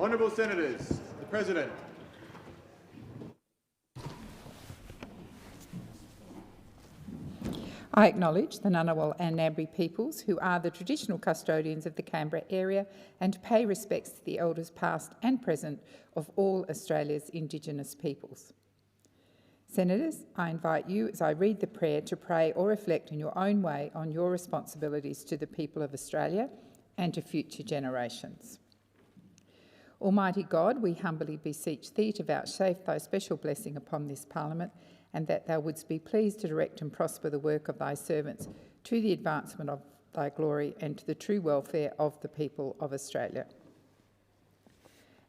Honourable Senators, the President. I acknowledge the Ngunnawal and Ngambri peoples, who are the traditional custodians of the Canberra area, and pay respects to the elders past and present of all Australia's Indigenous peoples. Senators, I invite you, as I read the prayer, to pray or reflect in your own way on your responsibilities to the people of Australia and to future generations. Almighty God, we humbly beseech Thee to vouchsafe Thy special blessing upon this Parliament, and that Thou wouldst be pleased to direct and prosper the work of Thy servants to the advancement of Thy glory and to the true welfare of the people of Australia.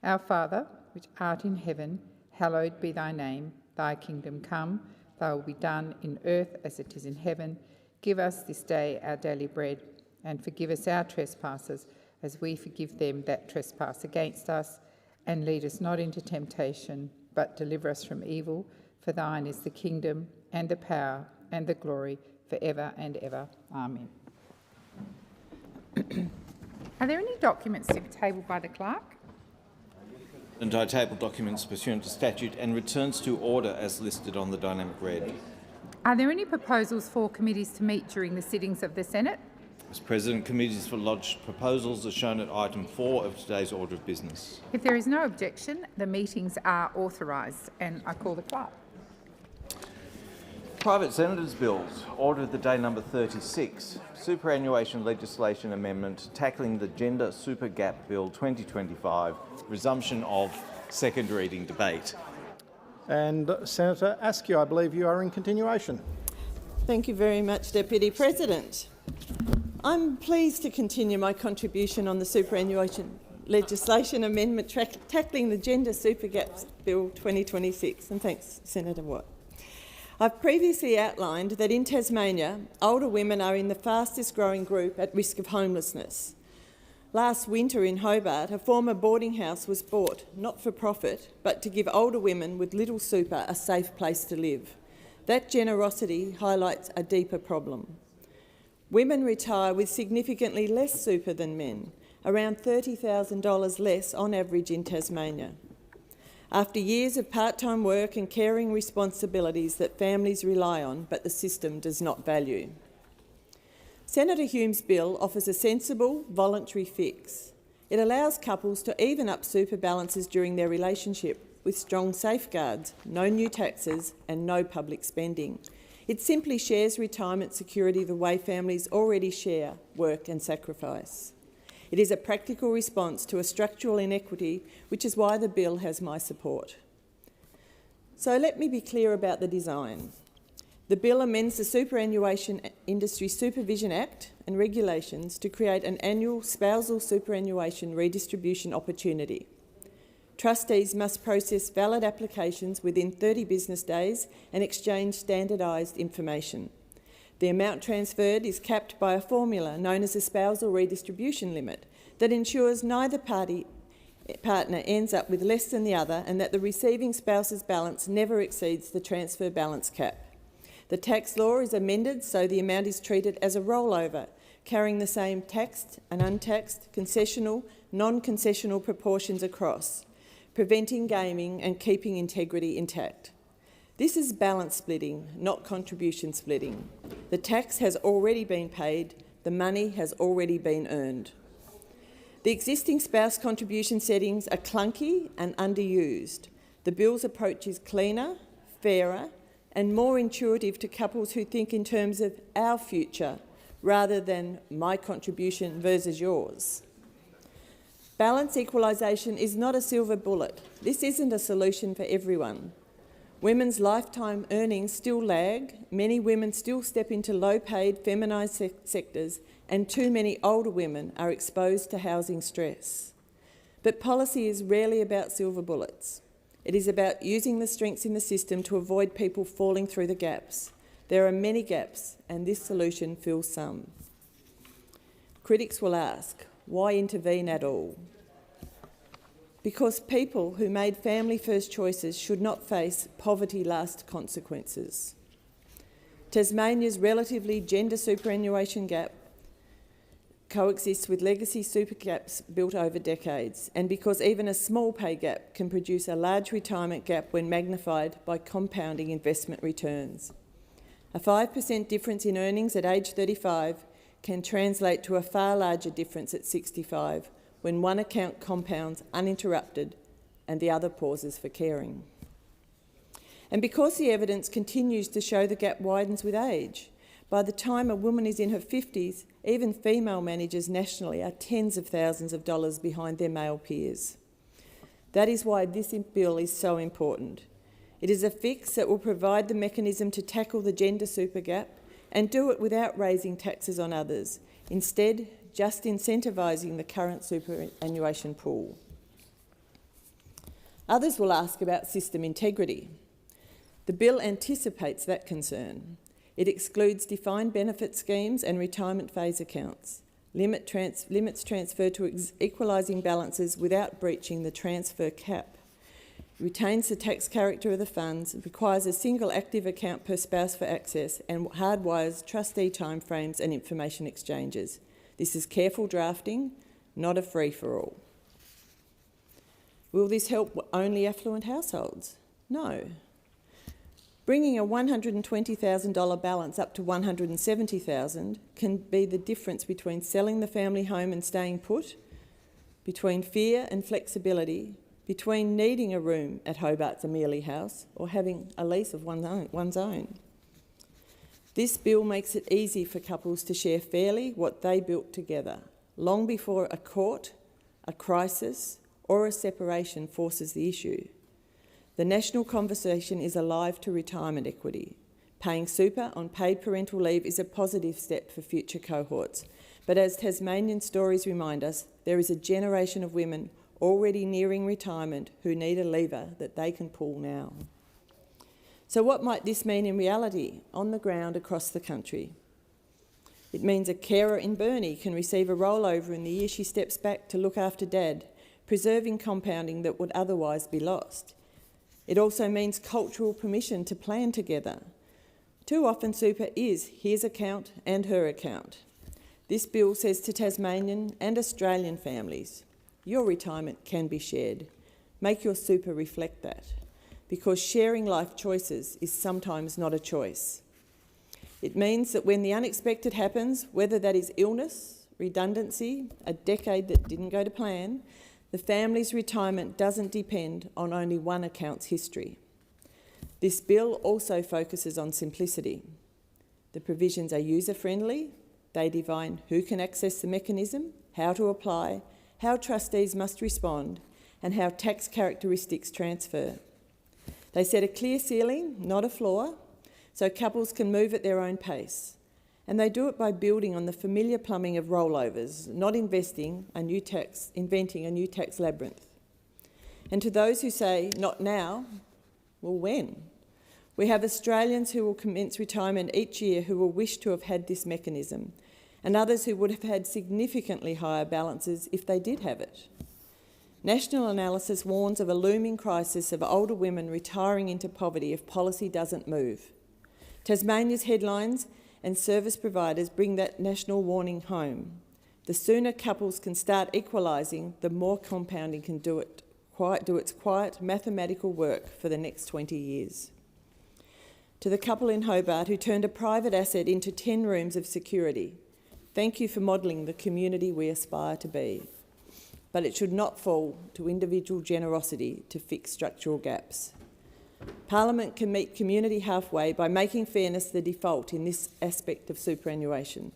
Our Father, which art in heaven, hallowed be Thy name. Thy kingdom come, Thy will be done in earth as it is in heaven. Give us this day our daily bread, and forgive us our trespasses, as we forgive them that trespass against us. And lead us not into temptation, but deliver us from evil. For Thine is the kingdom, and the power, and the glory, forever and ever. Amen. Are there any documents to be tabled by the clerk? And I table documents pursuant to statute and returns to order as listed on the dynamic read. Are there any proposals for committees to meet during the sittings of the Senate? Mr. President, committees for lodged proposals are shown at item 4 of today's order of business. If there is no objection, the meetings are authorised, and I call the clerk. Private Senators' Bills. Order of the day number 36. Superannuation legislation amendment tackling the Gender Super Gap Bill 2025. Resumption of second reading debate. And Senator Askew, I believe you are in continuation. Thank you very much, Deputy President. I'm pleased to continue my contribution on the superannuation legislation amendment tackling the Gender Super Gap Bill 2026, and thanks, Senator Watt. I've previously outlined that in Tasmania, older women are in the fastest growing group at risk of homelessness. Last winter in Hobart, a former boarding house was bought, not for profit, but to give older women with little super a safe place to live. That generosity highlights a deeper problem. Women retire with significantly less super than men, around $30,000 less on average in Tasmania. After years of part-time work and caring responsibilities that families rely on but the system does not value. Senator Hume's bill offers a sensible, voluntary fix. It allows couples to even up super balances during their relationship with strong safeguards, no new taxes and no public spending. It simply shares retirement security the way families already share work and sacrifice. It is a practical response to a structural inequity, which is why the bill has my support. So let me be clear about the design. The bill amends the Superannuation Industry Supervision Act and regulations to create an annual spousal superannuation redistribution opportunity. Trustees must process valid applications within 30 business days and exchange standardised information. The amount transferred is capped by a formula known as a spousal redistribution limit that ensures neither partner ends up with less than the other and that the receiving spouse's balance never exceeds the transfer balance cap. The tax law is amended so the amount is treated as a rollover, carrying the same taxed and untaxed, concessional, non-concessional proportions across, preventing gaming and keeping integrity intact. This is balance splitting, not contribution splitting. The tax has already been paid, the money has already been earned. The existing spouse contribution settings are clunky and underused. The bill's approach is cleaner, fairer and more intuitive to couples who think in terms of our future rather than my contribution versus yours. Balance equalisation is not a silver bullet. This isn't a solution for everyone. Women's lifetime earnings still lag, many women still step into low-paid, feminised sectors, and too many older women are exposed to housing stress. But policy is rarely about silver bullets. It is about using the strengths in the system to avoid people falling through the gaps. There are many gaps, and this solution fills some. Critics will ask, why intervene at all? Because people who made family-first choices should not face poverty-last consequences. Tasmania's relatively gender superannuation gap coexists with legacy super gaps built over decades, and because even a small pay gap can produce a large retirement gap when magnified by compounding investment returns. A 5% difference in earnings at age 35 can translate to a far larger difference at 65 when one account compounds uninterrupted and the other pauses for caring. And because the evidence continues to show the gap widens with age, by the time a woman is in her 50s, even female managers nationally are tens of thousands of dollars behind their male peers. That is why this bill is so important. It is a fix that will provide the mechanism to tackle the gender super gap and do it without raising taxes on others, instead just incentivising the current superannuation pool. Others will ask about system integrity. The bill anticipates that concern. It excludes defined benefit schemes and retirement phase accounts, limits transfer to equalising balances without breaching the transfer cap, retains the tax character of the funds, requires a single active account per spouse for access, and hardwires trustee timeframes and information exchanges. This is careful drafting, not a free-for-all. Will this help only affluent households? No. Bringing a $120,000 balance up to $170,000 can be the difference between selling the family home and staying put, between fear and flexibility, between needing a room at Hobart's Amelia House or having a lease of one's own. This bill makes it easy for couples to share fairly what they built together, long before a court, a crisis or a separation forces the issue. The national conversation is alive to retirement equity. Paying super on paid parental leave is a positive step for future cohorts. But as Tasmanian stories remind us, there is a generation of women already nearing retirement who need a lever that they can pull now. So what might this mean in reality, on the ground across the country? It means a carer in Burnie can receive a rollover in the year she steps back to look after Dad, preserving compounding that would otherwise be lost. It also means cultural permission to plan together. Too often super is his account and her account. This bill says to Tasmanian and Australian families, your retirement can be shared. Make your super reflect that, because sharing life choices is sometimes not a choice. It means that when the unexpected happens, whether that is illness, redundancy, a decade that didn't go to plan, the family's retirement doesn't depend on only one account's history. This bill also focuses on simplicity. The provisions are user-friendly. They define who can access the mechanism, how to apply, how trustees must respond, and how tax characteristics transfer. They set a clear ceiling, not a floor, so couples can move at their own pace. And they do it by building on the familiar plumbing of rollovers, not inventing a new tax labyrinth. And to those who say, not now, well, when? We have Australians who will commence retirement each year who will wish to have had this mechanism, and others who would have had significantly higher balances if they did have it. National analysis warns of a looming crisis of older women retiring into poverty if policy doesn't move. Tasmania's headlines and service providers bring that national warning home. The sooner couples can start equalising, the more compounding can do its quiet mathematical work for the next 20 years. To the couple in Hobart who turned a private asset into 10 rooms of security, thank you for modelling the community we aspire to be. But it should not fall to individual generosity to fix structural gaps. Parliament can meet community halfway by making fairness the default in this aspect of superannuation.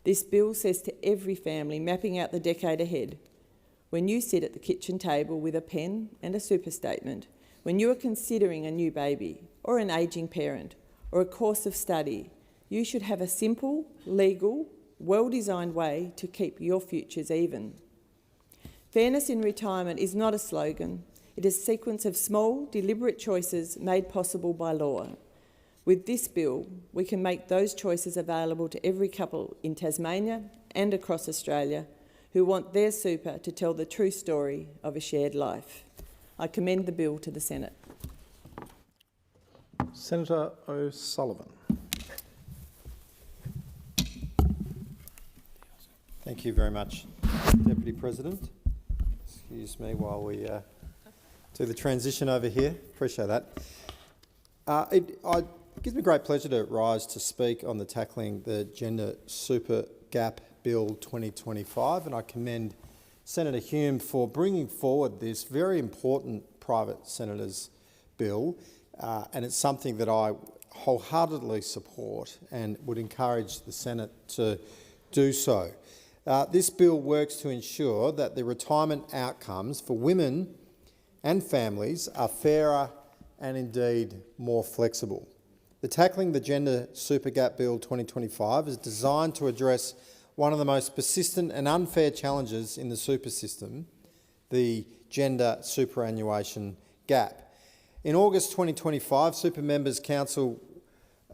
This bill says to every family mapping out the decade ahead, when you sit at the kitchen table with a pen and a super statement, when you are considering a new baby or an ageing parent or a course of study, you should have a simple, legal, well-designed way to keep your futures even. Fairness in retirement is not a slogan. It is a sequence of small, deliberate choices made possible by law. With this bill, we can make those choices available to every couple in Tasmania and across Australia who want their super to tell the true story of a shared life. I commend the bill to the Senate. Senator O'Sullivan. Thank you very much, Deputy President. Excuse me while we do the transition over here. Appreciate that. It gives me great pleasure to rise to speak on the Tackling the Gender Super Gap Bill 2025, and I commend Senator Hume for bringing forward this very important private senator's bill, and it's something that I wholeheartedly support and would encourage the Senate to do so. This bill works to ensure that the retirement outcomes for women and families are fairer and indeed more flexible. The Tackling the Gender Super Gap Bill 2025 is designed to address one of the most persistent and unfair challenges in the super system, the gender superannuation gap. In August 2025, Super Members Council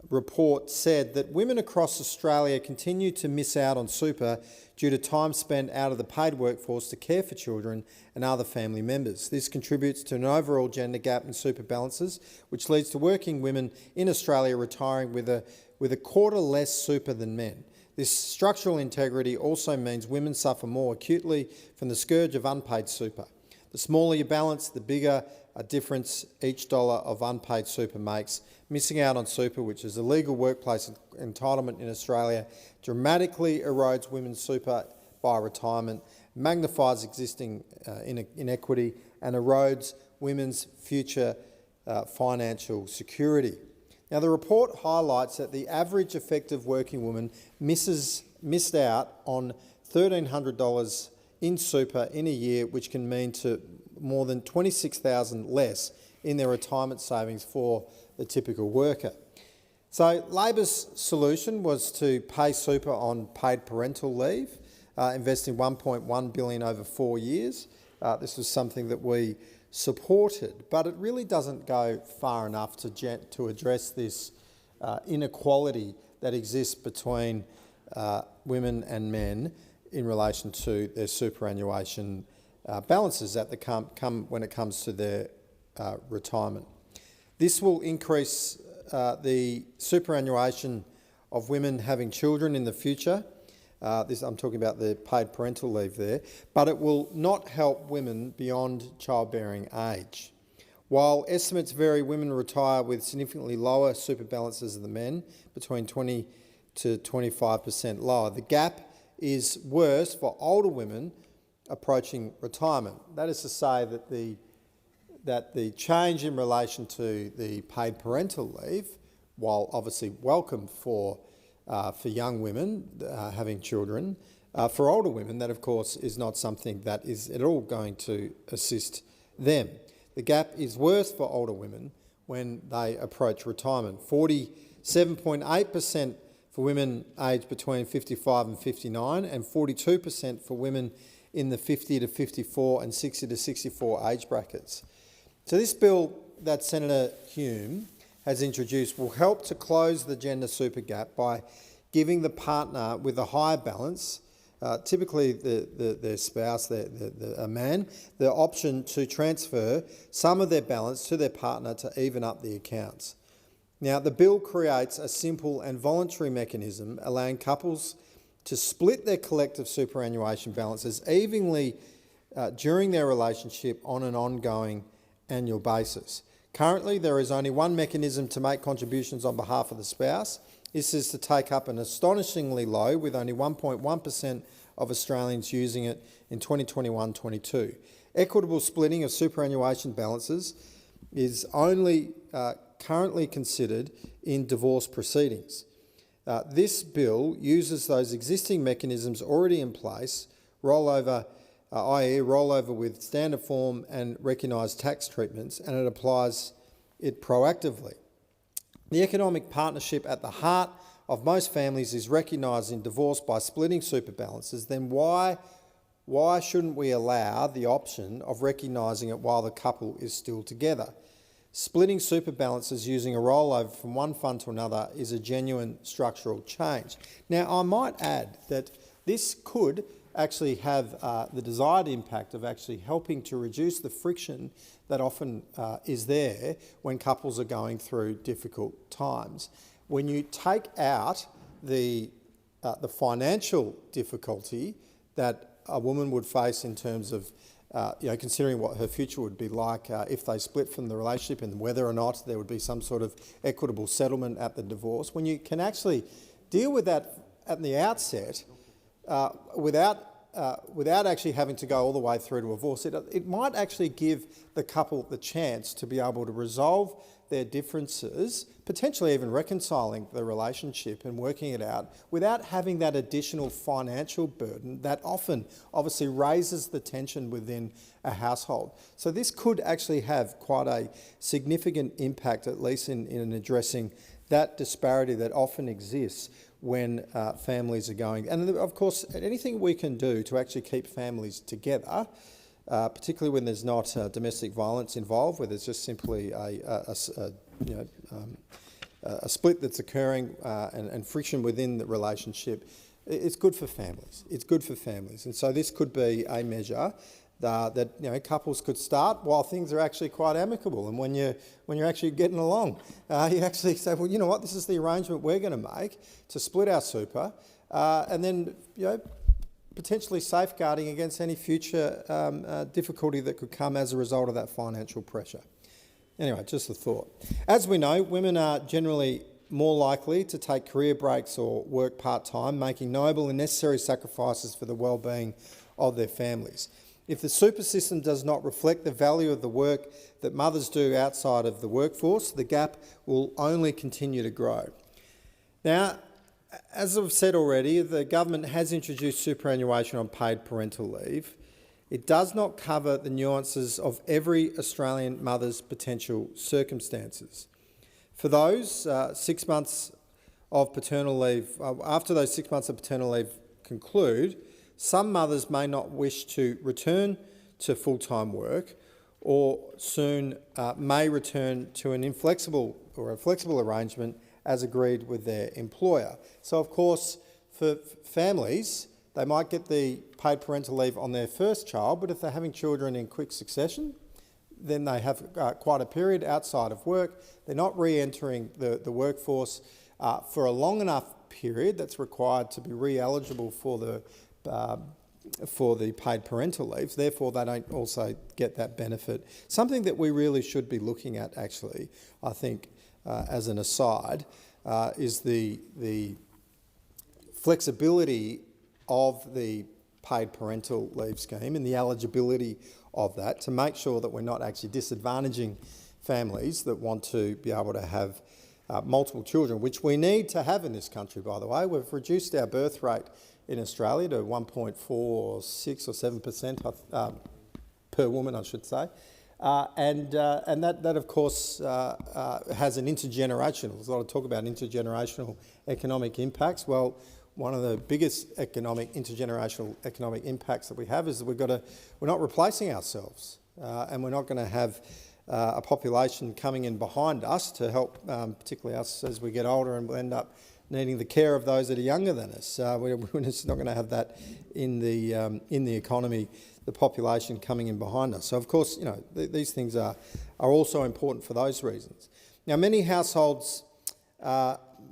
report said that women across Australia continue to miss out on super due to time spent out of the paid workforce to care for children and other family members. This contributes to an overall gender gap in super balances, which leads to working women in Australia retiring with a quarter less super than men. This structural integrity also means women suffer more acutely from the scourge of unpaid super. The smaller you balance, the bigger a difference each dollar of unpaid super makes. Missing out on super, which is a legal workplace entitlement in Australia, dramatically erodes women's super by retirement, magnifies existing inequity and erodes women's future financial security. Now, the report highlights that the average effective working woman missed out on $1,300 in super in a year, which can mean to more than $26,000 less in their retirement savings for the typical worker. So Labor's solution was to pay super on paid parental leave, investing $1.1 billion over 4 years. This was something that we supported, but it really doesn't go far enough to address this inequality that exists between women and men in relation to their superannuation balances when it comes to their retirement. This will increase the superannuation of women having children in the future. I'm talking about the paid parental leave there, but it will not help women beyond childbearing age. While estimates vary, women retire with significantly lower super balances than men, between 20 to 25% lower. The gap is worse for older women approaching retirement. That is to say that the change in relation to the paid parental leave, while obviously welcome for young women having children, for older women, that of course is not something that is at all going to assist them. The gap is worse for older women when they approach retirement. 47.8% for women aged between 55 and 59, and 42% for women in the 50 to 54 and 60 to 64 age brackets. So this bill that Senator Hume has introduced will help to close the gender super gap by giving the partner with a higher balance, typically their spouse, a man, the option to transfer some of their balance to their partner to even up the accounts. Now, the bill creates a simple and voluntary mechanism allowing couples to split their collective superannuation balances evenly during their relationship on an ongoing annual basis. Currently, there is only one mechanism to make contributions on behalf of the spouse. This is to take up an astonishingly low, with only 1.1% of Australians using it in 2021-22. Equitable splitting of superannuation balances is only currently considered in divorce proceedings. This bill uses those existing mechanisms already in place, rollover, i.e. rollover with standard form and recognised tax treatments, and it applies it proactively. The economic partnership at the heart of most families is recognised in divorce by splitting super balances. Then why shouldn't we allow the option of recognising it while the couple is still together? Splitting super balances using a rollover from one fund to another is a genuine structural change. Now, I might add that this could actually have the desired impact of actually helping to reduce the friction that often is there when couples are going through difficult times. When you take out the financial difficulty that a woman would face in terms of considering what her future would be like if they split from the relationship, and whether or not there would be some sort of equitable settlement at the divorce. When you can actually deal with that at the outset without actually having to go all the way through to divorce, it might actually give the couple the chance to be able to resolve their differences, potentially even reconciling the relationship and working it out without having that additional financial burden that often obviously raises the tension within a household. So this could actually have quite a significant impact, at least in addressing that disparity that often exists when families are going. And of course, anything we can do to actually keep families together, particularly when there's not domestic violence involved, where there's just simply a split that's occurring and friction within the relationship, it's good for families. It's good for families. And so this could be a measure that couples could start while things are actually quite amicable. And when you're actually getting along, you actually say, well, you know what, this is the arrangement we're going to make to split our super, and then potentially safeguarding against any future difficulty that could come as a result of that financial pressure. Anyway, just a thought. As we know, women are generally more likely to take career breaks or work part-time, making noble and necessary sacrifices for the well-being of their families. If the super system does not reflect the value of the work that mothers do outside of the workforce, the gap will only continue to grow. Now, as I've said already, the government has introduced superannuation on paid parental leave. It does not cover the nuances of every Australian mother's potential circumstances. For those 6 months of paternal leave, after those 6 months of paternal leave conclude, some mothers may not wish to return to full-time work, or soon may return to an inflexible or a flexible arrangement as agreed with their employer. So, of course, for families, they might get the paid parental leave on their first child, but if they're having children in quick succession, then they have quite a period outside of work. They're not re-entering the workforce for a long enough period that's required to be re-eligible for the paid parental leaves. Therefore, they don't also get that benefit. Something that we really should be looking at, actually, I think, as an aside, is the flexibility of the paid parental leave scheme and the eligibility of that, to make sure that we're not actually disadvantaging families that want to be able to have multiple children, which we need to have in this country, by the way. We've reduced our birth rate in Australia to 1.46 or 7% per woman, I should say. And that of course, has an intergenerational, there's a lot of talk about intergenerational economic impacts. Well, one of the biggest intergenerational economic impacts that we have is that we're not replacing ourselves, and we're not going to have a population coming in behind us to help, particularly us as we get older and we'll end up needing the care of those that are younger than us. We're just not going to have that in the economy, the population coming in behind us. So, of course, these things are also important for those reasons. Now, many households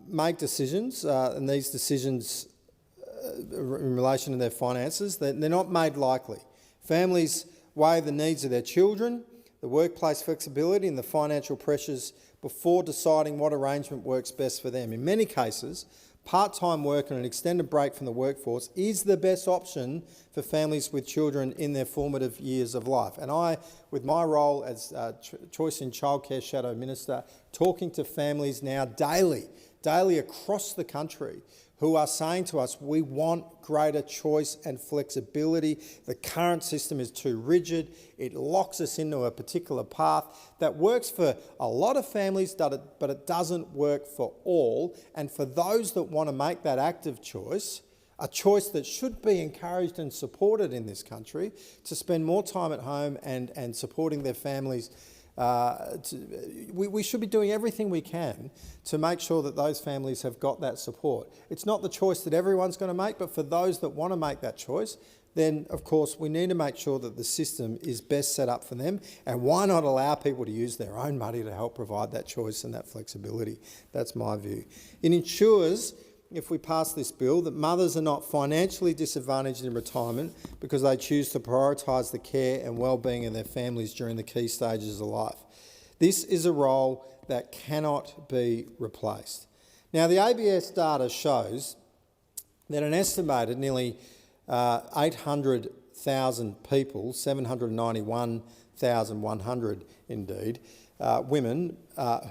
make decisions, and these decisions in relation to their finances, they're not made lightly. Families weigh the needs of their children, the workplace flexibility and the financial pressures before deciding what arrangement works best for them. In many cases, part-time work and an extended break from the workforce is the best option for families with children in their formative years of life. And I, with my role as Choice in Childcare Shadow Minister, talking to families now daily across the country who are saying to us, we want greater choice and flexibility. The current system is too rigid. It locks us into a particular path that works for a lot of families, but it doesn't work for all. And for those that want to make that active choice, a choice that should be encouraged and supported in this country, to spend more time at home and supporting their families, we should be doing everything we can to make sure that those families have got that support. It's not the choice that everyone's going to make, but for those that want to make that choice, then of course we need to make sure that the system is best set up for them. And why not allow people to use their own money to help provide that choice and that flexibility? That's my view. It ensures if we pass this bill, that mothers are not financially disadvantaged in retirement because they choose to prioritise the care and well-being of their families during the key stages of life. This is a role that cannot be replaced. Now, the ABS data shows that an estimated nearly 800,000 people, 791,100 indeed, women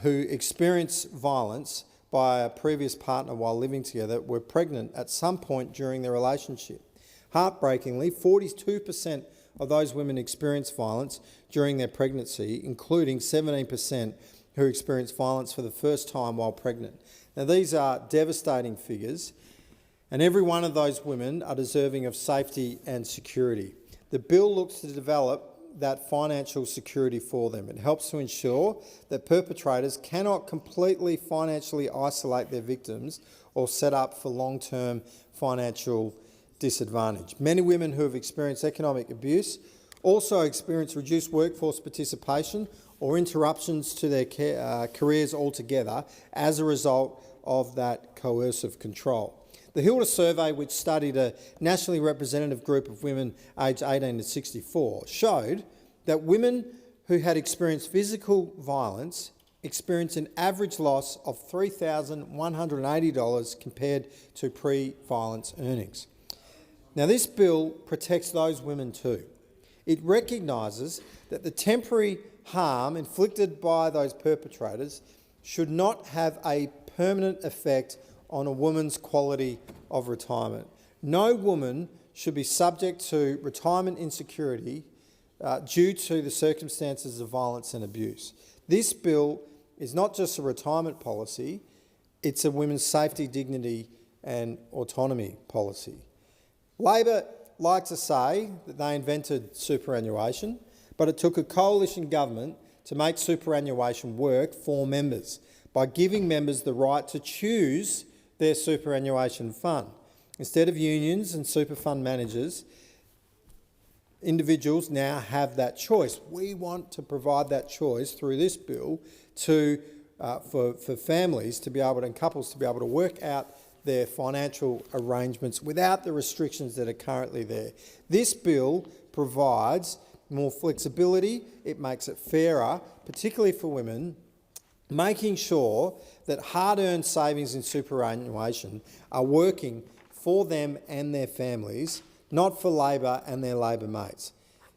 who experience violence by a previous partner while living together were pregnant at some point during their relationship. Heartbreakingly, 42% of those women experienced violence during their pregnancy, including 17% who experienced violence for the first time while pregnant. Now, these are devastating figures, and every one of those women are deserving of safety and security. The bill looks to develop that financial security for them. It helps to ensure that perpetrators cannot completely financially isolate their victims or set up for long-term financial disadvantage. Many women who have experienced economic abuse also experience reduced workforce participation or interruptions to their careers altogether as a result of that coercive control. The Hilda survey, which studied a nationally representative group of women aged 18 to 64, showed that women who had experienced physical violence experienced an average loss of $3,180 compared to pre-violence earnings. Now, this bill protects those women too. It recognises that the temporary harm inflicted by those perpetrators should not have a permanent effect on a woman's quality of retirement. No woman should be subject to retirement insecurity due to the circumstances of violence and abuse. This bill is not just a retirement policy, it's a women's safety, dignity and autonomy policy. Labor like to say that they invented superannuation, but it took a coalition government to make superannuation work for members by giving members the right to choose their superannuation fund. Instead of unions and super fund managers, individuals now have that choice. We want to provide that choice through this bill for families to be able to, and couples to be able to work out their financial arrangements without the restrictions that are currently there. This bill provides more flexibility, it makes it fairer, particularly for women, making sure that hard-earned savings in superannuation are working for them and their families, not for Labor and their Labor mates.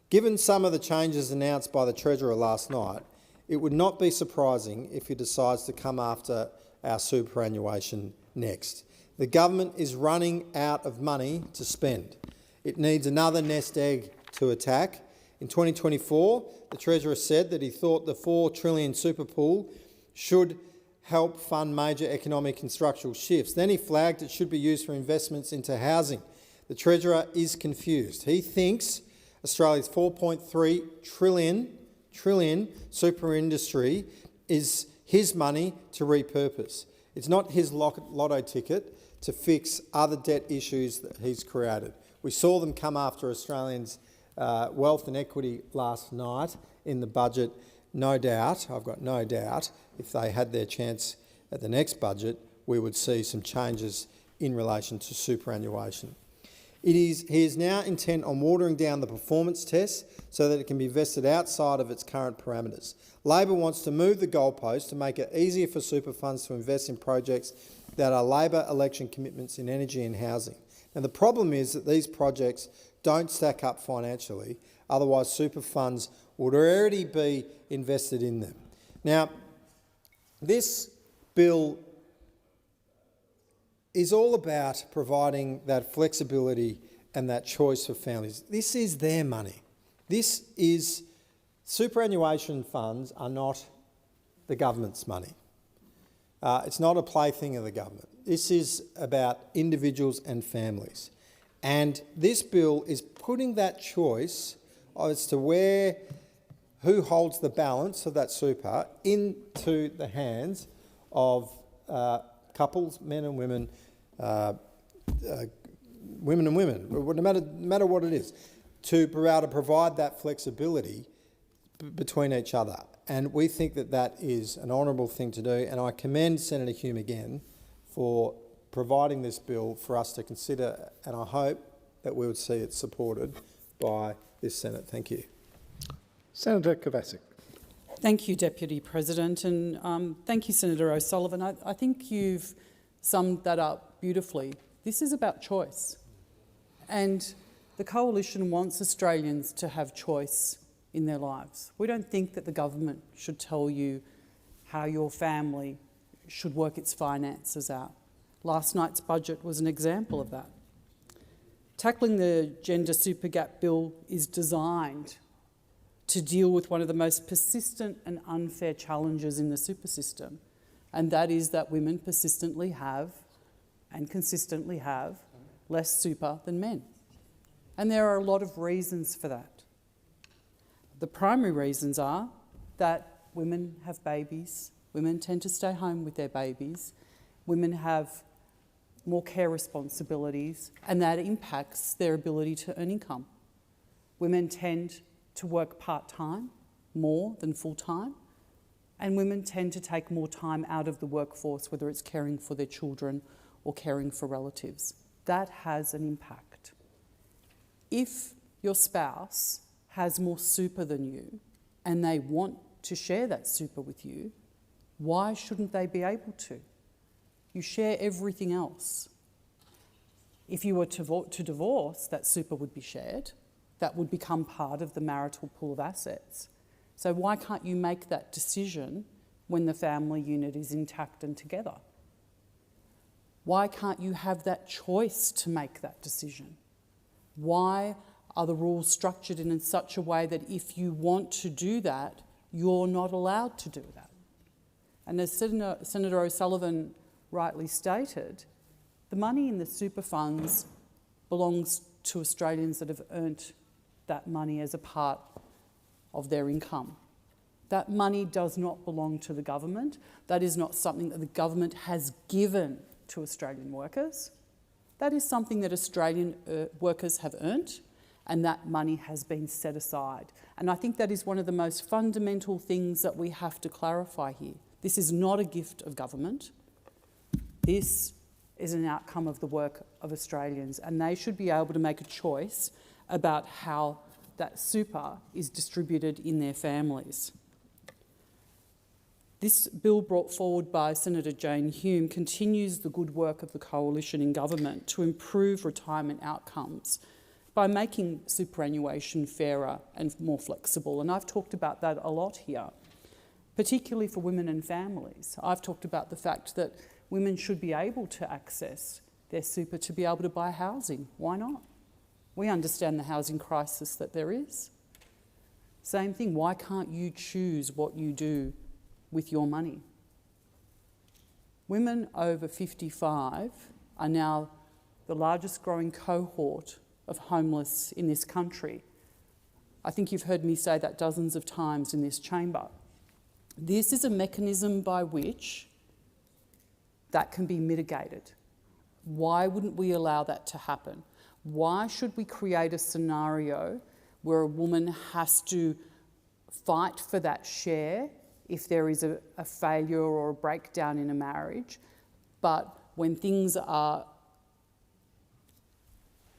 Given some of the changes announced by the Treasurer last night, it would not be surprising if he decides to come after our superannuation next. The government is running out of money to spend. It needs another nest egg to attack. In 2024, the Treasurer said that he thought the $4 trillion super pool should help fund major economic and structural shifts. Then he flagged it should be used for investments into housing. The Treasurer is confused. He thinks Australia's $4.3 trillion super industry is his money to repurpose. It's not his lotto ticket to fix other debt issues that he's created. We saw them come after Australians' wealth and equity last night in the budget. No doubt, I've got no doubt, if they had their chance at the next budget, we would see some changes in relation to superannuation. He is now intent on watering down the performance test so that it can be vested outside of its current parameters. Labor wants to move the goalpost to make it easier for super funds to invest in projects that are Labor election commitments in energy and housing. Now, the problem is that these projects don't stack up financially, otherwise super funds would already be invested in them. Now, this bill is all about providing that flexibility and that choice for families. This is their money. Superannuation funds are not the government's money. It's not a plaything of the government. This is about individuals and families. And this bill is putting that choice as to who holds the balance of that super into the hands of couples, men and women, women and women, no matter what it is, to be able to provide that flexibility between each other. And we think that that is an honourable thing to do, and I commend Senator Hume again for providing this bill for us to consider, and I hope that we would see it supported by this Senate. Thank you. Senator Kovacic. Thank you, Deputy President, and thank you, Senator O'Sullivan. I think you've summed that up beautifully. This is about choice, and the Coalition wants Australians to have choice in their lives. We don't think that the government should tell you how your family should work its finances out. Last night's budget was an example of that. Tackling the Gender Super Gap Bill is designed to deal with one of the most persistent and unfair challenges in the super system, and that is that women persistently have and consistently have less super than men. And there are a lot of reasons for that. The primary reasons are that women have babies, women tend to stay home with their babies, women have more care responsibilities, and that impacts their ability to earn income. Women tend to work part-time, more than full-time, and women tend to take more time out of the workforce, whether it's caring for their children or caring for relatives. That has an impact. If your spouse has more super than you and they want to share that super with you, why shouldn't they be able to? You share everything else. If you were to divorce, that super would be shared. That would become part of the marital pool of assets. So why can't you make that decision when the family unit is intact and together? Why can't you have that choice to make that decision? Why are the rules structured in such a way that if you want to do that, you're not allowed to do that? And as Senator O'Sullivan rightly stated, the money in the super funds belongs to Australians that have earned that money as a part of their income. That money does not belong to the government. That is not something that the government has given to Australian workers. That is something that Australian workers have earned, and that money has been set aside. And I think that is one of the most fundamental things that we have to clarify here. This is not a gift of government. This is an outcome of the work of Australians, and they should be able to make a choice about how that super is distributed in their families. This bill brought forward by Senator Jane Hume continues the good work of the Coalition in government to improve retirement outcomes by making superannuation fairer and more flexible. And I've talked about that a lot here, particularly for women and families. I've talked about the fact that women should be able to access their super to be able to buy housing. Why not? We understand the housing crisis that there is. Same thing, why can't you choose what you do with your money? Women over 55 are now the largest growing cohort of homeless in this country. I think you've heard me say that dozens of times in this chamber. This is a mechanism by which that can be mitigated. Why wouldn't we allow that to happen? Why should we create a scenario where a woman has to fight for that share if there is a failure or a breakdown in a marriage, but when things are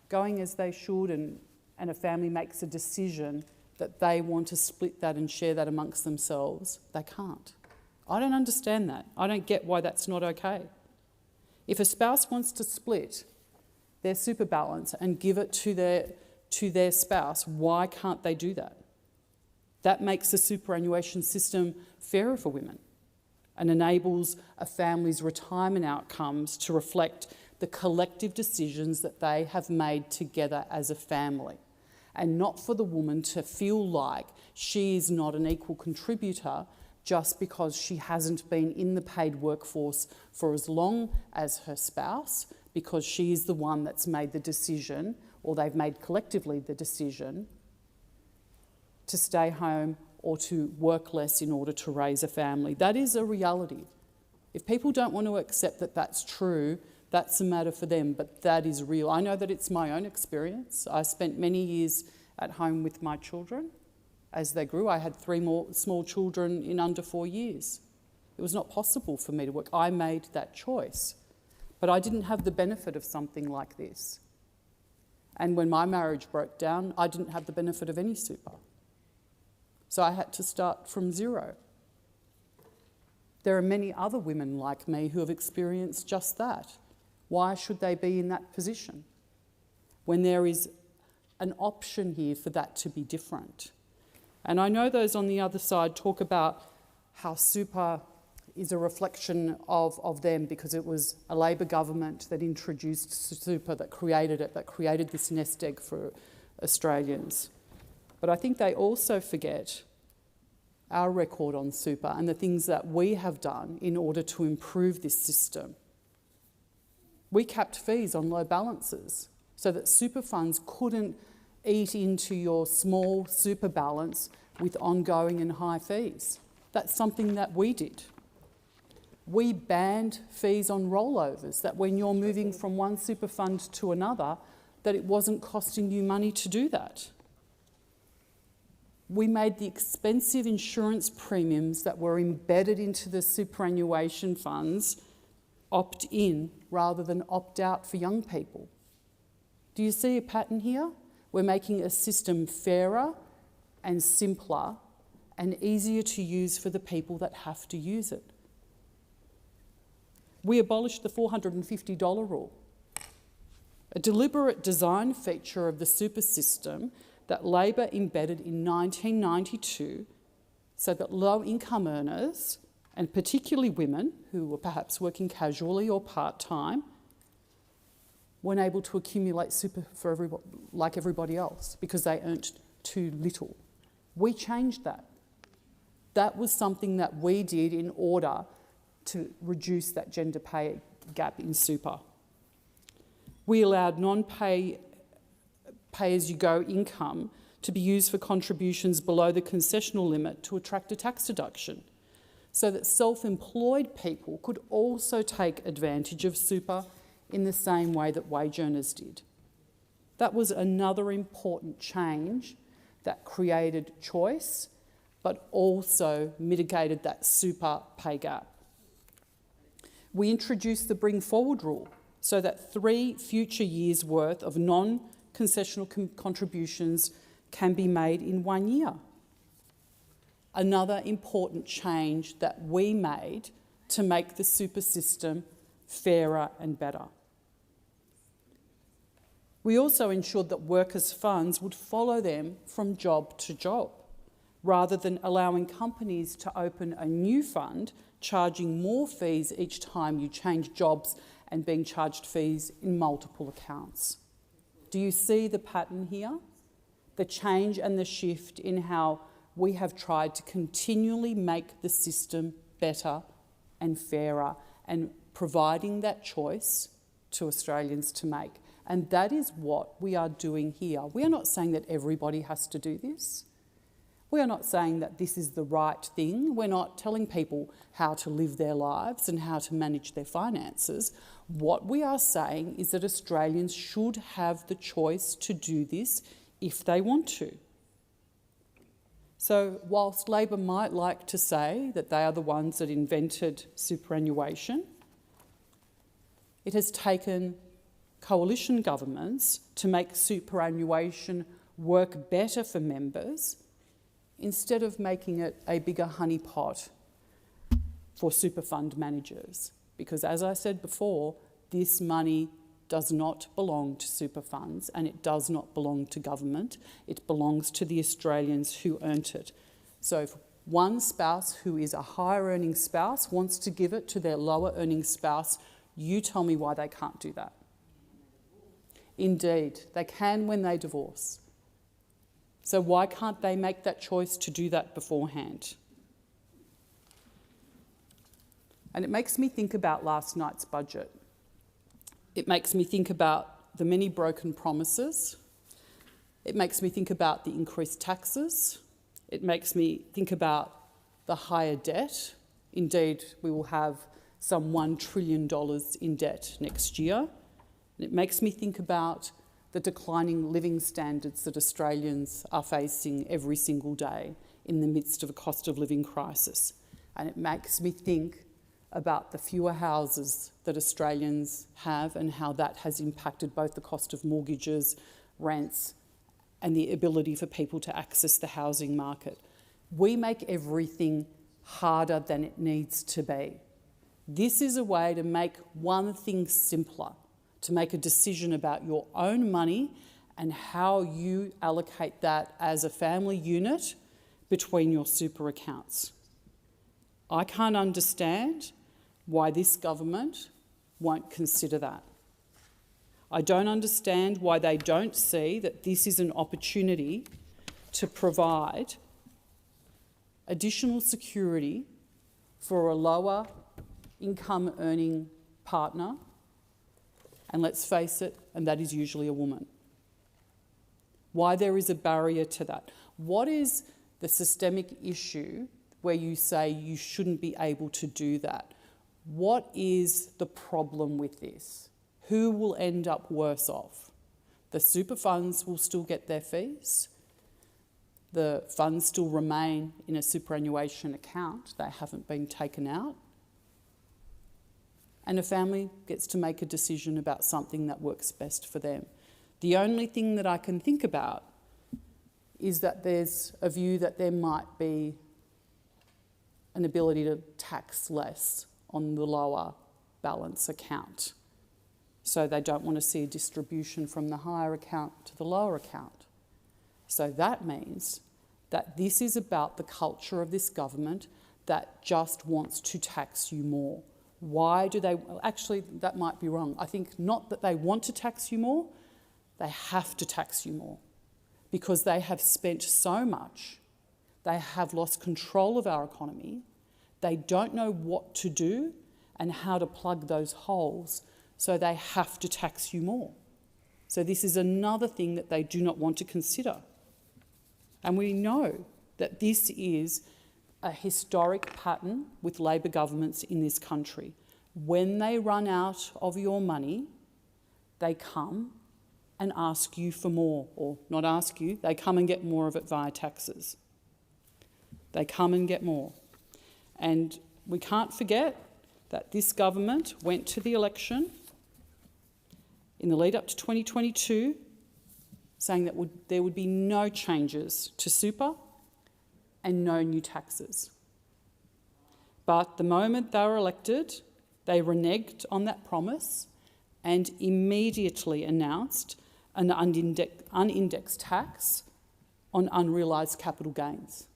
going as they should and a family makes a decision that they want to split that and share that amongst themselves, they can't? I don't understand that. I don't get why that's not okay. If a spouse wants to split their super balance and give it to their spouse, why can't they do that? That makes the superannuation system fairer for women and enables a family's retirement outcomes to reflect the collective decisions that they have made together as a family, and not for the woman to feel like she is not an equal contributor just because she hasn't been in the paid workforce for as long as her spouse, because she is the one that's made the decision, or they've made collectively the decision, to stay home or to work less in order to raise a family. That is a reality. If people don't want to accept that that's true, that's a matter for them, but that is real. I know that it's my own experience. I spent many years at home with my children as they grew. I had 3 more small children in under 4 years. It was not possible for me to work. I made that choice. but I didn't have the benefit of something like this. And when my marriage broke down, I didn't have the benefit of any super. So I had to start from zero. There are many other women like me who have experienced just that. Why should they be in that position when there is an option here for that to be different? And I know those on the other side talk about how super is a reflection of them because it was a Labor government that introduced super, that created this nest egg for Australians. But I think they also forget our record on super and the things that we have done in order to improve this system. We capped fees on low balances so that super funds couldn't eat into your small super balance with ongoing and high fees. That's something that we did. We banned fees on rollovers, that when you're moving from one super fund to another, that it wasn't costing you money to do that. We made the expensive insurance premiums that were embedded into the superannuation funds opt in rather than opt out for young people. Do you see a pattern here? We're making a system fairer and simpler and easier to use for the people that have to use it. We abolished the $450 rule, a deliberate design feature of the super system that Labor embedded in 1992 so that low-income earners, and particularly women who were perhaps working casually or part-time, weren't able to accumulate super for like everybody else because they earned too little. We changed that. That was something that we did in order to reduce that gender pay gap in super. We allowed pay-as-you-go income to be used for contributions below the concessional limit to attract a tax deduction, so that self-employed people could also take advantage of super in the same way that wage earners did. That was another important change that created choice, but also mitigated that super pay gap. We introduced the bring forward rule so that 3 future years' worth of non-concessional contributions can be made in 1 year. Another important change that we made to make the super system fairer and better. We also ensured that workers' funds would follow them from job to job, rather than allowing companies to open a new fund, charging more fees each time you change jobs and being charged fees in multiple accounts. Do you see the pattern here? The change and the shift in how we have tried to continually make the system better and fairer and providing that choice to Australians to make. And that is what we are doing here. We are not saying that everybody has to do this. We are not saying that this is the right thing. We're not telling people how to live their lives and how to manage their finances. What we are saying is that Australians should have the choice to do this if they want to. So whilst Labor might like to say that they are the ones that invented superannuation, it has taken coalition governments to make superannuation work better for members instead of making it a bigger honeypot for super fund managers. Because as I said before, this money does not belong to super funds and it does not belong to government. It belongs to the Australians who earned it. So if one spouse who is a higher earning spouse wants to give it to their lower earning spouse, you tell me why they can't do that. Indeed, they can when they divorce. So why can't they make that choice to do that beforehand? And it makes me think about last night's budget. It makes me think about the many broken promises. It makes me think about the increased taxes. It makes me think about the higher debt. Indeed, we will have some $1 trillion in debt next year. And it makes me think about the declining living standards that Australians are facing every single day in the midst of a cost of living crisis. And it makes me think about the fewer houses that Australians have and how that has impacted both the cost of mortgages, rents, and the ability for people to access the housing market. We make everything harder than it needs to be. This is a way to make one thing simpler, to make a decision about your own money and how you allocate that as a family unit between your super accounts. I can't understand why this government won't consider that. I don't understand why they don't see that this is an opportunity to provide additional security for a lower income earning partner, and let's face it, and that is usually a woman. Why there is a barrier to that. What is the systemic issue where you say you shouldn't be able to do that? What is the problem with this? Who will end up worse off? The super funds will still get their fees. The funds still remain in a superannuation account. They haven't been taken out. And a family gets to make a decision about something that works best for them. The only thing that I can think about is that there's a view that there might be an ability to tax less on the lower balance account. So they don't want to see a distribution from the higher account to the lower account. So that means that this is about the culture of this government that just wants to tax you more. Why do they? Well, actually, that might be wrong. I think not that they want to tax you more, they have to tax you more because they have spent so much, they have lost control of our economy, they don't know what to do and how to plug those holes, so they have to tax you more. So this is another thing that they do not want to consider. And we know that this is a historic pattern with Labor governments in this country. When they run out of your money, they come and ask you for more, or not ask you, they come and get more of it via taxes. They come and get more. And we can't forget that this government went to the election in the lead up to 2022 saying that there would be no changes to super and no new taxes. But the moment they were elected, they reneged on that promise and immediately announced an unindexed tax on unrealised capital gains.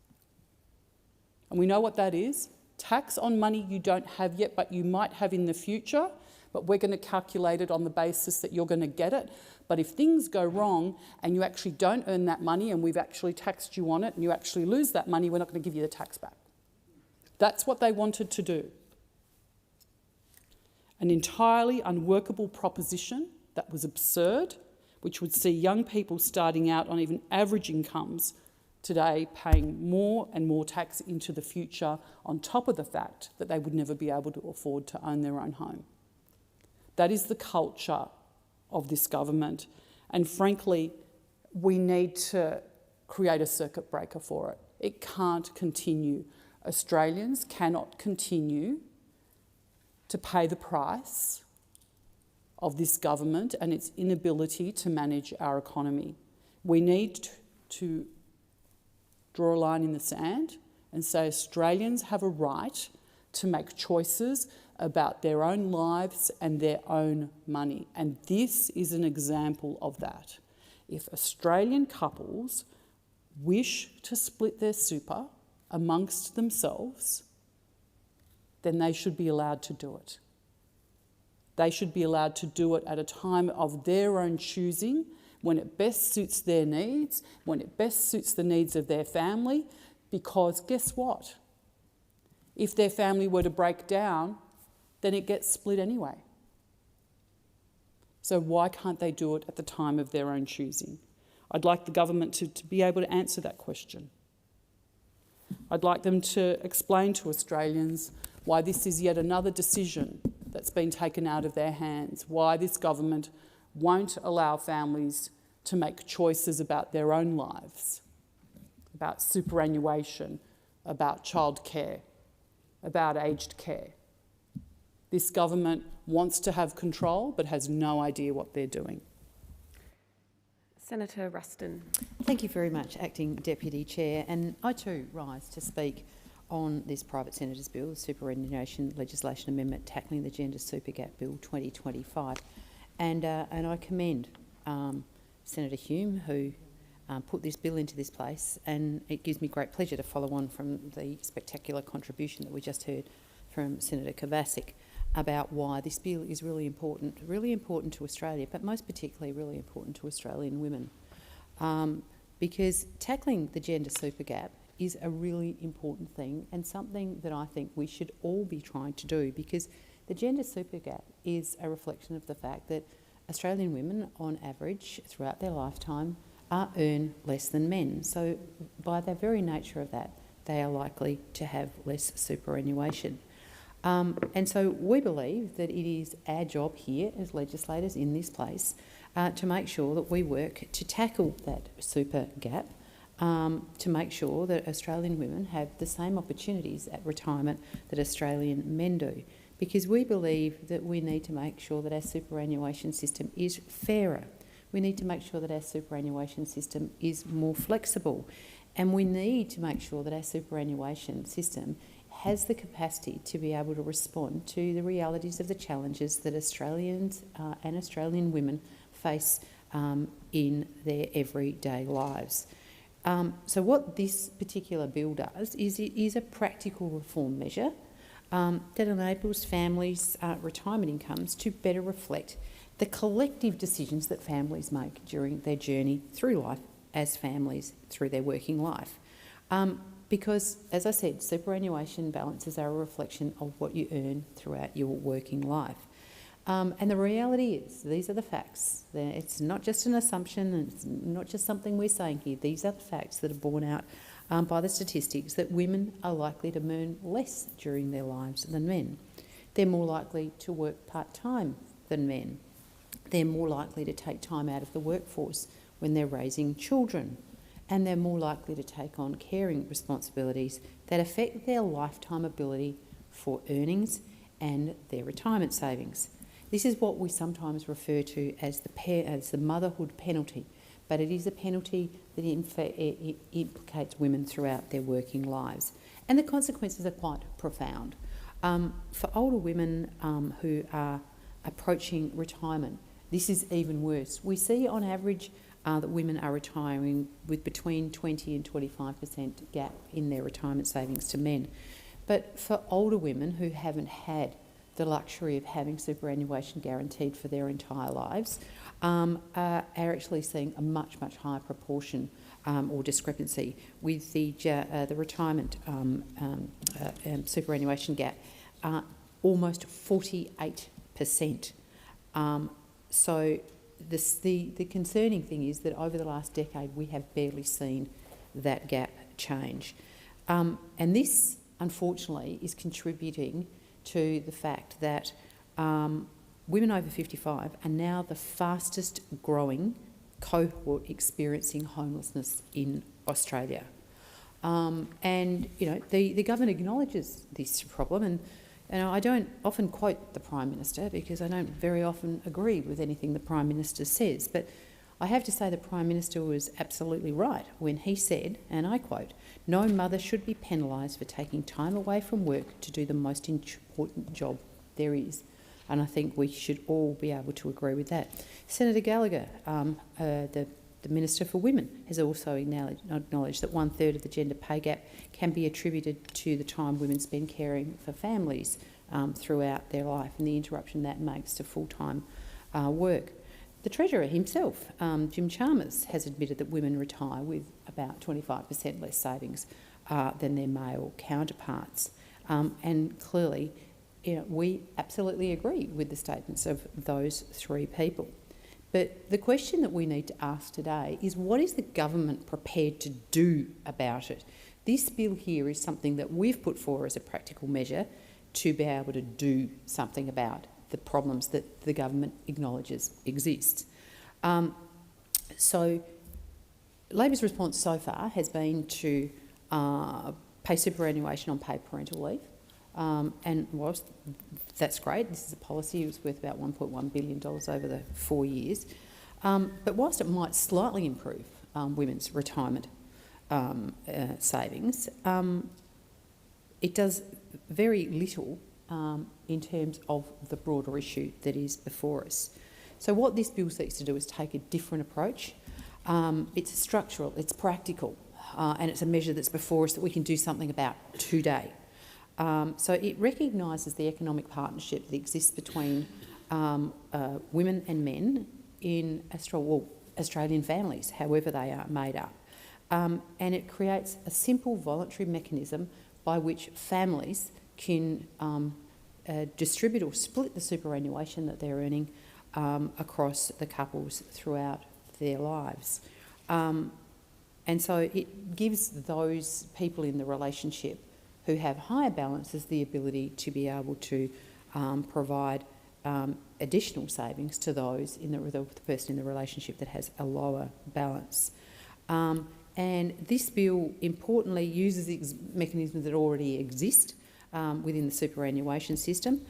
And we know what that is. Tax on money you don't have yet, but you might have in the future, but we're going to calculate it on the basis that you're going to get it. But if things go wrong and you actually don't earn that money and we've actually taxed you on it and you actually lose that money, we're not going to give you the tax back. That's what they wanted to do. An entirely unworkable proposition that was absurd, which would see young people starting out on even average incomes today paying more and more tax into the future on top of the fact that they would never be able to afford to own their own home. That is the culture of this government. And frankly, we need to create a circuit breaker for it. It can't continue. Australians cannot continue to pay the price of this government and its inability to manage our economy. We need to draw a line in the sand and say Australians have a right to make choices about their own lives and their own money. And this is an example of that. If Australian couples wish to split their super amongst themselves, then they should be allowed to do it. They should be allowed to do it at a time of their own choosing, when it best suits their needs, when it best suits the needs of their family, because guess what? If their family were to break down, then it gets split anyway. So why can't they do it at the time of their own choosing? I'd like the government to be able to answer that question. I'd like them to explain to Australians why this is yet another decision that's been taken out of their hands, why this government won't allow families to make choices about their own lives, about superannuation, about childcare, about aged care. This government wants to have control but has no idea what they're doing. Senator Ruston. Thank you very much, Acting Deputy Chair. And I too rise to speak on this private senator's bill, the Superannuation Legislation Amendment Tackling the Gender Super Gap Bill 2025. And I commend Senator Hume, who put this bill into this place, and it gives me great pleasure to follow on from the spectacular contribution that we just heard from Senator Kovacic about why this bill is really important to Australia, but most particularly really important to Australian women. Because tackling the gender super gap is a really important thing and something that I think we should all be trying to do, because the gender super gap is a reflection of the fact that Australian women, on average, throughout their lifetime, earn less than men. So by the very nature of that, they are likely to have less superannuation. And so we believe that it is our job here as legislators in this place to make sure that we work to tackle that super gap, to make sure that Australian women have the same opportunities at retirement that Australian men do. Because we believe that we need to make sure that our superannuation system is fairer. We need to make sure that our superannuation system is more flexible. And we need to make sure that our superannuation system has the capacity to be able to respond to the realities of the challenges that Australians and Australian women face in their everyday lives. So what this particular bill does is it is a practical reform measure that enables families' retirement incomes to better reflect the collective decisions that families make during their journey through life as families through their working life. Because, as I said, superannuation balances are a reflection of what you earn throughout your working life. And the reality is, these are the facts. It's not just an assumption, and it's not just something we're saying here. These are the facts that are borne out by the statistics that women are likely to earn less during their lives than men. They're more likely to work part-time than men. They're more likely to take time out of the workforce when they're raising children. And they're more likely to take on caring responsibilities that affect their lifetime ability for earnings and their retirement savings. This is what we sometimes refer to as the motherhood penalty, but it is a penalty that implicates women throughout their working lives. And the consequences are quite profound. For older women who are approaching retirement, this is even worse. We see on average that women are retiring with between 20 and 25% gap in their retirement savings to men. But for older women who haven't had the luxury of having superannuation guaranteed for their entire lives, are actually seeing a much, much higher proportion or discrepancy with the retirement superannuation gap, almost 48%. So the concerning thing is that over the last decade we have barely seen that gap change. And this, unfortunately, is contributing to the fact that women over 55 are now the fastest growing cohort experiencing homelessness in Australia. And, you know, the government acknowledges this problem, and I don't often quote the Prime Minister because I don't very often agree with anything the Prime Minister says, but I have to say the Prime Minister was absolutely right when he said, and I quote, "No mother should be penalised for taking time away from work to do the most important job there is." And I think we should all be able to agree with that. Senator Gallagher, the Minister for Women, has also acknowledged that 1/3 of the gender pay gap can be attributed to the time women spend caring for families throughout their life and the interruption that makes to full-time work. The Treasurer himself, Jim Chalmers, has admitted that women retire with about 25% less savings than their male counterparts. And clearly, you know, we absolutely agree with the statements of those three people. But the question that we need to ask today is, what is the government prepared to do about it? This bill here is something that we've put forward as a practical measure to be able to do something about the problems that the government acknowledges exist. So Labor's response so far has been to pay superannuation on paid parental leave, And whilst that's great, this is a policy, it was worth about $1.1 billion over the 4 years. But whilst it might slightly improve women's retirement savings, it does very little in terms of the broader issue that is before us. So what this bill seeks to do is take a different approach. It's structural, it's practical, and it's a measure that's before us that we can do something about today. So it recognises the economic partnership that exists between women and men in Australian families, however they are made up. And it creates a simple voluntary mechanism by which families can distribute or split the superannuation that they're earning across the couples throughout their lives. And so it gives those people in the relationship who have higher balances the ability to be able to provide additional savings to those in the person in the relationship that has a lower balance. And this bill, importantly, uses mechanisms that already exist within the superannuation system.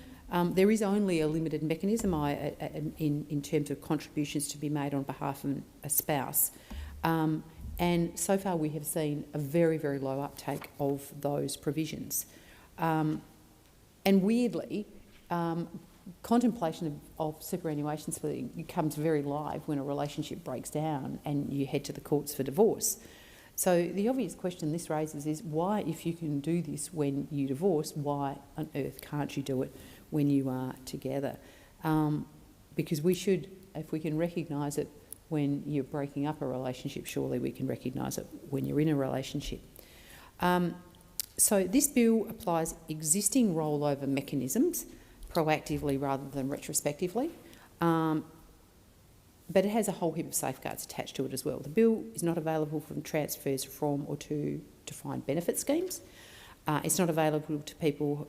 There is only a limited mechanism in terms of contributions to be made on behalf of a spouse. And so far we have seen a very, very low uptake of those provisions. And weirdly, contemplation of superannuation splitting becomes very live when a relationship breaks down and you head to the courts for divorce. So the obvious question this raises is why, if you can do this when you divorce, why on earth can't you do it when you are together? Because we should, if we can recognise it when you're breaking up a relationship, surely we can recognise it when you're in a relationship. So this bill applies existing rollover mechanisms proactively rather than retrospectively, but it has a whole heap of safeguards attached to it as well. The bill is not available from transfers from or to defined benefit schemes. It's not available to people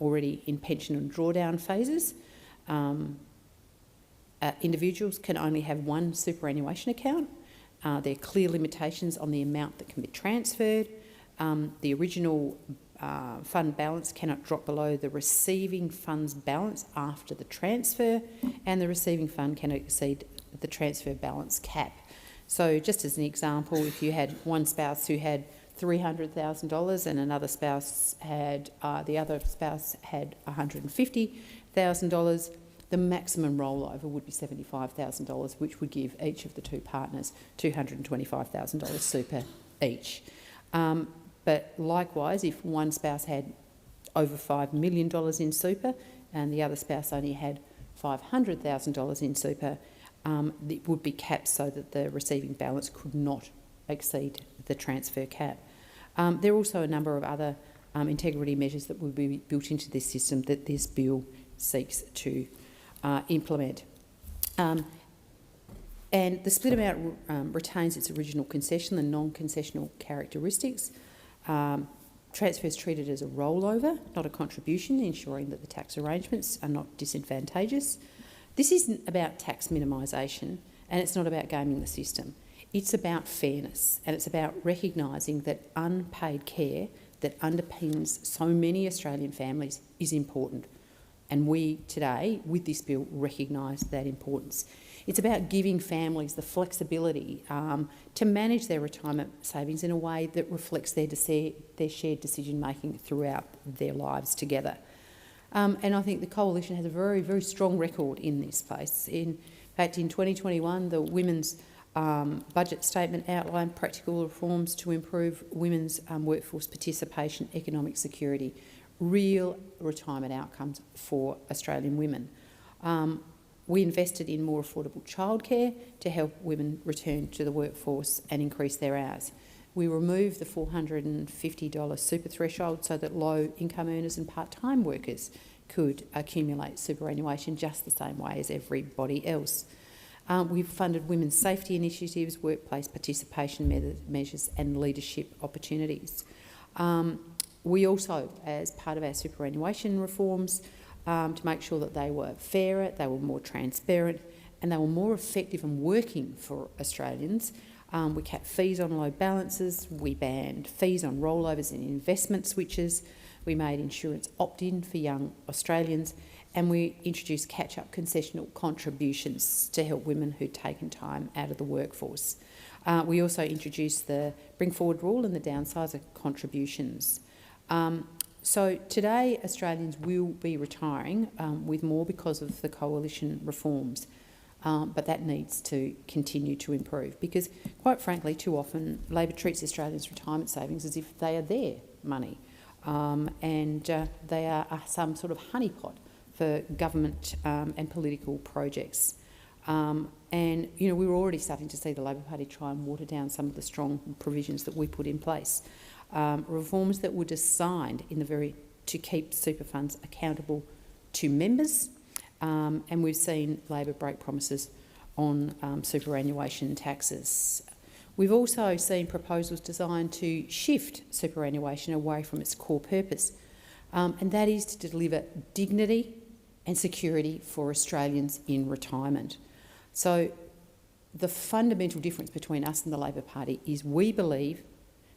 already in pension and drawdown phases. Individuals can only have one superannuation account. There are clear limitations on the amount that can be transferred. The original fund balance cannot drop below the receiving fund's balance after the transfer, and the receiving fund cannot exceed the transfer balance cap. So just as an example, if you had one spouse who had $300,000 and another spouse had, the other spouse had $150,000, the maximum rollover would be $75,000, which would give each of the two partners $225,000 super each. But likewise, if one spouse had over $5 million in super and the other spouse only had $500,000 in super, it would be capped so that the receiving balance could not exceed the transfer cap. There are also a number of other integrity measures that will be built into this system that this bill seeks to implement. And the split amount retains its original concession, the non-concessional characteristics. Transfer is treated as a rollover, not a contribution, ensuring that the tax arrangements are not disadvantageous. This isn't about tax minimisation, and it's not about gaming the system. It's about fairness, and it's about recognising that unpaid care that underpins so many Australian families is important. And we today, with this bill, recognise that importance. It's about giving families the flexibility to manage their retirement savings in a way that reflects their shared decision-making throughout their lives together. And I think the Coalition has a very, very strong record in this space. In fact, in 2021, the Women's budget statement outlined practical reforms to improve women's workforce participation, economic security, real retirement outcomes for Australian women. We invested in more affordable childcare to help women return to the workforce and increase their hours. We removed the $450 super threshold so that low-income earners and part-time workers could accumulate superannuation just the same way as everybody else. We've funded women's safety initiatives, workplace participation measures and leadership opportunities. We also, as part of our superannuation reforms, to make sure that they were fairer, they were more transparent and they were more effective in working for Australians, we capped fees on low balances, we banned fees on rollovers and investment switches, We made insurance opt-in for young Australians, and we introduced catch-up concessional contributions to help women who'd taken time out of the workforce. We also introduced the bring forward rule and the downsizer contributions. So today Australians will be retiring with more because of the coalition reforms, but that needs to continue to improve because, quite frankly, too often Labor treats Australians' retirement savings as if they are their money and they are some sort of honeypot for government and political projects. And, you know, we were already starting to see the Labor Party try and water down some of the strong provisions that we put in place. Reforms that were designed to keep super funds accountable to members, and we've seen Labor break promises on superannuation taxes. We've also seen proposals designed to shift superannuation away from its core purpose, and that is to deliver dignity and security for Australians in retirement. So the fundamental difference between us and the Labor Party is we believe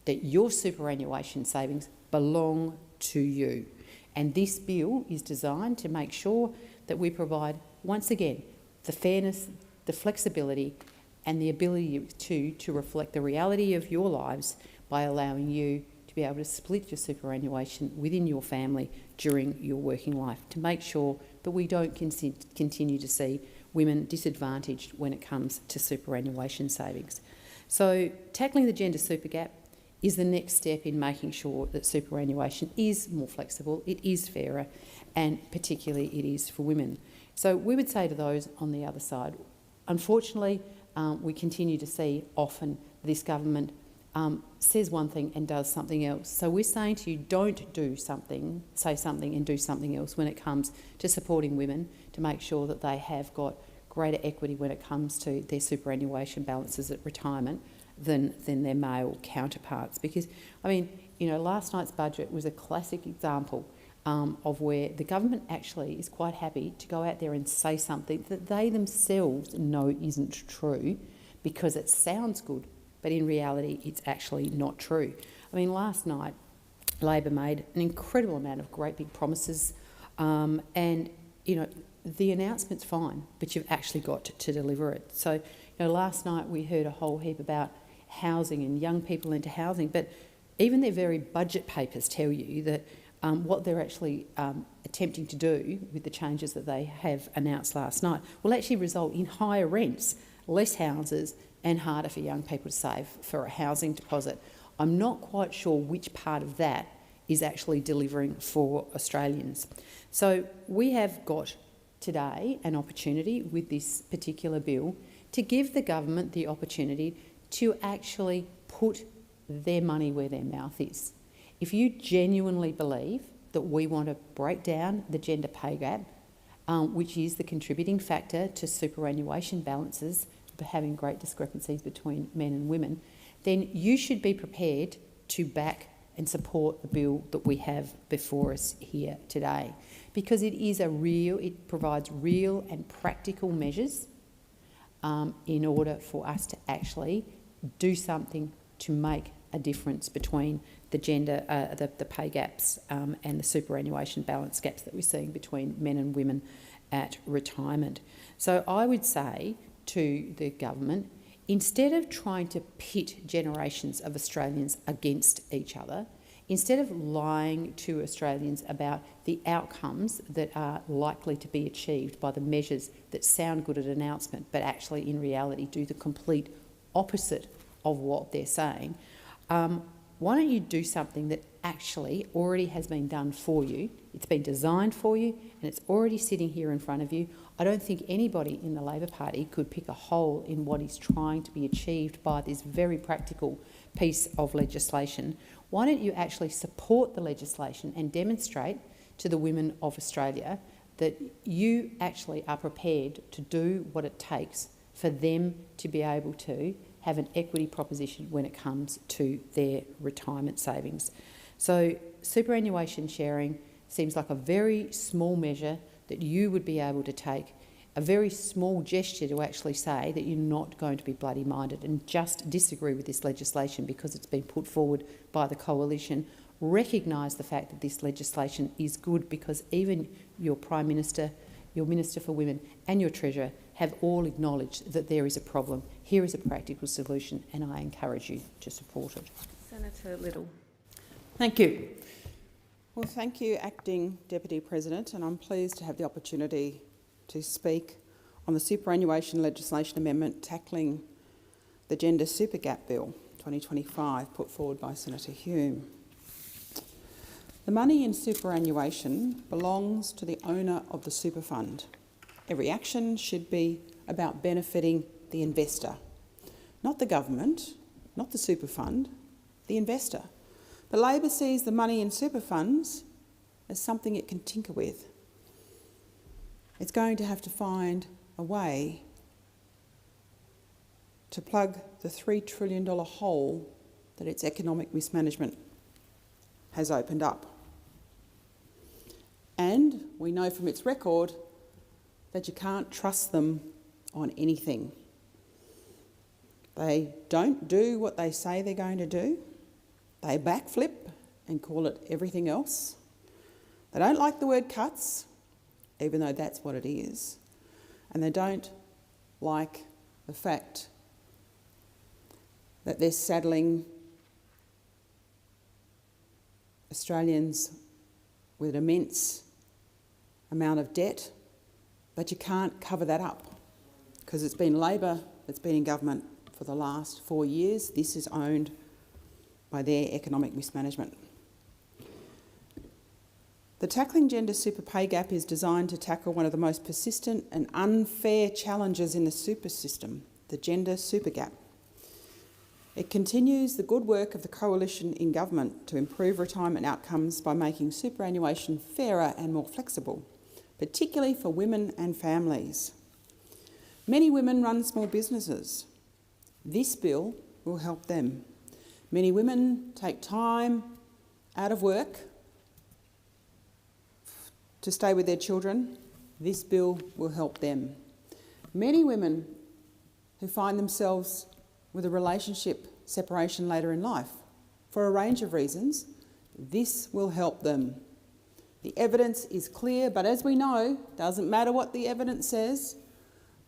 that your superannuation savings belong to you. And this bill is designed to make sure that we provide, once again, the fairness, the flexibility and the ability to reflect the reality of your lives by allowing you to be able to split your superannuation within your family during your working life, to make sure that we don't continue to see women disadvantaged when it comes to superannuation savings. So tackling the gender super gap is the next step in making sure that superannuation is more flexible, it is fairer, and particularly it is for women. So we would say to those on the other side, unfortunately, we continue to see often this government says one thing and does something else. So we're saying to you, don't do something, say something and do something else when it comes to supporting women to make sure that they have got greater equity when it comes to their superannuation balances at retirement than their male counterparts. Because, I mean, you know, last night's budget was a classic example of where the government actually is quite happy to go out there and say something that they themselves know isn't true because it sounds good, but in reality it's actually not true. I mean, last night Labor made an incredible amount of great big promises and, you know, the announcement's fine, but you've actually got to deliver it. So, you know, last night we heard a whole heap about housing and young people into housing, but even their very budget papers tell you that what they're actually attempting to do with the changes that they have announced last night will actually result in higher rents, less houses and harder for young people to save for a housing deposit. I'm not quite sure which part of that is actually delivering for Australians. So we have got today an opportunity with this particular bill to give the government the opportunity to actually put their money where their mouth is. If you genuinely believe that we want to break down the gender pay gap, which is the contributing factor to superannuation balances, having great discrepancies between men and women, then you should be prepared to back and support the bill that we have before us here today, because it provides real and practical measures in order for us to actually do something to make a difference between the gender, the pay gaps and the superannuation balance gaps that we're seeing between men and women at retirement. So I would say to the government, instead of trying to pit generations of Australians against each other, instead of lying to Australians about the outcomes that are likely to be achieved by the measures that sound good at announcement but actually in reality do the complete opposite of what they're saying, why don't you do something that actually already has been done for you? It's been designed for you and it's already sitting here in front of you. I don't think anybody in the Labor Party could pick a hole in what is trying to be achieved by this very practical piece of legislation. Why don't you actually support the legislation and demonstrate to the women of Australia that you actually are prepared to do what it takes for them to be able to have an equity proposition when it comes to their retirement savings. So superannuation sharing seems like a very small measure that you would be able to take, a very small gesture to actually say that you're not going to be bloody-minded and just disagree with this legislation because it's been put forward by the coalition, recognise the fact that this legislation is good, because even your Prime Minister, your Minister for Women and your Treasurer have all acknowledged that there is a problem. Here is a practical solution, and I encourage you to support it. Senator Little. Thank you. Well, thank you, Acting Deputy President, and I'm pleased to have the opportunity to speak on the superannuation legislation amendment tackling the Gender Super Gap Bill 2025 put forward by Senator Hume. The money in superannuation belongs to the owner of the super fund. Every action should be about benefiting the investor, not the government, not the super fund, the investor. But Labor sees the money in super funds as something it can tinker with. It's going to have to find a way to plug the $3 trillion hole that its economic mismanagement has opened up. And we know from its record that you can't trust them on anything. They don't do what they say they're going to do. They backflip and call it everything else. They don't like the word cuts, even though that's what it is. And they don't like the fact that they're saddling Australians with an immense amount of debt, but you can't cover that up because it's been Labor that's been in government for the last 4 years. This is owned by their economic mismanagement. The Tackling Gender Super Pay Gap is designed to tackle one of the most persistent and unfair challenges in the super system, the gender super gap. It continues the good work of the Coalition in government to improve retirement outcomes by making superannuation fairer and more flexible, particularly for women and families. Many women run small businesses. This bill will help them. Many women take time out of work to stay with their children. This bill will help them. Many women who find themselves with a relationship separation later in life, for a range of reasons, this will help them. The evidence is clear, but as we know, doesn't matter what the evidence says,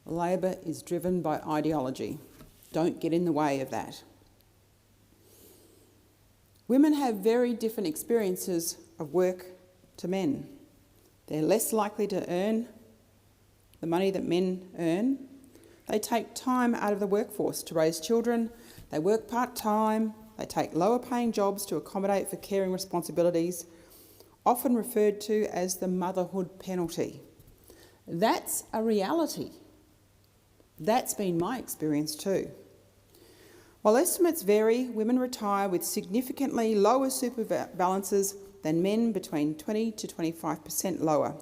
Labor is driven by ideology. Don't get in the way of that. Women have very different experiences of work to men. They're less likely to earn the money that men earn. They take time out of the workforce to raise children. They work part-time. They take lower-paying jobs to accommodate for caring responsibilities, often referred to as the motherhood penalty. That's a reality. That's been my experience too. While estimates vary, women retire with significantly lower super balances than men, between 20 to 25% lower.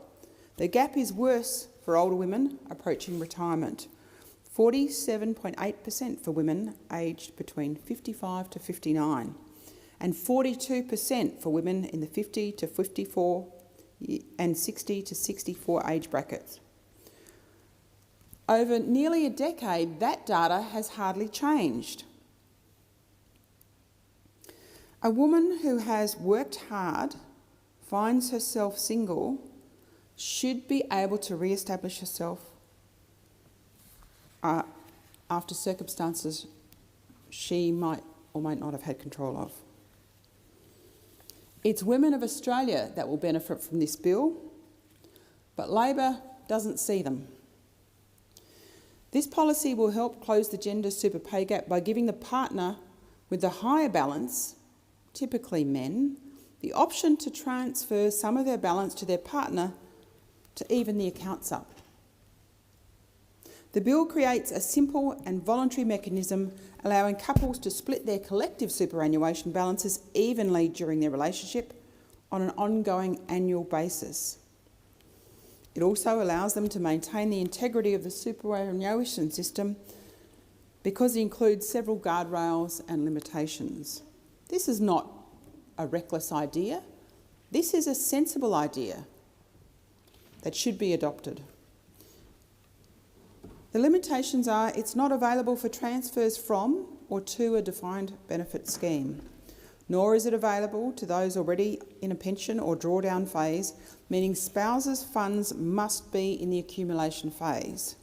The gap is worse for older women approaching retirement. 47.8% for women aged between 55 to 59, and 42% for women in the 50 to 54 and 60 to 64 age brackets. Over nearly a decade, that data has hardly changed. A woman who has worked hard, finds herself single, should be able to re-establish herself after circumstances she might or might not have had control of. It's women of Australia that will benefit from this bill, but Labor doesn't see them. This policy will help close the gender super pay gap by giving the partner with the higher balance, typically men, the option to transfer some of their balance to their partner to even the accounts up. The bill creates a simple and voluntary mechanism allowing couples to split their collective superannuation balances evenly during their relationship on an ongoing annual basis. It also allows them to maintain the integrity of the superannuation system because it includes several guardrails and limitations. This is not a reckless idea. This is a sensible idea that should be adopted. The limitations are it's not available for transfers from or to a defined benefit scheme, nor is it available to those already in a pension or drawdown phase, meaning spouses' funds must be in the accumulation phase.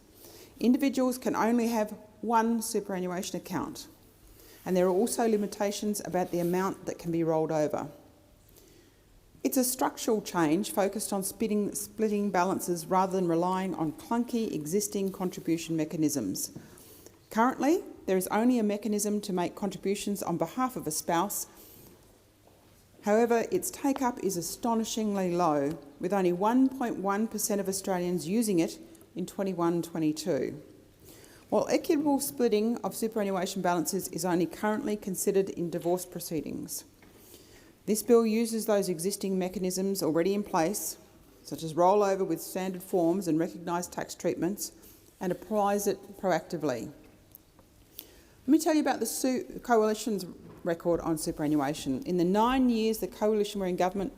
Individuals can only have one superannuation account, and there are also limitations about the amount that can be rolled over. It's a structural change focused on splitting balances rather than relying on clunky existing contribution mechanisms. Currently, there is only a mechanism to make contributions on behalf of a spouse. However, its take-up is astonishingly low, with only 1.1% of Australians using it in 21-22. While equitable splitting of superannuation balances is only currently considered in divorce proceedings, this bill uses those existing mechanisms already in place, such as rollover with standard forms and recognised tax treatments, and applies it proactively. Let me tell you about the Coalition's record on superannuation. In the 9 years the Coalition were in government,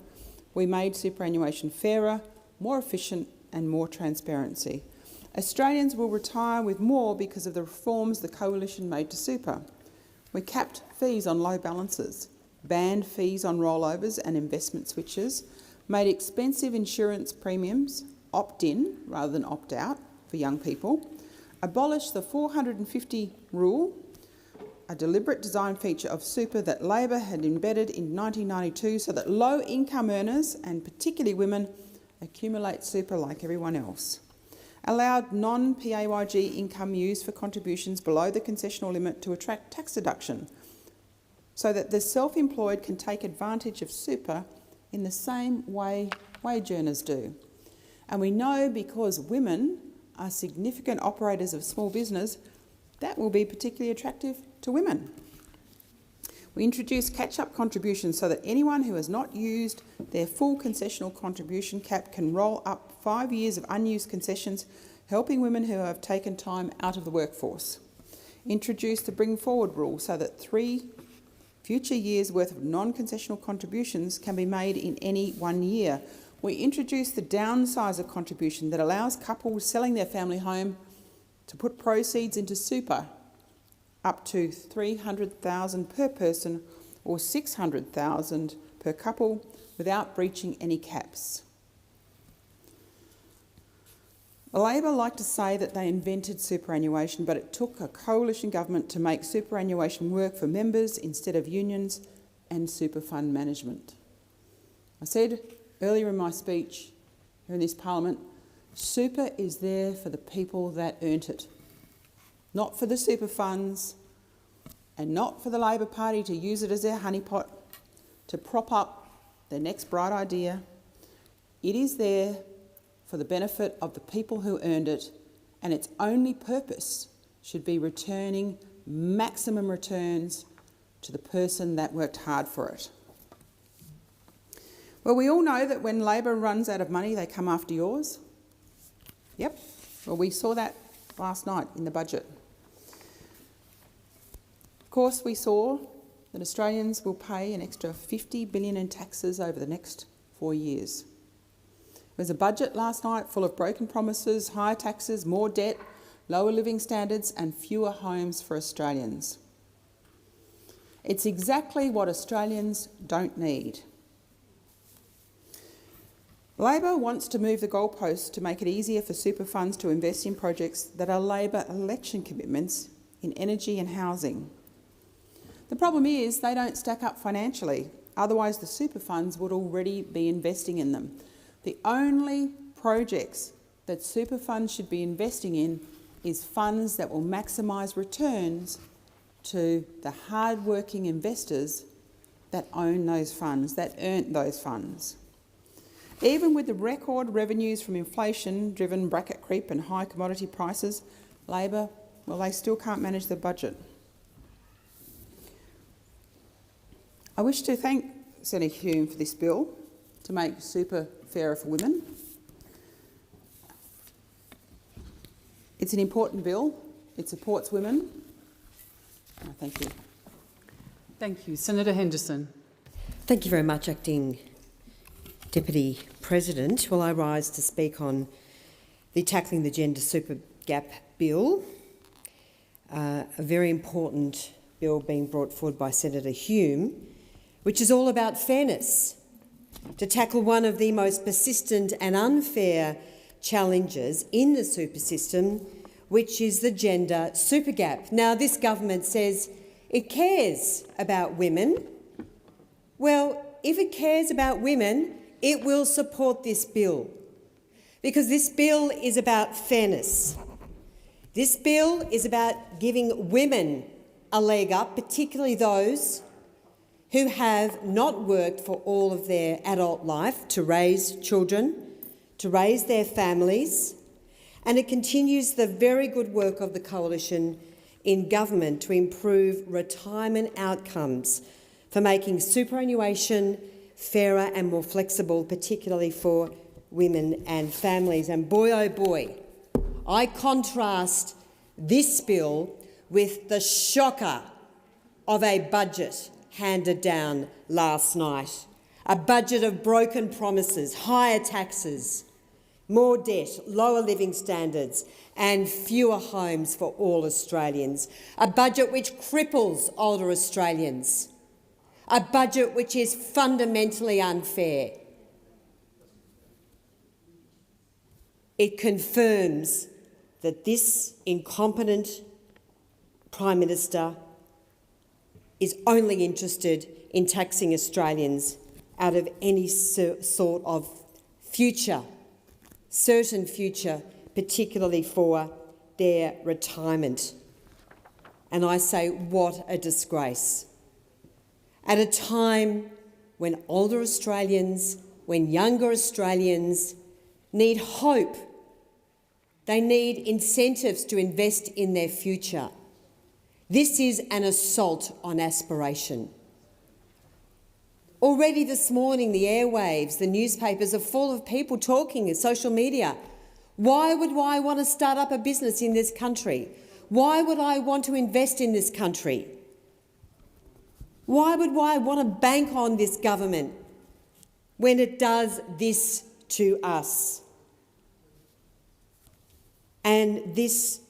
we made superannuation fairer, more efficient and more transparency. Australians will retire with more because of the reforms the Coalition made to super. We capped fees on low balances, banned fees on rollovers and investment switches, made expensive insurance premiums opt-in rather than opt-out for young people, abolished the 450 rule, a deliberate design feature of super that Labor had embedded in 1992 so that low-income earners, and particularly women, accumulate super like everyone else. Allowed non-PAYG income used for contributions below the concessional limit to attract tax deduction, so that the self-employed can take advantage of super in the same way wage earners do. And we know because women are significant operators of small business, that will be particularly attractive to women. We introduced catch-up contributions so that anyone who has not used their full concessional contribution cap can roll up 5 years of unused concessions, helping women who have taken time out of the workforce. Introduced the bring forward rule so that 3 future years' worth of non-concessional contributions can be made in any 1 year. We introduced the downsizer contribution that allows couples selling their family home to put proceeds into super up to $300,000 per person or $600,000 per couple without breaching any caps. Labor like to say that they invented superannuation, but it took a coalition government to make superannuation work for members instead of unions and super fund management. I said earlier in my speech here in this parliament, super is there for the people that earned it, not for the super funds and not for the Labor Party to use it as their honeypot to prop up their next bright idea. It is there for the benefit of the people who earned it, and its only purpose should be returning maximum returns to the person that worked hard for it. Well, we all know that when Labor runs out of money, they come after yours. Yep, well, we saw that last night in the budget. Of course, we saw that Australians will pay an extra $50 billion in taxes over the next 4 years. There was a budget last night full of broken promises, higher taxes, more debt, lower living standards and fewer homes for Australians. It's exactly what Australians don't need. Labor wants to move the goalposts to make it easier for super funds to invest in projects that are Labor election commitments in energy and housing. The problem is they don't stack up financially, otherwise the super funds would already be investing in them. The only projects that super funds should be investing in is funds that will maximise returns to the hard-working investors that own those funds, that earned those funds. Even with the record revenues from inflation-driven bracket creep and high commodity prices, Labor, well, they still can't manage the budget. I wish to thank Senator Hume for this bill to make super fairer for women. It's an important bill. It supports women. Thank you. Thank you. Senator Henderson. Thank you very much, Acting Deputy President. Well, I rise to speak on the Tackling the Gender Super Gap Bill, a very important bill being brought forward by Senator Hume, which is all about fairness, to tackle one of the most persistent and unfair challenges in the super system, which is the gender super gap. Now, this government says it cares about women. Well, if it cares about women, it will support this bill, because this bill is about fairness. This bill is about giving women a leg up, particularly those who have not worked for all of their adult life to raise children, to raise their families, and it continues the very good work of the Coalition in government to improve retirement outcomes for making superannuation fairer and more flexible, particularly for women and families. And boy, oh boy, I contrast this bill with the shocker of a budget handed down last night. A budget of broken promises, higher taxes, more debt, lower living standards and fewer homes for all Australians. A budget which cripples older Australians. A budget which is fundamentally unfair. It confirms that this incompetent Prime Minister is only interested in taxing Australians out of any sort of future, certain future, particularly for their retirement. And I say, what a disgrace. At a time when older Australians, when younger Australians need hope, they need incentives to invest in their future. This is an assault on aspiration. Already this morning, the airwaves, the newspapers are full of people talking in social media. Why would I want to start up a business in this country? Why would I want to invest in this country? Why would I want to bank on this government when it does this to us? And this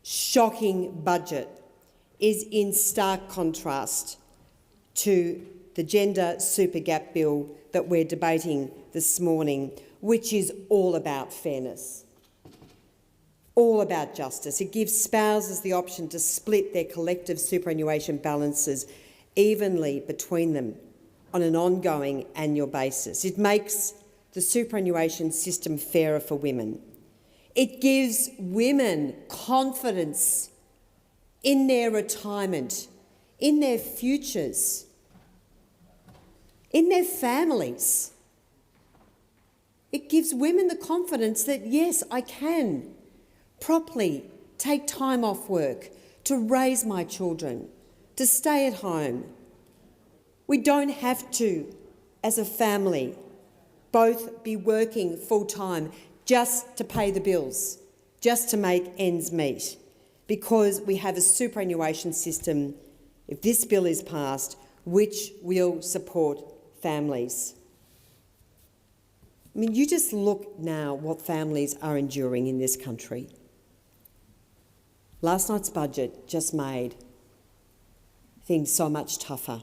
shocking budget is in stark contrast to the gender super gap bill that we're debating this morning, which is all about fairness, all about justice. It gives spouses the option to split their collective superannuation balances evenly between them on an ongoing annual basis. It makes the superannuation system fairer for women. It gives women confidence in their retirement, in their futures, in their families. It gives women the confidence that, yes, I can properly take time off work to raise my children, to stay at home. We don't have to, as a family, both be working full-time just to pay the bills, just to make ends meet, because we have a superannuation system, if this bill is passed, which will support families. I mean, you just look now what families are enduring in this country. Last night's budget just made things so much tougher.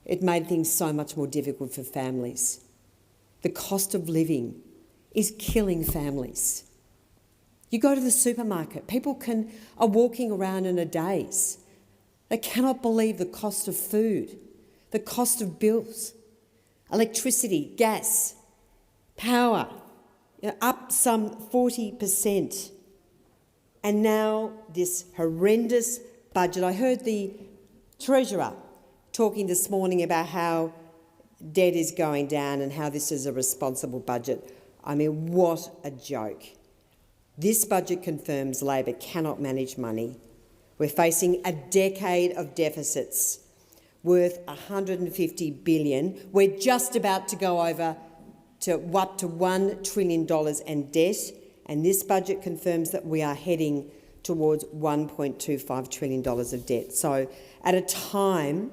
It made things so much more difficult for families. The cost of living is killing families. You go to the supermarket, people are walking around in a daze. They cannot believe the cost of food, the cost of bills, electricity, gas, power, up some 40%. And now this horrendous budget. I heard the Treasurer talking this morning about how debt is going down and how this is a responsible budget. I mean, what a joke. This budget confirms Labor cannot manage money. We're facing a decade of deficits worth $150 billion. We're just about to go over to up to $1 trillion in debt, and this budget confirms that we are heading towards $1.25 trillion of debt. So at a time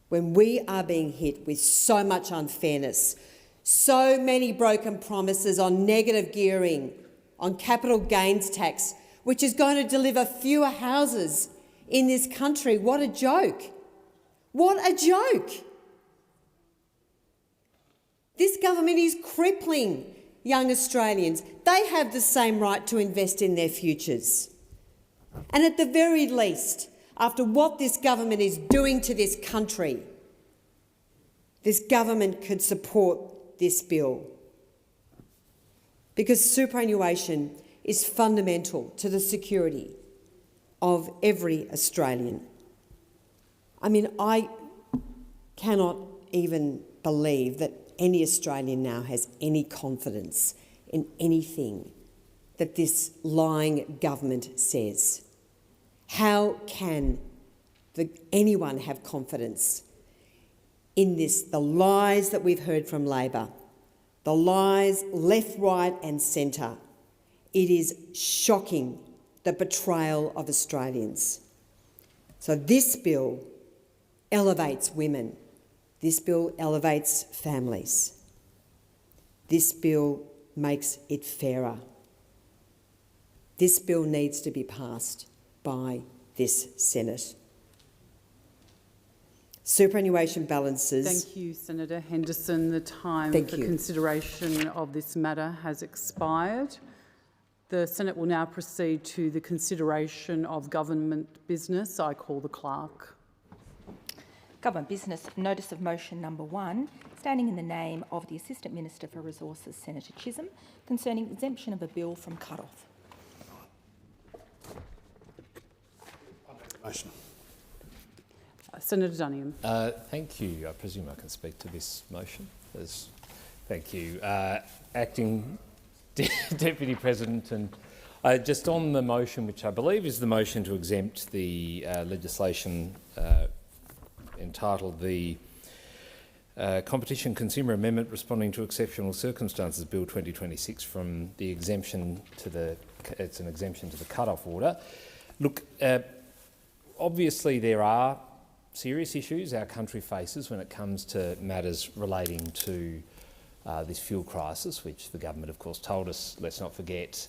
when we are being hit with so much unfairness, so many broken promises on negative gearing, on capital gains tax, which is going to deliver fewer houses in this country. What a joke. What a joke! This government is crippling young Australians. They have the same right to invest in their futures. And at the very least, after what this government is doing to this country, this government could support this bill, because superannuation is fundamental to the security of every Australian. I mean, I cannot even believe that any Australian now has any confidence in anything that this lying government says. How can anyone have confidence in this? The lies that we've heard from Labor, the lies left, right and centre. It is shocking, the betrayal of Australians. So this bill elevates women. This bill elevates families. This bill makes it fairer. This bill needs to be passed by this Senate. Superannuation balances... Thank you, Senator Henderson. The time for consideration of this matter has expired. The Senate will now proceed to the consideration of government business. I call the clerk. Government business, notice of motion number 1, standing in the name of the Assistant Minister for Resources, Senator Chisholm, concerning exemption of a bill from cut-off. Motion. Senator Duniam. Thank you. I presume I can speak to this motion. Thank you. Acting Deputy President, and just on the motion, which I believe is the motion to exempt the legislation entitled the Competition Consumer Amendment Responding to Exceptional Circumstances Bill 2026 from the exemption to the, it's an exemption to the cut-off order. Look, obviously there are serious issues our country faces when it comes to matters relating to this fuel crisis, which the government of course told us, let's not forget,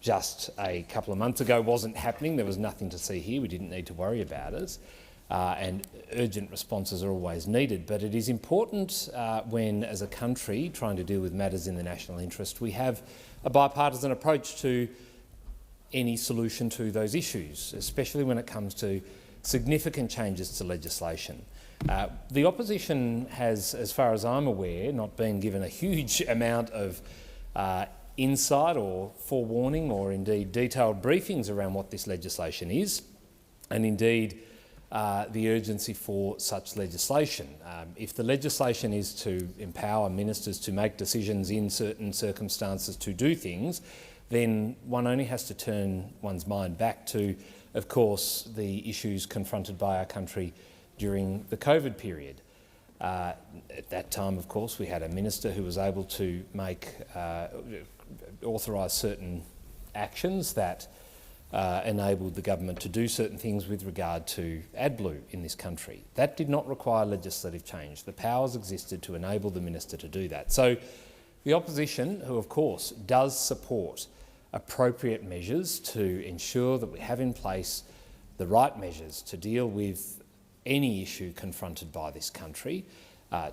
just a couple of months ago wasn't happening. There was nothing to see here. We didn't need to worry about it. And urgent responses are always needed. But it is important when, as a country, trying to deal with matters in the national interest, we have a bipartisan approach to any solution to those issues, especially when it comes to significant changes to legislation. The opposition has, as far as I'm aware, not been given a huge amount of insight or forewarning or indeed detailed briefings around what this legislation is, and indeed the urgency for such legislation. If the legislation is to empower ministers to make decisions in certain circumstances to do things, then one only has to turn one's mind back to, of course, the issues confronted by our country during the COVID period. At that time, of course, we had a minister who was able to authorise certain actions that enabled the government to do certain things with regard to AdBlue in this country. That did not require legislative change. The powers existed to enable the minister to do that. So the opposition, who of course does support appropriate measures to ensure that we have in place the right measures to deal with any issue confronted by this country,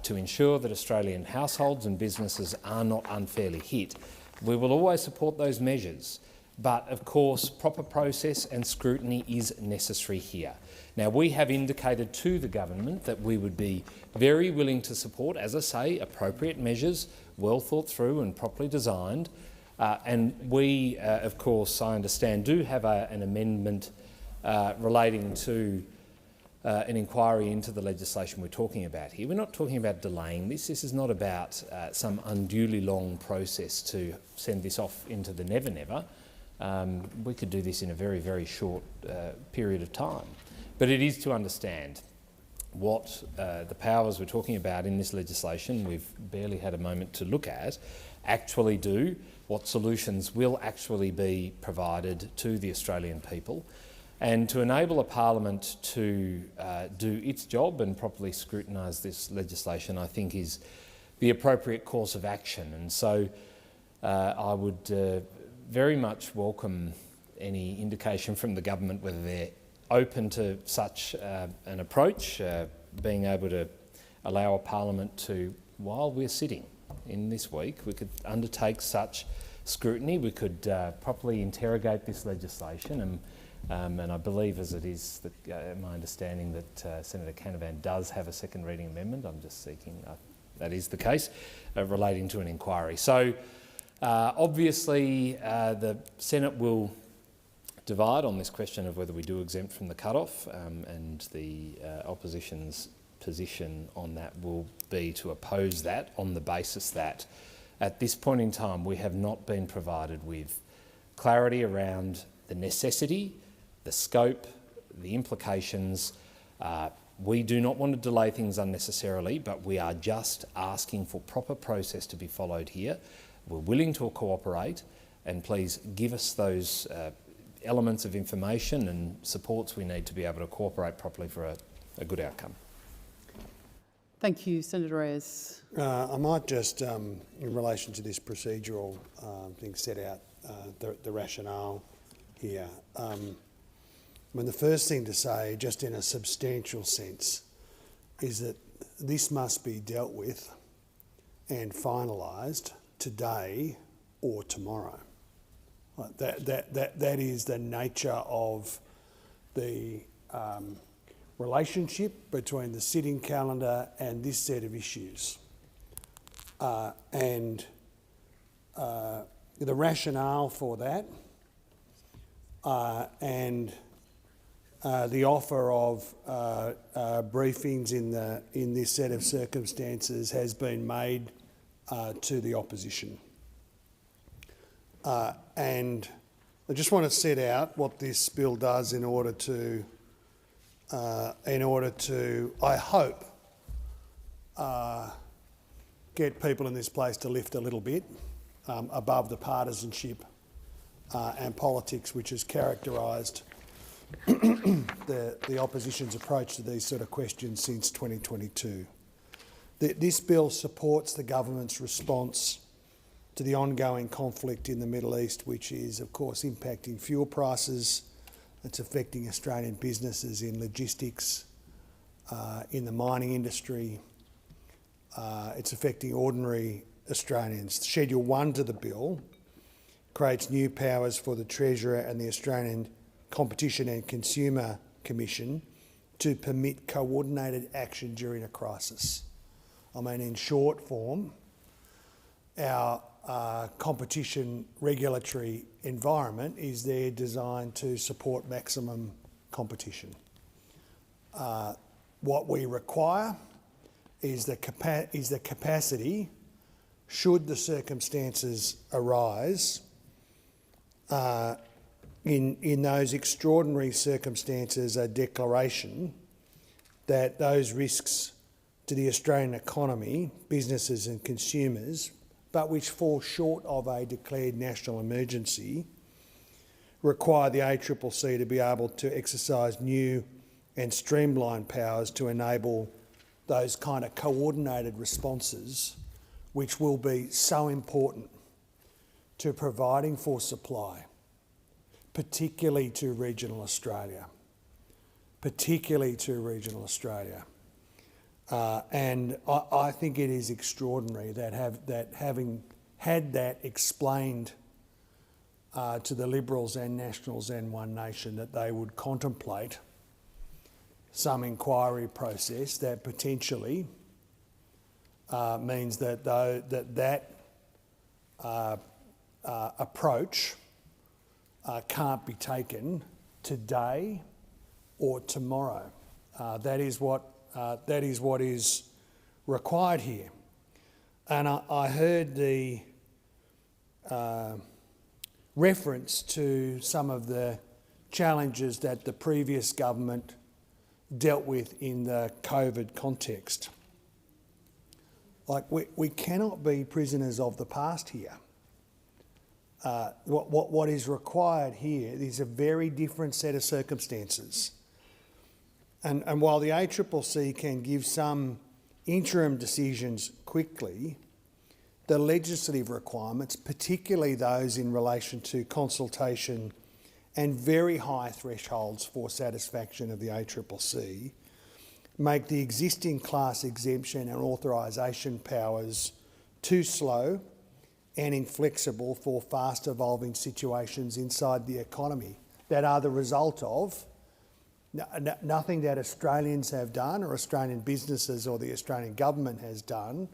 to ensure that Australian households and businesses are not unfairly hit, we will always support those measures. But of course, proper process and scrutiny is necessary here. Now, we have indicated to the government that we would be very willing to support, as I say, appropriate measures, well thought through and properly designed. And we, of course, I understand, do have an amendment relating to an inquiry into the legislation we're talking about here. We're not talking about delaying this. This is not about some unduly long process to send this off into the never-never. We could do this in a very, very short period of time. But it is to understand what the powers we're talking about in this legislation, we've barely had a moment to look at, actually do, what solutions will actually be provided to the Australian people, and to enable a parliament to do its job and properly scrutinise this legislation, I think is the appropriate course of action. And so I would very much welcome any indication from the government whether they're open to such an approach. being able to allow a parliament to, while we're sitting in this week, we could undertake such scrutiny, we could properly interrogate this legislation, and I believe, as it is my understanding, that Senator Canavan does have a second reading amendment. I'm just seeking that is the case, relating to an inquiry. So obviously the Senate will divide on this question of whether we do exempt from the cut-off, and the opposition's position on that will be to oppose that on the basis that at this point in time we have not been provided with clarity around the necessity, the scope, the implications. We do not want to delay things unnecessarily, but we are just asking for proper process to be followed here. We're willing to cooperate, and please give us those elements of information and supports we need to be able to cooperate properly for a good outcome. Thank you, Senator Reyes. I might just, in relation to this procedural thing, set out the rationale here. I mean, the first thing to say, just in a substantial sense, is that this must be dealt with and finalised today or tomorrow. That is the nature of the relationship between the sitting calendar and this set of issues. And the rationale for that and the offer of briefings in this set of circumstances has been made to the opposition. And I just want to set out what this bill does in order to, I hope, get people in this place to lift a little bit above the partisanship and politics which has characterised the opposition's approach to these sort of questions since 2022. This bill supports the government's response to the ongoing conflict in the Middle East, which is, of course, impacting fuel prices. It's affecting Australian businesses in logistics, in the mining industry. It's affecting ordinary Australians. Schedule 1 to the bill creates new powers for the Treasurer and the Australian Competition and Consumer Commission to permit coordinated action during a crisis. I mean, in short form, our competition regulatory environment is there designed to support maximum competition. What we require is the capacity, should the circumstances arise, in those extraordinary circumstances, a declaration that those risks to the Australian economy, businesses and consumers, but which fall short of a declared national emergency, require the ACCC to be able to exercise new and streamlined powers to enable those kind of coordinated responses, which will be so important to providing for supply, particularly to regional Australia. And I think it is extraordinary that having had that explained to the Liberals and Nationals and One Nation, that they would contemplate some inquiry process that potentially means that that approach can't be taken today or tomorrow. That is what is required here. And I heard the reference to some of the challenges that the previous government dealt with in the COVID context. Like, we cannot be prisoners of the past here. What is required here is a very different set of circumstances. And while the ACCC can give some interim decisions quickly, the legislative requirements, particularly those in relation to consultation and very high thresholds for satisfaction of the ACCC, make the existing class exemption and authorisation powers too slow and inflexible for fast evolving situations inside the economy that are the result of nothing that Australians have done or Australian businesses or the Australian government has done,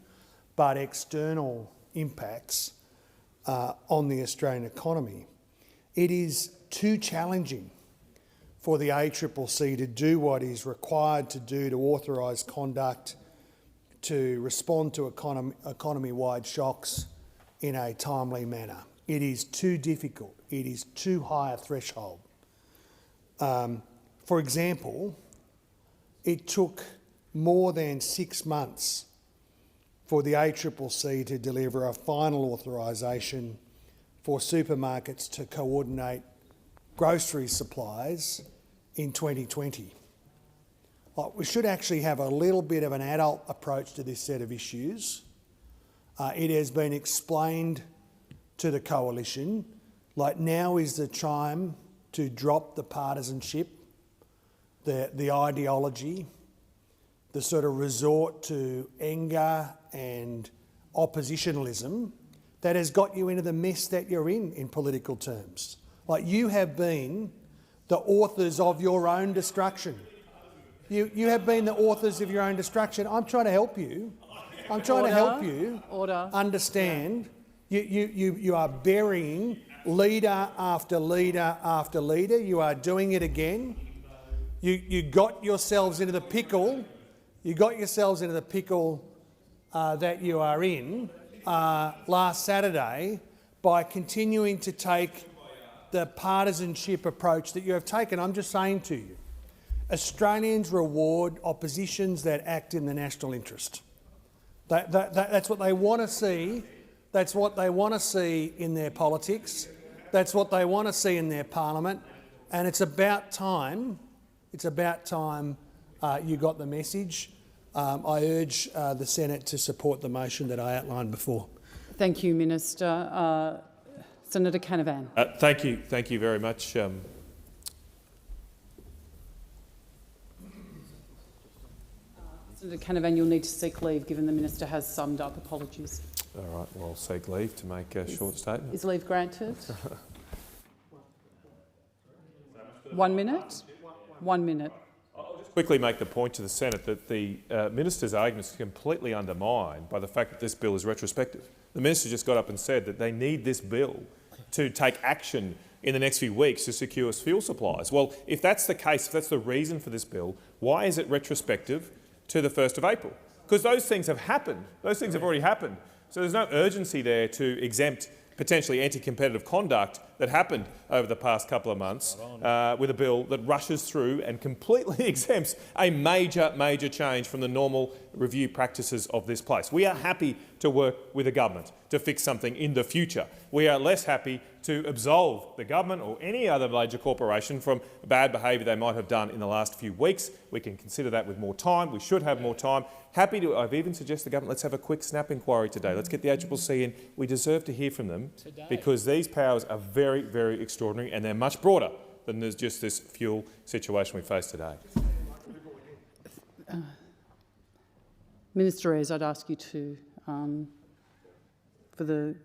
but external impacts on the Australian economy. It is too challenging for the ACCC to do what is required to do to authorise conduct to respond to economy-wide shocks in a timely manner. It is too difficult. It is too high a threshold. For example, it took more than 6 months for the ACCC to deliver a final authorisation for supermarkets to coordinate grocery supplies in 2020. We should actually have a little bit of an adult approach to this set of issues. It has been explained to the coalition, like now is the time to drop the partisanship, the ideology, the sort of resort to anger and oppositionalism that has got you into the mess that you're in political terms. Like, you have been the authors of your own destruction. You have been the authors of your own destruction. I'm trying to help you. I'm trying to help you understand. You are burying leader after leader after leader. You are doing it again. You got yourselves into the pickle. You got yourselves into the pickle that you are in last Saturday by continuing to take the partisanship approach that you have taken. I'm just saying to you, Australians reward oppositions that act in the national interest. That's what they want to see. That's what they want to see in their politics. That's what they want to see in their parliament. And it's about time. It's about time you got the message. I urge the Senate to support the motion that I outlined before. Thank you, Minister. Senator Canavan. Thank you very much. Senator Canavan, you'll need to seek leave given the Minister has summed up. Apologies. All right, well, I'll seek leave to make a short statement. Is leave granted? 1 minute? 1 minute. I'll just quickly make the point to the Senate that the Minister's arguments are completely undermined by the fact that this bill is retrospective. The Minister just got up and said that they need this bill to take action in the next few weeks to secure fuel supplies. Well, if that's the case, if that's the reason for this bill, why is it retrospective to the 1st of April? Because those things have happened. Those things have already happened. So there's no urgency there to exempt potentially anti-competitive conduct that happened over the past couple of months with a bill that rushes through and completely exempts a major change from the normal review practices of this place. We are happy to work with the government to fix something in the future. We are less happy to absolve the government or any other major corporation from bad behaviour they might have done in the last few weeks. We can consider that with more time. We should have more time. Happy to, I've even suggested to the government, let's have a quick snap inquiry today. Let's get the ACCC in. We deserve to hear from them because these powers are very extraordinary and they're much broader than there's just this fuel situation we face today. Minister Ayres, I'd ask you to, for the...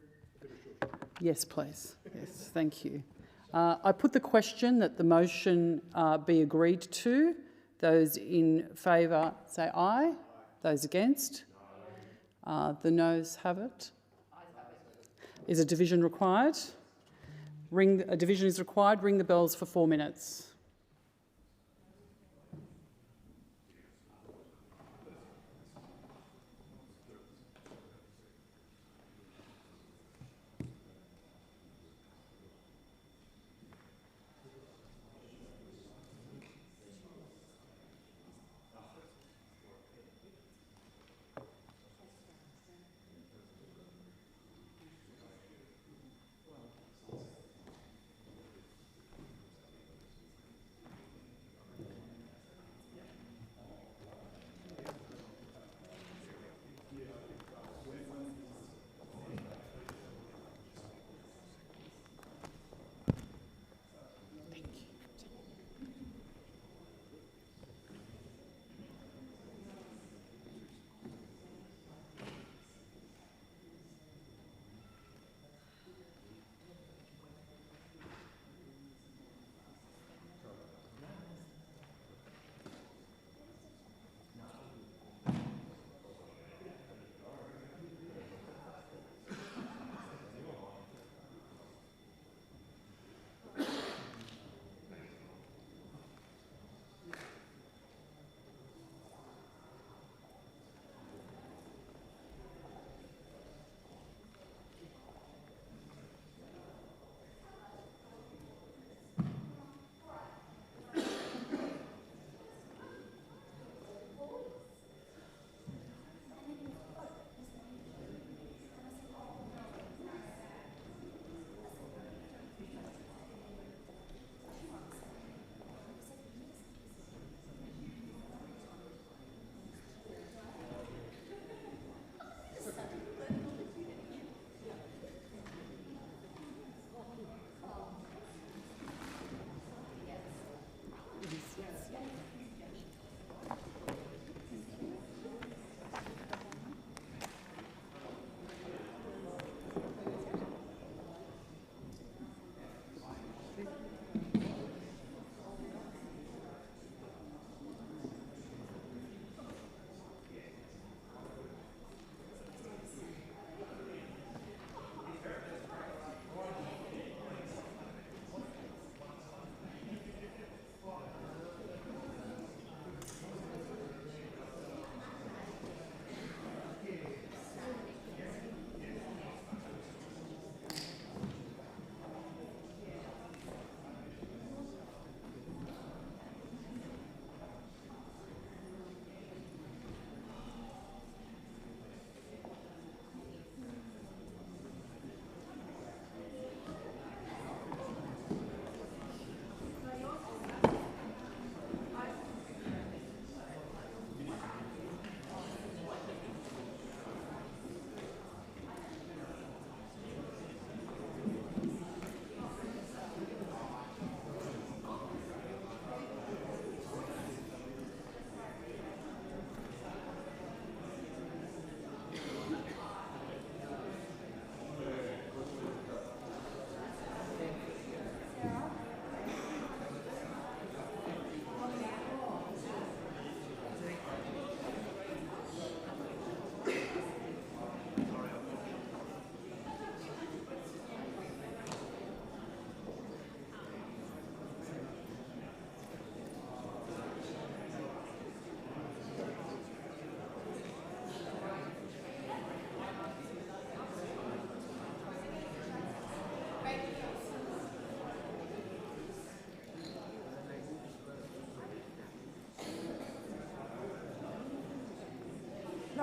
Yes, please. Yes, thank you. I put the question that the motion be agreed to. Those in favour say aye. Those against? The noes have it. Is a division required? A division is required. Ring the bells for 4 minutes.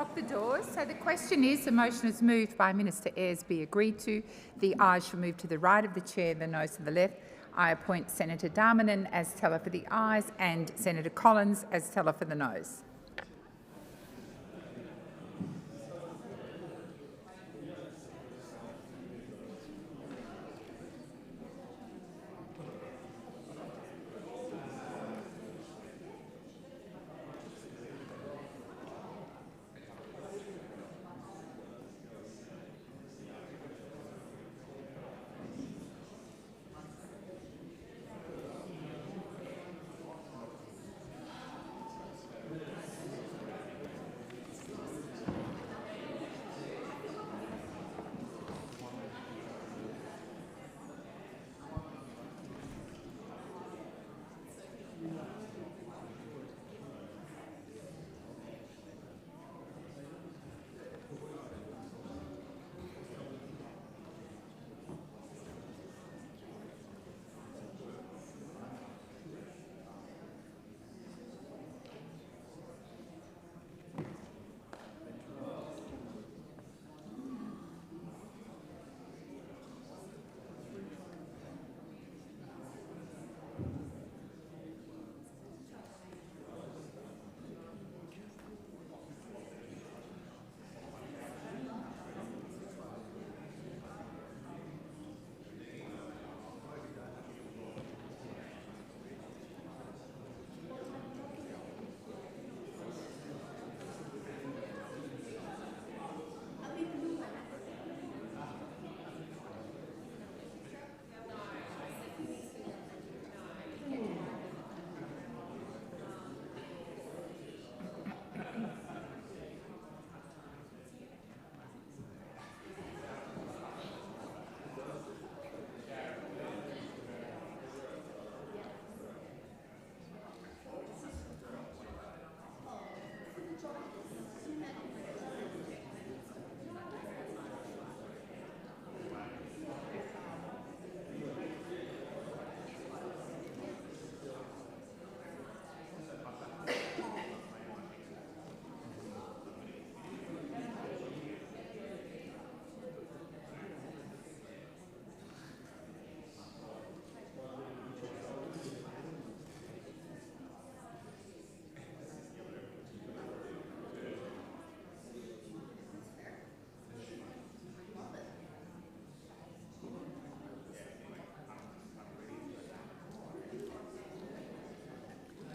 Lock the doors. So the question is, the motion is moved by Minister Ayres be agreed to. The ayes shall move to the right of the chair, the noes to the left. I appoint Senator Darmanin as teller for the ayes and Senator Collins as teller for the noes.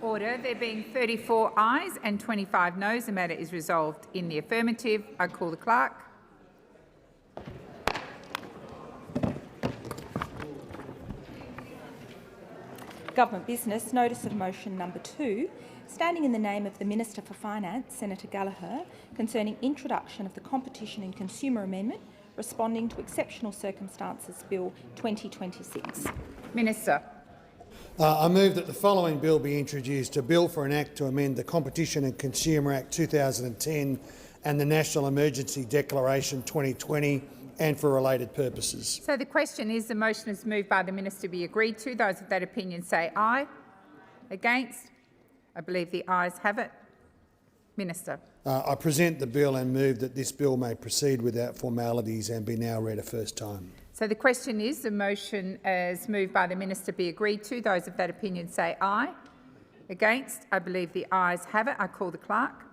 Order. There being 34 ayes and 25 noes, the matter is resolved in the affirmative. I call the clerk. Government business, notice of motion number 2, standing in the name of the Minister for Finance, Senator Gallagher, concerning introduction of the Competition and Consumer Amendment responding to exceptional circumstances Bill 2026. Minister. I move that the following bill be introduced, a bill for an act to amend the Competition and Consumer Act 2010 and the National Emergency Declaration 2020 and for related purposes. So the question is, the motion is moved by the Minister be agreed to. Those of that opinion say aye. Against? I believe the ayes have it. Minister. I present the bill and move that this bill may proceed without formalities and be now read a first time. So the question is, the motion as moved by the Minister be agreed to. Those of that opinion say aye. Against? I believe the ayes have it. I call the clerk.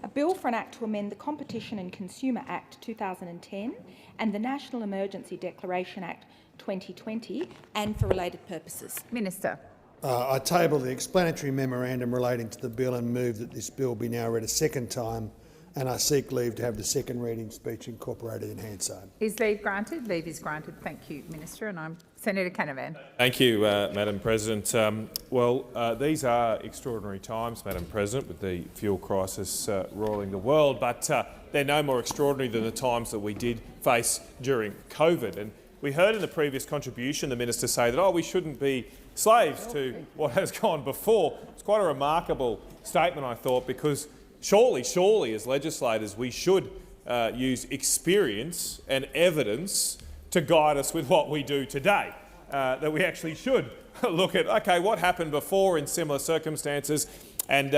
A bill for an act to amend the Competition and Consumer Act 2010 and the National Emergency Declaration Act 2020 and for related purposes. Minister. I table the explanatory memorandum relating to the bill and move that this bill be now read a second time, and I seek leave to have the second reading speech incorporated in Hansard. Is leave granted? Leave is granted. Thank you, Minister. And I'm Senator Canavan. Thank you, Madam President. These are extraordinary times, Madam President, with the fuel crisis roiling the world, but they're no more extraordinary than the times that we did face during COVID. And we heard in the previous contribution the Minister say that, we shouldn't be slaves to what has gone before. It's quite a remarkable statement, I thought, because surely as legislators we should use experience and evidence to guide us with what we do today. That we actually should look at, okay, what happened before in similar circumstances And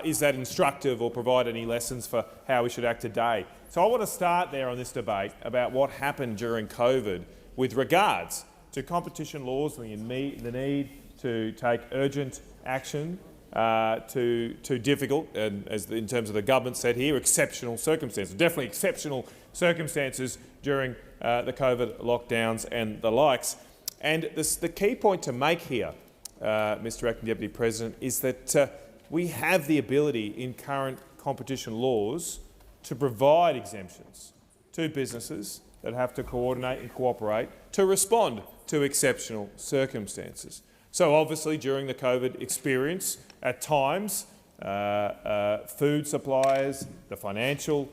is that instructive or provide any lessons for how we should act today? So I want to start there on this debate about what happened during COVID with regards to competition laws and the need to take urgent action to difficult, and as in terms of the government said here, exceptional circumstances, definitely exceptional circumstances during the COVID lockdowns and the likes. And the key point to make here, Mr Acting Deputy President, is that we have the ability in current competition laws to provide exemptions to businesses that have to coordinate and cooperate to respond to exceptional circumstances. So obviously during the COVID experience, at times food suppliers, the financial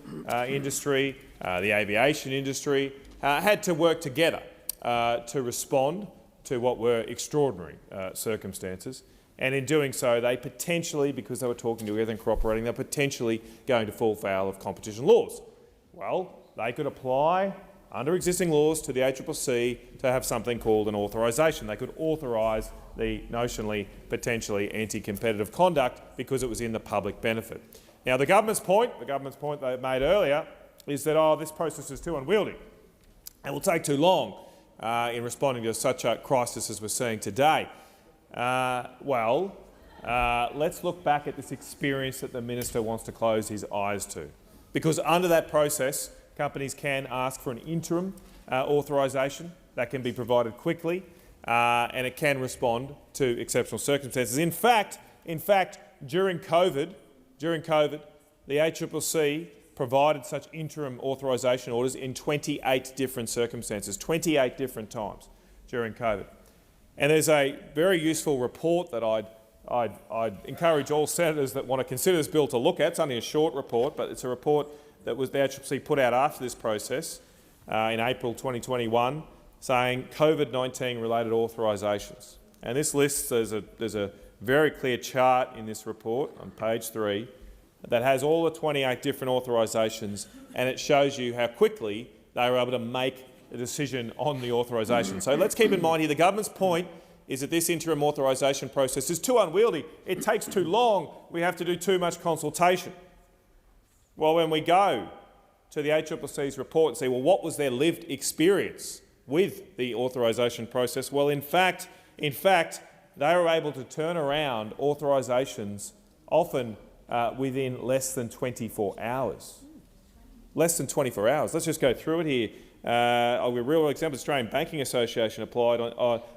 industry, the aviation industry had to work together to respond to what were extraordinary circumstances. And in doing so, they potentially, because they were talking together and cooperating, they're potentially going to fall foul of competition laws. Well, they could apply under existing laws to the ACCC to have something called an authorisation. They could authorise the notionally, potentially anti-competitive conduct because it was in the public benefit. Now, the government's point they made earlier is that, this process is too unwieldy and will take too long in responding to such a crisis as we're seeing today. Let's look back at this experience that the minister wants to close his eyes to. Because under that process, companies can ask for an interim authorisation that can be provided quickly, and it can respond to exceptional circumstances. In fact, during COVID, the ACCC provided such interim authorisation orders in 28 different circumstances, 28 different times during COVID. And there's a very useful report that I'd encourage all senators that want to consider this bill to look at. It's only a short report, but it's a report that the ACCC put out after this process in April 2021, saying COVID-19 related authorisations. And this lists, there's a very clear chart in this report on page 3 that has all the 28 different authorisations, and it shows you how quickly they were able to make a decision on the authorisation. So let's keep in mind here, the government's point is that this interim authorisation process is too unwieldy. It takes too long. We have to do too much consultation. Well, when we go to the ACCC's report and say, well, what was their lived experience with the authorisation process? Well, in fact, they were able to turn around authorisations often within less than 24 hours. Less than 24 hours. Let's just go through it here. A real example, Australian Banking Association applied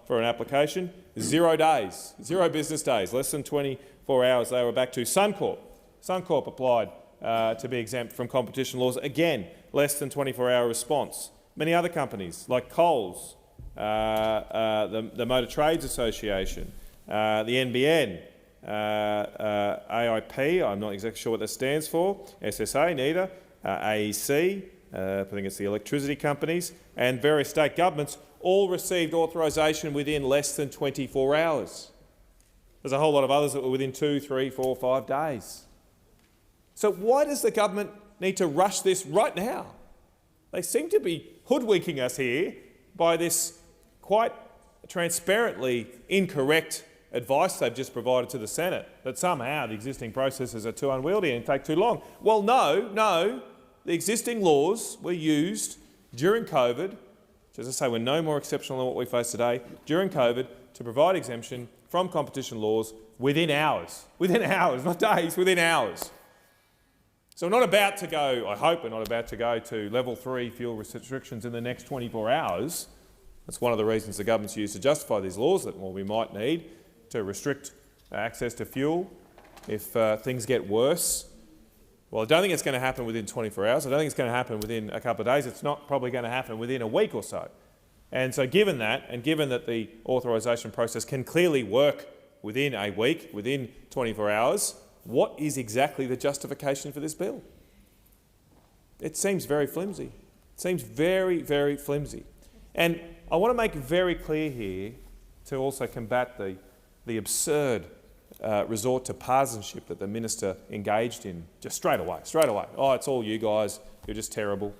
for an application. 0 days, 0 business days, less than 24 hours they were back to. Suncorp applied to be exempt from competition laws. Again, less than 24-hour response. Many other companies like Coles, the Motor Trades Association, the NBN, AIP, I'm not exactly sure what that stands for, SSA, neither, AEC, I think it's the electricity companies, and various state governments all received authorisation within less than 24 hours. There's a whole lot of others that were within 2, 3, 4, 5 days. So why does the government need to rush this right now? They seem to be hoodwinking us here by this quite transparently incorrect advice they've just provided to the Senate, that somehow the existing processes are too unwieldy and take too long. Well, no. The existing laws were used during COVID, which, as I say, were no more exceptional than what we face today, during COVID, to provide exemption from competition laws within hours. Within hours, not days, within hours. So we're not about to go, I hope we're not about to go to level 3 fuel restrictions in the next 24 hours. That's one of the reasons the government's used to justify these laws, that we might need to restrict access to fuel if things get worse. Well, I don't think it's going to happen within 24 hours. I don't think it's going to happen within a couple of days. It's not probably going to happen within a week or so. And so given that, and given that the authorisation process can clearly work within a week, within 24 hours, what is exactly the justification for this bill? It seems very flimsy. It seems very, very flimsy. And I want to make very clear here to also combat the absurd resort to partisanship that the minister engaged in just straight away. Oh, it's all you guys, you're just terrible.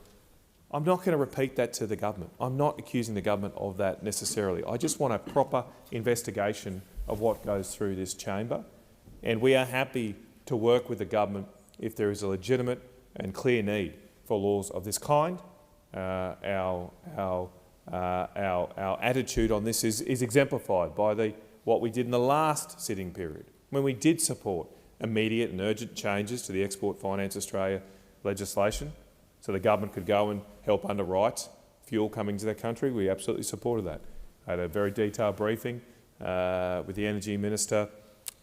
I'm not going to repeat that to the government. I'm not accusing the government of that necessarily. I just want a proper investigation of what goes through this chamber. and we are happy to work with the government if there is a legitimate and clear need for laws of this kind. Our attitude on this is exemplified by what we did in the last sitting period, when we did support immediate and urgent changes to the Export Finance Australia legislation so the government could go and help underwrite fuel coming to their country. We absolutely supported that. I had a very detailed briefing with the Energy Minister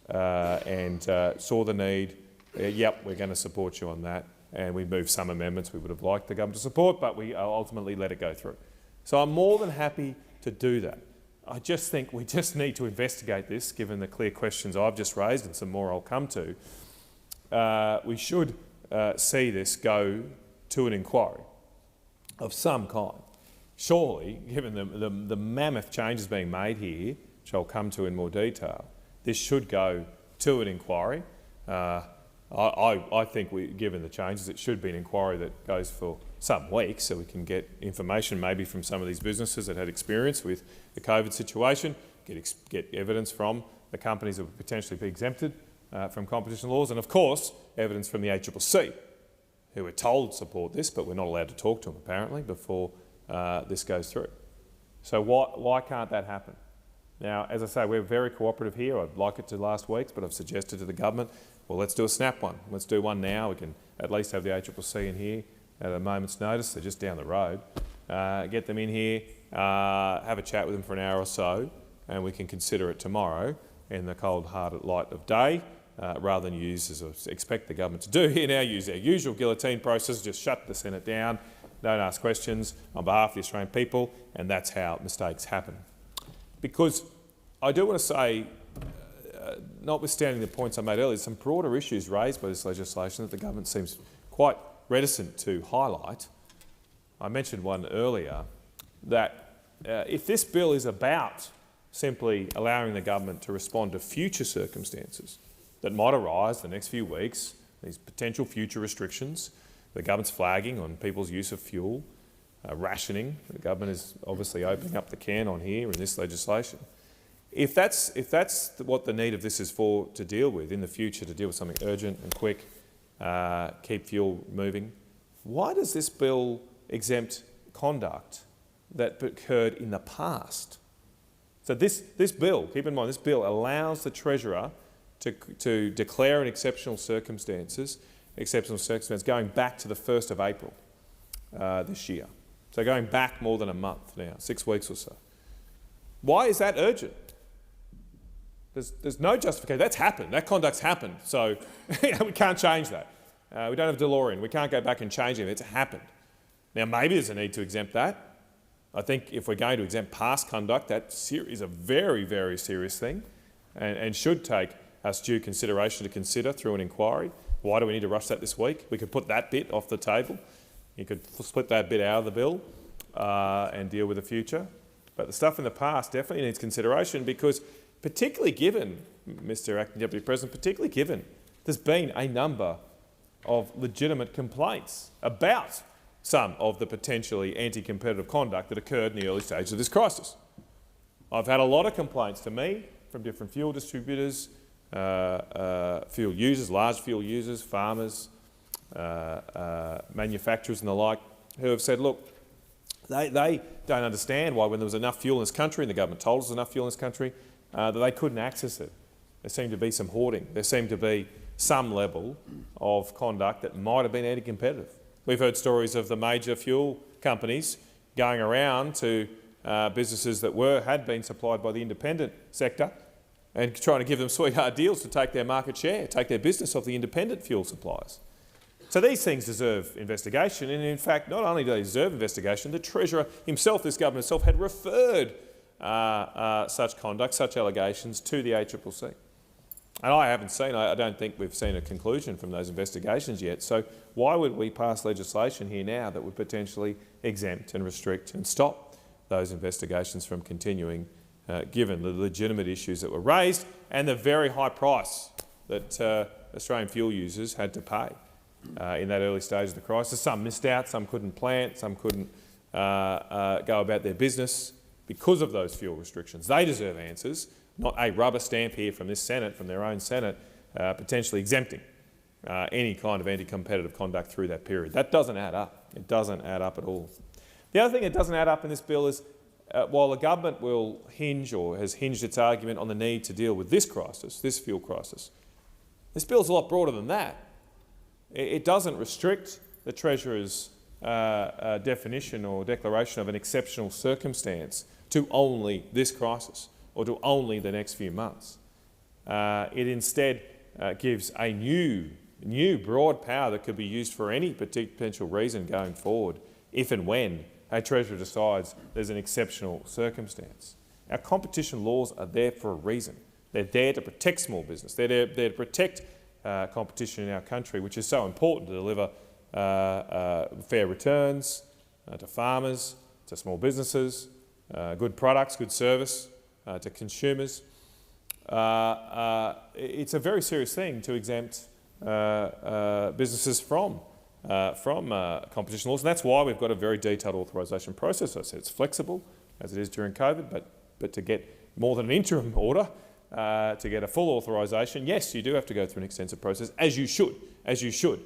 and saw the need. Yep, we're going to support you on that. And we moved some amendments we would have liked the government to support, but we ultimately let it go through. So I'm more than happy to do that. I just think we just need to investigate this, given the clear questions I've just raised and some more I'll come to. We should see this go to an inquiry of some kind. Surely, given the mammoth changes being made here, which I'll come to in more detail, this should go to an inquiry. I think, given the changes, it should be an inquiry that goes for some weeks so we can get information maybe from some of these businesses that had experience with the COVID situation, get evidence from the companies that would potentially be exempted from competition laws, and of course evidence from the ACCC, who were told support this, but we're not allowed to talk to them apparently before this goes through. So why can't that happen? Now, as I say, we're very cooperative here. I'd like it to last weeks, but I've suggested to the government, well, let's do a snap one. Let's do one now. We can at least have the ACCC in here at a moment's notice. They're just down the road. Get them in here, have a chat with them for an hour or so, and we can consider it tomorrow in the cold-hearted light of day, rather than use, as I expect the government to do here now, use their usual guillotine process, just shut the Senate down, don't ask questions on behalf of the Australian people, and that's how mistakes happen. Because I do want to say, notwithstanding the points I made earlier, some broader issues raised by this legislation that the government seems quite reticent to highlight. I mentioned one earlier, that if this bill is about simply allowing the government to respond to future circumstances that might arise the next few weeks, these potential future restrictions, the government's flagging on people's use of fuel, rationing, the government is obviously opening up the can on here in this legislation. If that's what the need of this is for to deal with in the future, to deal with something urgent and quick, keep fuel moving, why does this bill exempt conduct that occurred in the past? So this bill, keep in mind, this bill allows the Treasurer to declare an exceptional circumstance going back to the 1st of April this year. So going back more than a month now, 6 weeks or so. Why is that urgent? There's no justification. That's happened. That conduct's happened. So we can't change that. We don't have DeLorean. We can't go back and change it. It's happened. Now, maybe there's a need to exempt that. I think if we're going to exempt past conduct, that is a very, very serious thing and should take us due consideration to consider through an inquiry. Why do we need to rush that this week? We could put that bit off the table. You could split that bit out of the bill and deal with the future. But the stuff in the past definitely needs consideration because particularly given, Mr Acting Deputy President, particularly given there's been a number of legitimate complaints about some of the potentially anti-competitive conduct that occurred in the early stages of this crisis. I've had a lot of complaints to me from different fuel distributors, fuel users, large fuel users, farmers, manufacturers and the like, who have said, look, they don't understand why when there was enough fuel in this country, and the government told us there was enough fuel in this country, that they couldn't access it. There seemed to be some hoarding. There seemed to be some level of conduct that might have been anti-competitive. We've heard stories of the major fuel companies going around to businesses that had been supplied by the independent sector and trying to give them sweetheart deals to take their market share, take their business off the independent fuel suppliers. So these things deserve investigation, and in fact, not only do they deserve investigation, the Treasurer himself, this government itself, had referred such conduct, such allegations to the ACCC. And I don't think we've seen a conclusion from those investigations yet. So why would we pass legislation here now that would potentially exempt and restrict and stop those investigations from continuing, given the legitimate issues that were raised and the very high price that Australian fuel users had to pay in that early stage of the crisis? Some missed out, some couldn't plant, some couldn't go about their business because of those fuel restrictions. They deserve answers, not a rubber stamp here from this Senate, from their own Senate, potentially exempting any kind of anti-competitive conduct through that period. That doesn't add up. It doesn't add up at all. The other thing that doesn't add up in this bill is while the government will hinge or has hinged its argument on the need to deal with this crisis, this fuel crisis, this bill is a lot broader than that. It doesn't restrict the Treasurer's definition or declaration of an exceptional circumstance to only this crisis or to only the next few months. It instead gives a new broad power that could be used for any potential reason going forward if and when a Treasurer decides there's an exceptional circumstance. Our competition laws are there for a reason. They're there to protect small business. They're there to protect competition in our country, which is so important to deliver fair returns to farmers, to small businesses, good products, good service to consumers. It's a very serious thing to exempt businesses from competition laws, and that's why we've got a very detailed authorisation process. I said it's flexible, as it is during COVID, but to get more than an interim order, to get a full authorisation, yes, you do have to go through an extensive process, as you should.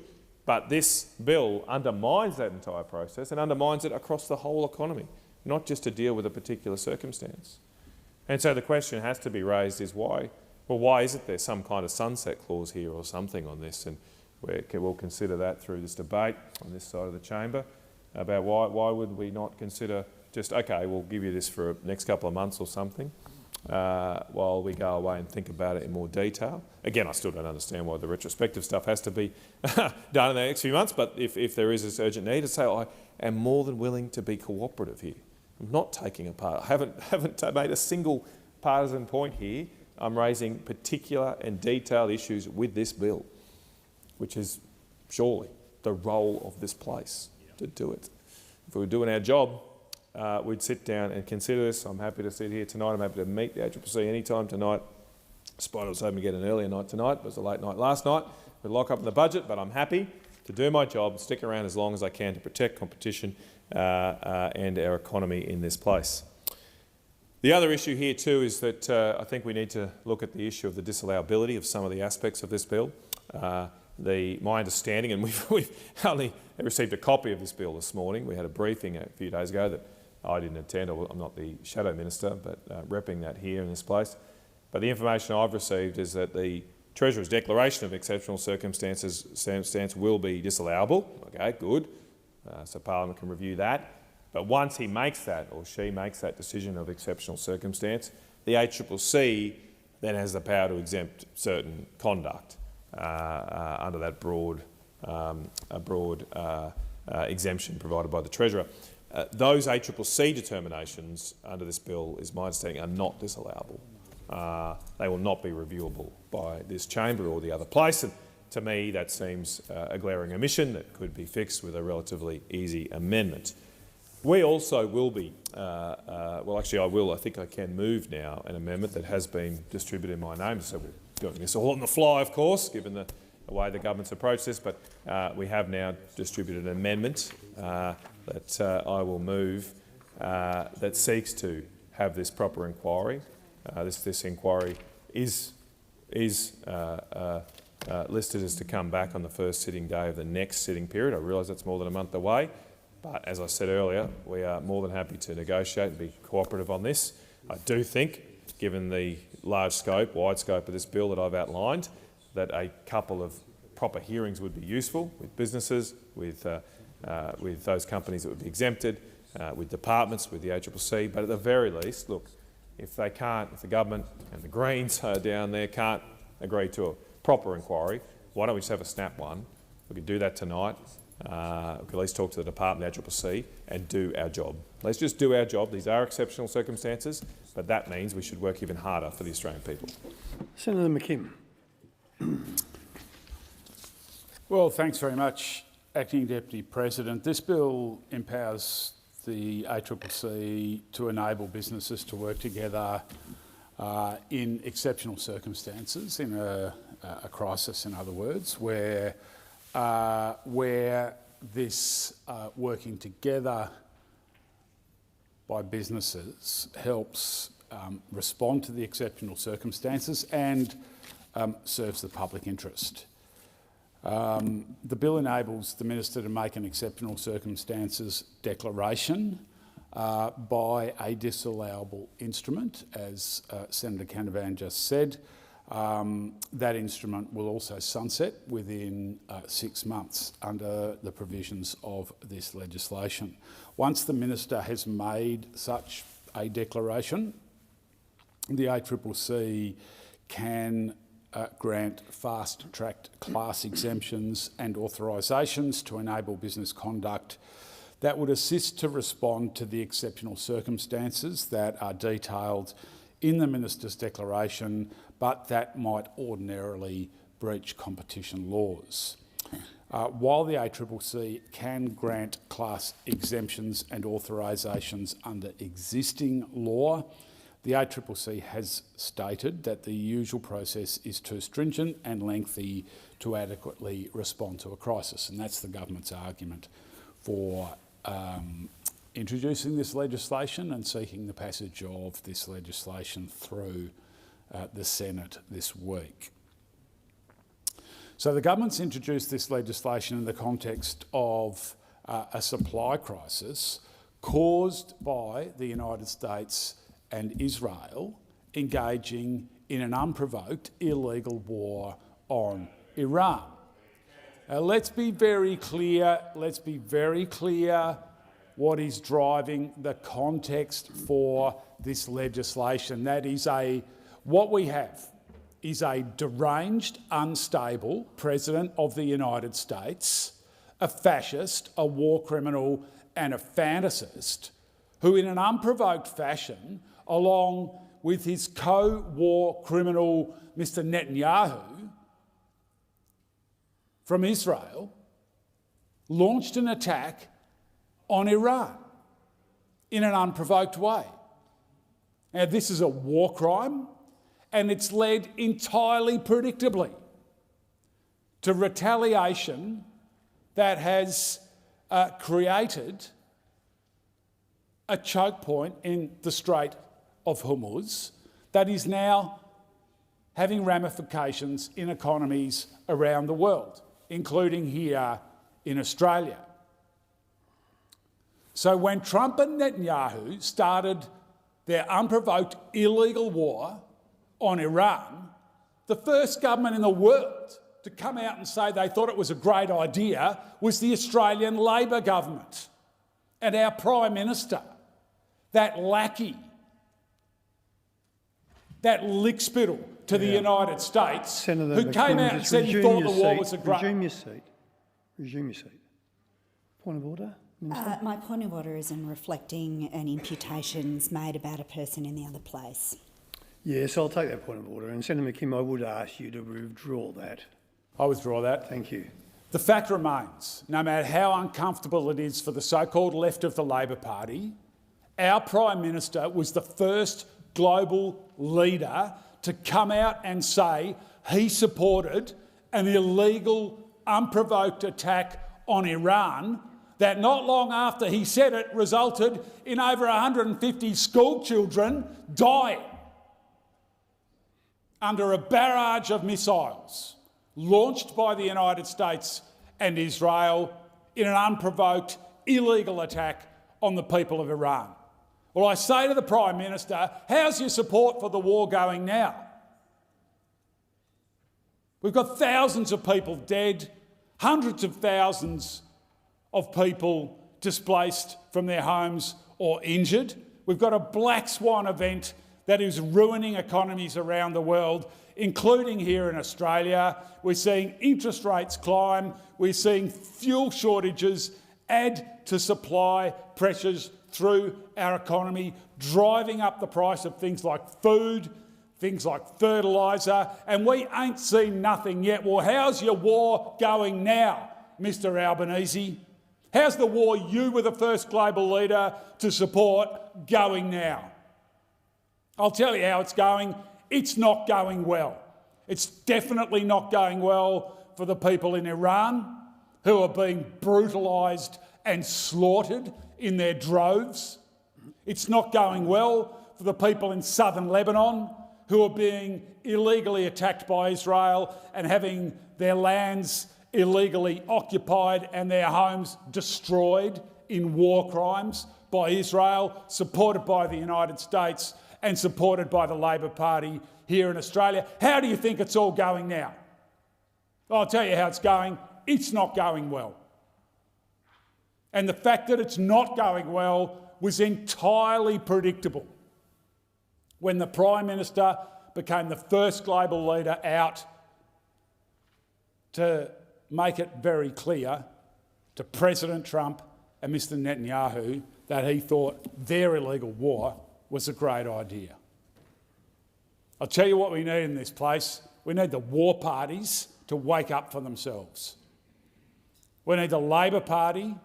But this bill undermines that entire process and undermines it across the whole economy, not just to deal with a particular circumstance. And so the question has to be raised is why? Well, why isn't there some kind of sunset clause here or something on this? And we'll consider that through this debate on this side of the chamber about why would we not consider just, okay, we'll give you this for the next couple of months or something while we go away and think about it in more detail. Again, I still don't understand why the retrospective stuff has to be done in the next few months, but if there is this urgent need, to say I am more than willing to be cooperative here. I'm not taking a part. I haven't made a single partisan point here. I'm raising particular and detailed issues with this bill, which is surely the role of this place to do it. If we were doing our job, we'd sit down and consider this. I'm happy to sit here tonight. I'm happy to meet the ACCC anytime tonight. Despite I was hoping to get an earlier night tonight. It was a late night last night. We'd lock up in the budget, but I'm happy to do my job and stick around as long as I can to protect competition and our economy in this place. The other issue here too is that I think we need to look at the issue of the disallowability of some of the aspects of this bill. My understanding, and we've only received a copy of this bill this morning. We had a briefing a few days ago that I didn't attend. I'm not the Shadow Minister, but repping that here in this place. But the information I've received is that the Treasurer's declaration of exceptional circumstance will be disallowable. Okay, good. So Parliament can review that. But once he makes that, or she makes that decision of exceptional circumstance, the ACCC then has the power to exempt certain conduct under that broad exemption provided by the Treasurer. Those ACCC determinations under this bill, is my understanding, are not disallowable. They will not be reviewable by this chamber or the other place. And to me, that seems a glaring omission that could be fixed with a relatively easy amendment. We also will be, well actually I think I can move now an amendment that has been distributed in my name, so we're doing this all on the fly of course, given the way the government's approached this, but we have now distributed an amendment that I will move that seeks to have this proper inquiry. This inquiry is listed as to come back on the first sitting day of the next sitting period. I realise that's more than a month away. But as I said earlier, we are more than happy to negotiate and be cooperative on this. I do think, given the large scope, wide scope of this bill that I've outlined, that a couple of proper hearings would be useful with businesses, with those companies that would be exempted, with departments, with the ACCC. But at the very least, look, if the government and the Greens down there can't agree to a proper inquiry, why don't we just have a snap one? We could do that tonight. We could at least talk to the department, the ACCC, and do our job. Let's just do our job. These are exceptional circumstances, but that means we should work even harder for the Australian people. Senator McKim. Well, thanks very much, Acting Deputy President. This bill empowers the ACCC to enable businesses to work together in exceptional circumstances, in a crisis, in other words, where this working together by businesses helps respond to the exceptional circumstances and serves the public interest. The bill enables the Minister to make an exceptional circumstances declaration by a disallowable instrument, as Senator Canavan just said. That instrument will also sunset within 6 months under the provisions of this legislation. Once the Minister has made such a declaration, the ACCC can grant fast-tracked class exemptions and authorisations to enable business conduct that would assist to respond to the exceptional circumstances that are detailed in the Minister's declaration, but that might ordinarily breach competition laws. While the ACCC can grant class exemptions and authorisations under existing law, the ACCC has stated that the usual process is too stringent and lengthy to adequately respond to a crisis, and that's the government's argument for introducing this legislation and seeking the passage of this legislation through the Senate this week. So the government's introduced this legislation in the context of a supply crisis caused by the United States and Israel engaging in an unprovoked illegal war on Iran. Let's be very clear what is driving the context for this legislation. That is what we have is a deranged, unstable President of the United States, a fascist, a war criminal and a fantasist, who in an unprovoked fashion, along with his co-war criminal Mr Netanyahu from Israel, launched an attack on Iran in an unprovoked way. Now, this is a war crime, and it's led entirely predictably to retaliation that has created a choke point in the Strait of Hormuz that is now having ramifications in economies around the world, including here in Australia. So when Trump and Netanyahu started their unprovoked illegal war on Iran, the first government in the world to come out and say they thought it was a great idea was the Australian Labor government and our Prime Minister, that lackey, that lickspittle to the United States, Senator who came out and said he thought the war was a great... Resume your seat. Resume your seat. Point of order, Minister? My point of order is in reflecting an imputations made about a person in the other place. Yes, I'll take that point of order. And Senator McKim, I would ask you to withdraw that. I withdraw that. Thank you. The fact remains, no matter how uncomfortable it is for the so-called left of the Labor Party, our Prime Minister was the first global leader to come out and say he supported an illegal, unprovoked attack on Iran that not long after he said it resulted in over 150 school children dying under a barrage of missiles launched by the United States and Israel in an unprovoked, illegal attack on the people of Iran. Well, I say to the Prime Minister, how's your support for the war going now? We've got thousands of people dead, hundreds of thousands of people displaced from their homes or injured. We've got a black swan event that is ruining economies around the world, including here in Australia. We're seeing interest rates climb. We're seeing fuel shortages add to supply pressures through our economy, driving up the price of things like food, things like fertiliser, and we ain't seen nothing yet. Well, how's your war going now, Mr Albanese? How's the war you were the first global leader to support going now? I'll tell you how it's going. It's not going well. It's definitely not going well for the people in Iran who are being brutalised and slaughtered in their droves. It's not going well for the people in southern Lebanon who are being illegally attacked by Israel and having their lands illegally occupied and their homes destroyed in war crimes by Israel, supported by the United States and supported by the Labor Party here in Australia. How do you think it's all going now? I'll tell you how it's going. It's not going well. And the fact that it's not going well was entirely predictable when the Prime Minister became the first global leader out to make it very clear to President Trump and Mr Netanyahu that he thought their illegal war was a great idea. I'll tell you what we need in this place. We need the war parties to wake up for themselves. We need the Labor Party,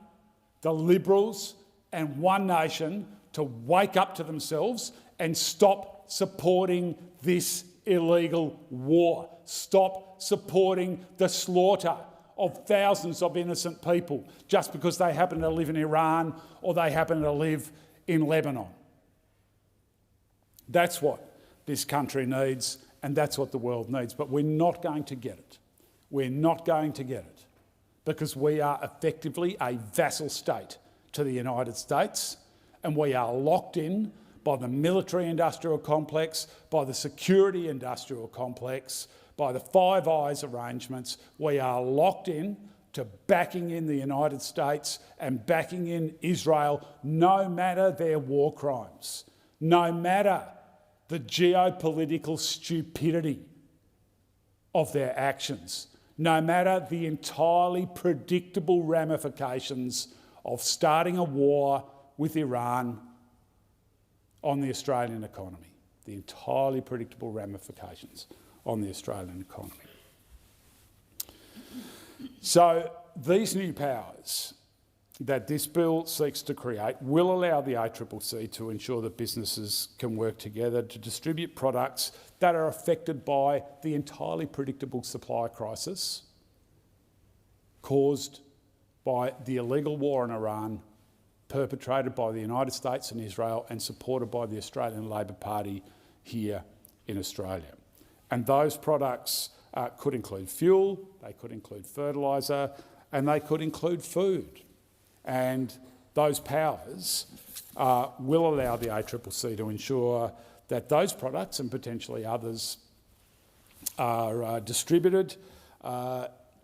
the Liberals and One Nation to wake up to themselves and stop supporting this illegal war. Stop supporting the slaughter of thousands of innocent people just because they happen to live in Iran or they happen to live in Lebanon. That's what this country needs and that's what the world needs. But we're not going to get it. We're not going to get it because we are effectively a vassal state to the United States and we are locked in by the military-industrial complex, by the security-industrial complex, by the Five Eyes arrangements. We are locked in to backing in the United States and backing in Israel, no matter their war crimes, no matter the geopolitical stupidity of their actions, no matter the entirely predictable ramifications of starting a war with Iran on the Australian economy, the entirely predictable ramifications on the Australian economy. So these new powers that this bill seeks to create will allow the ACCC to ensure that businesses can work together to distribute products that are affected by the entirely predictable supply crisis caused by the illegal war in Iran, perpetrated by the United States and Israel and supported by the Australian Labor Party here in Australia. And those products could include fuel, they could include fertiliser, and they could include food. And those powers will allow the ACCC to ensure that those products and potentially others are distributed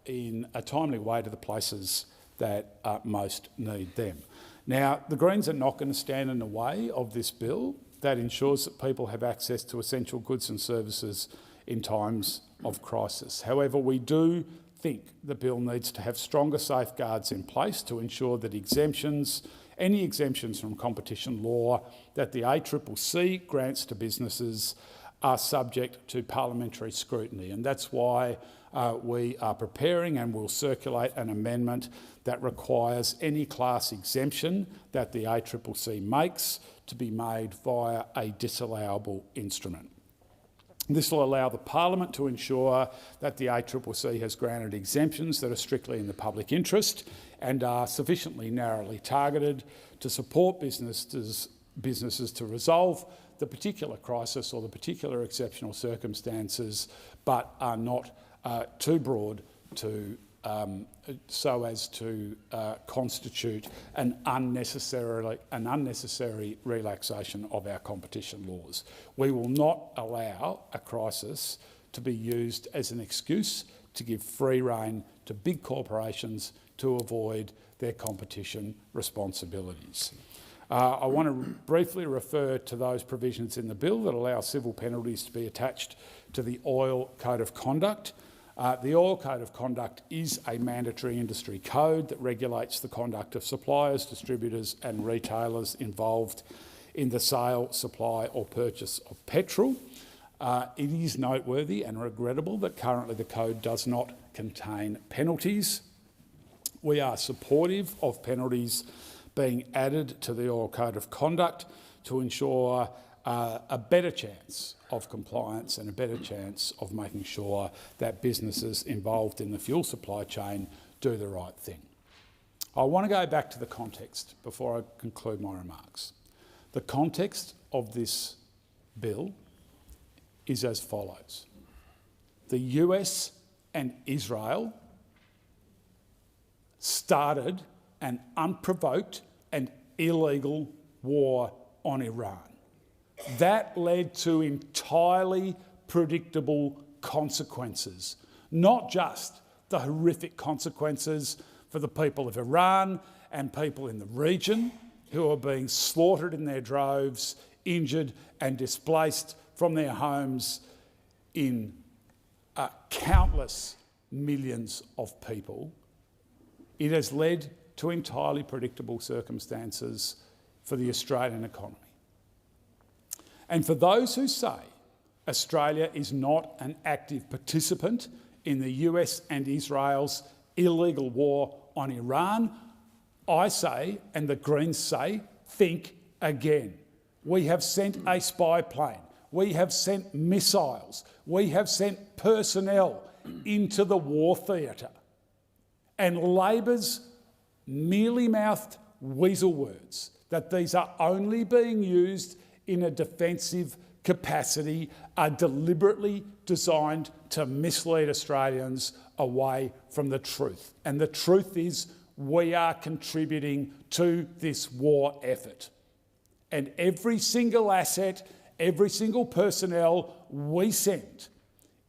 in a timely way to the places that most need them. Now, the Greens are not going to stand in the way of this bill that ensures that people have access to essential goods and services in times of crisis. However, we do think the bill needs to have stronger safeguards in place to ensure that any exemptions from competition law that the ACCC grants to businesses are subject to parliamentary scrutiny. And that's why we are preparing and will circulate an amendment that requires any class exemption that the ACCC makes to be made via a disallowable instrument. This will allow the Parliament to ensure that the ACCC has granted exemptions that are strictly in the public interest and are sufficiently narrowly targeted to support businesses to resolve the particular crisis or the particular exceptional circumstances, but are not too broad to so as to constitute an unnecessary relaxation of our competition laws. We will not allow a crisis to be used as an excuse to give free rein to big corporations to avoid their competition responsibilities. I want to briefly refer to those provisions in the bill that allow civil penalties to be attached to the Oil Code of Conduct. The Oil Code of Conduct is a mandatory industry code that regulates the conduct of suppliers, distributors and retailers involved in the sale, supply or purchase of petrol. It is noteworthy and regrettable that currently the code does not contain penalties. We are supportive of penalties being added to the Oil Code of Conduct to ensure a better chance of compliance and a better chance of making sure that businesses involved in the fuel supply chain do the right thing. I want to go back to the context before I conclude my remarks. The context of this bill is as follows. The US and Israel started an unprovoked and illegal war on Iran. That led to entirely predictable consequences, not just the horrific consequences for the people of Iran and people in the region who are being slaughtered in their droves, injured and displaced from their homes in countless millions of people. It has led to entirely predictable circumstances for the Australian economy. And for those who say Australia is not an active participant in the US and Israel's illegal war on Iran, I say, and the Greens say, think again. We have sent a spy plane. We have sent missiles. We have sent personnel into the war theatre. And Labor's mealy-mouthed weasel words that these are only being used in a defensive capacity are deliberately designed to mislead Australians away from the truth. And the truth is we are contributing to this war effort. And every single asset, every single personnel we send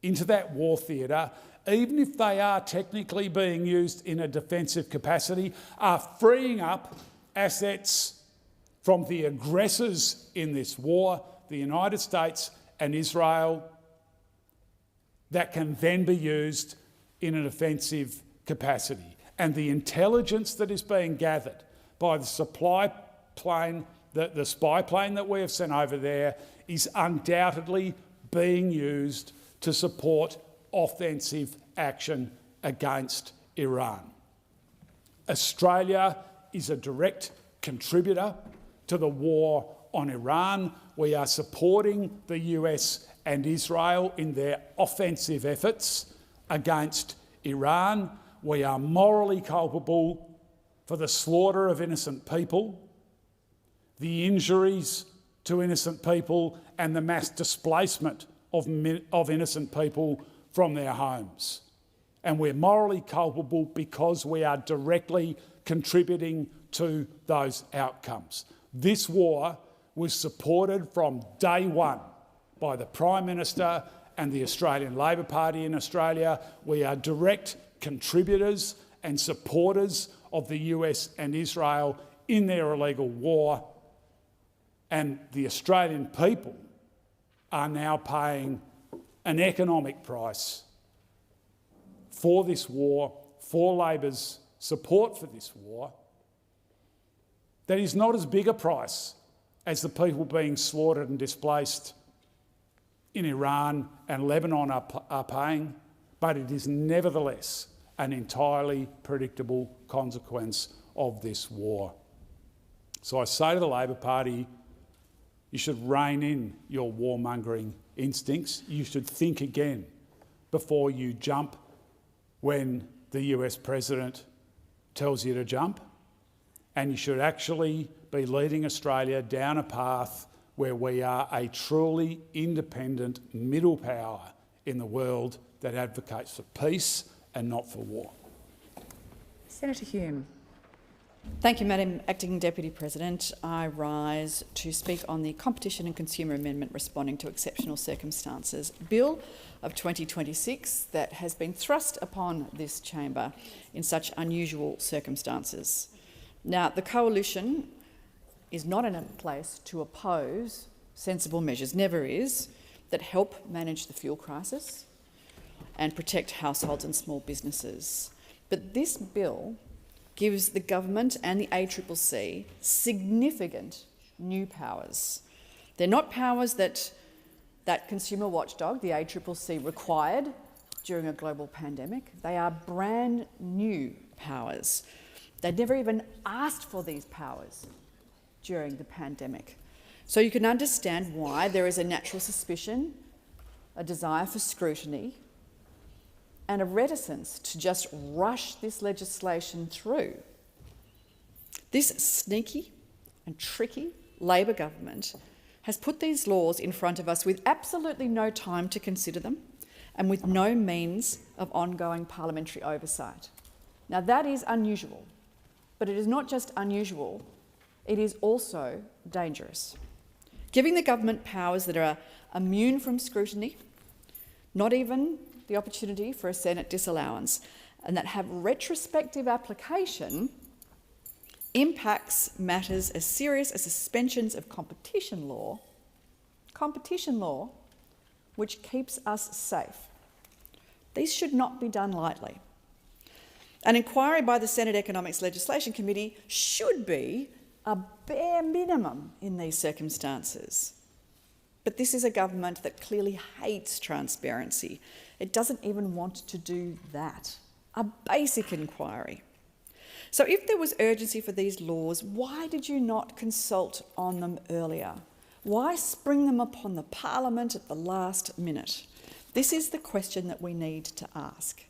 into that war theatre, even if they are technically being used in a defensive capacity, are freeing up assets from the aggressors in this war, the United States and Israel, that can then be used in an offensive capacity. And the intelligence that is being gathered by the supply plane, the spy plane that we have sent over there, is undoubtedly being used to support offensive action against Iran. Australia is a direct contributor to the war on Iran. We are supporting the US and Israel in their offensive efforts against Iran. We are morally culpable for the slaughter of innocent people, the injuries to innocent people, and the mass displacement of innocent people from their homes. And we're morally culpable because we are directly contributing to those outcomes. This war was supported from day one by the Prime Minister and the Australian Labor Party in Australia. We are direct contributors and supporters of the US and Israel in their illegal war. And the Australian people are now paying an economic price for this war, for Labor's support for this war, that is not as big a price as the people being slaughtered and displaced in Iran and Lebanon are paying, but it is nevertheless an entirely predictable consequence of this war. So I say to the Labor Party, you should rein in your warmongering instincts. You should think again before you jump when the US President tells you to jump. And you should actually be leading Australia down a path where we are a truly independent middle power in the world that advocates for peace and not for war. Senator Hume. Thank you, Madam Acting Deputy President. I rise to speak on the Competition and Consumer Amendment responding to exceptional circumstances Bill of 2026 that has been thrust upon this chamber in such unusual circumstances. Now, the Coalition is not in a place to oppose sensible measures, never is, that help manage the fuel crisis and protect households and small businesses. But this bill gives the government and the ACCC significant new powers. They're not powers that consumer watchdog, the ACCC, required during a global pandemic. They are brand new powers. They'd never even asked for these powers during the pandemic. So you can understand why there is a natural suspicion, a desire for scrutiny, and a reticence to just rush this legislation through. This sneaky and tricky Labor government has put these laws in front of us with absolutely no time to consider them and with no means of ongoing parliamentary oversight. Now, that is unusual, but it is not just unusual, it is also dangerous. Giving the government powers that are immune from scrutiny, not even the opportunity for a Senate disallowance, and that have retrospective application, impacts matters as serious as suspensions of competition law, which keeps us safe. These should not be done lightly. An inquiry by the Senate Economics Legislation Committee should be a bare minimum in these circumstances. But this is a government that clearly hates transparency. It doesn't even want to do that. A basic inquiry. So if there was urgency for these laws, why did you not consult on them earlier? Why spring them upon the Parliament at the last minute? This is the question that we need to ask.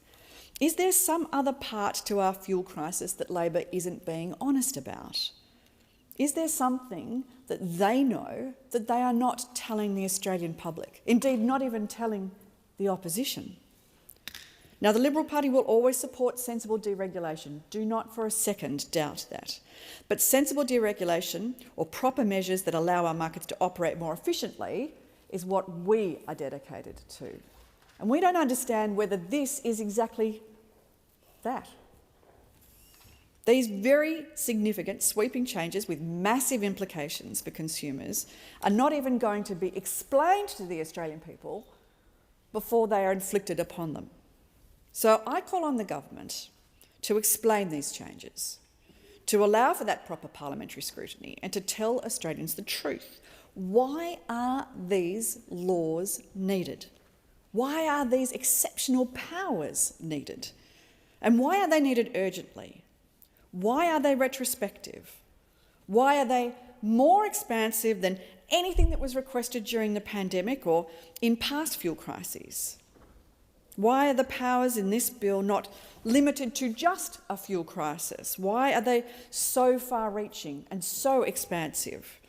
Is there some other part to our fuel crisis that Labor isn't being honest about? Is there something that they know that they are not telling the Australian public? Indeed, not even telling the opposition. Now, the Liberal Party will always support sensible deregulation. Do not for a second doubt that. But sensible deregulation, or proper measures that allow our markets to operate more efficiently, is what we are dedicated to. And we don't understand whether this is exactly that. These very significant sweeping changes with massive implications for consumers are not even going to be explained to the Australian people before they are inflicted upon them. So I call on the government to explain these changes, to allow for that proper parliamentary scrutiny and to tell Australians the truth. Why are these laws needed? Why are these exceptional powers needed? And why are they needed urgently? Why are they retrospective? Why are they more expansive than anything that was requested during the pandemic or in past fuel crises? Why are the powers in this bill not limited to just a fuel crisis? Why are they so far-reaching and so expansive?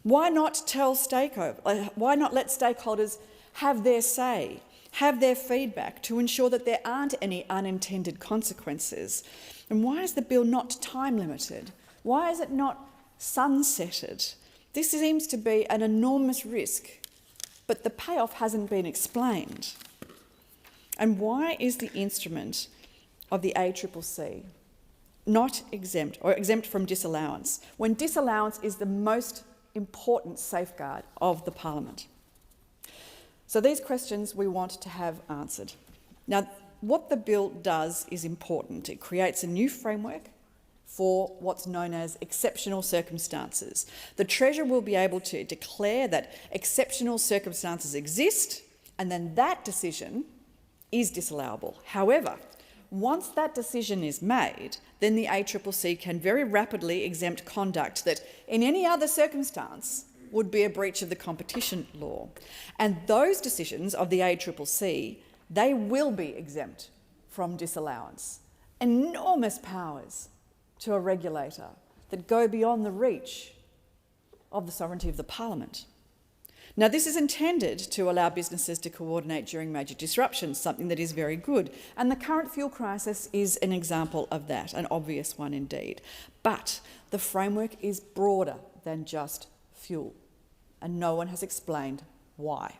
Why not let stakeholders have their say, have their feedback to ensure that there aren't any unintended consequences? And why is the bill not time-limited? Why is it not sunsetted? This seems to be an enormous risk, but the payoff hasn't been explained. And why is the instrument of the ACCC not exempt or exempt from disallowance, when disallowance is the most important safeguard of the Parliament? So these questions we want to have answered. Now, what the bill does is important. It creates a new framework for what's known as exceptional circumstances. The Treasurer will be able to declare that exceptional circumstances exist, and then that decision is disallowable. However, once that decision is made, then the ACCC can very rapidly exempt conduct that in any other circumstance would be a breach of the competition law. And those decisions of the ACCC, they will be exempt from disallowance. Enormous powers to a regulator that go beyond the reach of the sovereignty of the Parliament. Now, this is intended to allow businesses to coordinate during major disruptions, something that is very good. And the current fuel crisis is an example of that, an obvious one indeed. But the framework is broader than just fuel, and no one has explained why.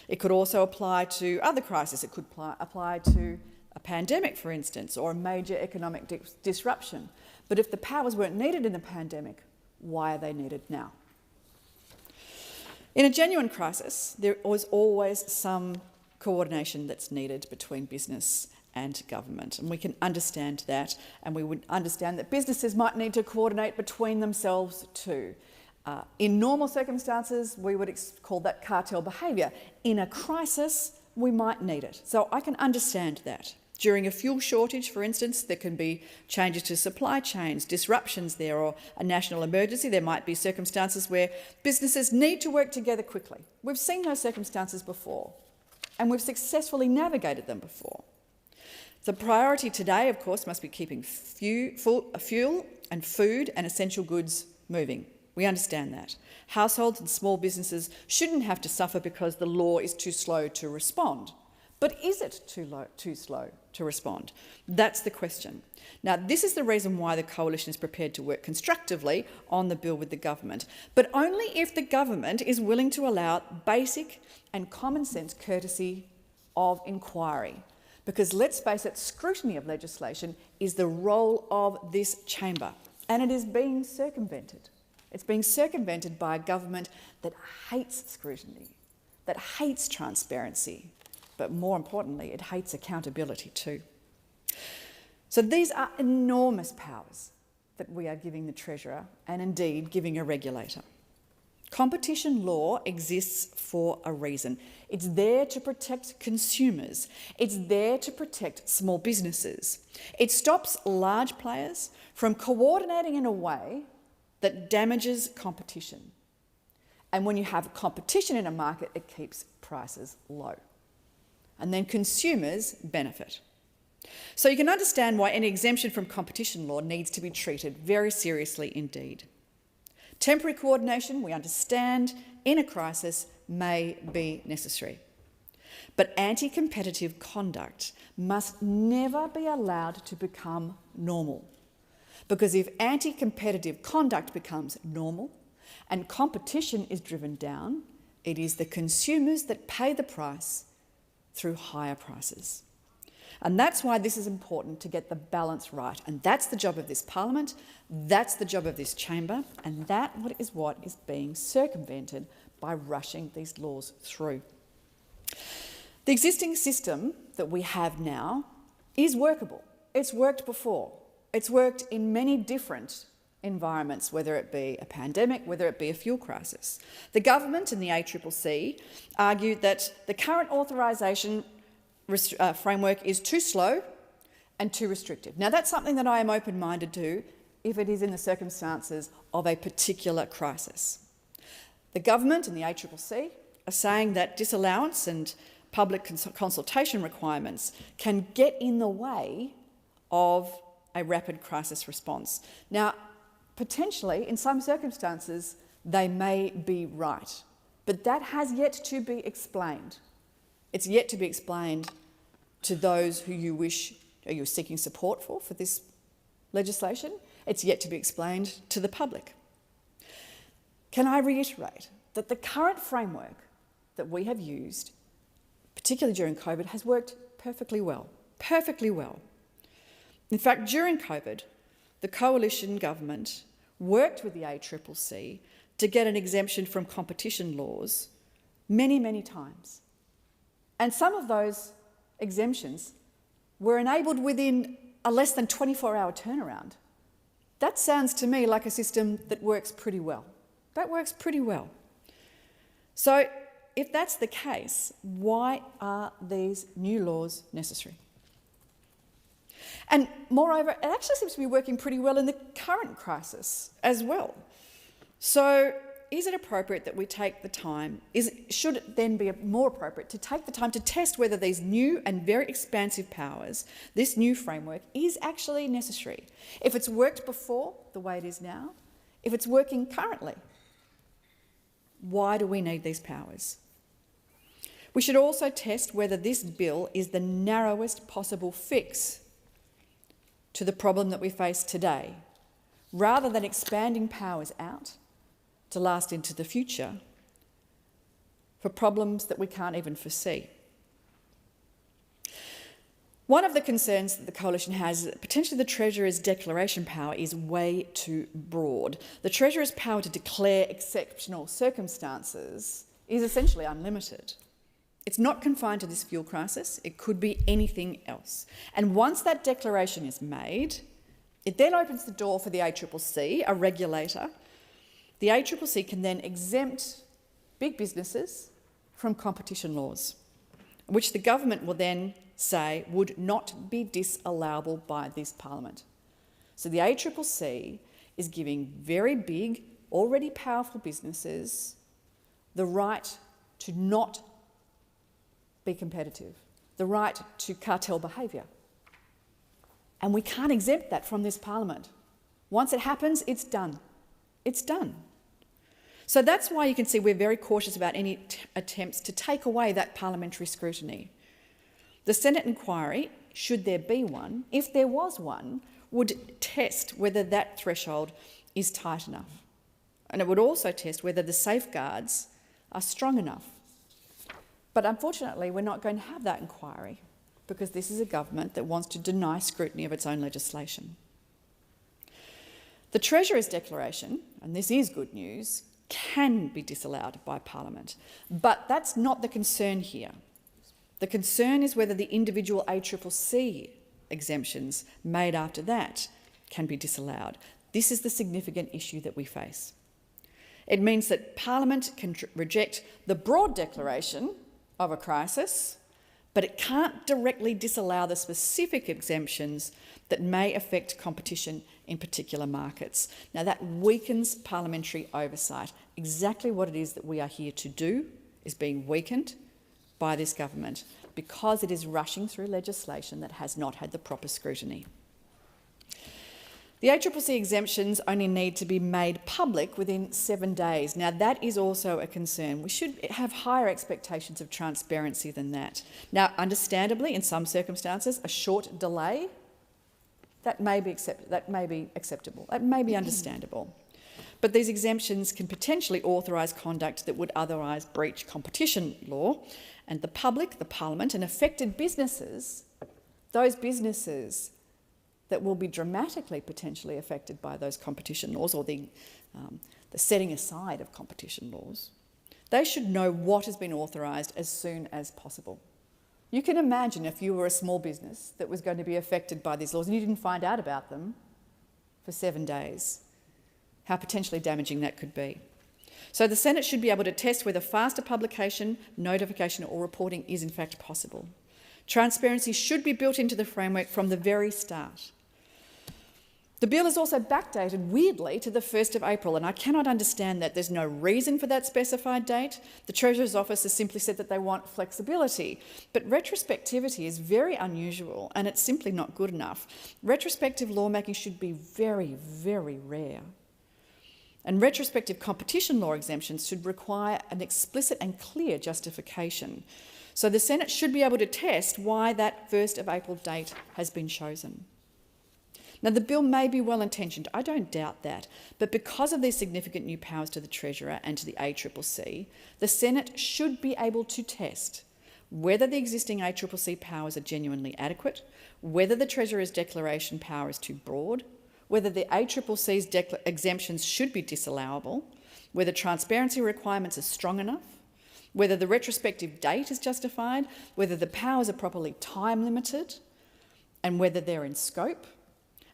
It could also apply to other crises. It could apply to a pandemic, for instance, or a major economic disruption. But if the powers weren't needed in the pandemic, why are they needed now? In a genuine crisis, there was always some coordination that's needed between business and government, and we can understand that, and we would understand that businesses might need to coordinate between themselves too. In normal circumstances, we would call that cartel behaviour. In a crisis, we might need it. So I can understand that. During a fuel shortage, for instance, there can be changes to supply chains, disruptions there, or a national emergency. There might be circumstances where businesses need to work together quickly. We've seen those circumstances before, and we've successfully navigated them before. The priority today, of course, must be keeping fuel and food and essential goods moving. We understand that. Households and small businesses shouldn't have to suffer because the law is too slow to respond. But is it too slow to respond? That's the question. Now, this is the reason why the Coalition is prepared to work constructively on the bill with the government, but only if the government is willing to allow basic and common sense courtesy of inquiry. Because let's face it, scrutiny of legislation is the role of this chamber, and it is being circumvented. It's being circumvented by a government that hates scrutiny, that hates transparency, but more importantly, it hates accountability too. So these are enormous powers that we are giving the Treasurer and indeed giving a regulator. Competition law exists for a reason. It's there to protect consumers. It's there to protect small businesses. It stops large players from coordinating in a way that damages competition. And when you have competition in a market, it keeps prices low. And then consumers benefit. So you can understand why any exemption from competition law needs to be treated very seriously indeed. Temporary coordination, we understand, in a crisis may be necessary. But anti-competitive conduct must never be allowed to become normal. Because if anti-competitive conduct becomes normal and competition is driven down, it is the consumers that pay the price through higher prices. And that's why this is important, to get the balance right. And that's the job of this Parliament, that's the job of this chamber, and that is what is being circumvented by rushing these laws through. The existing system that we have now is workable. It's worked before. It's worked in many different environments, whether it be a pandemic, whether it be a fuel crisis. The government and the ACCC argued that the current authorisation framework is too slow and too restrictive. Now, that's something that I am open-minded to if it is in the circumstances of a particular crisis. The government and the ACCC are saying that disallowance and public consultation requirements can get in the way of a rapid crisis response. Now, potentially, in some circumstances, they may be right, but that has yet to be explained. It's yet to be explained to those who you're seeking support for this legislation. It's yet to be explained to the public. Can I reiterate that the current framework that we have used, particularly during COVID, has worked perfectly well, perfectly well. In fact, during COVID, the coalition government worked with the ACCC to get an exemption from competition laws many, many times. And some of those exemptions were enabled within a less than 24-hour turnaround. That sounds to me like a system that works pretty well. That works pretty well. So if that's the case, why are these new laws necessary? And moreover, it actually seems to be working pretty well in the current crisis as well. So is it appropriate that we take the time, should it then be more appropriate to take the time to test whether these new and very expansive powers, this new framework, is actually necessary? If it's worked before the way it is now, if it's working currently, why do we need these powers? We should also test whether this bill is the narrowest possible fix to the problem that we face today, rather than expanding powers out to last into the future for problems that we can't even foresee. One of the concerns that the Coalition has is that potentially the Treasurer's declaration power is way too broad. The Treasurer's power to declare exceptional circumstances is essentially unlimited. It's not confined to this fuel crisis, it could be anything else. And once that declaration is made, it then opens the door for the ACCC, a regulator. The ACCC can then exempt big businesses from competition laws, which the government will then say would not be disallowable by this Parliament. So the ACCC is giving very big, already powerful businesses the right to not be competitive, the right to cartel behaviour. And we can't exempt that from this Parliament. Once it happens, it's done. It's done. So that's why you can see we're very cautious about any attempts to take away that parliamentary scrutiny. The Senate inquiry, should there be one, if there was one, would test whether that threshold is tight enough. And it would also test whether the safeguards are strong enough. But unfortunately, we're not going to have that inquiry because this is a government that wants to deny scrutiny of its own legislation. The Treasurer's declaration, and this is good news, can be disallowed by Parliament. But that's not the concern here. The concern is whether the individual ACCC exemptions made after that can be disallowed. This is the significant issue that we face. It means that Parliament can reject the broad declaration of a crisis, but it can't directly disallow the specific exemptions that may affect competition in particular markets. Now, that weakens parliamentary oversight. Exactly what it is that we are here to do is being weakened by this government because it is rushing through legislation that has not had the proper scrutiny. The ACCC exemptions only need to be made public within 7 days. Now, that is also a concern. We should have higher expectations of transparency than that. Now, understandably, in some circumstances, a short delay, that may be acceptable. That may be understandable. But these exemptions can potentially authorise conduct that would otherwise breach competition law, and the public, the Parliament and affected businesses, those businesses that will be dramatically potentially affected by those competition laws or the setting aside of competition laws, they should know what has been authorised as soon as possible. You can imagine if you were a small business that was going to be affected by these laws and you didn't find out about them for 7 days, how potentially damaging that could be. So the Senate should be able to test whether faster publication, notification or reporting is in fact possible. Transparency should be built into the framework from the very start. The bill is also backdated, weirdly, to the 1st of April, and I cannot understand that. There's no reason for that specified date. The Treasurer's Office has simply said that they want flexibility. But retrospectivity is very unusual, and it's simply not good enough. Retrospective lawmaking should be very, very rare. And retrospective competition law exemptions should require an explicit and clear justification. So the Senate should be able to test why that 1st of April date has been chosen. Now, the bill may be well-intentioned, I don't doubt that, but because of these significant new powers to the Treasurer and to the ACCC, the Senate should be able to test whether the existing ACCC powers are genuinely adequate, whether the Treasurer's declaration power is too broad, whether the ACCC's exemptions should be disallowable, whether transparency requirements are strong enough, whether the retrospective date is justified, whether the powers are properly time-limited, and whether they're in scope,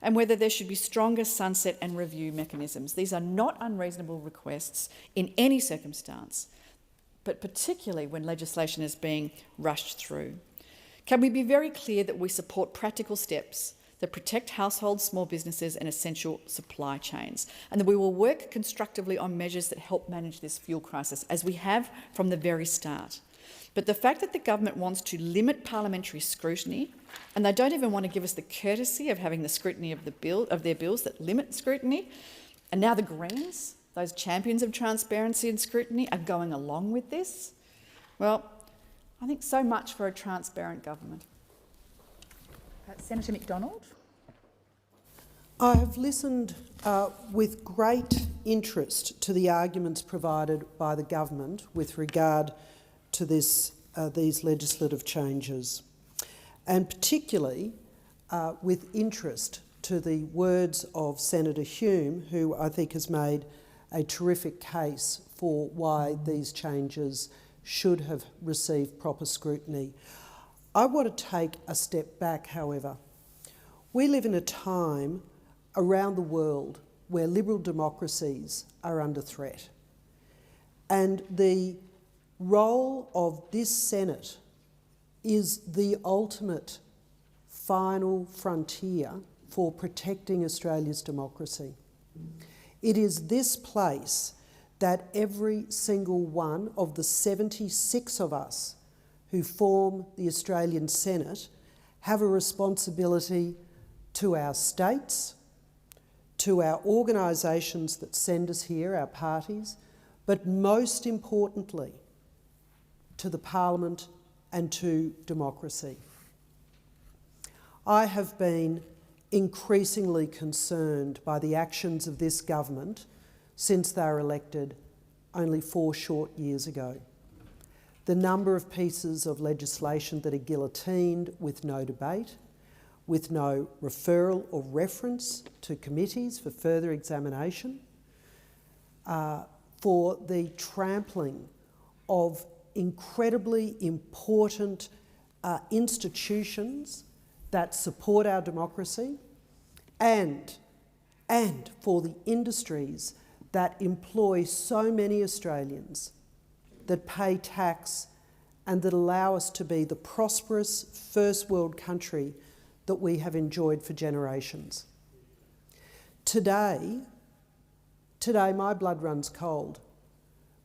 and whether there should be stronger sunset and review mechanisms. These are not unreasonable requests in any circumstance, but particularly when legislation is being rushed through. Can we be very clear that we support practical steps that protect households, small businesses and essential supply chains, and that we will work constructively on measures that help manage this fuel crisis, as we have from the very start? But the fact that the government wants to limit parliamentary scrutiny, and they don't even want to give us the courtesy of having the scrutiny of their bills that limit scrutiny, and now the Greens, those champions of transparency and scrutiny, are going along with this, well, I think so much for a transparent government. Senator McDonald. I have listened with great interest to the arguments provided by the government with regard to these legislative changes, and particularly with interest to the words of Senator Hume, who I think has made a terrific case for why these changes should have received proper scrutiny. I want to take a step back, however. We live in a time around the world where liberal democracies are under threat, and the role of this Senate is the ultimate final frontier for protecting Australia's democracy. It is this place that every single one of the 76 of us who form the Australian Senate have a responsibility to our states, to our organisations that send us here, our parties, but most importantly, to the Parliament and to democracy. I have been increasingly concerned by the actions of this government since they were elected only 4 short years ago. The number of pieces of legislation that are guillotined with no debate, with no referral or reference to committees for further examination, for the trampling of incredibly important institutions that support our democracy, and for the industries that employ so many Australians, that pay tax and that allow us to be the prosperous first world country that we have enjoyed for generations. Today my blood runs cold,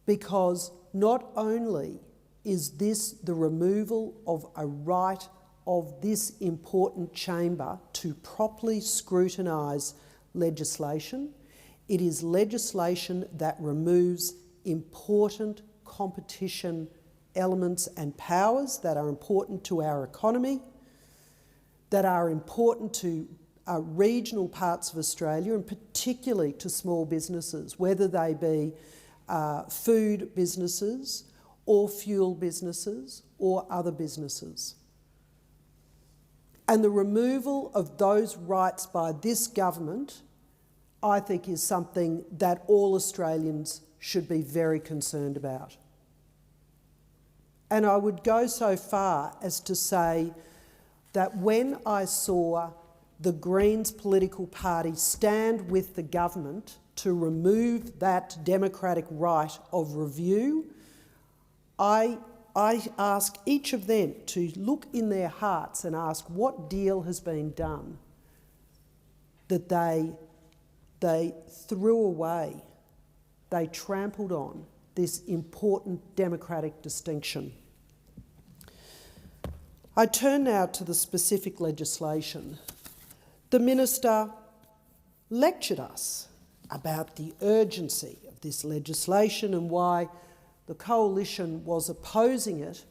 because not only is this the removal of a right of this important chamber to properly scrutinise legislation, it is legislation that removes important competition elements and powers that are important to our economy, that are important to regional parts of Australia, and particularly to small businesses, whether they be food businesses or fuel businesses or other businesses. And the removal of those rights by this government, I think, is something that all Australians should be very concerned about. And I would go so far as to say that when I saw the Greens political party stand with the government to remove that democratic right of review, I ask each of them to look in their hearts and ask what deal has been done that they threw away, they trampled on this important democratic distinction. I turn now to the specific legislation. The Minister lectured us about the urgency of this legislation and why the Coalition was opposing it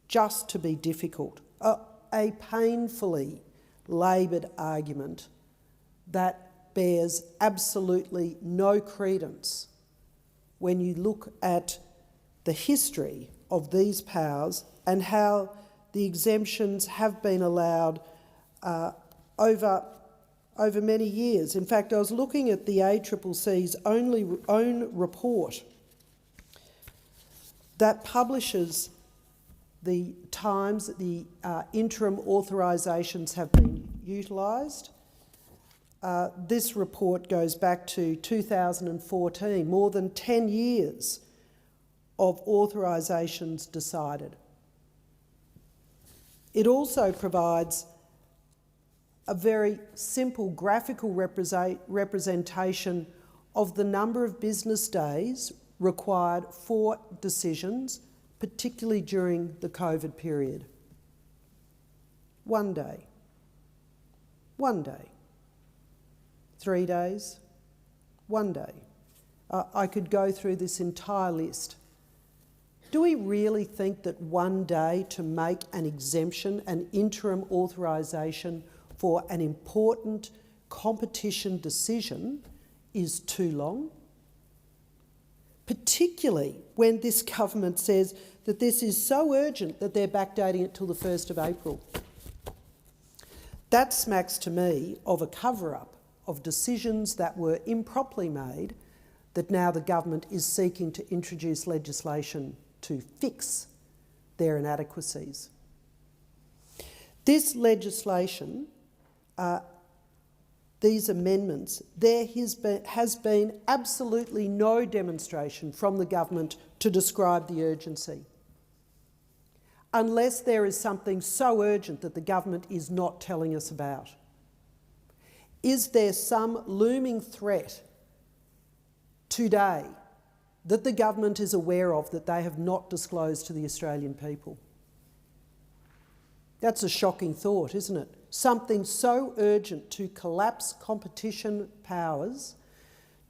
just to be difficult. A painfully laboured argument that bears absolutely no credence when you look at the history of these powers and how the exemptions have been allowed over many years. In fact, I was looking at the ACCC's own report that publishes the times that the interim authorisations have been utilised. This report goes back to 2014, more than 10 years of authorisations decided. It also provides a very simple graphical representation of the number of business days required for decisions, particularly during the COVID period. 1 day. 1 day. 3 days. 1 day. I could go through this entire list. Do we really think that 1 day to make an exemption, an interim authorisation for an important competition decision is too long? Particularly when this government says that this is so urgent that they're backdating it till the 1st of April. That smacks to me of a cover-up of decisions that were improperly made, that now the government is seeking to introduce legislation to fix their inadequacies. This legislation, these amendments, there has been absolutely no demonstration from the government to describe the urgency, unless there is something so urgent that the government is not telling us about. Is there some looming threat today that the government is aware of that they have not disclosed to the Australian people? That's a shocking thought, isn't it? Something so urgent to collapse competition powers,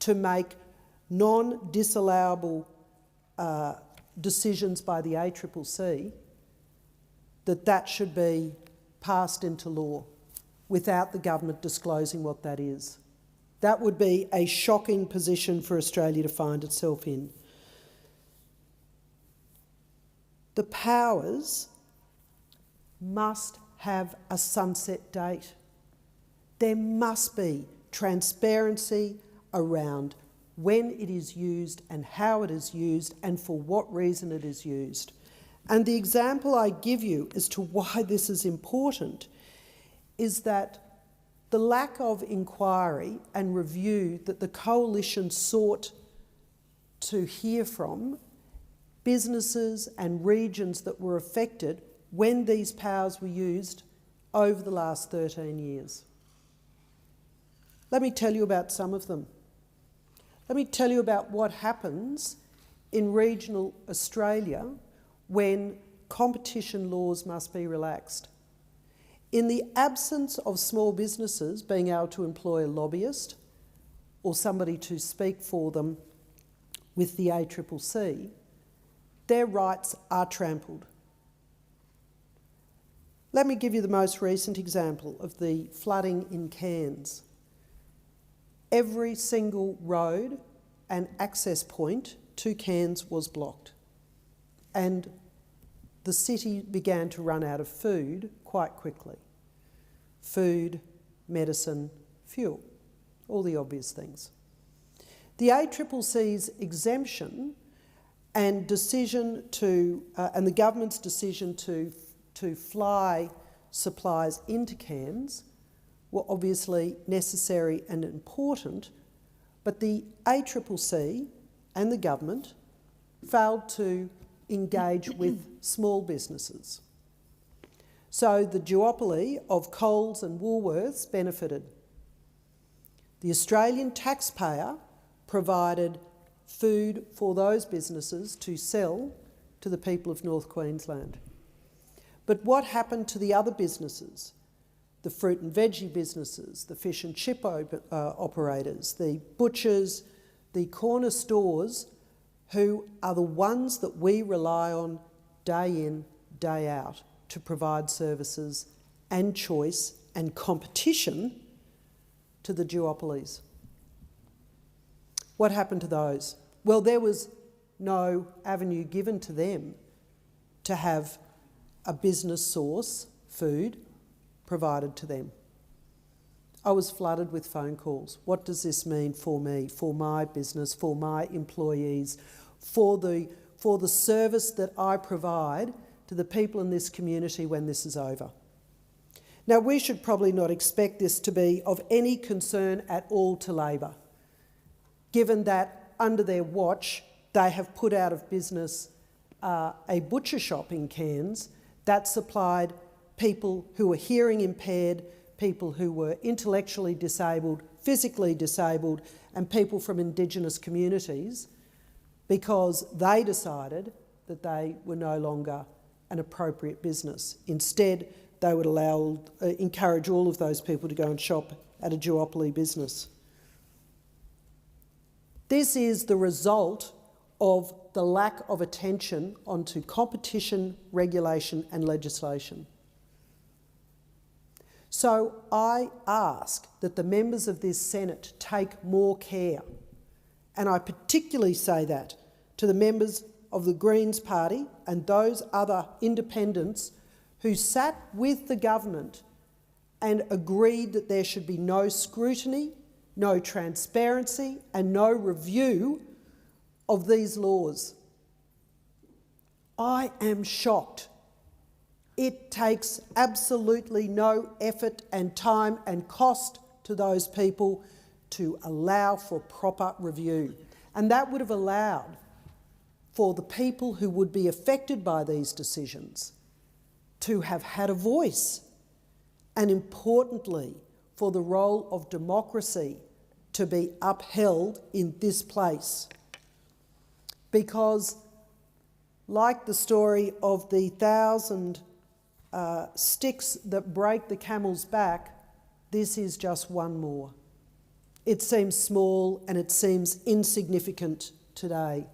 to make non-disallowable decisions by the ACCC, that should be passed into law without the government disclosing what that is. That would be a shocking position for Australia to find itself in. The powers must have a sunset date. There must be transparency around when it is used and how it is used and for what reason it is used. And the example I give you as to why this is important is that the lack of inquiry and review that the Coalition sought to hear from businesses and regions that were affected when these powers were used over the last 13 years. Let me tell you about some of them. Let me tell you about what happens in regional Australia when competition laws must be relaxed. In the absence of small businesses being able to employ a lobbyist or somebody to speak for them with the ACCC, their rights are trampled. Let me give you the most recent example of the flooding in Cairns. Every single road and access point to Cairns was blocked, and the city began to run out of food quite quickly. Food, medicine, fuel, all the obvious things. The ACCC's exemption and decision to, and the government's decision to fly supplies into Cairns were obviously necessary and important, but the ACCC and the government failed to engage with small businesses. So the duopoly of Coles and Woolworths benefited. The Australian taxpayer provided food for those businesses to sell to the people of North Queensland. But what happened to the other businesses? The fruit and veggie businesses, the fish and chip operators, the butchers, the corner stores, who are the ones that we rely on day in, day out to provide services and choice and competition to the duopolies. What happened to those? Well, there was no avenue given to them to have a business source, food, provided to them. I was flooded with phone calls. What does this mean for me, for my business, for my employees, for the service that I provide to the people in this community when this is over? Now, we should probably not expect this to be of any concern at all to Labor, given that under their watch they have put out of business a butcher shop in Cairns that supplied people who were hearing impaired, people who were intellectually disabled, physically disabled, and people from Indigenous communities, because they decided that they were no longer an appropriate business. Instead, they would encourage all of those people to go and shop at a duopoly business. This is the result of the lack of attention onto competition, regulation and legislation. So I ask that the members of this Senate take more care, and I particularly say that to the members of the Greens Party and those other independents who sat with the government and agreed that there should be no scrutiny, no transparency and no review of these laws. I am shocked. It takes absolutely no effort and time and cost to those people to allow for proper review. And that would have allowed for the people who would be affected by these decisions to have had a voice, and importantly, for the role of democracy to be upheld in this place. Because, like the story of the 1,000 sticks that break the camel's back, this is just one more. It seems small and it seems insignificant today,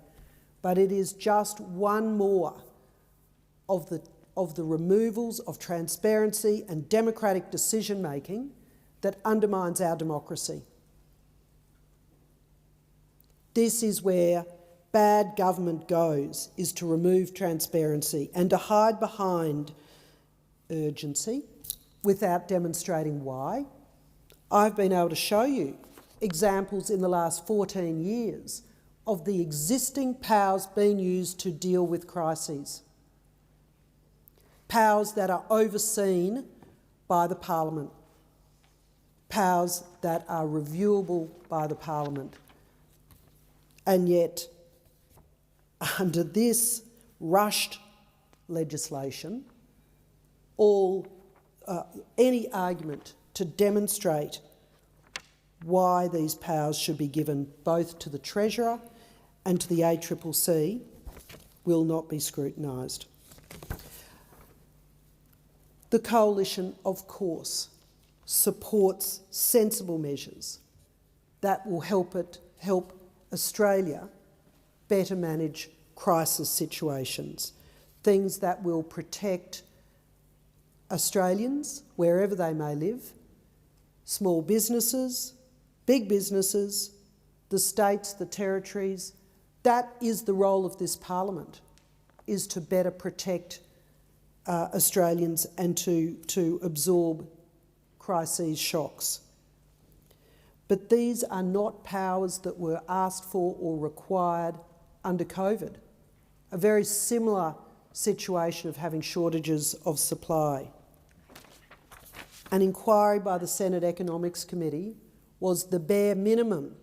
but it is just one more of the removals of transparency and democratic decision-making that undermines our democracy. This is where bad government goes, is to remove transparency and to hide behind urgency without demonstrating why. I've been able to show you examples in the last 14 years of the existing powers being used to deal with crises. Powers that are overseen by the Parliament. Powers that are reviewable by the Parliament. And yet, under this rushed legislation, any argument to demonstrate why these powers should be given both to the Treasurer and to the ACCC will not be scrutinised. The Coalition, of course, supports sensible measures that will help Australia better manage crisis situations, things that will protect Australians wherever they may live, small businesses, big businesses, the states, the territories. That is the role of this Parliament, is to better protect Australians and to absorb crises, shocks. But these are not powers that were asked for or required under COVID. A very similar situation of having shortages of supply. An inquiry by the Senate Economics Committee was the bare minimum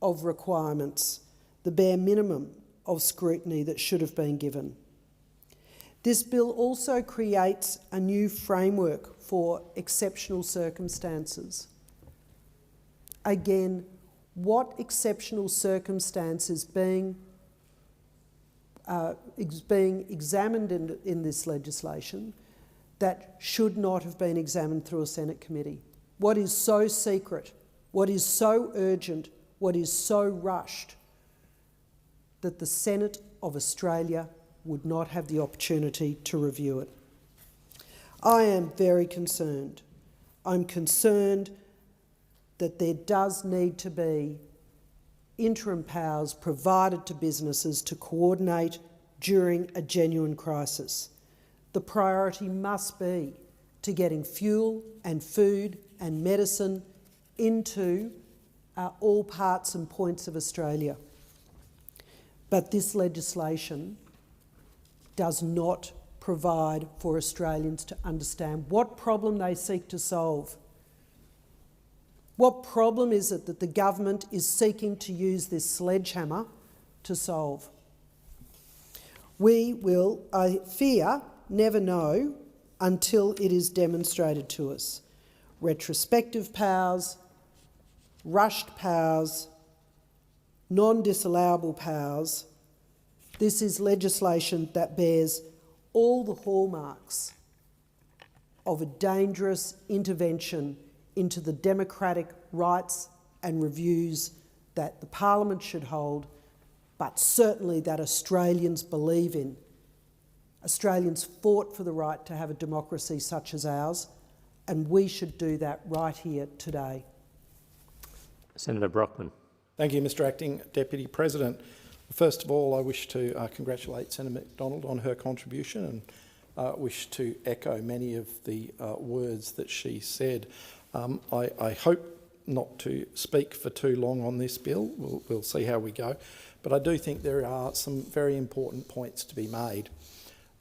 of requirements, the bare minimum of scrutiny that should have been given. This bill also creates a new framework for exceptional circumstances. Again, what exceptional circumstance is being examined in this legislation that should not have been examined through a Senate committee? What is so secret, what is so urgent, what is so rushed that the Senate of Australia would not have the opportunity to review it? I am very concerned. I'm concerned that there does need to be interim powers provided to businesses to coordinate during a genuine crisis. The priority must be to getting fuel and food and medicine into all parts and points of Australia. But this legislation does not provide for Australians to understand what problem they seek to solve. What problem is it that the government is seeking to use this sledgehammer to solve? We will, I fear, never know until it is demonstrated to us. Retrospective powers, rushed powers, non-disallowable powers. This is legislation that bears all the hallmarks of a dangerous intervention into the democratic rights and reviews that the Parliament should hold, but certainly that Australians believe in. Australians fought for the right to have a democracy such as ours, and we should do that right here today. Senator Brockman. Thank you, Mr Acting Deputy President. First of all, I wish to congratulate Senator McDonald on her contribution and wish to echo many of the words that she said. I hope not to speak for too long on this bill. We'll see how we go. But I do think there are some very important points to be made.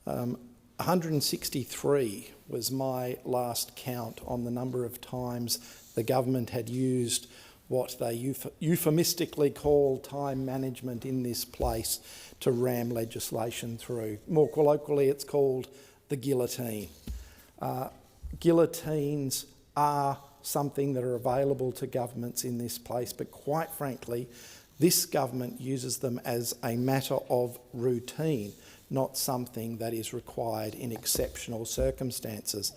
163 was my last count on the number of times the government had used what they euphemistically call time management in this place to ram legislation through. More colloquially, it's called the guillotine. Guillotines are something that are available to governments in this place, but quite frankly, this government uses them as a matter of routine, not something that is required in exceptional circumstances.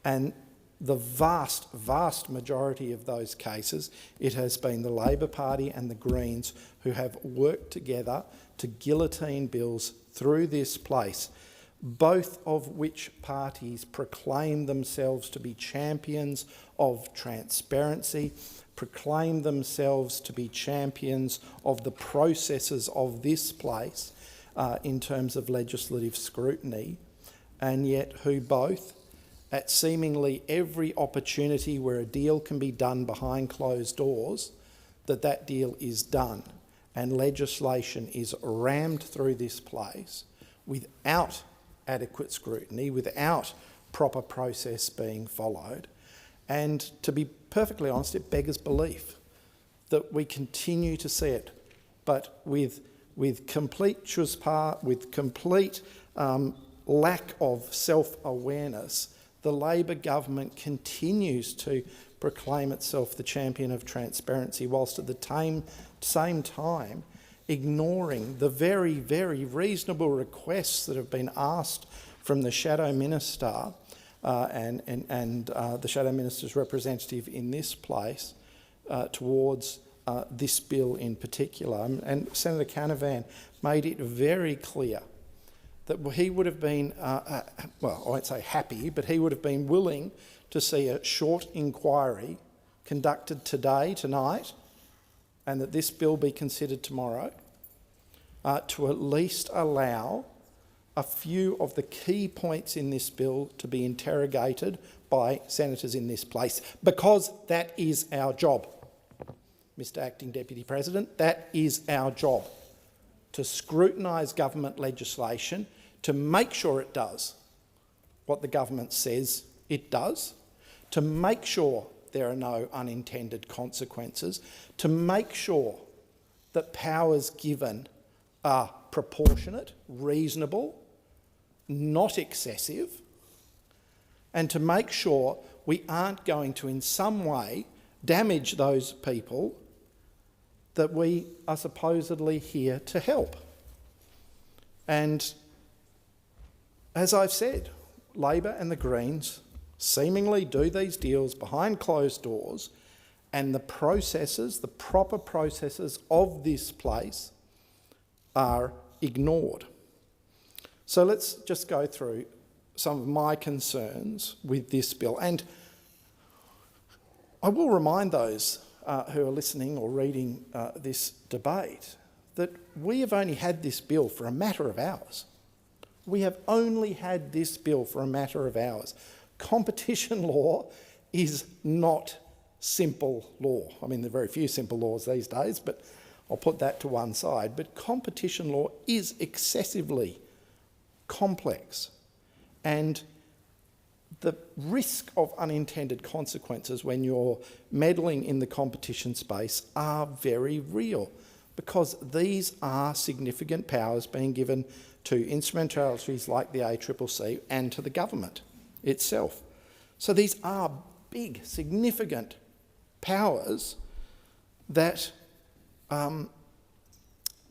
And the vast, vast majority of those cases, it has been the Labor Party and the Greens who have worked together to guillotine bills through this place, both of which parties proclaim themselves to be champions of transparency, proclaim themselves to be champions of the processes of this place in terms of legislative scrutiny, and yet who both, at seemingly every opportunity where a deal can be done behind closed doors, that deal is done and legislation is rammed through this place without adequate scrutiny, without proper process being followed. And to be perfectly honest, it beggars belief that we continue to see it, but with complete chutzpah, with complete lack of self-awareness, the Labor government continues to proclaim itself the champion of transparency, whilst at the same time ignoring the very, very reasonable requests that have been asked from the Shadow Minister and the Shadow Minister's representative in this place towards this bill in particular. And Senator Canavan made it very clear that he would have been, well, I won't say happy, but he would have been willing to see a short inquiry conducted tonight, and that this bill be considered tomorrow, to at least allow a few of the key points in this bill to be interrogated by senators in this place, because that is our job. Mr. Acting Deputy President, that is our job, to scrutinise government legislation, to make sure it does what the government says it does, to make sure there are no unintended consequences, to make sure that powers given are proportionate, reasonable, not excessive, and to make sure we aren't going to in some way damage those people that we are supposedly here to help. And as I've said, Labor and the Greens seemingly do these deals behind closed doors, and the processes, the proper processes of this place are ignored. So let's just go through some of my concerns with this bill. And I will remind those who are listening or reading this debate that we have only had this bill for a matter of hours. We have only had this bill for a matter of hours. Competition law is not simple law. I mean, there are very few simple laws these days, but I'll put that to one side. But competition law is excessively complex, and the risk of unintended consequences when you're meddling in the competition space are very real, because these are significant powers being given to instrumentalities like the ACCC and to the government itself. So these are big, significant powers that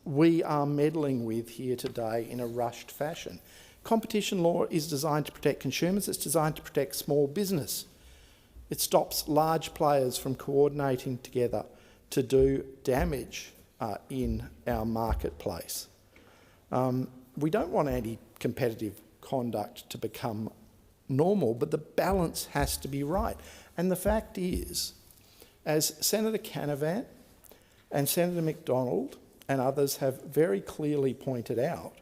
we are meddling with here today in a rushed fashion. Competition law is designed to protect consumers, it's designed to protect small business. It stops large players from coordinating together to do damage in our marketplace. We don't want anti-competitive conduct to become normal, but the balance has to be right. And the fact is, as Senator Canavan and Senator McDonald and others have very clearly pointed out,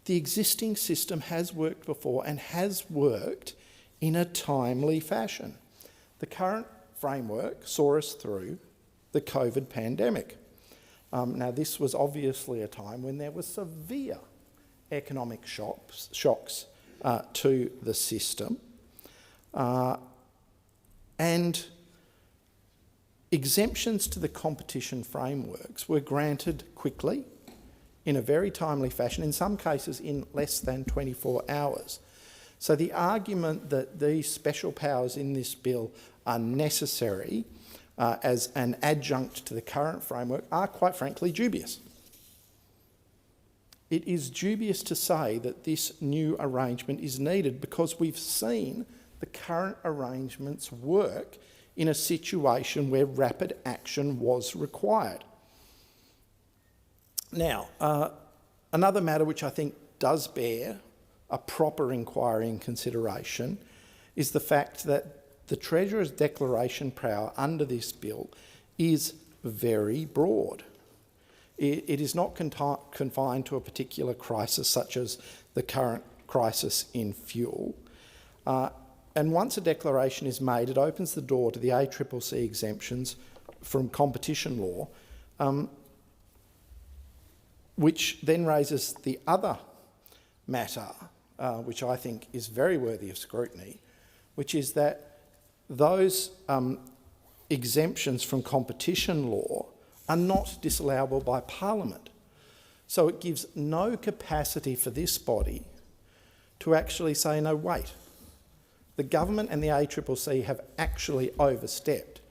the existing system has worked before and has worked in a timely fashion. The current framework saw us through the COVID pandemic. Now, this was obviously a time when there were severe economic shocks to the system, and exemptions to the competition frameworks were granted quickly, in a very timely fashion, in some cases in less than 24 hours. So the argument that these special powers in this bill are necessary as an adjunct to the current framework are, quite frankly, dubious. It is dubious to say that this new arrangement is needed, because we've seen the current arrangements work in a situation where rapid action was required. Now, another matter which I think does bear a proper inquiry and consideration is the fact that the Treasurer's declaration power under this bill is very broad. It is not confined to a particular crisis such as the current crisis in fuel. And once a declaration is made, it opens the door to the ACCC exemptions from competition law, which then raises the other matter, which I think is very worthy of scrutiny, which is that those exemptions from competition law are not disallowable by Parliament. So it gives no capacity for this body to actually say, no, wait, the government and the ACCC have actually overstepped.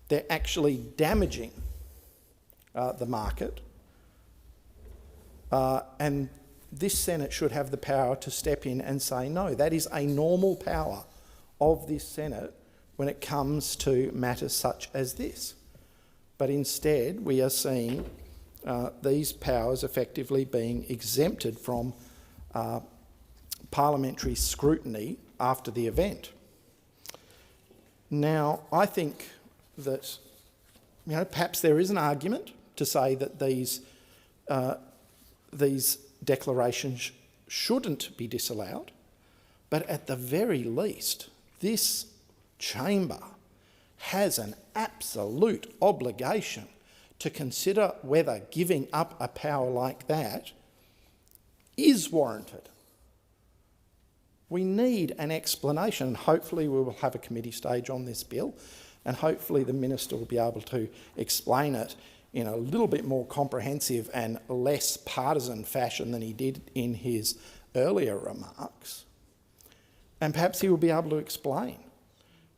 They're actually damaging the market, and this Senate should have the power to step in and say, no, that is a normal power of this Senate when it comes to matters such as this. But instead, we are seeing these powers effectively being exempted from parliamentary scrutiny after the event. Now, I think that perhaps there is an argument to say that these declarations shouldn't be disallowed, but at the very least, this chamber has an absolute obligation to consider whether giving up a power like that is warranted. We need an explanation, and hopefully we will have a committee stage on this bill, and hopefully the Minister will be able to explain it in a little bit more comprehensive and less partisan fashion than he did in his earlier remarks. And perhaps he will be able to explain,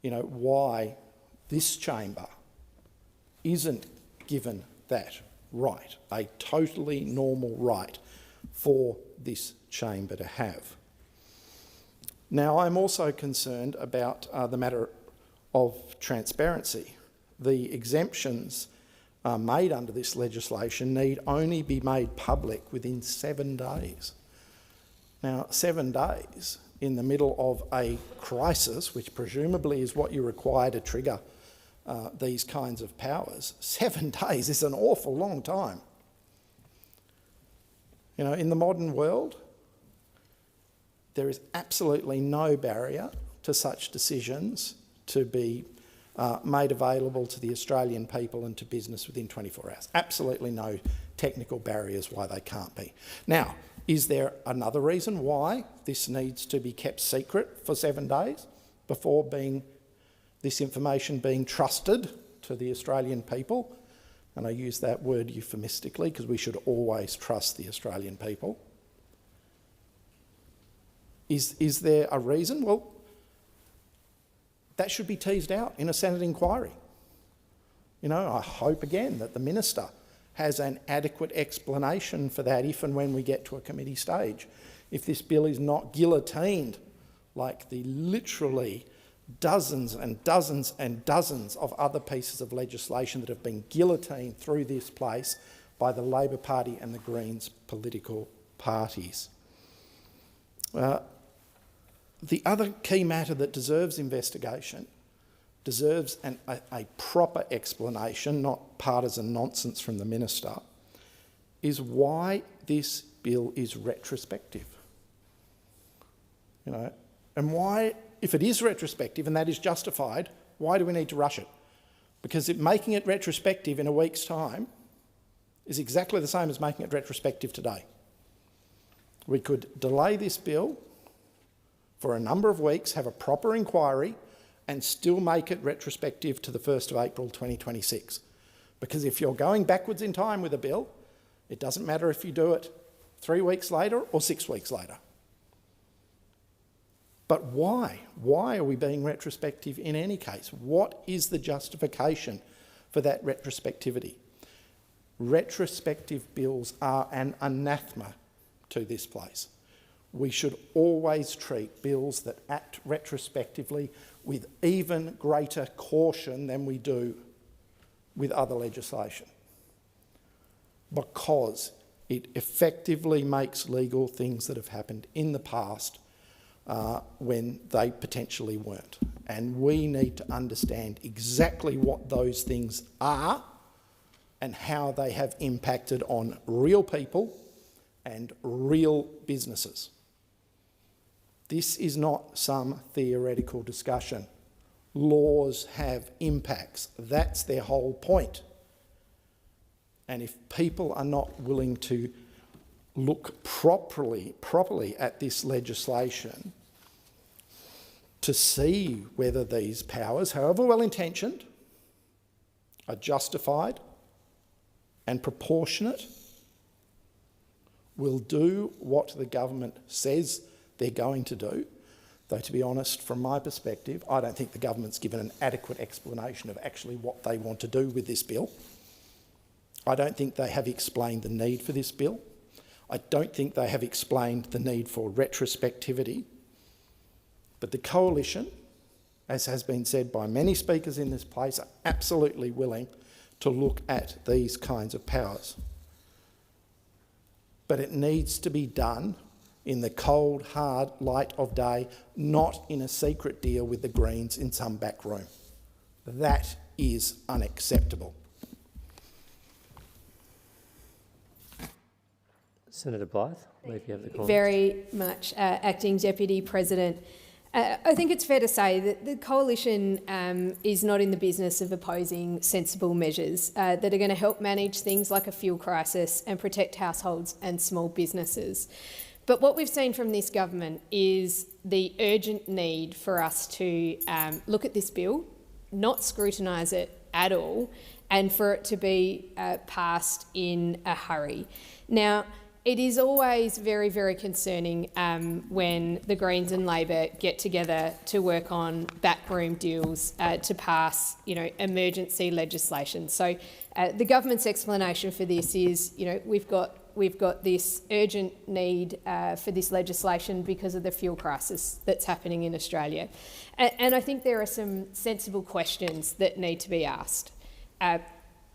why this chamber isn't given that right, a totally normal right for this chamber to have. Now, I'm also concerned about the matter of transparency. The exemptions made under this legislation need only be made public within 7 days. Now, 7 days in the middle of a crisis, which presumably is what you require to trigger these kinds of powers, 7 days is an awful long time. In the modern world, there is absolutely no barrier to such decisions to be made available to the Australian people and to business within 24 hours. Absolutely no technical barriers why they can't be. Now, is there another reason why this needs to be kept secret for 7 days before this information being trusted to the Australian people? And I use that word euphemistically because we should always trust the Australian people. Is there a reason? Well, that should be teased out in a Senate inquiry. I hope again that the Minister has an adequate explanation for that if and when we get to a committee stage. If this bill is not guillotined like the literally dozens and dozens and dozens of other pieces of legislation that have been guillotined through this place by the Labor Party and the Greens political parties. The other key matter that deserves investigation, deserves a proper explanation, not partisan nonsense from the Minister, is why this bill is retrospective. And why, if it is retrospective and that is justified, why do we need to rush it? Because making it retrospective in a week's time is exactly the same as making it retrospective today. We could delay this bill for a number of weeks, have a proper inquiry, and still make it retrospective to the 1st of April 2026. Because if you're going backwards in time with a bill, it doesn't matter if you do it 3 weeks later or 6 weeks later. But why? Why are we being retrospective in any case? What is the justification for that retrospectivity? Retrospective bills are an anathema to this place. we should always treat bills that act retrospectively with even greater caution than we do with other legislation, because it effectively makes legal things that have happened in the past when they potentially weren't. And we need to understand exactly what those things are and how they have impacted on real people and real businesses. This is not some theoretical discussion. Laws have impacts. That's their whole point. And if people are not willing to look properly at this legislation to see whether these powers, however well-intentioned, are justified and proportionate, will do what the government says they're going to do. Though, to be honest, from my perspective, I don't think the government's given an adequate explanation of actually what they want to do with this bill. I don't think they have explained the need for this bill. I don't think they have explained the need for retrospectivity. But the coalition, as has been said by many speakers in this place, are absolutely willing to look at these kinds of powers. But it needs to be done in the cold, hard light of day, not in a secret deal with the Greens in some back room. That is unacceptable. Senator Blythe, I believe you have the call. Very much, Acting Deputy President. I think it's fair to say that the coalition is not in the business of opposing sensible measures that are going to help manage things like a fuel crisis and protect households and small businesses. But what we've seen from this government is the urgent need for us to look at this bill, not scrutinise it at all, and for it to be passed in a hurry. Now, it is always very, very concerning when the Greens and Labor get together to work on backroom deals to pass, emergency legislation. So the government's explanation for this is, we've got this urgent need for this legislation because of the fuel crisis that's happening in Australia. And I think there are some sensible questions that need to be asked.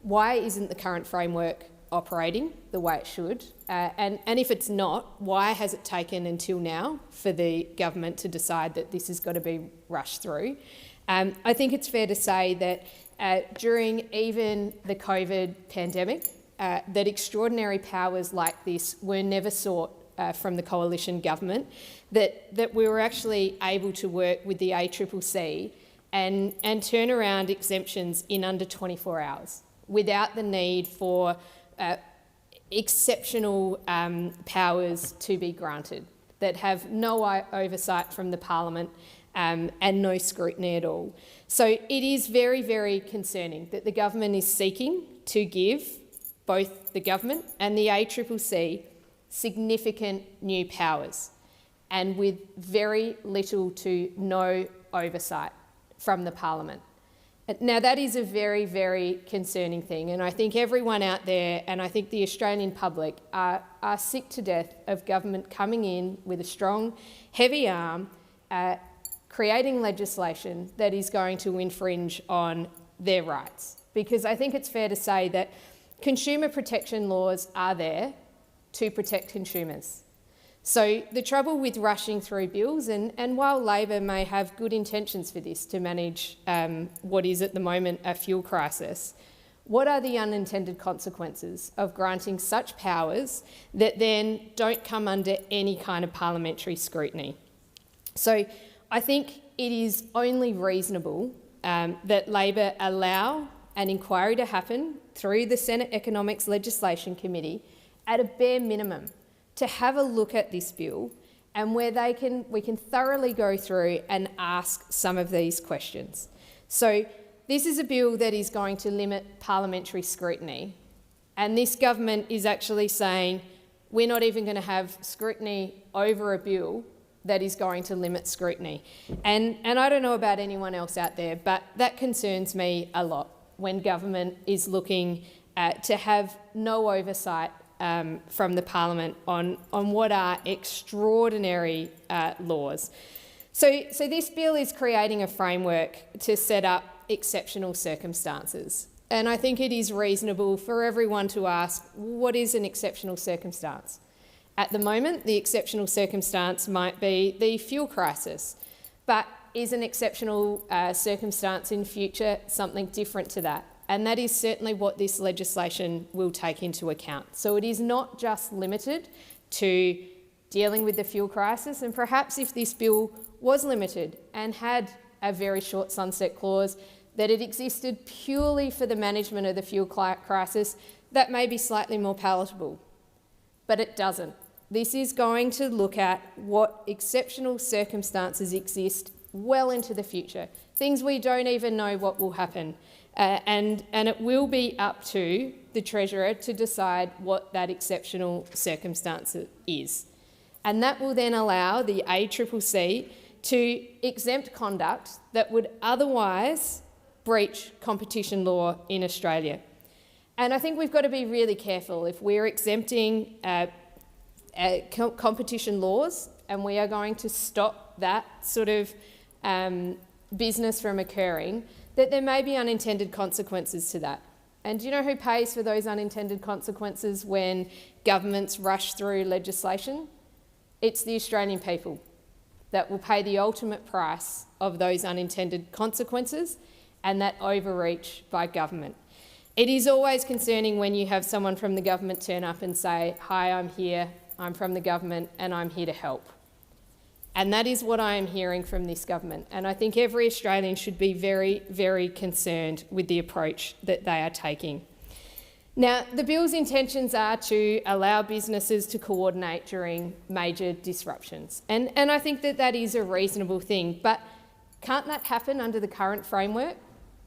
Why isn't the current framework operating the way it should? And if it's not, why has it taken until now for the government to decide that this has got to be rushed through? I think it's fair to say that during even the COVID pandemic, that extraordinary powers like this were never sought from the coalition government, that we were actually able to work with the ACCC and turn around exemptions in under 24 hours without the need for exceptional powers to be granted that have no oversight from the Parliament and no scrutiny at all. So it is very, very concerning that the government is seeking to give both the government and the ACCC significant new powers, and with very little to no oversight from the Parliament. Now, that is a very, very concerning thing, and I think everyone out there, and I think the Australian public, are sick to death of government coming in with a strong, heavy arm, creating legislation that is going to infringe on their rights. Because I think it's fair to say that consumer protection laws are there to protect consumers. So the trouble with rushing through bills, and while Labor may have good intentions for this to manage what is at the moment a fuel crisis, what are the unintended consequences of granting such powers that then don't come under any kind of parliamentary scrutiny? So I think it is only reasonable that Labor allow an inquiry to happen through the Senate Economics Legislation Committee at a bare minimum to have a look at this bill, and where we can thoroughly go through and ask some of these questions. So this is a bill that is going to limit parliamentary scrutiny, and this government is actually saying we're not even going to have scrutiny over a bill that is going to limit scrutiny. And I don't know about anyone else out there, but that concerns me a lot when government is looking to have no oversight from the Parliament on what are extraordinary laws. So this bill is creating a framework to set up exceptional circumstances. And I think it is reasonable for everyone to ask, what is an exceptional circumstance? At the moment, the exceptional circumstance might be the fuel crisis, but is an exceptional circumstance in future something different to that? And that is certainly what this legislation will take into account. So it is not just limited to dealing with the fuel crisis, and perhaps if this bill was limited and had a very short sunset clause, that it existed purely for the management of the fuel crisis, that may be slightly more palatable. But it doesn't. This is going to look at what exceptional circumstances exist well into the future, things we don't even know what will happen. And it will be up to the Treasurer to decide what that exceptional circumstance is. And that will then allow the ACCC to exempt conduct that would otherwise breach competition law in Australia. And I think we've got to be really careful if we're exempting competition laws and we are going to stop that sort of business from occurring, that there may be unintended consequences to that. And do you know who pays for those unintended consequences when governments rush through legislation? It's the Australian people that will pay the ultimate price of those unintended consequences and that overreach by government. It is always concerning when you have someone from the government turn up and say, "Hi, I'm here, I'm from the government and I'm here to help." And that is what I am hearing from this government. And I think every Australian should be very, very concerned with the approach that they are taking. Now, the bill's intentions are to allow businesses to coordinate during major disruptions. And I think that that is a reasonable thing. But can't that happen under the current framework?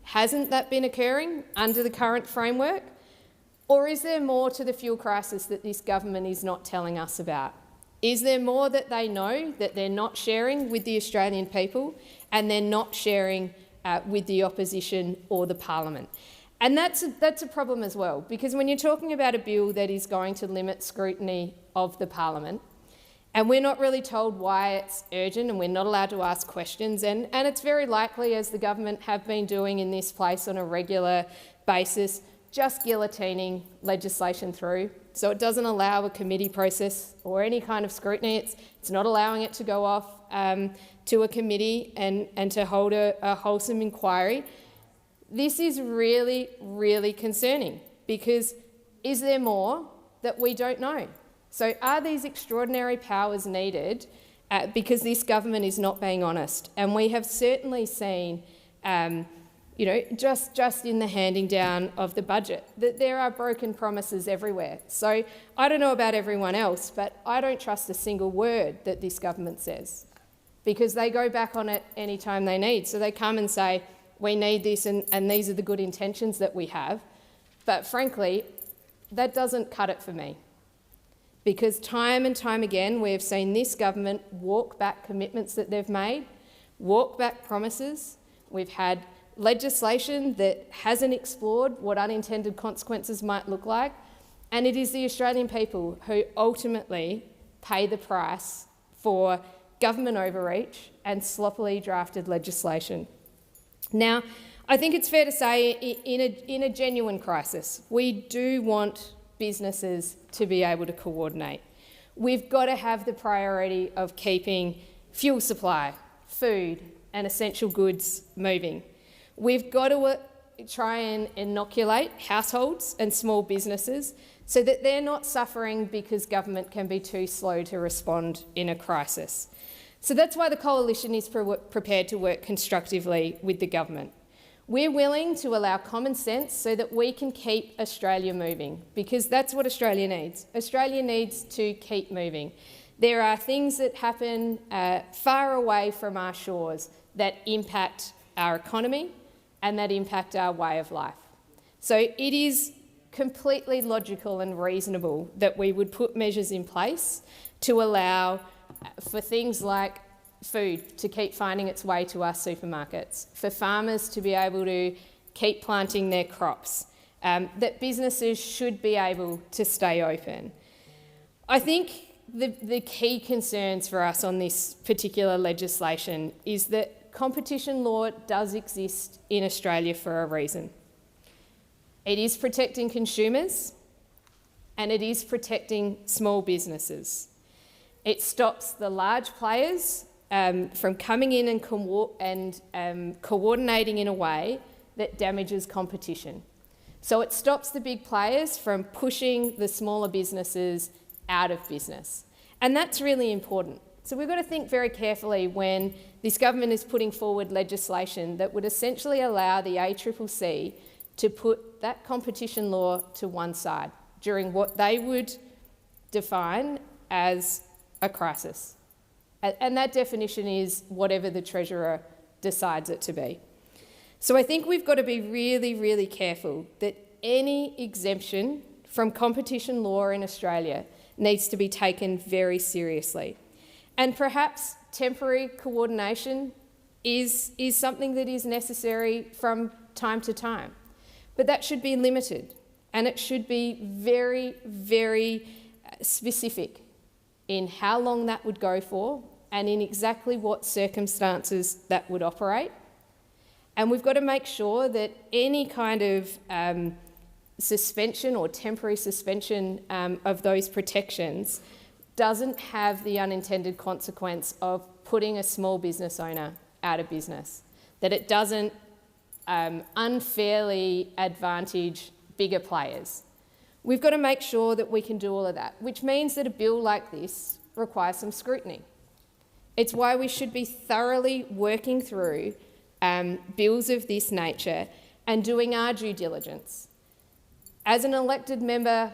Hasn't that been occurring under the current framework? Or is there more to the fuel crisis that this government is not telling us about? Is there more that they know that they're not sharing with the Australian people and they're not sharing with the opposition or the Parliament? And that's a problem as well, because when you're talking about a bill that is going to limit scrutiny of the Parliament, and we're not really told why it's urgent and we're not allowed to ask questions, and it's very likely, as the government have been doing in this place on a regular basis, just guillotining legislation through. So it doesn't allow a committee process or any kind of scrutiny. It's not allowing it to go off to a committee and to hold a wholesome inquiry. This is really, really concerning, because is there more that we don't know? So are these extraordinary powers needed because this government is not being honest? And we have certainly seen, just in the handing down of the budget, that there are broken promises everywhere. So I don't know about everyone else, but I don't trust a single word that this government says, because they go back on it any time they need. So they come and say, we need this and these are the good intentions that we have. But frankly, that doesn't cut it for me, because time and time again we have seen this government walk back commitments that they've made, walk back promises. We've had legislation that hasn't explored what unintended consequences might look like, and it is the Australian people who ultimately pay the price for government overreach and sloppily drafted legislation. Now, I think it's fair to say in a genuine crisis, we do want businesses to be able to coordinate. We've got to have the priority of keeping fuel supply, food and essential goods moving. We've got to try and inoculate households and small businesses so that they're not suffering because government can be too slow to respond in a crisis. So that's why the Coalition is prepared to work constructively with the government. We're willing to allow common sense so that we can keep Australia moving, because that's what Australia needs. Australia needs to keep moving. There are things that happen far away from our shores that impact our economy and that impact our way of life. So it is completely logical and reasonable that we would put measures in place to allow for things like food to keep finding its way to our supermarkets, for farmers to be able to keep planting their crops, that businesses should be able to stay open. I think the key concerns for us on this particular legislation is that competition law does exist in Australia for a reason. It is protecting consumers and it is protecting small businesses. It stops the large players from coming in and coordinating in a way that damages competition. So it stops the big players from pushing the smaller businesses out of business. And that's really important. So we've got to think very carefully when this government is putting forward legislation that would essentially allow the ACCC to put that competition law to one side during what they would define as a crisis. And that definition is whatever the Treasurer decides it to be. So I think we've got to be really, really careful that any exemption from competition law in Australia needs to be taken very seriously. And perhaps temporary coordination is something that is necessary from time to time. But that should be limited and it should be very, very specific in how long that would go for and in exactly what circumstances that would operate. And we've got to make sure that any kind of suspension or temporary suspension of those protections doesn't have the unintended consequence of putting a small business owner out of business, that it doesn't unfairly advantage bigger players. We've got to make sure that we can do all of that, which means that a bill like this requires some scrutiny. It's why we should be thoroughly working through bills of this nature and doing our due diligence. As an elected member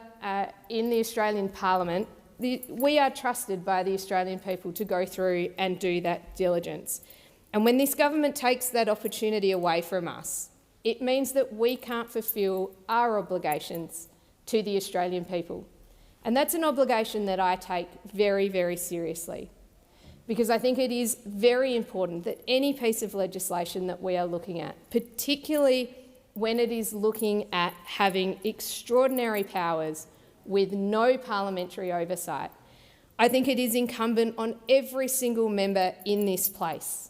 in the Australian Parliament, we are trusted by the Australian people to go through and do that diligence. And when this government takes that opportunity away from us, it means that we can't fulfil our obligations to the Australian people. And that's an obligation that I take very, very seriously, because I think it is very important that any piece of legislation that we are looking at, particularly when it is looking at having extraordinary powers with no parliamentary oversight, I think it is incumbent on every single member in this place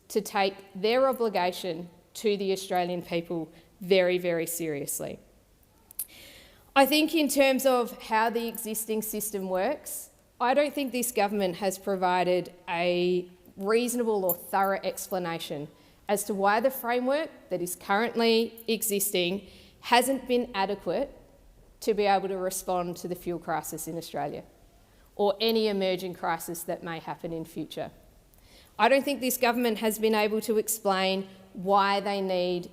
to take their obligation to the Australian people very, very seriously. I think in terms of how the existing system works, I don't think this government has provided a reasonable or thorough explanation as to why the framework that is currently existing hasn't been adequate to be able to respond to the fuel crisis in Australia or any emerging crisis that may happen in future. I don't think this government has been able to explain why they need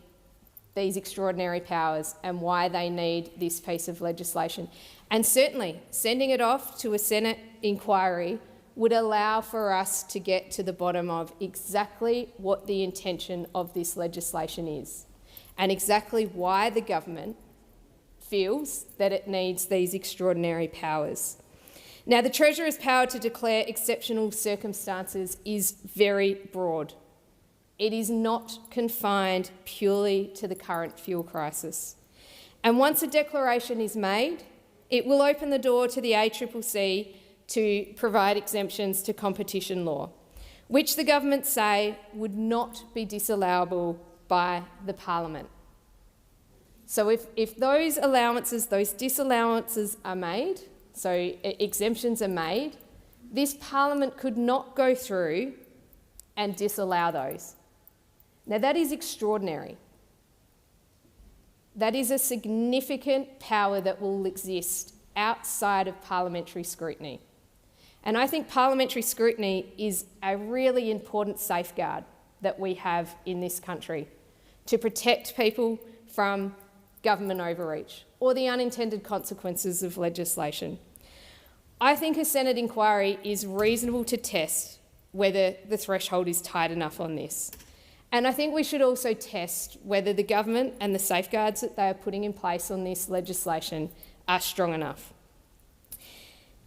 these extraordinary powers and why they need this piece of legislation. And certainly, sending it off to a Senate inquiry would allow for us to get to the bottom of exactly what the intention of this legislation is and exactly why the government feels that it needs these extraordinary powers. Now, the Treasurer's power to declare exceptional circumstances is very broad. It is not confined purely to the current fuel crisis. And once a declaration is made, it will open the door to the ACCC to provide exemptions to competition law, which the government say would not be disallowable by the Parliament. So if those allowances, those disallowances are made, so exemptions are made, this Parliament could not go through and disallow those. Now, that is extraordinary. That is a significant power that will exist outside of parliamentary scrutiny. And I think parliamentary scrutiny is a really important safeguard that we have in this country to protect people from government overreach or the unintended consequences of legislation. I think a Senate inquiry is reasonable to test whether the threshold is tight enough on this. And I think we should also test whether the government and the safeguards that they are putting in place on this legislation are strong enough.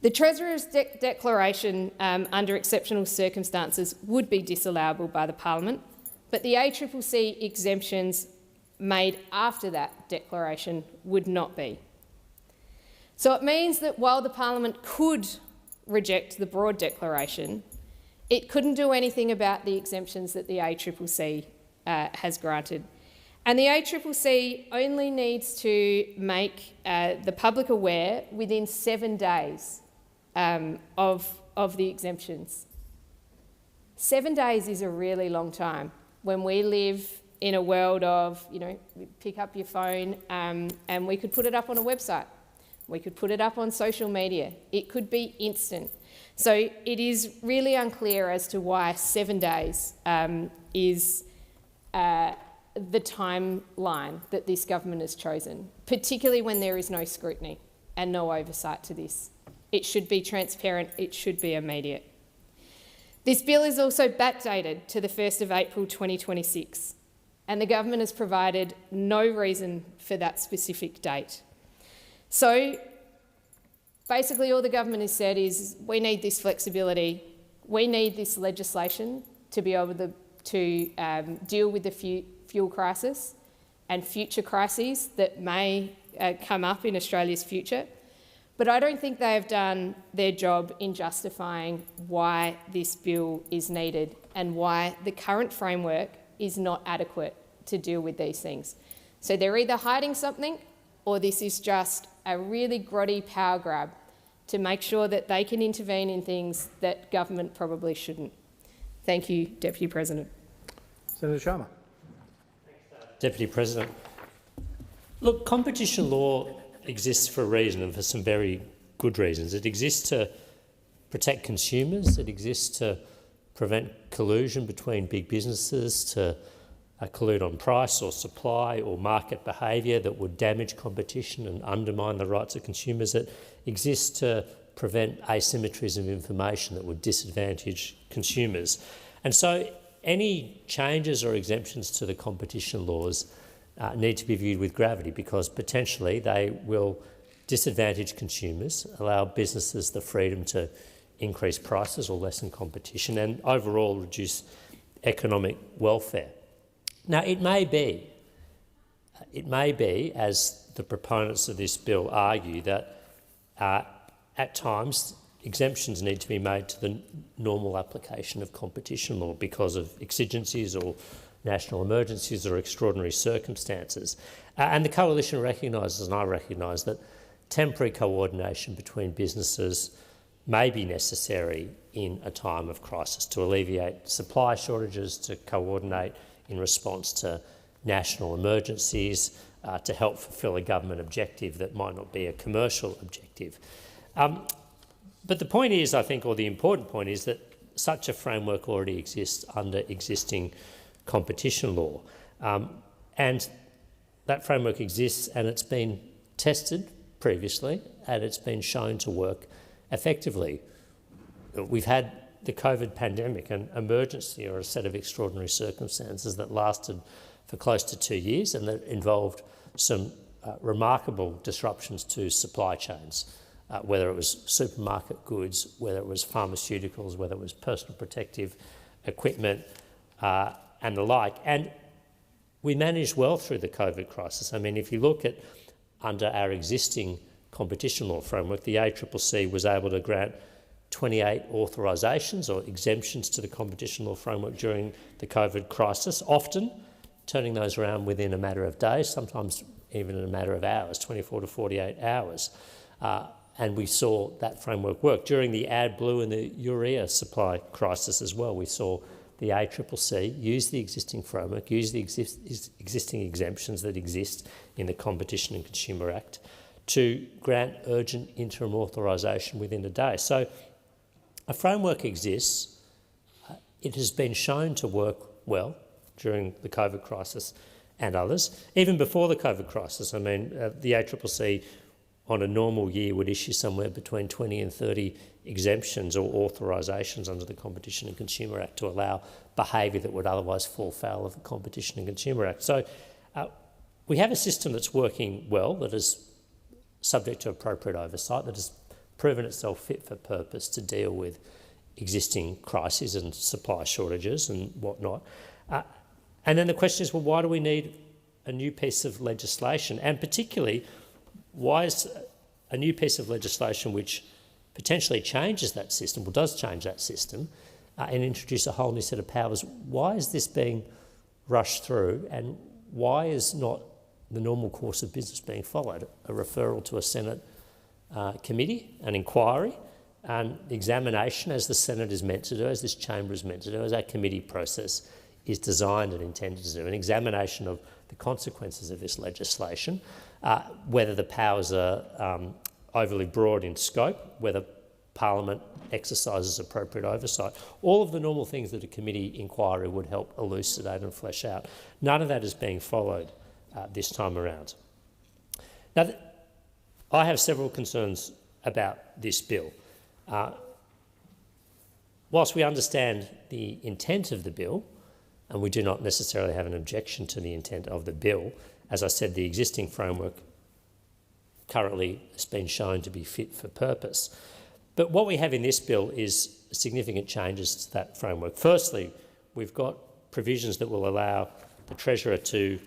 The Treasurer's declaration under exceptional circumstances would be disallowable by the Parliament, but the ACCC exemptions made after that declaration would not be. So it means that while the Parliament could reject the broad declaration, it couldn't do anything about the exemptions that the ACCC has granted. And the ACCC only needs to make the public aware within 7 days of the exemptions. 7 days is a really long time when we live in a world of, pick up your phone and we could put it up on a website. We could put it up on social media. It could be instant. So it is really unclear as to why 7 days is the timeline that this government has chosen, particularly when there is no scrutiny and no oversight to this. It should be transparent. It should be immediate. This bill is also backdated to the 1st of April 2026, and the government has provided no reason for that specific date. So basically all the government has said is we need this flexibility, we need this legislation to be able to deal with the fuel crisis and future crises that may come up in Australia's future. But I don't think they have done their job in justifying why this bill is needed and why the current framework is not adequate to deal with these things. So they're either hiding something or this is just a really grotty power grab to make sure that they can intervene in things that government probably shouldn't. Thank you, Deputy President. Senator Sharma. Deputy President. Look, competition law exists for a reason and for some very good reasons. It exists to protect consumers. It exists to prevent collusion between big businesses to collude on price or supply or market behaviour that would damage competition and undermine the rights of consumers. It exists to prevent asymmetries of information that would disadvantage consumers. And so any changes or exemptions to the competition laws need to be viewed with gravity because potentially they will disadvantage consumers, allow businesses the freedom to increase prices or lessen competition and overall reduce economic welfare. Now, it may be, as the proponents of this bill argue, that at times exemptions need to be made to the normal application of competition law because of exigencies or national emergencies or extraordinary circumstances. And the Coalition recognises, and I recognise, that temporary coordination between businesses may be necessary in a time of crisis to alleviate supply shortages, to coordinate in response to national emergencies, to help fulfil a government objective that might not be a commercial objective. But the point is, I think, or the important point is that such a framework already exists under existing competition law. And that framework exists and it's been tested previously and it's been shown to work effectively. We've had the COVID pandemic, an emergency or a set of extraordinary circumstances that lasted for close to 2 years and that involved some remarkable disruptions to supply chains, whether it was supermarket goods, whether it was pharmaceuticals, whether it was personal protective equipment and the like. And we managed well through the COVID crisis. I mean, if you look at under our existing competition law framework, the ACCC was able to grant 28 authorisations or exemptions to the competition law framework during the COVID crisis, often turning those around within a matter of days, sometimes even in a matter of hours, 24 to 48 hours. And we saw that framework work. During the AdBlue and the urea supply crisis as well, we saw the ACCC use the existing framework, use the existing exemptions that exist in the Competition and Consumer Act to grant urgent interim authorisation within a day. So a framework exists. It has been shown to work well during the COVID crisis and others. Even before the COVID crisis, I mean, the ACCC on a normal year would issue somewhere between 20 and 30 exemptions or authorisations under the Competition and Consumer Act to allow behaviour that would otherwise fall foul of the Competition and Consumer Act. So we have a system that's working well, that is subject to appropriate oversight, that has proven itself fit for purpose to deal with existing crises and supply shortages and whatnot. And then the question is, well, why do we need a new piece of legislation, and particularly why is a new piece of legislation which potentially changes that system, or does change that system, and introduce a whole new set of powers, why is this being rushed through, and why is not the normal course of business being followed? A referral to a Senate committee, an inquiry, an examination, as the Senate is meant to do, as this chamber is meant to do, as our committee process is designed and intended to do, an examination of the consequences of this legislation, whether the powers are overly broad in scope, whether Parliament exercises appropriate oversight, all of the normal things that a committee inquiry would help elucidate and flesh out. None of that is being followed this time around. Now, I have several concerns about this bill. Whilst we understand the intent of the bill, and we do not necessarily have an objection to the intent of the bill, as I said, the existing framework currently has been shown to be fit for purpose. But what we have in this bill is significant changes to that framework. Firstly, we've got provisions that will allow the Treasurer to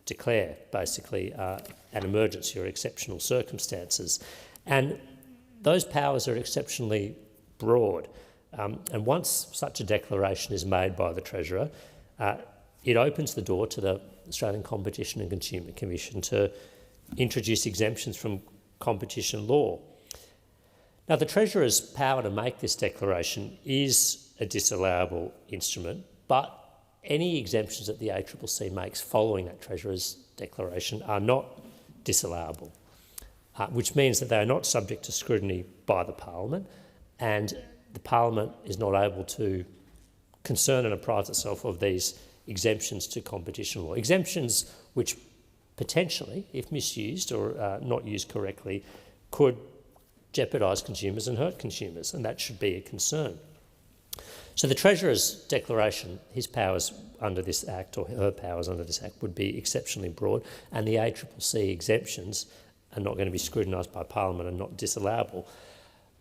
declare, basically, an emergency or exceptional circumstances. And those powers are exceptionally broad. And once such a declaration is made by the Treasurer, it opens the door to the Australian Competition and Consumer Commission to introduce exemptions from competition law. Now, the Treasurer's power to make this declaration is a disallowable instrument, but any exemptions that the ACCC makes following that Treasurer's declaration are not disallowable, which means that they are not subject to scrutiny by the Parliament, and the Parliament is not able to concern and apprise itself of these exemptions to competition law. Exemptions which potentially, if misused or not used correctly, could jeopardise consumers and hurt consumers, and that should be a concern. So the Treasurer's declaration, his powers under this Act, or her powers under this Act, would be exceptionally broad, and the ACCC exemptions are not going to be scrutinised by Parliament and not disallowable.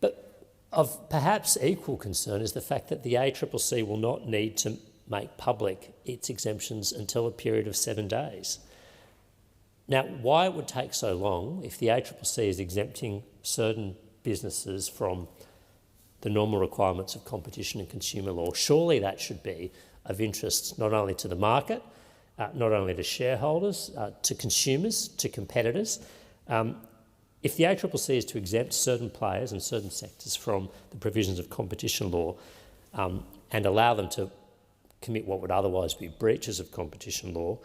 But of perhaps equal concern is the fact that the ACCC will not need to make public its exemptions until a period of 7 days. Now, why it would take so long if the ACCC is exempting certain businesses from the normal requirements of competition and consumer law, surely that should be of interest not only to the market, not only to shareholders, to consumers, to competitors. If the ACCC is to exempt certain players and certain sectors from the provisions of competition law and allow them to commit what would otherwise be breaches of competition law,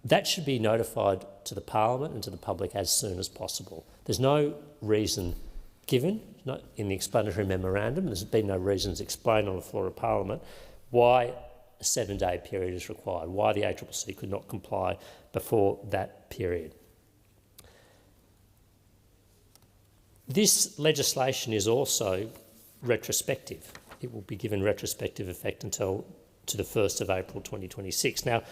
that should be notified to the Parliament and to the public as soon as possible. There's no reason given in the explanatory memorandum, there's been no reasons explained on the floor of Parliament why a 7-day period is required, why the ACCC could not comply before that period. This legislation is also retrospective. It will be given retrospective effect until to the 1st of April 2026. Now,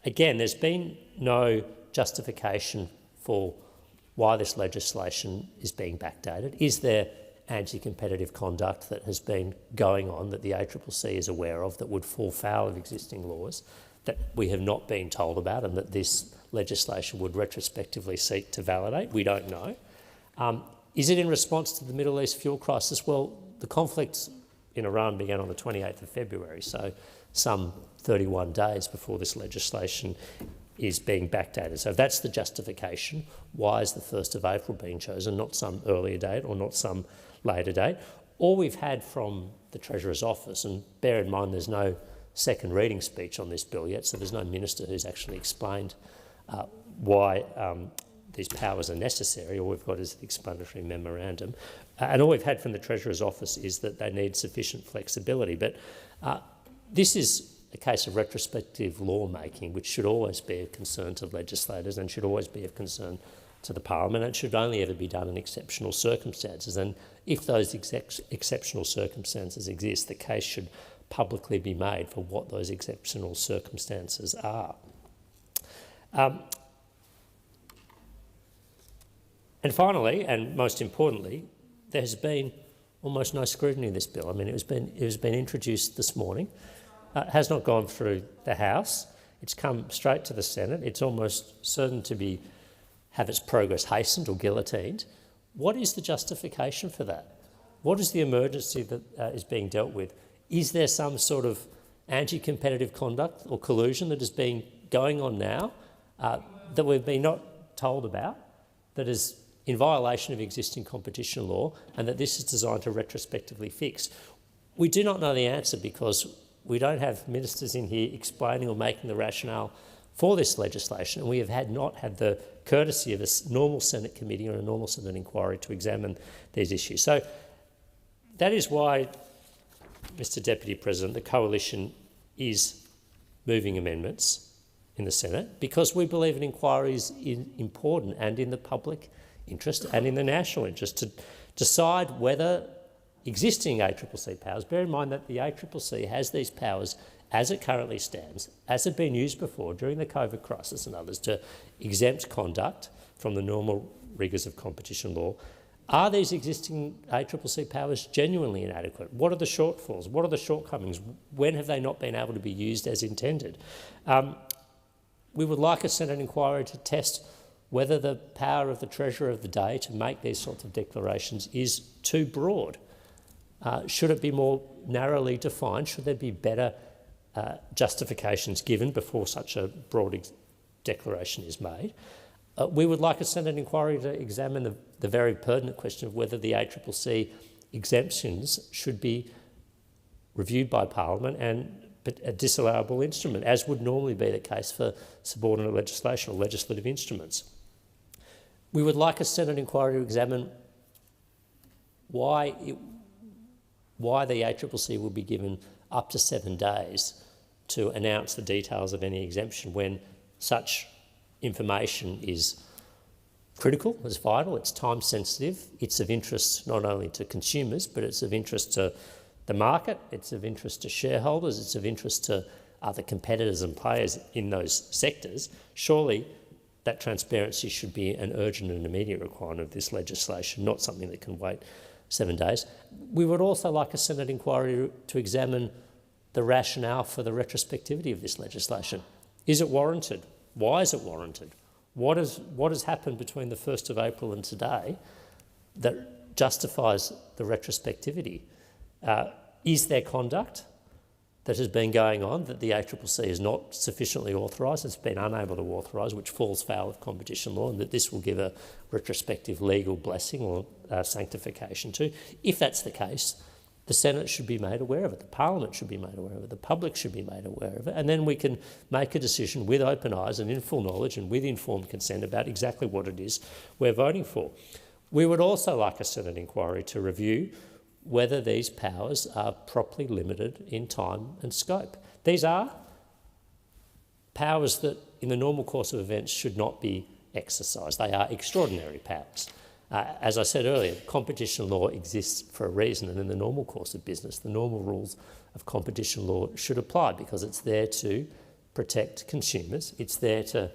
again, there's been no justification for why this legislation is being backdated. Is there anti-competitive conduct that has been going on that the ACCC is aware of that would fall foul of existing laws that we have not been told about and that this legislation would retrospectively seek to validate? We don't know. Is it in response to the Middle East fuel crisis? Well, the conflict in Iran began on the 28th of February, so some 31 days before this legislation is being backdated. So if that's the justification, why is the 1st of April being chosen, not some earlier date or not some later date? All we've had from the Treasurer's office, and bear in mind there's no second reading speech on this bill yet, so there's no minister who's actually explained why these powers are necessary. All we've got is the explanatory memorandum. And all we've had from the Treasurer's office is that they need sufficient flexibility. But this is a case of retrospective lawmaking, which should always be of concern to legislators and should always be of concern to the Parliament, and it should only ever be done in exceptional circumstances. And if those exceptional circumstances exist, the case should publicly be made for what those exceptional circumstances are. And finally, and most importantly, there has been almost no scrutiny of this bill. I mean, it has been introduced this morning. Has not gone through the House, It's come straight to the Senate. It's almost certain to have its progress hastened or guillotined. What is the justification for that? What is the emergency that is being dealt with? Is there some sort of anti-competitive conduct or collusion that is going on now that we've been not told about, that is in violation of existing competition law, and that this is designed to retrospectively fix? We do not know the answer because we don't have ministers in here explaining or making the rationale for this legislation, and we have not had the courtesy of a normal Senate committee or a normal Senate inquiry to examine these issues. So that is why, Mr Deputy President, the Coalition is moving amendments in the Senate, because we believe an inquiry is important and in the public interest and in the national interest to decide whether existing ACCC powers, bear in mind that the ACCC has these powers as it currently stands, as had been used before during the COVID crisis and others, to exempt conduct from the normal rigours of competition law. Are these existing ACCC powers genuinely inadequate? What are the shortfalls? What are the shortcomings? When have they not been able to be used as intended? We would like a Senate inquiry to test whether the power of the Treasurer of the day to make these sorts of declarations is too broad. Should it be more narrowly defined? Should there be better justifications given before such a broad declaration is made? We would like a Senate inquiry to examine the very pertinent question of whether the ACCC exemptions should be reviewed by Parliament and a disallowable instrument, as would normally be the case for subordinate legislation or legislative instruments. We would like a Senate inquiry to examine why the ACCC will be given up to 7 days to announce the details of any exemption when such information is critical, it's vital, it's time sensitive, it's of interest not only to consumers, but it's of interest to the market, it's of interest to shareholders, it's of interest to other competitors and players in those sectors. Surely that transparency should be an urgent and immediate requirement of this legislation, not something that can wait 7 days. We would also like a Senate inquiry to examine the rationale for the retrospectivity of this legislation. Is it warranted? Why is it warranted? What has happened between the 1st of April and today that justifies the retrospectivity? Is there conduct that has been going on that the ACCC is not sufficiently authorised, it's been unable to authorise, which falls foul of competition law, and that this will give a retrospective legal blessing or sanctification to? If that's the case, the Senate should be made aware of it, the Parliament should be made aware of it, the public should be made aware of it, and then we can make a decision with open eyes and in full knowledge and with informed consent about exactly what it is we're voting for. We would also like a Senate inquiry to review whether these powers are properly limited in time and scope. These are powers that in the normal course of events should not be exercised. They are extraordinary powers. As I said earlier, competition law exists for a reason, and in the normal course of business, the normal rules of competition law should apply because it's there to protect consumers, it's there to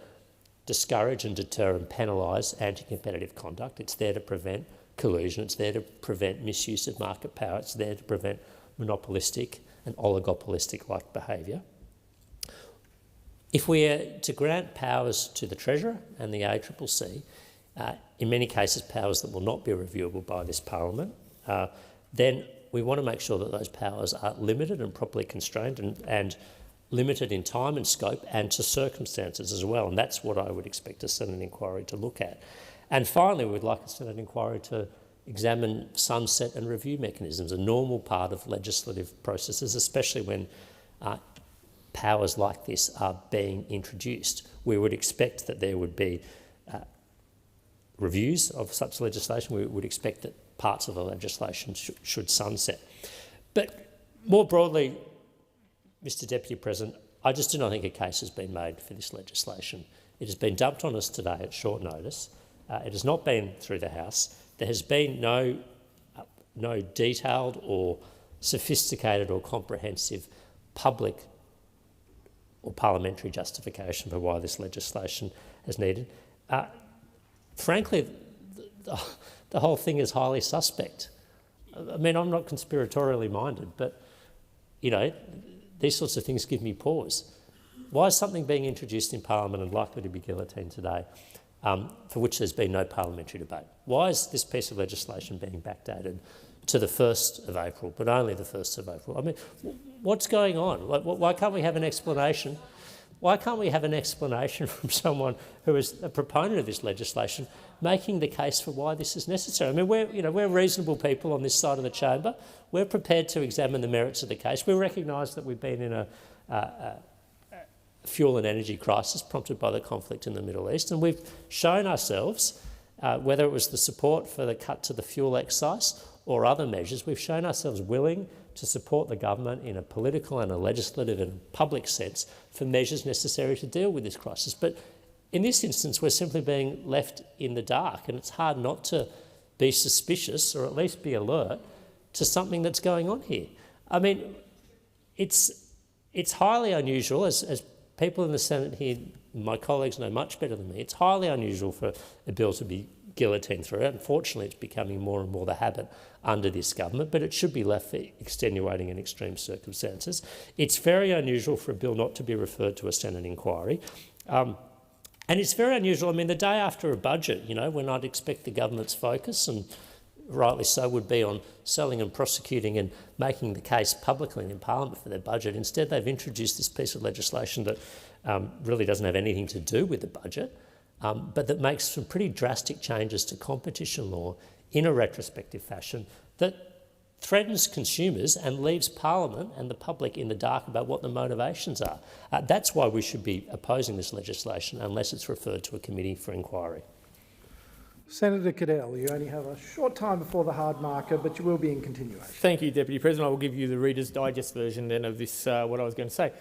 discourage and deter and penalise anti-competitive conduct, it's there to prevent collusion, it's there to prevent misuse of market power, it's there to prevent monopolistic and oligopolistic-like behaviour. If we are to grant powers to the Treasurer and the ACCC, in many cases powers that will not be reviewable by this Parliament, then we want to make sure that those powers are limited and properly constrained and limited in time and scope and to circumstances as well, and that's what I would expect a Senate inquiry to look at. And finally, we'd like a Senate inquiry to examine sunset and review mechanisms, a normal part of legislative processes, especially when powers like this are being introduced. We would expect that there would be reviews of such legislation. We would expect that parts of the legislation should sunset. But more broadly, Mr Deputy President, I just do not think a case has been made for this legislation. It has been dumped on us today at short notice. It has not been through the House. There has been no detailed or sophisticated or comprehensive public or parliamentary justification for why this legislation is needed. Frankly, the whole thing is highly suspect. I mean, I'm not conspiratorially minded, but, you know, these sorts of things give me pause. Why is something being introduced in Parliament and likely to be guillotined today, for which there's been no parliamentary debate? Why is this piece of legislation being backdated to the 1st of April, but only the 1st of April? I mean, what's going on? Why can't we have an explanation? Why can't we have an explanation from someone who is a proponent of this legislation making the case for why this is necessary? I mean, we're reasonable people on this side of the chamber. We're prepared to examine the merits of the case. We recognise that we've been in a fuel and energy crisis prompted by the conflict in the Middle East, and we've shown ourselves, whether it was the support for the cut to the fuel excise or other measures, we've shown ourselves willing to support the government in a political and a legislative and public sense for measures necessary to deal with this crisis. But in this instance, we're simply being left in the dark, and it's hard not to be suspicious or at least be alert to something that's going on here. I mean, it's highly unusual, as people in the Senate here, my colleagues know much better than me, it's highly unusual for a bill to be guillotined through it. Unfortunately, it's becoming more and more the habit under this government, but it should be left for extenuating and extreme circumstances. It's very unusual for a bill not to be referred to a Senate inquiry. And it's very unusual, I mean, the day after a budget, when I'd expect the government's focus, and rightly so, would be on selling and prosecuting and making the case publicly and in Parliament for their budget. Instead, they've introduced this piece of legislation that really doesn't have anything to do with the budget, but that makes some pretty drastic changes to competition law in a retrospective fashion that threatens consumers and leaves Parliament and the public in the dark about what the motivations are. That's why we should be opposing this legislation unless it's referred to a committee for inquiry. Senator Cadell, you only have a short time before the hard marker, but you will be in continuation. Thank you, Deputy President. I will give you the Reader's Digest version then of this, what I was going to say.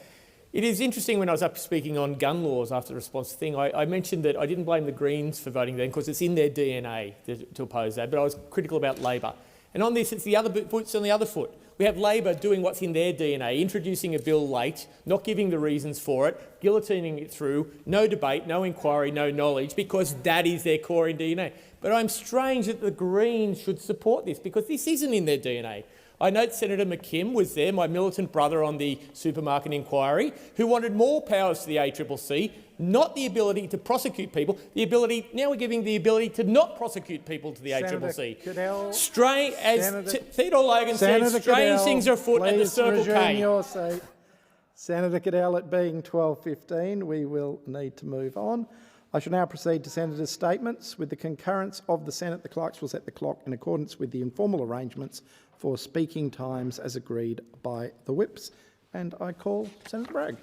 It is interesting when I was up speaking on gun laws after the response thing, I mentioned that I didn't blame the Greens for voting then because it's in their DNA to oppose that, but I was critical about Labor. And on this, it's the other foot's on the other foot. We have Labor doing what's in their DNA, introducing a bill late, not giving the reasons for it, guillotining it through, no debate, no inquiry, no knowledge, because that is their core in DNA. But I'm strange that the Greens should support this because this isn't in their DNA. I note Senator McKim was there, my militant brother on the supermarket inquiry, who wanted more powers to the ACCC, not the ability to prosecute people, now we're giving the ability to not prosecute people to the ACCC. Cadell, as Theodore Logan said, strange things are afoot at the Circle K. Senator Cadell, it being 12:15, we will need to move on. I shall now proceed to Senators' statements. With the concurrence of the Senate, the clerks will set the clock in accordance with the informal arrangements for speaking times as agreed by the whips. And I call Senator Bragg.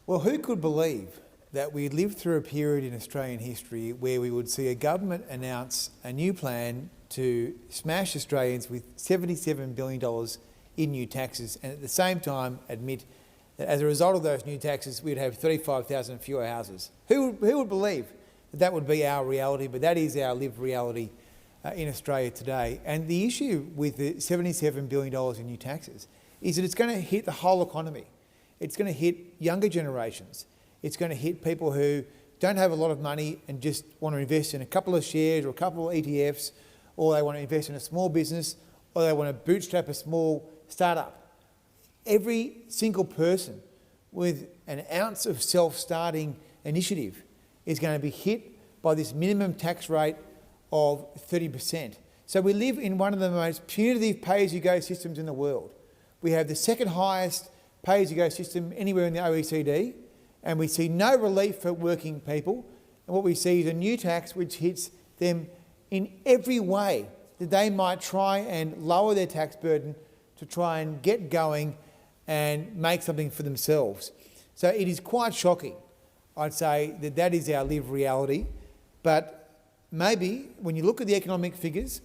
Well, who could believe that we lived through a period in Australian history where we would see a government announce a new plan to smash Australians with $77 billion in new taxes and at the same time admit that as a result of those new taxes we'd have 35,000 fewer houses? Who would believe that that would be our reality? But that is our lived reality in Australia today. And the issue with the $77 billion in new taxes is that it's going to hit the whole economy. It's going to hit younger generations. It's going to hit people who don't have a lot of money and just want to invest in a couple of shares or a couple of ETFs, or they want to invest in a small business, or they want to bootstrap a small startup. Every single person with an ounce of self-starting initiative is going to be hit by this minimum tax rate of 30%. So we live in one of the most punitive pay-as-you-go systems in the world. We have the second highest pay-as-you-go system anywhere in the OECD, and we see no relief for working people. And what we see is a new tax which hits them in every way that they might try and lower their tax burden to try and get going and make something for themselves. So it is quite shocking, I'd say, that that is our lived reality. But maybe when you look at the economic figures,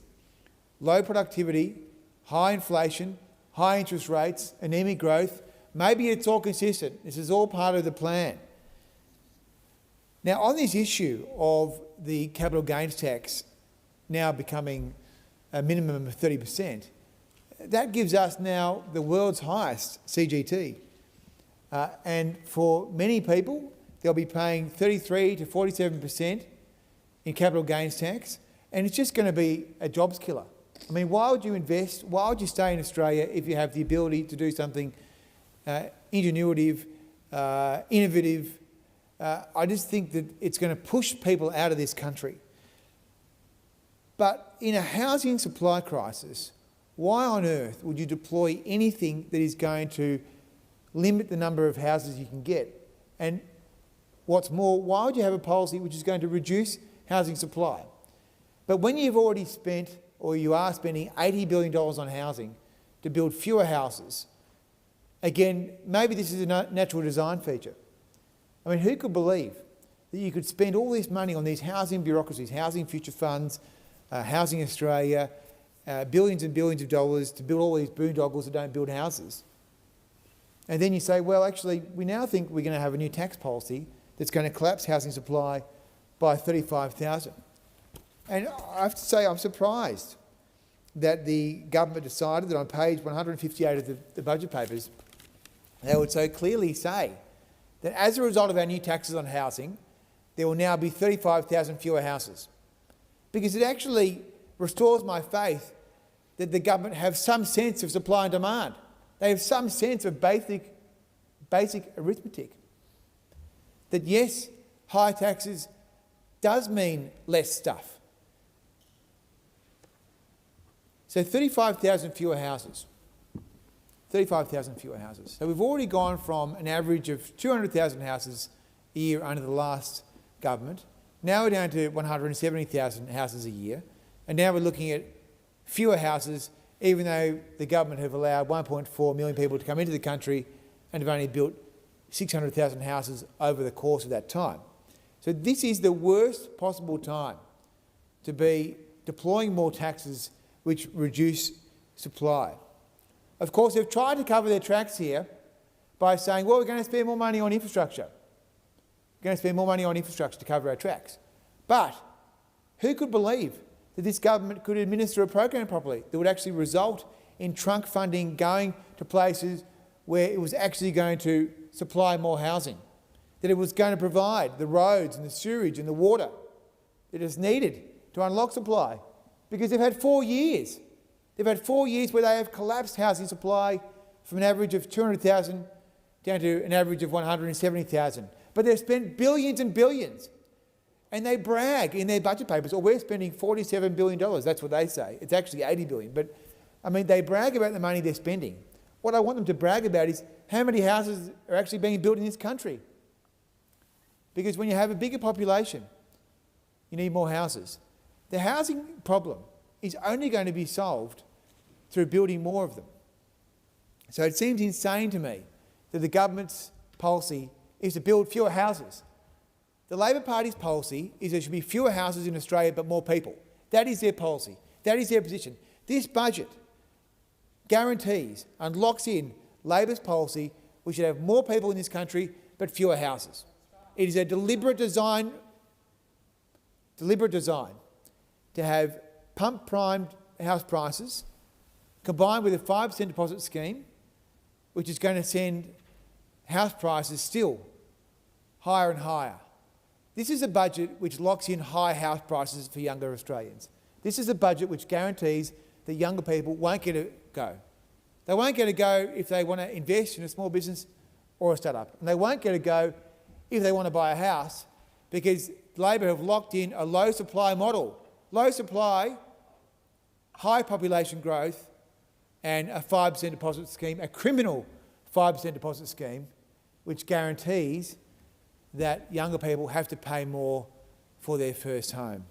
low productivity, high inflation, high interest rates, anemic growth, maybe it's all consistent. This is all part of the plan. Now, on this issue of the capital gains tax now becoming a minimum of 30%, that gives us now the world's highest CGT. And for many people, they'll be paying 33 to 47% in capital gains tax, and it's just going to be a jobs killer. I mean, why would you invest? Why would you stay in Australia if you have the ability to do something ingenuitive innovative. I just think that it's going to push people out of this country. But in a housing supply crisis, why on earth would you deploy anything that is going to limit the number of houses you can get? And what's more, why would you have a policy which is going to reduce housing supply? But when you've already spent, or you are spending $80 billion on housing to build fewer houses, again, maybe this is a natural design feature. I mean, who could believe that you could spend all this money on these housing bureaucracies, housing future funds, Housing Australia, billions and billions of dollars to build all these boondoggles that don't build houses. And then you say, well, actually, we now think we're going to have a new tax policy that's going to collapse housing supply by 35,000. And I have to say, I'm surprised that the government decided that on page 158 of the budget papers, they would so clearly say that as a result of our new taxes on housing, there will now be 35,000 fewer houses. Because it actually restores my faith that the government have some sense of supply and demand. They have some sense of basic arithmetic. That yes, high taxes does mean less stuff. So 35,000 fewer houses. 35,000 fewer houses. So we've already gone from an average of 200,000 houses a year under the last government. Now we're down to 170,000 houses a year. And now we're looking at fewer houses, even though the government have allowed 1.4 million people to come into the country and have only built 600,000 houses over the course of that time. So this is the worst possible time to be deploying more taxes which reduce supply. Of course, they've tried to cover their tracks here by saying, well, we're going to spend more money on infrastructure. We're going to spend more money on infrastructure to cover our tracks. But who could believe that this government could administer a program properly that would actually result in trunk funding going to places where it was actually going to supply more housing, that it was going to provide the roads and the sewerage and the water that is needed to unlock supply? Because they've had 4 years. They've had 4 years where they have collapsed housing supply from an average of 200,000 down to an average of 170,000. But they've spent billions and billions. And they brag in their budget papers, we're spending $47 billion. That's what they say. It's actually $80 billion. But, I mean, they brag about the money they're spending. What I want them to brag about is how many houses are actually being built in this country. Because when you have a bigger population, you need more houses. The housing problem is only going to be solved through building more of them. So it seems insane to me that the government's policy is to build fewer houses. The Labor Party's policy is there should be fewer houses in Australia but more people. That is their policy. That is their position. This budget guarantees and locks in Labor's policy. We should have more people in this country but fewer houses. It is a deliberate design to have pump-primed house prices combined with a 5% deposit scheme, which is going to send house prices still higher and higher. This is a budget which locks in high house prices for younger Australians. This is a budget which guarantees that younger people won't get a go. They won't get a go if they want to invest in a small business or a start-up. And they won't get a go if they want to buy a house, because Labor have locked in a low supply model. Low supply, high population growth, and a 5% deposit scheme, a criminal 5% deposit scheme, which guarantees that younger people have to pay more for their first home.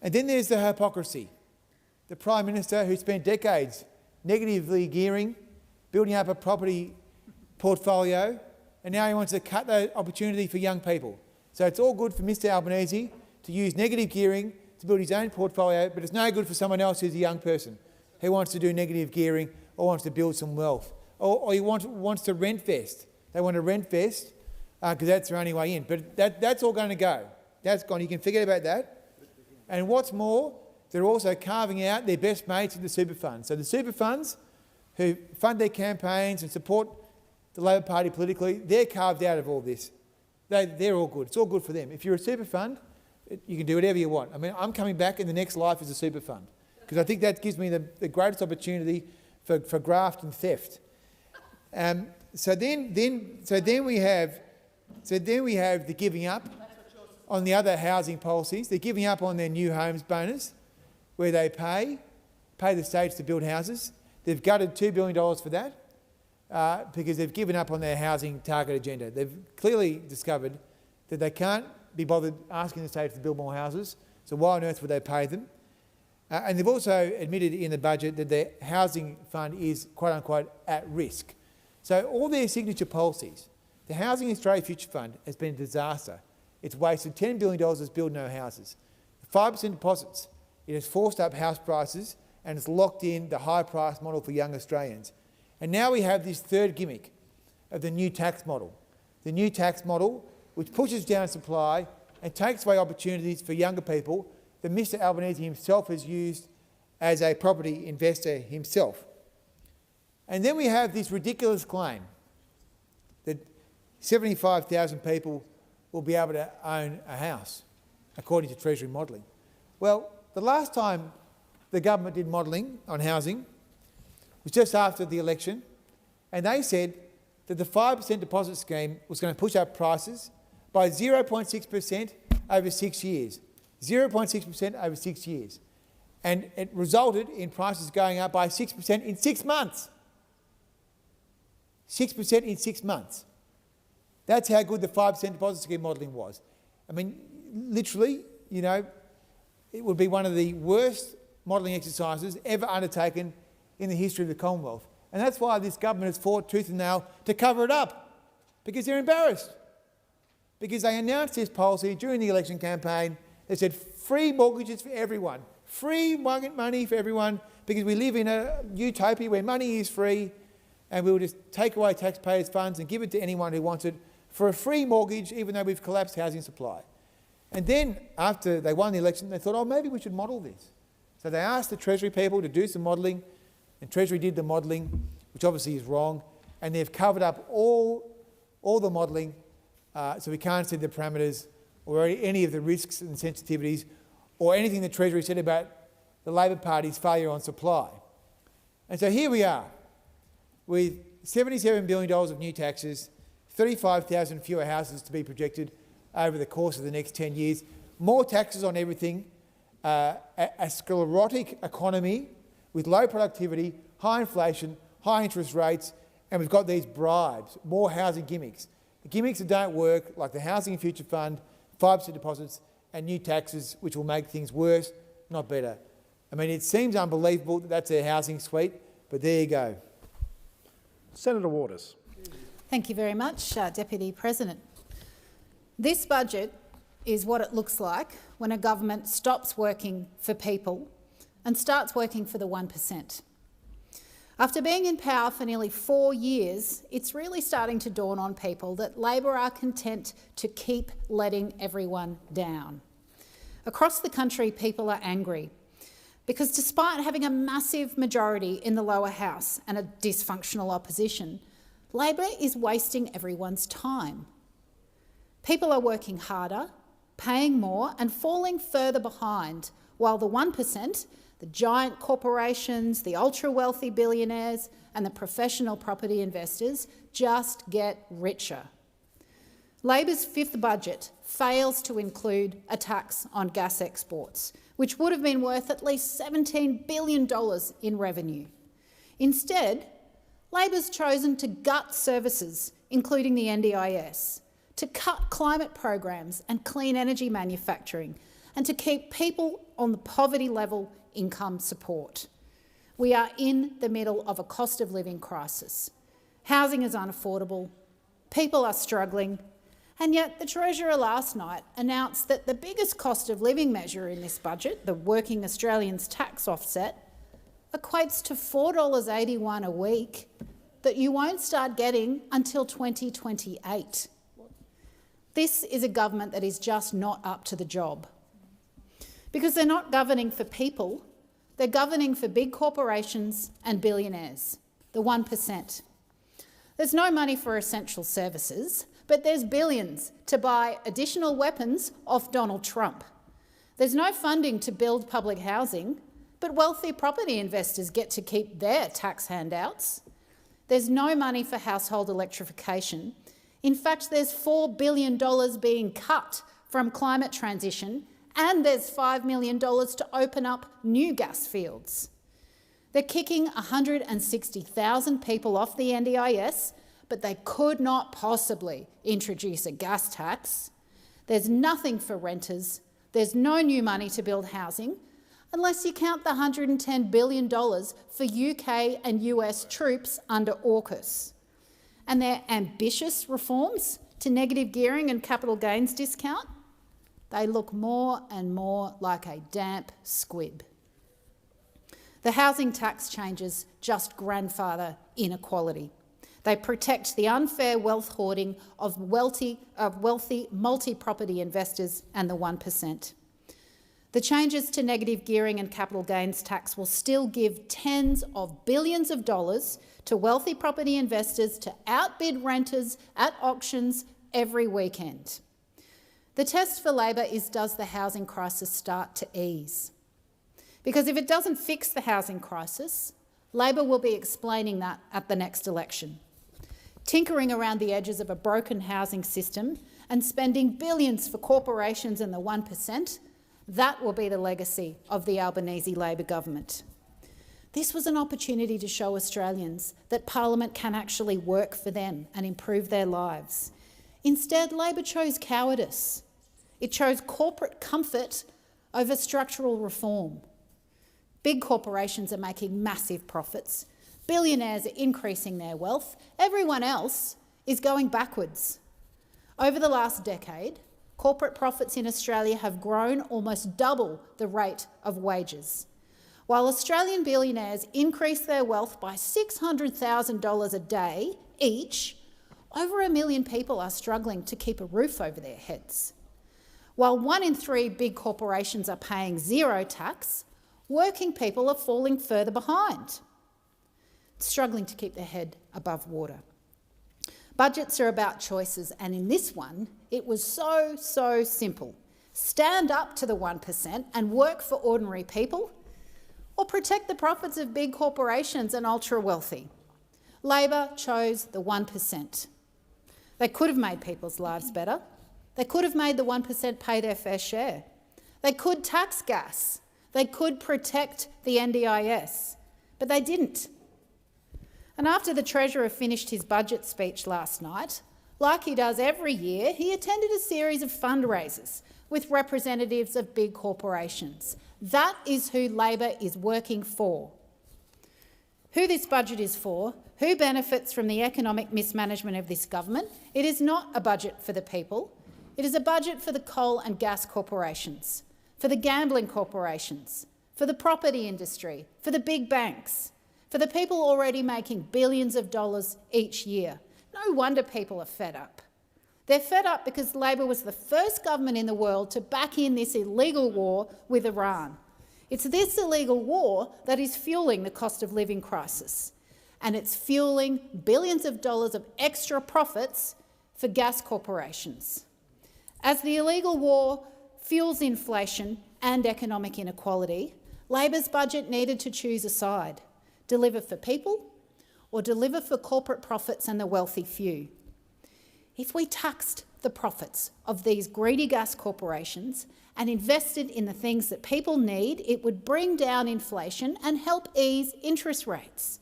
And then there's the hypocrisy. The Prime Minister, who spent decades negatively gearing, building up a property portfolio, and now he wants to cut the opportunity for young people. So it's all good for Mr Albanese to use negative gearing to build his own portfolio, but it's no good for someone else who's a young person who wants to do negative gearing or wants to build some wealth. Or he wants to rent-vest. They want to rent-vest because that's their only way in. But that's all going to go. That's gone. You can forget about that. And what's more, they're also carving out their best mates in the super funds. So the super funds who fund their campaigns and support the Labor Party politically, they're carved out of all this. They're all good. It's all good for them. If you're a super fund, you can do whatever you want. I mean, I'm coming back in the next life as a super fund because I think that gives me the greatest opportunity for graft and theft. So then we have the giving up on the other housing policies. They're giving up on their new homes bonus, where they pay the states to build houses. They've gutted $2 billion for that because they've given up on their housing target agenda. They've clearly discovered that they can't be bothered asking the states to build more houses, so why on earth would they pay them? And they've also admitted in the budget that their housing fund is, quote unquote, at risk. So all their signature policies, the Housing Australia Future Fund has been a disaster. It's wasted $10 billion to build no houses. The 5% deposits, it has forced up house prices and it's locked in the high price model for young Australians. And now we have this third gimmick of the new tax model. The new tax model which pushes down supply and takes away opportunities for younger people that Mr Albanese himself has used as a property investor himself. And then we have this ridiculous claim that 75,000 people will be able to own a house, according to Treasury modelling. Well, the last time the government did modelling on housing was just after the election, and they said that the 5% deposit scheme was going to push up prices by 0.6% over 6 years. 0.6% over 6 years. And it resulted in prices going up by 6% in 6 months. 6% in 6 months. That's how good the 5% deposit scheme modelling was. I mean, literally, you know, it would be one of the worst modelling exercises ever undertaken in the history of the Commonwealth. And that's why this government has fought tooth and nail to cover it up, because they're embarrassed. Because they announced this policy during the election campaign. They said free mortgages for everyone, free money for everyone, because we live in a utopia where money is free and we'll just take away taxpayers' funds and give it to anyone who wants it for a free mortgage, even though we've collapsed housing supply. And then, after they won the election, they thought, oh, maybe we should model this. So they asked the Treasury people to do some modelling, and Treasury did the modelling, which obviously is wrong, and they've covered up all the modelling, so we can't see the parameters or any of the risks and sensitivities or anything the Treasury said about the Labor Party's failure on supply. And so here we are, with $77 billion of new taxes, 35,000 fewer houses to be projected over the course of the next 10 years, more taxes on everything, a sclerotic economy with low productivity, high inflation, high interest rates, and we've got these bribes, more housing gimmicks. The gimmicks that don't work, like the Housing Future Fund, 5% deposits, and new taxes, which will make things worse, not better. I mean, it seems unbelievable that that's their housing suite, but there you go. Senator Waters. Thank you very much, Deputy President. This budget is what it looks like when a government stops working for people and starts working for the 1%. After being in power for nearly 4 years, it's really starting to dawn on people that Labor are content to keep letting everyone down. Across the country, people are angry because despite having a massive majority in the lower house and a dysfunctional opposition, Labor is wasting everyone's time. People are working harder, paying more and falling further behind, while the 1%, the giant corporations, the ultra-wealthy billionaires and the professional property investors just get richer. Labor's fifth budget fails to include a tax on gas exports, which would have been worth at least $17 billion in revenue. Instead, Labor's chosen to gut services, including the NDIS, to cut climate programs and clean energy manufacturing, and to keep people on the poverty level income support. We are in the middle of a cost of living crisis. Housing is unaffordable, people are struggling, and yet the Treasurer last night announced that the biggest cost of living measure in this budget, the Working Australians tax offset, equates to $4.81 a week that you won't start getting until 2028. This is a government that is just not up to the job. Because they're not governing for people, they're governing for big corporations and billionaires, the 1%. There's no money for essential services, but there's billions to buy additional weapons off Donald Trump. There's no funding to build public housing, but wealthy property investors get to keep their tax handouts. There's no money for household electrification. In fact, there's $4 billion being cut from climate transition, and there's $5 million to open up new gas fields. They're kicking 160,000 people off the NDIS, but they could not possibly introduce a gas tax. There's nothing for renters. There's no new money to build housing, unless you count the $110 billion for UK and US troops under AUKUS. And their ambitious reforms to negative gearing and capital gains discount, they look more and more like a damp squib. The housing tax changes just grandfather inequality. They protect the unfair wealth hoarding of wealthy multi-property investors and the 1%. The changes to negative gearing and capital gains tax will still give tens of billions of dollars to wealthy property investors to outbid renters at auctions every weekend. The test for Labor is, does the housing crisis start to ease? Because if it doesn't fix the housing crisis, Labor will be explaining that at the next election. Tinkering around the edges of a broken housing system and spending billions for corporations and the 1%, that will be the legacy of the Albanese Labor government. This was an opportunity to show Australians that Parliament can actually work for them and improve their lives. Instead, Labor chose cowardice. It chose corporate comfort over structural reform. Big corporations are making massive profits. Billionaires are increasing their wealth. Everyone else is going backwards. Over the last decade, corporate profits in Australia have grown almost double the rate of wages. While Australian billionaires increase their wealth by $600,000 a day each, over 1 million people are struggling to keep a roof over their heads. While 1 in 3 big corporations are paying zero tax, working people are falling further behind, struggling to keep their head above water. Budgets are about choices, and in this one, it was so simple. Stand up to the 1% and work for ordinary people, or protect the profits of big corporations and ultra-wealthy. Labor chose the 1%. They could have made people's lives better. They could have made the 1% pay their fair share. They could tax gas. They could protect the NDIS, but they didn't. And after the Treasurer finished his budget speech last night, like he does every year, he attended a series of fundraisers with representatives of big corporations. That is who Labor is working for. Who this budget is for, who benefits from the economic mismanagement of this government, it is not a budget for the people. It is a budget for the coal and gas corporations, for the gambling corporations, for the property industry, for the big banks, for the people already making billions of dollars each year. No wonder people are fed up. They're fed up because Labor was the first government in the world to back in this illegal war with Iran. It's this illegal war that is fueling the cost of living crisis, and it's fueling billions of dollars of extra profits for gas corporations. As the illegal war fuels inflation and economic inequality, Labor's budget needed to choose a side: deliver for people or deliver for corporate profits and the wealthy few. If we taxed the profits of these greedy gas corporations and invested in the things that people need, it would bring down inflation and help ease interest rates.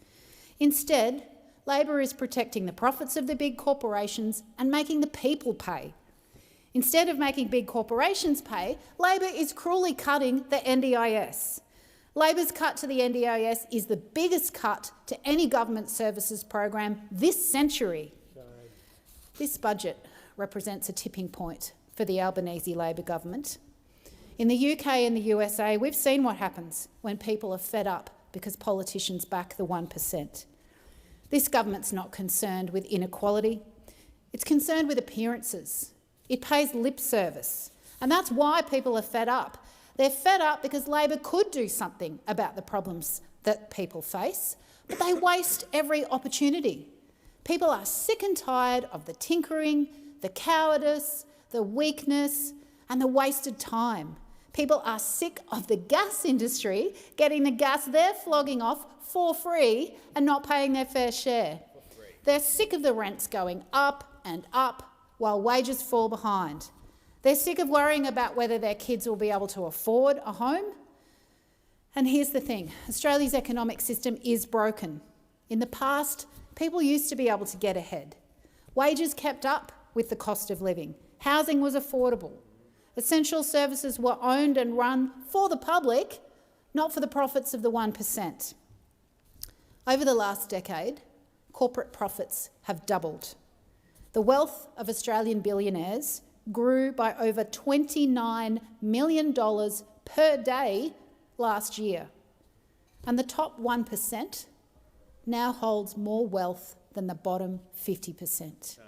Instead, Labor is protecting the profits of the big corporations and making the people pay. Instead of making big corporations pay, Labor is cruelly cutting the NDIS. Labor's cut to the NDIS is the biggest cut to any government services program this century. This budget represents a tipping point for the Albanese Labor government. In the UK and the USA, we've seen what happens when people are fed up because politicians back the 1%. This government's not concerned with inequality. It's concerned with appearances. It pays lip service. And that's why people are fed up. They're fed up because Labor could do something about the problems that people face, but they waste every opportunity. People are sick and tired of the tinkering, the cowardice, the weakness, and the wasted time. People are sick of the gas industry getting the gas they're flogging off for free and not paying their fair share. They're sick of the rents going up and up while wages fall behind. They're sick of worrying about whether their kids will be able to afford a home. And here's the thing, Australia's economic system is broken. In the past, people used to be able to get ahead. Wages kept up with the cost of living. Housing was affordable. Essential services were owned and run for the public, not for the profits of the 1%. Over the last decade, corporate profits have doubled. The wealth of Australian billionaires grew by over $29 million per day last year. And the top 1% now holds more wealth than the bottom 50%.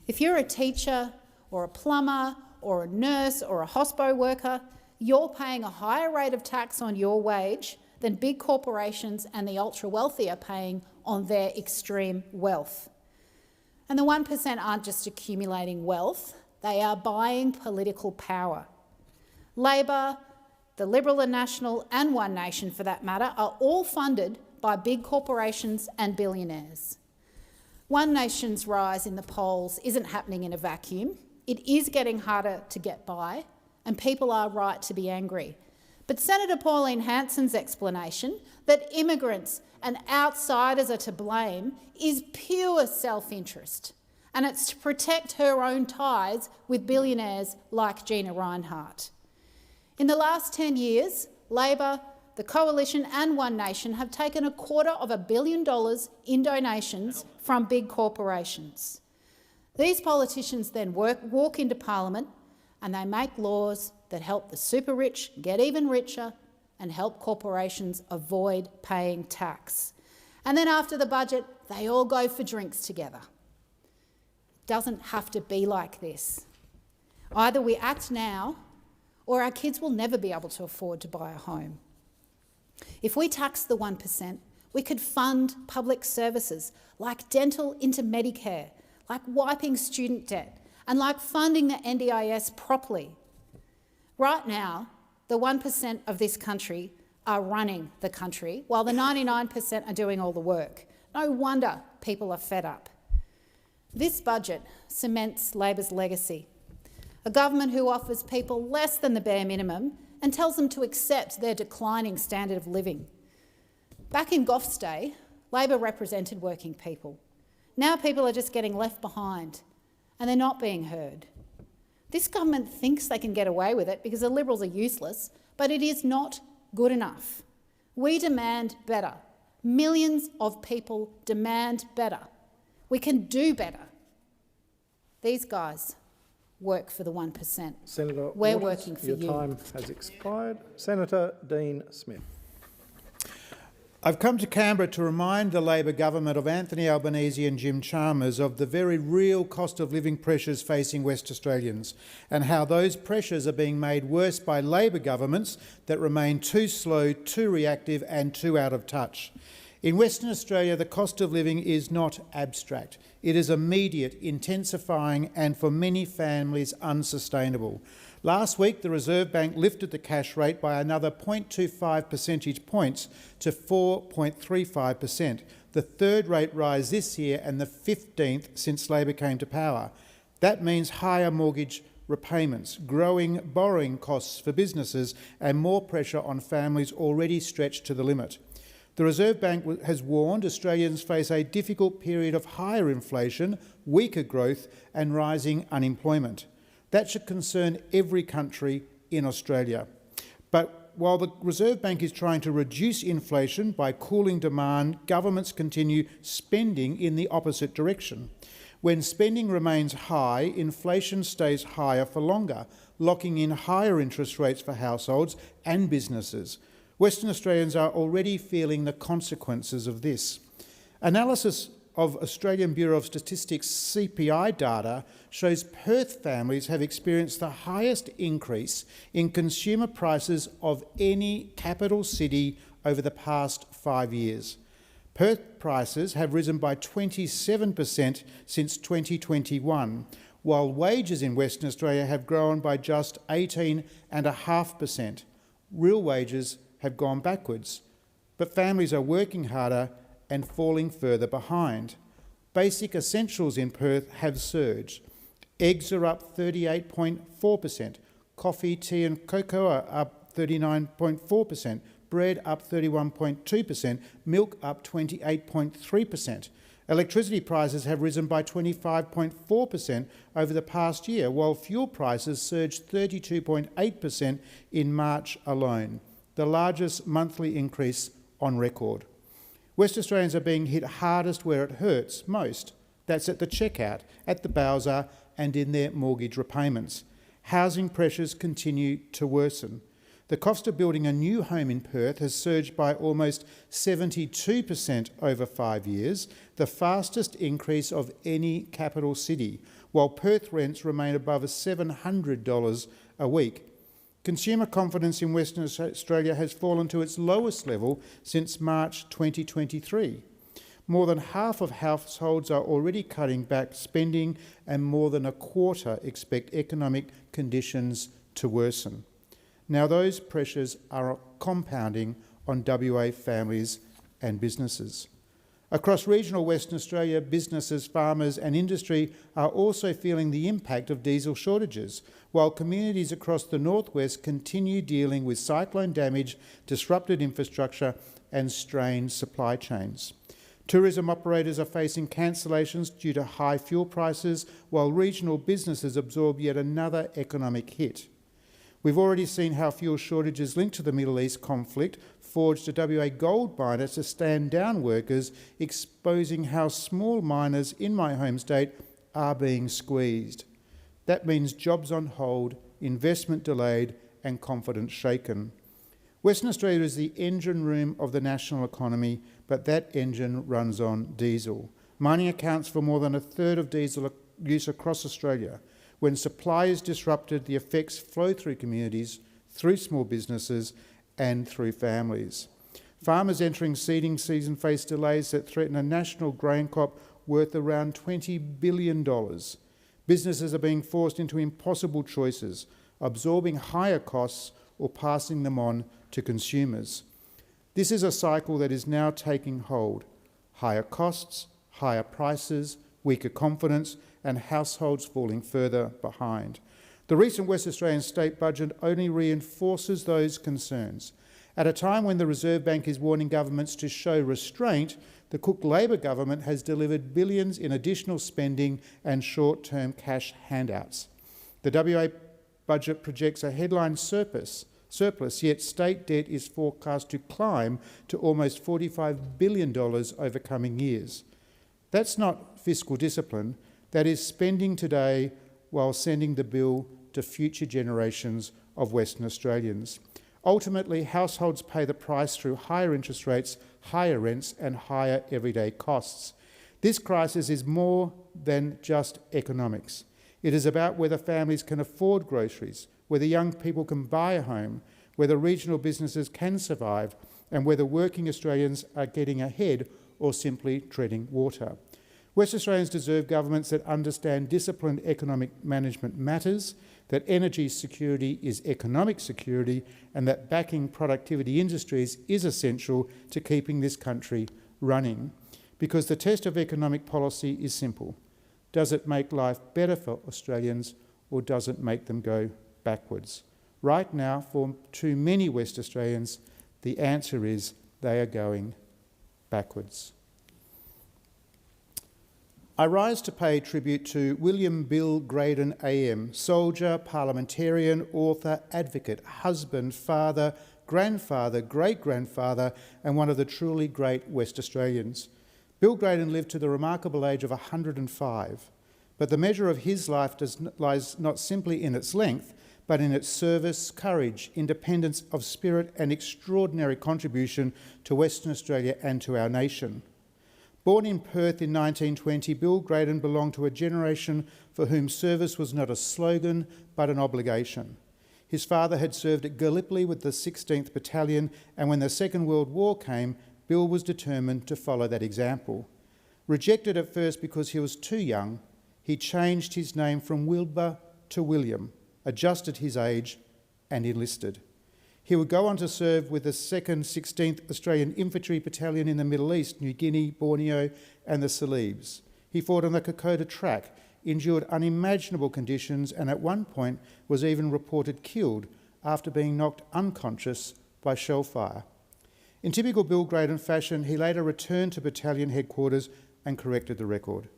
If you're a teacher or a plumber or a nurse or a hospo worker, you're paying a higher rate of tax on your wage than big corporations and the ultra-wealthy are paying on their extreme wealth. And the 1% aren't just accumulating wealth, they are buying political power. Labor, the Liberal and National and One Nation for that matter, are all funded by big corporations and billionaires. One Nation's rise in the polls isn't happening in a vacuum. It is getting harder to get by, and people are right to be angry. But Senator Pauline Hanson's explanation that immigrants and outsiders are to blame is pure self-interest, and it's to protect her own ties with billionaires like Gina Rinehart. In the last 10 years, Labor, the Coalition and One Nation have taken $250 million in donations from big corporations. These politicians then walk into Parliament and they make laws that help the super rich get even richer and help corporations avoid paying tax. And then after the budget, they all go for drinks together. It doesn't have to be like this. Either we act now or our kids will never be able to afford to buy a home. If we tax the 1%, we could fund public services like dental into Medicare, like wiping student debt, and like funding the NDIS properly. Right now, the 1% of this country are running the country, while the 99% are doing all the work. No wonder people are fed up. This budget cements Labor's legacy. A government who offers people less than the bare minimum and tells them to accept their declining standard of living. Back in Goff's day, Labor represented working people. Now people are just getting left behind and they're not being heard. This government thinks they can get away with it because the Liberals are useless, but it is not good enough. We demand better. Millions of people demand better. We can do better. These guys work for the 1%. Senator We're Waters, working for your you. time has expired. Senator Dean Smith. I've come to Canberra to remind the Labor government of Anthony Albanese and Jim Chalmers of the very real cost of living pressures facing West Australians and how those pressures are being made worse by Labor governments that remain too slow, too reactive and too out of touch. In Western Australia, the cost of living is not abstract. It is immediate, intensifying and for many families unsustainable. Last week, the Reserve Bank lifted the cash rate by another 0.25 percentage points to 4.35%, the third rate rise this year and the 15th since Labor came to power. That means higher mortgage repayments, growing borrowing costs for businesses and more pressure on families already stretched to the limit. The Reserve Bank has warned Australians face a difficult period of higher inflation, weaker growth and rising unemployment. That should concern every country in Australia. But while the Reserve Bank is trying to reduce inflation by cooling demand, governments continue spending in the opposite direction. When spending remains high, inflation stays higher for longer, locking in higher interest rates for households and businesses. Western Australians are already feeling the consequences of this. Analysis of Australian Bureau of Statistics CPI data shows Perth families have experienced the highest increase in consumer prices of any capital city over the past 5 years. Perth prices have risen by 27% since 2021, while wages in Western Australia have grown by just 18.5%. Real wages have gone backwards, but families are working harder and falling further behind. Basic essentials in Perth have surged. Eggs are up 38.4%, coffee, tea and cocoa are up 39.4%, bread up 31.2%, milk up 28.3%. Electricity prices have risen by 25.4% over the past year, while fuel prices surged 32.8% in March alone, the largest monthly increase on record. West Australians are being hit hardest where it hurts most. That's at the checkout, at the Bowser and in their mortgage repayments. Housing pressures continue to worsen. The cost of building a new home in Perth has surged by almost 72% over 5 years, the fastest increase of any capital city, while Perth rents remain above $700 a week. Consumer confidence in Western Australia has fallen to its lowest level since March 2023. More than half of households are already cutting back spending, and more than a quarter expect economic conditions to worsen. Now those pressures are compounding on WA families and businesses. Across regional Western Australia, businesses, farmers and industry are also feeling the impact of diesel shortages, while communities across the northwest continue dealing with cyclone damage, disrupted infrastructure and strained supply chains. Tourism operators are facing cancellations due to high fuel prices, while regional businesses absorb yet another economic hit. We've already seen how fuel shortages linked to the Middle East conflict forged a WA gold miner to stand down workers, exposing how small miners in my home state are being squeezed. That means jobs on hold, investment delayed and confidence shaken. Western Australia is the engine room of the national economy, but that engine runs on diesel. Mining accounts for more than a third of diesel use across Australia. When supply is disrupted, the effects flow through communities, through small businesses and through families. Farmers entering seeding season face delays that threaten a national grain crop worth around $20 billion. Businesses are being forced into impossible choices, absorbing higher costs or passing them on to consumers. This is a cycle that is now taking hold. Higher costs, higher prices, weaker confidence and households falling further behind. The recent West Australian state budget only reinforces those concerns. At a time when the Reserve Bank is warning governments to show restraint, the Cook Labor government has delivered billions in additional spending and short-term cash handouts. The WA budget projects a headline surplus, yet state debt is forecast to climb to almost $45 billion over coming years. That's not fiscal discipline, that is spending today while sending the bill to future generations of Western Australians. Ultimately, households pay the price through higher interest rates, higher rents and higher everyday costs. This crisis is more than just economics. It is about whether families can afford groceries, whether young people can buy a home, whether regional businesses can survive, and whether working Australians are getting ahead or simply treading water. West Australians deserve governments that understand disciplined economic management matters, that energy security is economic security, and that backing productivity industries is essential to keeping this country running. Because the test of economic policy is simple. Does it make life better for Australians or does it make them go backwards? Right now, for too many West Australians, the answer is they are going backwards. I rise to pay tribute to William Bill Graydon AM, soldier, parliamentarian, author, advocate, husband, father, grandfather, great-grandfather and one of the truly great West Australians. Bill Graydon lived to the remarkable age of 105, but the measure of his life lies not simply in its length, but in its service, courage, independence of spirit and extraordinary contribution to Western Australia and to our nation. Born in Perth in 1920, Bill Graydon belonged to a generation for whom service was not a slogan but an obligation. His father had served at Gallipoli with the 16th Battalion, and when the Second World War came, Bill was determined to follow that example. Rejected at first because he was too young, he changed his name from Wilbur to William, adjusted his age and enlisted. He would go on to serve with the 2nd 16th Australian Infantry Battalion in the Middle East, New Guinea, Borneo and the Celebes. He fought on the Kokoda track, endured unimaginable conditions, and at one point was even reported killed after being knocked unconscious by shell fire. In typical Bill Graydon fashion, he later returned to battalion headquarters and corrected the record.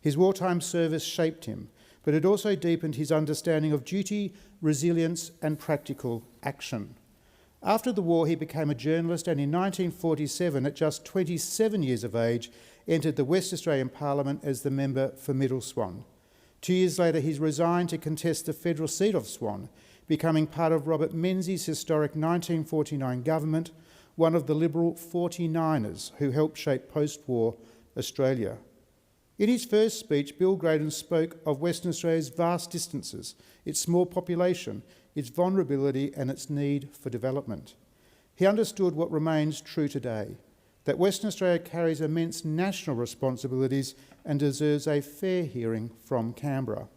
His wartime service shaped him, but it also deepened his understanding of duty, resilience and practical action. After the war, he became a journalist and in 1947, at just 27 years of age, entered the West Australian Parliament as the member for Middle Swan. 2 years later, he resigned to contest the federal seat of Swan, becoming part of Robert Menzies' historic 1949 government, one of the Liberal 49ers who helped shape post-war Australia. In his first speech, Bill Graydon spoke of Western Australia's vast distances, its small population, its vulnerability and its need for development. He understood what remains true today, that Western Australia carries immense national responsibilities and deserves a fair hearing from Canberra.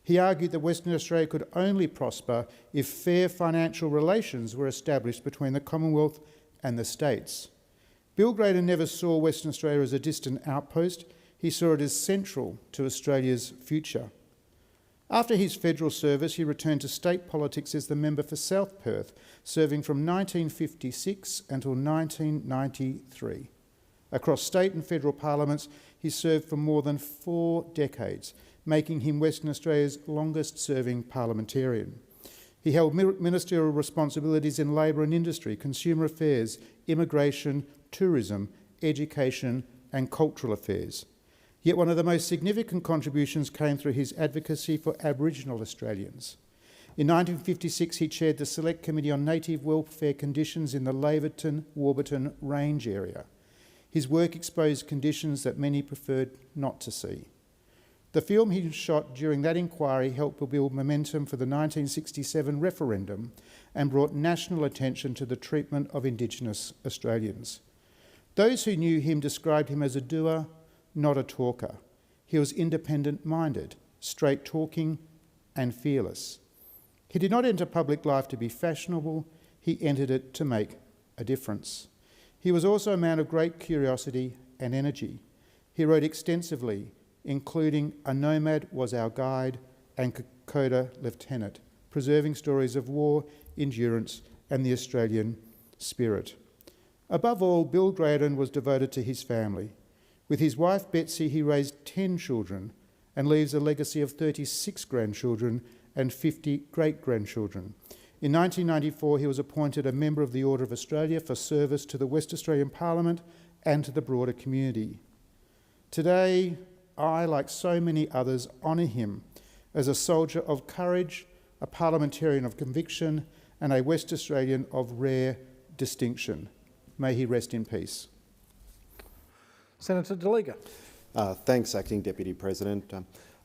He argued that Western Australia could only prosper if fair financial relations were established between the Commonwealth and the states. Bill Graydon never saw Western Australia as a distant outpost. He saw it as central to Australia's future. After his federal service, he returned to state politics as the member for South Perth, serving from 1956 until 1993. Across state and federal parliaments, he served for more than 4 decades, making him Western Australia's longest-serving parliamentarian. He held ministerial responsibilities in labour and industry, consumer affairs, immigration, tourism, education and cultural affairs. Yet one of the most significant contributions came through his advocacy for Aboriginal Australians. In 1956, he chaired the Select Committee on Native Welfare Conditions in the Laverton-Warburton Range area. His work exposed conditions that many preferred not to see. The film he shot during that inquiry helped build momentum for the 1967 referendum and brought national attention to the treatment of Indigenous Australians. Those who knew him described him as a doer, not a talker. He was independent-minded, straight-talking and fearless. He did not enter public life to be fashionable, he entered it to make a difference. He was also a man of great curiosity and energy. He wrote extensively, including A Nomad Was Our Guide and Kokoda Lieutenant, preserving stories of war, endurance and the Australian spirit. Above all, Bill Graydon was devoted to his family. With his wife Betsy, he raised 10 children and leaves a legacy of 36 grandchildren and 50 great-grandchildren. In 1994, he was appointed a member of the Order of Australia for service to the West Australian Parliament and to the broader community. Today, I, like so many others, honour him as a soldier of courage, a parliamentarian of conviction and a West Australian of rare distinction. May he rest in peace. Senator Delegar. Thanks, Acting Deputy President.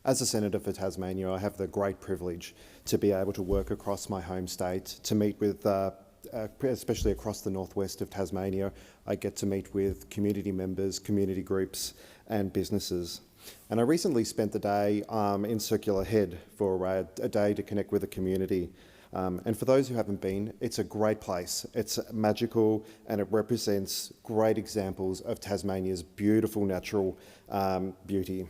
As a Senator for Tasmania, I have the great privilege to be able to work across my home state, to meet with, especially across the northwest of Tasmania, I get to meet with community members, community groups and businesses. And I recently spent the day in Circular Head for a day to connect with the community. And for those who haven't been, it's a great place. It's magical and it represents great examples of Tasmania's beautiful natural beauty.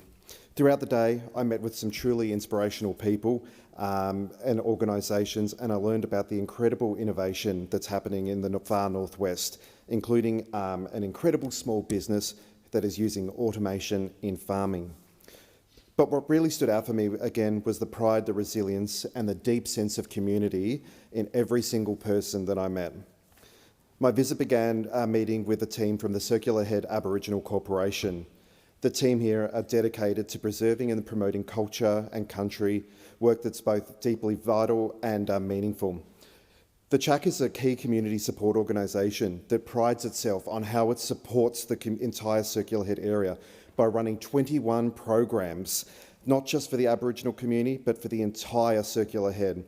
Throughout the day, I met with some truly inspirational people and organisations, and I learned about the incredible innovation that's happening in the far northwest, including an incredible small business that is using automation in farming. But what really stood out for me, again, was the pride, the resilience and the deep sense of community in every single person that I met. My visit began meeting with a team from the Circular Head Aboriginal Corporation. The team here are dedicated to preserving and promoting culture and country, work that's both deeply vital and meaningful. The CHAC is a key community support organisation that prides itself on how it supports the entire Circular Head area by running 21 programs, not just for the Aboriginal community, but for the entire Circular Head.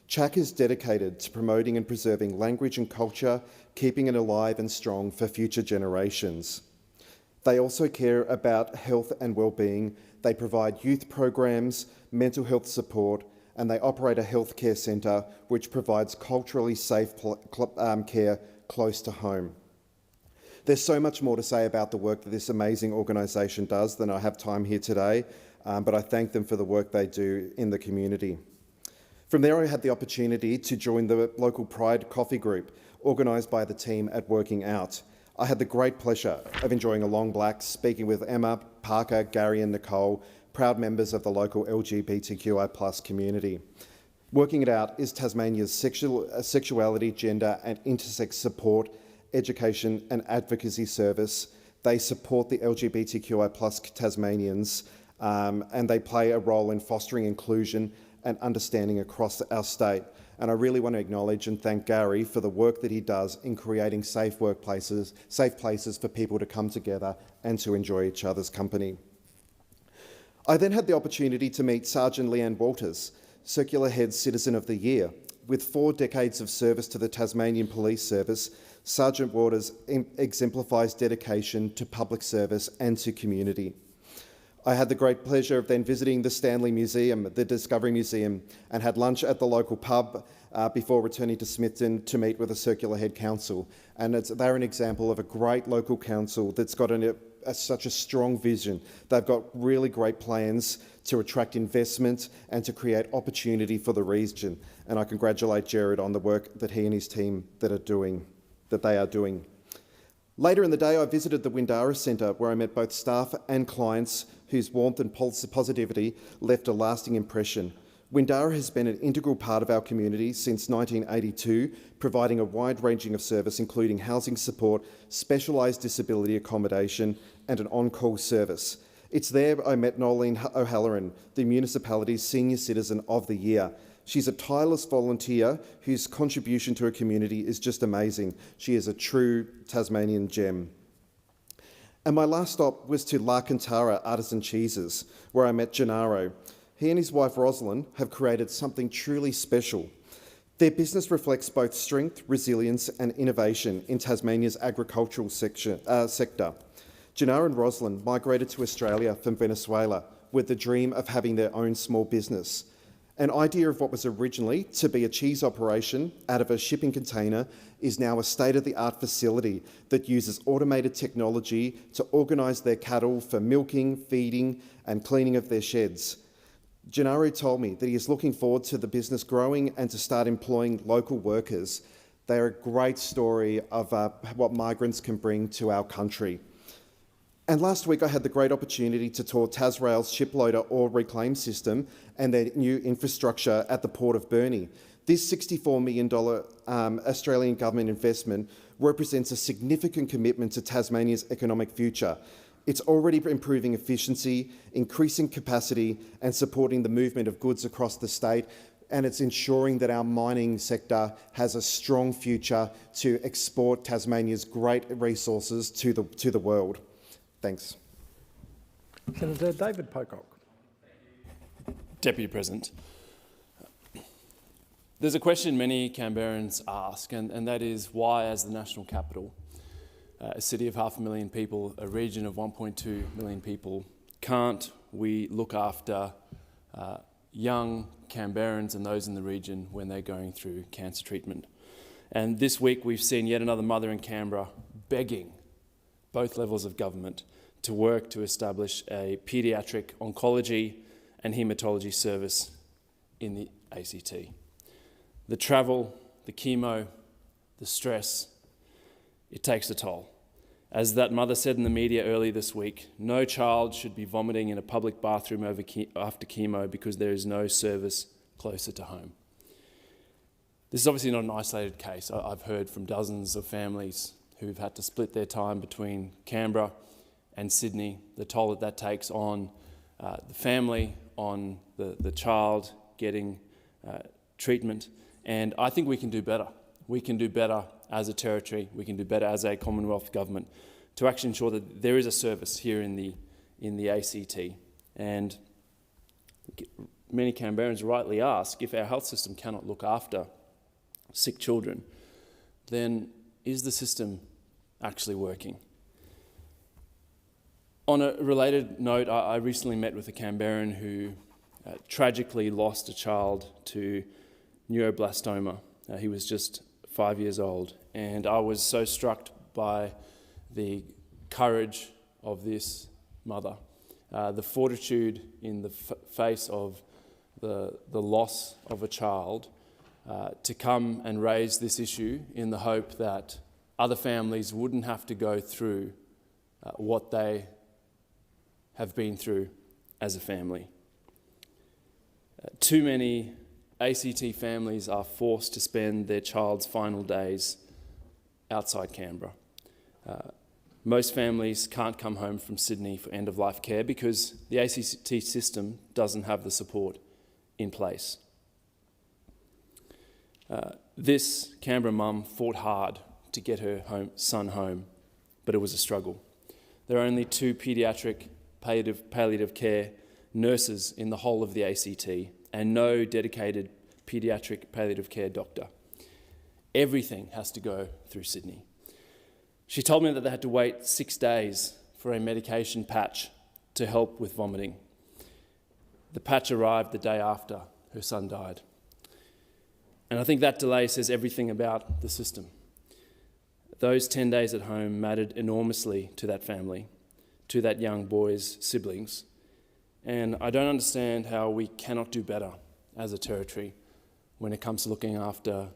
CHAC is dedicated to promoting and preserving language and culture, keeping it alive and strong for future generations. They also care about health and well-being. They provide youth programs, mental health support, and they operate a healthcare centre which provides culturally safe care close to home. There's so much more to say about the work that this amazing organisation does than I have time here today, but I thank them for the work they do in the community. From there, I had the opportunity to join the local Pride coffee group, organised by the team at Working Out. I had the great pleasure of enjoying a long black, speaking with Emma, Parker, Gary and Nicole, proud members of the local LGBTQI+ community. Working It Out is Tasmania's sexuality, gender and intersex support, education and advocacy service. They support the LGBTQI+ Tasmanians and they play a role in fostering inclusion and understanding across our state. And I really want to acknowledge and thank Gary for the work that he does in creating safe workplaces, safe places for people to come together and to enjoy each other's company. I then had the opportunity to meet Sergeant Leanne Walters, Circular Head Citizen of the Year. With 4 decades of service to the Tasmanian Police Service, Sergeant Walters exemplifies dedication to public service and to community. I had the great pleasure of then visiting the Stanley Museum, the Discovery Museum, and had lunch at the local pub before returning to Smithton to meet with the Circular Head Council. And they're an example of a great local council that's got such a strong vision. They've got really great plans to attract investment and to create opportunity for the region. And I congratulate Jared on the work that he and his team that they are doing. Later in the day, I visited the Windara Centre, where I met both staff and clients whose warmth and positivity left a lasting impression. Windara has been an integral part of our community since 1982, providing a wide ranging of service including housing support, specialised disability accommodation and an on-call service. It's there I met Nolene O'Halloran, the municipality's Senior Citizen of the Year. She's a tireless volunteer whose contribution to her community is just amazing. She is a true Tasmanian gem. And my last stop was to La Cantara Artisan Cheeses, where I met Gennaro. He and his wife Rosalind have created something truly special. Their business reflects both strength, resilience and innovation in Tasmania's agricultural sector. Gennaro and Rosalind migrated to Australia from Venezuela with the dream of having their own small business. An idea of what was originally to be a cheese operation out of a shipping container is now a state-of-the-art facility that uses automated technology to organise their cattle for milking, feeding and cleaning of their sheds. Gennaro told me that he is looking forward to the business growing and to start employing local workers. They are a great story of what migrants can bring to our country. And last week I had the great opportunity to tour Tasrail's shiploader ore reclaim system and their new infrastructure at the Port of Burnie. This $64 million Australian government investment represents a significant commitment to Tasmania's economic future. It's already improving efficiency, increasing capacity and supporting the movement of goods across the state, and it's ensuring that our mining sector has a strong future to export Tasmania's great resources to the world. Thanks. Senator David Pocock. Deputy President, there's a question many Canberrans ask, and that is why, as the national capital, a city of 500,000 people, a region of 1.2 million people, can't we look after young Canberrans and those in the region when they're going through cancer treatment? And this week we've seen yet another mother in Canberra begging both levels of government to work to establish a paediatric oncology and haematology service in the ACT. The travel, the chemo, the stress, it takes a toll. As that mother said in the media earlier this week, no child should be vomiting in a public bathroom after chemo because there is no service closer to home. This is obviously not an isolated case. I've heard from dozens of families who've had to split their time between Canberra and Sydney, the toll that takes on the family, on the child getting treatment. And I think we can do better. We can do better as a territory, we can do better as a Commonwealth government to actually ensure that there is a service here in the ACT. And many Canberrans rightly ask, if our health system cannot look after sick children, then is the system actually working? On a related note, I recently met with a Canberran who tragically lost a child to neuroblastoma. He was just 5 years old, and I was so struck by the courage of this mother, the fortitude in the face of the loss of a child, to come and raise this issue in the hope that other families wouldn't have to go through what they have been through as a family. Too many ACT families are forced to spend their child's final days outside Canberra. Most families can't come home from Sydney for end-of-life care because the ACT system doesn't have the support in place. This Canberra mum fought hard to get her son home, but it was a struggle. There are only 2 paediatric palliative care nurses in the whole of the ACT and no dedicated paediatric palliative care doctor. Everything has to go through Sydney. She told me that they had to wait 6 days for a medication patch to help with vomiting. The patch arrived the day after her son died. And I think that delay says everything about the system. Those 10 days at home mattered enormously to that family, to that young boy's siblings. And I don't understand how we cannot do better as a territory when it comes to looking after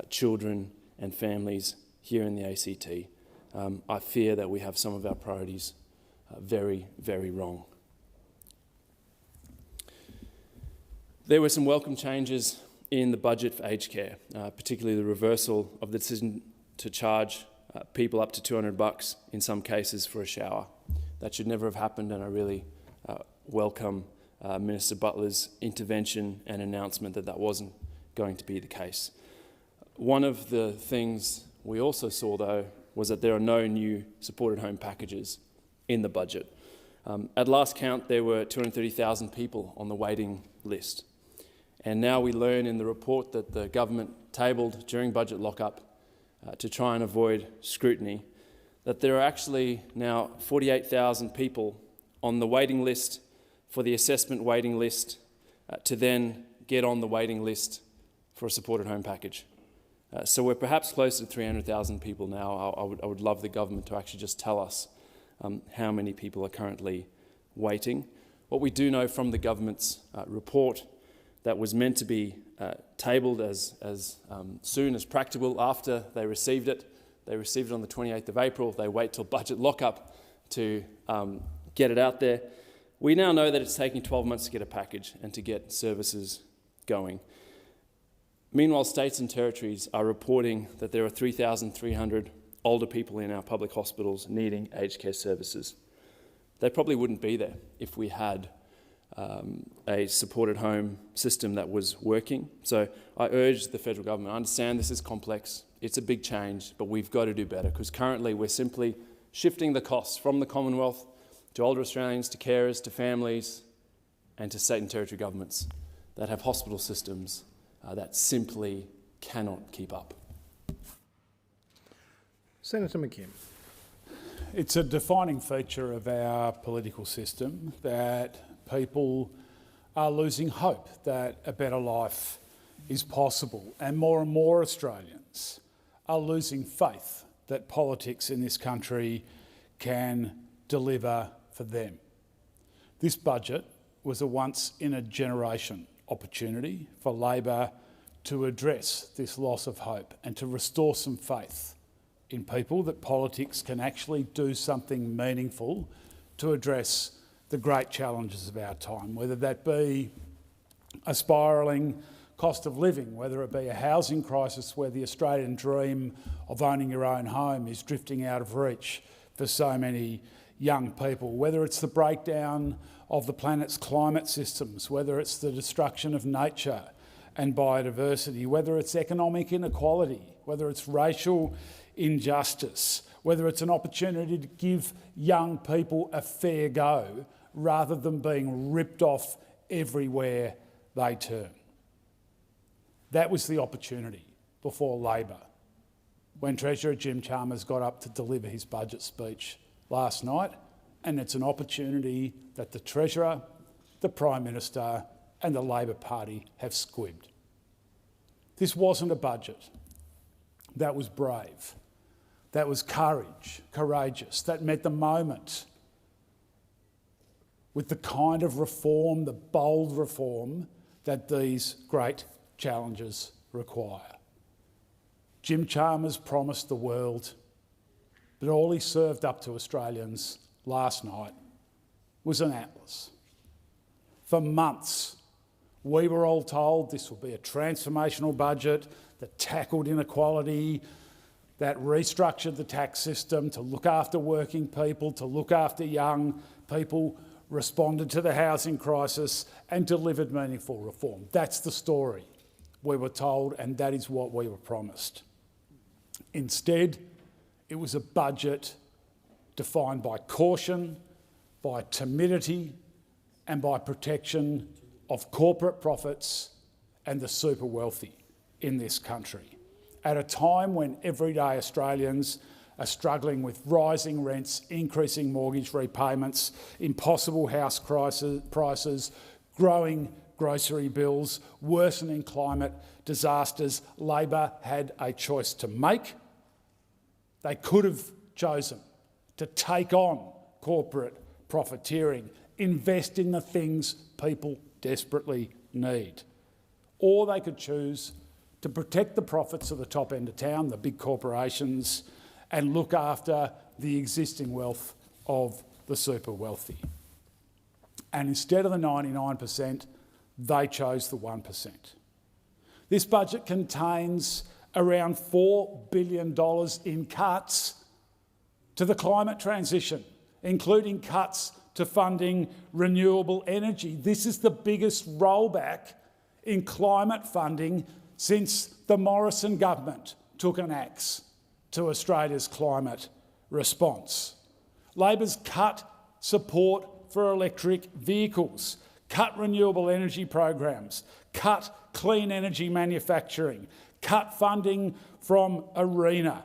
children and families here in the ACT. I fear that we have some of our priorities very, very wrong. There were some welcome changes in the budget for aged care, particularly the reversal of the decision to charge people up to $200 in some cases for a shower. That should never have happened, and I really welcome Minister Butler's intervention and announcement that that wasn't going to be the case. One of the things we also saw, though, was that there are no new supported home packages in the budget. At last count, there were 230,000 people on the waiting list. And now we learn in the report that the government tabled during budget lockup to try and avoid scrutiny, that there are actually now 48,000 people on the waiting list for the assessment waiting list to then get on the waiting list for a supported home package. So we're perhaps closer to 300,000 people now. I would love the government to actually just tell us how many people are currently waiting. What we do know from the government's report that was meant to be tabled as soon as practicable after they received it. They received it on the 28th of April. They wait till budget lockup to get it out there. We now know that it's taking 12 months to get a package and to get services going. Meanwhile, states and territories are reporting that there are 3,300 older people in our public hospitals needing aged care services. They probably wouldn't be there if we had a supported home system that was working. So I urge the federal government, I understand this is complex, it's a big change, but we've got to do better, because currently we're simply shifting the costs from the Commonwealth to older Australians, to carers, to families, and to state and territory governments that have hospital systems that simply cannot keep up. Senator McKim. It's a defining feature of our political system that people are losing hope that a better life is possible, and more Australians are losing faith that politics in this country can deliver for them. This budget was a once-in-a-generation opportunity for Labor to address this loss of hope and to restore some faith in people that politics can actually do something meaningful to address the great challenges of our time, whether that be a spiralling cost of living, whether it be a housing crisis where the Australian dream of owning your own home is drifting out of reach for so many young people, whether it's the breakdown of the planet's climate systems, whether it's the destruction of nature and biodiversity, whether it's economic inequality, whether it's racial injustice, whether it's an opportunity to give young people a fair go rather than being ripped off everywhere they turn. That was the opportunity before Labor when Treasurer Jim Chalmers got up to deliver his budget speech last night, and it's an opportunity that the Treasurer, the Prime Minister and the Labor Party have squibbed. This wasn't a budget that was brave. that was courageous, that met the moment with the kind of reform, the bold reform that these great challenges require. Jim Chalmers promised the world, but all he served up to Australians last night was an atlas. For months, we were all told this will be a transformational budget that tackled inequality, that restructured the tax system to look after working people, to look after young people, responded to the housing crisis and delivered meaningful reform. That's the story we were told, and that is what we were promised. Instead, it was a budget defined by caution, by timidity and by protection of corporate profits and the super wealthy in this country, at a time when everyday Australians are struggling with rising rents, increasing mortgage repayments, impossible house prices, growing grocery bills, worsening climate disasters. Labor had a choice to make. They could have chosen to take on corporate profiteering, invest in the things people desperately need. Or they could choose to protect the profits of the top end of town, the big corporations, and look after the existing wealth of the super wealthy. And instead of the 99%, they chose the 1%. This budget contains around $4 billion in cuts to the climate transition, including cuts to funding renewable energy. This is the biggest rollback in climate funding since the Morrison government took an axe to Australia's climate response. Labor's cut support for electric vehicles, cut renewable energy programs, cut clean energy manufacturing, cut funding from ARENA,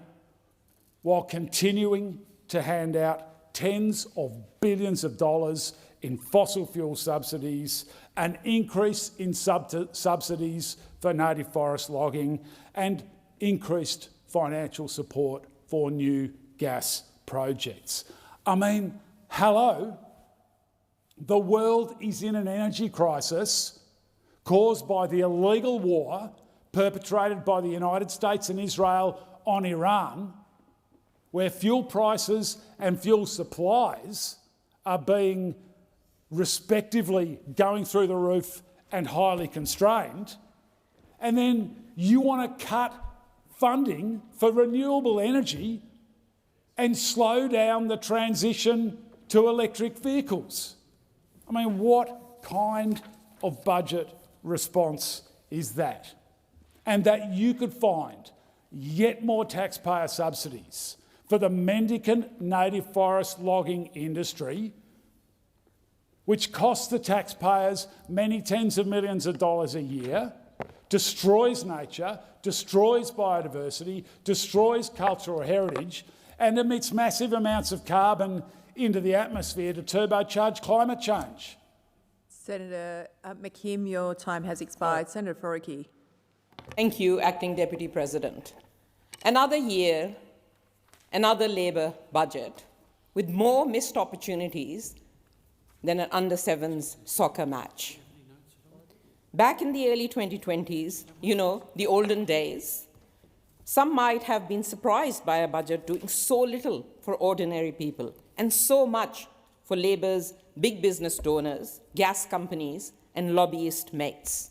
while continuing to hand out tens of billions of dollars in fossil fuel subsidies, an increase in subsidies for native forest logging, and increased financial support for new gas projects. I mean, hello, the world is in an energy crisis caused by the illegal war perpetrated by the United States and Israel on Iran, where fuel prices and fuel supplies are being respectively going through the roof and highly constrained, and then you want to cut funding for renewable energy and slow down the transition to electric vehicles. I mean, what kind of budget response is that? And that you could find yet more taxpayer subsidies for the mendicant native forest logging industry, which costs the taxpayers many tens of millions of dollars a year, destroys nature, destroys biodiversity, destroys cultural heritage, and emits massive amounts of carbon into the atmosphere to turbocharge climate change. Senator McKim, your time has expired. Senator Faruqi. Thank you, Acting Deputy President. Another year, another Labor budget with more missed opportunities than an under-sevens soccer match. Back in the early 2020s, you know, the olden days, some might have been surprised by a budget doing so little for ordinary people and so much for Labor's big business donors, gas companies, and lobbyist mates.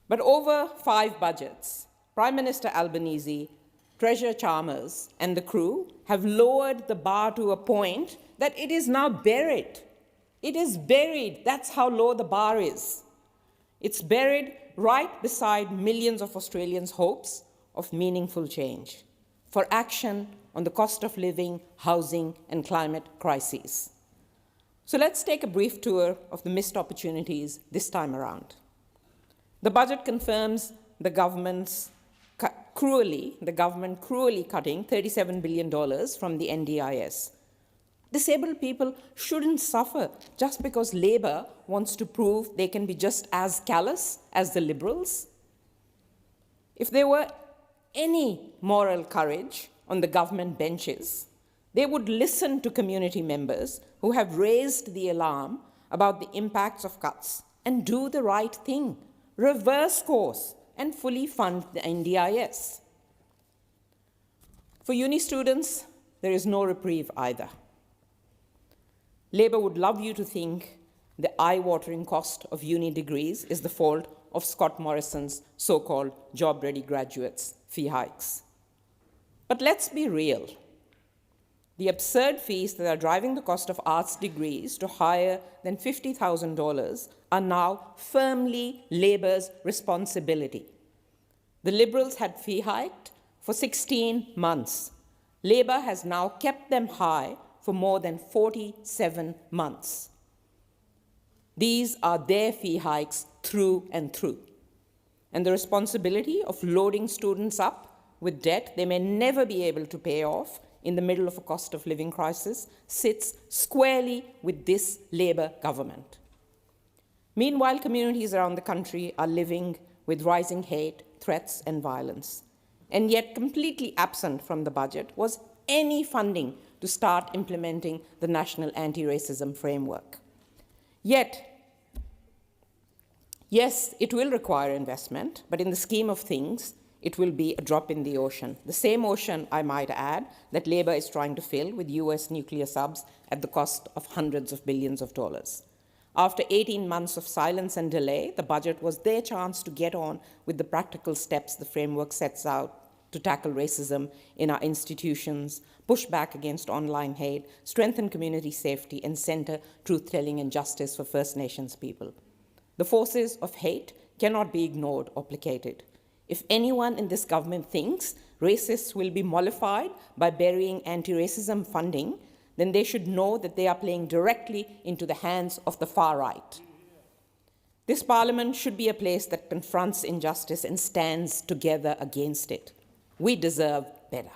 But over 5 budgets, Prime Minister Albanese, Treasurer Chalmers, and the crew have lowered the bar to a point that it is now buried. It is buried. That's how low the bar is. It's buried right beside millions of Australians' hopes of meaningful change, for action on the cost of living, housing, and climate crises. So let's take a brief tour of the missed opportunities this time around. The budget confirms the government cruelly cutting $37 billion from the NDIS. Disabled people shouldn't suffer just because Labor wants to prove they can be just as callous as the Liberals. If there were any moral courage, on the government benches, they would listen to community members who have raised the alarm about the impacts of cuts and do the right thing, reverse course, and fully fund the NDIS. For uni students, there is no reprieve either. Labour would love you to think the eye-watering cost of uni degrees is the fault of Scott Morrison's so-called job-ready graduates' fee hikes. But let's be real. The absurd fees that are driving the cost of arts degrees to higher than $50,000 are now firmly Labour's responsibility. The Liberals had fee hiked for 16 months. Labour has now kept them high for more than 47 months. These are their fee hikes through and through. And the responsibility of loading students up with debt they may never be able to pay off in the middle of a cost of living crisis sits squarely with this Labour government. Meanwhile, communities around the country are living with rising hate, threats, and violence. And yet, completely absent from the budget was any funding to start implementing the National Anti-Racism Framework. Yet, yes, it will require investment, but in the scheme of things, it will be a drop in the ocean. The same ocean, I might add, that Labour is trying to fill with US nuclear subs at the cost of hundreds of billions of dollars. After 18 months of silence and delay, the budget was their chance to get on with the practical steps the framework sets out to tackle racism in our institutions, push back against online hate, strengthen community safety, and centre truth-telling and justice for First Nations people. The forces of hate cannot be ignored or placated. If anyone in this government thinks racists will be mollified by burying anti-racism funding, then they should know that they are playing directly into the hands of the far right. This Parliament should be a place that confronts injustice and stands together against it. We deserve better.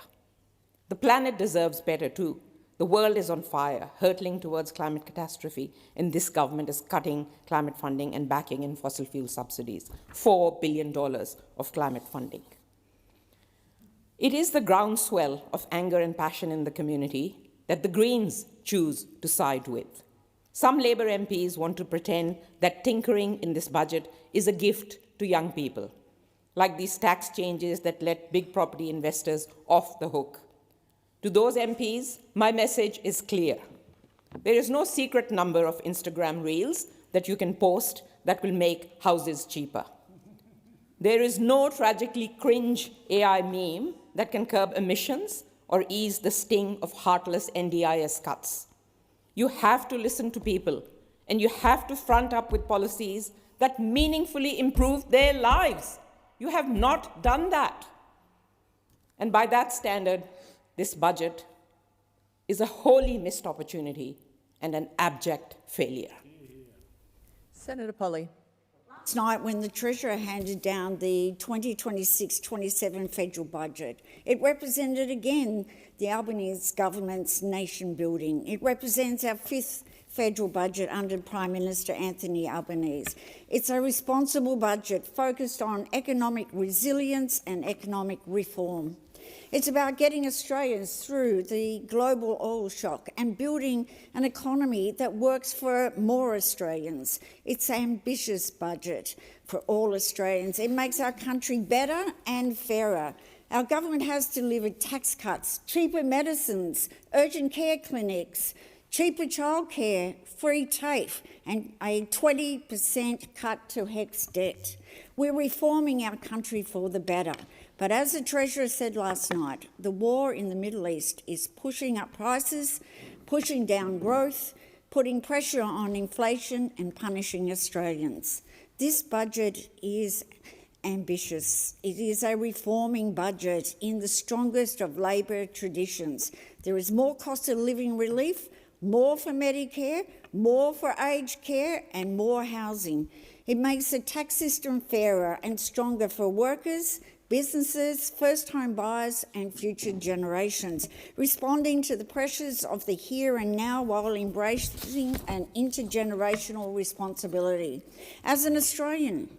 The planet deserves better too. The world is on fire, hurtling towards climate catastrophe, and this government is cutting climate funding and backing in fossil fuel subsidies, $4 billion of climate funding. It is the groundswell of anger and passion in the community that the Greens choose to side with. Some Labour MPs want to pretend that tinkering in this budget is a gift to young people, like these tax changes that let big property investors off the hook. To those MPs, my message is clear. There is no secret number of Instagram reels that you can post that will make houses cheaper. There is no tragically cringe AI meme that can curb emissions or ease the sting of heartless NDIS cuts. You have to listen to people, and you have to front up with policies that meaningfully improve their lives. You have not done that. And by that standard, this budget is a wholly missed opportunity and an abject failure. Senator Polley. Last night, when the Treasurer handed down the 2026-27 federal budget, it represented again the Albanese government's nation building. It represents our fifth federal budget under Prime Minister Anthony Albanese. It's a responsible budget focused on economic resilience and economic reform. It's about getting Australians through the global oil shock and building an economy that works for more Australians. It's an ambitious budget for all Australians. It makes our country better and fairer. Our government has delivered tax cuts, cheaper medicines, urgent care clinics, cheaper childcare, free TAFE, and a 20% cut to HECS debt. We're reforming our country for the better. But as the Treasurer said last night, the war in the Middle East is pushing up prices, pushing down growth, putting pressure on inflation and punishing Australians. This budget is ambitious. It is a reforming budget in the strongest of Labor traditions. There is more cost of living relief, more for Medicare, more for aged care and more housing. It makes the tax system fairer and stronger for workers, businesses, first-home buyers and future generations, responding to the pressures of the here and now while embracing an intergenerational responsibility. As an Australian,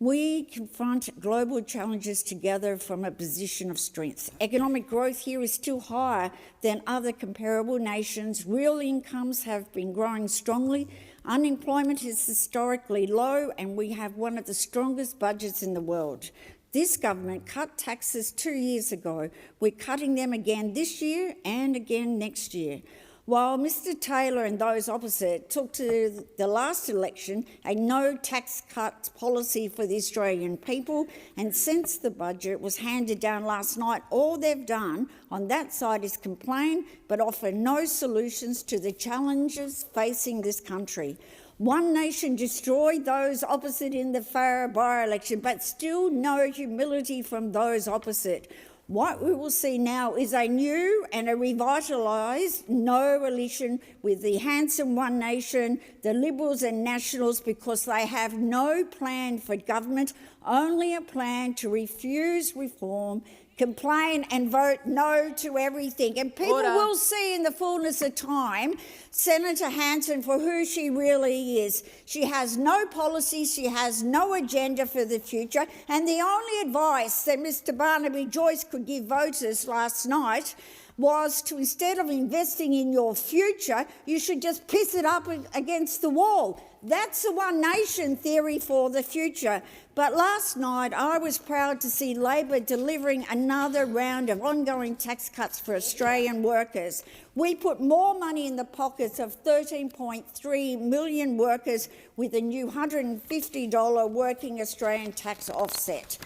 We confront global challenges together from a position of strength. Economic growth here is still higher than other comparable nations. Real incomes have been growing strongly. Unemployment is historically low, and we have one of the strongest budgets in the world. This government cut taxes 2 years ago. We're cutting them again this year and again next year. While Mr Taylor and those opposite took to the last election a no tax cuts policy for the Australian people, and since the budget was handed down last night, all they've done on that side is complain but offer no solutions to the challenges facing this country. One Nation destroyed those opposite in the Farrer by-election, but still no humility from those opposite. What we will see now is a new and a revitalised no coalition with the handsome One Nation, the Liberals and Nationals, because they have no plan for government, only a plan to refuse reform, complain and vote no to everything. And people will see in the fullness of time Senator Hanson for who she really is. She has no policy, she has no agenda for the future, and the only advice that Mr Barnaby Joyce could give voters last night was to, instead of investing in your future, you should just piss it up against the wall. That's the One Nation theory for the future. But last night I was proud to see Labor delivering another round of ongoing tax cuts for Australian workers. We put more money in the pockets of 13.3 million workers with a new $150 working Australian tax offset.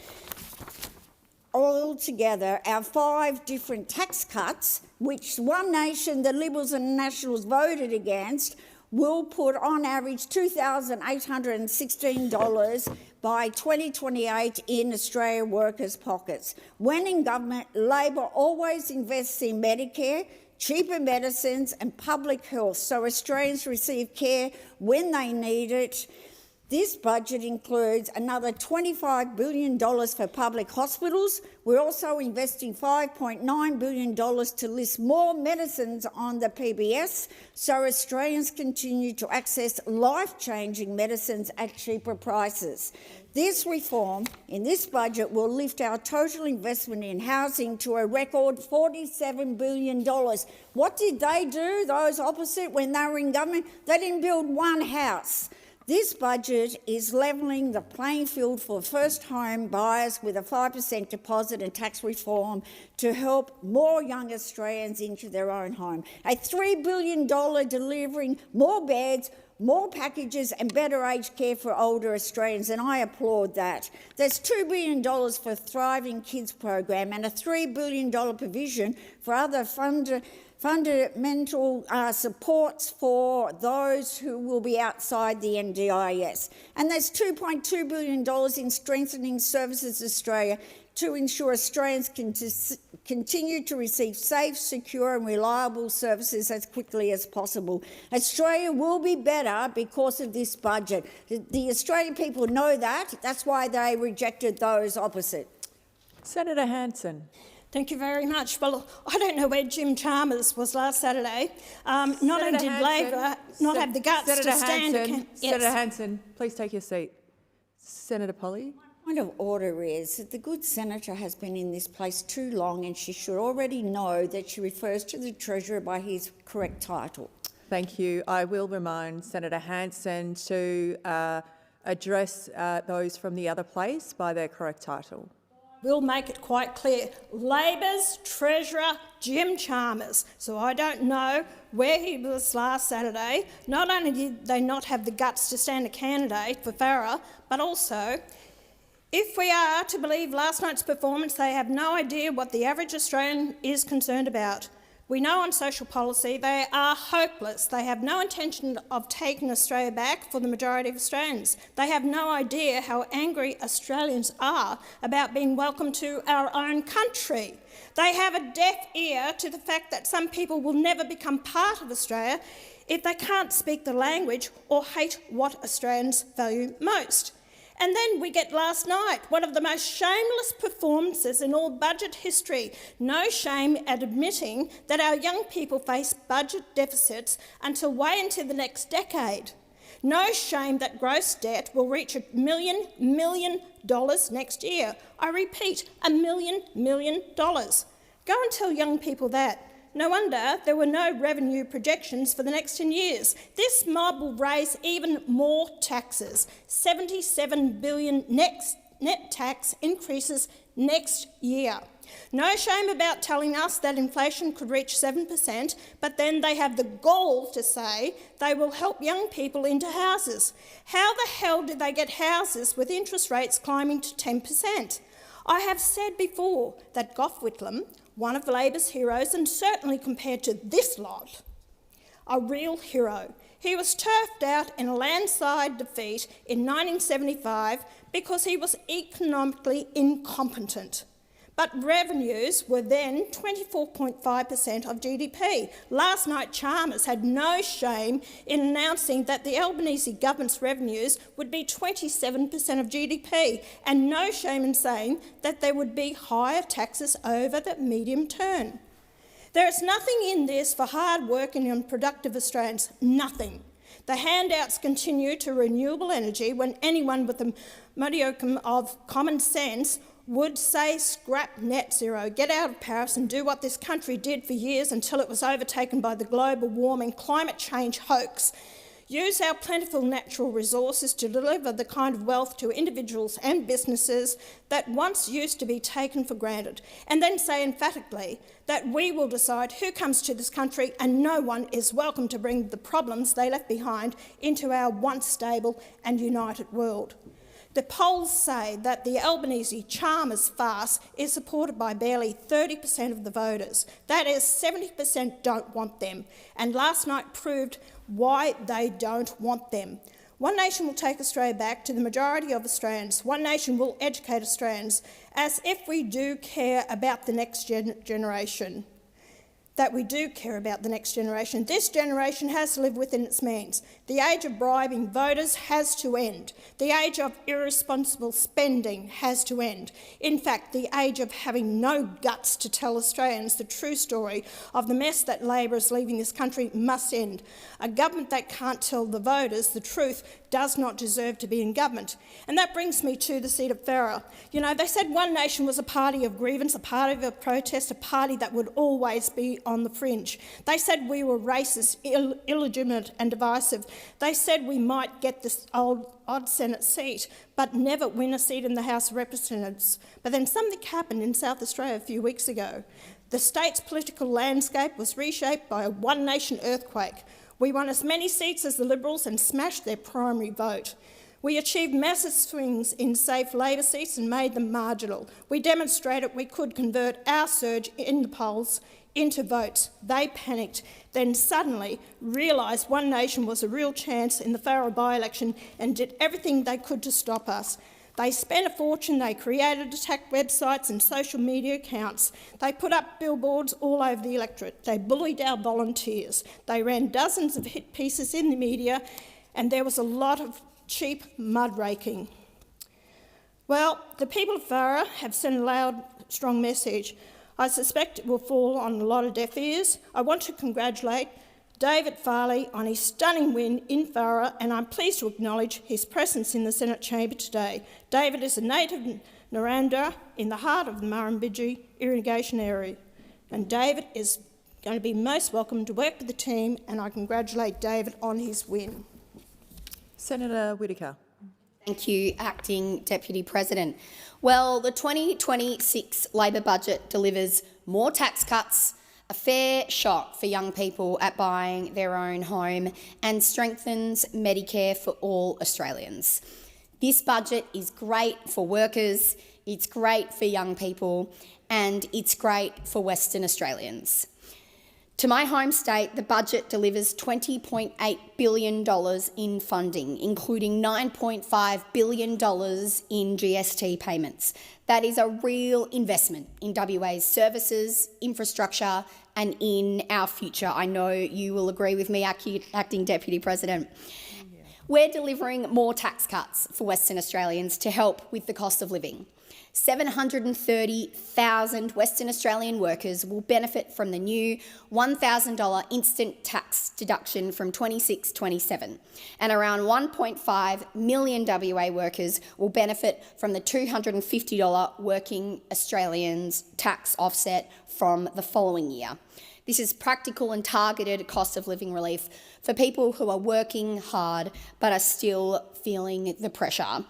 Altogether, our 5 different tax cuts, which One Nation, the Liberals and Nationals voted against, will put on average $2,816 by 2028 in Australian workers' pockets. When in government, Labor always invests in Medicare, cheaper medicines and public health so Australians receive care when they need it. This budget includes another $25 billion for public hospitals. We're also investing $5.9 billion to list more medicines on the PBS so Australians continue to access life-changing medicines at cheaper prices. This reform in this budget will lift our total investment in housing to a record $47 billion. What did they do, those opposite, when they were in government? They didn't build one house. This budget is levelling the playing field for first home buyers with a 5% deposit and tax reform to help more young Australians into their own home. A $3 billion delivering more beds, more packages and better aged care for older Australians, and I applaud that. There's $2 billion for Thriving Kids program and a $3 billion provision for other fundamental supports for those who will be outside the NDIS. And there's $2.2 billion in Strengthening Services Australia to ensure Australians can continue to receive safe, secure and reliable services as quickly as possible. Australia will be better because of this budget. The Australian people know that. That's why they rejected those opposite. Senator Hanson. Thank you very much. Well, I don't know where Jim Chalmers was last Saturday. Not only did Labor not have the guts to stand... Senator Hanson, please take your seat. Senator Polley. My point of order is that the good senator has been in this place too long and she should already know that she refers to the Treasurer by his correct title. Thank you. I will remind Senator Hanson to address those from the other place by their correct title. We'll make it quite clear. Labor's Treasurer, Jim Chalmers. So I don't know where he was last Saturday. Not only did they not have the guts to stand a candidate for Farrer, but also, if we are to believe last night's performance, they have no idea what the average Australian is concerned about. We know on social policy they are hopeless. They have no intention of taking Australia back for the majority of Australians. They have no idea how angry Australians are about being welcomed to our own country. They have a deaf ear to the fact that some people will never become part of Australia if they can't speak the language or hate what Australians value most. And then we get last night, one of the most shameless performances in all budget history. No shame at admitting that our young people face budget deficits until way into the next decade. No shame that gross debt will reach $1 million next year. I repeat, $1 million. Go and tell young people that. No wonder there were no revenue projections for the next 10 years. This mob will raise even more taxes. $77 billion net tax increases next year. No shame about telling us that inflation could reach 7%, but then they have the gall to say they will help young people into houses. How the hell did they get houses with interest rates climbing to 10%? I have said before that Gough Whitlam, one of Labor's heroes, and certainly compared to this lot, a real hero. He was turfed out in a landslide defeat in 1975 because he was economically incompetent. But revenues were then 24.5% of GDP. Last night, Chalmers had no shame in announcing that the Albanese government's revenues would be 27% of GDP, and no shame in saying that there would be higher taxes over the medium term. There is nothing in this for hard-working and productive Australians, nothing. The handouts continue to renewable energy when anyone with a modicum of common sense would say scrap net zero, get out of Paris and do what this country did for years until it was overtaken by the global warming climate change hoax. Use our plentiful natural resources to deliver the kind of wealth to individuals and businesses that once used to be taken for granted, and then say emphatically that we will decide who comes to this country and no one is welcome to bring the problems they left behind into our once stable and united world. The polls say that the Albanese-Chalmers farce is supported by barely 30% of the voters. That is, 70% don't want them, and last night proved why they don't want them. One Nation will take Australia back to the majority of Australians. One Nation will educate Australians as if we do care about the next generation. That we do care about the next generation. This generation has to live within its means. The age of bribing voters has to end. The age of irresponsible spending has to end. In fact, the age of having no guts to tell Australians the true story of the mess that Labor is leaving this country must end. A government that can't tell the voters the truth does not deserve to be in government. And that brings me to the seat of Farrer. You know, they said One Nation was a party of grievance, a party of protest, a party that would always be on the fringe. They said we were racist, illegitimate and divisive. They said we might get this odd Senate seat, but never win a seat in the House of Representatives. But then something happened in South Australia a few weeks ago. The state's political landscape was reshaped by a One Nation earthquake. We won as many seats as the Liberals and smashed their primary vote. We achieved massive swings in safe Labor seats and made them marginal. We demonstrated we could convert our surge in the polls into votes. They panicked, then suddenly realised One Nation was a real chance in the Farrer by-election and did everything they could to stop us. They spent a fortune, they created attack websites and social media accounts. They put up billboards all over the electorate. They bullied our volunteers. They ran dozens of hit pieces in the media, and there was a lot of cheap mud raking. Well, the people of Farrer have sent a loud, strong message. I suspect it will fall on a lot of deaf ears. I want to congratulate David Farley on his stunning win in Farrer, and I'm pleased to acknowledge his presence in the Senate chamber today. David is a native Narrandera in the heart of the Murrumbidgee irrigation area, and David is going to be most welcome to work with the team, and I congratulate David on his win. Senator Whittaker. Thank you, Acting Deputy President. Well, the 2026 Labor budget delivers more tax cuts, a fair shot for young people at buying their own home, and strengthens Medicare for all Australians. This budget is great for workers, it's great for young people, and it's great for Western Australians. To my home state, the budget delivers $20.8 billion in funding, including $9.5 billion in GST payments. That is a real investment in WA's services, infrastructure, and in our future. I know you will agree with me, Acting Deputy President. We're delivering more tax cuts for Western Australians to help with the cost of living. 730,000 Western Australian workers will benefit from the new $1,000 instant tax deduction from 26-27, and around 1.5 million WA workers will benefit from the $250 working Australians tax offset from the following year. This is practical and targeted cost of living relief for people who are working hard but are still feeling the pressure.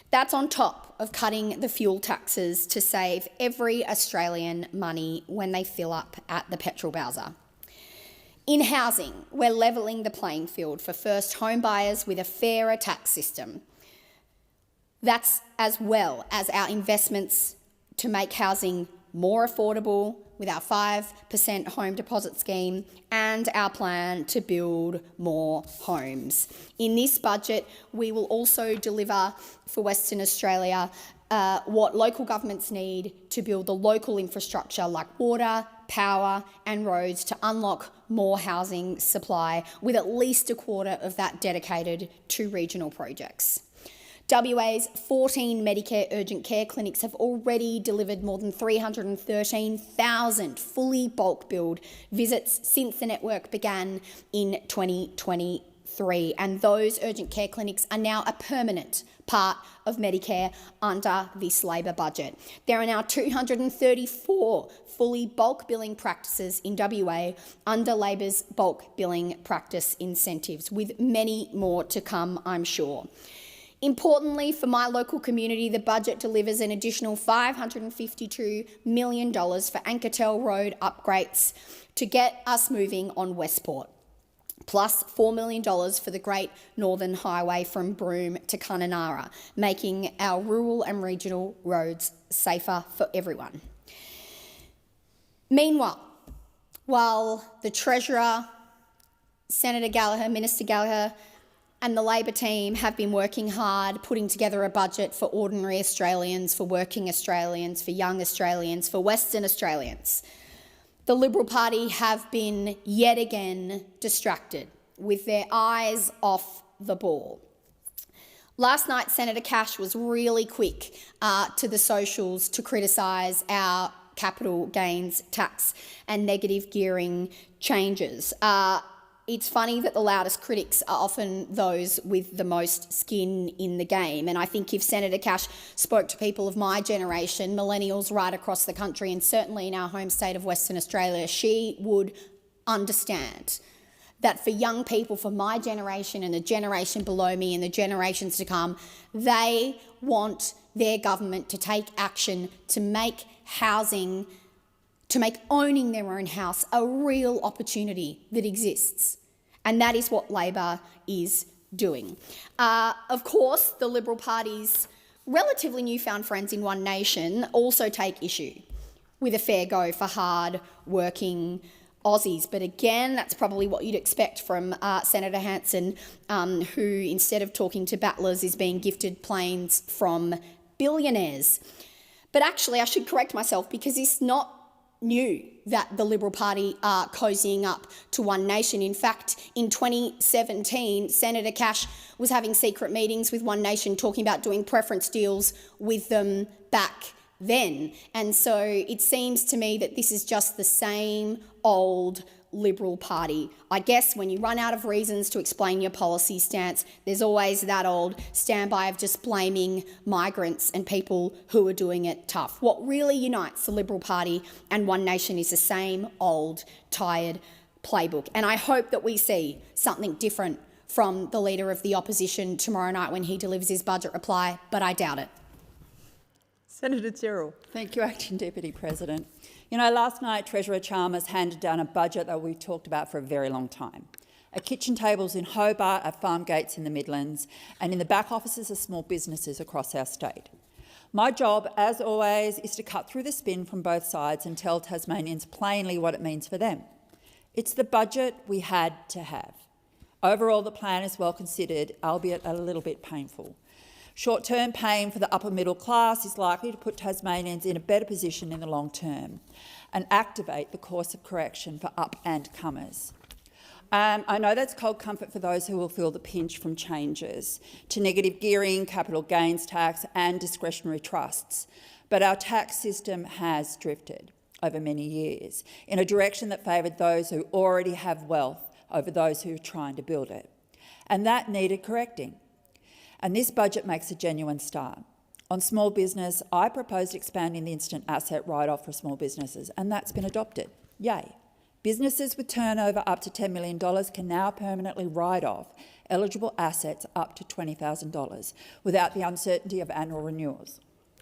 That's on top of cutting the fuel taxes to save every Australian money when they fill up at the petrol bowser. In housing, we're levelling the playing field for first home buyers with a fairer tax system. That's as well as our investments to make housing more affordable with our 5% home deposit scheme and our plan to build more homes. In this budget, we will also deliver for Western Australia what local governments need to build the local infrastructure like water, power and roads to unlock more housing supply, with at least a quarter of that dedicated to regional projects. WA's 14 Medicare urgent care clinics have already delivered more than 313,000 fully bulk billed visits since the network began in 2023, and those urgent care clinics are now a permanent part of Medicare under this Labor budget. There are now 234 fully bulk billing practices in WA under Labor's bulk billing practice incentives, with many more to come, I'm sure. Importantly, for my local community, the budget delivers an additional $552 million for Ankertel Road upgrades to get us moving on Westport, plus $4 million for the Great Northern Highway from Broome to Kununurra, making our rural and regional roads safer for everyone. Meanwhile, while the Treasurer, Senator Gallagher, Minister Gallagher, and the Labor team have been working hard, putting together a budget for ordinary Australians, for working Australians, for young Australians, for Western Australians, the Liberal Party have been yet again distracted, with their eyes off the ball. Last night, Senator Cash was really quick to the socials to criticise our capital gains tax and negative gearing changes. It's funny that the loudest critics are often those with the most skin in the game. And I think if Senator Cash spoke to people of my generation, millennials right across the country, and certainly in our home state of Western Australia, she would understand that for young people, for my generation and the generation below me and the generations to come, they want their government to take action to make housing, to make owning their own house a real opportunity that exists. And that is what Labor is doing. Of course, the Liberal Party's relatively newfound friends in One Nation also take issue with a fair go for hard-working Aussies. But again, that's probably what you'd expect from Senator Hanson, who, instead of talking to battlers, is being gifted planes from billionaires. But actually, I should correct myself, because it's not new that the Liberal Party are cozying up to One Nation. In fact, in 2017, Senator Cash was having secret meetings with One Nation, talking about doing preference deals with them back then. And so it seems to me that this is just the same old Liberal Party. I guess when you run out of reasons to explain your policy stance, there's always that old standby of just blaming migrants and people who are doing it tough. What really unites the Liberal Party and One Nation is the same old, tired playbook. And I hope that we see something different from the Leader of the Opposition tomorrow night when he delivers his budget reply, but I doubt it. Senator Tyrrell. Thank you, Acting Deputy President. You know, last night Treasurer Chalmers handed down a budget that we've talked about for a very long time. At kitchen tables in Hobart, at farm gates in the Midlands, and in the back offices of small businesses across our state. My job, as always, is to cut through the spin from both sides and tell Tasmanians plainly what it means for them. It's the budget we had to have. Overall, the plan is well considered, albeit a little bit painful. Short-term pain for the upper middle class is likely to put Tasmanians in a better position in the long term and activate the course of correction for up-and-comers. I know that's cold comfort for those who will feel the pinch from changes to negative gearing, capital gains tax and discretionary trusts. But our tax system has drifted over many years in a direction that favoured those who already have wealth over those who are trying to build it. And that needed correcting. And this budget makes a genuine start. On small business, I proposed expanding the instant asset write-off for small businesses, and that's been adopted. Yay. Businesses with turnover up to $10 million can now permanently write off eligible assets up to $20,000 without the uncertainty of annual renewals.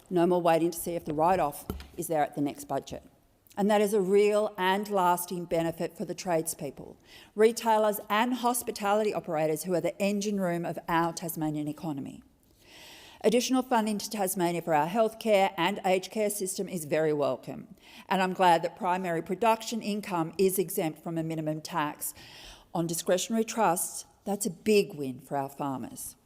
No more waiting to see if the write-off is there at the next budget. And that is a real and lasting benefit for the tradespeople, retailers and hospitality operators who are the engine room of our Tasmanian economy. Additional funding to Tasmania for our healthcare and aged care system is very welcome, and I'm glad that primary production income is exempt from a minimum tax on discretionary trusts. That's a big win for our farmers.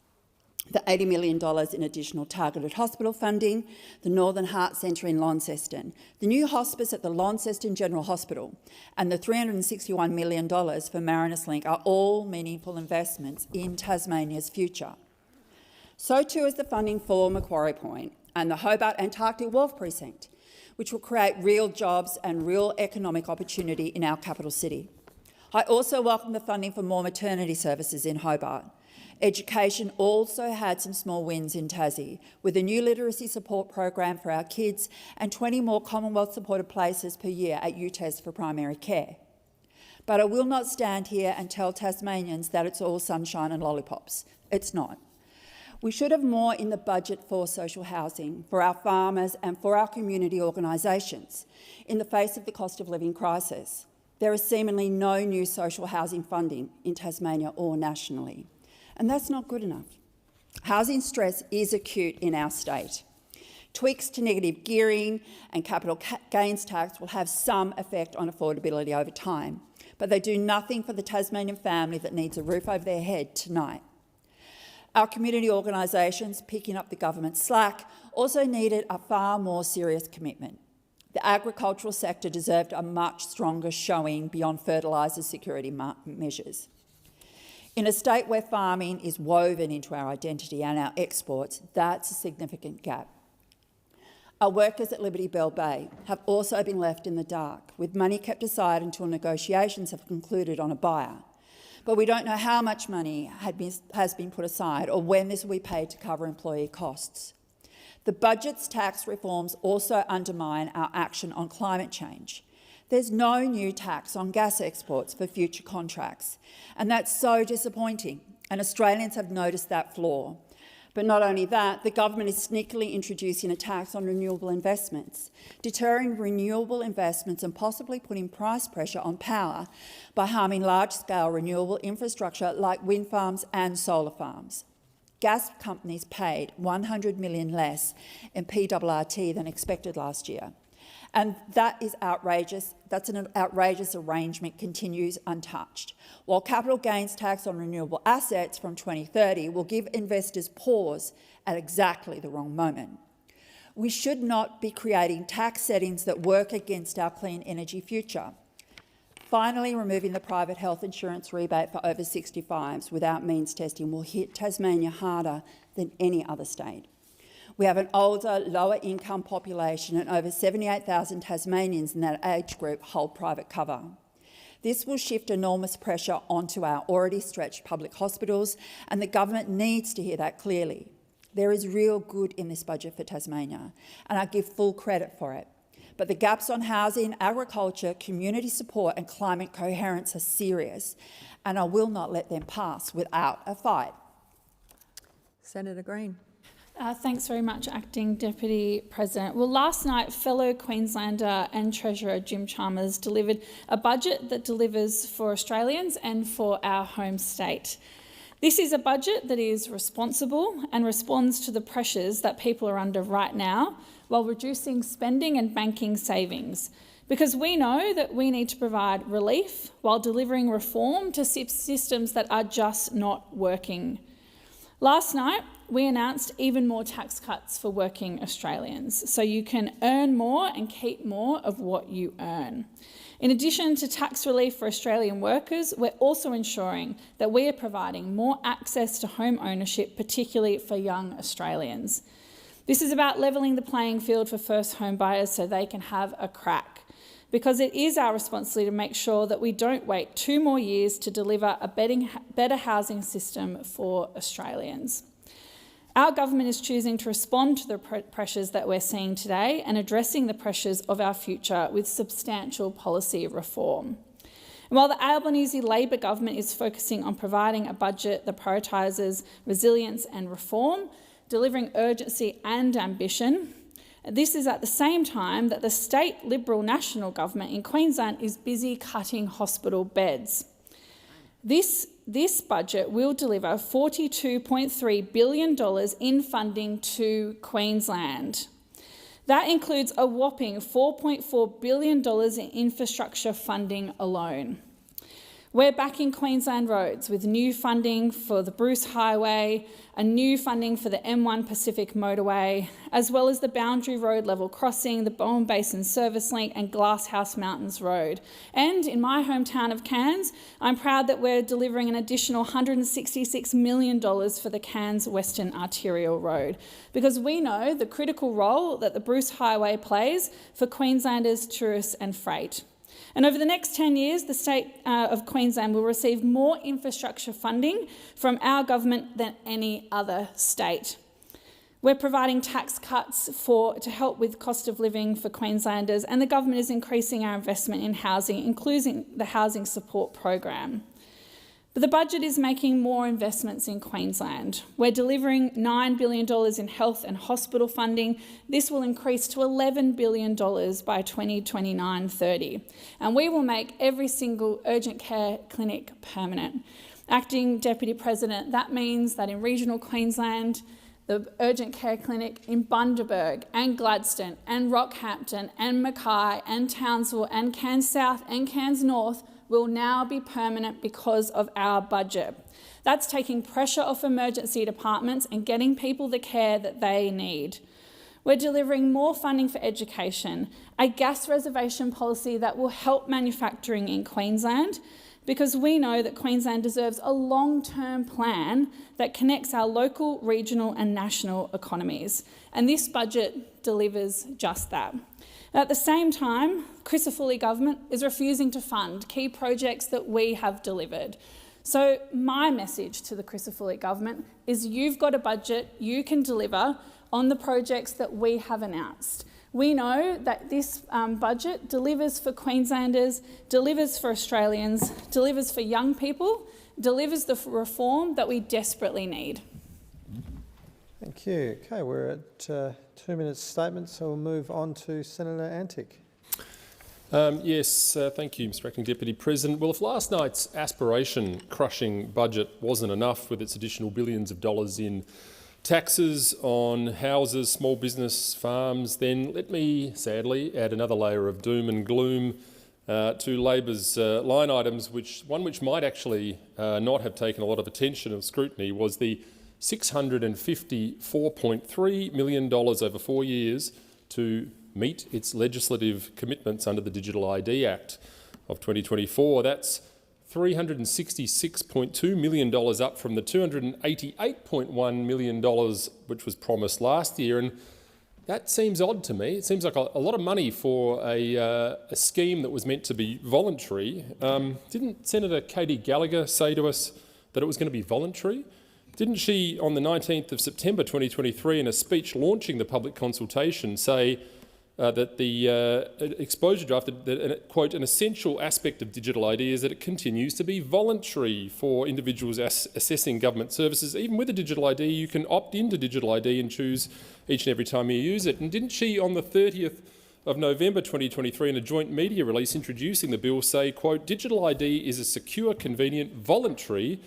The $80 million in additional targeted hospital funding, the Northern Heart Centre in Launceston, the new hospice at the Launceston General Hospital, and the $361 million for Marinus Link are all meaningful investments in Tasmania's future. So too is the funding for Macquarie Point and the Hobart Antarctic Wharf Precinct, which will create real jobs and real economic opportunity in our capital city. I also welcome the funding for more maternity services in Hobart. Education also had some small wins in Tassie, with a new literacy support program for our kids and 20 more Commonwealth-supported places per year at UTES for primary care. But I will not stand here and tell Tasmanians that it's all sunshine and lollipops. It's not. We should have more in the budget for social housing, for our farmers and for our community organisations in the face of the cost of living crisis. There is seemingly no new social housing funding in Tasmania or nationally, and that's not good enough. Housing stress is acute in our state. Tweaks to negative gearing and capital gains tax will have some effect on affordability over time, but they do nothing for the Tasmanian family that needs a roof over their head tonight. Our community organisations, picking up the government's slack, also needed a far more serious commitment. The agricultural sector deserved a much stronger showing beyond fertiliser security measures. In a state where farming is woven into our identity and our exports, that's a significant gap. Our workers at Liberty Bell Bay have also been left in the dark, with money kept aside until negotiations have concluded on a buyer. But we don't know how much money has been put aside or when this will be paid to cover employee costs. The budget's tax reforms also undermine our action on climate change. There's no new tax on gas exports for future contracts, and that's so disappointing, and Australians have noticed that flaw. But not only that, the government is sneakily introducing a tax on renewable investments, deterring renewable investments and possibly putting price pressure on power by harming large-scale renewable infrastructure like wind farms and solar farms. Gas companies paid $100 million less in PRRT than expected last year. And that is outrageous. That's an outrageous arrangement continues untouched. While capital gains tax on renewable assets from 2030 will give investors pause at exactly the wrong moment. We should not be creating tax settings that work against our clean energy future. Finally, removing the private health insurance rebate for over 65s without means testing will hit Tasmania harder than any other state. We have an older, lower-income population, and over 78,000 Tasmanians in that age group hold private cover. This will shift enormous pressure onto our already stretched public hospitals, and the government needs to hear that clearly. There is real good in this budget for Tasmania, and I give full credit for it. But the gaps on housing, agriculture, community support and climate coherence are serious, and I will not let them pass without a fight. Senator Green. Thanks very much, Acting Deputy President. Well, last night, fellow Queenslander and Treasurer Jim Chalmers delivered a budget that delivers for Australians and for our home state. This is a budget that is responsible and responds to the pressures that people are under right now while reducing spending and banking savings, because we know that we need to provide relief while delivering reform to systems that are just not working. Last night, we announced even more tax cuts for working Australians, so you can earn more and keep more of what you earn. In addition to tax relief for Australian workers, we're also ensuring that we are providing more access to home ownership, particularly for young Australians. This is about levelling the playing field for first home buyers so they can have a crack, because it is our responsibility to make sure that we don't wait 2 more years to deliver a better housing system for Australians. Our government is choosing to respond to the pressures that we're seeing today and addressing the pressures of our future with substantial policy reform. And while the Albanese Labor government is focusing on providing a budget that prioritises resilience and reform, delivering urgency and ambition, this is at the same time that the state Liberal National Government in Queensland is busy cutting hospital beds. This budget will deliver $42.3 billion in funding to Queensland. That includes a whopping $4.4 billion in infrastructure funding alone. We're backing Queensland roads with new funding for the Bruce Highway, a new funding for the M1 Pacific Motorway, as well as the Boundary Road level crossing, the Bowen Basin Service Link and Glasshouse Mountains Road. And in my hometown of Cairns, I'm proud that we're delivering an additional $166 million for the Cairns Western Arterial Road, because we know the critical role that the Bruce Highway plays for Queenslanders, tourists and freight. And over the next 10 years, the state of Queensland will receive more infrastructure funding from our government than any other state. We're providing tax cuts to help with cost of living for Queenslanders, and the government is increasing our investment in housing, including the Housing Support Program. But the budget is making more investments in Queensland. We're delivering $9 billion in health and hospital funding. This will increase to $11 billion by 2029-30. And we will make every single urgent care clinic permanent. Acting Deputy President, that means that in regional Queensland, the urgent care clinic in Bundaberg and Gladstone and Rockhampton and Mackay and Townsville and Cairns South and Cairns North will now be permanent because of our budget. That's taking pressure off emergency departments and getting people the care that they need. We're delivering more funding for education, a gas reservation policy that will help manufacturing in Queensland, because we know that Queensland deserves a long-term plan that connects our local, regional and national economies. And this budget delivers just that. At the same time, Crisafulli government is refusing to fund key projects that we have delivered. So my message to the Crisafulli government is you've got a budget you can deliver on the projects that we have announced. We know that this budget delivers for Queenslanders, delivers for Australians, delivers for young people, delivers the reform that we desperately need. Thank you. Okay, we're at 2 minutes statements, so we'll move on to Senator Antic. Yes, thank you, Mr Acting Deputy President. Well, if last night's aspiration-crushing budget wasn't enough with its additional billions of dollars in taxes on houses, small business, farms, then let me, sadly, add another layer of doom and gloom to Labor's line items, which might actually not have taken a lot of attention or scrutiny was the $654.3 million over 4 years to meet its legislative commitments under the Digital ID Act of 2024. That's $366.2 million up from the $288.1 million which was promised last year. And that seems odd to me. It seems like a lot of money for a scheme that was meant to be voluntary. Didn't Senator Katie Gallagher say to us that it was going to be voluntary? Didn't she, on the 19th of September 2023, in a speech launching the public consultation, say that the exposure draft, that, quote, an essential aspect of digital ID is that it continues to be voluntary for individuals assessing government services. Even with a digital ID, you can opt into digital ID and choose each and every time you use it. And didn't she, on the 30th of November 2023, in a joint media release introducing the bill, say, quote, digital ID is a secure, convenient, voluntary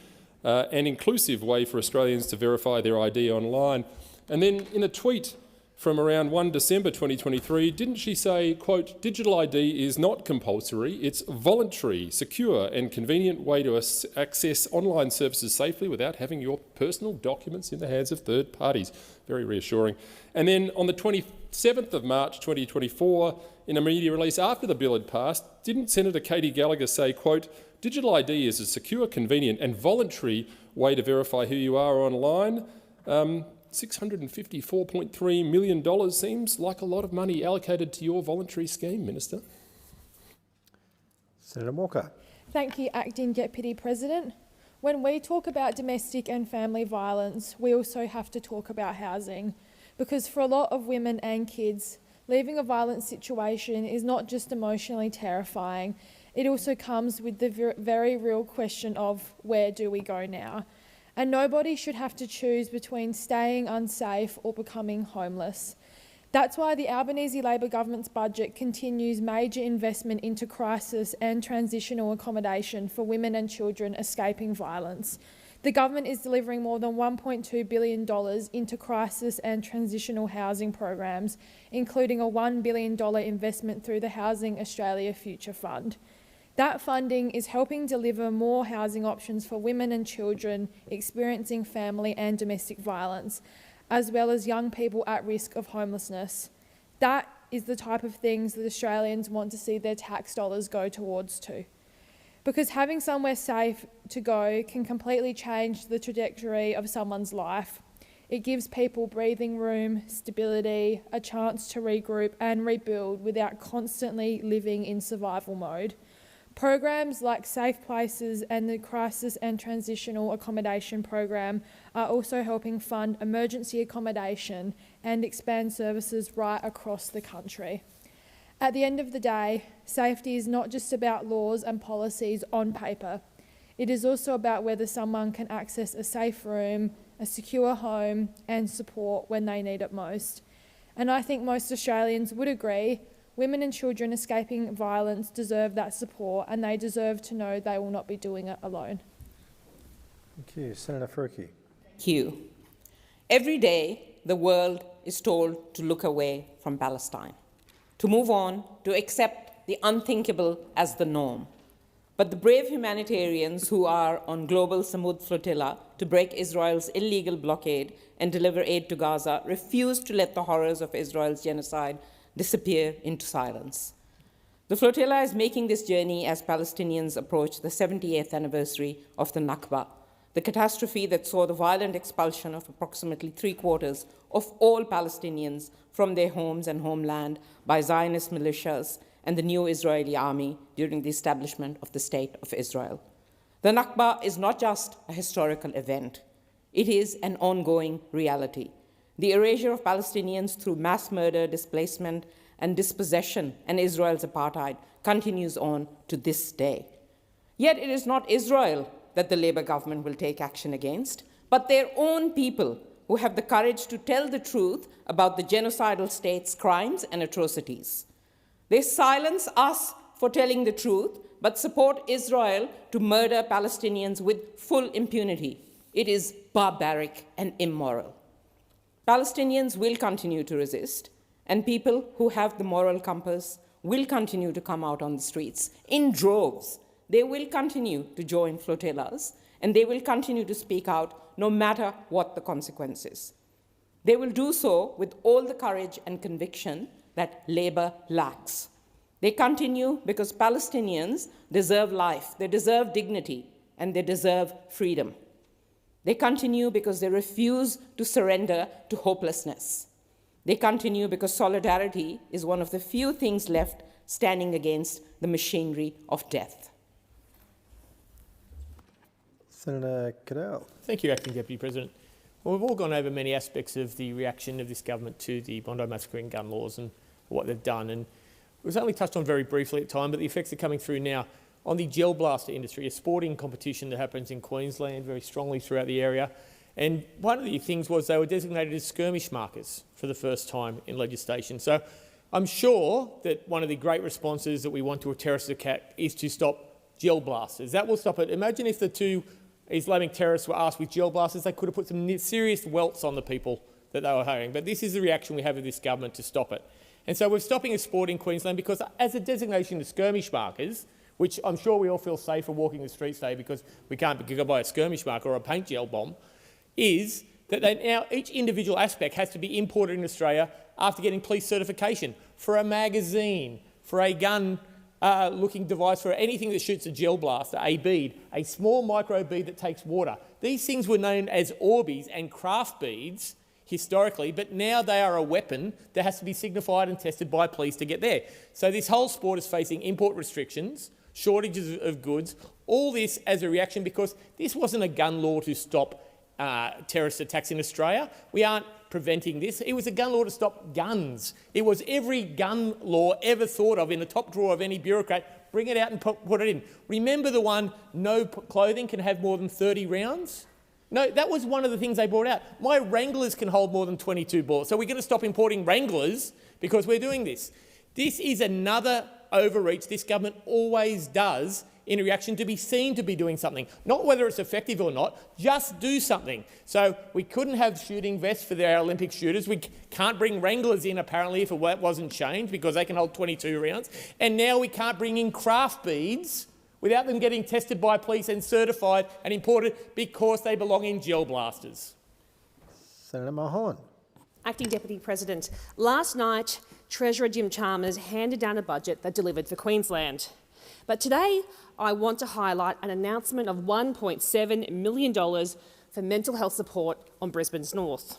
and inclusive way for Australians to verify their ID online. And then in a tweet from around 1 December 2023, didn't she say, quote, digital ID is not compulsory, it's voluntary, secure and convenient way to access online services safely without having your personal documents in the hands of third parties. Very reassuring. And then on the 27th of March 2024, in a media release after the bill had passed, didn't Senator Katie Gallagher say, quote, digital ID is a secure, convenient and voluntary way to verify who you are online? $654.3 million seems like a lot of money allocated to your voluntary scheme, Minister. Senator Walker. Thank you, Acting Deputy President. When we talk about domestic and family violence, we also have to talk about housing, because for a lot of women and kids, leaving a violent situation is not just emotionally terrifying, it also comes with the very real question of where do we go now? And nobody should have to choose between staying unsafe or becoming homeless. That's why the Albanese Labor government's budget continues major investment into crisis and transitional accommodation for women and children escaping violence. The government is delivering more than $1.2 billion into crisis and transitional housing programs, including a $1 billion investment through the Housing Australia Future Fund. That funding is helping deliver more housing options for women and children experiencing family and domestic violence, as well as young people at risk of homelessness. That is the type of things that Australians want to see their tax dollars go towards too. Because having somewhere safe to go can completely change the trajectory of someone's life. It gives people breathing room, stability, a chance to regroup and rebuild without constantly living in survival mode. Programs like Safe Places and the Crisis and Transitional Accommodation Program are also helping fund emergency accommodation and expand services right across the country. At the end of the day, safety is not just about laws and policies on paper. It is also about whether someone can access a safe room, a secure home and support when they need it most. And I think most Australians would agree women and children escaping violence deserve that support, and they deserve to know they will not be doing it alone. Thank you. Senator Faruqi. Thank you. Every day, the world is told to look away from Palestine, to move on, to accept the unthinkable as the norm. But the brave humanitarians who are on global Samud flotilla to break Israel's illegal blockade and deliver aid to Gaza refuse to let the horrors of Israel's genocide disappear into silence. The flotilla is making this journey as Palestinians approach the 78th anniversary of the Nakba, the catastrophe that saw the violent expulsion of approximately 3/4 of all Palestinians from their homes and homeland by Zionist militias and the new Israeli army during the establishment of the State of Israel. The Nakba is not just a historical event, it is an ongoing reality. The erasure of Palestinians through mass murder, displacement, and dispossession and Israel's apartheid continues on to this day. Yet it is not Israel that the Labour government will take action against, but their own people who have the courage to tell the truth about the genocidal state's crimes and atrocities. They silence us for telling the truth, but support Israel to murder Palestinians with full impunity. It is barbaric and immoral. Palestinians will continue to resist, and people who have the moral compass will continue to come out on the streets in droves. They will continue to join flotillas, and they will continue to speak out no matter what the consequences. They will do so with all the courage and conviction that Labour lacks. They continue because Palestinians deserve life, they deserve dignity, and they deserve freedom. They continue because they refuse to surrender to hopelessness. They continue because solidarity is one of the few things left standing against the machinery of death. Senator Cadell. Thank you, Acting Deputy President. Well, we've all gone over many aspects of the reaction of this government to the Bondi massacre and gun laws and what they've done. And it was only touched on very briefly at the time, but the effects are coming through now on the gel blaster industry, a sporting competition that happens in Queensland very strongly throughout the area. And one of the things was they were designated as skirmish markers for the first time in legislation. So I'm sure that one of the great responses that we want to a terrorist attack is to stop gel blasters. That will stop it. Imagine if the two Islamic terrorists were asked with gel blasters, they could have put some serious welts on the people that they were having. But this is the reaction we have of this government to stop it. And so we're stopping a sport in Queensland because as a designation of skirmish markers, which I'm sure we all feel safer walking the streets today because we can't go by a skirmish marker or a paint gel bomb, is that they now each individual aspect has to be imported in Australia after getting police certification for a magazine, for a gun-looking device, for anything that shoots a gel blaster, a bead, a small micro bead that takes water. These things were known as Orbeez and craft beads historically, but now they are a weapon that has to be signified and tested by police to get there. So this whole sport is facing import restrictions, shortages of goods, all this as a reaction because this wasn't a gun law to stop terrorist attacks in Australia. We aren't preventing this. It was a gun law to stop guns. It was every gun law ever thought of in the top drawer of any bureaucrat. Bring it out and put it in. Remember the one, no clothing can have more than 30 rounds? No, that was one of the things they brought out. My Wranglers can hold more than 22 bullets. So we're going to stop importing Wranglers because we're doing this. This is another overreach this government always does in a reaction to be seen to be doing something. Not whether it's effective or not, just do something. So we couldn't have shooting vests for our Olympic shooters. We can't bring Wranglers in, apparently, if it wasn't changed, because they can hold 22 rounds. And now we can't bring in craft beads without them getting tested by police and certified and imported because they belong in gel blasters. Senator Mulholland. Acting Deputy President, last night Treasurer Jim Chalmers handed down a budget that delivered for Queensland. But today I want to highlight an announcement of $1.7 million for mental health support on Brisbane's north.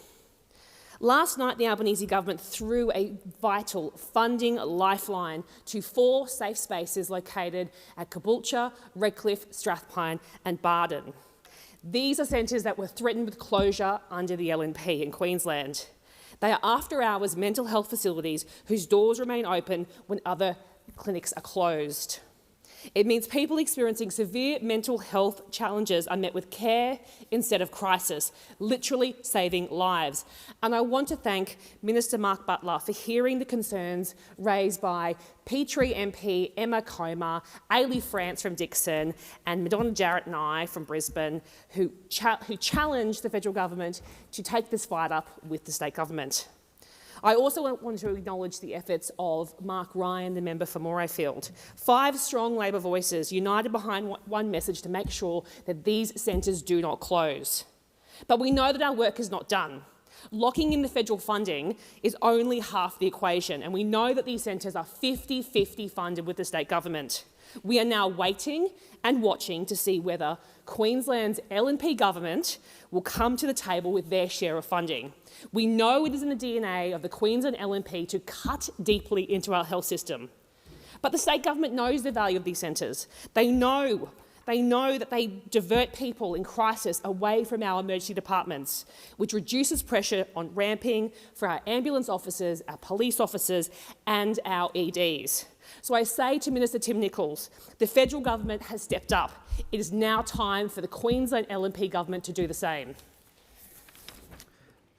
Last night, the Albanese government threw a vital funding lifeline to 4 safe spaces located at Caboolture, Redcliffe, Strathpine and Barden. These are centres that were threatened with closure under the LNP in Queensland. They are after-hours mental health facilities whose doors remain open when other clinics are closed. It means people experiencing severe mental health challenges are met with care instead of crisis, literally saving lives. And I want to thank Minister Mark Butler for hearing the concerns raised by Petrie MP Emma Comer, Ailey France from Dixon and Madonna Jarrett and I from Brisbane, who challenged the federal government to take this fight up with the state government. I also want to acknowledge the efforts of Mark Ryan, the member for Morayfield. 5 strong Labor voices united behind one message to make sure that these centres do not close. But we know that our work is not done. Locking in the federal funding is only half the equation, and we know that these centres are 50-50 funded with the state government. We are now waiting and watching to see whether Queensland's LNP government will come to the table with their share of funding. We know it is in the DNA of the Queensland LNP to cut deeply into our health system. But the state government knows the value of these centres. They know that they divert people in crisis away from our emergency departments, which reduces pressure on ramping for our ambulance officers, our police officers and our EDs. So I say to Minister Tim Nicholls, the federal government has stepped up. It is now time for the Queensland LNP government to do the same.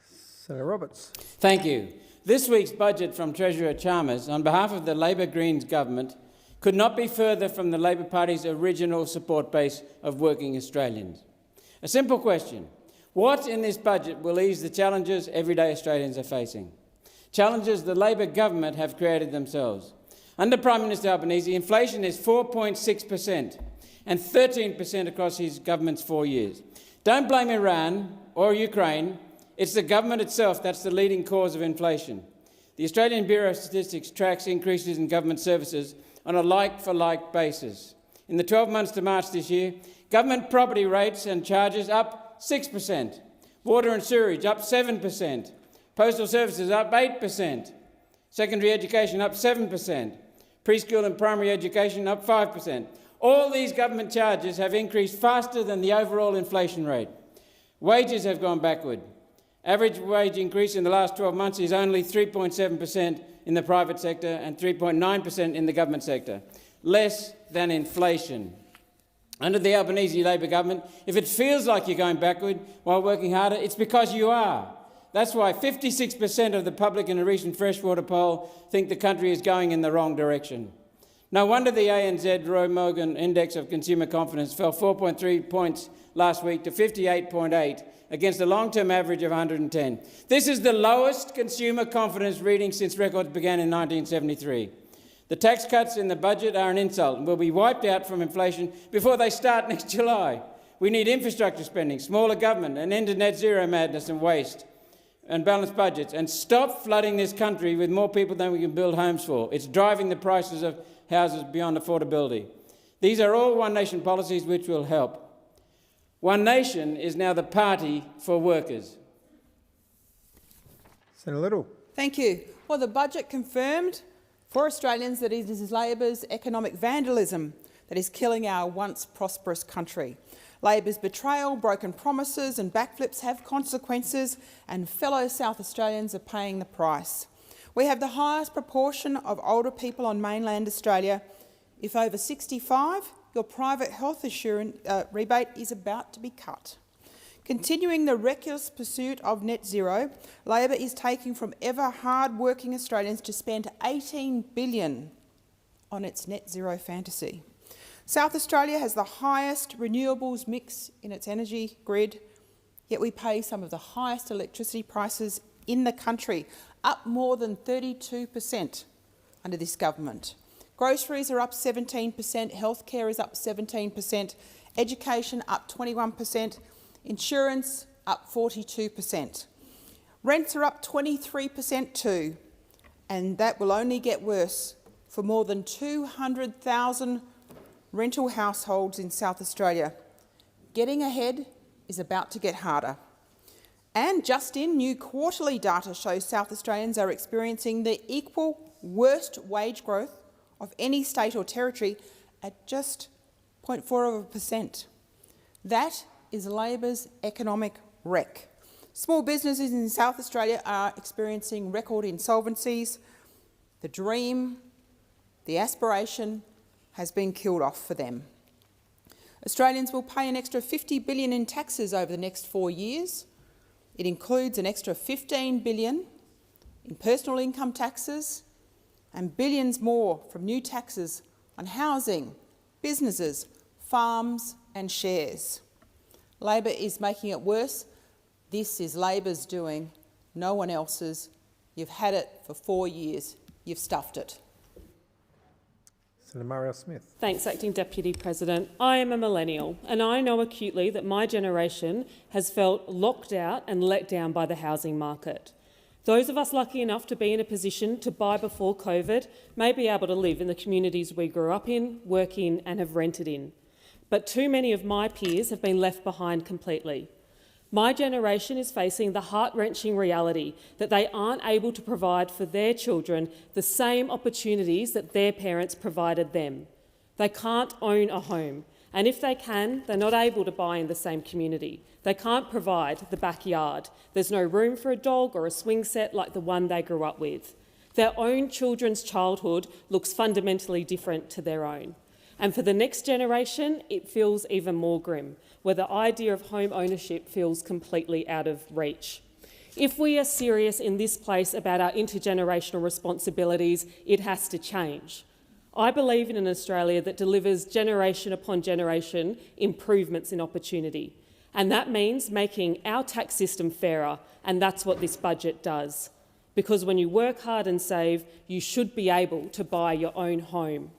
Senator Roberts. Thank you. This week's budget from Treasurer Chalmers, on behalf of the Labor Greens government, could not be further from the Labor Party's original support base of working Australians. A simple question: what in this budget will ease the challenges everyday Australians are facing? Challenges the Labor government have created themselves. Under Prime Minister Albanese, inflation is 4.6% and 13% across his government's 4 years. Don't blame Iran or Ukraine. It's the government itself that's the leading cause of inflation. The Australian Bureau of Statistics tracks increases in government services on a like-for-like basis. In the 12 months to March this year, government property rates and charges up 6%, water and sewerage up 7%, postal services up 8%, secondary education up 7%, preschool and primary education up 5%. All these government charges have increased faster than the overall inflation rate. Wages have gone backward. Average wage increase in the last 12 months is only 3.7% in the private sector and 3.9% in the government sector, less than inflation. Under the Albanese Labor government, if it feels like you're going backward while working harder, it's because you are. That's why 56% of the public in a recent freshwater poll think the country is going in the wrong direction. No wonder the ANZ Roy Morgan Index of Consumer Confidence fell 4.3 points last week to 58.8 against a long-term average of 110. This is the lowest consumer confidence reading since records began in 1973. The tax cuts in the budget are an insult and will be wiped out from inflation before they start next July. We need infrastructure spending, smaller government, an end to net zero madness and waste, and balanced budgets, and stop flooding this country with more people than we can build homes for. It's driving the prices of houses beyond affordability. These are all One Nation policies which will help. One Nation is now the party for workers. Senator Little. Thank you. Well, the budget confirmed for Australians that it is Labor's economic vandalism that is killing our once prosperous country. Labor's betrayal, broken promises and backflips have consequences, and fellow South Australians are paying the price. We have the highest proportion of older people on mainland Australia. If over 65, your private health insurance rebate is about to be cut. Continuing the reckless pursuit of net zero, Labor is taking from ever hard-working Australians to spend $18 billion on its net zero fantasy. South Australia has the highest renewables mix in its energy grid, yet we pay some of the highest electricity prices in the country, up more than 32% under this government. Groceries are up 17%, healthcare is up 17%, education up 21%, insurance up 42%. Rents are up 23% too, and that will only get worse for more than 200,000 rental households in South Australia. Getting ahead is about to get harder. And just in, new quarterly data shows South Australians are experiencing the equal worst wage growth of any state or territory at just 0.4%. That is Labor's economic wreck. Small businesses in South Australia are experiencing record insolvencies. The dream, the aspiration has been killed off for them. Australians will pay an extra $50 billion in taxes over the next 4 years. It includes an extra $15 billion in personal income taxes and billions more from new taxes on housing, businesses, farms and shares. Labor is making it worse. This is Labor's doing, no one else's. You've had it for 4 years. You've stuffed it. Senator Marielle Smith. Thanks, Acting Deputy President. I am a millennial, and I know acutely that my generation has felt locked out and let down by the housing market. Those of us lucky enough to be in a position to buy before COVID may be able to live in the communities we grew up in, work in and have rented in. But too many of my peers have been left behind completely. My generation is facing the heart-wrenching reality that they aren't able to provide for their children the same opportunities that their parents provided them. They can't own a home, and if they can, they're not able to buy in the same community. They can't provide the backyard. There's no room for a dog or a swing set like the one they grew up with. Their own children's childhood looks fundamentally different to their own. And for the next generation, it feels even more grim, where the idea of home ownership feels completely out of reach. If we are serious in this place about our intergenerational responsibilities, it has to change. I believe in an Australia that delivers generation upon generation improvements in opportunity. And that means making our tax system fairer, and that's what this budget does. Because when you work hard and save, you should be able to buy your own home.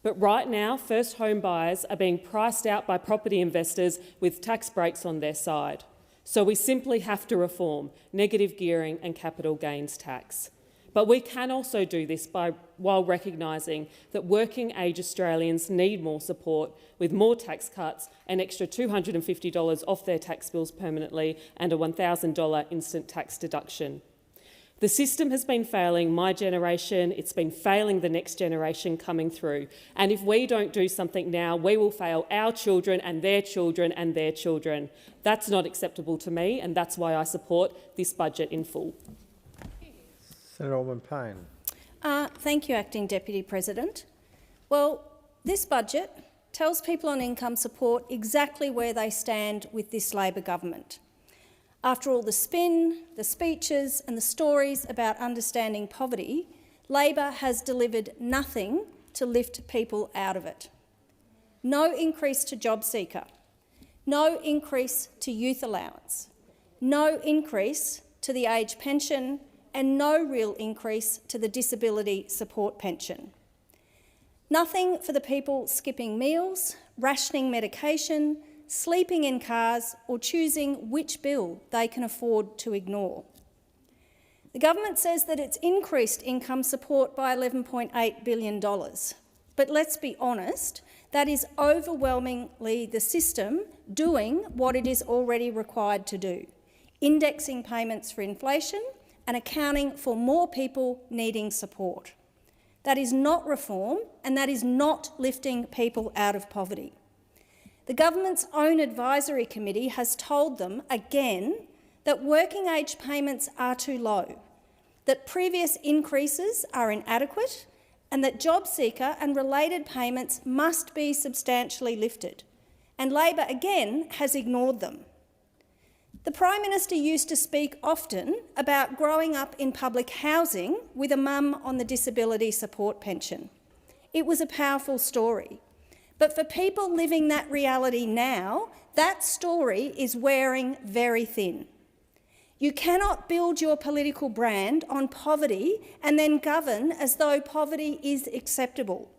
But right now, first home buyers are being priced out by property investors with tax breaks on their side. So we simply have to reform negative gearing and capital gains tax. But we can also do this while recognising that working-age Australians need more support, with more tax cuts, an extra $250 off their tax bills permanently and a $1,000 instant tax deduction. The system has been failing my generation, it's been failing the next generation coming through. And if we don't do something now, we will fail our children and their children and their children. That's not acceptable to me, and that's why I support this budget in full. Senator Allman-Payne. Thank you, Acting Deputy President. Well, this budget tells people on income support exactly where they stand with this Labor government. After all the spin, the speeches and the stories about understanding poverty, Labor has delivered nothing to lift people out of it. No increase to JobSeeker, no increase to youth allowance, no increase to the age pension and no real increase to the disability support pension. Nothing for the people skipping meals, rationing medication, sleeping in cars or choosing which bill they can afford to ignore. The government says that it's increased income support by $11.8 billion. But let's be honest, that is overwhelmingly the system doing what it is already required to do, indexing payments for inflation, and accounting for more people needing support. That is not reform, and that is not lifting people out of poverty. The government's own advisory committee has told them again that working age payments are too low, that previous increases are inadequate, and that job seeker and related payments must be substantially lifted. And Labor again has ignored them. The Prime Minister used to speak often about growing up in public housing with a mum on the disability support pension. It was a powerful story. But for people living that reality now, that story is wearing very thin. You cannot build your political brand on poverty and then govern as though poverty is acceptable.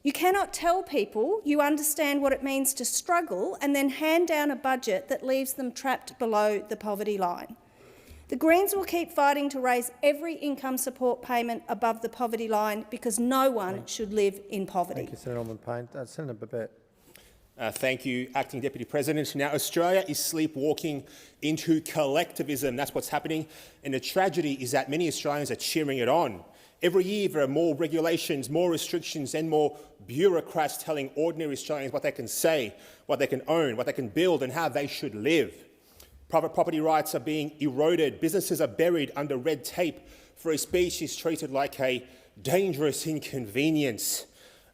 You cannot tell people you understand what it means to struggle and then hand down a budget that leaves them trapped below the poverty line. The Greens will keep fighting to raise every income support payment above the poverty line because no one should live in poverty. Thank you, Senator Norman-Payne. Senator Babet. Thank you, Acting Deputy President. Now, Australia is sleepwalking into collectivism. That's what's happening. And the tragedy is that many Australians are cheering it on. Every year there are more regulations, more restrictions and more bureaucrats telling ordinary Australians what they can say, what they can own, what they can build and how they should live. Private property rights are being eroded. Businesses are buried under red tape. Free speech is treated like a dangerous inconvenience.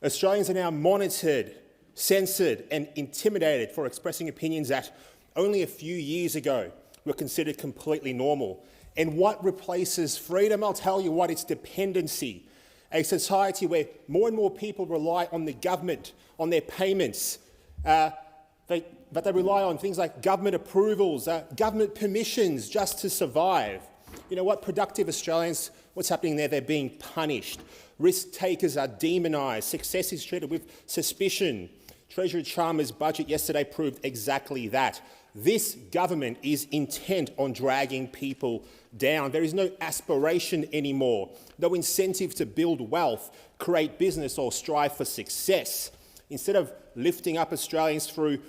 Australians are now monitored, censored and intimidated for expressing opinions that only a few years ago were considered completely normal. And what replaces freedom? I'll tell you what, it's dependency. A society where more and more people rely on the government, on their payments, but they rely on things like government approvals, government permissions just to survive. You know what? Productive Australians, what's happening there? They're being punished. Risk takers are demonised. Success is treated with suspicion. Treasurer Chalmers' budget yesterday proved exactly that. This government is intent on dragging people down. There is no aspiration anymore, no incentive to build wealth, create business or strive for success. Instead of lifting up Australians through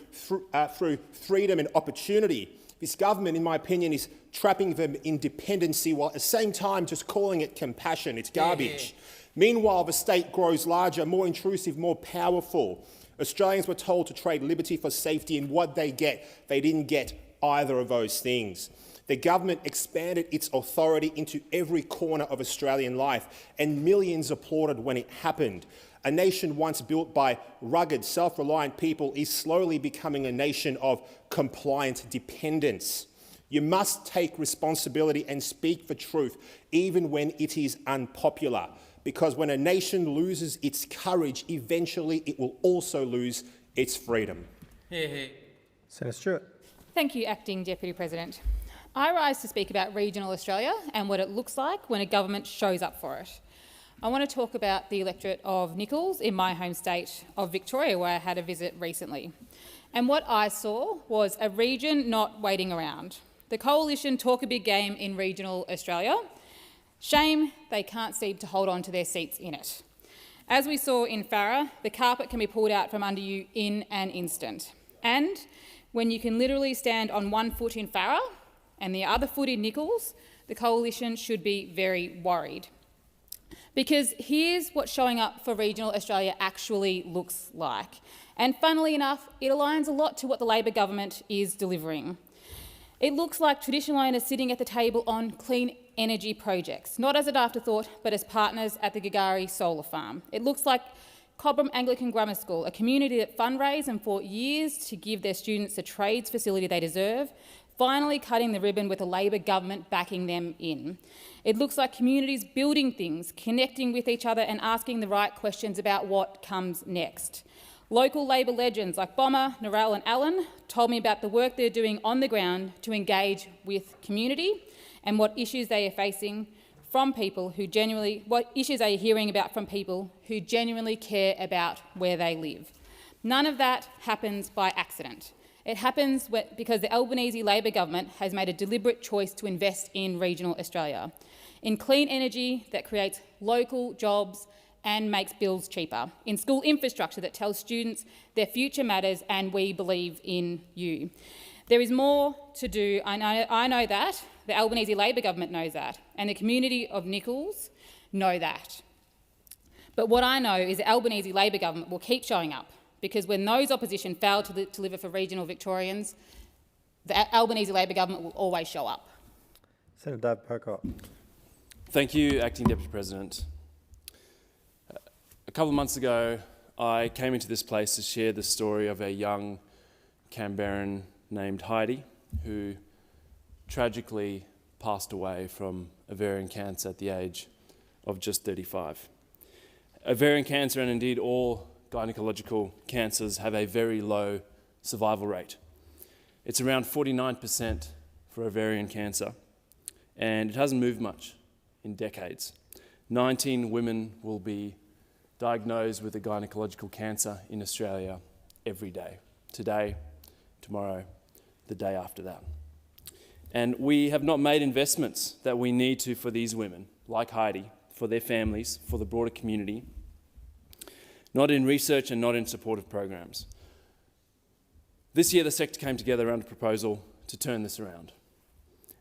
freedom and opportunity, this government, in my opinion, is trapping them in dependency while at the same time just calling it compassion. It's garbage. Meanwhile, the state grows larger, more intrusive, more powerful. Australians were told to trade liberty for safety, and what they didn't get either of those things. The government expanded its authority into every corner of Australian life, and millions applauded when it happened. A nation once built by rugged, self-reliant people is slowly becoming a nation of compliant dependence. You must take responsibility and speak the truth, even when it is unpopular. Because when a nation loses its courage, eventually it will also lose its freedom. Senator Stewart. Thank you, Acting Deputy President. I rise to speak about regional Australia and what it looks like when a government shows up for it. I want to talk about the electorate of Nichols in my home state of Victoria, where I had a visit recently. And what I saw was a region not waiting around. The Coalition talk a big game in regional Australia. Shame they can't seem to hold on to their seats in it. As we saw in Farrer, the carpet can be pulled out from under you in an instant. And when you can literally stand on one foot in Farrer and the other foot in Nichols, the Coalition should be very worried. Because here's what showing up for regional Australia actually looks like. And funnily enough, it aligns a lot to what the Labor government is delivering. It looks like traditional owners sitting at the table on clean energy projects, not as an afterthought, but as partners at the Gagari solar farm. It looks like Cobram Anglican Grammar School, a community that fundraised and fought years to give their students the trades facility they deserve, finally cutting the ribbon with a Labor government backing them in. It looks like communities building things, connecting with each other and asking the right questions about what comes next. Local Labor legends like Bomber, Narelle and Allen told me about the work they're doing on the ground to engage with community and what issues they are facing from people who what issues they are hearing about from people who genuinely care about where they live. None of that happens by accident. It happens because the Albanese Labor government has made a deliberate choice to invest in regional Australia, in clean energy that creates local jobs and makes bills cheaper, in school infrastructure that tells students their future matters and we believe in you. There is more to do, I know that, The Albanese Labor government knows that, and the community of Nichols know that. But what I know is the Albanese Labor government will keep showing up, because when those opposition fail to deliver for regional Victorians, the Albanese Labor government will always show up. Senator David Pocock. Thank you, Acting Deputy President. A couple of months ago, I came into this place to share the story of a young Canberran named Heidi, who tragically passed away from ovarian cancer at the age of just 35. Ovarian cancer, and indeed all gynecological cancers, have a very low survival rate. It's around 49% for ovarian cancer, and it hasn't moved much in decades. 19 women will be diagnosed with a gynecological cancer in Australia every day. Today, tomorrow, the day after that. And we have not made investments that we need to for these women, like Heidi, for their families, for the broader community, not in research and not in supportive programs. This year, the sector came together around a proposal to turn this around.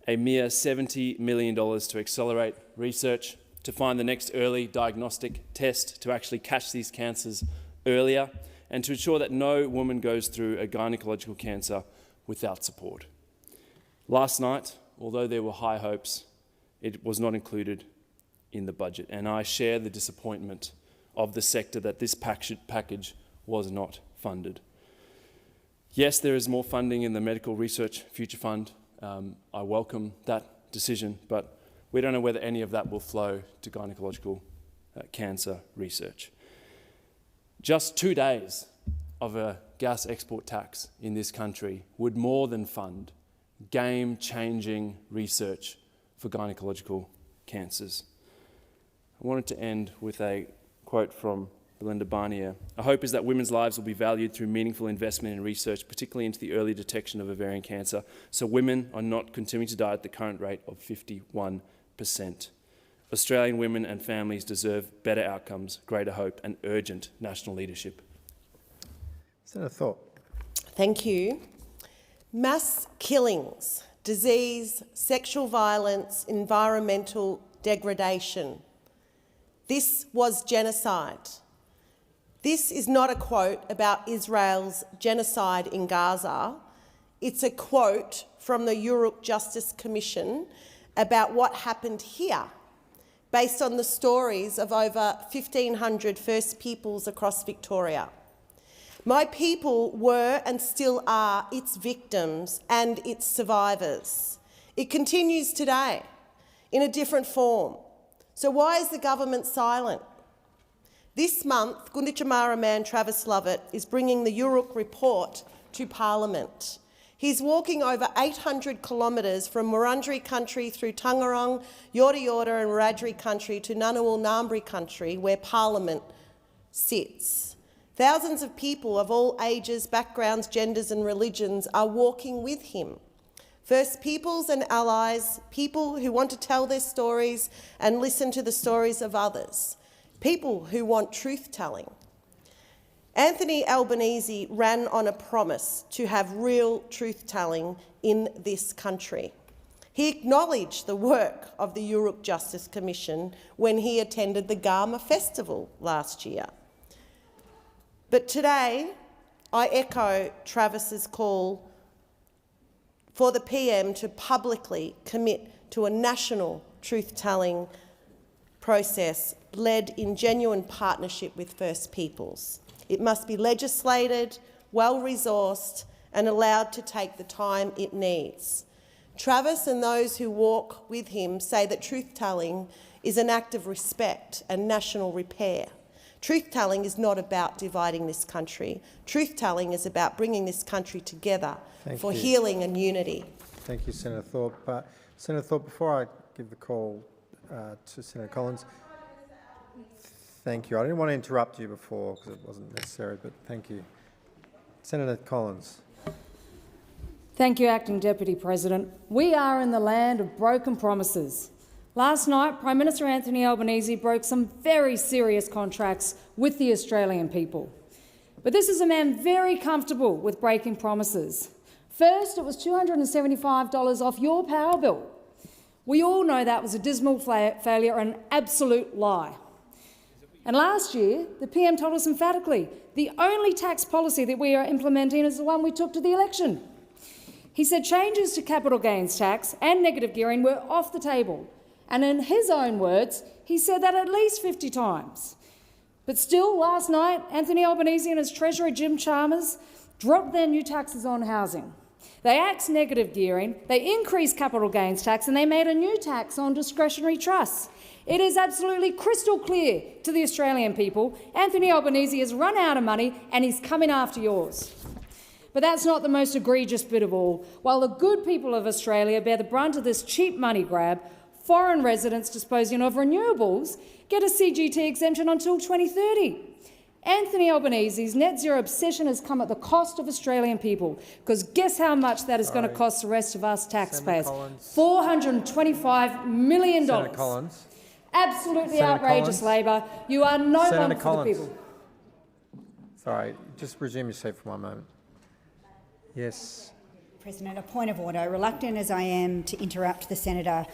A mere $70 million to accelerate research, to find the next early diagnostic test to actually catch these cancers earlier, and to ensure that no woman goes through a gynecological cancer without support. Last night, although there were high hopes, it was not included in the budget, and I share the disappointment of the sector that this package was not funded. Yes, there is more funding in the Medical Research Future Fund. I welcome that decision, but we don't know whether any of that will flow to gynecological cancer research. Just 2 days of a gas export tax in this country would more than fund game-changing research for gynecological cancers. I wanted to end with a quote from Belinda Barnier. "Our hope is that women's lives will be valued through meaningful investment in research, particularly into the early detection of ovarian cancer, so women are not continuing to die at the current rate of 51%. Australian women and families deserve better outcomes, greater hope and urgent national leadership." Senator Thorpe. Thank you. Mass killings, disease, sexual violence, environmental degradation. This was genocide. This is not a quote about Israel's genocide in Gaza. It's a quote from the Uruk Justice Commission about what happened here, based on the stories of over 1,500 First Peoples across Victoria. My people were and still are its victims and its survivors. It continues today in a different form. So why is the government silent? This month, Gunditjmara man Travis Lovett is bringing the Uruk report to Parliament. He's walking over 800 kilometres from Wurundjeri country through Tangarong, Yorta Yorta and Wiradjuri country to Ngunnawal Ngambri country, where Parliament sits. Thousands of people of all ages, backgrounds, genders and religions are walking with him. First Peoples and allies, people who want to tell their stories and listen to the stories of others, people who want truth-telling. Anthony Albanese ran on a promise to have real truth-telling in this country. He acknowledged the work of the Uruk Justice Commission when he attended the Garma Festival last year. But today, I echo Travis's call for the PM to publicly commit to a national truth-telling process led in genuine partnership with First Peoples. It must be legislated, well-resourced and allowed to take the time it needs. Travis and those who walk with him say that truth-telling is an act of respect and national repair. Truth-telling is not about dividing this country. Truth-telling is about bringing this country together for healing and unity. Thank you, Senator Thorpe. Senator Thorpe, before I give the call to Senator Collins, thank you. I didn't want to interrupt you before because it wasn't necessary, but thank you. Senator Collins. Thank you, Acting Deputy President. We are in the land of broken promises. Last night, Prime Minister Anthony Albanese broke some very serious contracts with the Australian people. But this is a man very comfortable with breaking promises. First, it was $275 off your power bill. We all know that was a dismal failure and an absolute lie. And last year, the PM told us emphatically, the only tax policy that we are implementing is the one we took to the election. He said changes to capital gains tax and negative gearing were off the table. And in his own words, he said that at least 50 times. But still, last night, Anthony Albanese and his Treasurer Jim Chalmers dropped their new taxes on housing. They axed negative gearing, they increased capital gains tax, and they made a new tax on discretionary trusts. It is absolutely crystal clear to the Australian people, Anthony Albanese has run out of money and he's coming after yours. But that's not the most egregious bit of all. While the good people of Australia bear the brunt of this cheap money grab, foreign residents disposing of renewables get a CGT exemption until 2030. Anthony Albanese's net zero obsession has come at the cost of Australian people, because guess how much that is going to cost the rest of us taxpayers? $425 million. Senator Collins. Absolutely Senator outrageous, Collins. Labor. You are no Senator longer for Collins. the people. Sorry, just resume your seat for one moment. Yes. President, a point of order. Reluctant as I am to interrupt the senator,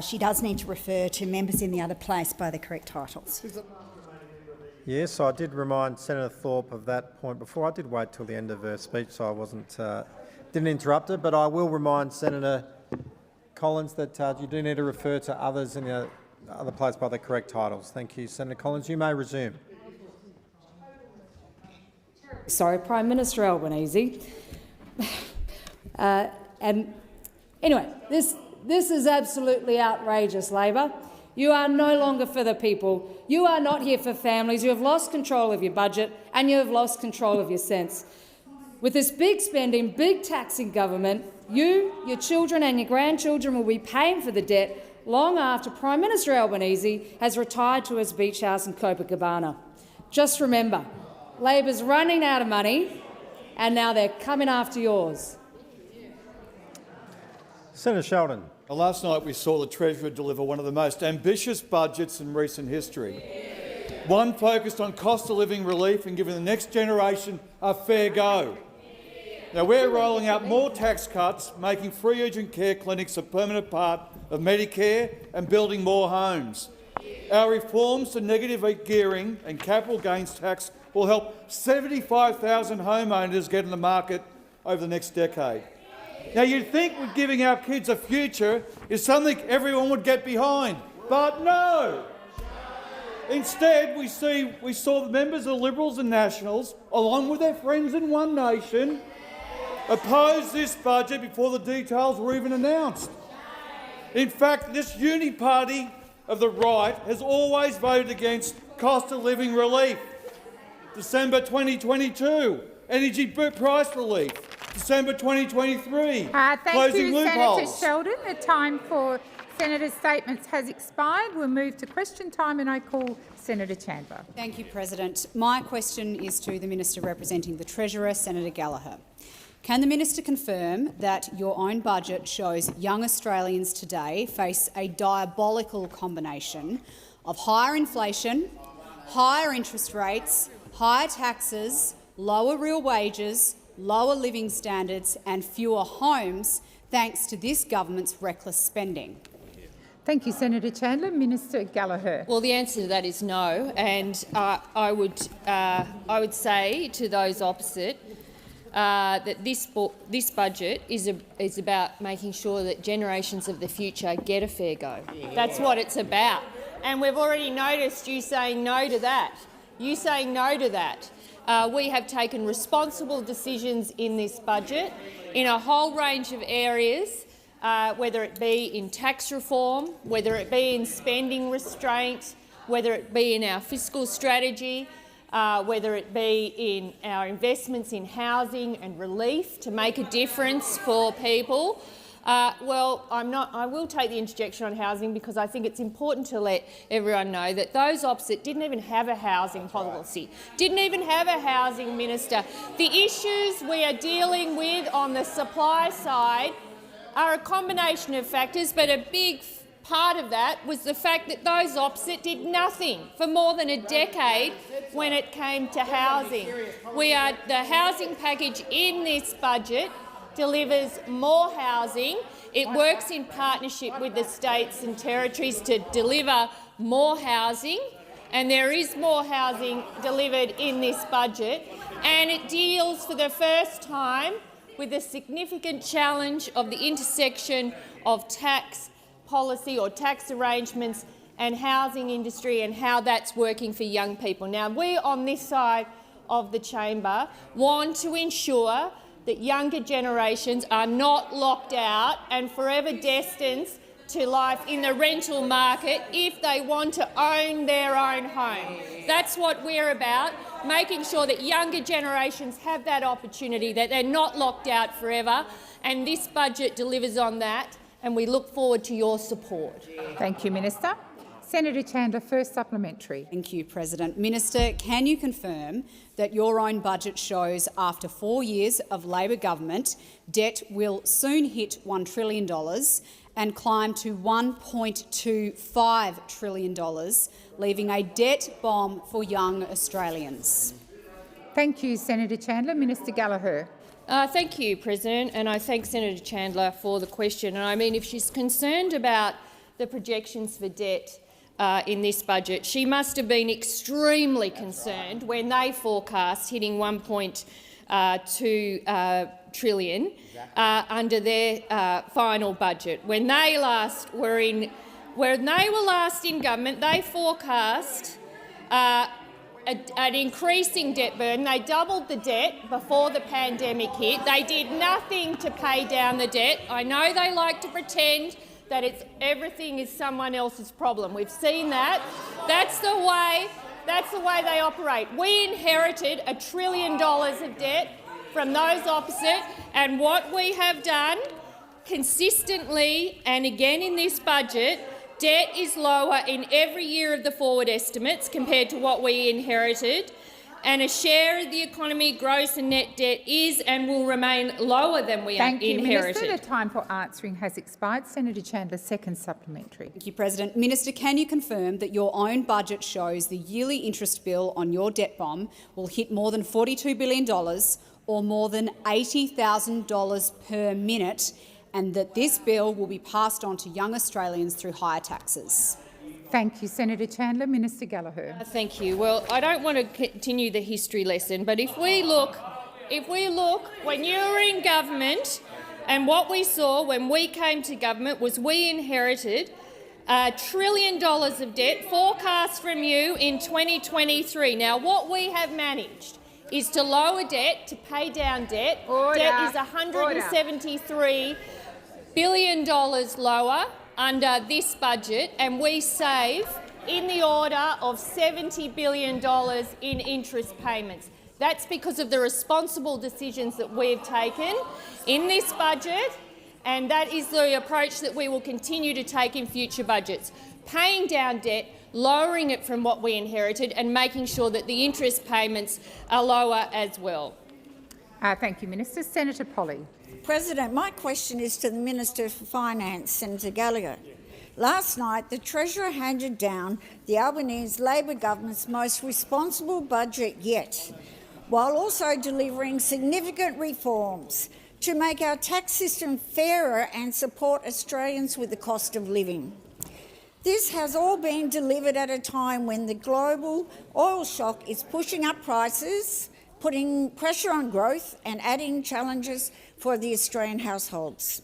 she does need to refer to members in the other place by the correct titles. Yes, I did remind Senator Thorpe of that point before. I did wait till the end of her speech, so I didn't interrupt her. But I will remind Senator Collins that you do need to refer to others in the other place by the correct titles. Thank you, Senator Collins. You may resume. Sorry, Prime Minister Albanese. And anyway, this is absolutely outrageous, Labor. You are no longer for the people. You are not here for families. You have lost control of your budget and you have lost control of your sense. With this big spending, big taxing government, you, your children and your grandchildren will be paying for the debt long after Prime Minister Albanese has retired to his beach house in Copacabana. Just remember, Labor's running out of money and now they're coming after yours. Senator Sheldon. Last night we saw the Treasurer deliver one of the most ambitious budgets in recent history. One focused on cost of living relief and giving the next generation a fair go. Now we're rolling out more tax cuts, making free urgent care clinics a permanent part of Medicare and building more homes. Our reforms to negative gearing and capital gains tax will help 75,000 homeowners get in the market over the next decade. Now, you'd think giving our kids a future is something everyone would get behind, but no. Instead, we saw the members of the Liberals and Nationals, along with their friends in One Nation, oppose this budget before the details were even announced. In fact, this uni party of the right has always voted against cost of living relief. December 2022, energy price relief. December 2023, closing loopholes. Senator Sheldon. The time for Senator statements has expired. We'll move to question time and I call Senator Chandler. Thank you, President. My question is to the Minister representing the Treasurer, Senator Gallagher. Can the Minister confirm that your own budget shows young Australians today face a diabolical combination of higher inflation, higher interest rates, higher taxes, lower real wages, lower living standards and fewer homes thanks to this government's reckless spending? Thank you, Senator Chandler. Minister Gallagher. Well, the answer to that is no, and I would say to those opposite that this budget is about making sure that generations of the future get a fair go. That's what it's about, and we've already noticed you saying no to that. You saying no to that. We have taken responsible decisions in this budget in a whole range of areas, whether it be in tax reform, whether it be in spending restraint, whether it be in our fiscal strategy, whether it be in our investments in housing and relief to make a difference for people. Well, I will take the interjection on housing because I think it's important to let everyone know that those opposite didn't even have a housing policy, didn't even have a housing minister. The issues we are dealing with on the supply side are a combination of factors, but a big part of that was the fact that those opposite did nothing for more than a decade when it came to housing. The housing package in this budget delivers more housing. It works in partnership with the states and territories to deliver more housing, and there is more housing delivered in this budget, and it deals for the first time with the significant challenge of the intersection of tax policy or tax arrangements and housing industry and how that's working for young people. Now, we on this side of the chamber want to ensure that younger generations are not locked out and forever destined to life in the rental market if they want to own their own home. That's what we're about, making sure that younger generations have that opportunity, that they're not locked out forever, and this budget delivers on that, and we look forward to your support. Thank you, Minister. Senator Chandler, first supplementary. Thank you, President. Minister, can you confirm that your own budget shows after 4 years of Labor government, debt will soon hit $1 trillion and climb to $1.25 trillion, leaving a debt bomb for young Australians? Thank you, Senator Chandler. Minister Gallagher. Thank you, President, and I thank Senator Chandler for the question. And I mean, if she's concerned about the projections for debt in this budget, she must have been extremely concerned when they forecast hitting $1.2 trillion under their final budget. When they were last in government, they forecast an increasing debt burden. They doubled the debt before the pandemic hit. They did nothing to pay down the debt. I know they like to pretend that everything is someone else's problem. We've seen that. That's the way they operate. We inherited $1 trillion of debt from those opposite, and what we have done consistently and again in this budget, debt is lower in every year of the forward estimates compared to what we inherited, and a share of the economy, gross and net debt, is and will remain lower than we inherited. Thank you, Minister. The time for answering has expired. Senator Chandler, second supplementary. Thank you, President. Minister, can you confirm that your own budget shows the yearly interest bill on your debt bomb will hit more than $42 billion or more than $80,000 per minute, and that this bill will be passed on to young Australians through higher taxes? Thank you, Senator Chandler. Minister Gallagher. Thank you. Well, I don't want to continue the history lesson, but if we look when you were in government, and what we saw when we came to government was we inherited $1 trillion of debt forecast from you in 2023. Now, what we have managed is to lower debt, to pay down debt. Order. Debt is $173 billion lower under this budget, and we save in the order of $70 billion in interest payments. That's because of the responsible decisions that we've taken in this budget, and that is the approach that we will continue to take in future budgets, paying down debt, lowering it from what we inherited, and making sure that the interest payments are lower as well. Thank you, Minister. Senator Polley. President, my question is to the Minister for Finance, Senator Gallagher. Last night, the Treasurer handed down the Albanese Labor government's most responsible budget yet, while also delivering significant reforms to make our tax system fairer and support Australians with the cost of living. This has all been delivered at a time when the global oil shock is pushing up prices, putting pressure on growth and adding challenges for the Australian households.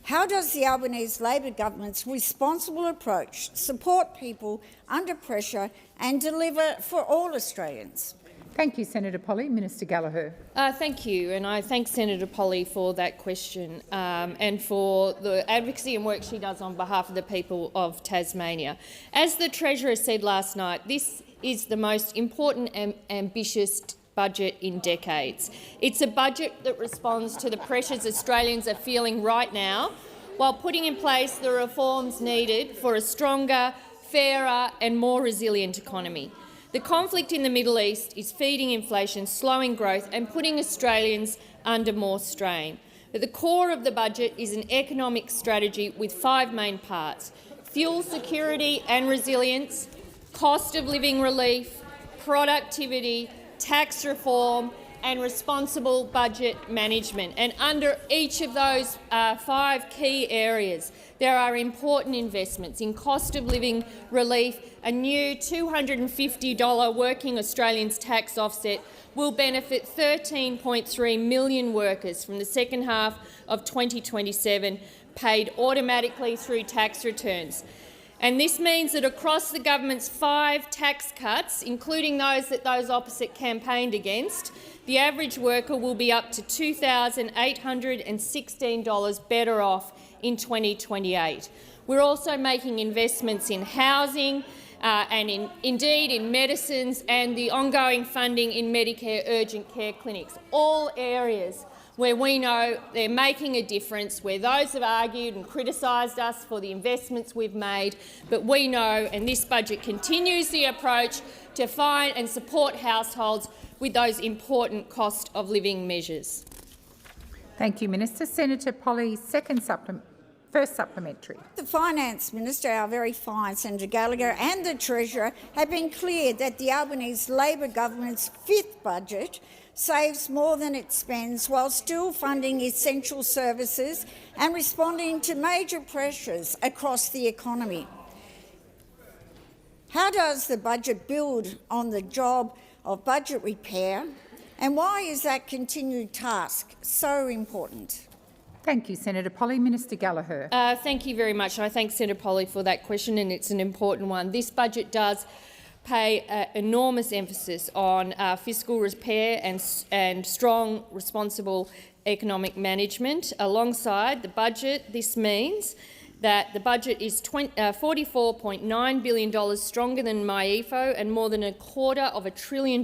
How does the Albanese Labor government's responsible approach support people under pressure and deliver for all Australians? Thank you, Senator Polley. Minister Gallagher. Thank you, and I thank Senator Polley for that question and for the advocacy and work she does on behalf of the people of Tasmania. As the Treasurer said last night, this is the most important and ambitious budget in decades. It's a budget that responds to the pressures Australians are feeling right now, while putting in place the reforms needed for a stronger, fairer and more resilient economy. The conflict in the Middle East is feeding inflation, slowing growth and putting Australians under more strain. At the core of the budget is an economic strategy with 5 main parts: fuel security and resilience, cost of living relief, productivity, tax reform and responsible budget management. And under each of those 5 key areas, there are important investments in cost of living relief. A new $250 working Australians tax offset will benefit 13.3 million workers from the second half of 2027, paid automatically through tax returns. And this means that across the government's 5 tax cuts, including those that those opposite campaigned against, the average worker will be up to $2,816 better off in 2028. We're also making investments in housing and indeed in medicines and the ongoing funding in Medicare urgent care clinics, all areas where we know they're making a difference, where those have argued and criticised us for the investments we've made. But we know, and this budget continues the approach, to find and support households with those important cost of living measures. Thank you, Minister. Senator Polley, first supplementary. The Finance Minister, our very fine Senator Gallagher, and the Treasurer have been clear that the Albanese Labor government's 5th budget saves more than it spends while still funding essential services and responding to major pressures across the economy. How does the budget build on the job of budget repair, and why is that continued task so important? Thank you, Senator Polley. Minister Gallagher. Thank you very much. I thank Senator Polley for that question, and it's an important one. This budget does pay enormous emphasis on fiscal repair and strong, responsible economic management. Alongside the budget, this means that the budget is $44.9 billion stronger than MyEFO and more than $250 billion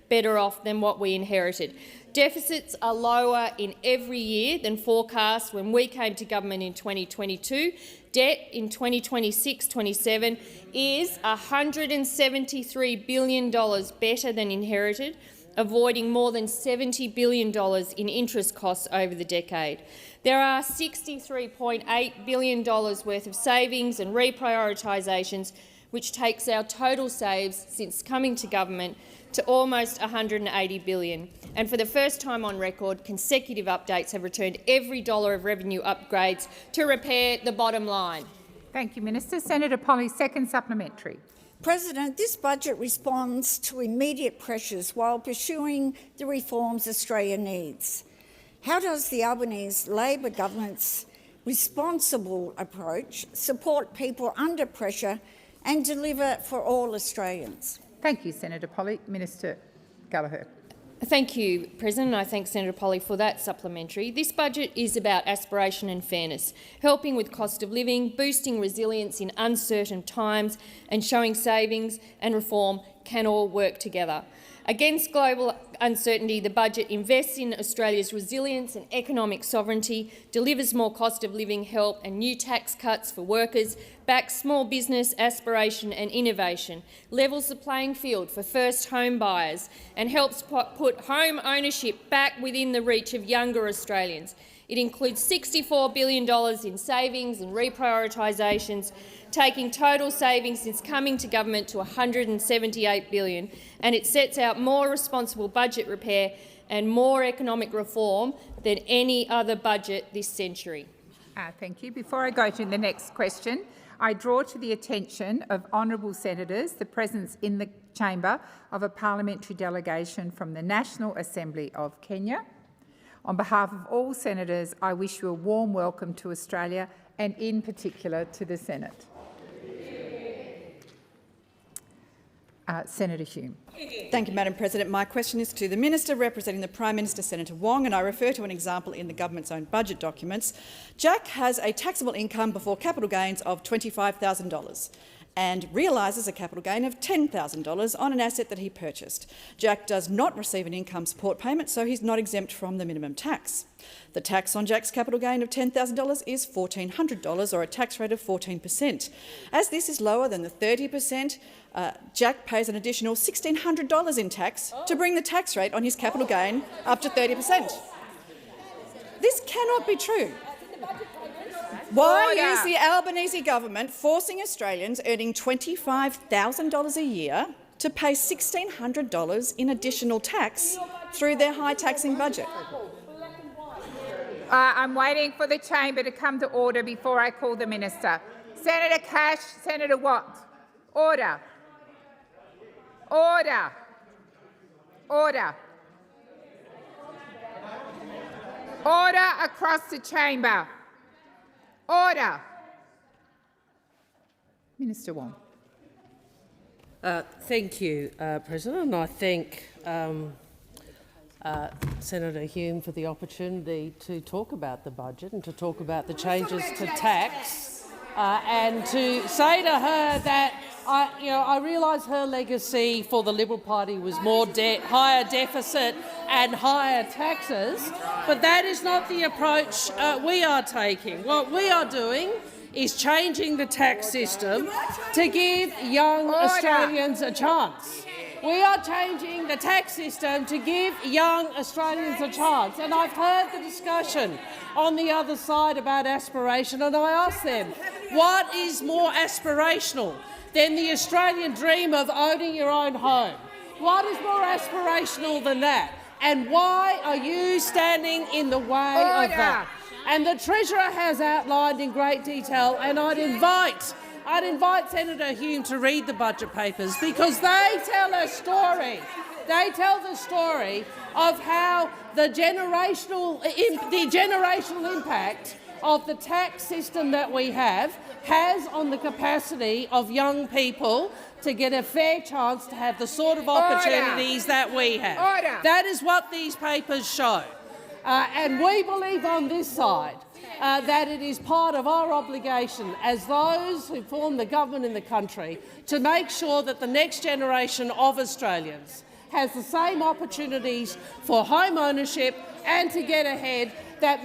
better off than what we inherited. Deficits are lower in every year than forecast when we came to government in 2022. Debt in 2026-27 is $173 billion better than inherited, avoiding more than $70 billion in interest costs over the decade. There are $63.8 billion worth of savings and reprioritisations, which takes our total saves since coming to government to almost $180 billion. And for the first time on record, consecutive updates have returned every dollar of revenue upgrades to repair the bottom line. Thank you, Minister. Senator Polley, second supplementary. President, this budget responds to immediate pressures while pursuing the reforms Australia needs. How does the Albanese Labor government's responsible approach support people under pressure and deliver for all Australians? Thank you, Senator Polley. Minister Gallagher. Thank you, President. I thank Senator Polley for that supplementary. This budget is about aspiration and fairness, helping with cost of living, boosting resilience in uncertain times, and showing savings and reform can all work together. Against global uncertainty, the budget invests in Australia's resilience and economic sovereignty, delivers more cost of living help and new tax cuts for workers, backs small business aspiration and innovation, levels the playing field for first home buyers and helps put home ownership back within the reach of younger Australians. It includes $64 billion in savings and reprioritisations, taking total savings since coming to government to $178 billion, and it sets out more responsible budget repair and more economic reform than any other budget this century. Thank you. Before I go to the next question, I draw to the attention of honourable senators the presence in the chamber of a parliamentary delegation from the National Assembly of Kenya. On behalf of all senators, I wish you a warm welcome to Australia and in particular to the Senate. Senator Hume. Thank you, Madam President. My question is to the Minister representing the Prime Minister, Senator Wong, and I refer to an example in the government's own budget documents. Jack has a taxable income before capital gains of $25,000 and realises a capital gain of $10,000 on an asset that he purchased. Jack does not receive an income support payment, so he's not exempt from the minimum tax. The tax on Jack's capital gain of $10,000 is $1,400, or a tax rate of 14%. As this is lower than the 30%, Jack pays an additional $1,600 in tax to bring the tax rate on his capital gain up to 30%. This cannot be true. Why is the Albanese government forcing Australians earning $25,000 a year to pay $1,600 in additional tax through their high taxing budget. I'm waiting for the chamber to come to order before I call the minister. Senator Cash, Senator Watt. Order. Order. Order. Order across the chamber. Order. Minister Wong. Thank you, President. I thank Senator Hume for the opportunity to talk about the budget and to talk about the changes to tax, and to say to her that I realise her legacy for the Liberal Party was more higher deficit and higher taxes, but that is not the approach we are taking. What we are doing is changing the tax system to give young Australians a chance. We are changing the tax system to give young Australians a chance. And I've heard the discussion on the other side about aspiration, and I ask them, what is more aspirational than the Australian dream of owning your own home? What is more aspirational than that? And why are you standing in the way of that? And the Treasurer has outlined in great detail, and I'd invite Senator Hume to read the budget papers, because they tell a story. They tell the story of how the generational impact of the tax system that we have has on the capacity of young people to get a fair chance to have the sort of opportunities that we have. That is what these papers show. And we believe on this side that it is part of our obligation as those who form the government in the country to make sure that the next generation of Australians has the same opportunities for home ownership and to get ahead that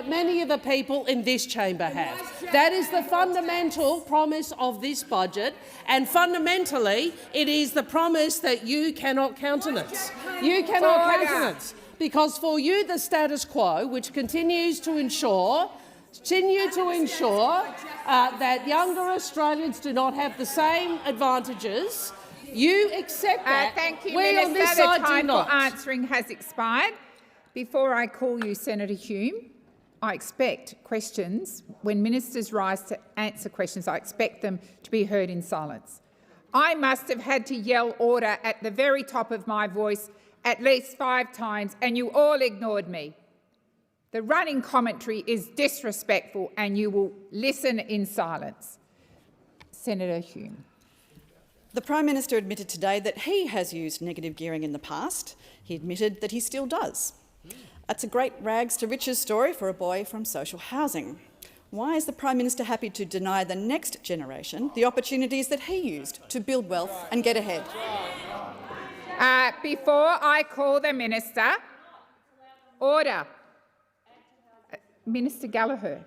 many of the people in this chamber have. That is the fundamental promise of this budget, and fundamentally it is the promise that you cannot countenance. You cannot countenance. Because for you, the status quo, which continues to ensure that younger Australians do not have the same advantages, you accept that. Thank you, we Minister. on this The side time do not. for answering has expired. Before I call you, Senator Hume, I expect questions, when ministers rise to answer questions, I expect them to be heard in silence. I must have had to yell order at the very top of my voice at least 5 times, and you all ignored me. The running commentary is disrespectful, and you will listen in silence. Senator Hume. The Prime Minister admitted today that he has used negative gearing in the past. He admitted that he still does. That's a great rags to riches story for a boy from social housing. Why is the Prime Minister happy to deny the next generation the opportunities that he used to build wealth and get ahead? Before I call the minister, order. Minister Gallagher.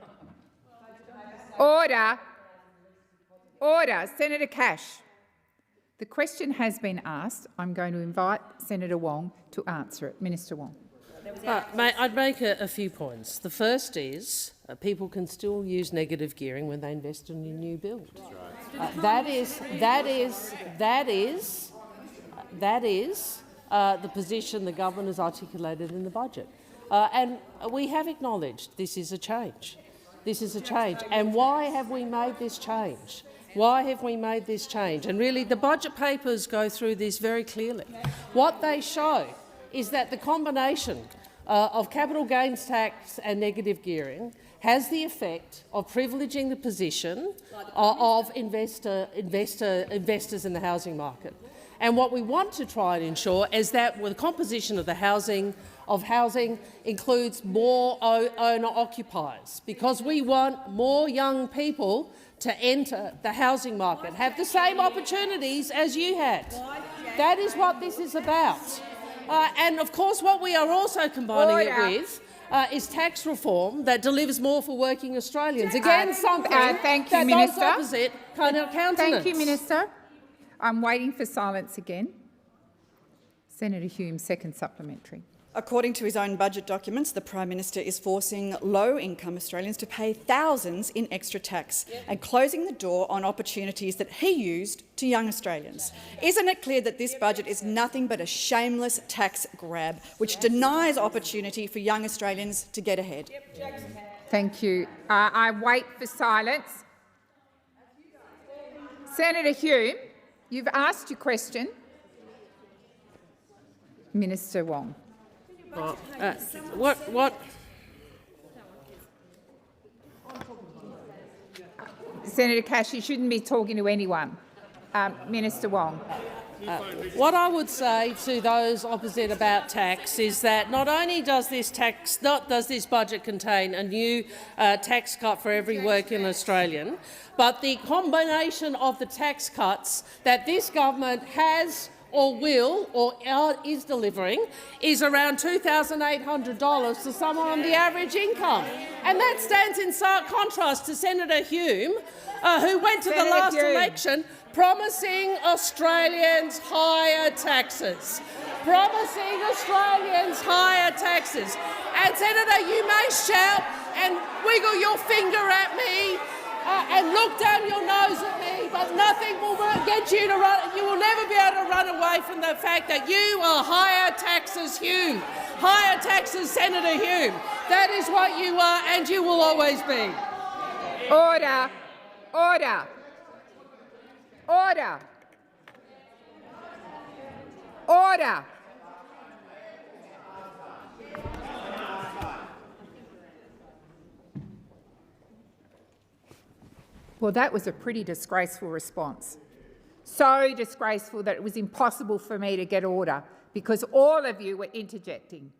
Order. Order. Senator Cash. The question has been asked. I'm going to invite Senator Wong to answer it. Minister Wong. I'd make a few points. The first is people can still use negative gearing when they invest in a new build. That is the position the government has articulated in the budget. And we have acknowledged this is a change. This is a change. And why have we made this change? Why have we made this change? And really, the budget papers go through this very clearly. What they show is that the combination of capital gains tax and negative gearing has the effect of privileging the position of investors in the housing market. And what we want to try and ensure is that the composition of the housing includes more owner-occupiers, because we want more young people to enter the housing market, have the same opportunities as you had. That is what this is about. And of course, what we are also combining it with is tax reform that delivers more for working Australians. Again, something that those opposite cannot countenance. Thank you, Minister. I'm waiting for silence again. Senator Hume, second supplementary. According to his own budget documents, the Prime Minister is forcing low-income Australians to pay thousands in extra tax and closing the door on opportunities that he used to young Australians. Isn't it clear that this budget is nothing but a shameless tax grab which denies opportunity for young Australians to get ahead? Thank you. I wait for silence. Senator Hume, you've asked your question. Minister Wong. What? Senator Cash, you shouldn't be talking to anyone. Minister Wong. What I would say to those opposite about tax is that not only does this budget contain a new tax cut for every working Australian, but the combination of the tax cuts that this government has or will or is delivering is around $2,800 to someone on the average income. And that stands in stark contrast to Senator Hume, who went to the last election promising Australians higher taxes. Promising Australians higher taxes. And Senator, you may shout and wiggle your finger at me and look down your nose at me, but nothing will get you to run. You will never be able to run away from the fact that you are higher taxes Hume. Higher taxes Senator Hume. That is what you are and you will always be. Order. Order. Order. Order. Well, that was a pretty disgraceful response. So disgraceful that it was impossible for me to get order because all of you were interjecting.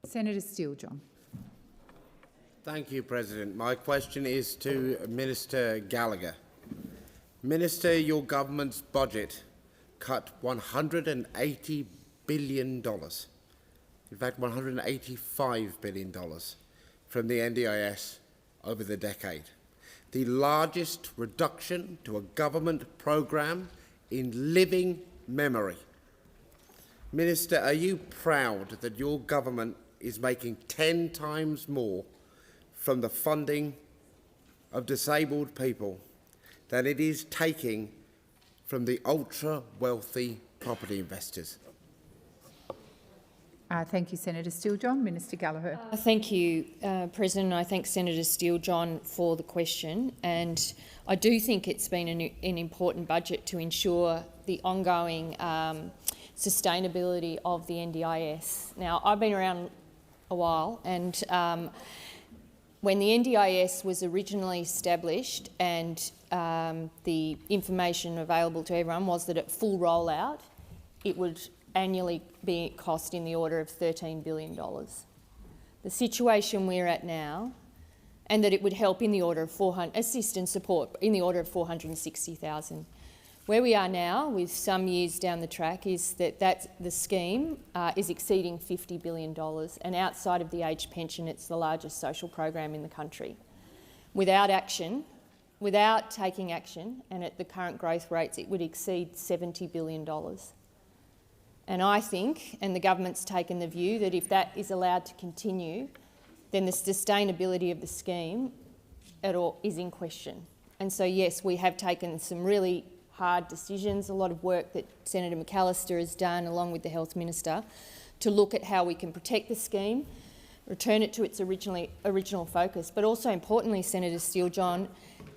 Senator Steele-John. Thank you, President. My question is to Minister Gallagher. Minister, your government's budget cut $180 billion, in fact $185 billion from the NDIS over the decade, the largest reduction to a government program in living memory. Minister, are you proud that your government is making 10 times more from the funding of disabled people than it is taking from the ultra-wealthy property investors? Thank you, Senator Steele-John. Minister Gallagher. Thank you, President. I thank Senator Steele-John for the question, and I do think it's been an important budget to ensure the ongoing sustainability of the NDIS. Now, I've been around a while, and when the NDIS was originally established and the information available to everyone was that at full rollout it would annually be cost in the order of $13 billion. The situation we're at now, and that it would help in the order of assist and support in the order of 460,000. Where we are now, with some years down the track, is that the scheme is exceeding $50 billion, and outside of the aged pension, it's the largest social program in the country. Without taking action, and at the current growth rates, it would exceed $70 billion. And I think, and the government's taken the view, that if that is allowed to continue, then the sustainability of the scheme is in question. And so, yes, we have taken some really hard decisions, a lot of work that Senator McAllister has done along with the Health Minister to look at how we can protect the scheme, return it to its original focus, but also importantly, Senator Steele-John,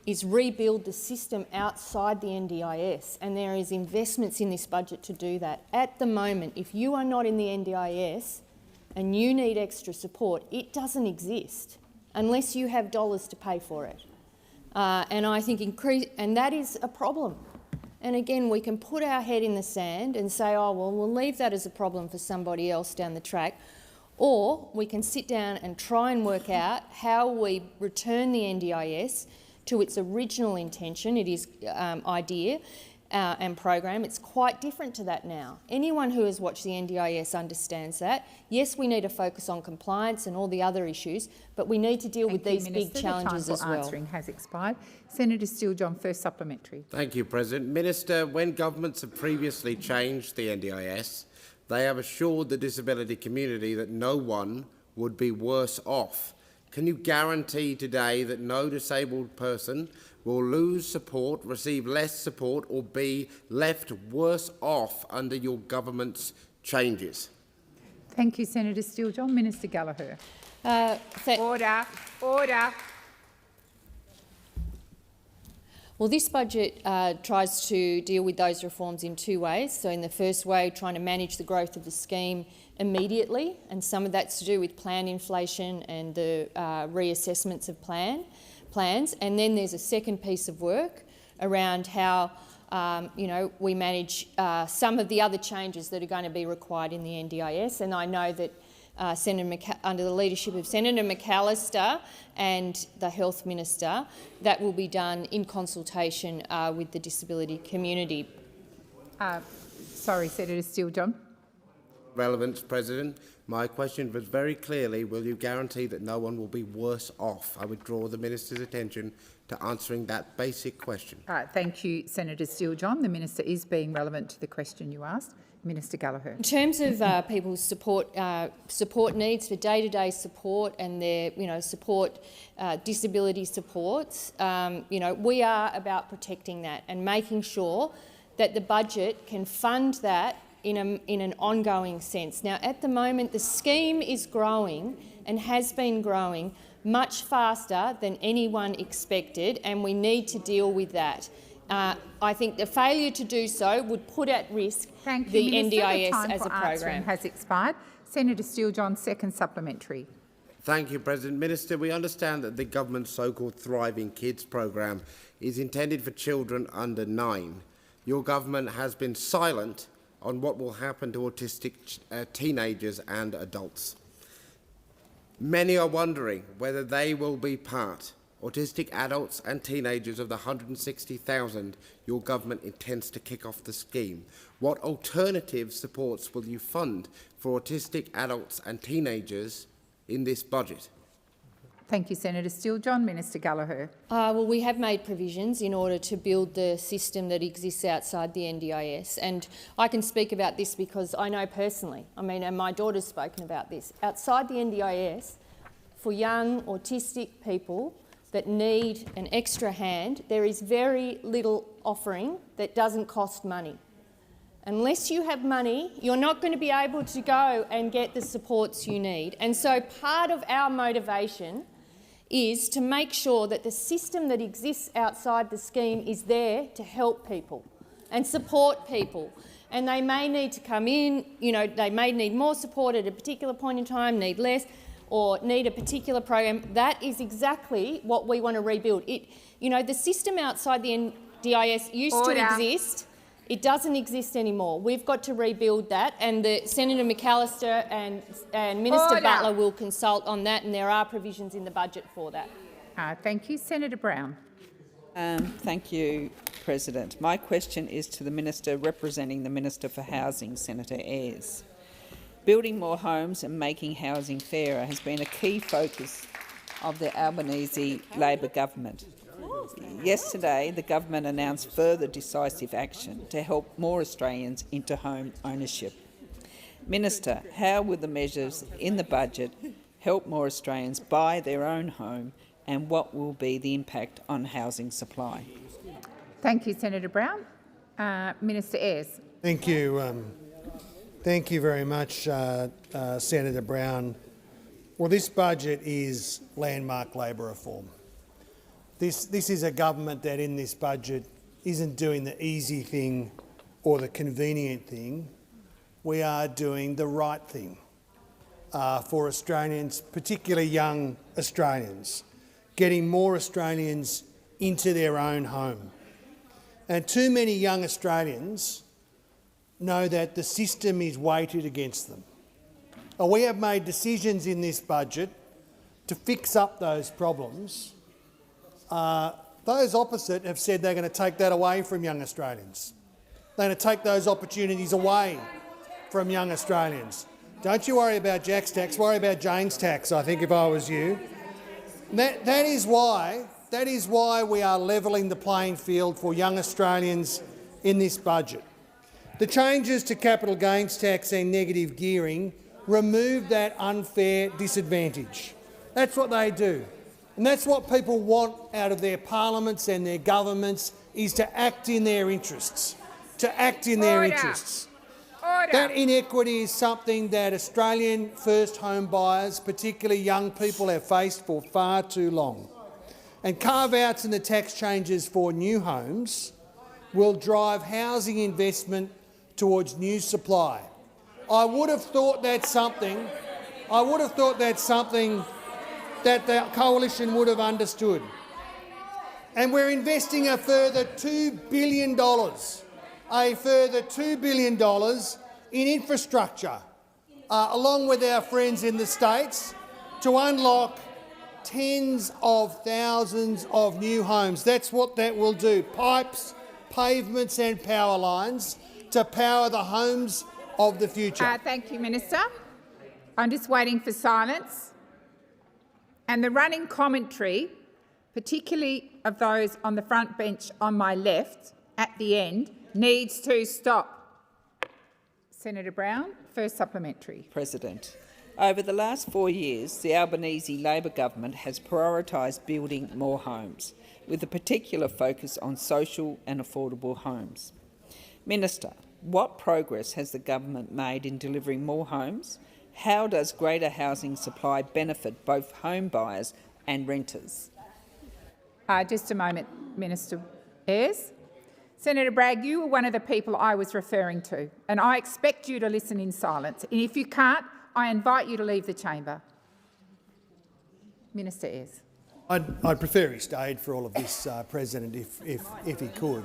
is rebuild the system outside the NDIS, and there is investments in this budget to do that. At the moment, if you are not in the NDIS and you need extra support, it doesn't exist unless you have dollars to pay for it. And I think and that is a problem. And again, we can put our head in the sand and say, oh, well, we'll leave that as a problem for somebody else down the track. Or we can sit down and try and work out how we return the NDIS to its original intention, it is idea and program. It's quite different to that now. Anyone who has watched the NDIS understands that. Yes, we need to focus on compliance and all the other issues, but we need to deal with these big challenges as well. The time for answering has expired. Senator Steele-John, first supplementary. Thank you, President. Minister, when governments have previously changed the NDIS, They have assured the disability community that no one would be worse off. Can you guarantee today that no disabled person will lose support, receive less support, or be left worse off under your government's changes? Thank you, Senator Steele-John. Minister Gallagher. Order. Well, this budget tries to deal with those reforms in two ways. So in the first way, trying to manage the growth of the scheme immediately, and some of that's to do with plan inflation and the reassessments of plans. And then there's a second piece of work around how we manage some of the other changes that are going to be required in the NDIS. And I know that under the leadership of Senator McAllister and the Health Minister, that will be done in consultation with the disability community. Sorry, Senator Steele-John. Relevance, President. My question was very clearly, will you guarantee that no one will be worse off? I would draw the Minister's attention to answering that basic question. Thank you, Senator Steele-John. The Minister is being relevant to the question you asked. Minister Gallagher. In terms of people's support needs for day-to-day support and their disability supports, we are about protecting that and making sure that the budget can fund that in an ongoing sense. Now, at the moment, the scheme is growing and has been growing much faster than anyone expected, and we need to deal with that. I think the failure to do so would put at risk the NDIS as a program. Has expired. Senator Steele-John, second supplementary. Thank you, President. Minister, we understand that the government's so-called Thriving Kids programme is intended for children under 9. Your government has been silent on what will happen to autistic teenagers and adults. Many are wondering whether they will be autistic adults and teenagers of the 160,000 your government intends to kick off the scheme. What alternative supports will you fund for autistic adults and teenagers in this budget? Thank you, Senator Steele-John. Minister Gallagher. Well, we have made provisions in order to build the system that exists outside the NDIS, and I can speak about this because I know personally, and my daughter's spoken about this. Outside the NDIS, for young autistic people that need an extra hand, there is very little offering that doesn't cost money. Unless you have money, you're not going to be able to go and get the supports you need. And so part of our motivation is to make sure that the system that exists outside the scheme is there to help people and support people. And they may need to come in, they may need more support at a particular point in time, need less, or need a particular program. That is exactly what we want to rebuild. The system outside the NDIS used to exist. It doesn't exist anymore. We've got to rebuild that, and Senator McAllister and Minister Butler will consult on that, and there are provisions in the budget for that. Thank you. Senator Brown. Thank you, President. My question is to the Minister representing the Minister for Housing, Senator Ayres. Building more homes and making housing fairer has been a key focus of the Albanese Labor government. Yesterday, the government announced further decisive action to help more Australians into home ownership. Minister, how will the measures in the budget help more Australians buy their own home, and what will be the impact on housing supply? Thank you, Senator Brown. Minister Ayres. Thank you. Thank you very much, Senator Brown. Well, this budget is landmark Labor reform. This is a government that in this budget isn't doing the easy thing or the convenient thing. We are doing the right thing for Australians, particularly young Australians, getting more Australians into their own home. And too many young Australians know that the system is weighted against them. We have made decisions in this budget to fix up those problems. Those opposite have said they're going to take that away from young Australians. They're going to take those opportunities away from young Australians. Don't you worry about Jack's tax, worry about Jane's tax, I think, if I was you. That is why we are levelling the playing field for young Australians in this budget. The changes to capital gains tax and negative gearing remove that unfair disadvantage. That's what they do. And that's what people want out of their parliaments and their governments, is to act in their interests. To act in their interests. That inequity is something that Australian first home buyers, particularly young people, have faced for far too long. And carve-outs and the tax changes for new homes will drive housing investment towards new supply. I would have thought that's something that the coalition would have understood. And we're investing a further $2 billion, in infrastructure, along with our friends in the States, to unlock tens of thousands of new homes. That's what that will do. Pipes, pavements and power lines to power the homes of the future. Thank you, Minister. I'm just waiting for silence. And the running commentary, particularly of those on the front bench on my left at the end, needs to stop. Senator Brown, first supplementary. President, over the last 4 years, the Albanese Labor government has prioritised building more homes, with a particular focus on social and affordable homes. Minister, what progress has the government made in delivering more homes? How does greater housing supply benefit both home buyers and renters? Just a moment, Minister Ayres. Senator Bragg, you were one of the people I was referring to, and I expect you to listen in silence. And if you can't, I invite you to leave the chamber. Minister Ayres. I'd prefer he stayed for all of this, President, if he could.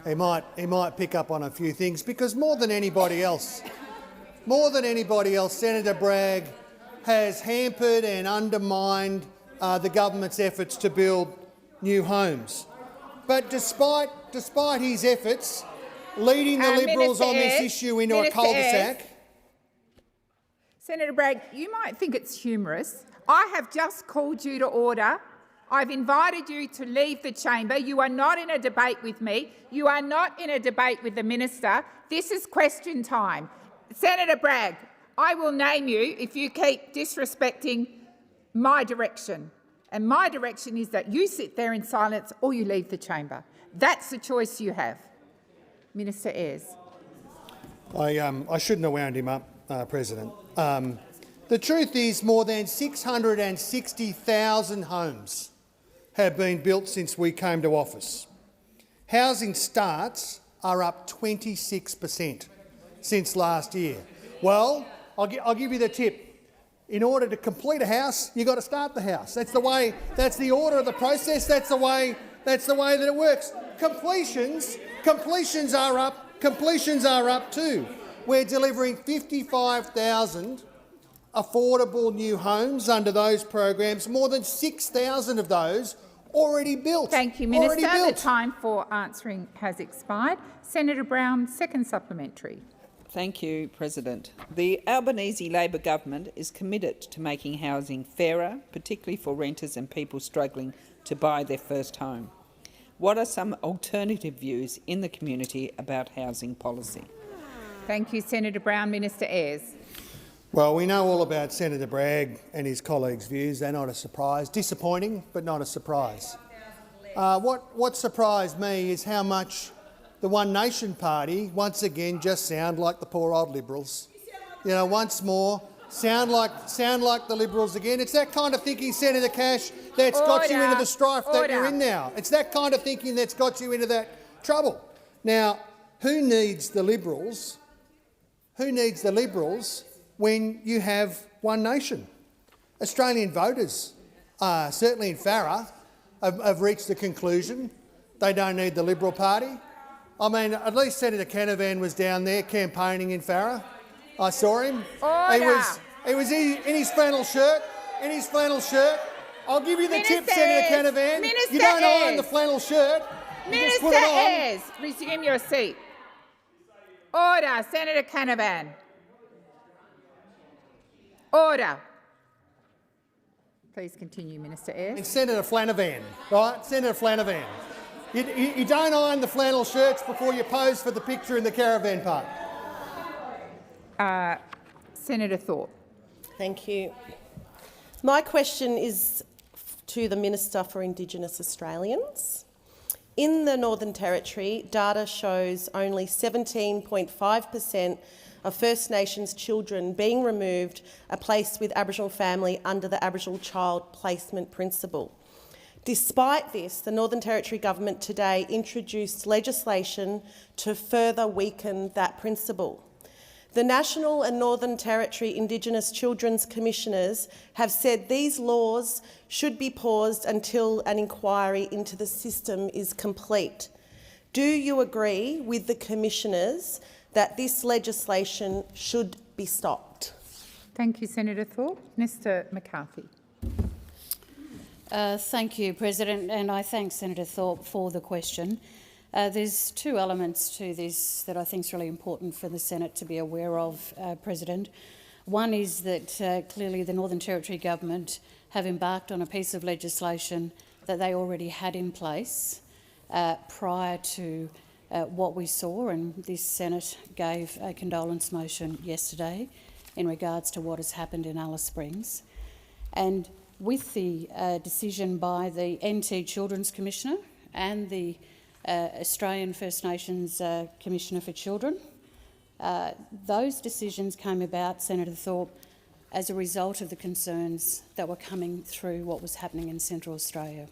He might pick up on a few things, because more than anybody else, Senator Bragg has hampered and undermined the government's efforts to build new homes. But despite his efforts, leading the Liberals on this issue into a cul-de-sac. Senator Bragg, you might think it's humorous. I have just called you to order. I've invited you to leave the chamber. You are not in a debate with me. You are not in a debate with the minister. This is question time. Senator Bragg, I will name you if you keep disrespecting my direction. And my direction is that you sit there in silence or you leave the chamber. That's the choice you have. Minister Ayres. I shouldn't have wound him up, President. The truth is, more than 660,000 homes have been built since we came to office. Housing starts are up 26% since last year. Well, I'll give you the tip. In order to complete a house, you've got to start the house. That's the order of the process. That's the way that it works. Completions are up too. We're delivering 55,000 affordable new homes under those programs. More than 6,000 of those already built. Thank you, Minister. The time for answering has expired. Senator Brown, second supplementary. Thank you, President. The Albanese Labor government is committed to making housing fairer, particularly for renters and people struggling to buy their first home. What are some alternative views in the community about housing policy? Thank you, Senator Brown. Minister Ayres. Well, we know all about Senator Bragg and his colleagues' views. They're not a surprise. Disappointing, but not a surprise. What surprised me is how much the One Nation Party once again just sound like the poor old Liberals. You know, once more, sound like the Liberals again. It's that kind of thinking, Senator Cash, that's got you into the strife that you're in now. It's that kind of thinking that's got you into that trouble. Now, who needs the Liberals? Who needs the Liberals when you have One Nation? Australian voters, certainly in Farrer, have reached the conclusion they don't need the Liberal Party. I mean, at least Senator Canavan was down there campaigning in Farrer. I saw him. He was in his flannel shirt. I'll give you the tip, Senator Canavan. You don't iron the flannel shirt. Minister Ayres, resume your seat. Order, Senator Canavan. Order. Please continue, Minister Ayres. And Senator Flanavan, right? Senator Flanavan. You don't iron the flannel shirts before you pose for the picture in the caravan park. Senator Thorpe. Thank you. My question is to the Minister for Indigenous Australians. In the Northern Territory, data shows only 17.5% of First Nations children being removed are placed with Aboriginal family under the Aboriginal Child Placement Principle. Despite this, the Northern Territory government today introduced legislation to further weaken that principle. The National and Northern Territory Indigenous Children's Commissioners have said these laws should be paused until an inquiry into the system is complete. Do you agree with the Commissioners that this legislation should be stopped? Thank you, Senator Thorpe. Mr McCarthy. Thank you, President, and I thank Senator Thorpe for the question. There's two elements to this that I think is really important for the Senate to be aware of, President. One is that clearly the Northern Territory government have embarked on a piece of legislation that they already had in place prior to what we saw, and this Senate gave a condolence motion yesterday in regards to what has happened in Alice Springs. And with the decision by the NT Children's Commissioner and the Australian First Nations Commissioner for Children, those decisions came about, Senator Thorpe, as a result of the concerns that were coming through what was happening in Central Australia.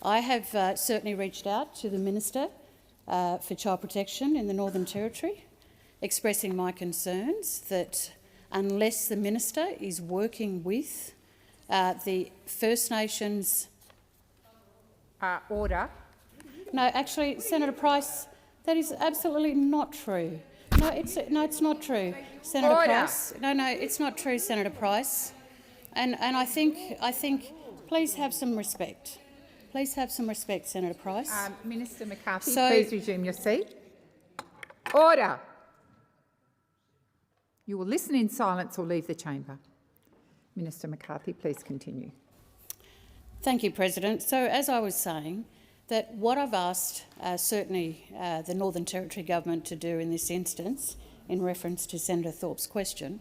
I have certainly reached out to the Minister for Child Protection in the Northern Territory, expressing my concerns that unless the Minister is working with the First Nations... Order. No, actually, Senator Price, that is absolutely not true. No, it's not true, Senator Order. Price. No, it's not true, Senator Price. And I think please have some respect. Please have some respect, Senator Price. Minister McCarthy, please resume your seat. Order. You will listen in silence or leave the chamber. Minister McCarthy, please continue. Thank you, President. So, as I was saying, that what I've asked certainly the Northern Territory government to do in this instance, in reference to Senator Thorpe's question,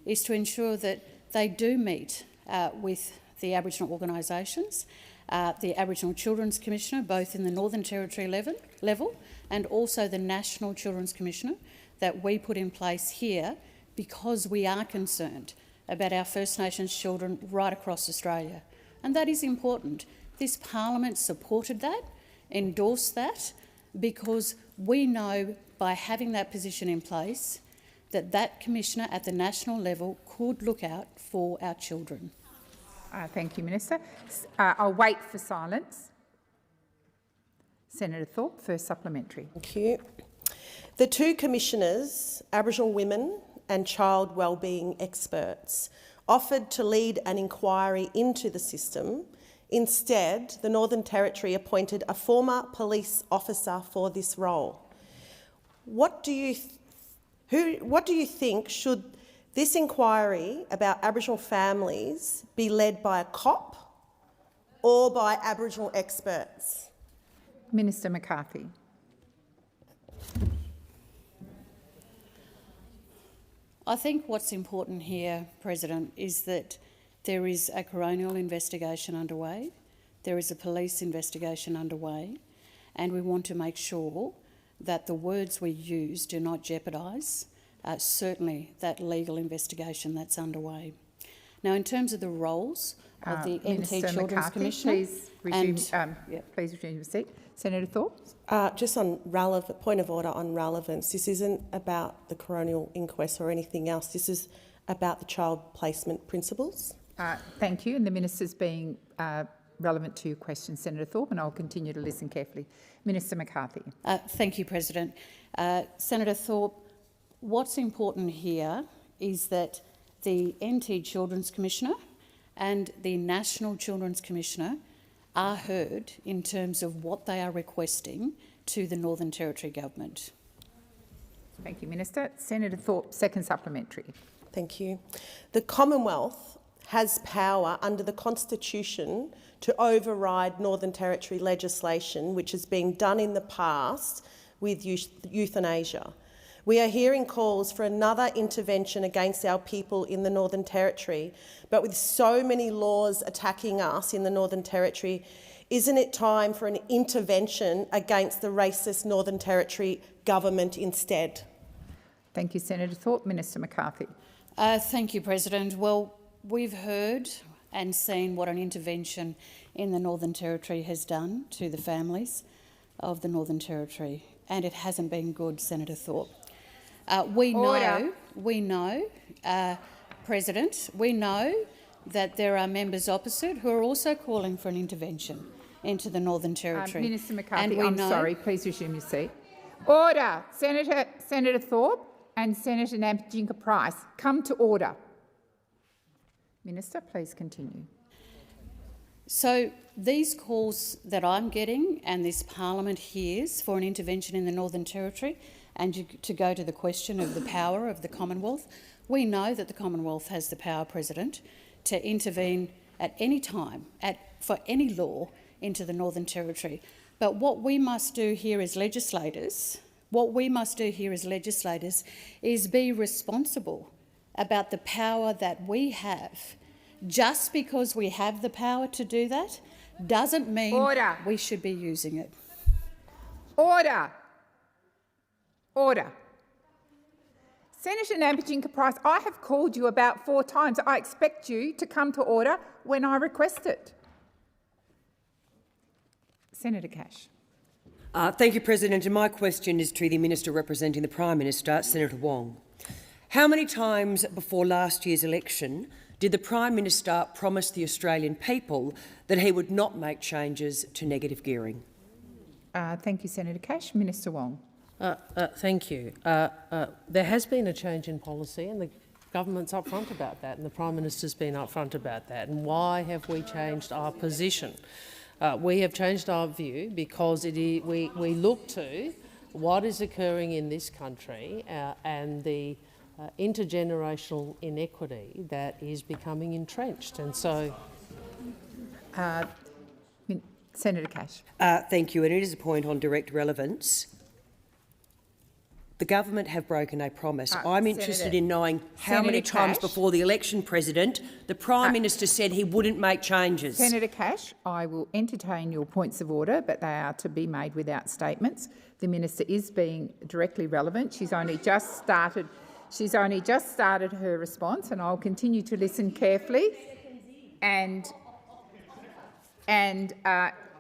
is to ensure that they do meet with the Aboriginal organisations, the Aboriginal Children's Commissioner, both in the Northern Territory level and also the National Children's Commissioner that we put in place here because we are concerned about our First Nations children right across Australia. And that is important. This Parliament supported that, endorsed that, because we know by having that position in place that that Commissioner at the national level could look out for our children. Thank you, Minister. I'll wait for silence. Senator Thorpe, first supplementary. Thank you. The two commissioners, Aboriginal women and child wellbeing experts, offered to lead an inquiry into the system. Instead, the Northern Territory appointed a former police officer for this role. What do you think should this inquiry about Aboriginal families be led by a cop or by Aboriginal experts? Minister McCarthy. I think what's important here, President, is that there is a coronial investigation underway, there is a police investigation underway, and we want to make sure that the words we use do not jeopardise certainly that legal investigation that's underway. Now, in terms of the roles of the NT Children's McCarthy, Commissioner... please resume, please resume your seat. Senator Thorpe. Just on point of order on relevance, this isn't about the coronial inquest or anything else. This is about the child placement principles. Thank you, and the minister's being relevant to your question, Senator Thorpe, and I'll continue to listen carefully. Minister McCarthy. Thank you, President. Senator Thorpe, what's important here is that the NT Children's Commissioner and the National Children's Commissioner are heard in terms of what they are requesting to the Northern Territory government. Thank you, Minister. Senator Thorpe, second supplementary. Thank you. The Commonwealth has power under the Constitution to override Northern Territory legislation, which has been done in the past with euthanasia. We are hearing calls for another intervention against our people in the Northern Territory, but with so many laws attacking us in the Northern Territory, isn't it time for an intervention against the racist Northern Territory government instead? Thank you, Senator Thorpe. Minister McCarthy. Thank you, President. Well, we've heard and seen what an intervention in the Northern Territory has done to the families of the Northern Territory, and it hasn't been good, Senator Thorpe. We know, President, we know that there are members opposite who are also calling for an intervention into the Northern Territory. Minister McCarthy, I'm sorry, please resume your seat. Order. Senator Thorpe and Senator Nampijinka-Price, come to order. Minister, please continue. So these calls that I'm getting and this parliament hears for an intervention in the Northern Territory, and to go to the question of the power of the Commonwealth, we know that the Commonwealth has the power, President, to intervene at any time for any law into the Northern Territory. But what we must do here as legislators, is be responsible about the power that we have. Just because we have the power to do that doesn't mean we should be using it. Order. Order. Senator Nampijinka-Price, I have called you about 4 times. I expect you to come to order when I request it. Senator Cash. Thank you, President. And my question is to the Minister representing the Prime Minister, Senator Wong. How many times before last year's election did the Prime Minister promise the Australian people that he would not make changes to negative gearing? Thank you, Senator Cash. Minister Wong. Thank you. There has been a change in policy, and the government's upfront about that, and the Prime Minister's been upfront about that. And why have we changed our position? We have changed our view because we look to what is occurring in this country and the intergenerational inequity that is becoming entrenched. And so... Senator Cash. Thank you. And it is a point on direct relevance. The government have broken a promise. I'm interested in knowing how many times before the election, President, the Prime Minister said he wouldn't make changes. Senator Cash, I will entertain your points of order, but they are to be made without statements. The Minister is being directly relevant. She's only just started her response, and I'll continue to listen carefully. And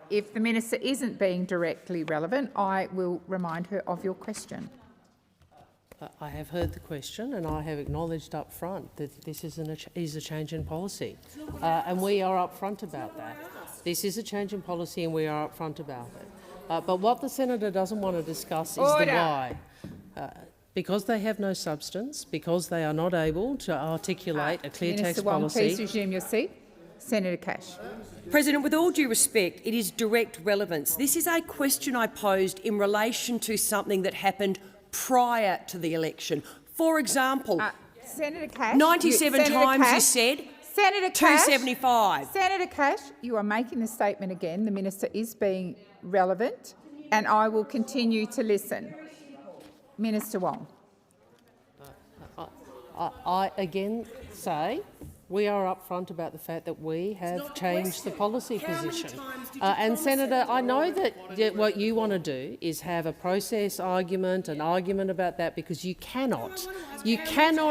if the Minister isn't being directly relevant, I will remind her of your question. I have heard the question, and I have acknowledged up front that this is a change in policy, and we are up front about that. This is a change in policy, and we are up front about it. But what the senator doesn't want to discuss is the why. Because they have no substance, because they are not able to articulate a clear text policy. Please resume your seat. Senator Cash. President, with all due respect, it is direct relevance. This is a question I posed in relation to something that happened prior to the election. For example, Senator Cash, 97 times you said Senator Cash, 275. Senator Cash, you are making the statement again. The Minister is being relevant, and I will continue to listen. Minister Wong. I again say we are upfront about the fact that we have changed the policy position. And Senator, I know that what you want to do is have a process argument, an argument about that, because you cannot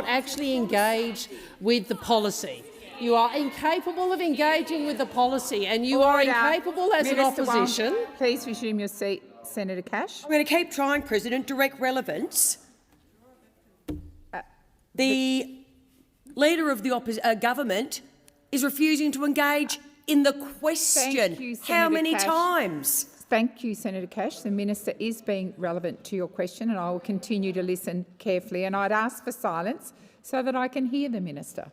actually engage with the policy. You are incapable of engaging with the policy, and you are incapable as an opposition. Wong, please resume your seat, Senator Cash. I'm going to keep trying, President. Direct relevance. The Leader of the government is refusing to engage in the question. Thank you, Senator How many Cash. times? Thank you, Senator Cash. The Minister is being relevant to your question, and I will continue to listen carefully. And I'd ask for silence so that I can hear the Minister.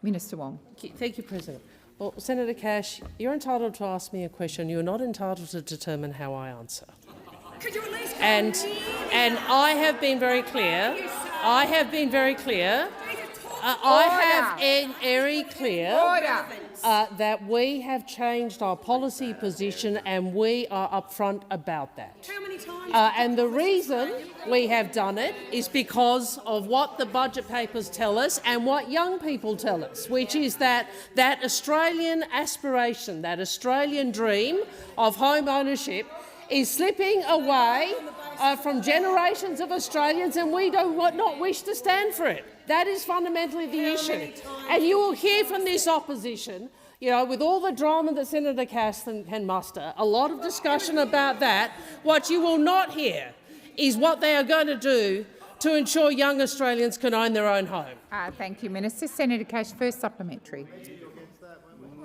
Minister Wong. Thank you, President. Well, Senator Cash, you're entitled to ask me a question. You're not entitled to determine how I answer. Could you at least and I have been very clear. I have been very clear. I have been very clear that we have changed our policy position and we are upfront about that. How many times? And the reason we have done it is because of what the budget papers tell us and what young people tell us, which is that Australian aspiration, that Australian dream of home ownership is slipping away from generations of Australians, and we do not wish to stand for it. That is fundamentally the issue. And you will hear from this opposition, with all the drama that Senator Cass can muster, a lot of discussion about that. What you will not hear is what they are going to do to ensure young Australians can own their own home. Thank you, Minister. Senator Cash, first supplementary.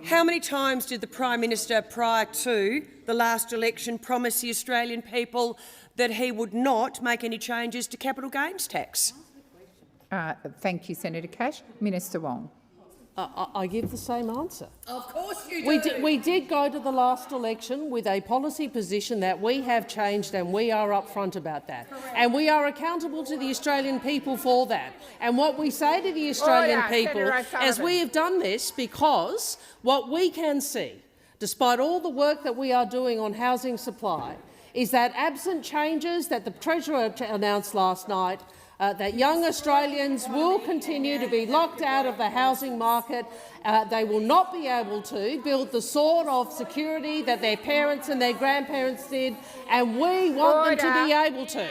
How many times did the Prime Minister prior to the last election promise the Australian people that he would not make any changes to capital gains tax? Thank you, Senator Cash. Minister Wong. I give the same answer. Of course you do. We did go to the last election with a policy position that we have changed, and we are upfront about that. Correct. And we are accountable to the Australian people for that. And what we say to the Australian people, as we have done this, because what we can see, despite all the work that we are doing on housing supply, is that absent changes that the Treasurer announced last night, that young Australians will continue to be locked out of the housing market. They will not be able to build the sort of security that their parents and their grandparents did, and we want them to be able to.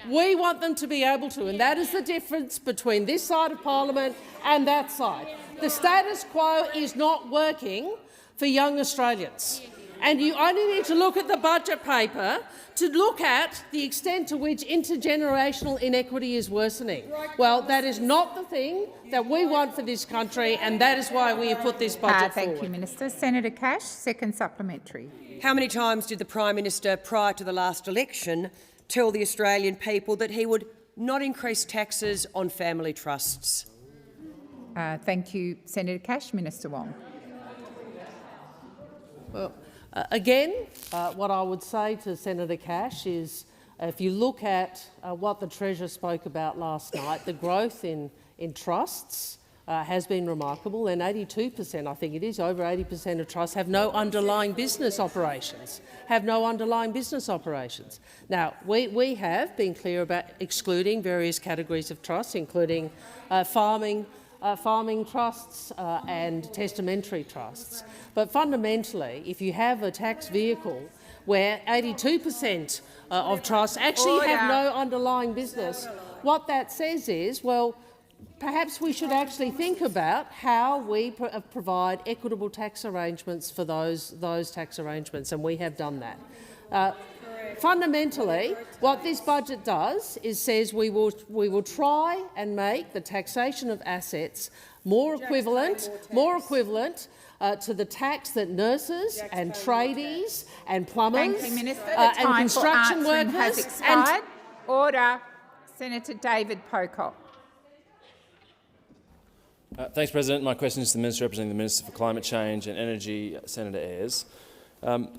We want them to be able to, and that is the difference between this side of Parliament and that side. The status quo is not working for young Australians. And you only need to look at the budget paper to look at the extent to which intergenerational inequity is worsening. Well, that is not the thing that we want for this country, and that is why we have put this budget forward. Thank you, Minister. Senator Cash, second supplementary. How many times did the Prime Minister prior to the last election tell the Australian people that he would not increase taxes on family trusts? Thank you, Senator Cash. Minister Wong. Well, again, what I would say to Senator Cash is, if you look at what the Treasurer spoke about last night, the growth in trusts has been remarkable, and 82%, I think it is, over 80% of trusts have no underlying business operations. Now, we have been clear about excluding various categories of trusts, including farming trusts and testamentary trusts. But fundamentally, if you have a tax vehicle where 82% of trusts actually have no underlying business, what that says is, well, perhaps we should actually think about how we provide equitable tax arrangements for those tax arrangements, and we have done that. Fundamentally, what this budget does is says we will try and make the taxation of assets more equivalent to the tax that nurses and tradies and plumbers and construction workers has expired. Order. Senator David Pocock. Thanks, President. My question is to the Minister representing the Minister for Climate Change and Energy, Senator Ayres.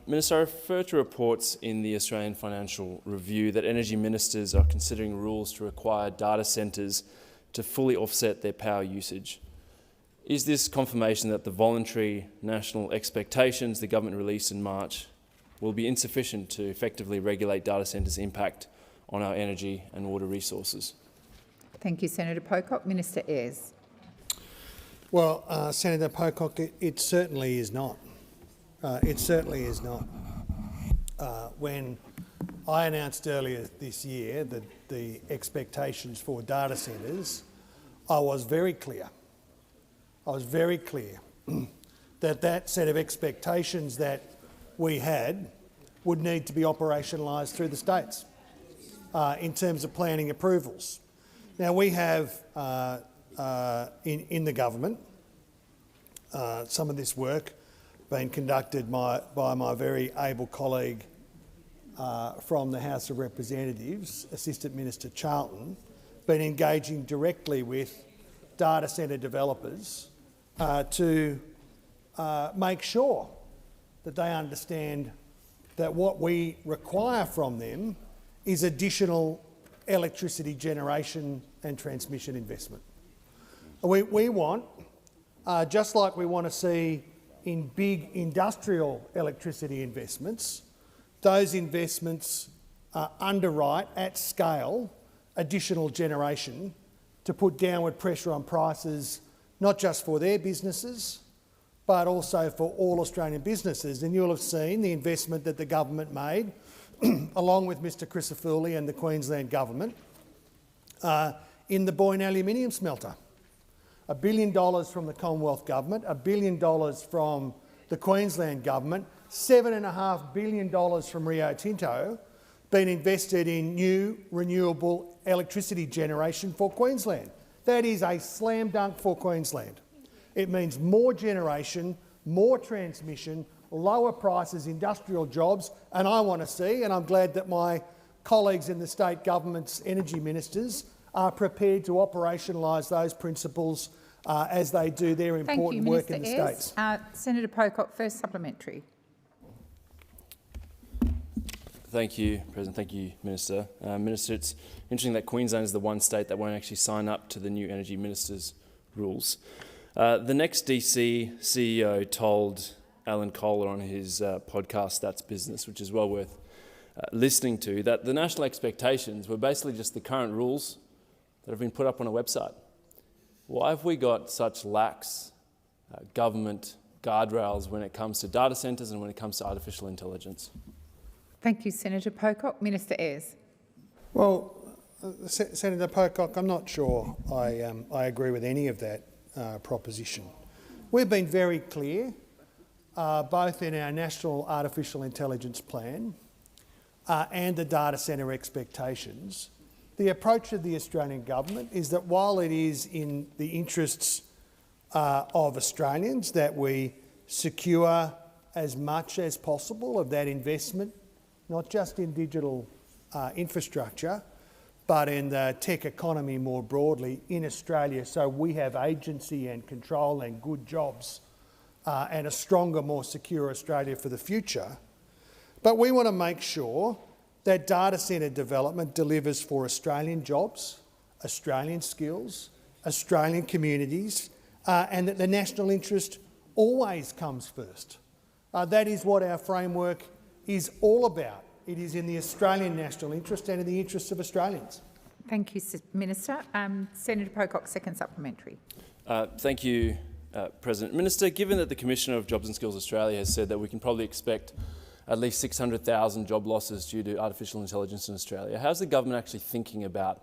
Minister, I refer to reports in the Australian Financial Review that energy ministers are considering rules to require data centres to fully offset their power usage. Is this confirmation that the voluntary national expectations the government released in March will be insufficient to effectively regulate data centres' impact on our energy and water resources? Thank you, Senator Pocock. Minister Ayres. Well, Senator Pocock, it certainly is not. It certainly is not. When I announced earlier this year that the expectations for data centres, I was very clear that set of expectations that we had would need to be operationalised through the states in terms of planning approvals. Now, we have in the government some of this work been conducted by my very able colleague from the House of Representatives, Assistant Minister Charlton, been engaging directly with data centre developers to make sure that they understand that what we require from them is additional electricity generation and transmission investment. We want, just like we want to see in big industrial electricity investments, those investments underwrite at scale additional generation to put downward pressure on prices, not just for their businesses, but also for all Australian businesses. And you'll have seen the investment that the government made, along with Mr Crisafulli and the Queensland government, in the Boyne aluminium smelter. $1 billion from the Commonwealth Government, $1 billion from the Queensland Government, $7.5 billion from Rio Tinto been invested in new renewable electricity generation for Queensland. That is a slam dunk for Queensland. It means more generation, more transmission, lower prices, industrial jobs, and I want to see, and I'm glad that my colleagues in the state government's energy ministers are prepared to operationalise those principles as they do their important work in the states. Senator Pocock, first supplementary. Thank you, President. Thank you, Minister. Minister, it's interesting that Queensland is the one state that won't actually sign up to the new Energy Minister's rules. The next DC CEO told Alan Kohler on his podcast, That's Business, which is well worth listening to, that the national expectations were basically just the current rules that have been put up on a website. Why have we got such lax government guardrails when it comes to data centres and when it comes to artificial intelligence? Thank you, Senator Pocock. Minister Ayres. Well, Senator Pocock, I'm not sure I agree with any of that proposition. We've been very clear, both in our National Artificial Intelligence Plan and the data centre expectations. The approach of the Australian government is that while it is in the interests of Australians that we secure as much as possible of that investment, not just in digital infrastructure, but in the tech economy more broadly in Australia, so we have agency and control and good jobs and a stronger, more secure Australia for the future. But we want to make sure that data centre development delivers for Australian jobs, Australian skills, Australian communities, and that the national interest always comes first. That is what our framework is all about. It is in the Australian national interest and in the interests of Australians. Thank you, Minister. Senator Pocock, second supplementary. Thank you, President. Minister, given that the Commissioner of Jobs and Skills Australia has said that we can probably expect at least 600,000 job losses due to artificial intelligence in Australia, how's the government actually thinking about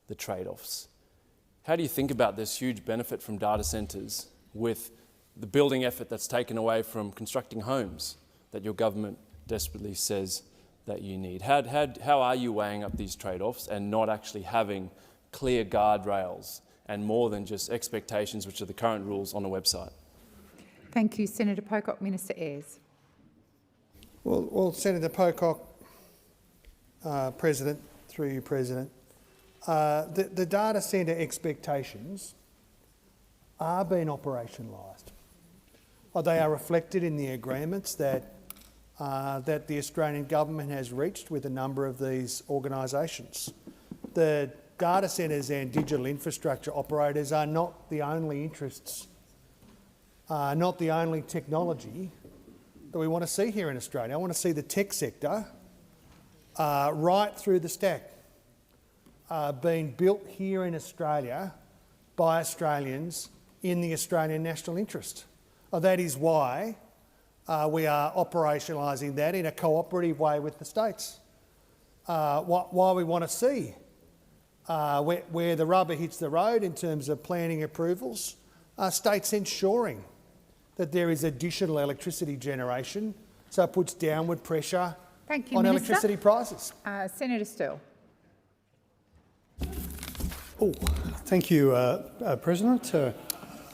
the trade-offs? How do you think about this huge benefit from data centres with the building effort that's taken away from constructing homes that your government desperately says that you need? How are you weighing up these trade-offs and not actually having clear guardrails and more than just expectations, which are the current rules on a website? Thank you, Senator Pocock. Minister Ayres. Well, Senator Pocock, President, through you, President, the data centre expectations are being operationalised. They are reflected in the agreements that the Australian government has reached with a number of these organisations. The data centres and digital infrastructure operators are not the only interests, not the only technology that we want to see here in Australia. I want to see the tech sector right through the stack being built here in Australia by Australians in the Australian national interest. That is why we are operationalising that in a cooperative way with the states. Why we want to see where the rubber hits the road in terms of planning approvals, states ensuring that there is additional electricity generation, so it puts downward pressure on electricity prices. Senator Sterle. Thank you, President.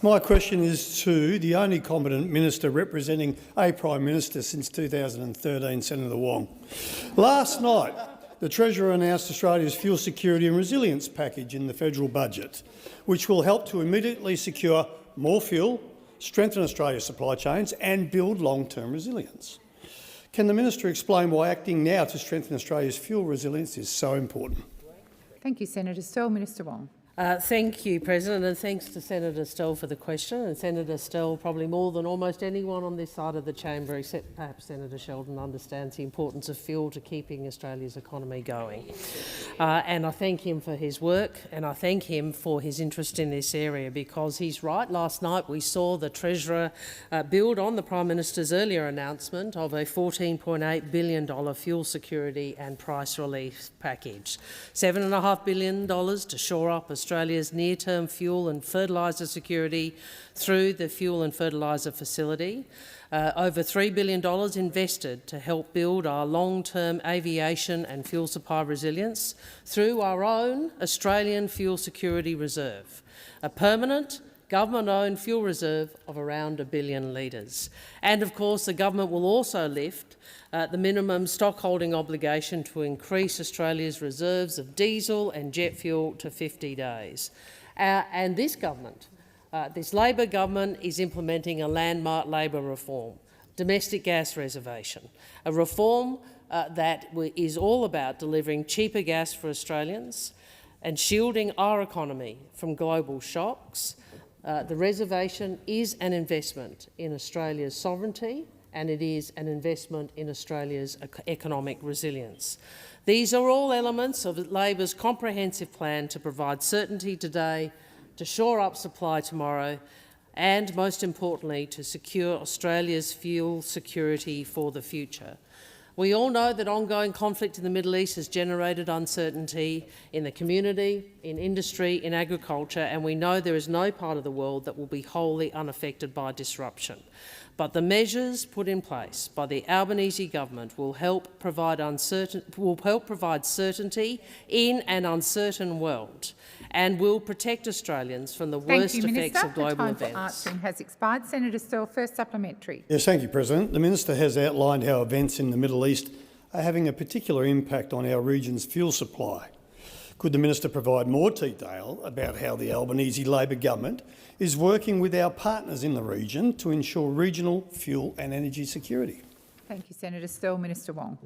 My question is to the only competent minister representing a Prime Minister since 2013, Senator Wong. Last night, the Treasurer announced Australia's fuel security and resilience package in the federal budget, which will help to immediately secure more fuel, strengthen Australia's supply chains and build long-term resilience. Can the minister explain why acting now to strengthen Australia's fuel resilience is so important? Thank you, Senator Sterle. Minister Wong. Thank you, President, and thanks to Senator Stell for the question. And Senator Stell, probably more than almost anyone on this side of the chamber, except perhaps Senator Sheldon, understands the importance of fuel to keeping Australia's economy going. And I thank him for his work, and I thank him for his interest in this area, because he's right. Last night we saw the Treasurer build on the Prime Minister's earlier announcement of a $14.8 billion fuel security and price relief package. $7.5 billion to shore up Australia's near-term fuel and fertiliser security through the Fuel and Fertiliser Facility. Over $3 billion invested to help build our long-term aviation and fuel supply resilience through our own Australian Fuel Security Reserve, a permanent government-owned fuel reserve of around 1 billion litres. And of course the government will also lift the minimum stockholding obligation to increase Australia's reserves of diesel and jet fuel to 50 days. And this government, this Labor government, is implementing a landmark Labor reform, domestic gas reservation, a reform that is all about delivering cheaper gas for Australians and shielding our economy from global shocks. The reservation is an investment in Australia's sovereignty, and it is an investment in Australia's economic resilience. These are all elements of Labor's comprehensive plan to provide certainty today, to shore up supply tomorrow, and, most importantly, to secure Australia's fuel security for the future. We all know that ongoing conflict in the Middle East has generated uncertainty in the community, in industry, in agriculture, and we know there is no part of the world that will be wholly unaffected by disruption. But the measures put in place by the Albanese government will help provide certainty in an uncertain world, and will protect Australians from the worst effects of global events. The time for answering has expired. Senator Stell, first supplementary. Yes, thank you, President. The Minister has outlined how events in the Middle East are having a particular impact on our region's fuel supply. Could the Minister provide more detail about how the Albanese Labor government is working with our partners in the region to ensure regional fuel and energy security? Thank you, Senator Stell. Minister Wong.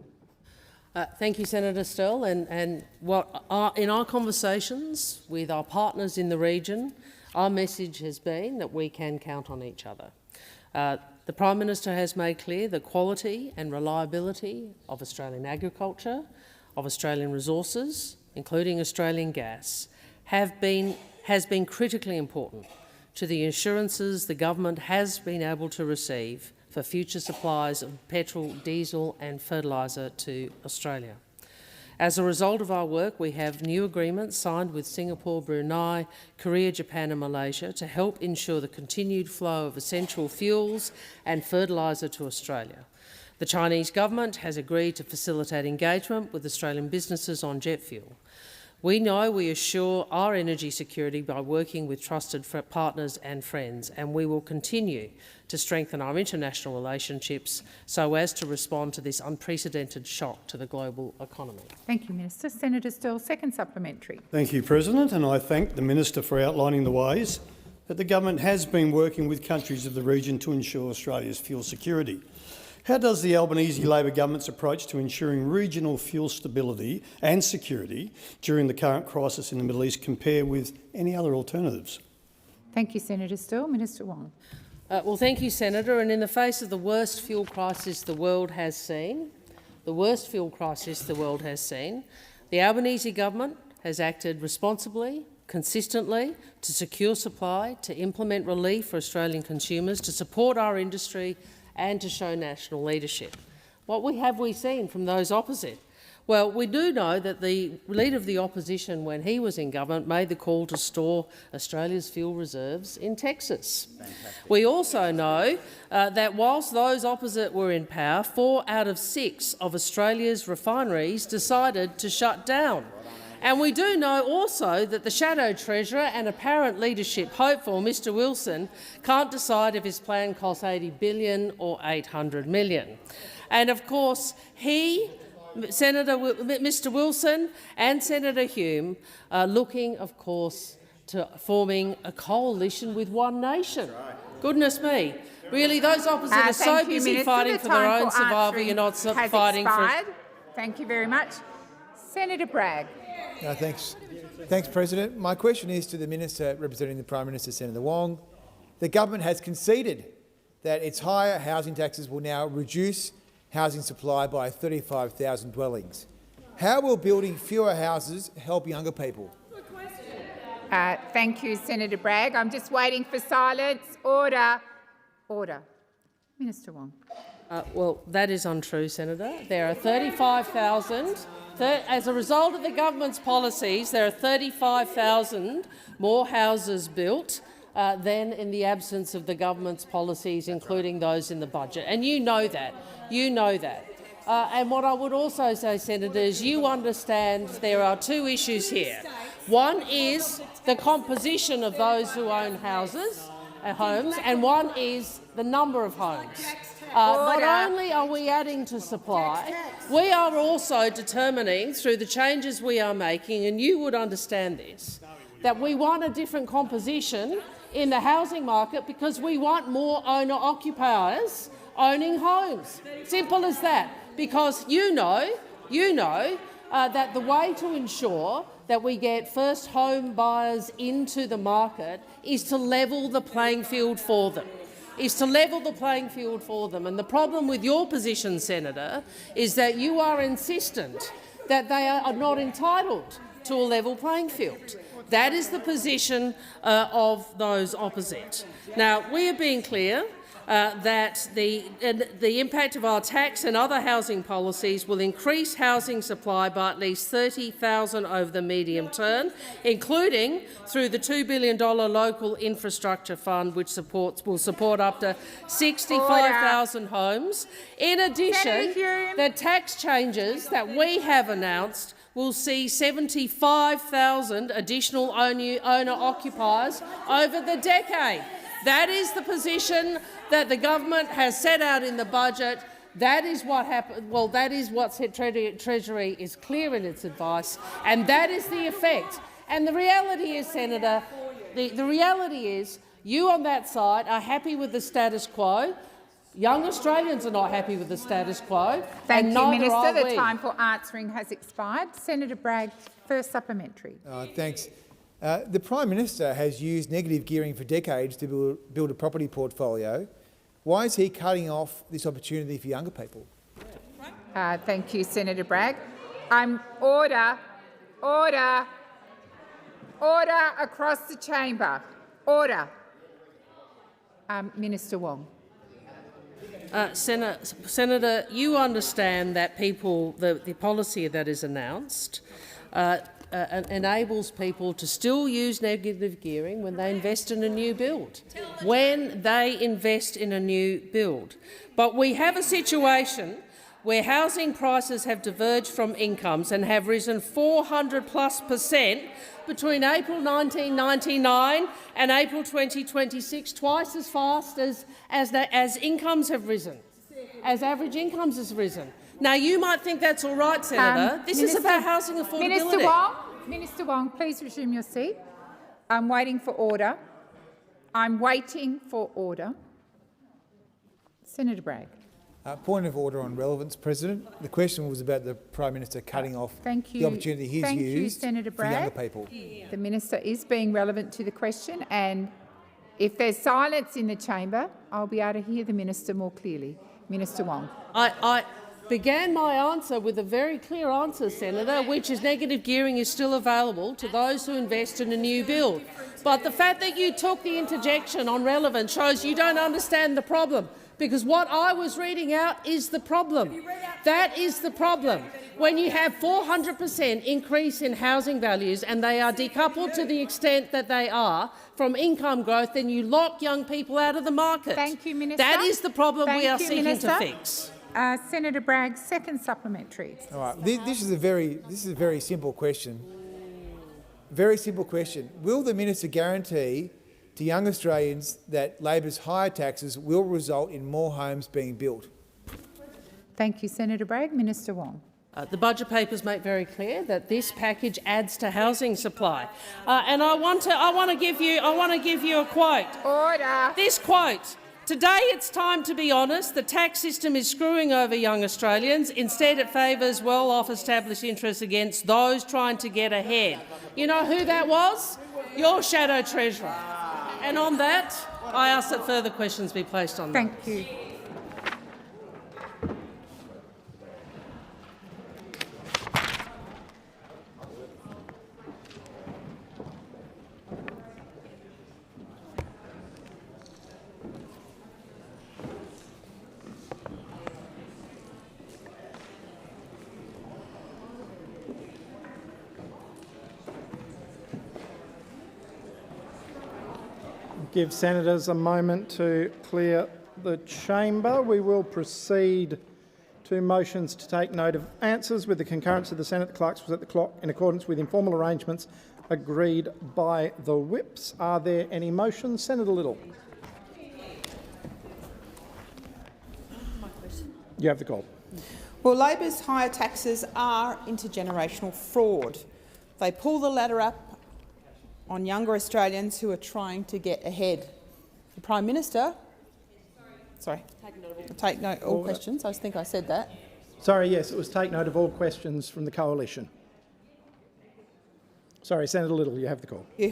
Thank you, Senator Stell. In our conversations with our partners in the region, our message has been that we can count on each other. The Prime Minister has made clear the quality and reliability of Australian agriculture, of Australian resources, including Australian gas, has been critically important to the assurances the government has been able to receive for future supplies of petrol, diesel and fertiliser to Australia. As a result of our work, we have new agreements signed with Singapore, Brunei, Korea, Japan and Malaysia to help ensure the continued flow of essential fuels and fertiliser to Australia. The Chinese government has agreed to facilitate engagement with Australian businesses on jet fuel. We know we assure our energy security by working with trusted partners and friends, and we will continue to strengthen our international relationships so as to respond to this unprecedented shock to the global economy. Thank you, Minister. Senator Stell, second supplementary. Thank you, President, and I thank the Minister for outlining the ways that the government has been working with countries of the region to ensure Australia's fuel security. How does the Albanese Labor government's approach to ensuring regional fuel stability and security during the current crisis in the Middle East compare with any other alternatives? Thank you, Senator Stell. Minister Wong. Well, thank you, Senator. And in the face of the worst fuel crisis the world has seen, the Albanese government has acted responsibly, consistently to secure supply, to implement relief for Australian consumers, to support our industry and to show national leadership. What have we seen from those opposite? Well, we do know that the Leader of the Opposition, when he was in government, made the call to store Australia's fuel reserves in Texas. Fantastic. We also know that whilst those opposite were in power, 4 out of 6 of Australia's refineries decided to shut down. And we do know also that the Shadow Treasurer and apparent leadership hopeful, Mr Wilson, can't decide if his plan costs $80 billion or $800 million. And of course, Mr Wilson and Senator Hume are looking, of course, to forming a coalition with One Nation. Goodness me. Really, those opposite are so busy fighting for their own survival, you're not fighting for... Thank you very much. Senator Bragg. Thanks. Thanks, President. My question is to the Minister representing the Prime Minister, Senator Wong. The government has conceded that its higher housing taxes will now reduce housing supply by 35,000 dwellings. How will building fewer houses help younger people? Thank you, Senator Bragg. I'm just waiting for silence. Order. Order. Minister Wong. Well, that is untrue, Senator. There are 35,000. As a result of the government's policies, there are 35,000 more houses built than in the absence of the government's policies, including those in the budget. And you know that. You know that. And what I would also say, Senator, is you understand there are two issues here. One is the composition of those who own homes, and one is the number of homes. Not only are we adding to supply, we are also determining, through the changes we are making, and you would understand this, that we want a different composition in the housing market because we want more owner-occupiers owning homes. Simple as that. Because you know that the way to ensure that we get first home buyers into the market is to level the playing field for them. And the problem with your position, Senator, is that you are insistent that they are not entitled to a level playing field. That is the position of those opposite. Now, we are being clear that the impact of our tax and other housing policies will increase housing supply by at least 30,000 over the medium term, including through the $2 billion local infrastructure fund, which will support up to 65,000 homes. In addition, the tax changes that we have announced will see 75,000 additional owner-occupiers over the decade. That is the position that the government has set out in the budget. That is what happened. Well, that is what Treasury is clear in its advice, and that is the effect. And the reality is, Senator, the reality is you on that side are happy with the status quo. Young Australians are not happy with the status quo. Thank you, Minister. The time for answering has expired. Senator Bragg, first supplementary. Thanks. The Prime Minister has used negative gearing for decades to build a property portfolio. Why is he cutting off this opportunity for younger people? Thank you, Senator Bragg. Order across the chamber. Order. Minister Wong. Senator, you understand that the policy that is announced enables people to still use negative gearing when they invest in a new build. But we have a situation where housing prices have diverged from incomes and have risen 400+% between April 1999 and April 2026, twice as fast as incomes have risen, as average incomes has risen. Now, you might think that's all right, Senator. This is about housing affordability. Minister Wong, please resume your seat. I'm waiting for order. Senator Bragg. Point of order on relevance, President. The question was about the Prime Minister cutting off the opportunity he's used for younger people. The Minister is being relevant to the question, and if there's silence in the chamber, I'll be able to hear the Minister more clearly. Minister Wong. I began my answer with a very clear answer, Senator, which is negative gearing is still available to those who invest in a new build. But the fact that you took the interjection on relevance shows you don't understand the problem, because what I was reading out is the problem. That is the problem. When you have 400% increase in housing values and they are decoupled to the extent that they are from income growth, then you lock young people out of the market. Thank you, Minister. That is the problem we are seeking to fix. Senator Bragg, second supplementary. All right. This is a very simple question. Very simple question. Will the Minister guarantee to young Australians that Labor's higher taxes will result in more homes being built? Thank you, Senator Bragg. Minister Wong. The budget papers make very clear that this package adds to housing supply, and I want to give you a quote. Order. This quote Today it's time to be honest. The tax system is screwing over young Australians. Instead, it favours well-off established interests against those trying to get ahead. You know who that was? Your shadow treasurer. And on that, I ask that further questions be placed on that. Thank you. Give senators a moment to clear the chamber. We will proceed to motions to take note of answers. With the concurrence of the Senate, the clerks will set the clock in accordance with informal arrangements agreed by the whips. Are there any motions? Senator Little. You have the call. Well, Labor's higher taxes are intergenerational fraud. They pull the ladder up on younger Australians who are trying to get ahead. The Prime Minister... Sorry. Take note of all questions. I think I said that. Sorry, yes, it was take note of all questions from the coalition. Sorry, Senator Little, you have the call. Yeah.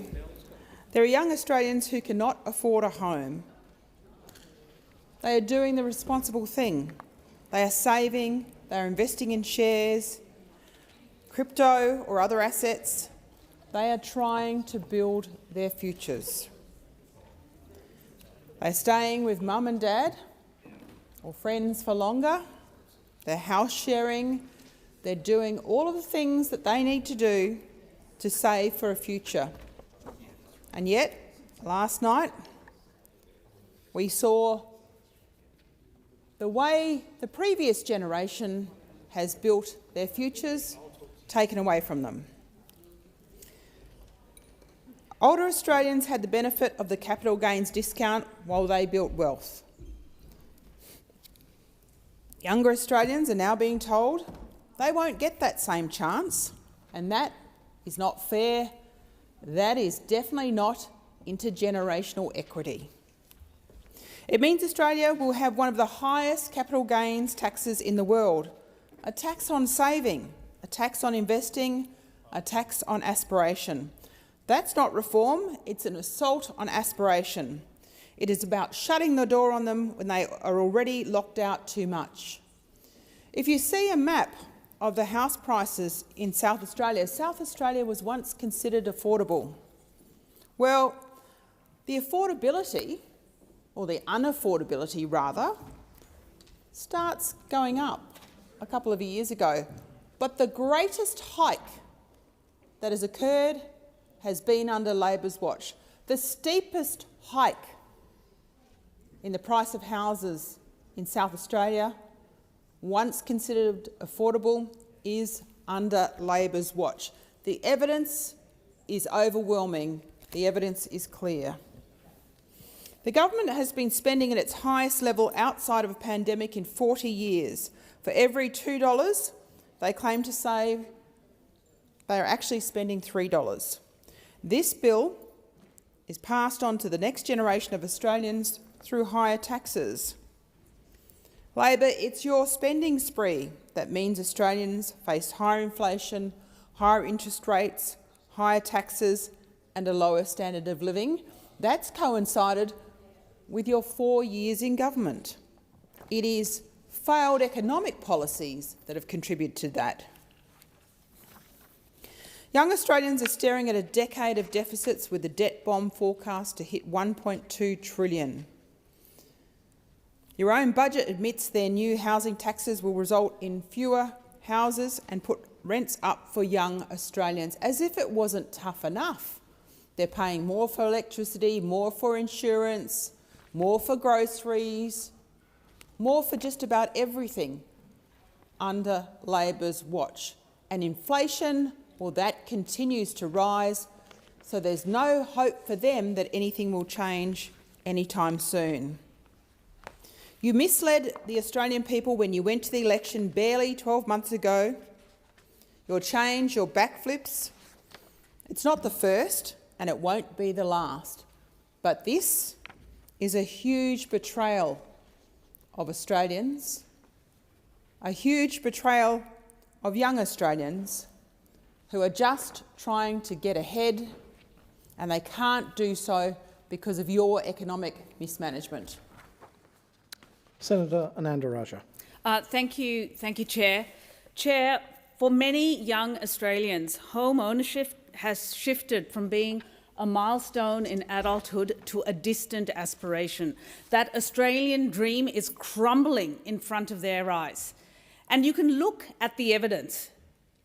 There are young Australians who cannot afford a home. They are doing the responsible thing. They are saving, they are investing in shares, crypto or other assets. They are trying to build their futures. They're staying with mum and dad or friends for longer. They're house sharing. They're doing all of the things that they need to do to save for a future. And yet, last night, we saw the way the previous generation has built their futures taken away from them. Older Australians had the benefit of the capital gains discount while they built wealth. Younger Australians are now being told they won't get that same chance, and that is not fair. That is definitely not intergenerational equity. It means Australia will have one of the highest capital gains taxes in the world, a tax on saving, a tax on investing, a tax on aspiration. That's not reform, it's an assault on aspiration. It is about shutting the door on them when they are already locked out too much. If you see a map of the house prices in South Australia was once considered affordable. Well, the affordability, or the unaffordability rather, starts going up a couple of years ago. But the greatest hike that has occurred has been under Labor's watch. The steepest hike in the price of houses in South Australia, once considered affordable, is under Labor's watch. The evidence is overwhelming. The evidence is clear. The government has been spending at its highest level outside of a pandemic in 40 years. For every $2 they claim to save, they are actually spending $3. This bill is passed on to the next generation of Australians through higher taxes. Labor, it's your spending spree that means Australians face higher inflation, higher interest rates, higher taxes and a lower standard of living. That's coincided with your 4 years in government. It is failed economic policies that have contributed to that. Young Australians are staring at a decade of deficits with the debt bomb forecast to hit $1.2 trillion. Your own budget admits their new housing taxes will result in fewer houses and put rents up for young Australians, as if it wasn't tough enough. They're paying more for electricity, more for insurance, more for groceries, more for just about everything under Labor's watch. And inflation, well, that continues to rise, so there's no hope for them that anything will change anytime soon. You misled the Australian people when you went to the election barely 12 months ago. Your change, your backflips, it's not the first and it won't be the last. But this is a huge betrayal of Australians, a huge betrayal of young Australians who are just trying to get ahead, and they can't do so because of your economic mismanagement. Senator Ananda Raja. Thank you, Chair. Chair, for many young Australians, home ownership has shifted from being a milestone in adulthood to a distant aspiration. That Australian dream is crumbling in front of their eyes. And you can look at the evidence.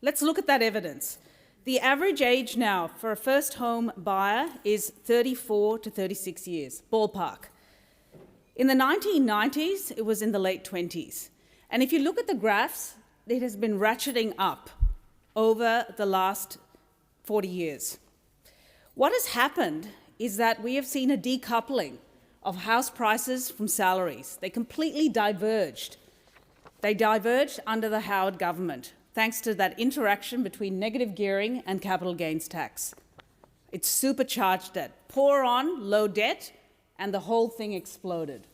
Let's look at that evidence. The average age now for a first home buyer is 34 to 36 years, ballpark. In the 1990s, it was in the late 20s. And if you look at the graphs, it has been ratcheting up over the last 40 years. What has happened is that we have seen a decoupling of house prices from salaries. They completely diverged. They diverged under the Howard government, thanks to that interaction between negative gearing and capital gains tax. It supercharged it. Pour on low debt, and the whole thing exploded.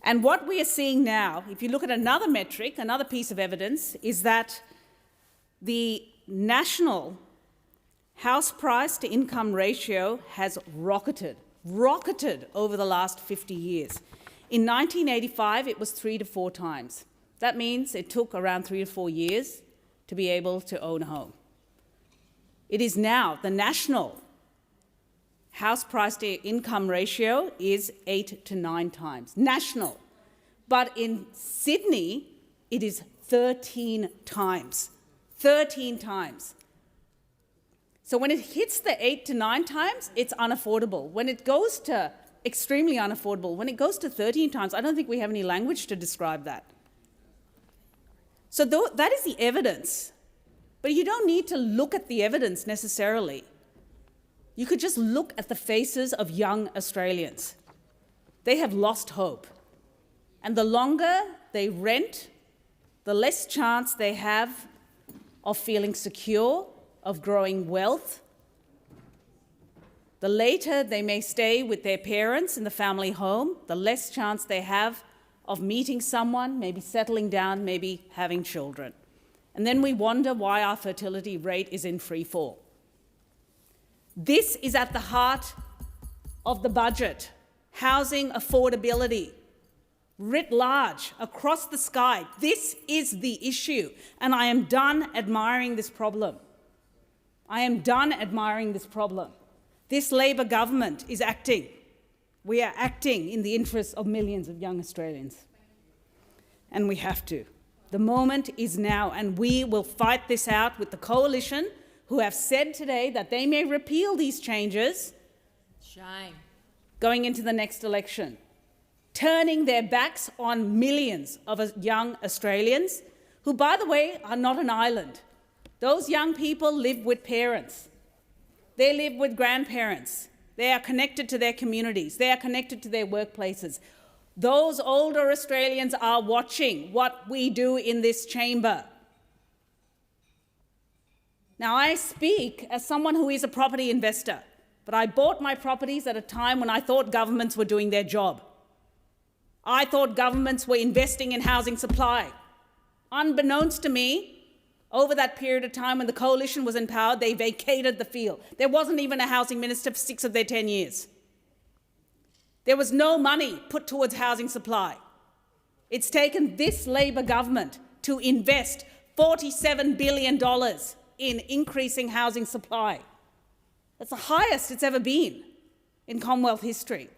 And what we are seeing now, if you look at another metric, another piece of evidence, is that the national house price to income ratio has rocketed over the last 50 years. In 1985, it was 3 to 4 times. That means it took around 3 to 4 years to be able to own a home. It is now, the national house price to income ratio is 8 to 9 times, national. But in Sydney, it is 13 times, 13 times. So when it hits the 8 to 9 times, it's unaffordable. When it goes to extremely unaffordable, when it goes to 13 times, I don't think we have any language to describe that. So that is the evidence. But you don't need to look at the evidence necessarily. You could just look at the faces of young Australians. They have lost hope. And the longer they rent, the less chance they have of feeling secure, of growing wealth. The later they may stay with their parents in the family home, the less chance they have of meeting someone, maybe settling down, maybe having children. And then we wonder why our fertility rate is in free fall. This is at the heart of the budget. Housing affordability, writ large, across the sky. This is the issue, and I am done admiring this problem. I am done admiring this problem. This Labor government is acting. We are acting in the interests of millions of young Australians. And we have to. The moment is now, and we will fight this out with the coalition who have said today that they may repeal these changes. Shame. Going into the next election, turning their backs on millions of young Australians who, by the way, are not an island. Those young people live with parents. They live with grandparents. They are connected to their communities. They are connected to their workplaces. Those older Australians are watching what we do in this chamber. Now, I speak as someone who is a property investor, but I bought my properties at a time when I thought governments were doing their job. I thought governments were investing in housing supply. Unbeknownst to me, over that period of time when the coalition was in power, they vacated the field. There wasn't even a housing minister for 6 of their 10 years. There was no money put towards housing supply. It's taken this Labor government to invest $47 billion in increasing housing supply. That's the highest it's ever been in Commonwealth history.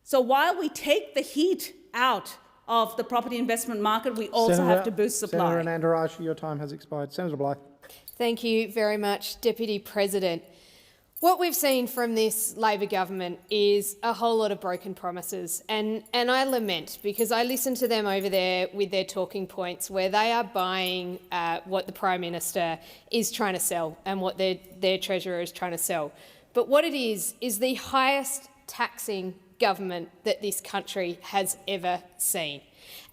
So while we take the heat out of the property investment market, we also have to boost supply. Senator Ananda Raja, your time has expired. Senator Blythe. Thank you very much, Deputy President. What we've seen from this Labor government is a whole lot of broken promises, and I lament, because I listen to them over there with their talking points where they are buying what the Prime Minister is trying to sell and what their Treasurer is trying to sell. But what it is the highest taxing government that this country has ever seen.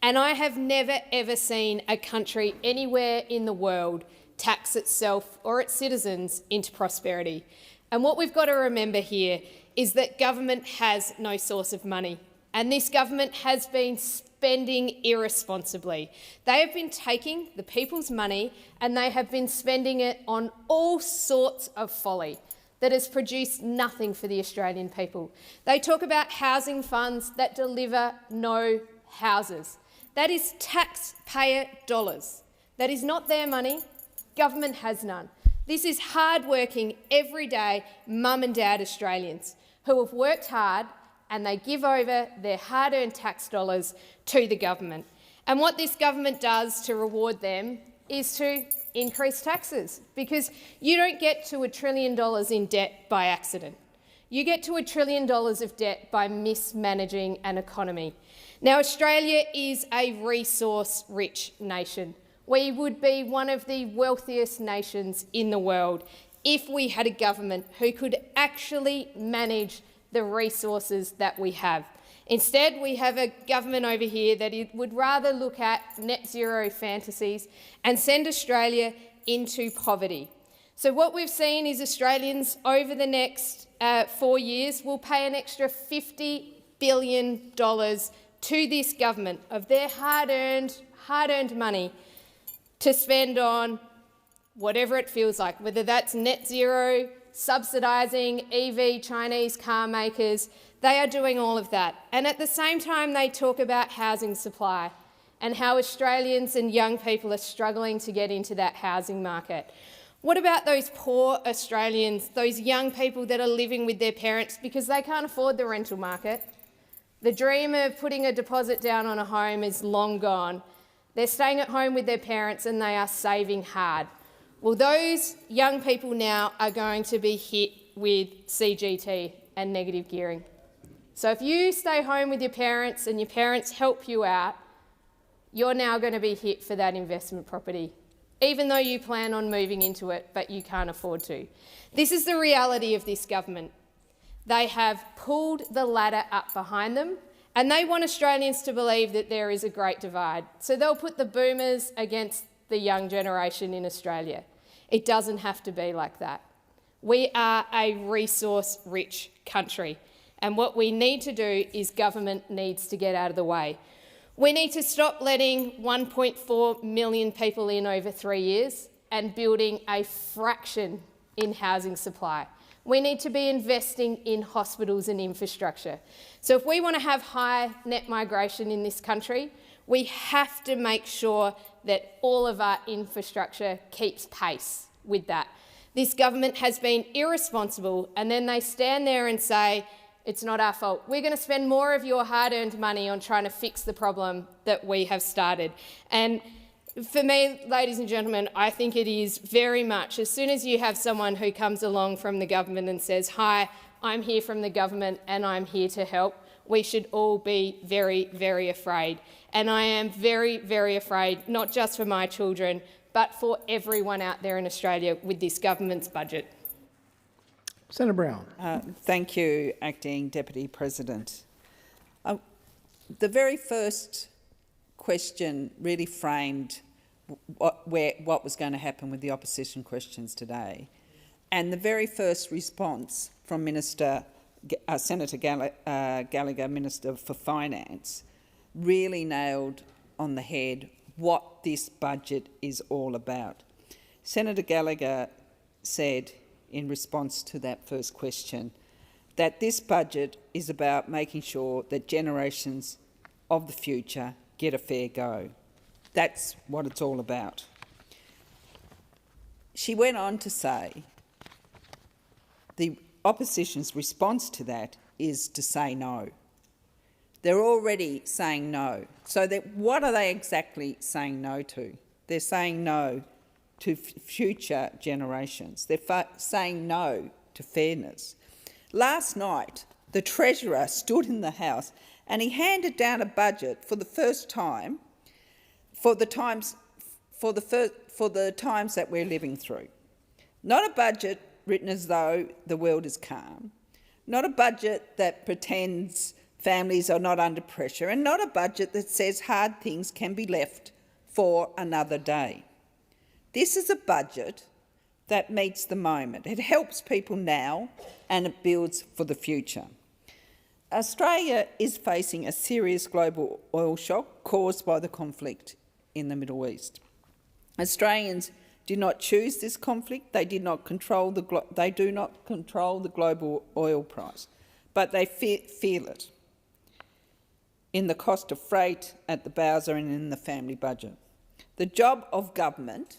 And I have never, ever seen a country anywhere in the world tax itself or its citizens into prosperity. And what we've got to remember here is that government has no source of money, and this government has been spending irresponsibly. They have been taking the people's money and they have been spending it on all sorts of folly that has produced nothing for the Australian people. They talk about housing funds that deliver no houses. That is taxpayer dollars. That is not their money. Government has none. This is hard-working, everyday mum and dad Australians who have worked hard and they give over their hard-earned tax dollars to the government. And what this government does to reward them is to increase taxes, because you don't get to $1 trillion in debt by accident. You get to $1 trillion of debt by mismanaging an economy. Now, Australia is a resource-rich nation. We would be one of the wealthiest nations in the world if we had a government who could actually manage the resources that we have. Instead, we have a government over here that would rather look at net zero fantasies and send Australia into poverty. So what we've seen is Australians over the next 4 years will pay an extra $50 billion to this government of their hard-earned money to spend on whatever it feels like, whether that's net zero, subsidising EV Chinese car makers. They are doing all of that. And at the same time, they talk about housing supply and how Australians and young people are struggling to get into that housing market. What about those poor Australians, those young people that are living with their parents because they can't afford the rental market? The dream of putting a deposit down on a home is long gone. They're staying at home with their parents and they are saving hard. Well, those young people now are going to be hit with CGT and negative gearing. So if you stay home with your parents and your parents help you out, you're now going to be hit for that investment property, even though you plan on moving into it, but you can't afford to. This is the reality of this government. They have pulled the ladder up behind them, and they want Australians to believe that there is a great divide. So they'll put the boomers against the young generation in Australia. It doesn't have to be like that. We are a resource-rich country, and what we need to do is government needs to get out of the way. We need to stop letting 1.4 million people in over 3 years and building a fraction in housing supply. We need to be investing in hospitals and infrastructure. So if we want to have high net migration in this country, we have to make sure that all of our infrastructure keeps pace with that. This government has been irresponsible, and then they stand there and say, it's not our fault. We're going to spend more of your hard-earned money on trying to fix the problem that we have started. And for me, ladies and gentlemen, I think it is very much, as soon as you have someone who comes along from the government and says, hi, I'm here from the government and I'm here to help, we should all be very, very afraid. And I am very, very afraid, not just for my children, but for everyone out there in Australia with this government's budget. Senator Brown. Thank you, Acting Deputy President. The very first question really framed what was going to happen with the opposition questions today. And the very first response from Senator Gallagher, Minister for Finance, really nailed on the head what this budget is all about. Senator Gallagher said in response to that first question that this budget is about making sure that generations of the future get a fair go. That's what it's all about. She went on to say the opposition's response to that is to say no. They're already saying no. So what are they exactly saying no to? They're saying no to future generations. They're saying no to fairness. Last night, the Treasurer stood in the House and he handed down a budget for the first time for the times that we're living through. Not a budget written as though the world is calm, not a budget that pretends families are not under pressure, and not a budget that says hard things can be left for another day. This is a budget that meets the moment. It helps people now and it builds for the future. Australia is facing a serious global oil shock caused by the conflict in the Middle East. Australians did not choose this conflict. They do not control the global oil price, but they feel it in the cost of freight, at the Bowser and in the family budget. The job of government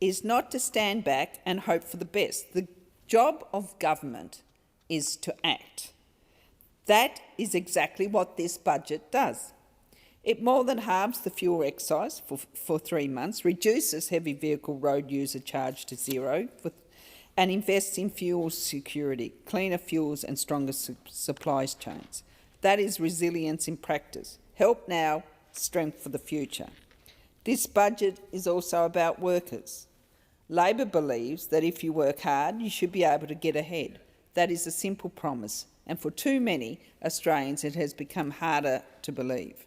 is not to stand back and hope for the best. The job of government is to act. That is exactly what this budget does. It more than halves the fuel excise for 3 months, reduces heavy vehicle road user charge to zero, and invests in fuel security, cleaner fuels and stronger supply chains. That is resilience in practice. Help now, strength for the future. This budget is also about workers. Labor believes that if you work hard, you should be able to get ahead. That is a simple promise, and for too many Australians it has become harder to believe.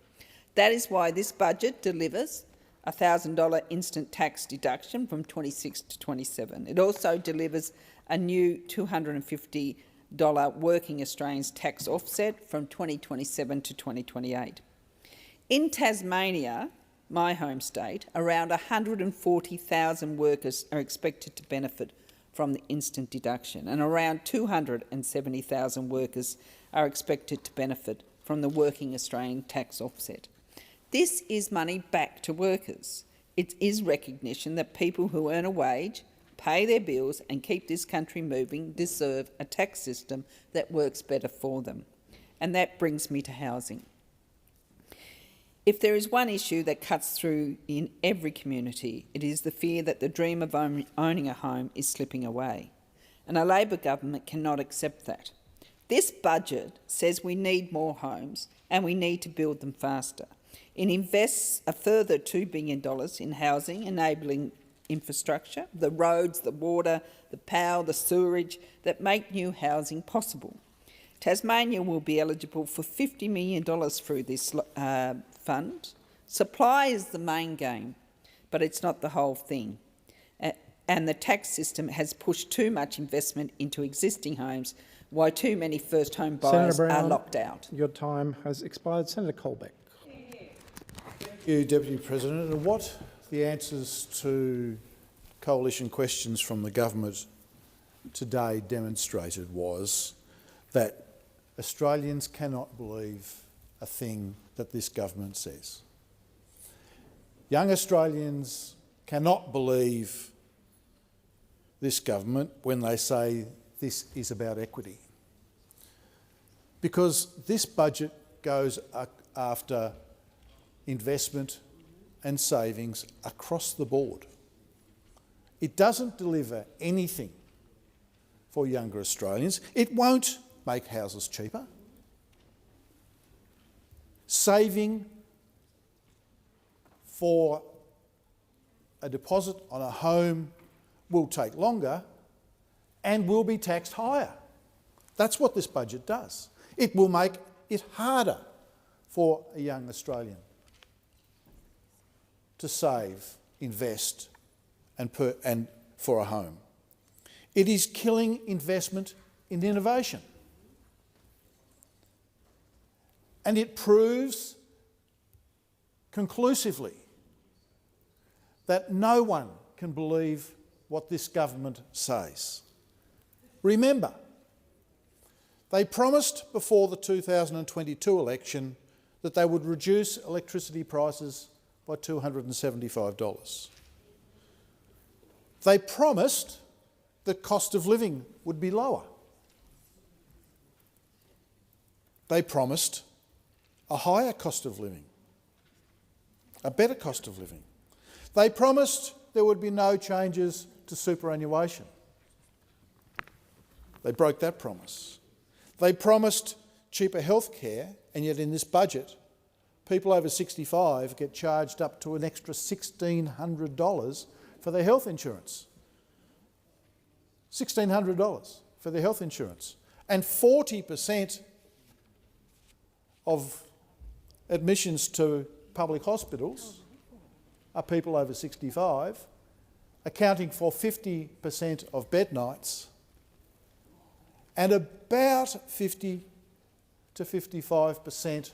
That is why this budget delivers a $1,000 instant tax deduction from 26 to 27. It also delivers a new $250 working Australians tax offset from 2027 to 2028. In Tasmania, my home state, around 140,000 workers are expected to benefit from the instant deduction, and around 270,000 workers are expected to benefit from the working Australian tax offset. This is money back to workers. It is recognition that people who earn a wage, pay their bills and keep this country moving deserve a tax system that works better for them. And that brings me to housing. If there is one issue that cuts through in every community, it is the fear that the dream of owning a home is slipping away. And a Labor government cannot accept that. This budget says we need more homes and we need to build them faster. It invests a further $2 billion in housing, enabling infrastructure, the roads, the water, the power, the sewerage that make new housing possible. Tasmania will be eligible for $50 million through this fund. Supply is the main game, but it's not the whole thing. And the tax system has pushed too much investment into existing homes, while too many first home buyers Senator Brown, are locked out. Your time has expired. Senator Colbeck. Thank you, Deputy President. And what the answers to coalition questions from the government today demonstrated was that Australians cannot believe a thing that this government says. Young Australians cannot believe this government when they say this is about equity, because this budget goes after investment and savings across the board. It doesn't deliver anything for younger Australians. It won't make houses cheaper. Saving for a deposit on a home will take longer and will be taxed higher. That's what this budget does. It will make it harder for a young Australian to save, invest and for a home. It is killing investment in innovation. And it proves conclusively that no one can believe what this government says. Remember, they promised before the 2022 election that they would reduce electricity prices by $275. They promised that cost of living would be lower. They promised a higher cost of living, a better cost of living. They promised there would be no changes to superannuation. They broke that promise. They promised cheaper health care, and yet in this budget, people over 65 get charged up to an extra $1,600 for their health insurance. $1,600 for their health insurance. And 40% of admissions to public hospitals are people over 65, accounting for 50% of bed nights, and about 50 to 55%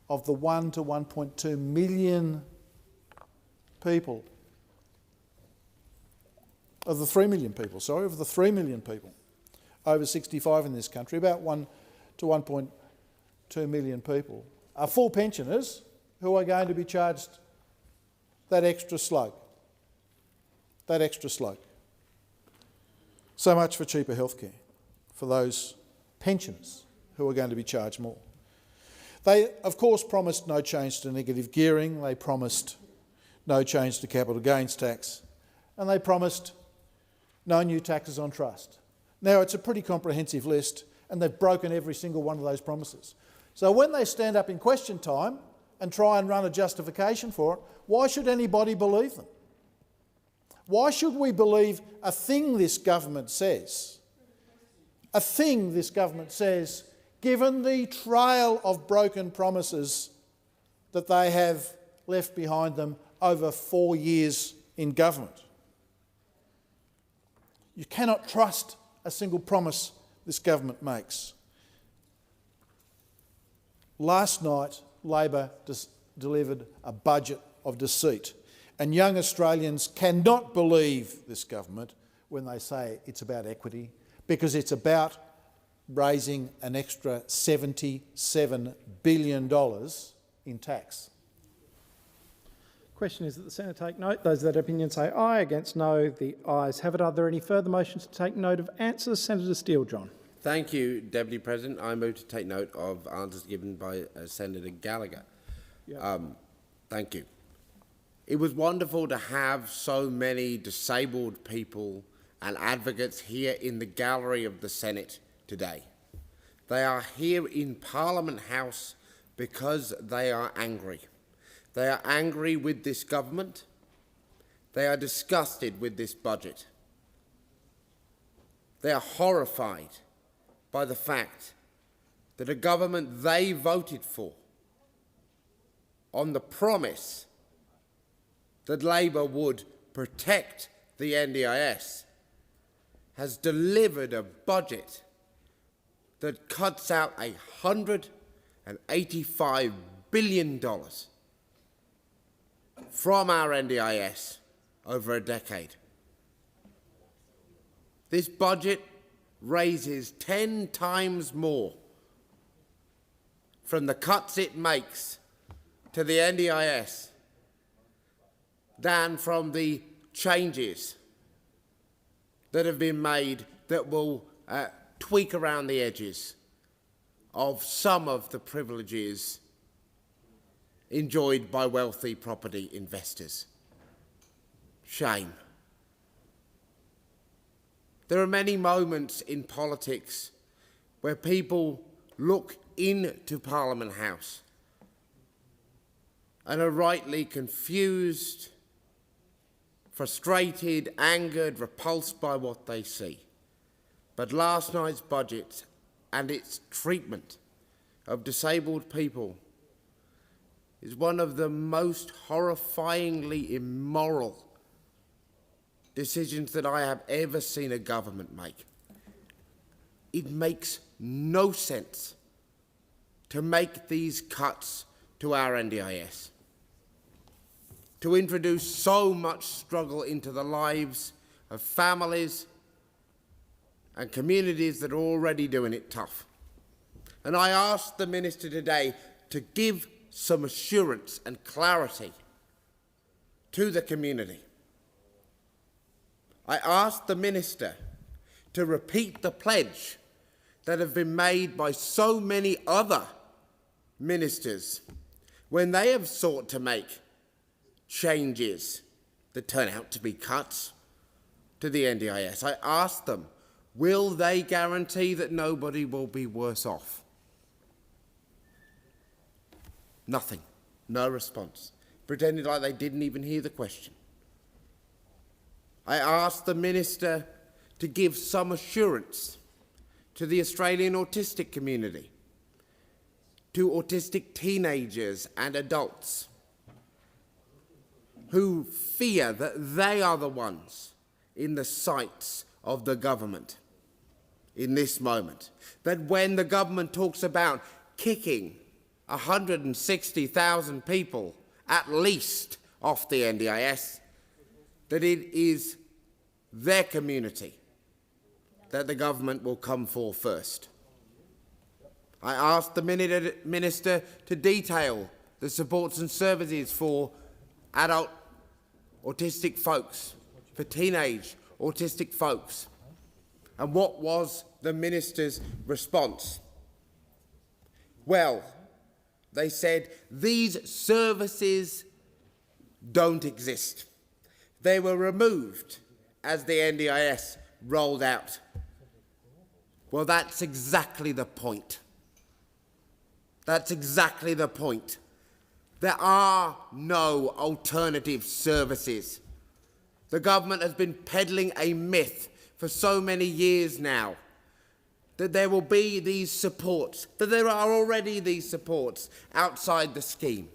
of the 1 to 1.2 million people, of the 3 million people, over 65 in this country, about 1 to 1.2 million people, are full pensioners who are going to be charged that extra slug. So much for cheaper healthcare for those pensioners who are going to be charged more. They, of course, promised no change to negative gearing, they promised no change to capital gains tax, and they promised no new taxes on trust. Now, it's a pretty comprehensive list, and they've broken every single one of those promises. So when they stand up in question time and try and run a justification for it, why should anybody believe them? Why should we believe a thing this government says? A thing this government says, given the trail of broken promises that they have left behind them over 4 years in government. You cannot trust a single promise this government makes. Last night, Labor delivered a budget of deceit, and young Australians cannot believe this government when they say it's about equity, because it's about raising an extra $77 billion in tax. Question is that the Senate take note. Those that opinion say aye, against no. The ayes have it. Are there any further motions to take note of answers? Senator Steele, John. Thank you, Deputy President. I move to take note of answers given by Senator Gallagher. Yep. Thank you. It was wonderful to have so many disabled people and advocates here in the gallery of the Senate today. They are here in Parliament House because they are angry. They are angry with this government. They are disgusted with this budget. They are horrified by the fact that a government they voted for, on the promise that Labor would protect the NDIS, has delivered a budget that cuts out $185 billion from our NDIS over a decade. This budget raises 10 times more from the cuts it makes to the NDIS than from the changes that have been made that will tweak around the edges of some of the privileges enjoyed by wealthy property investors. Shame. There are many moments in politics where people look into Parliament House and are rightly confused, frustrated, angered, repulsed by what they see. But last night's budget and its treatment of disabled people is one of the most horrifyingly immoral decisions that I have ever seen a government make. It makes no sense to make these cuts to our NDIS, to introduce so much struggle into the lives of families and communities that are already doing it tough. And I asked the Minister today to give some assurance and clarity to the community. I asked the Minister to repeat the pledge that have been made by so many other ministers when they have sought to make changes that turn out to be cuts to the NDIS. I asked them, will they guarantee that nobody will be worse off? Nothing. No response. Pretended like they didn't even hear the question. I asked the Minister to give some assurance to the Australian autistic community, to autistic teenagers and adults who fear that they are the ones in the sights of the government in this moment. That when the government talks about kicking 160,000 people at least off the NDIS, that it is their community that the government will come for first. I asked the Minister to detail the supports and services for adult autistic folks, for teenage autistic folks. And what was the Minister's response? Well, they said these services don't exist. They were removed as the NDIS rolled out. Well, that's exactly the point. That's exactly the point. There are no alternative services. The government has been peddling a myth for so many years now that there will be these supports, that there are already these supports outside the scheme,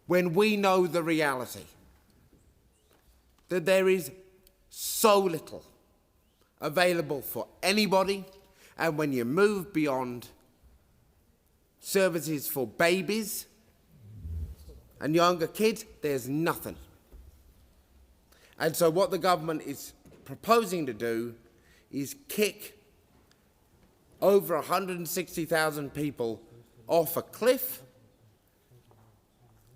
when we know the reality, that there is so little available for anybody, and when you move beyond services for babies and younger kids, there's nothing. And so what the government is proposing to do is kick over 160,000 people off a cliff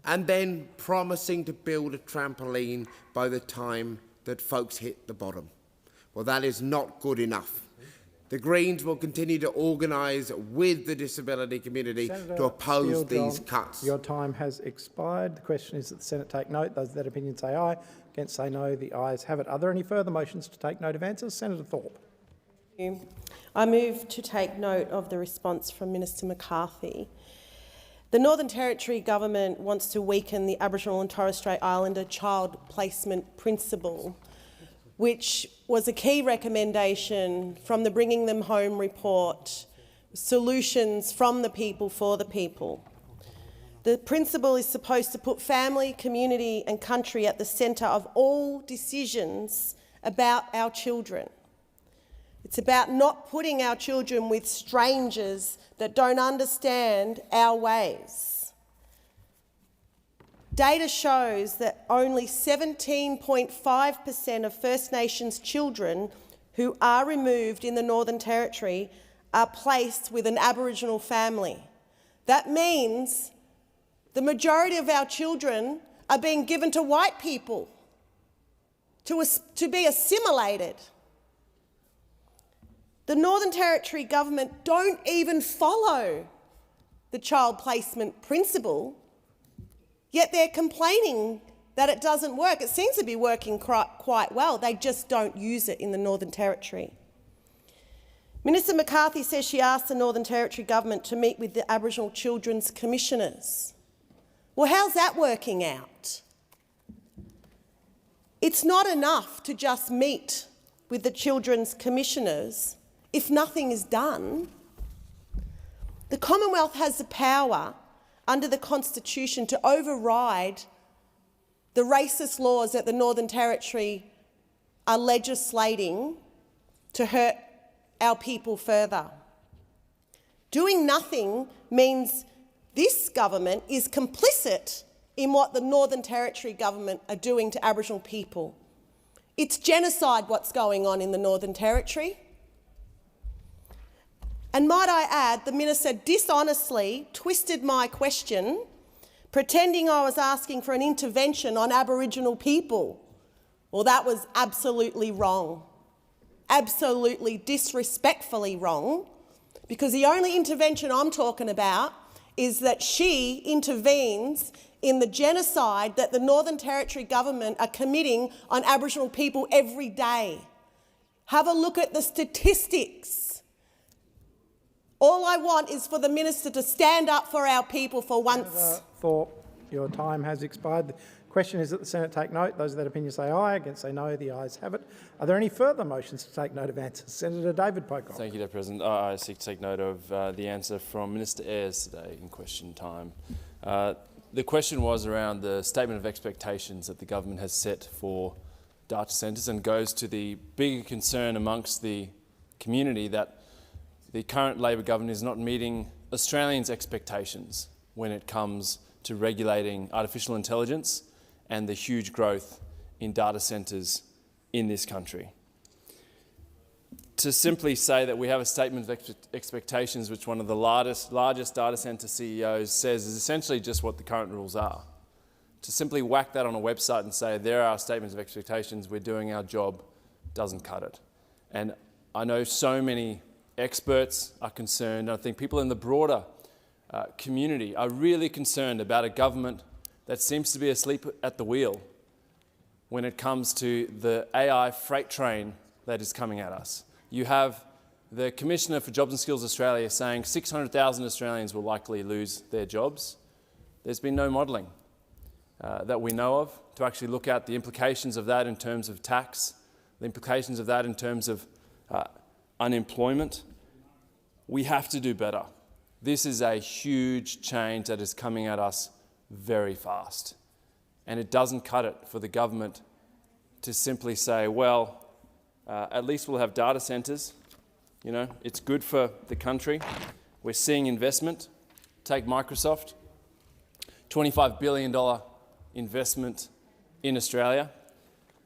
and then promising to build a trampoline by the time that folks hit the bottom. Well, that is not good enough. The Greens will continue to organise with the disability community to oppose these cuts. Your time has expired. The question is that the Senate take note. Those of that opinion say aye. Against say no. The ayes have it. Are there any further motions to take note of answers? Senator Thorpe. Thank you. I move to take note of the response from Minister McCarthy. The Northern Territory government wants to weaken the Aboriginal and Torres Strait Islander child placement principle, which was a key recommendation from the Bringing Them Home report, Solutions from the People for the People. The principle is supposed to put family, community and country at the centre of all decisions about our children. It's about not putting our children with strangers that don't understand our ways. Data shows that only 17.5% of First Nations children who are removed in the Northern Territory are placed with an Aboriginal family. That means the majority of our children are being given to white people to be assimilated. The Northern Territory government don't even follow the child placement principle, yet they're complaining that it doesn't work. It seems to be working quite well. They just don't use it in the Northern Territory. Minister McCarthy says she asked the Northern Territory government to meet with the Aboriginal Children's Commissioners. Well, how's that working out? It's not enough to just meet with the Children's Commissioners if nothing is done. The Commonwealth has the power under the Constitution to override the racist laws that the Northern Territory are legislating to hurt our people further. Doing nothing means this government is complicit in what the Northern Territory government are doing to Aboriginal people. It's genocide what's going on in the Northern Territory. And might I add, the Minister dishonestly twisted my question, pretending I was asking for an intervention on Aboriginal people. Well, that was absolutely wrong. Absolutely disrespectfully wrong, because the only intervention I'm talking about is that she intervenes in the genocide that the Northern Territory government are committing on Aboriginal people every day. Have a look at the statistics. All I want is for the Minister to stand up for our people for once. Senator Thorpe, your time has expired. The question is that the Senate take note. Those of that opinion say aye. Against say no. The ayes have it. Are there any further motions to take note of answers? Senator David Pocock. Thank you, Deputy President. I seek to take note of the answer from Minister Ayres today in question time. The question was around the statement of expectations that the government has set for data centres and goes to the bigger concern amongst the community that the current Labor government is not meeting Australians' expectations when it comes to regulating artificial intelligence and the huge growth in data centres in this country. To simply say that we have a statement of expectations, which one of the largest data centre CEOs says, is essentially just what the current rules are. To simply whack that on a website and say, there are statements of expectations, we're doing our job, doesn't cut it. And I know so many experts are concerned. I think people in the broader community are really concerned about a government that seems to be asleep at the wheel when it comes to the AI freight train that is coming at us. You have the Commissioner for Jobs and Skills Australia saying 600,000 Australians will likely lose their jobs. There's been no modelling that we know of to actually look at the implications of that in terms of tax, the implications of that in terms of unemployment. We have to do better. This is a huge change that is coming at us very fast. And it doesn't cut it for the government to simply say, well, at least we'll have data centres. You know, it's good for the country. We're seeing investment. Take Microsoft, $25 billion investment in Australia.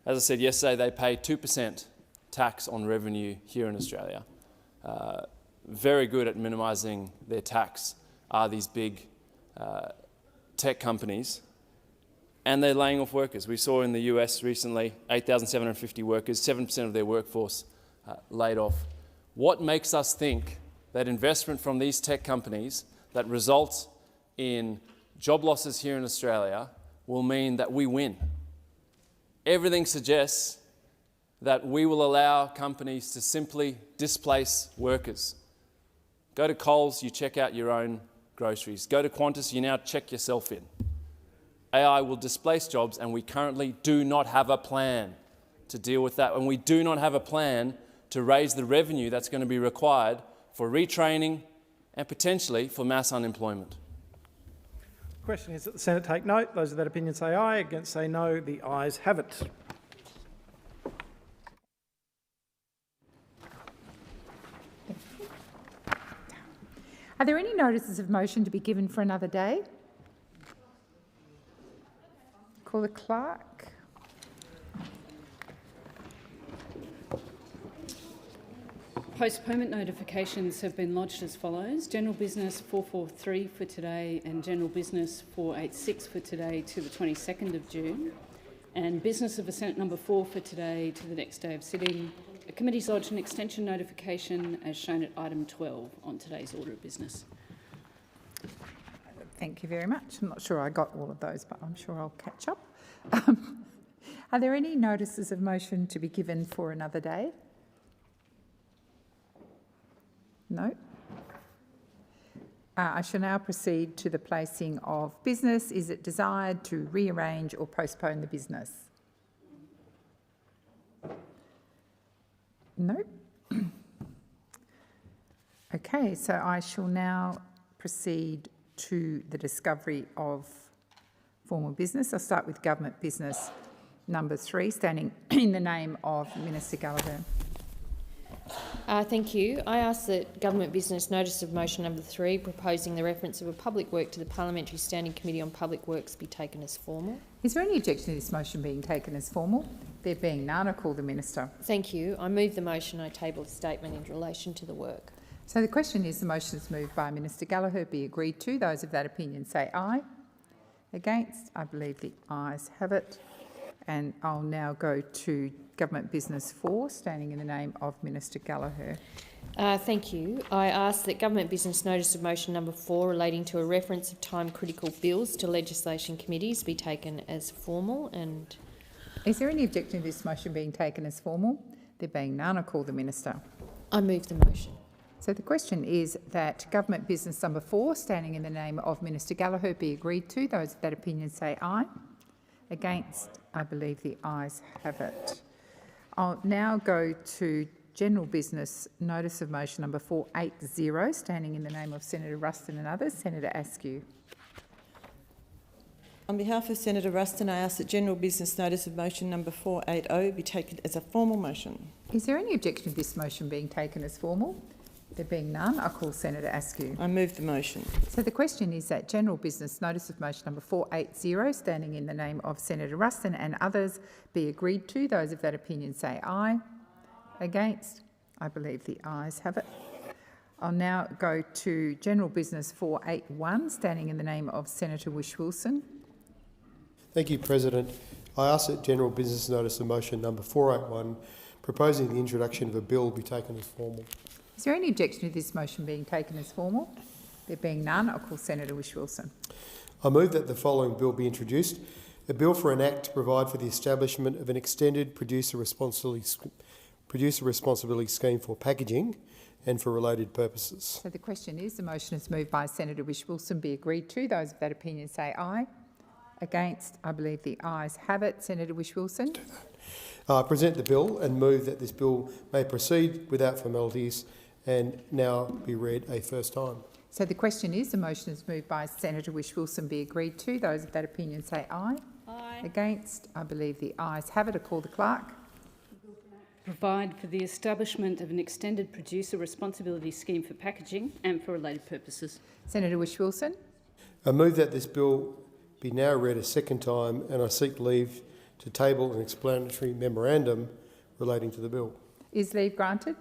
As I said yesterday, they pay 2% tax on revenue here in Australia. Very good at minimising their tax are these big tech companies. And they're laying off workers. We saw in the US recently 8,750 workers, 7% of their workforce laid off. What makes us think that investment from these tech companies that results in job losses here in Australia will mean that we win? Everything suggests that we will allow companies to simply displace workers. Go to Coles, you check out your own groceries. Go to Qantas, you now check yourself in. AI will displace jobs, and we currently do not have a plan to deal with that. And we do not have a plan to raise the revenue that's going to be required for retraining and potentially for mass unemployment. The question is that the Senate take note. Those of that opinion say aye. Against say no. The ayes have it. Are there any notices of motion to be given for another day? Call the clerk. Postponement notifications have been lodged as follows. General business 443 for today and general business 486 for today to the 22nd of June. And business of the Senate number 4 for today to the next day of sitting. The committee's lodged an extension notification as shown at item 12 on today's order of business. Thank you very much. I'm not sure I got all of those, but I'm sure I'll catch up. Are there any notices of motion to be given for another day? No. I shall now proceed to the placing of business. Is it desired to rearrange or postpone the business? No. Okay, so I shall now proceed to the discovery of formal business. I'll start with government business number 3, standing in the name of Minister Gallagher. Thank you. I ask that government business notice of motion number 3, proposing the reference of a public work to the Parliamentary Standing Committee on Public Works, be taken as formal. Is there any objection to this motion being taken as formal? There being none, I call the Minister. Thank you. I move the motion. I table the statement in relation to the work. So the question is, the motion is moved by Minister Gallagher be agreed to. Those of that opinion say aye. Against? I believe the ayes have it. And I'll now go to government business 4, standing in the name of Minister Gallagher. Thank you. I ask that government business notice of motion number 4, relating to a reference of time-critical bills to legislation committees, be taken as formal. And is there any objection to this motion being taken as formal? There being none, I call the Minister. I move the motion. So the question is that government business number 4, standing in the name of Minister Gallagher, be agreed to. Those of that opinion say aye. Against? I believe the ayes have it. I'll now go to general business notice of motion number 480, standing in the name of Senator Ruston and others. Senator Askew. On behalf of Senator Ruston, I ask that general business notice of motion number 480 be taken as a formal motion. Is there any objection to this motion being taken as formal? There being none, I call Senator Askew. I move the motion. So the question is that general business notice of motion number 480, standing in the name of Senator Ruston and others, be agreed to. Those of that opinion say aye. Against? I believe the ayes have it. I'll now go to general business 481, standing in the name of Senator Whish-Wilson. Thank you, President. I ask that general business notice of motion number 481, proposing the introduction of a bill, be taken as formal. Is there any objection to this motion being taken as formal? There being none, I'll call Senator Whish-Wilson. I move that the following bill be introduced: a bill for an act to provide for the establishment of an extended producer responsibility scheme for packaging and for related purposes. So the question is, the motion is moved by Senator Whish-Wilson, be agreed to. Those of that opinion say aye. Against? I believe the ayes have it. Senator Whish-Wilson. I present the bill and move that this bill may proceed without formalities and now be read a first time. So the question is, the motion is moved by Senator Whish-Wilson, be agreed to. Those of that opinion say aye. Aye. Against? I believe the ayes have it. I call the clerk. Provide for the establishment of an extended producer responsibility scheme for packaging and for related purposes. Senator Whish-Wilson. I move that this bill be now read a second time, and I seek leave to table an explanatory memorandum relating to the bill. Is leave granted?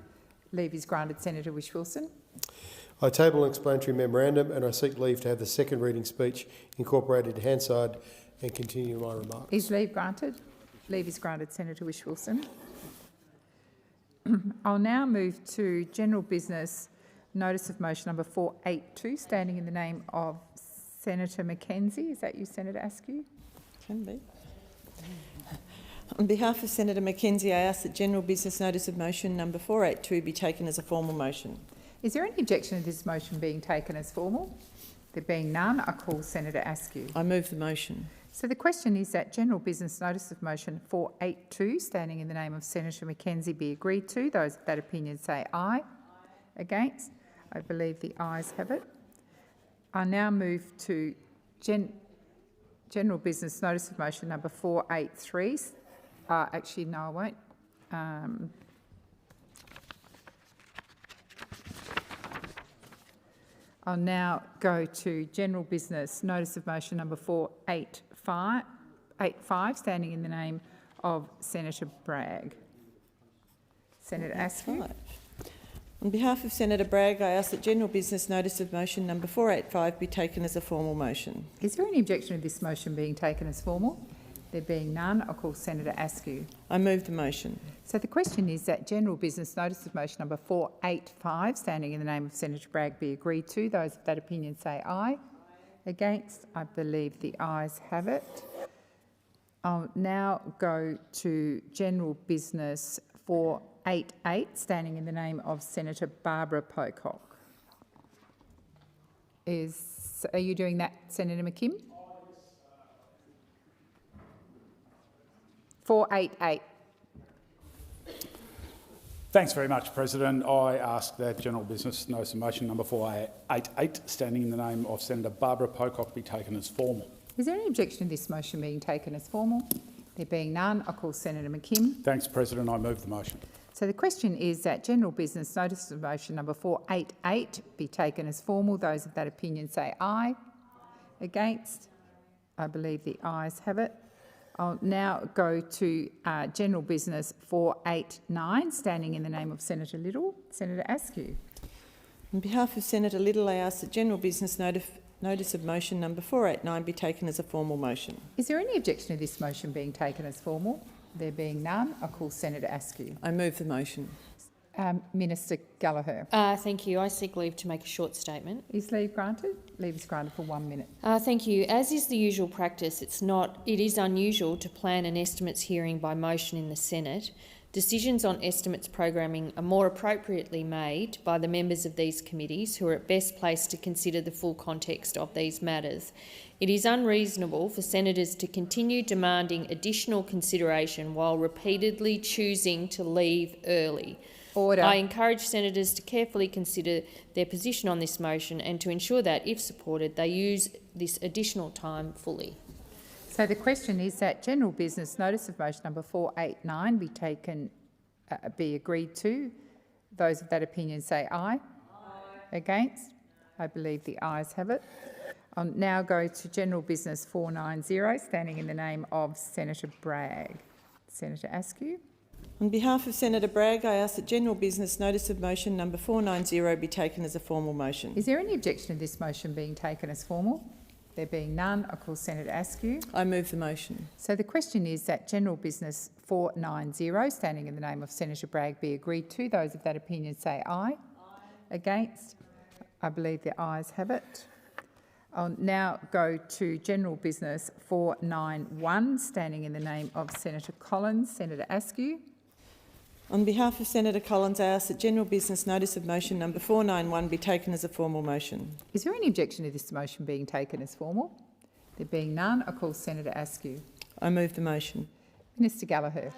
Leave is granted. Senator Whish-Wilson. I table an explanatory memorandum, and I seek leave to have the second reading speech incorporated to Hansard and continue my remarks. Is leave granted? Leave is granted. Senator Whish-Wilson. I'll now move to general business notice of motion number 482, standing in the name of Senator Mackenzie. Is that you, Senator Askew? Can be. On behalf of Senator Mackenzie, I ask that general business notice of motion number 482 be taken as a formal motion. Is there any objection to this motion being taken as formal? There being none, I call Senator Askew. I move the motion. So the question is that general business notice of motion 482, standing in the name of Senator Mackenzie, be agreed to. Those of that opinion say aye. Against? I believe the ayes have it. I now move to general business notice of motion number 483. Actually, no, I won't. I'll now go to general business notice of motion number 485, standing in the name of Senator Bragg. Senator Askew. On behalf of Senator Bragg, I ask that general business notice of motion number 485 be taken as a formal motion. Is there any objection to this motion being taken as formal? There being none, I'll call Senator Askew. I move the motion. So the question is that general business notice of motion number 485, standing in the name of Senator Bragg, be agreed to. Those of that opinion say aye. Against? I believe the ayes have it. I'll now go to general business 488, standing in the name of Senator Barbara Pocock. Are you doing that, Senator McKim? 488. Thanks very much, President. I ask that general business notice of motion number 488, standing in the name of Senator Barbara Pocock, be taken as formal. Is there any objection to this motion being taken as formal? There being none, I call Senator McKim. Thanks, President. I move the motion. So the question is that general business notice of motion number 488 be taken as formal. Those of that opinion say aye. Against? I believe the ayes have it. I'll now go to general business 489, standing in the name of Senator Little. Senator Askew. On behalf of Senator Little, I ask that general business notice of motion number 489 be taken as a formal motion. Is there any objection to this motion being taken as formal? There being none, I call Senator Askew. I move the motion. Minister Gallagher. Thank you. I seek leave to make a short statement. Is leave granted? Leave is granted for 1 minute. Thank you. As is the usual practice, it is unusual to plan an estimates hearing by motion in the Senate. Decisions on estimates programming are more appropriately made by the members of these committees, who are at best placed to consider the full context of these matters. It is unreasonable for senators to continue demanding additional consideration while repeatedly choosing to leave early. Order. I encourage senators to carefully consider their position on this motion and to ensure that, if supported, they use this additional time fully. So the question is that general business notice of motion number 489 be taken, be agreed to. Those of that opinion say aye. Aye. Against? I believe the ayes have it. I'll now go to general business 490, standing in the name of Senator Bragg. Senator Askew. On behalf of Senator Bragg, I ask that general business notice of motion number 490 be taken as a formal motion. Is there any objection to this motion being taken as formal? There being none, I call Senator Askew. I move the motion. So the question is that general business 490, standing in the name of Senator Bragg, be agreed to. Those of that opinion say aye. Aye. Against? I believe the ayes have it. I'll now go to general business 491, standing in the name of Senator Collins. Senator Askew. On behalf of Senator Collins, I ask that general business notice of motion number 491 be taken as a formal motion. Is there any objection to this motion being taken as formal? There being none, I call Senator Askew. I move the motion. Minister Gallagher.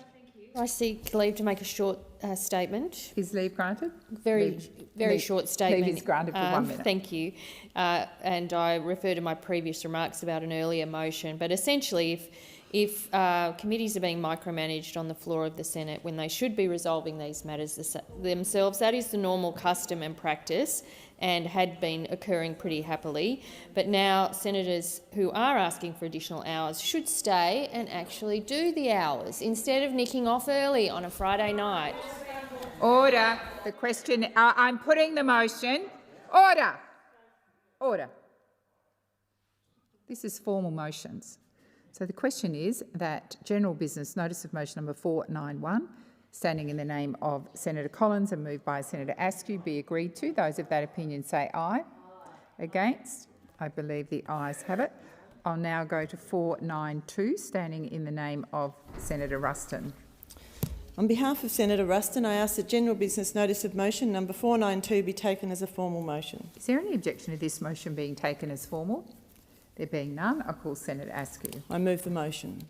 I seek leave to make a short statement. Is leave granted? Very short statement. Leave is granted for 1 minute. Thank you. And I refer to my previous remarks about an earlier motion. But essentially, if committees are being micromanaged on the floor of the Senate when they should be resolving these matters themselves, that is the normal custom and practice and had been occurring pretty happily. But now senators who are asking for additional hours should stay and actually do the hours instead of nicking off early on a Friday night. Order. The question, I'm putting the motion. Order. Order. This is formal motions. So the question is that general business notice of motion number 491, standing in the name of Senator Collins and moved by Senator Askew, be agreed to. Those of that opinion say aye. Against? I believe the ayes have it. I'll now go to 492, standing in the name of Senator Ruston. On behalf of Senator Ruston, I ask that general business notice of motion number 492 be taken as a formal motion. Is there any objection to this motion being taken as formal? There being none, I call Senator Askew. I move the motion.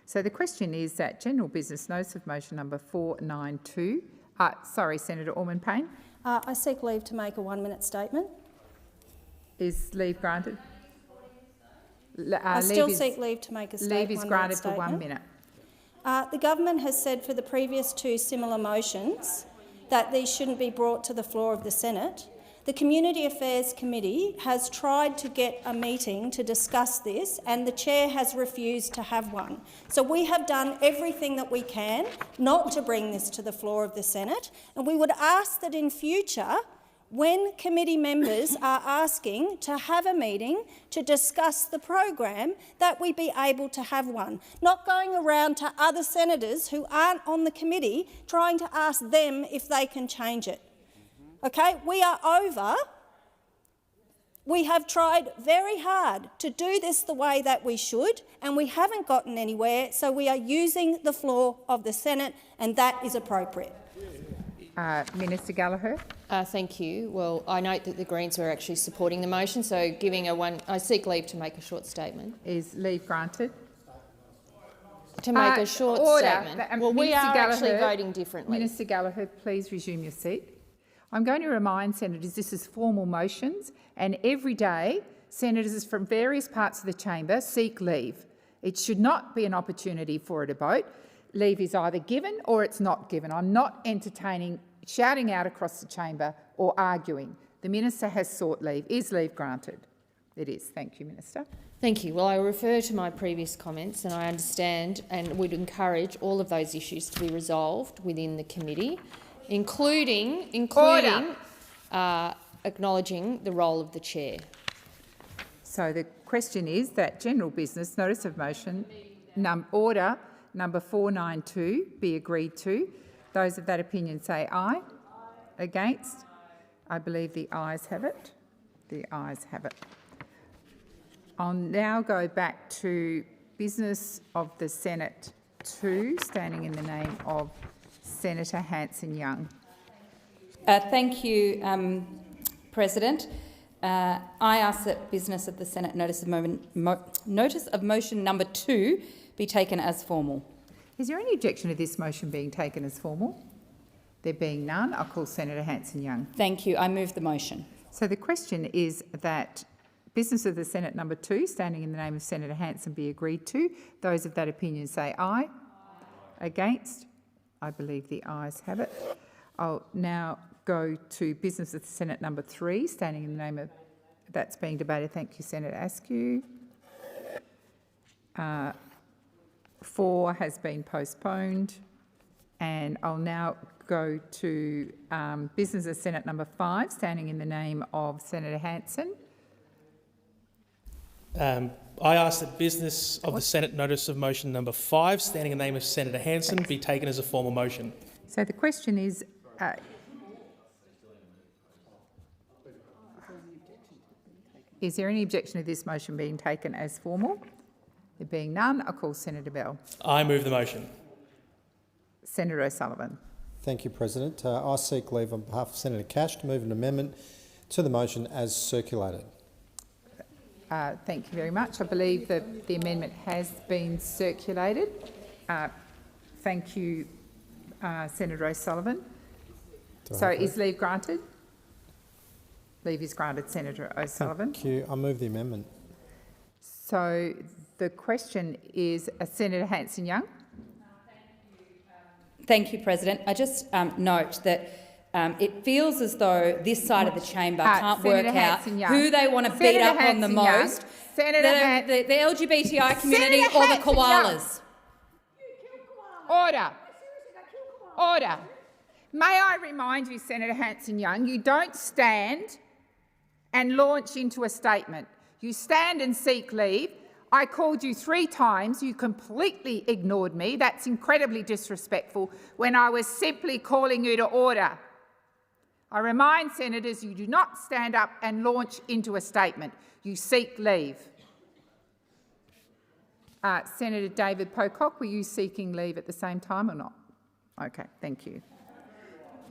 So the question is that general business notice of motion number 492. Senator Orman-Payne. I seek leave to make a 1 minute statement. Is leave granted? I still seek leave to make a statement. Leave is granted for 1 minute. The government has said for the previous two similar motions that these shouldn't be brought to the floor of the Senate. The Community Affairs Committee has tried to get a meeting to discuss this and the chair has refused to have one. So we have done everything that we can not to bring this to the floor of the Senate, and we would ask that in future, when committee members are asking to have a meeting to discuss the program, that we be able to have one, not going around to other senators who aren't on the committee trying to ask them if they can change it. Okay, we are over. We have tried very hard to do this the way that we should, and we haven't gotten anywhere, so we are using the floor of the Senate, and that is appropriate. Minister Gallagher. Thank you. Well, I note that the Greens were actually supporting the motion, so I seek leave to make a short statement. Is leave granted? To make a short statement. Well, we are actually voting differently. Minister Gallagher, please resume your seat. I'm going to remind senators this is formal motions, and every day senators from various parts of the chamber seek leave. It should not be an opportunity for a debate. Leave is either given or it's not given. I'm not entertaining shouting out across the chamber or arguing. The minister has sought leave. Is leave granted? It is. Thank you, Minister. Thank you. Well, I refer to my previous comments, and I understand and would encourage all of those issues to be resolved within the committee, including acknowledging the role of the chair. So the question is that general business notice of motion order number 492 be agreed to. Those of that opinion say aye. Aye. Against? I believe the ayes have it. The ayes have it. I'll now go back to business of the Senate 2, standing in the name of Senator Hanson-Young. Thank you, President. I ask that business of the Senate notice of motion number 2 be taken as formal. Is there any objection to this motion being taken as formal? There being none, I'll call Senator Hanson-Young. Thank you. I move the motion. So the question is that Business of the Senate number 2, standing in the name of Senator Hanson, be agreed to. Those of that opinion say aye. Against? I believe the ayes have it. I'll now go to business of the Senate number 3, standing in the name of... That's being debated. Thank you, Senator Askew. 4 has been postponed. And I'll now go to business of Senate number 5, standing in the name of Senator Hanson. I ask that business of the Senate notice of motion number 5, standing in the name of Senator Hanson, be taken as a formal motion. So the question is, is there any objection to this motion being taken as formal? There being none, I call Senator Bell. I move the motion. Senator O'Sullivan. Thank you, President. I seek leave on behalf of Senator Cash to move an amendment to the motion as circulated. Thank you very much. I believe that the amendment has been circulated. Thank you, Senator O'Sullivan. So is leave granted? Leave is granted, Senator O'Sullivan. Thank you. I move the amendment. So the question is Senator Hanson-Young. Thank you, President. I just note that it feels as though this side of the chamber can't work out who they want to beat up on the most, the LGBTI community or the koalas. Order. Order. May I remind you, Senator Hanson-Young, you don't stand and launch into a statement. You stand and seek leave. I called you 3 times. You completely ignored me. That's incredibly disrespectful when I was simply calling you to order. I remind senators you do not stand up and launch into a statement. You seek leave. Senator David Pocock, were you seeking leave at the same time or not? Okay, thank you.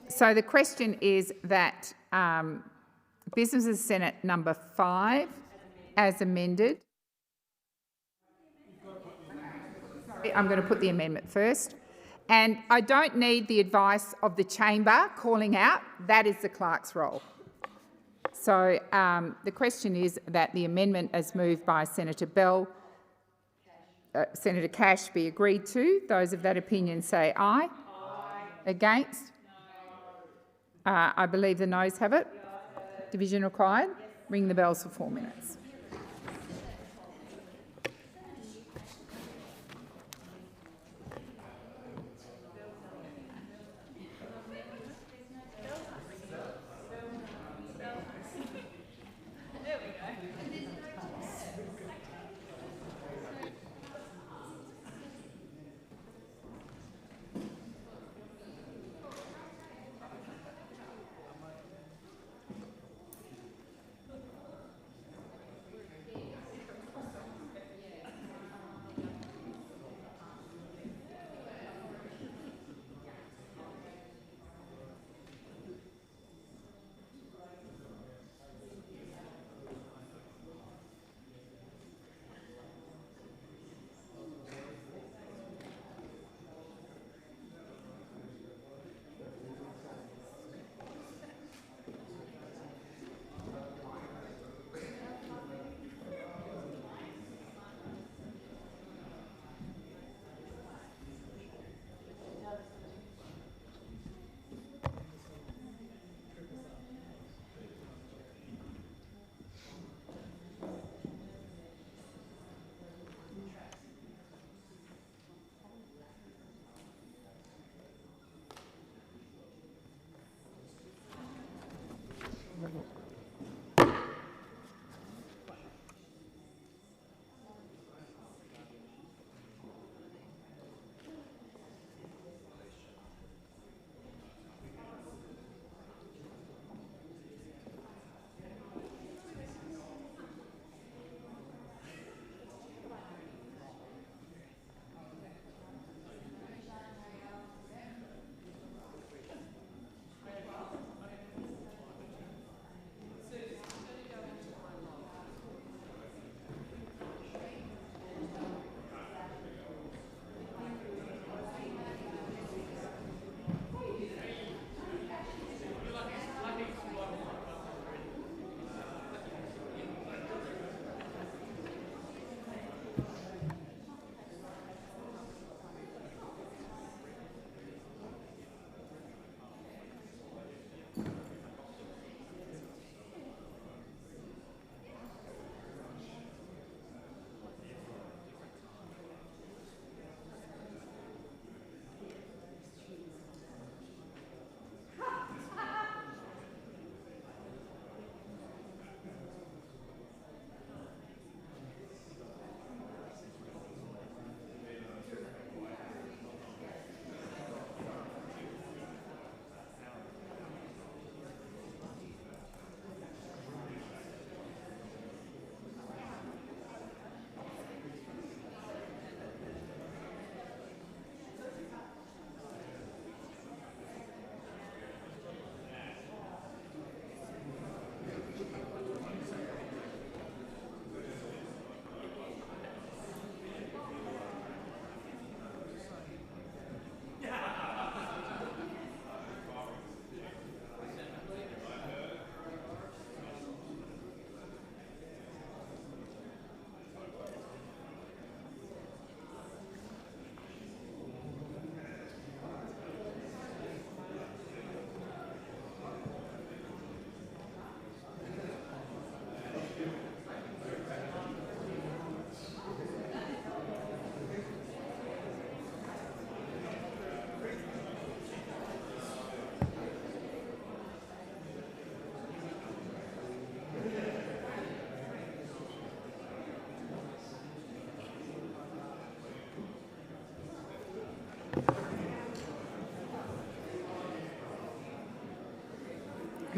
So the question is that Business of Senate number 5, as amended. I'm going to put the amendment first. And I don't need the advice of the chamber calling out. That is the clerk's role. So the question is that the amendment as moved by Senator Bell, Senator Cash be agreed to. Those of that opinion say aye. Aye. Against? No. I believe the noes have it. Division required. Ring the bells for 4 minutes.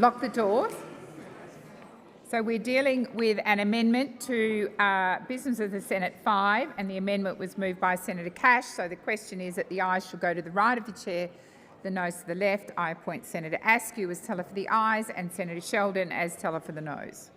Lock the doors. So we're dealing with an amendment to Business of the Senate 5, and the amendment was moved by Senator Cash. So the question is that the ayes shall go to the right of the chair, the noes to the left. I appoint Senator Askew as teller for the ayes and Senator Sheldon as teller for the noes.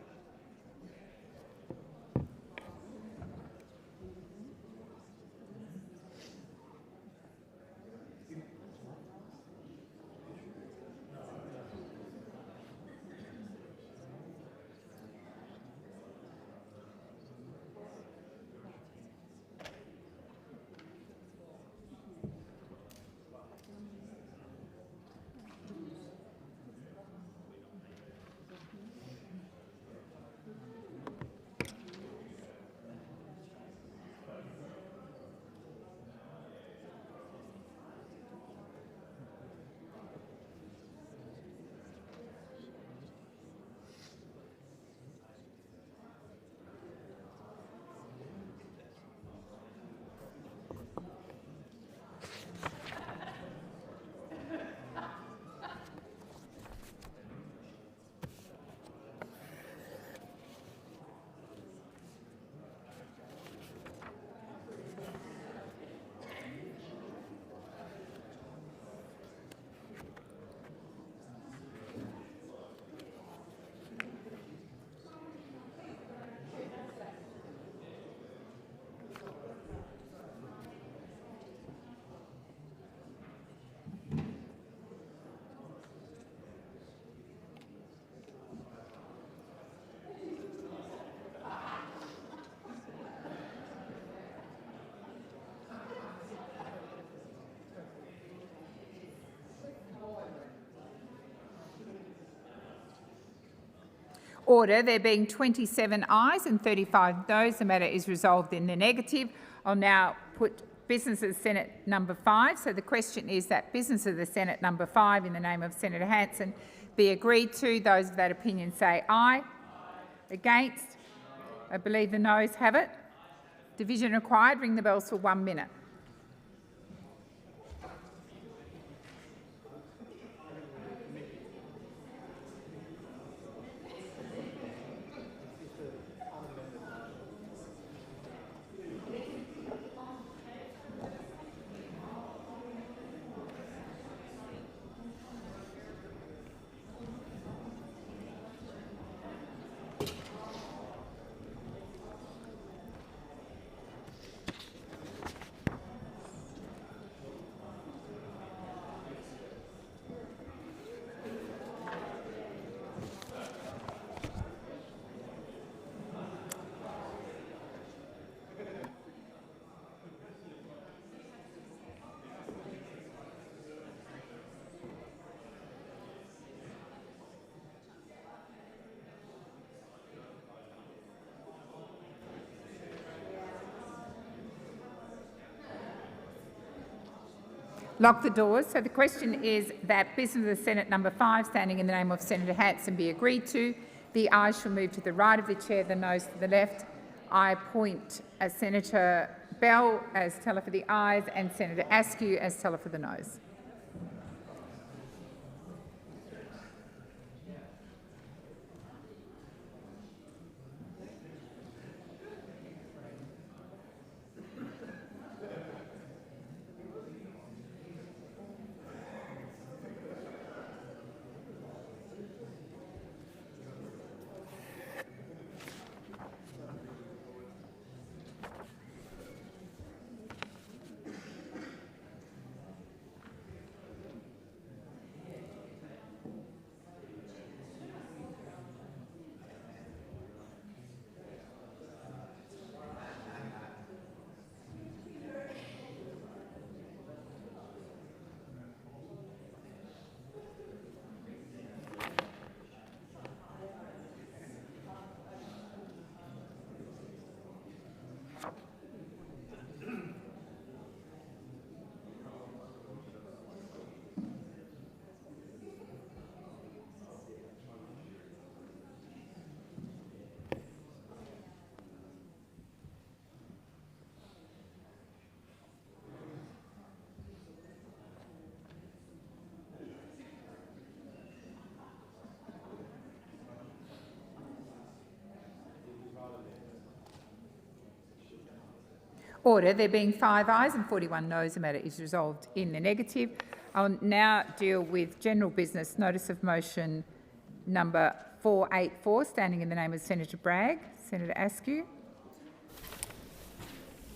Order. There being 27 ayes and 35 noes, the matter is resolved in the negative. I'll now put Business of the Senate number 5. So the question is that Business of the Senate number 5 in the name of Senator Hanson be agreed to. Those of that opinion say aye. Against? I believe the noes have it. Division required. Ring the bells for 1 minute. Lock the doors. So the question is that Business of the Senate number 5, standing in the name of Senator Hanson, be agreed to. The ayes shall move to the right of the chair, the noes to the left. I appoint Senator Bell as teller for the ayes and Senator Askew as teller for the noes. Order. There being 5 ayes and 41 noes, the matter is resolved in the negative. I'll now deal with general business. Notice of motion number 484, standing in the name of Senator Bragg. Senator Askew.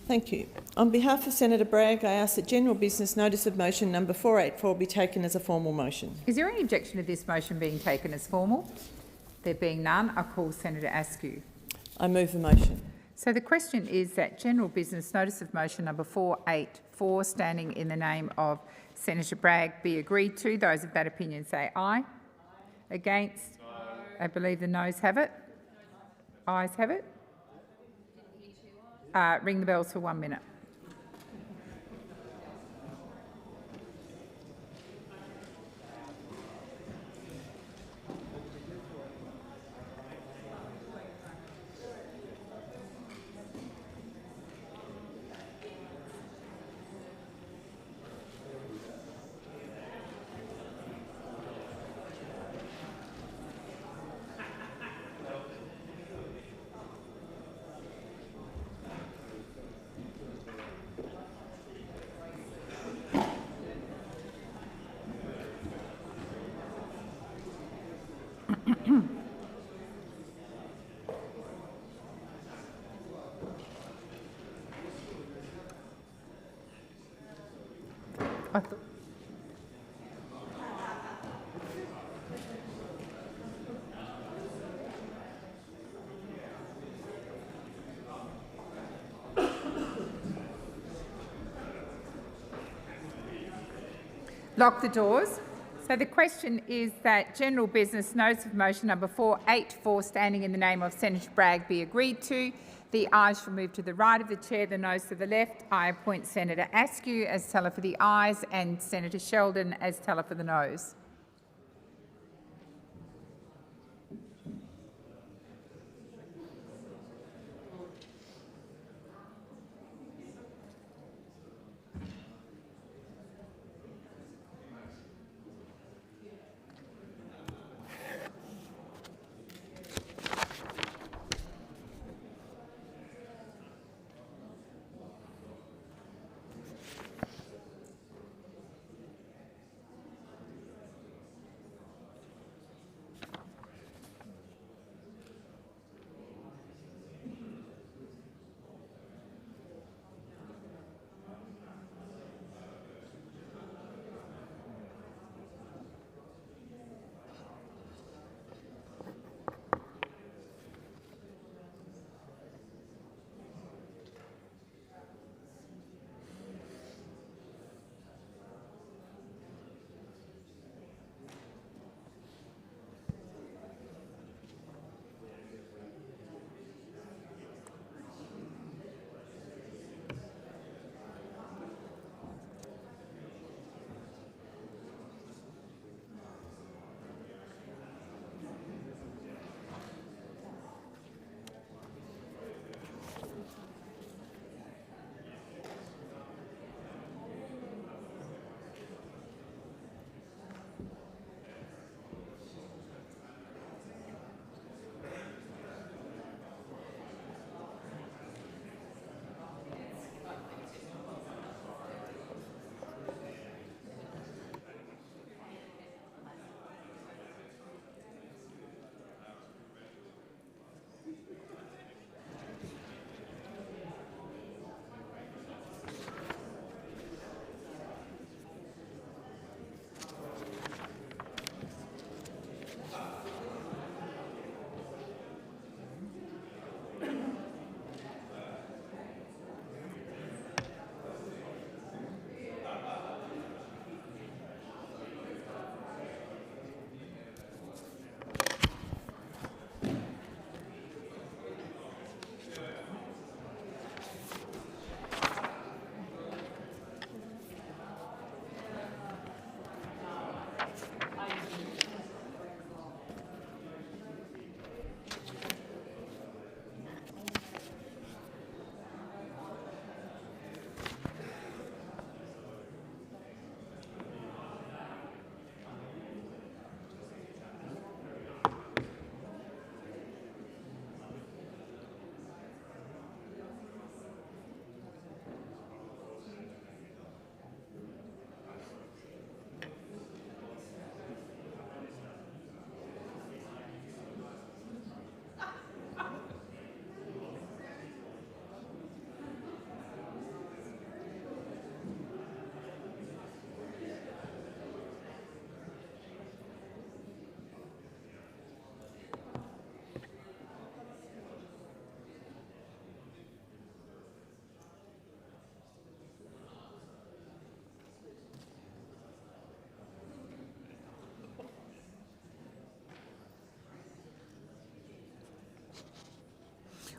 Thank you. On behalf of Senator Bragg, I ask that general business notice of motion number 484 be taken as a formal motion. Is there any objection to this motion being taken as formal? There being none, I call Senator Askew. I move the motion. So the question is that general business notice of motion number 484, standing in the name of Senator Bragg, be agreed to. Those of that opinion say aye. Against? No. I believe the noes have it. Ayes have it. Ring the bells for 1 minute. Lock the doors. So the question is that general business notice of motion number 484, standing in the name of Senator Bragg, be agreed to. The ayes shall move to the right of the chair, the noes to the left. I appoint Senator Askew as teller for the ayes and Senator Sheldon as teller for the noes.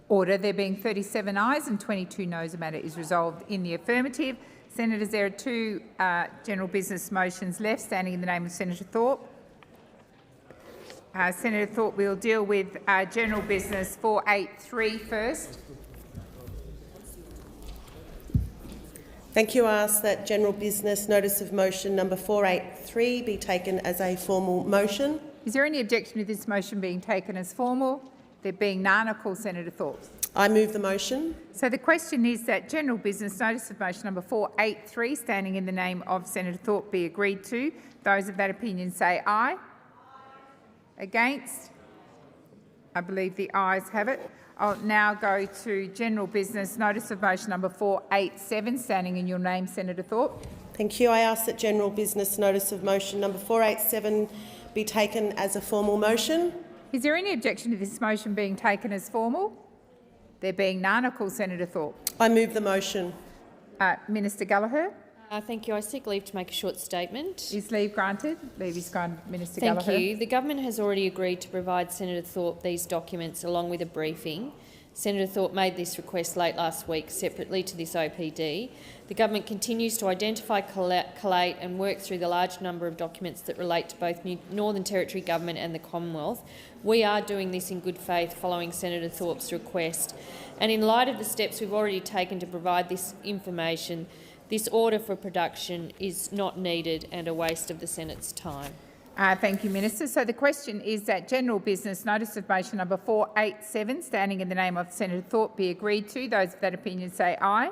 Order. There being 37 ayes and 22 noes, the matter is resolved in the affirmative. Senators, there are two general business motions left, standing in the name of Senator Thorpe. Senator Thorpe, we'll deal with general business 483 first. Thank you. I ask that general business notice of motion number 483 be taken as a formal motion. Is there any objection to this motion being taken as formal? There being none, I call Senator Thorpe. I move the motion. So the question is that general business notice of motion number 483, standing in the name of Senator Thorpe, be agreed to. Those of that opinion say aye. Against? I believe the ayes have it. I'll now go to general business notice of motion number 487, standing in your name, Senator Thorpe. Thank you. I ask that general business notice of motion number 487 be taken as a formal motion. Is there any objection to this motion being taken as formal? There being none, I call Senator Thorpe. I move the motion. Minister Gallagher. Thank you. I seek leave to make a short statement. Is leave granted? Leave is granted. Minister Thank Gallagher. you. The government has already agreed to provide Senator Thorpe these documents along with a briefing. Senator Thorpe made this request late last week separately to this OPD. The government continues to identify, collate and work through the large number of documents that relate to both Northern Territory Government and the Commonwealth. We are doing this in good faith following Senator Thorpe's request. And in light of the steps we've already taken to provide this information, this order for production is not needed and a waste of the Senate's time. Thank you, Minister. So the question is that general business notice of motion number 487, standing in the name of Senator Thorpe, be agreed to. Those of that opinion say aye.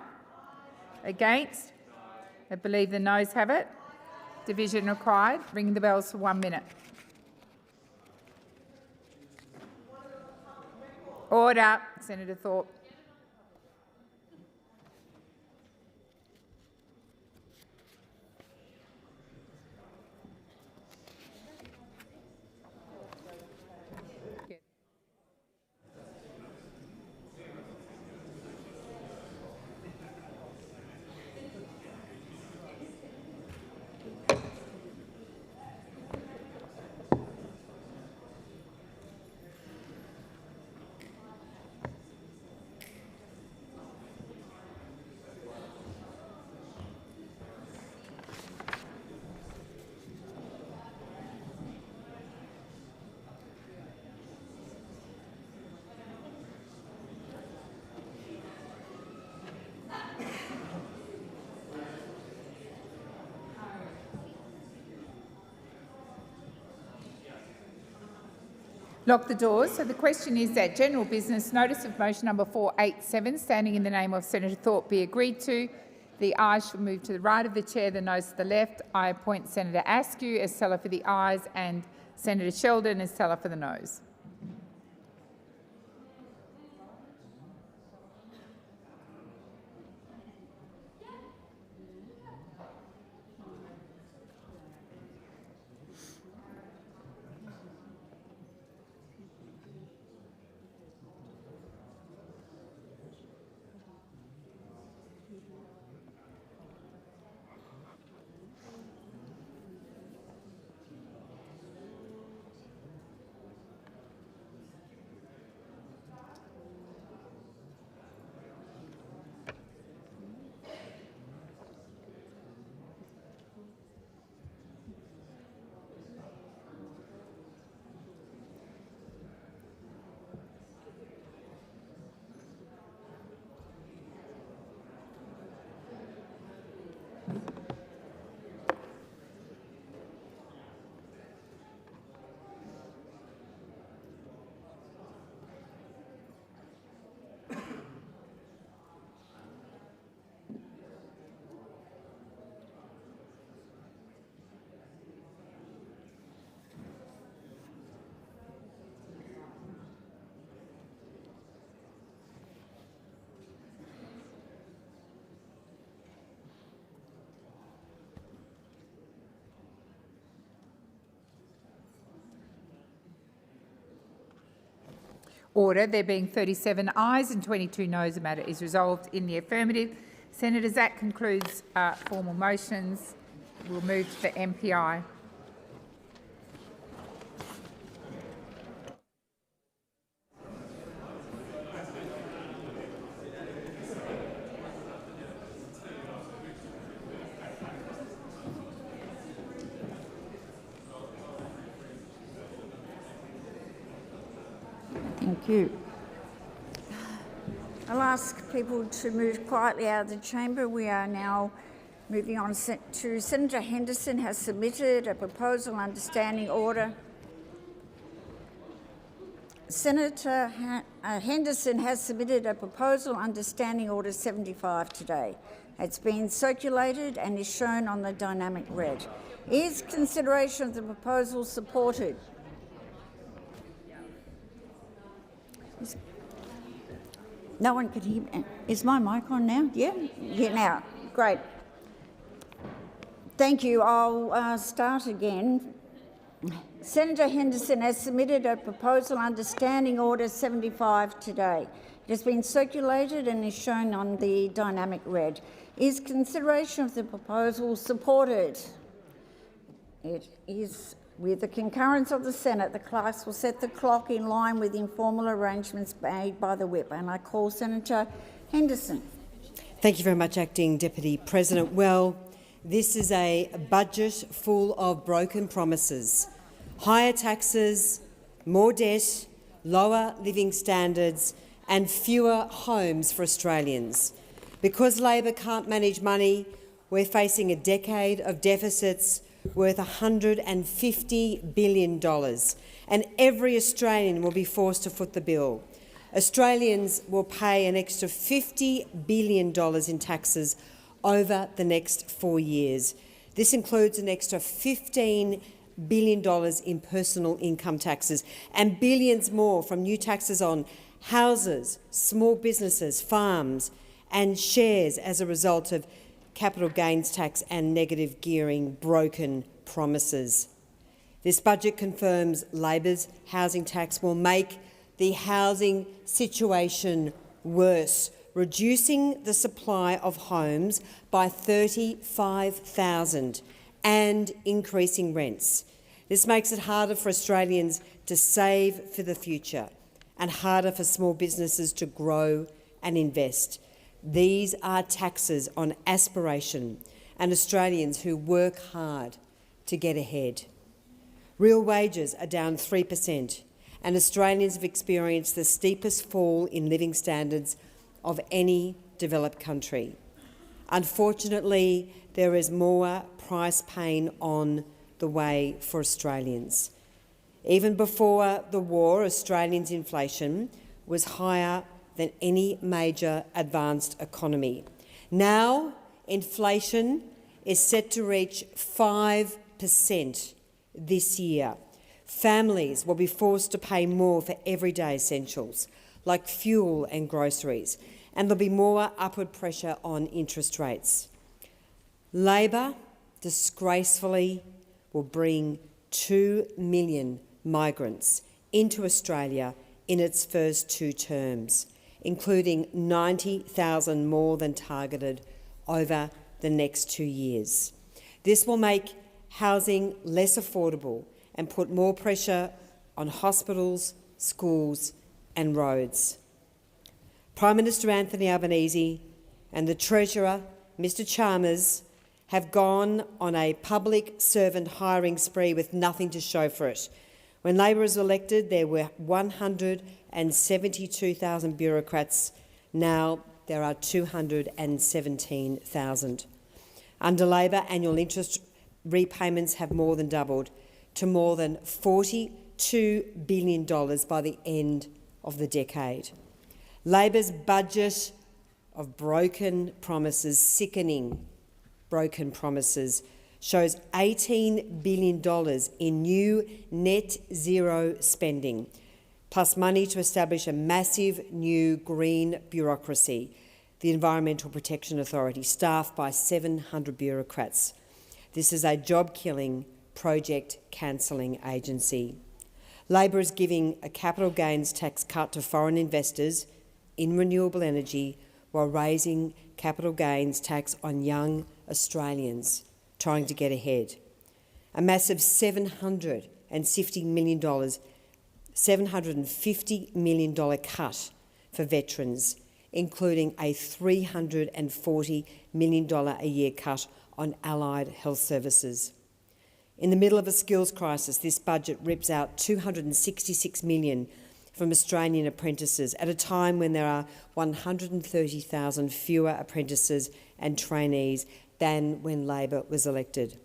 Against? I believe the noes have it. Division required. Ring the bells for 1 minute. Order. Senator Thorpe. Lock the doors. So the question is that general business notice of motion number 487, standing in the name of Senator Thorpe, be agreed to. The ayes shall move to the right of the chair, the noes to the left. I appoint Senator Askew as teller for the ayes and Senator Sheldon as teller for the noes. Order. There being 37 ayes and 22 noes, the matter is resolved in the affirmative. Senators, that concludes formal motions. We'll move to the MPI. you. I'll ask people to move quietly out of the chamber. We are now moving on to Senator Henderson has submitted a proposal understanding order. Senator Henderson has submitted a proposal under Standing Order 75 today. It's been circulated and is shown on the dynamic red. Is consideration of the proposal supported? No one could hear me. Is my mic on now? Yeah? Yeah, now. Great. Thank you. I'll start again. Senator Henderson has submitted a proposal under Standing Order 75 today. It has been circulated and is shown on the dynamic red. Is consideration of the proposal supported? It is. With the concurrence of the Senate, the clerks will set the clock in line with informal arrangements made by the Whip. And I call Senator Henderson. Thank you very much, Acting Deputy President. Well, this is a budget full of broken promises. Higher taxes, more debt, lower living standards and fewer homes for Australians. Because Labor can't manage money, we're facing a decade of deficits worth $150 billion, and every Australian will be forced to foot the bill. Australians will pay an extra $50 billion in taxes over the next 4 years. This includes an extra $15 billion in personal income taxes and billions more from new taxes on houses, small businesses, farms and shares as a result of capital gains tax and negative gearing broken promises. This budget confirms Labor's housing tax will make the housing situation worse, reducing the supply of homes by 35,000 and increasing rents. This makes it harder for Australians to save for the future and harder for small businesses to grow and invest. These are taxes on aspiration and Australians who work hard to get ahead. Real wages are down 3% and Australians have experienced the steepest fall in living standards of any developed country. Unfortunately, there is more price pain on the way for Australians. Even before the war, Australians' inflation was higher than any major advanced economy. Now, inflation is set to reach 5% this year. Families will be forced to pay more for everyday essentials like fuel and groceries, and there'll be more upward pressure on interest rates. Labor, disgracefully, will bring 2 million migrants into Australia in its first 2 terms, including 90,000 more than targeted over the next 2 years. This will make housing less affordable and put more pressure on hospitals, schools and roads. Prime Minister Anthony Albanese and the Treasurer, Mr Chalmers, have gone on a public servant hiring spree with nothing to show for it. When Labor was elected, there were 172,000 bureaucrats. Now there are 217,000. Under Labor, annual interest repayments have more than doubled to more than $42 billion by the end of the decade. Labor's budget of broken promises, sickening broken promises, shows $18 billion in new net zero spending, plus money to establish a massive new green bureaucracy, the Environmental Protection Authority, staffed by 700 bureaucrats. This is a job-killing, project-cancelling agency. Labor is giving a capital gains tax cut to foreign investors in renewable energy while raising capital gains tax on young Australians trying to get ahead. A massive $750 million cut for veterans, including a $340 million a year cut on allied health services. In the middle of a skills crisis, this budget rips out $266 million from Australian apprentices at a time when there are 130,000 fewer apprentices and trainees than when Labor was elected.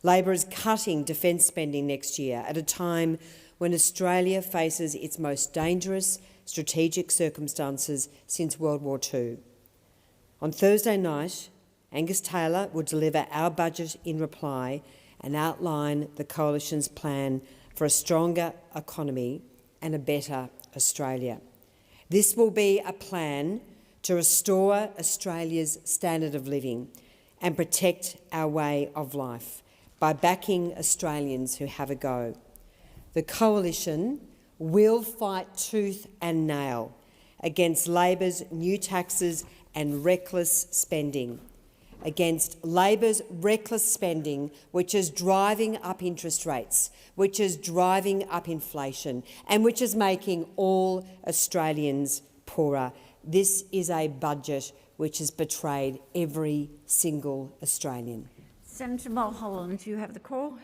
Labor is cutting defence spending next year at a time when Australia faces its most dangerous strategic circumstances since World War II. On Thursday night, Angus Taylor will deliver our budget in reply and outline the Coalition's plan for a stronger economy and a better Australia. This will be a plan to restore Australia's standard of living and protect our way of life by backing Australians who have a go. The Coalition will fight tooth and nail against Labor's new taxes and reckless spending, against Labor's reckless spending, which is driving up interest rates, which is driving up inflation, and which is making all Australians poorer. This is a budget which has betrayed every single Australian. Senator Mulholland, you have the call.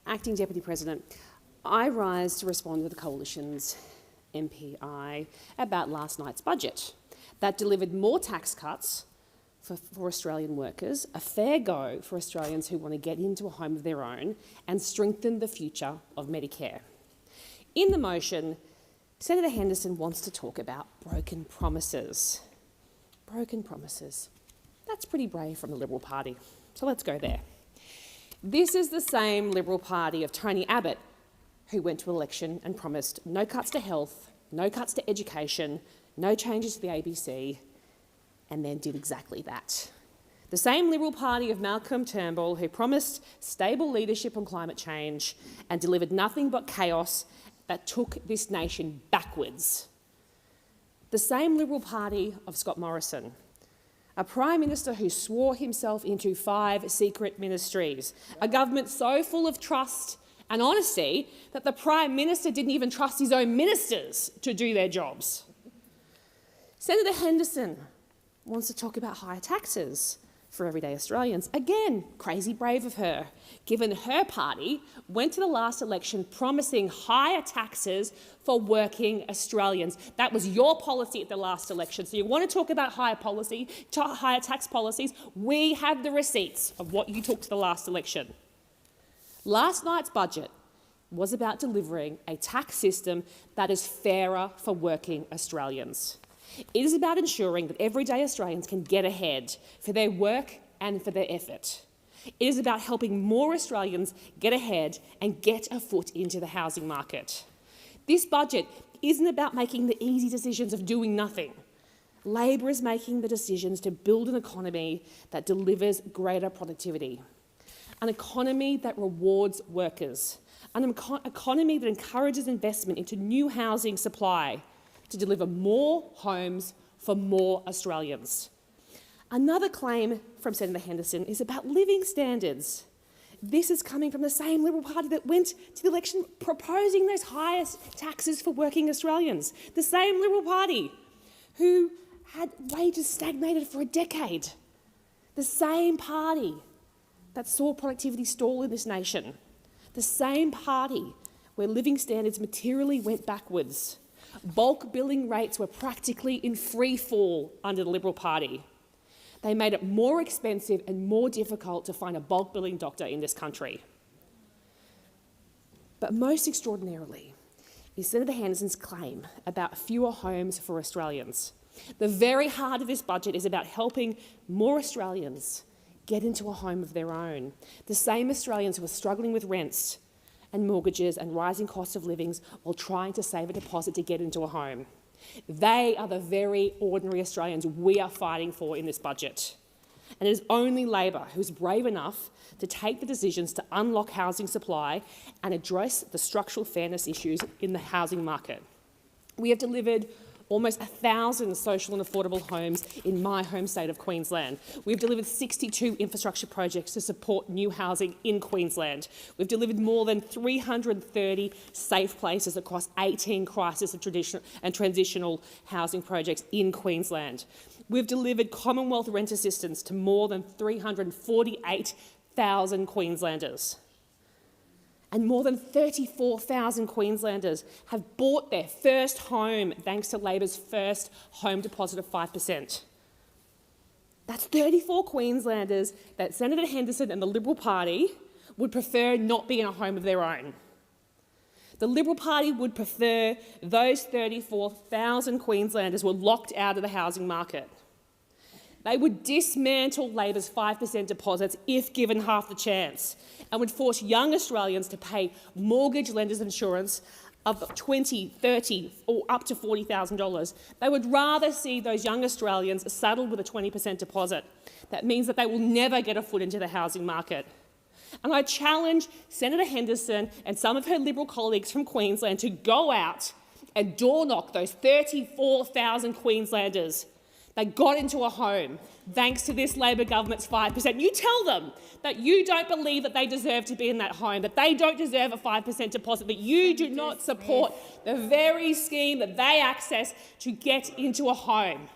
Acting Deputy President, I rise to respond to the Coalition's MPI about last night's budget that delivered more tax cuts for Australian workers, a fair go for Australians who want to get into a home of their own, and strengthen the future of Medicare. In the motion, Senator Henderson wants to talk about broken promises. Broken promises. That's pretty brave from the Liberal Party, so let's go there. This is the same Liberal Party of Tony Abbott who went to election and promised no cuts to health, no cuts to education, no changes to the ABC, and then did exactly that. The same Liberal Party of Malcolm Turnbull who promised stable leadership on climate change and delivered nothing but chaos that took this nation backwards. The same Liberal Party of Scott Morrison, a Prime Minister who swore himself into 5 secret ministries, a government so full of trust and honesty that the Prime Minister didn't even trust his own ministers to do their jobs. Senator Henderson wants to talk about higher taxes for everyday Australians. Again, crazy brave of her, given her party went to the last election promising higher taxes for working Australians. That was your policy at the last election. So you want to talk about higher tax policies? We have the receipts of what you took to the last election. Last night's budget was about delivering a tax system that is fairer for working Australians. It is about ensuring that everyday Australians can get ahead for their work and for their effort. It is about helping more Australians get ahead and get a foot into the housing market. This budget isn't about making the easy decisions of doing nothing. Labor is making the decisions to build an economy that delivers greater productivity, an economy that rewards workers, an economy that encourages investment into new housing supply, to deliver more homes for more Australians. Another claim from Senator Henderson is about living standards. This is coming from the same Liberal Party that went to the election proposing those highest taxes for working Australians. The same Liberal Party who had wages stagnated for a decade. The same party that saw productivity stall in this nation. The same party where living standards materially went backwards. Bulk billing rates were practically in free fall under the Liberal Party. They made it more expensive and more difficult to find a bulk billing doctor in this country. But most extraordinarily is Senator Henderson's claim about fewer homes for Australians. The very heart of this budget is about helping more Australians get into a home of their own. The same Australians who are struggling with rents and mortgages and rising costs of living while trying to save a deposit to get into a home. They are the very ordinary Australians we are fighting for in this budget. And it is only Labor who's brave enough to take the decisions to unlock housing supply and address the structural fairness issues in the housing market. We have delivered almost 1,000 social and affordable homes in my home state of Queensland. We've delivered 62 infrastructure projects to support new housing in Queensland. We've delivered more than 330 safe places across 18 crisis and transitional housing projects in Queensland. We've delivered Commonwealth rent assistance to more than 348,000 Queenslanders. And more than 34,000 Queenslanders have bought their first home thanks to Labor's first home deposit of 5%. That's 34 Queenslanders that Senator Henderson and the Liberal Party would prefer not be in a home of their own. The Liberal Party would prefer those 34,000 Queenslanders were locked out of the housing market. They would dismantle Labor's 5% deposits if given half the chance, and would force young Australians to pay mortgage lenders insurance of $20,000, $30,000 or up to $40,000. They would rather see those young Australians saddled with a 20% deposit. That means that they will never get a foot into the housing market. And I challenge Senator Henderson and some of her Liberal colleagues from Queensland to go out and door knock those 34,000 Queenslanders. They got into a home thanks to this Labor government's 5%. You tell them that you don't believe that they deserve to be in that home, that they don't deserve a 5% deposit, that you do not support the very scheme that they access to get into a home.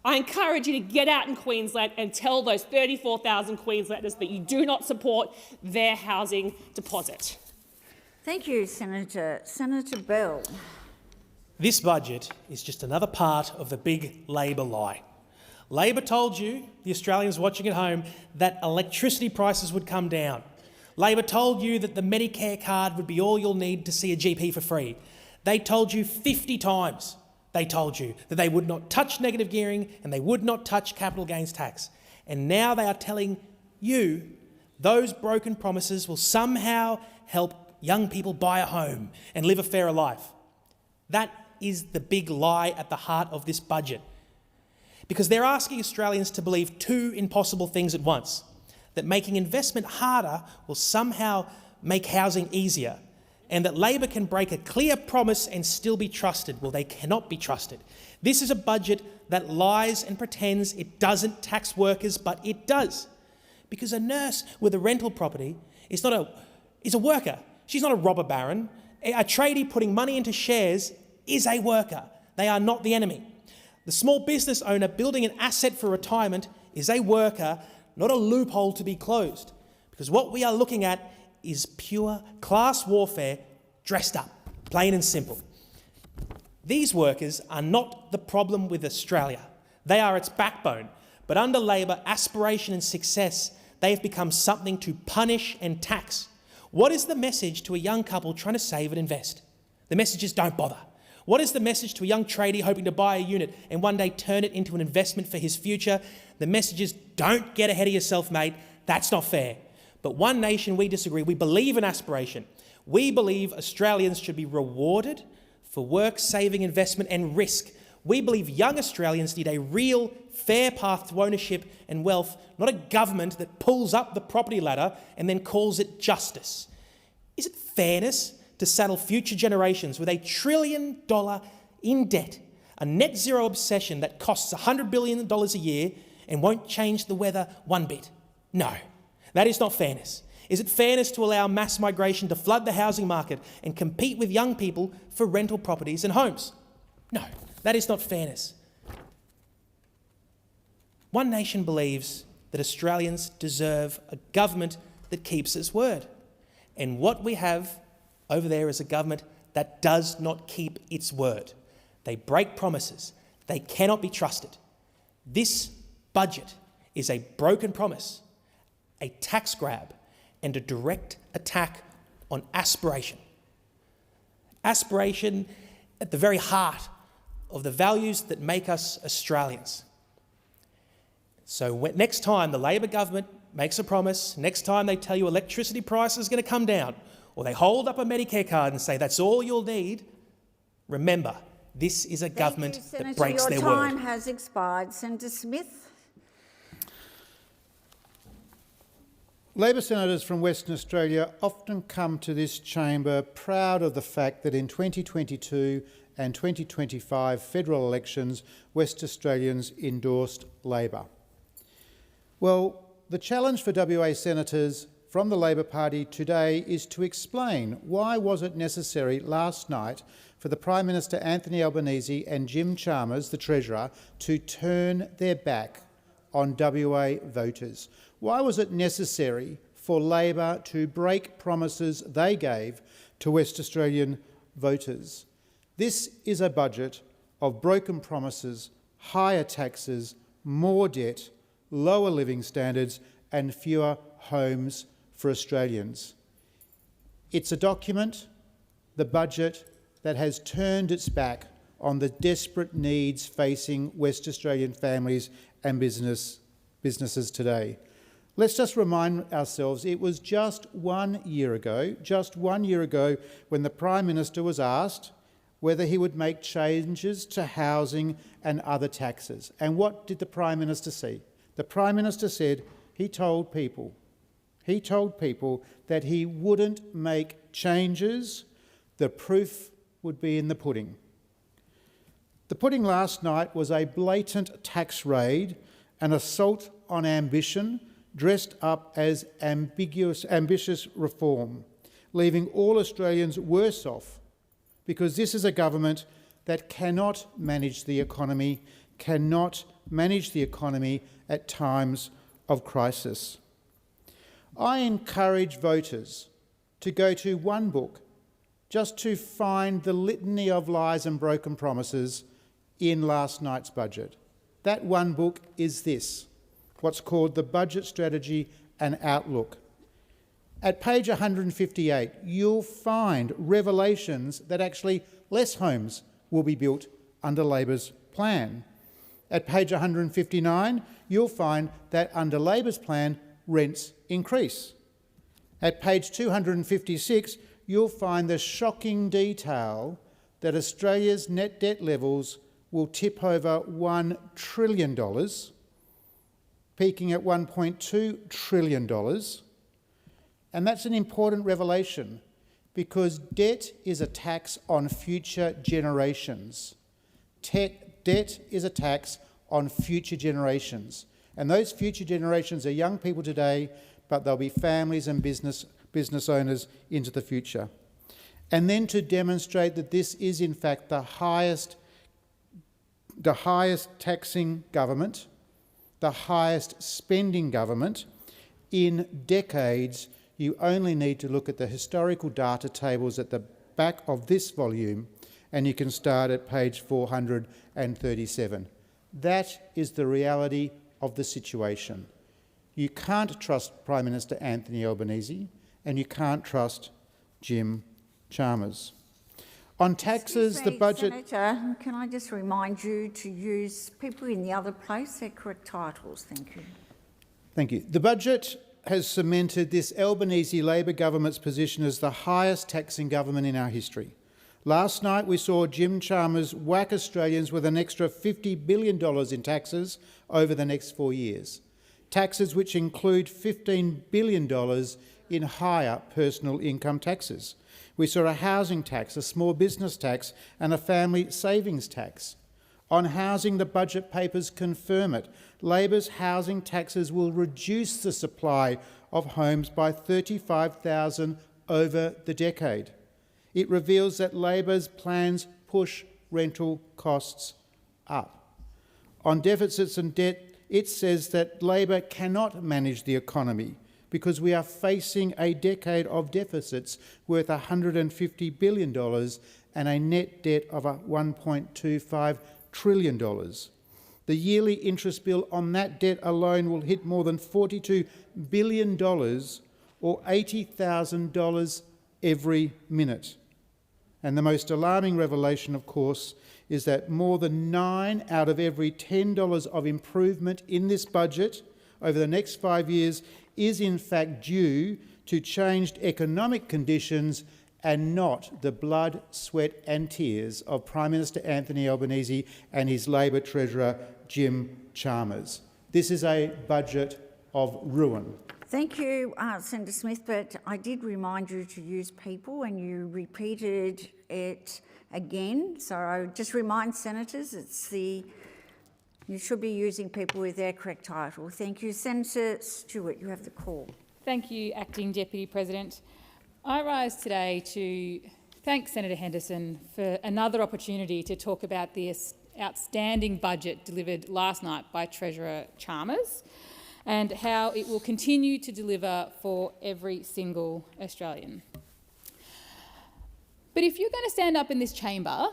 I encourage you to get out in Queensland and tell those 34,000 Queenslanders that you do not support their housing deposit. Thank you, Senator. Senator Bell. This budget is just another part of the big Labor lie. Labor told you, the Australians watching at home, that electricity prices would come down. Labor told you that the Medicare card would be all you'll need to see a GP for free. They told you 50 times, they told you that they would not touch negative gearing and they would not touch capital gains tax. And now they are telling you those broken promises will somehow help young people buy a home and live a fairer life. That is the big lie at the heart of this budget. Because they're asking Australians to believe two impossible things at once: that making investment harder will somehow make housing easier, and that Labor can break a clear promise and still be trusted. Well, they cannot be trusted. This is a budget that lies and pretends it doesn't tax workers, but it does. Because a nurse with a rental property is a worker. She's not a robber baron. A tradie putting money into shares is a worker. They are not the enemy. The small business owner building an asset for retirement is a worker, not a loophole to be closed. Because what we are looking at is pure class warfare dressed up, plain and simple. These workers are not the problem with Australia. They are its backbone. But under Labor, aspiration and success, they have become something to punish and tax. What is the message to a young couple trying to save and invest? The message is don't bother. What is the message to a young tradie hoping to buy a unit and one day turn it into an investment for his future? The message is don't get ahead of yourself, mate. That's not fair. But One Nation, we disagree. We believe in aspiration. We believe Australians should be rewarded for work, saving, investment and risk. We believe young Australians need a real, fair path to ownership and wealth, not a government that pulls up the property ladder and then calls it justice. Is it fairness to saddle future generations with $1 trillion in debt, a net zero obsession that costs $100 billion a year and won't change the weather one bit? No, that is not fairness. Is it fairness to allow mass migration to flood the housing market and compete with young people for rental properties and homes? No, that is not fairness. One Nation believes that Australians deserve a government that keeps its word. And what we have over there is a government that does not keep its word. They break promises. They cannot be trusted. This budget is a broken promise, a tax grab, and a direct attack on aspiration. Aspiration at the very heart of the values that make us Australians. So next time the Labor government makes a promise, next time they tell you electricity prices are going to come down, or they hold up a Medicare card and say that's all you'll need, remember, this is a government that breaks their word. Your time has expired. Senator Smith. Labor senators from Western Australia often come to this chamber proud of the fact that in 2022 and 2025 federal elections, West Australians endorsed Labor. Well, the challenge for WA senators from the Labor Party today is to explain why was it necessary last night for the Prime Minister Anthony Albanese and Jim Chalmers, the Treasurer, to turn their back on WA voters. Why was it necessary for Labor to break promises they gave to West Australian voters. This is a budget of broken promises, higher taxes, more debt, lower living standards and fewer homes for Australians. It's a document, the budget, that has turned its back on the desperate needs facing West Australian families and businesses today. Let's just remind ourselves, it was just 1 year ago, when the Prime Minister was asked whether he would make changes to housing and other taxes. And what did the Prime Minister say? The Prime Minister said he told people that he wouldn't make changes. The proof would be in the pudding. The pudding last night was a blatant tax raid, an assault on ambition, dressed up as ambitious reform, leaving all Australians worse off, because this is a government that cannot manage the economy at times of crisis. I encourage voters to go to one book just to find the litany of lies and broken promises in last night's budget. That one book is this, what's called the Budget Strategy and Outlook. At page 158, you'll find revelations that actually less homes will be built under Labor's plan. At page 159, you'll find that under Labor's plan, rents increase. At page 256, you'll find the shocking detail that Australia's net debt levels will tip over $1 trillion, peaking at $1.2 trillion. And that's an important revelation, because debt is a tax on future generations. Debt is a tax on future generations. And those future generations are young people today, but they'll be families and business owners into the future. And then to demonstrate that this is in fact the highest taxing government, the highest spending government in decades, you only need to look at the historical data tables at the back of this volume, and you can start at page 437. That is the reality of the situation. You can't trust Prime Minister Anthony Albanese, and you can't trust Jim Chalmers. On taxes, the budget... Senator, can I just remind you to use people in the other place, their correct titles? Thank you. Thank you. The budget has cemented this Albanese Labor government's position as the highest taxing government in our history. Last night we saw Jim Chalmers whack Australians with an extra $50 billion in taxes over the next 4 years. Taxes which include $15 billion in higher personal income taxes. We saw a housing tax, a small business tax and a family savings tax. On housing, the budget papers confirm it. Labor's housing taxes will reduce the supply of homes by 35,000 over the decade. It reveals that Labor's plans push rental costs up. On deficits and debt, it says that Labor cannot manage the economy because we are facing a decade of deficits worth $150 billion and a net debt of $1.25 trillion. The yearly interest bill on that debt alone will hit more than $42 billion or $80,000 every minute. And the most alarming revelation, of course, is that more than 9 out of every $10 of improvement in this budget over the next 5 years is in fact due to changed economic conditions and not the blood, sweat and tears of Prime Minister Anthony Albanese and his Labor Treasurer Jim Chalmers. This is a budget of ruin. Thank you, Senator Smith, but I did remind you to use people and you repeated it again. So I would just remind senators you should be using people with their correct title. Thank you. Senator Stewart, you have the call. Thank you, Acting Deputy President. I rise today to thank Senator Henderson for another opportunity to talk about the outstanding budget delivered last night by Treasurer Chalmers. and how it will continue to deliver for every single Australian. But if you're going to stand up in this chamber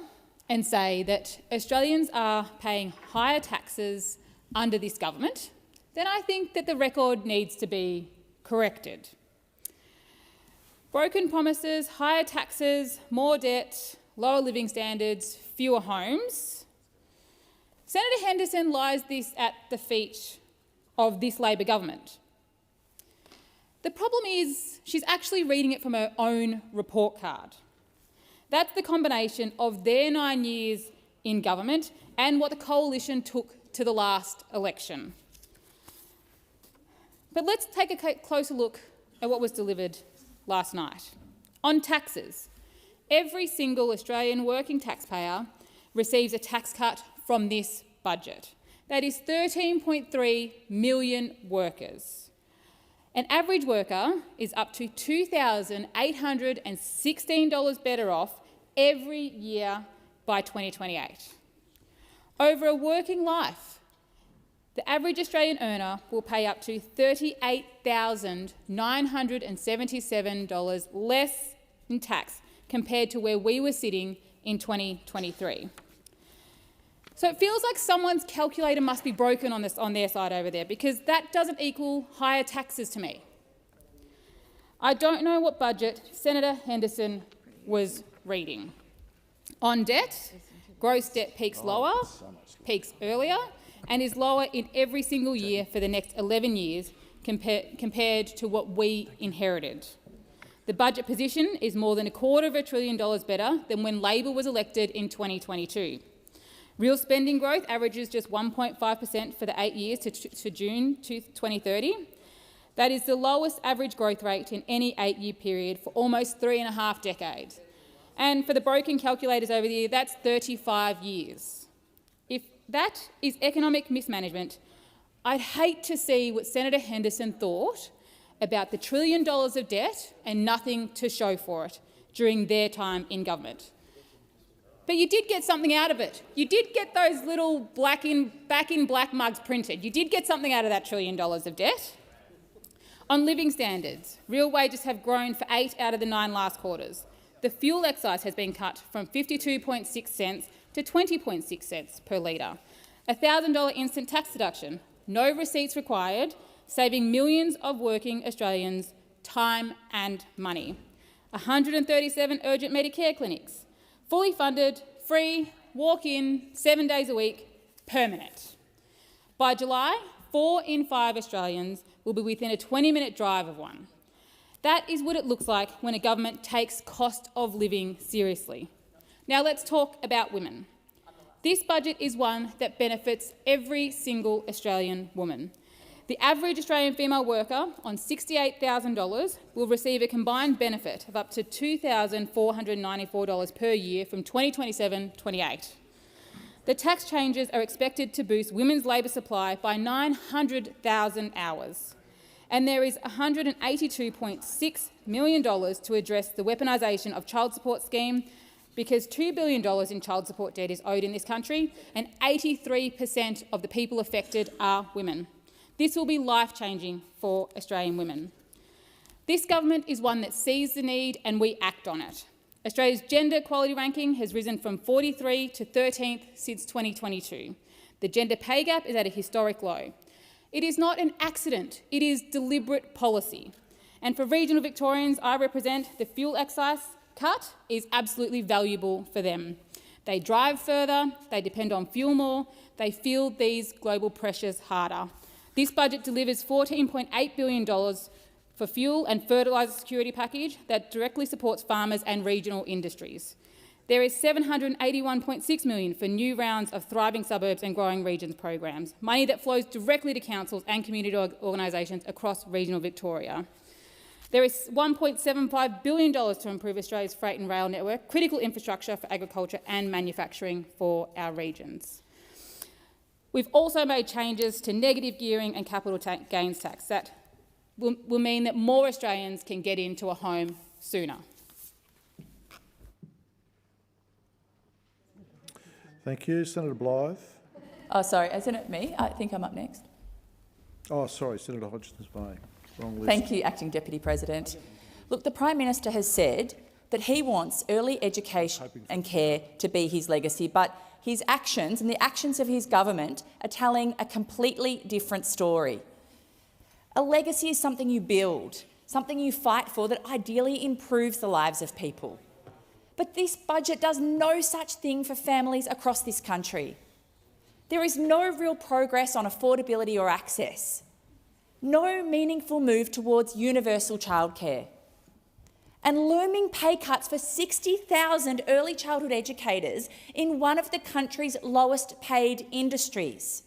and say that Australians are paying higher taxes under this government, then I think that the record needs to be corrected. Broken promises, higher taxes, more debt, lower living standards, fewer homes. Senator Henderson lies this at the feet of this Labor government. The problem is she's actually reading it from her own report card. That's the combination of their 9 years in government and what the coalition took to the last election. But let's take a closer look at what was delivered last night. On taxes, every single Australian working taxpayer receives a tax cut from this budget. That is 13.3 million workers. An average worker is up to $2,816 better off every year by 2028. Over a working life, the average Australian earner will pay up to $38,977 less in tax compared to where we were sitting in 2023. So it feels like someone's calculator must be broken on their side over there, because that doesn't equal higher taxes to me. I don't know what budget Senator Henderson was reading. On debt, gross debt peaks earlier, and is lower in every single year for the next 11 years compared to what we inherited. The budget position is more than $250 billion better than when Labor was elected in 2022. Real spending growth averages just 1.5% for the 8 years to June 2030. That is the lowest average growth rate in any 8-year period for almost 3.5 decades. And for the broken calculators over the year, that's 35 years. If that is economic mismanagement, I'd hate to see what Senator Henderson thought about the $1 trillion of debt and nothing to show for it during their time in government. But you did get something out of it. You did get those little back in black mugs printed. You did get something out of that $1 trillion of debt. On living standards, real wages have grown for 8 out of the 9 last quarters. The fuel excise has been cut from 52.6 cents to 20.6 cents per litre. A $1,000 instant tax deduction, no receipts required, saving millions of working Australians time and money. 137 urgent Medicare clinics, fully funded, free, walk-in, 7 days a week, permanent. By July, 4 in 5 Australians will be within a 20-minute drive of one. That is what it looks like when a government takes cost of living seriously. Now let's talk about women. This budget is one that benefits every single Australian woman. The average Australian female worker on $68,000 will receive a combined benefit of up to $2,494 per year from 2027-28. The tax changes are expected to boost women's labour supply by 900,000 hours. And there is $182.6 million to address the weaponisation of child support scheme, because $2 billion in child support debt is owed in this country, and 83% of the people affected are women. This will be life-changing for Australian women. This government is one that sees the need and we act on it. Australia's gender equality ranking has risen from 43 to 13th since 2022. The gender pay gap is at a historic low. It is not an accident, it is deliberate policy. And for regional Victorians I represent, the fuel excise cut is absolutely valuable for them. They drive further, they depend on fuel more, they feel these global pressures harder. This budget delivers $14.8 billion for fuel and fertiliser security package that directly supports farmers and regional industries. There is $781.6 million for new rounds of Thriving Suburbs and Growing Regions programs, money that flows directly to councils and community organisations across regional Victoria. There is $1.75 billion to improve Australia's freight and rail network, critical infrastructure for agriculture and manufacturing for our regions. We've also made changes to negative gearing and capital gains tax that will mean that more Australians can get into a home sooner. Thank you. Senator Blythe. Oh, sorry, isn't it me? I think I'm up next. Oh, sorry, Senator Hodgins-May. Wrong list. Thank you, Acting Deputy President. Look, the Prime Minister has said that he wants early education and care to be his legacy, but his actions and the actions of his government are telling a completely different story. A legacy is something you build, something you fight for that ideally improves the lives of people. But this budget does no such thing for families across this country. There is no real progress on affordability or access, no meaningful move towards universal childcare, and looming pay cuts for 60,000 early childhood educators in one of the country's lowest paid industries.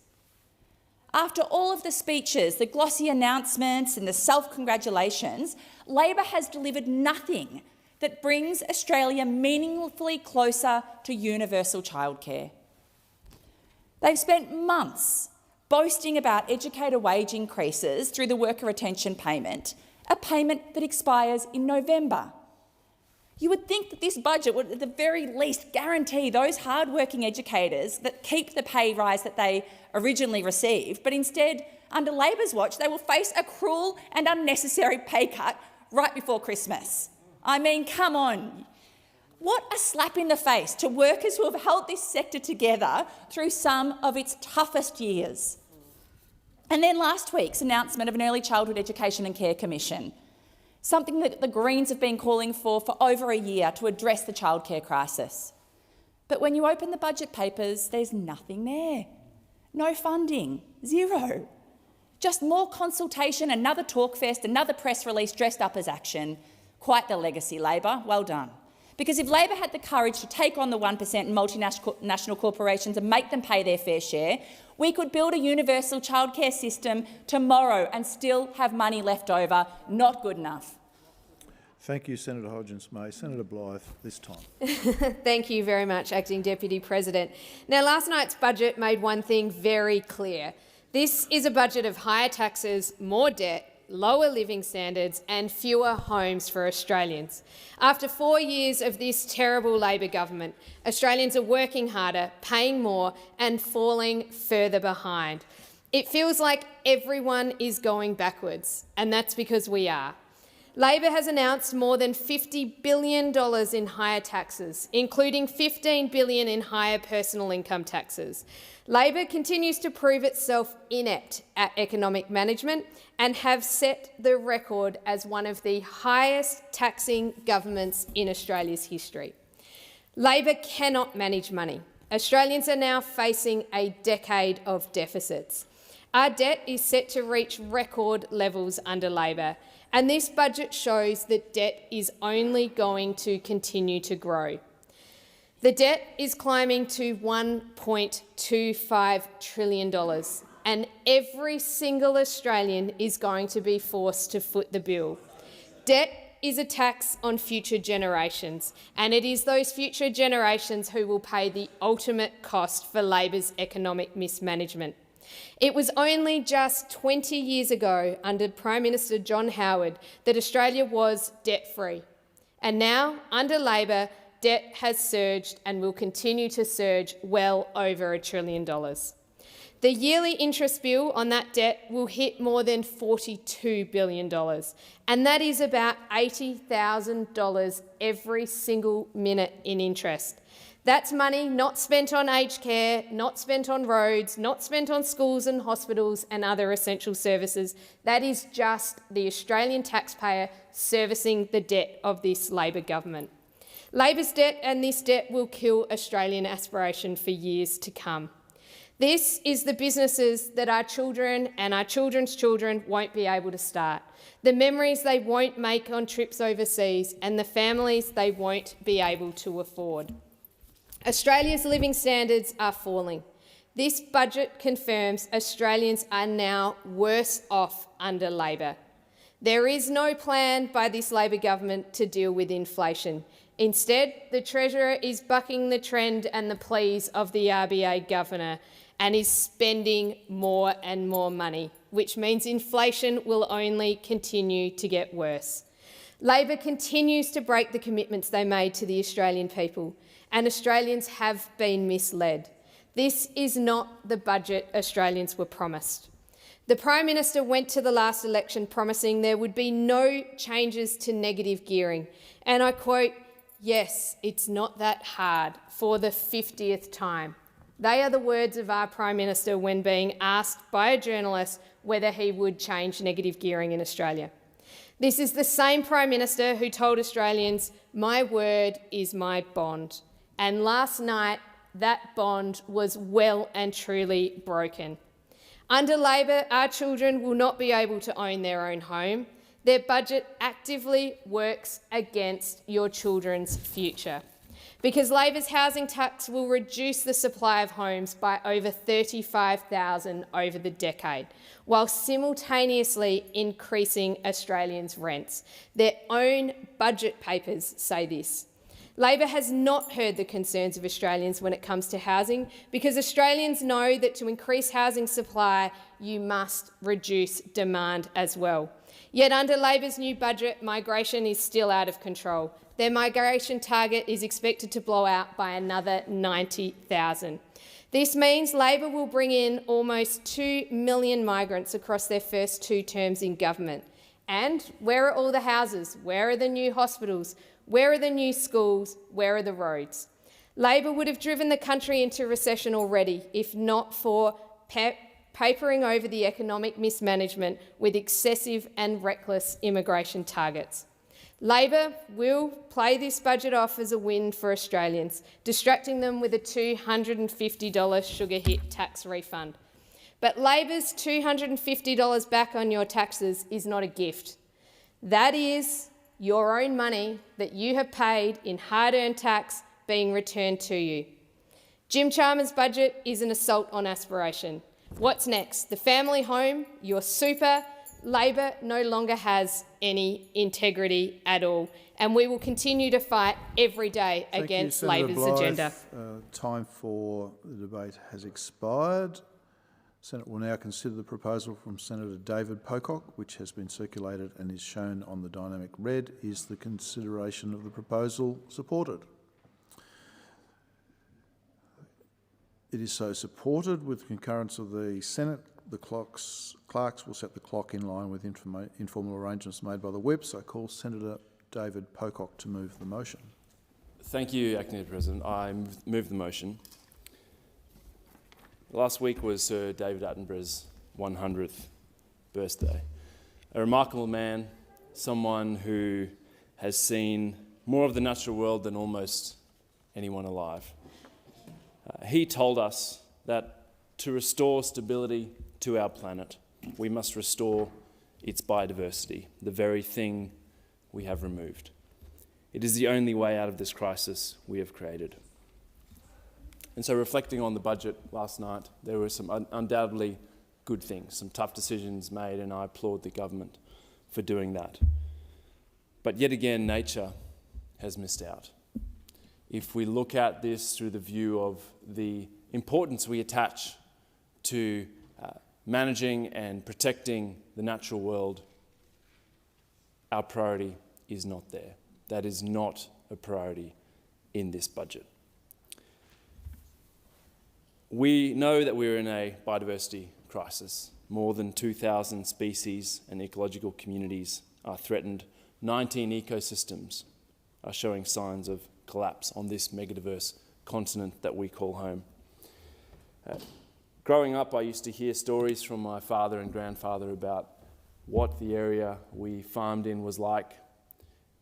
After all of the speeches, the glossy announcements and the self-congratulations, Labor has delivered nothing that brings Australia meaningfully closer to universal childcare. They've spent months boasting about educator wage increases through the worker retention payment, a payment that expires in November. You would think that this budget would at the very least guarantee those hard-working educators that keep the pay rise that they originally received, but instead, under Labor's watch, they will face a cruel and unnecessary pay cut right before Christmas. I mean, come on. What a slap in the face to workers who have held this sector together through some of its toughest years. And then last week's announcement of an Early Childhood Education and Care Commission, something that the Greens have been calling for over a year to address the childcare crisis. But when you open the budget papers, there's nothing there. No funding, zero. Just more consultation, another talkfest, another press release dressed up as action. Quite the legacy, Labor. Well done. Because if Labor had the courage to take on the 1% in multinational corporations and make them pay their fair share, we could build a universal childcare system tomorrow and still have money left over. Not good enough. Thank you, Senator Hodgins-May. Senator Blythe, this time. Thank you very much, Acting Deputy President. Now, last night's budget made one thing very clear. This is a budget of higher taxes, more debt, lower living standards and fewer homes for Australians. After 4 years of this terrible Labor government, Australians are working harder, paying more and falling further behind. It feels like everyone is going backwards, and that's because we are. Labor has announced more than $50 billion in higher taxes, including $15 billion in higher personal income taxes. Labor continues to prove itself inept at economic management and have set the record as one of the highest taxing governments in Australia's history. Labor cannot manage money. Australians are now facing a decade of deficits. Our debt is set to reach record levels under Labor, and this budget shows that debt is only going to continue to grow. The debt is climbing to $1.25 trillion, and every single Australian is going to be forced to foot the bill. Debt is a tax on future generations, and it is those future generations who will pay the ultimate cost for Labor's economic mismanagement. It was only just 20 years ago, under Prime Minister John Howard, that Australia was debt-free. And now, under Labor, debt has surged and will continue to surge well over $1 trillion. The yearly interest bill on that debt will hit more than $42 billion, and that is about $80,000 every single minute in interest. That's money not spent on aged care, not spent on roads, not spent on schools and hospitals and other essential services. That is just the Australian taxpayer servicing the debt of this Labor government. Labor's debt and this debt will kill Australian aspiration for years to come. This is the businesses that our children and our children's children won't be able to start, the memories they won't make on trips overseas and the families they won't be able to afford. Australia's living standards are falling. This budget confirms Australians are now worse off under Labor. There is no plan by this Labor government to deal with inflation. Instead, the Treasurer is bucking the trend and the pleas of the RBA Governor and is spending more and more money, which means inflation will only continue to get worse. Labor continues to break the commitments they made to the Australian people, and Australians have been misled. This is not the budget Australians were promised. The Prime Minister went to the last election promising there would be no changes to negative gearing. And I quote, "Yes, it's not that hard," for the 50th time. They are the words of our Prime Minister when being asked by a journalist whether he would change negative gearing in Australia. This is the same Prime Minister who told Australians, "My word is my bond." And last night, that bond was well and truly broken. Under Labor, our children will not be able to own their own home. Their budget actively works against your children's future, because Labor's housing tax will reduce the supply of homes by over 35,000 over the decade, while simultaneously increasing Australians' rents. Their own budget papers say this. Labor has not heard the concerns of Australians when it comes to housing, because Australians know that to increase housing supply, you must reduce demand as well. Yet under Labor's new budget, migration is still out of control. Their migration target is expected to blow out by another 90,000. This means Labor will bring in almost 2 million migrants across their first 2 terms in government. And where are all the houses? Where are the new hospitals? Where are the new schools? Where are the roads? Labor would have driven the country into recession already, if not for papering over the economic mismanagement with excessive and reckless immigration targets. Labor will play this budget off as a win for Australians, distracting them with a $250 sugar hit tax refund. But Labor's $250 back on your taxes is not a gift. That is your own money that you have paid in hard-earned tax being returned to you. Jim Chalmers' budget is an assault on aspiration. What's next? The family home, your super. Labor no longer has any integrity at all, and we will continue to fight every day against Labor's agenda. Time for the debate has expired. Senate will now consider the proposal from Senator David Pocock, which has been circulated and is shown on the dynamic red. Is the consideration of the proposal supported? It is so supported. With concurrence of the Senate, the clerks will set the clock in line with informal arrangements made by the whip. So I call Senator David Pocock to move the motion. Thank you, Acting President. I move the motion. Last week was Sir David Attenborough's 100th birthday. A remarkable man, someone who has seen more of the natural world than almost anyone alive. He told us that to restore stability to our planet, we must restore its biodiversity, the very thing we have removed. It is the only way out of this crisis we have created. And so, reflecting on the budget last night, there were some undoubtedly good things, some tough decisions made, and I applaud the government for doing that. But yet again, nature has missed out. If we look at this through the view of the importance we attach to managing and protecting the natural world, our priority is not there. That is not a priority in this budget. We know that we're in a biodiversity crisis. More than 2,000 species and ecological communities are threatened. 19 ecosystems are showing signs of collapse on this megadiverse continent that we call home. Growing up, I used to hear stories from my father and grandfather about what the area we farmed in was like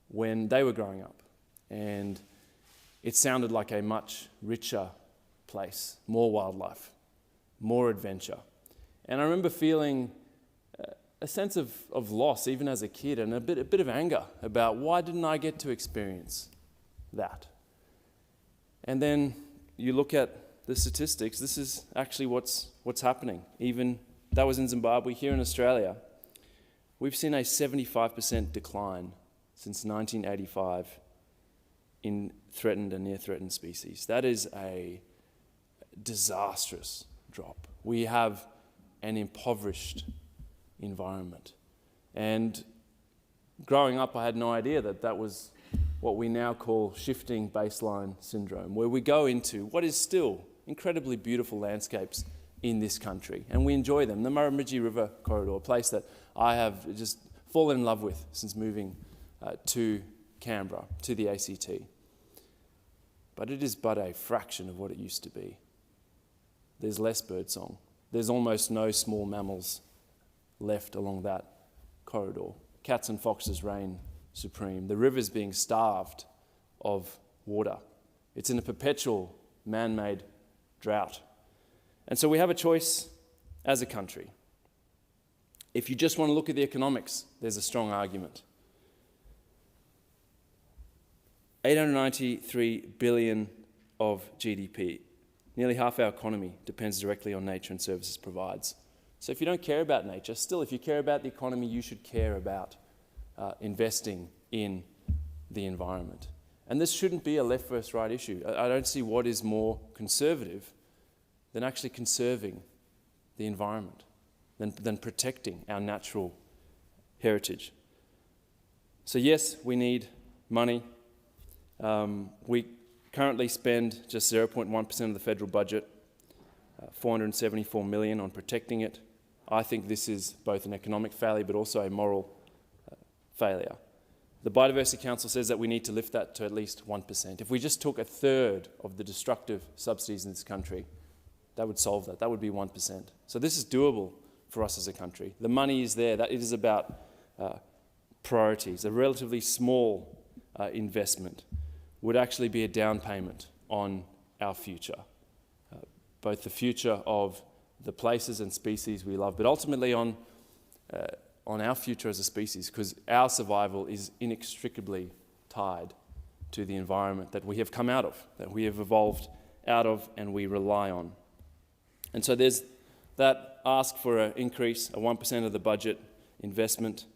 when they were growing up. And it sounded like a much richer place, more wildlife, more adventure. And I remember feeling a sense of loss even as a kid, and a bit of anger about why didn't I get to experience that. And then you look at the statistics, this is actually what's happening. Even that was in Zimbabwe. Here in Australia, we've seen a 75% decline since 1985 in threatened and near-threatened species. That is a disastrous drop. We have an impoverished environment. And growing up, I had no idea that that was what we now call shifting baseline syndrome, where we go into what is still incredibly beautiful landscapes in this country, and we enjoy them. The Murrumbidgee River Corridor, a place that I have just fallen in love with since moving to Canberra, to the ACT. But it is but a fraction of what it used to be. There's less birdsong. There's almost no small mammals left along that corridor. Cats and foxes reign supreme. The river's being starved of water. It's in a perpetual man-made drought. And so we have a choice as a country. If you just want to look at the economics, there's a strong argument. $893 billion of GDP. Nearly half our economy depends directly on nature and services provides. So if you don't care about nature, still, if you care about the economy, you should care about investing in the environment. And this shouldn't be a left versus right issue. I don't see what is more conservative than actually conserving the environment, than protecting our natural heritage. So yes, we need money. We currently spend just 0.1% of the federal budget, $474 million on protecting it. I think this is both an economic failure but also a moral failure. The Biodiversity Council says that we need to lift that to at least 1%. If we just took a third of the destructive subsidies in this country, that would solve that. That would be 1%. So this is doable for us as a country. The money is there. That it is about priorities. A relatively small investment would actually be a down payment on our future, both the future of the places and species we love, but ultimately on our future as a species, because our survival is inextricably tied to the environment that we have come out of, that we have evolved out of and we rely on. And so there's that ask for an increase, a 1% of the budget investment,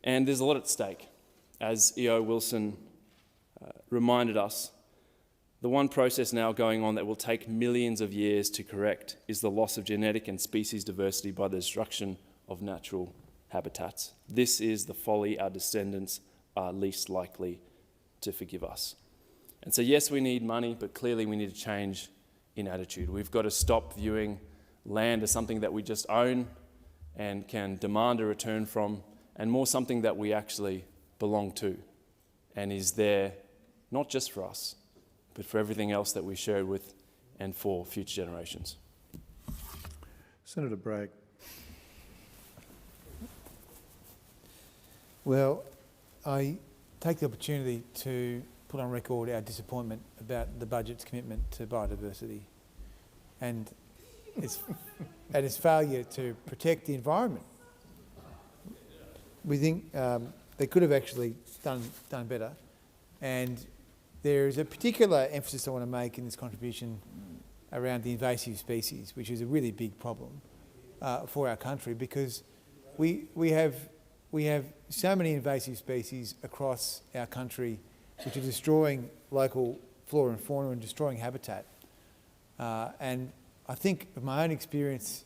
and there's a lot at stake. As E.O. Wilson reminded us, the one process now going on that will take millions of years to correct is the loss of genetic and species diversity by the destruction of natural habitats. This is the folly our descendants are least likely to forgive us. And so yes, we need money, but clearly we need to change in attitude. We've got to stop viewing land as something that we just own and can demand a return from, and more something that we actually belong to and is there not just for us, but for everything else that we share with and for future generations. Senator Bragg. Well, I take the opportunity to put on record our disappointment about the budget's commitment to biodiversity and its failure to protect the environment. We think they could have actually done better, and there is a particular emphasis I want to make in this contribution around the invasive species, which is a really big problem for our country, because we have so many invasive species across our country which are destroying local flora and fauna and destroying habitat. And I think of my own experience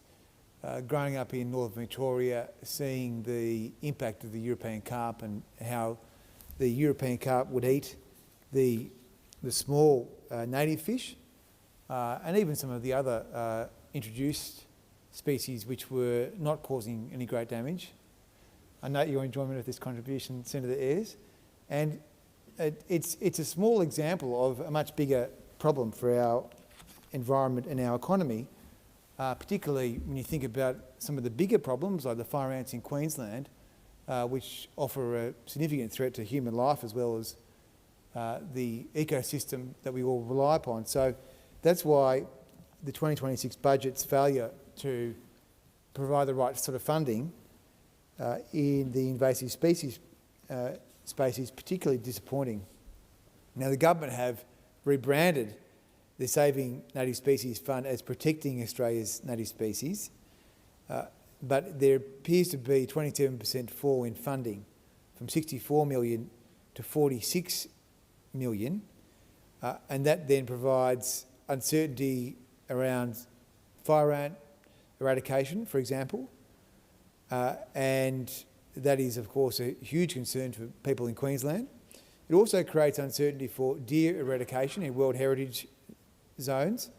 growing up in northern Victoria, seeing the impact of the European carp and how the European carp would eat the small native fish and even some of the other introduced species which were not causing any great damage. I note your enjoyment of this contribution, Senator Ayres, and it's a small example of a much bigger problem for our environment and our economy, particularly when you think about some of the bigger problems like the fire ants in Queensland, which offer a significant threat to human life as well as the ecosystem that we all rely upon. So that's why the 2026 budget's failure to provide the right sort of funding in the invasive species space is particularly disappointing. Now, the government have rebranded the Saving Native Species Fund as Protecting Australia's Native Species, but there appears to be 27% fall in funding from 64 million to 46 million, and that then provides uncertainty around fire ant eradication, for example, and that is, of course, a huge concern for people in Queensland. It also creates uncertainty for deer eradication in World Heritage zones,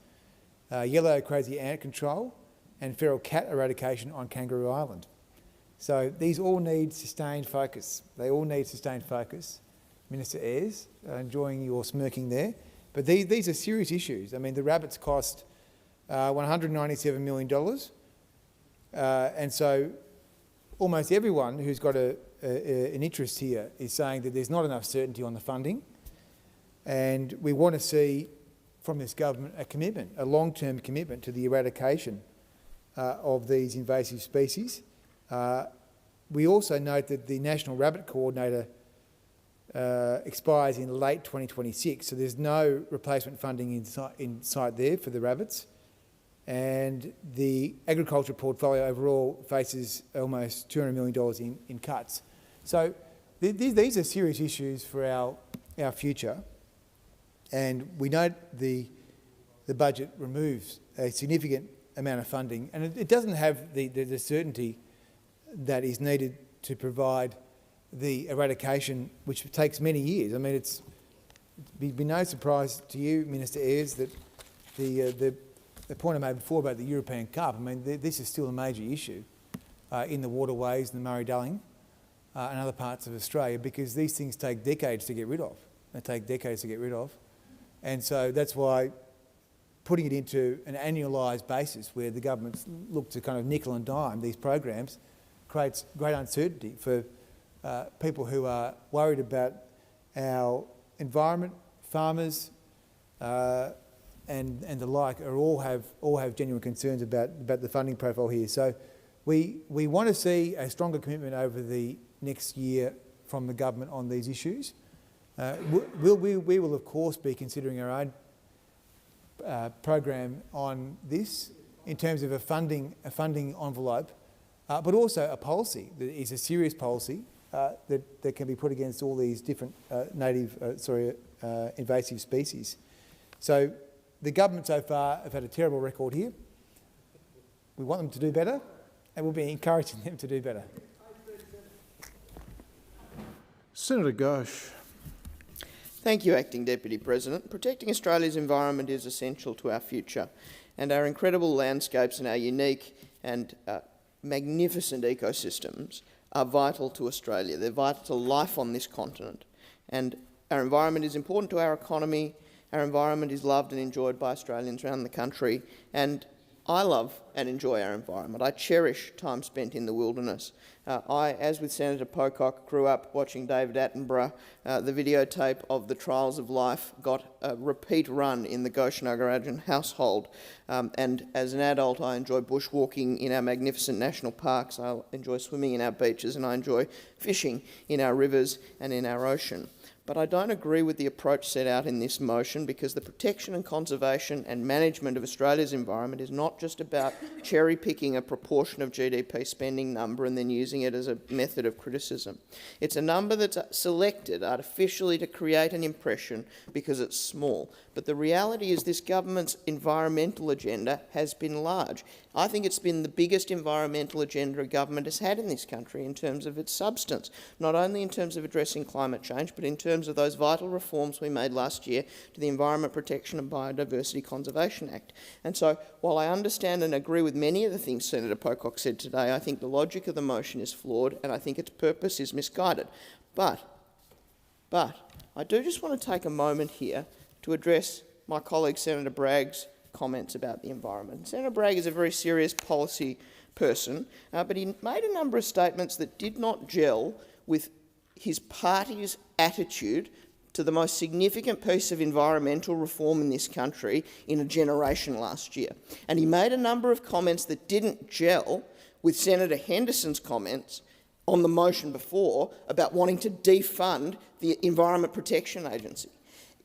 yellow crazy ant control, and feral cat eradication on Kangaroo Island. So these all need sustained focus. They all need sustained focus. Minister Ayres, enjoying your smirking there. But these are serious issues. I mean, the rabbits cost $197 million. And so almost everyone who's got an interest here is saying that there's not enough certainty on the funding. And we want to see from this government a commitment, a long-term commitment to the eradication of these invasive species. We also note that the National Rabbit Coordinator expires in late 2026, so there's no replacement funding in sight there for the rabbits. And the agriculture portfolio overall faces almost $200 million in cuts. So these are serious issues for our future. And we note the budget removes a significant amount of funding, and it doesn't have the certainty that is needed to provide the eradication, which takes many years. I mean, it'd be no surprise to you, Minister Ayres, that the point I made before about the European Cup, I mean, this is still a major issue in the waterways, the Murray-Darling and other parts of Australia, because these things take decades to get rid of. They take decades to get rid of. And so that's why putting it into an annualised basis where the governments look to kind of nickel and dime these programs creates great uncertainty for people who are worried about our environment, farmers, and the like all have genuine concerns about the funding profile here. So we want to see a stronger commitment over the next year from the government on these issues. We will of course be considering our own program on this in terms of a funding envelope, but also a policy that is a serious policy that can be put against all these different invasive species. So the government so far have had a terrible record here. We want them to do better, and we'll be encouraging them to do better. Senator Ghosh. Thank you, Acting Deputy President. Protecting Australia's environment is essential to our future, and our incredible landscapes and our unique and magnificent ecosystems are vital to Australia. They're vital to life on this continent. And our environment is important to our economy. Our environment is loved and enjoyed by Australians around the country. And I love and enjoy our environment. I cherish time spent in the wilderness. I, as with Senator Pocock, grew up watching David Attenborough. The videotape of the Trials of Life got a repeat run in the Goshenogarajan household. And as an adult, I enjoy bushwalking in our magnificent national parks. I enjoy swimming in our beaches, and I enjoy fishing in our rivers and in our ocean. But I don't agree with the approach set out in this motion, because the protection and conservation and management of Australia's environment is not just about cherry-picking a proportion of GDP spending number and then using it as a method of criticism. It's a number that's selected artificially to create an impression because it's small. But the reality is this government's environmental agenda has been large. I think it's been the biggest environmental agenda a government has had in this country in terms of its substance, not only in terms of addressing climate change, but in terms of those vital reforms we made last year to the Environment Protection and Biodiversity Conservation Act. And so, while I understand and agree with many of the things Senator Pocock said today, I think the logic of the motion is flawed, and I think its purpose is misguided. But I do just want to take a moment here to address my colleague Senator Bragg's comments about the environment. Senator Bragg is a very serious policy person, but he made a number of statements that did not gel with his party's attitude to the most significant piece of environmental reform in this country in a generation last year. And he made a number of comments that didn't gel with Senator Henderson's comments on the motion before about wanting to defund the Environment Protection Agency,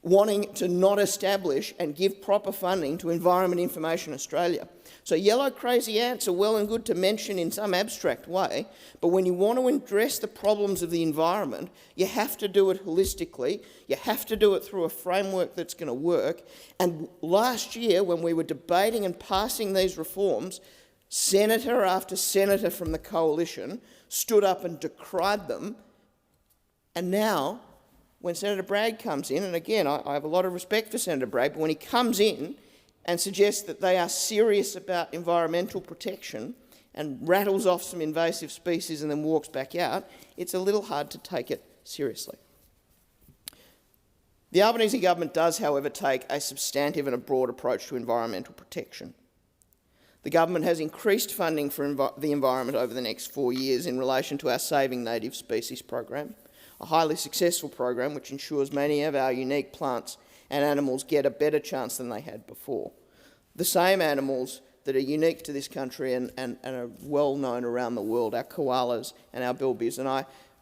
wanting to not establish and give proper funding to Environment Information Australia. So yellow crazy ants are well and good to mention in some abstract way, but when you want to address the problems of the environment, you have to do it holistically, you have to do it through a framework that's going to work. And last year, when we were debating and passing these reforms, senator after senator from the coalition stood up and decried them. And now, when Senator Bragg comes in, and again, I have a lot of respect for Senator Bragg, but when he comes in, and suggests that they are serious about environmental protection and rattles off some invasive species and then walks back out, it's a little hard to take it seriously. The Albanese government does, however, take a substantive and a broad approach to environmental protection. The government has increased funding for the environment over the next 4 years in relation to our Saving Native Species program, a highly successful program which ensures many of our unique plants and animals get a better chance than they had before. The same animals that are unique to this country and are well known around the world, our koalas and our bilbies. And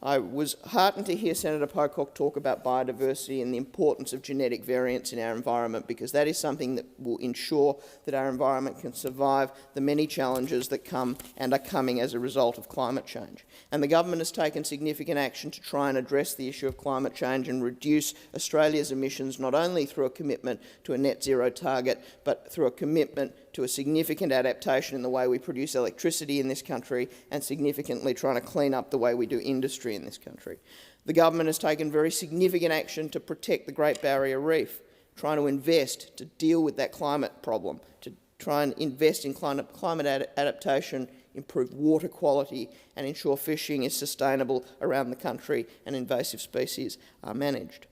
I was heartened to hear Senator Pocock talk about biodiversity and the importance of genetic variance in our environment, because that is something that will ensure that our environment can survive the many challenges that come and are coming as a result of climate change. And the government has taken significant action to try and address the issue of climate change and reduce Australia's emissions, not only through a commitment to a net zero target, but through a commitment to a significant adaptation in the way we produce electricity in this country and significantly trying to clean up the way we do industry in this country. The government has taken very significant action to protect the Great Barrier Reef, trying to invest to deal with that climate problem, to try and invest in climate adaptation, improve water quality and ensure fishing is sustainable around the country and invasive species are managed.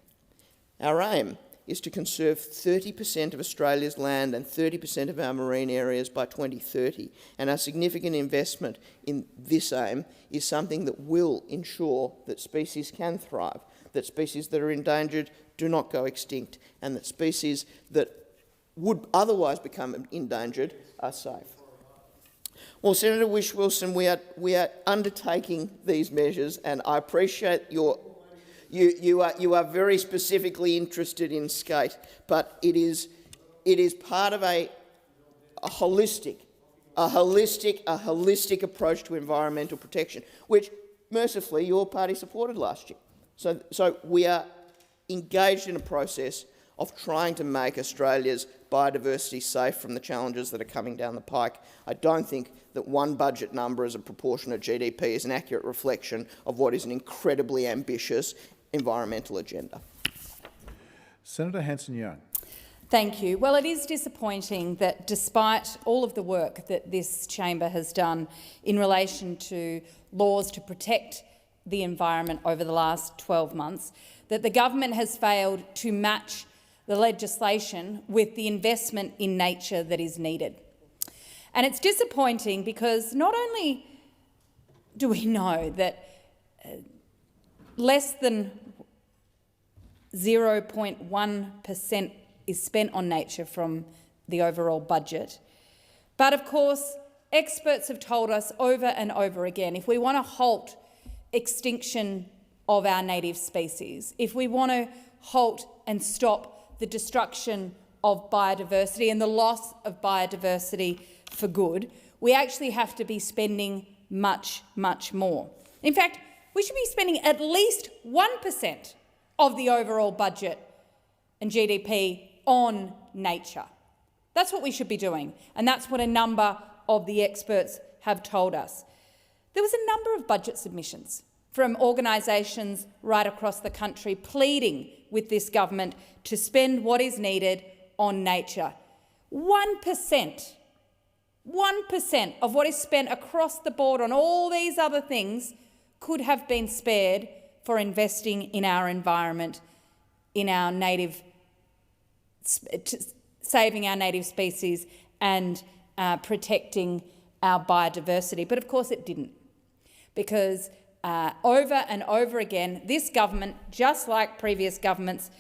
Our aim is to conserve 30% of Australia's land and 30% of our marine areas by 2030, and our significant investment in this aim is something that will ensure that species can thrive, that species that are endangered do not go extinct, and that species that would otherwise become endangered are safe. Well, Senator Whish-Wilson, we are undertaking these measures, and I appreciate you are very specifically interested in skate, but it is part of a holistic approach to environmental protection, which mercifully your party supported last year. So we are engaged in a process of trying to make Australia's biodiversity safe from the challenges that are coming down the pike. I don't think that one budget number as a proportion of GDP is an accurate reflection of what is an incredibly ambitious environmental agenda. Senator Hanson-Young. Thank you. Well, it is disappointing that despite all of the work that this chamber has done in relation to laws to protect the environment over the last 12 months, that the government has failed to match the legislation with the investment in nature that is needed. And it's disappointing because not only do we know that less than 0.1% is spent on nature from the overall budget, but of course experts have told us over and over again, if we want to halt extinction of our native species, if we want to halt and stop the destruction of biodiversity and the loss of biodiversity for good, we actually have to be spending much, much more. In fact, we should be spending at least 1% of the overall budget and GDP on nature. That's what we should be doing, and that's what a number of the experts have told us. There was a number of budget submissions from organisations right across the country pleading with this government to spend what is needed on nature. 1% of what is spent across the board on all these other things could have been spared for investing in our environment, in our saving our native species and protecting our biodiversity. But of course it didn't, because over and over again, this government, just like previous governments,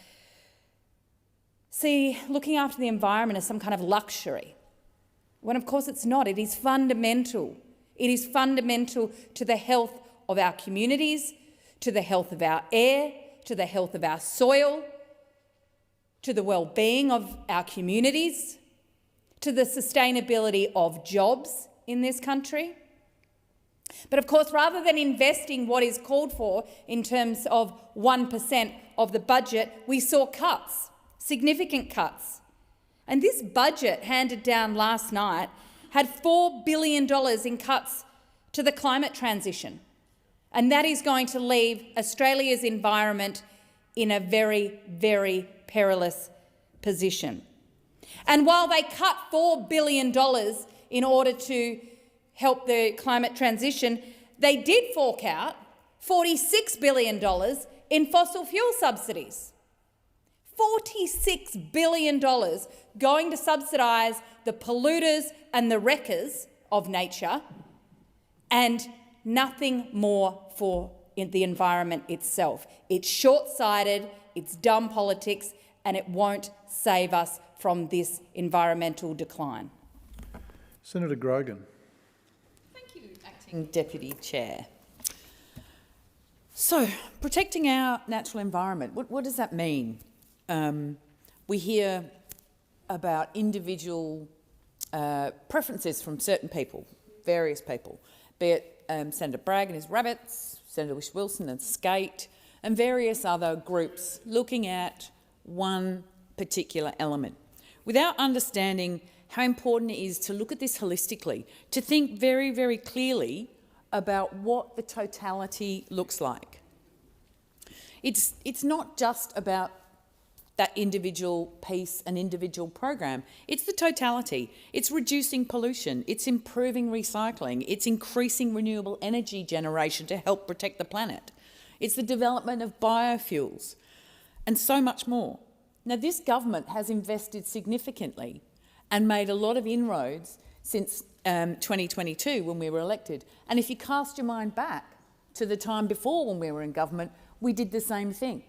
see looking after the environment as some kind of luxury, when of course it's not. It is fundamental. It is fundamental to the health of our communities, to the health of our air, to the health of our soil, to the well-being of our communities, to the sustainability of jobs in this country. But of course, rather than investing what is called for in terms of 1% of the budget, we saw cuts, significant cuts. And this budget handed down last night had $4 billion in cuts to the climate transition. And that is going to leave Australia's environment in a very, very perilous position. And while they cut $4 billion in order to help the climate transition, they did fork out $46 billion in fossil fuel subsidies. $46 billion going to subsidise the polluters and the wreckers of nature, and nothing more for the environment itself. It's short-sighted, it's dumb politics, and it won't save us from this environmental decline. Senator Grogan. Thank you, Acting Deputy Chair. So, protecting our natural environment, what does that mean? We hear about individual preferences from certain people, various people, be it Senator Bragg and his rabbits, Senator Wilson and skate, and various other groups looking at one particular element, without understanding how important it is to look at this holistically, to think very, very clearly about what the totality looks like. It's not just about that individual piece, an individual program. It's the totality. It's reducing pollution. It's improving recycling. It's increasing renewable energy generation to help protect the planet. It's the development of biofuels and so much more. Now, this government has invested significantly and made a lot of inroads since 2022 when we were elected. And if you cast your mind back to the time before when we were in government, we did the same thing.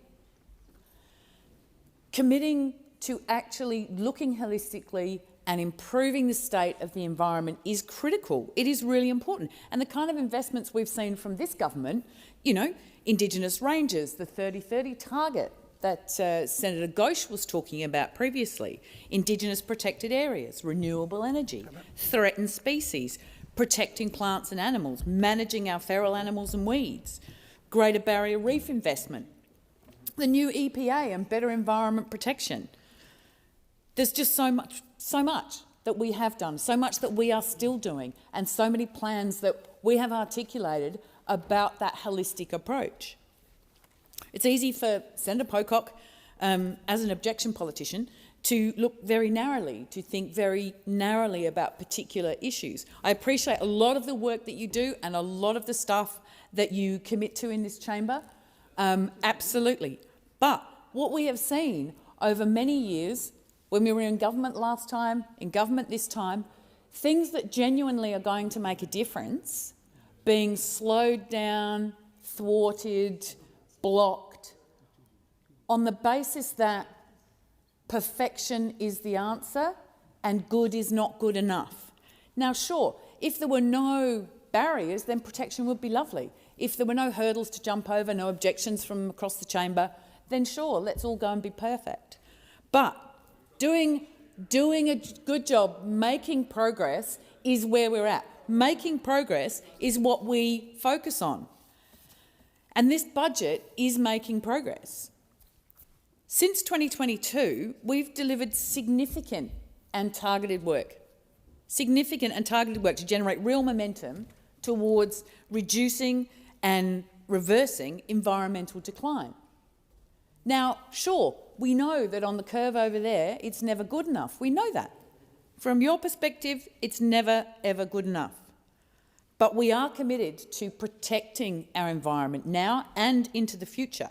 Committing to actually looking holistically and improving the state of the environment is critical. It is really important. And the kind of investments we've seen from this government, you know, Indigenous ranges, the 30-30 target that Senator Ghosh was talking about previously, Indigenous protected areas, renewable energy, threatened species, protecting plants and animals, managing our feral animals and weeds, Greater Barrier Reef investment, the new EPA and better environment protection. There's just so much that we have done, so much that we are still doing, and so many plans that we have articulated about that holistic approach. It's easy for Senator Pocock, as an objection politician, to look very narrowly, to think very narrowly about particular issues. I appreciate a lot of the work that you do and a lot of the stuff that you commit to in this chamber, absolutely. But what we have seen over many years, when we were in government last time, in government this time, things that genuinely are going to make a difference being slowed down, thwarted, blocked, on the basis that perfection is the answer and good is not good enough. Now, sure, if there were no barriers, then protection would be lovely. If there were no hurdles to jump over, no objections from across the chamber, then sure, let's all go and be perfect. But doing a good job, making progress is where we're at. Making progress is what we focus on. And this budget is making progress. Since 2022, we've delivered significant and targeted work to generate real momentum towards reducing and reversing environmental decline. Now, sure, we know that on the curve over there, it's never good enough. We know that. From your perspective, it's never, ever good enough. But we are committed to protecting our environment now and into the future.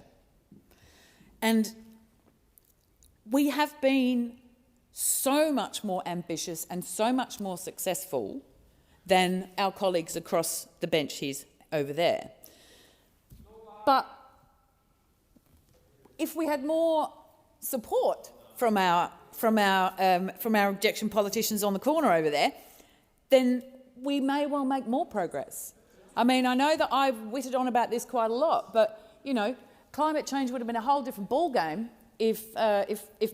And we have been so much more ambitious and so much more successful than our colleagues across the bench here over there. But if we had more support from our objection politicians on the corner over there, then we may well make more progress. I mean, I know that I've whittled on about this quite a lot, but you know, climate change would have been a whole different ballgame if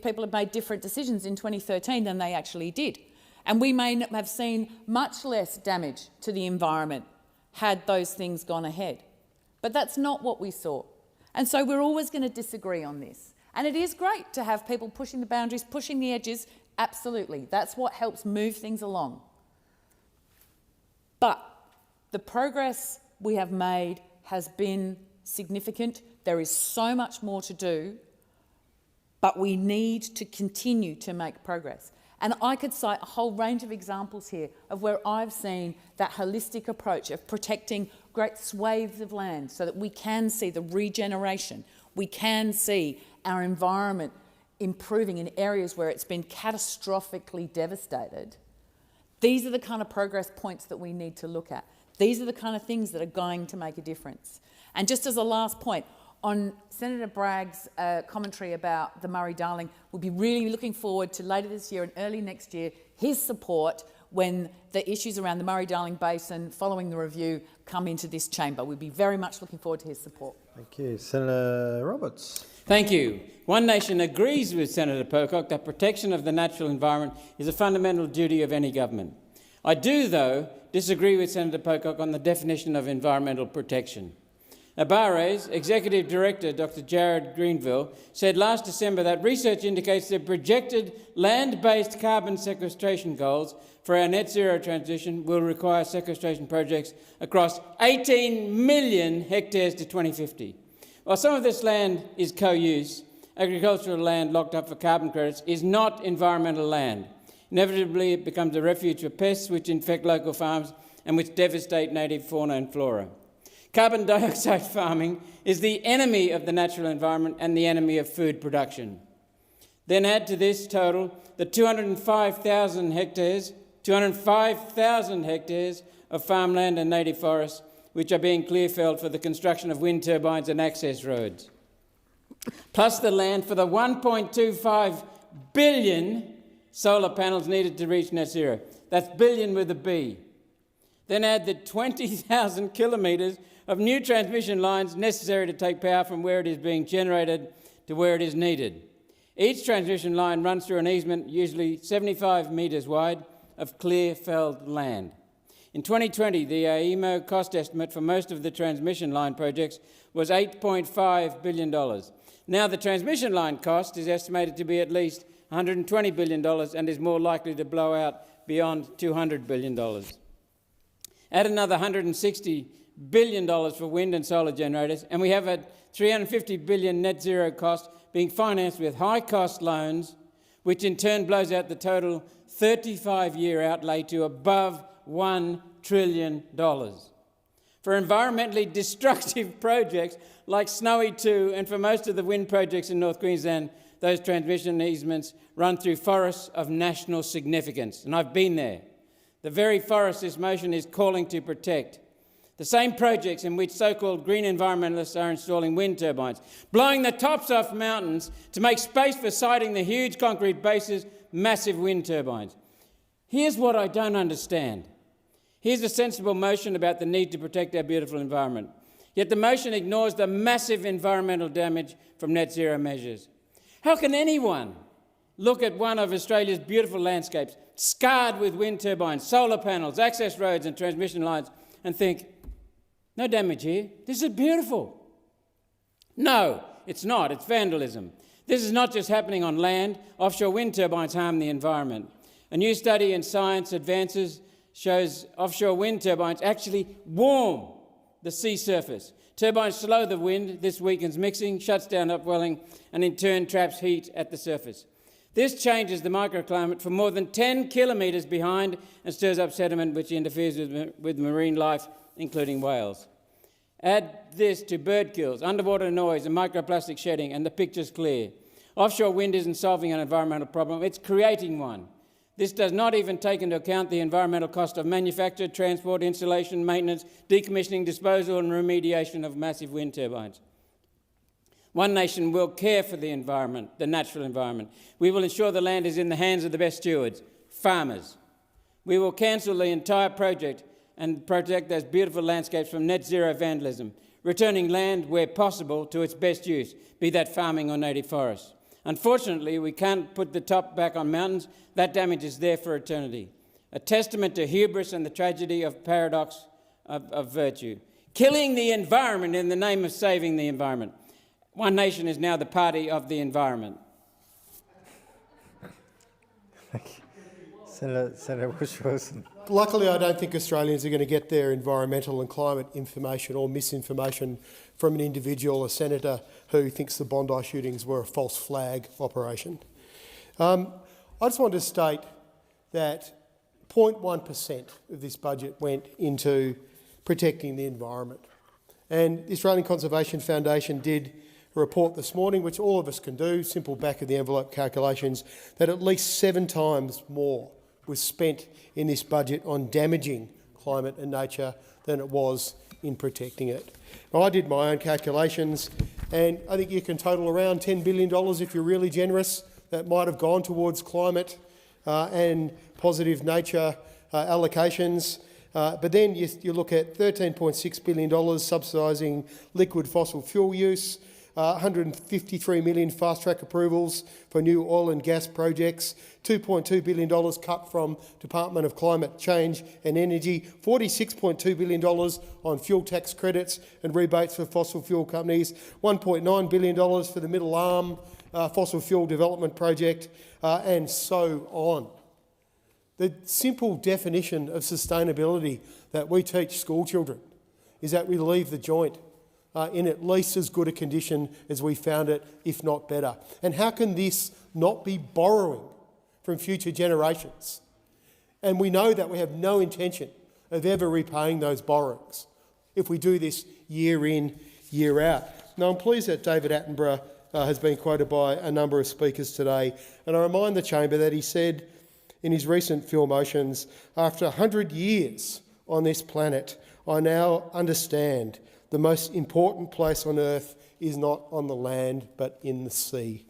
people had made different decisions in 2013 than they actually did. And we may have seen much less damage to the environment had those things gone ahead. But that's not what we saw. And so we're always going to disagree on this. And it is great to have people pushing the boundaries, pushing the edges. Absolutely. That's what helps move things along. But the progress we have made has been significant. There is so much more to do, but we need to continue to make progress. And I could cite a whole range of examples here of where I've seen that holistic approach of protecting great swathes of land so that we can see the regeneration, we can see our environment improving in areas where it's been catastrophically devastated. These are the kind of progress points that we need to look at. These are the kind of things that are going to make a difference. And just as a last point, on Senator Bragg's commentary about the Murray-Darling, we'll be really looking forward to later this year and early next year his support when the issues around the Murray-Darling Basin following the review come into this chamber. We'll be very much looking forward to his support. Thank you. Senator Roberts. Thank you. One Nation agrees with Senator Pocock that protection of the natural environment is a fundamental duty of any government. I do, though, disagree with Senator Pocock on the definition of environmental protection. Abare's Executive Director, Dr Jared Greenville, said last December that research indicates that projected land-based carbon sequestration goals for our net zero transition will require sequestration projects across 18 million hectares to 2050. While some of this land is co-use, agricultural land locked up for carbon credits is not environmental land. Inevitably, it becomes a refuge for pests which infect local farms and which devastate native fauna and flora. Carbon dioxide farming is the enemy of the natural environment and the enemy of food production. Then add to this total the 205,000 hectares of farmland and native forests which are being clear-felled for the construction of wind turbines and access roads, plus the land for the 1.25 billion solar panels needed to reach net zero. That's billion with a B. Then add the 20,000 kilometres of new transmission lines necessary to take power from where it is being generated to where it is needed. Each transmission line runs through an easement, usually 75 metres wide, of clear-felled land. In 2020, the AEMO cost estimate for most of the transmission line projects was $8.5 billion. Now the transmission line cost is estimated to be at least $120 billion and is more likely to blow out beyond $200 billion. Add another $160 billion for wind and solar generators, and we have a $350 billion net zero cost being financed with high-cost loans, which in turn blows out the total 35-year outlay to above $1 trillion. For environmentally destructive projects like Snowy 2 and for most of the wind projects in North Queensland, those transmission easements run through forests of national significance, and I've been there. The very forests this motion is calling to protect. The same projects in which so-called green environmentalists are installing wind turbines, blowing the tops off mountains to make space for siting the huge concrete bases, massive wind turbines. Here's what I don't understand. Here's a sensible motion about the need to protect our beautiful environment. Yet the motion ignores the massive environmental damage from net zero measures. How can anyone look at one of Australia's beautiful landscapes, scarred with wind turbines, solar panels, access roads and transmission lines, and think, no damage here, this is beautiful? No, it's not, it's vandalism. This is not just happening on land. Offshore wind turbines harm the environment. A new study in Science Advances shows offshore wind turbines actually warm the sea surface. Turbines slow the wind, this weakens mixing, shuts down upwelling, and in turn traps heat at the surface. This changes the microclimate for more than 10 kilometres behind and stirs up sediment which interferes with marine life, including whales. Add this to bird kills, underwater noise and microplastic shedding, and the picture's clear. Offshore wind isn't solving an environmental problem, it's creating one. This does not even take into account the environmental cost of manufacture, transport, installation, maintenance, decommissioning, disposal and remediation of massive wind turbines. One Nation will care for the environment, the natural environment. We will ensure the land is in the hands of the best stewards, farmers. We will cancel the entire project and protect those beautiful landscapes from net zero vandalism, returning land where possible to its best use, be that farming or native forests. Unfortunately, we can't put the top back on mountains. That damage is there for eternity. A testament to hubris and the tragedy of paradox of virtue. Killing the environment in the name of saving the environment. One Nation is now the party of the environment. Thank you. Senator Bush-Wilson. Luckily, I don't think Australians are going to get their environmental and climate information or misinformation from an individual, a senator who thinks the Bondi shootings were a false flag operation. I just want to state that 0.1% of this budget went into protecting the environment. And the Australian Conservation Foundation did a report this morning, which all of us can do, simple back-of-the-envelope calculations, that at least 7 times more was spent in this budget on damaging climate and nature than it was in protecting it. Now, I did my own calculations, and I think you can total around $10 billion if you're really generous. That might have gone towards climate and positive nature allocations. But then you look at $13.6 billion subsidising liquid fossil fuel use, 153 million fast-track approvals for new oil and gas projects, $2.2 billion cut from Department of Climate Change and Energy, $46.2 billion on fuel tax credits and rebates for fossil fuel companies, $1.9 billion for the Middle Arm fossil fuel development project, and so on. The simple definition of sustainability that we teach school children is that we leave the joint in at least as good a condition as we found it, if not better. And how can this not be borrowing from future generations? And we know that we have no intention of ever repaying those borrowings if we do this year in, year out. Now, I'm pleased that David Attenborough has been quoted by a number of speakers today, and I remind the chamber that he said in his recent Phil motions, after 100 years on this planet, I now understand the most important place on earth is not on the land but in the sea.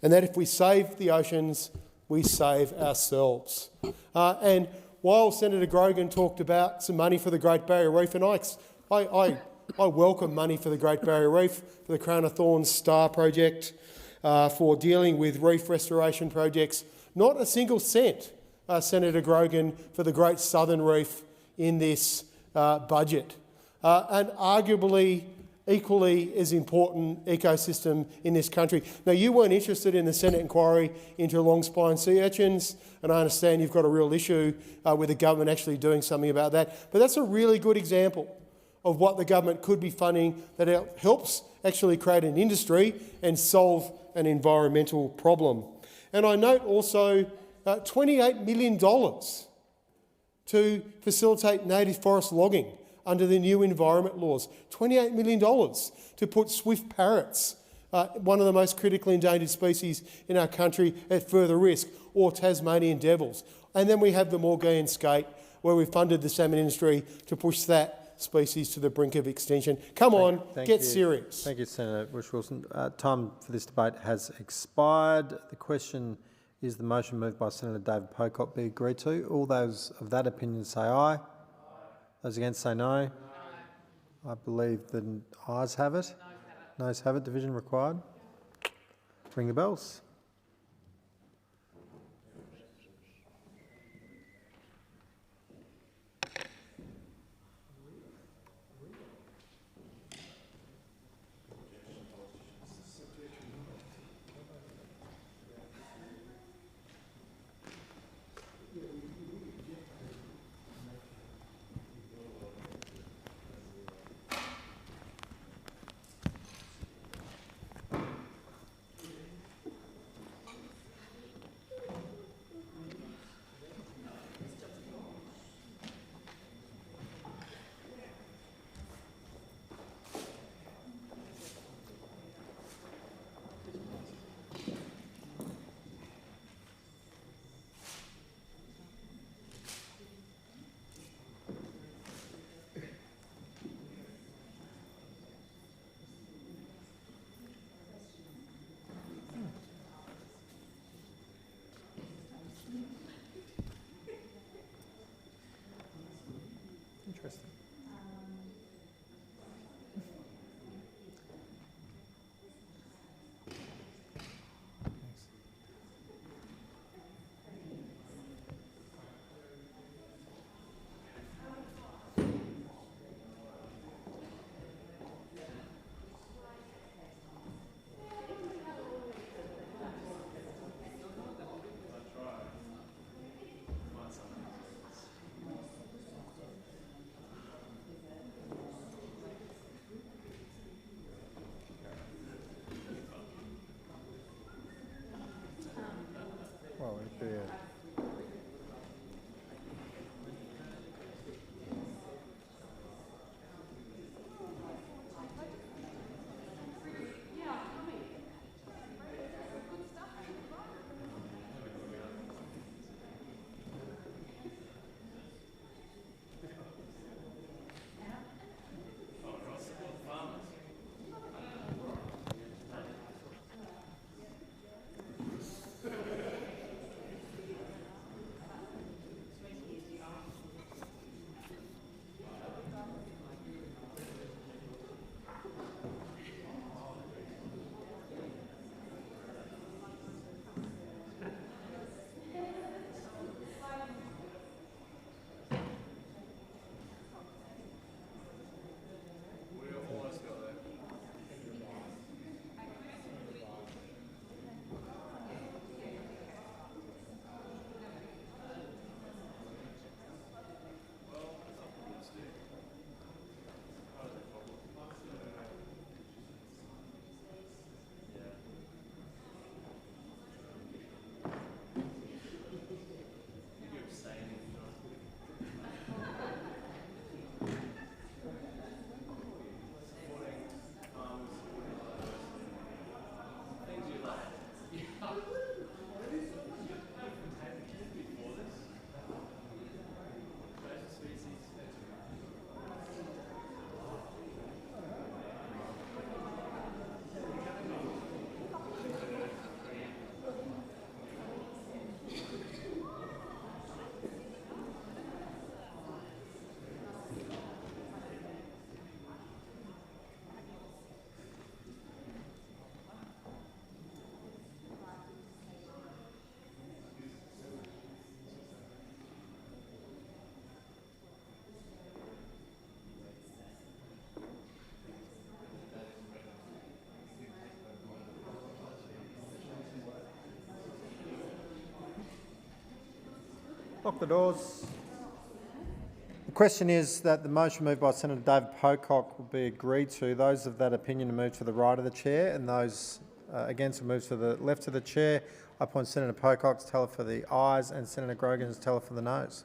And that if we save the oceans, we save ourselves. And while Senator Grogan talked about some money for the Great Barrier Reef, and I welcome money for the Great Barrier Reef, for the Crown of Thorns Star project, for dealing with reef restoration projects, not a single cent, Senator Grogan, for the Great Southern Reef in this budget. And arguably equally as important ecosystem in this country. Now, you weren't interested in the Senate inquiry into long-spine sea urchins, and I understand you've got a real issue with the government actually doing something about that. But that's a really good example of what the government could be funding that helps actually create an industry and solve an environmental problem. And I note also $28 million to facilitate native forest logging under the new environment laws. $28 million to put swift parrots, one of the most critically endangered species in our country, at further risk, or Tasmanian devils. And then we have the Maugean skate, where we funded the salmon industry to push that species to the brink of extinction. Come on, get serious. Thank you, Senator Bush-Wilson. Time for this debate has expired. The question is the motion moved by Senator David Pocock be agreed to. All those of that opinion say aye. Those against say no. I believe the ayes have it. Noes have it. Division required. Ring the bells. Interesting. Lock the doors. The question is that the motion moved by Senator David Pocock will be agreed to. Those of that opinion to move to the right of the chair, and those against will move to the left of the chair. I appoint Senator Pocock to tell for the ayes and Senator Grogan to tell for the noes.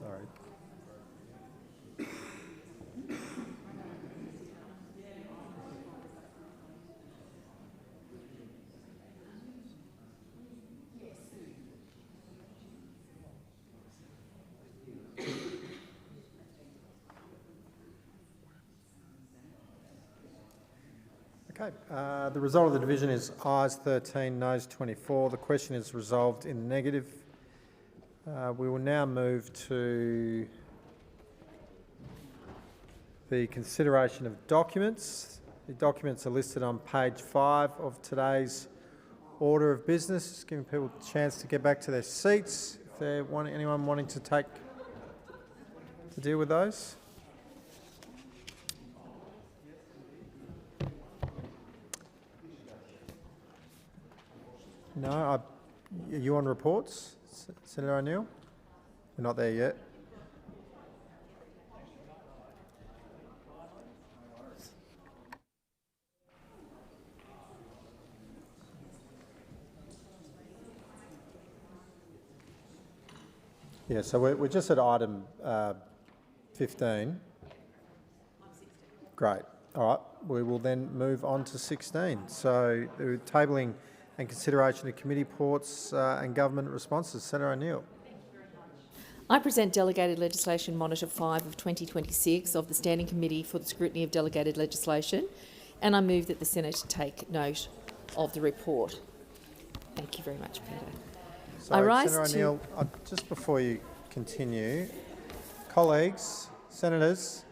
Sorry. Okay, the result of the division is ayes 13, noes 24. The question is resolved in the negative. We will now move to the consideration of documents. The documents are listed on page 5 of today's order of business. Just giving people a chance to get back to their seats. If there anyone wanting to deal with those. No, are you on reports, Senator O'Neill? We're not there yet. Yeah, so we're just at item 15. Great. All right, we will then move on to 16. So the tabling and consideration of committee reports and government responses. Senator O'Neill. I present Delegated Legislation Monitor 5 of 2026 of the Standing Committee for the Scrutiny of Delegated Legislation, and I move that the Senate take note of the report. Thank you very much, Peter. Sorry, Senator O'Neill, just before you continue, colleagues, senators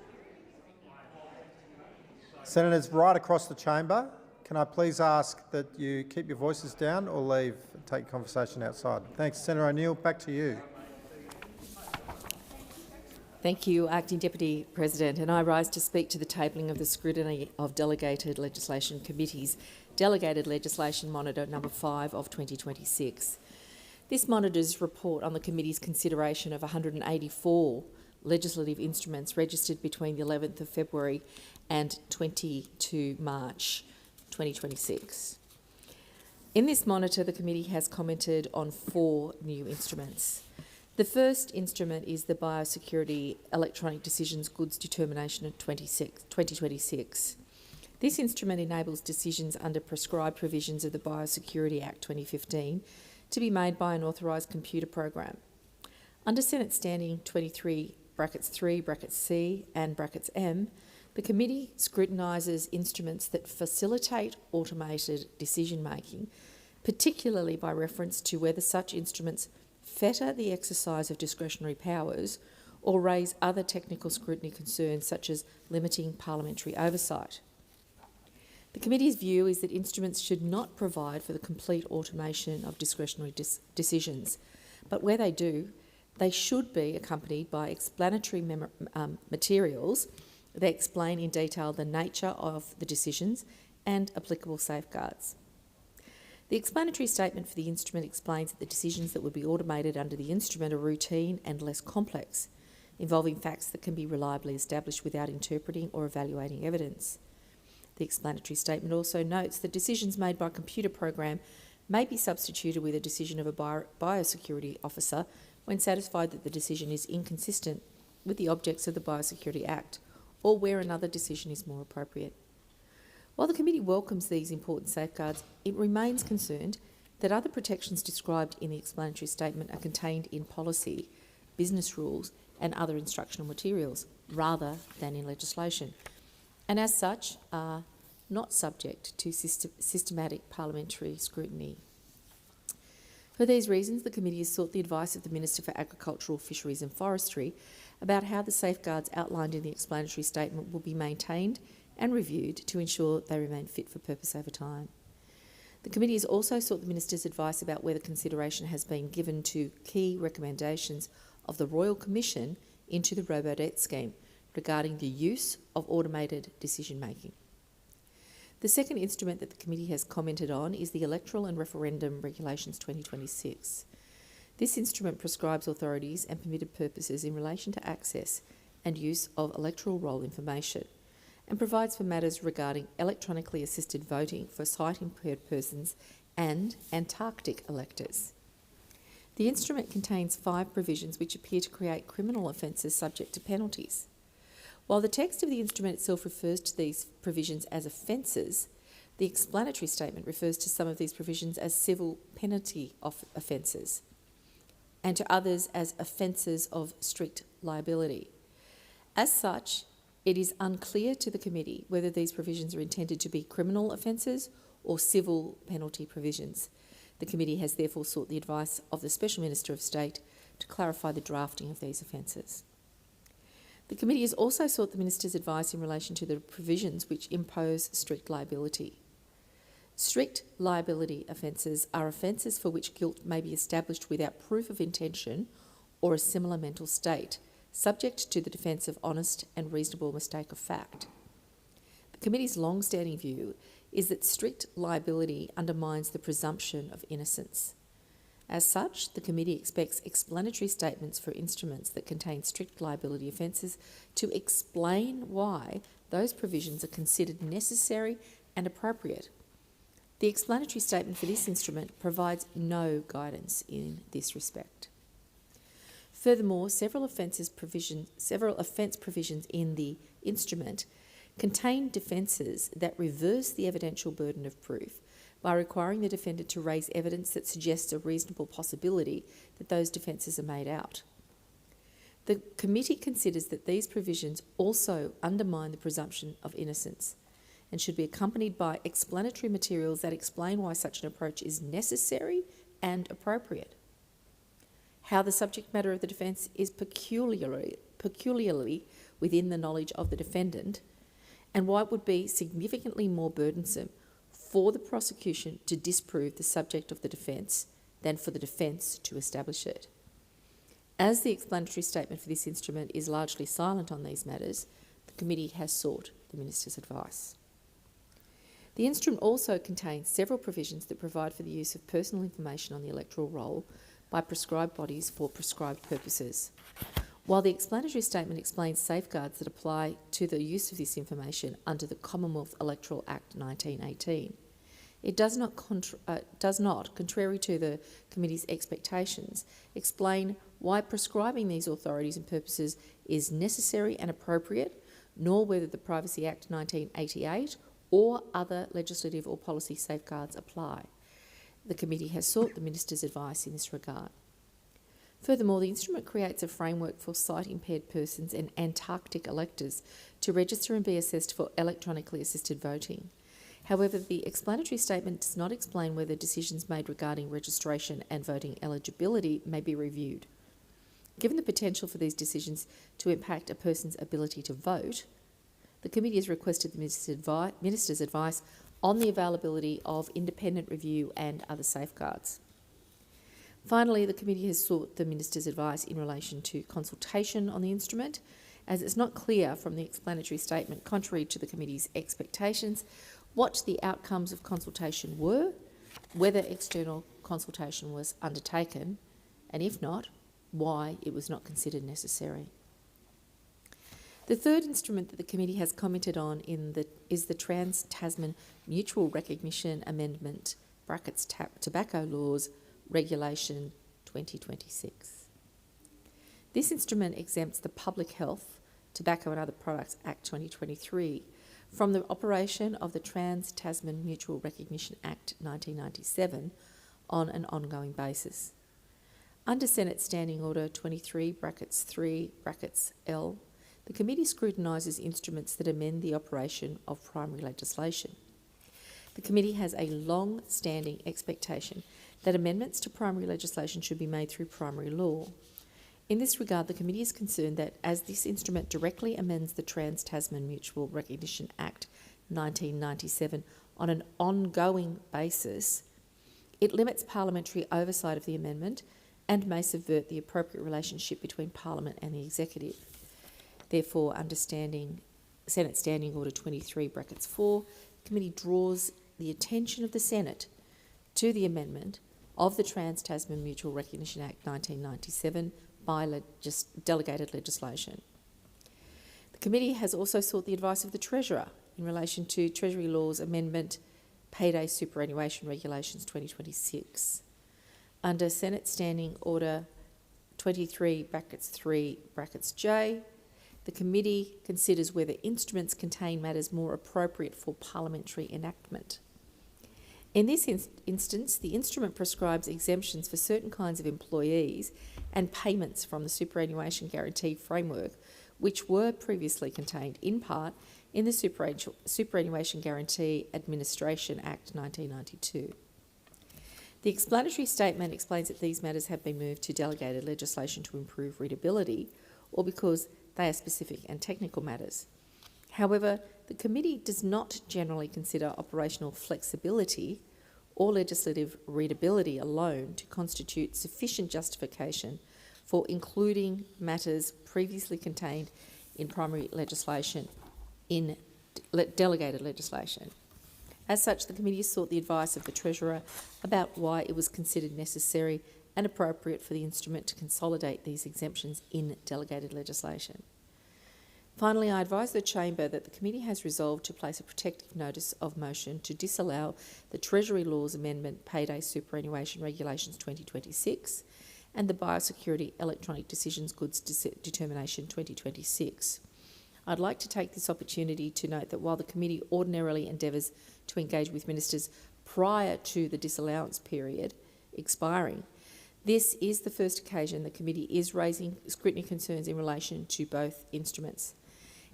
right across the chamber, can I please ask that you keep your voices down or leave, take conversation outside? Thanks. Senator O'Neill, back to you. Thank you, Acting Deputy President, and I rise to speak to the tabling of the Scrutiny of Delegated Legislation Committee's Delegated Legislation Monitor number 5 of 2026. This monitor's report on the committee's consideration of 184 legislative instruments registered between the 11th of February and 22 March 2026. In this monitor, the committee has commented on 4 new instruments. The first instrument is the Biosecurity Electronic Decisions Goods Determination of 2026. This instrument enables decisions under prescribed provisions of the Biosecurity Act 2015 to be made by an authorised computer program. Under Senate Standing 23(3)(c) and (m), the committee scrutinises instruments that facilitate automated decision-making, particularly by reference to whether such instruments fetter the exercise of discretionary powers or raise other technical scrutiny concerns such as limiting parliamentary oversight. The committee's view is that instruments should not provide for the complete automation of discretionary decisions, but where they do, they should be accompanied by explanatory materials that explain in detail the nature of the decisions and applicable safeguards. The explanatory statement for the instrument explains that the decisions that would be automated under the instrument are routine and less complex, involving facts that can be reliably established without interpreting or evaluating evidence. The explanatory statement also notes that decisions made by a computer program may be substituted with a decision of a biosecurity officer when satisfied that the decision is inconsistent with the objects of the Biosecurity Act or where another decision is more appropriate. While the committee welcomes these important safeguards, it remains concerned that other protections described in the explanatory statement are contained in policy, business rules and other instructional materials rather than in legislation, and as such are not subject to systematic parliamentary scrutiny. For these reasons, the committee has sought the advice of the Minister for Agricultural, Fisheries and Forestry about how the safeguards outlined in the explanatory statement will be maintained and reviewed to ensure they remain fit for purpose over time. The committee has also sought the Minister's advice about whether consideration has been given to key recommendations of the Royal Commission into the Robodebt scheme regarding the use of automated decision-making. The second instrument that the committee has commented on is the Electoral and Referendum Regulations 2026. This instrument prescribes authorities and permitted purposes in relation to access and use of electoral roll information and provides for matters regarding electronically assisted voting for sight-impaired persons and Antarctic electors. The instrument contains 5 provisions which appear to create criminal offences subject to penalties. While the text of the instrument itself refers to these provisions as offences, the explanatory statement refers to some of these provisions as civil penalty offences and to others as offences of strict liability. As such, it is unclear to the committee whether these provisions are intended to be criminal offences or civil penalty provisions. The committee has therefore sought the advice of the Special Minister of State to clarify the drafting of these offences. The committee has also sought the Minister's advice in relation to the provisions which impose strict liability. Strict liability offences are offences for which guilt may be established without proof of intention or a similar mental state, subject to the defence of honest and reasonable mistake of fact. The committee's long-standing view is that strict liability undermines the presumption of innocence. As such, the committee expects explanatory statements for instruments that contain strict liability offences to explain why those provisions are considered necessary and appropriate. The explanatory statement for this instrument provides no guidance in this respect. Furthermore, several offence provisions in the instrument contain defences that reverse the evidential burden of proof by requiring the defendant to raise evidence that suggests a reasonable possibility that those defences are made out. The committee considers that these provisions also undermine the presumption of innocence and should be accompanied by explanatory materials that explain why such an approach is necessary and appropriate. How the subject matter of the defence is peculiarly within the knowledge of the defendant, and why it would be significantly more burdensome for the prosecution to disprove the subject of the defence than for the defence to establish it. As the explanatory statement for this instrument is largely silent on these matters, the committee has sought the Minister's advice. The instrument also contains several provisions that provide for the use of personal information on the electoral roll by prescribed bodies for prescribed purposes. While the explanatory statement explains safeguards that apply to the use of this information under the Commonwealth Electoral Act 1918, it does not, contrary to the committee's expectations, explain why prescribing these authorities and purposes is necessary and appropriate, nor whether the Privacy Act 1988 or other legislative or policy safeguards apply. The committee has sought the Minister's advice in this regard. Furthermore, the instrument creates a framework for sight-impaired persons and Antarctic electors to register and be assessed for electronically assisted voting. However, the explanatory statement does not explain whether decisions made regarding registration and voting eligibility may be reviewed. Given the potential for these decisions to impact a person's ability to vote, the committee has requested the Minister's advice on the availability of independent review and other safeguards. Finally, the committee has sought the Minister's advice in relation to consultation on the instrument, as it's not clear from the explanatory statement, contrary to the committee's expectations, what the outcomes of consultation were, whether external consultation was undertaken, and if not, why it was not considered necessary. The third instrument that the committee has commented on is the Trans-Tasman Mutual Recognition Amendment (Tobacco Laws) Regulation 2026. This instrument exempts the Public Health, Tobacco and Other Products Act 2023 from the operation of the Trans-Tasman Mutual Recognition Act 1997 on an ongoing basis. Under Senate Standing Order 23(3)(L, the committee scrutinises instruments that amend the operation of primary legislation. The committee has a long-standing expectation that amendments to primary legislation should be made through primary law. In this regard, the committee is concerned that as this instrument directly amends the Trans-Tasman Mutual Recognition Act 1997 on an ongoing basis, it limits parliamentary oversight of the amendment and may subvert the appropriate relationship between Parliament and the Executive. Therefore, under Senate Standing Order 23(4), the committee draws the attention of the Senate to the amendment of the Trans-Tasman Mutual Recognition Act 1997 by delegated legislation. The committee has also sought the advice of the Treasurer in relation to Treasury Laws Amendment Payday Superannuation Regulations 2026. Under Senate Standing Order 23(3)(J), the committee considers whether instruments contain matters more appropriate for parliamentary enactment. In this instance, the instrument prescribes exemptions for certain kinds of employees and payments from the superannuation guarantee framework, which were previously contained in part in the Superannuation Guarantee Administration Act 1992. The explanatory statement explains that these matters have been moved to delegated legislation to improve readability or because they are specific and technical matters. However, the committee does not generally consider operational flexibility or legislative readability alone to constitute sufficient justification for including matters previously contained in primary legislation in delegated legislation. As such, the committee sought the advice of the Treasurer about why it was considered necessary and appropriate for the instrument to consolidate these exemptions in delegated legislation. Finally, I advise the Chamber that the committee has resolved to place a protective notice of motion to disallow the Treasury Laws Amendment Payday Superannuation Regulations 2026 and the Biosecurity Electronic Decisions Goods Determination 2026. I'd like to take this opportunity to note that while the committee ordinarily endeavours to engage with ministers prior to the disallowance period expiring, this is the first occasion the committee is raising scrutiny concerns in relation to both instruments.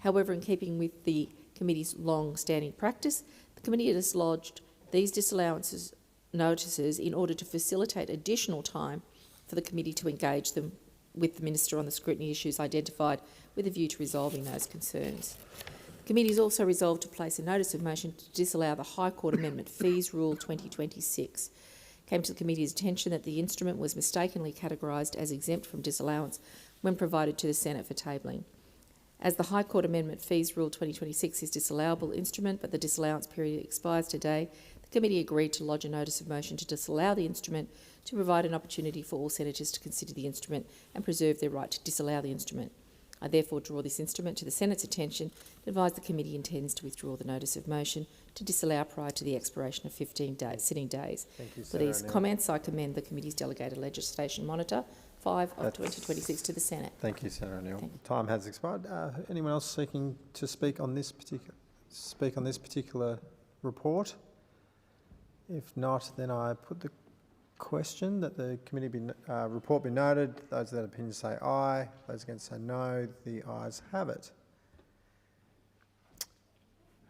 However, in keeping with the committee's long-standing practice, the committee has lodged these disallowances notices in order to facilitate additional time for the committee to engage them with the Minister on the scrutiny issues identified with a view to resolving those concerns. The committee has also resolved to place a notice of motion to disallow the High Court Amendment Fees Rule 2026. It came to the committee's attention that the instrument was mistakenly categorised as exempt from disallowance when provided to the Senate for tabling. As the High Court Amendment Fees Rule 2026 is disallowable instrument, but the disallowance period expires today, the committee agreed to lodge a notice of motion to disallow the instrument to provide an opportunity for all senators to consider the instrument and preserve their right to disallow the instrument. I therefore draw this instrument to the Senate's attention and advise the committee intends to withdraw the notice of motion to disallow prior to the expiration of 15 sitting days. For these comments, I commend the committee's delegated legislation monitor 5 of 2026 to the Senate. Thank you, Senator O'Neill. Time has expired. Anyone else seeking to speak on this particular report? If not, then I put the question that the committee report be noted. Those that opinion say aye. Those against say no. The ayes have it.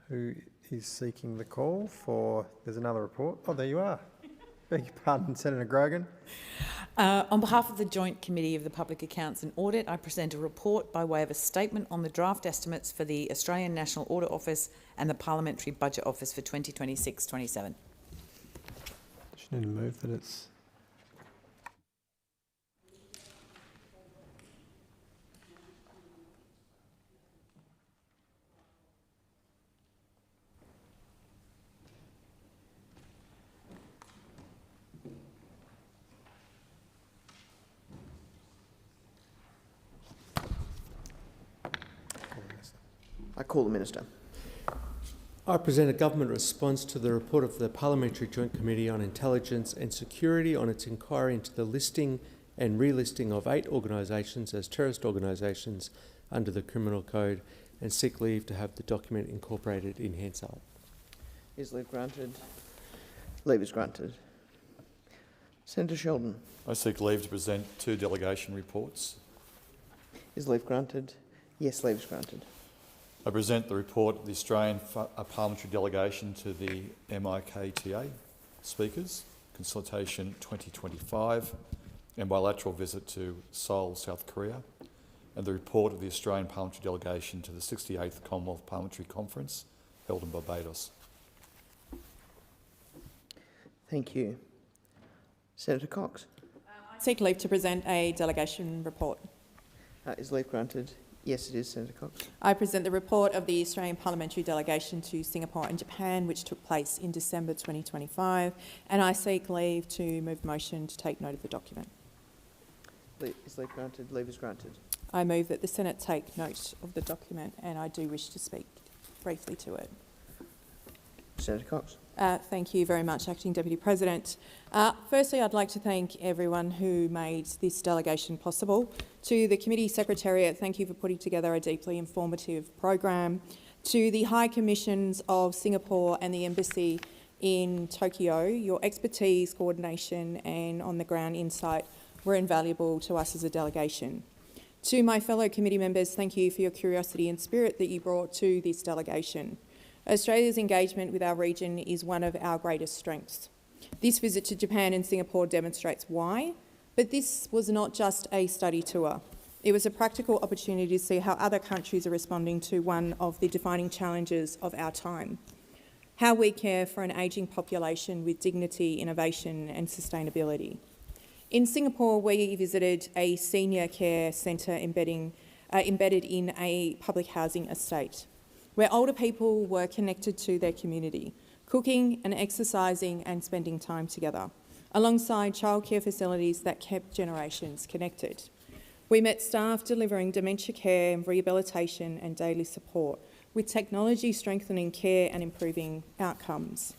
Who is seeking the call for? There's another report. Oh, there you are. Beg your pardon, Senator Grogan. On behalf of the Joint Committee of the Public Accounts and Audit, I present a report by way of a statement on the draft estimates for the Australian National Audit Office and the Parliamentary Budget Office for 2026-27. Just need to move that it's I call the Minister. I present a government response to the report of the Parliamentary Joint Committee on Intelligence and Security on its inquiry into the listing and relisting of 8 organisations as terrorist organisations under the Criminal Code, and seek leave to have the document incorporated in Hansard. Is leave granted? Leave is granted. Senator Sheldon. I seek leave to present 2 delegation reports. Is leave granted? Yes, leave is granted. I present the report of the Australian Parliamentary Delegation to the MIKTA Speakers, Consultation 2025, and bilateral visit to Seoul, South Korea, and the report of the Australian Parliamentary Delegation to the 68th Commonwealth Parliamentary Conference held in Barbados. Thank you. Senator Cox. I seek leave to present a delegation report. Is leave granted? Yes, it is, Senator Cox. I present the report of the Australian Parliamentary Delegation to Singapore and Japan, which took place in December 2025, and I seek leave to move motion to take note of the document. Is leave granted? Leave is granted. I move that the Senate take note of the document, and I do wish to speak briefly to it. Senator Cox. Thank you very much, Acting Deputy President. Firstly, I'd like to thank everyone who made this delegation possible. To the Committee Secretariat, thank you for putting together a deeply informative program. To the High Commissions of Singapore and the Embassy in Tokyo, your expertise, coordination and on-the-ground insight were invaluable to us as a delegation. To my fellow committee members, thank you for your curiosity and spirit that you brought to this delegation. Australia's engagement with our region is one of our greatest strengths. This visit to Japan and Singapore demonstrates why, but this was not just a study tour. It was a practical opportunity to see how other countries are responding to one of the defining challenges of our time: how we care for an ageing population with dignity, innovation and sustainability. In Singapore, we visited a senior care centre embedded in a public housing estate, where older people were connected to their community, cooking and exercising and spending time together, alongside childcare facilities that kept generations connected. We met staff delivering dementia care, rehabilitation and daily support, with technology strengthening care and improving outcomes.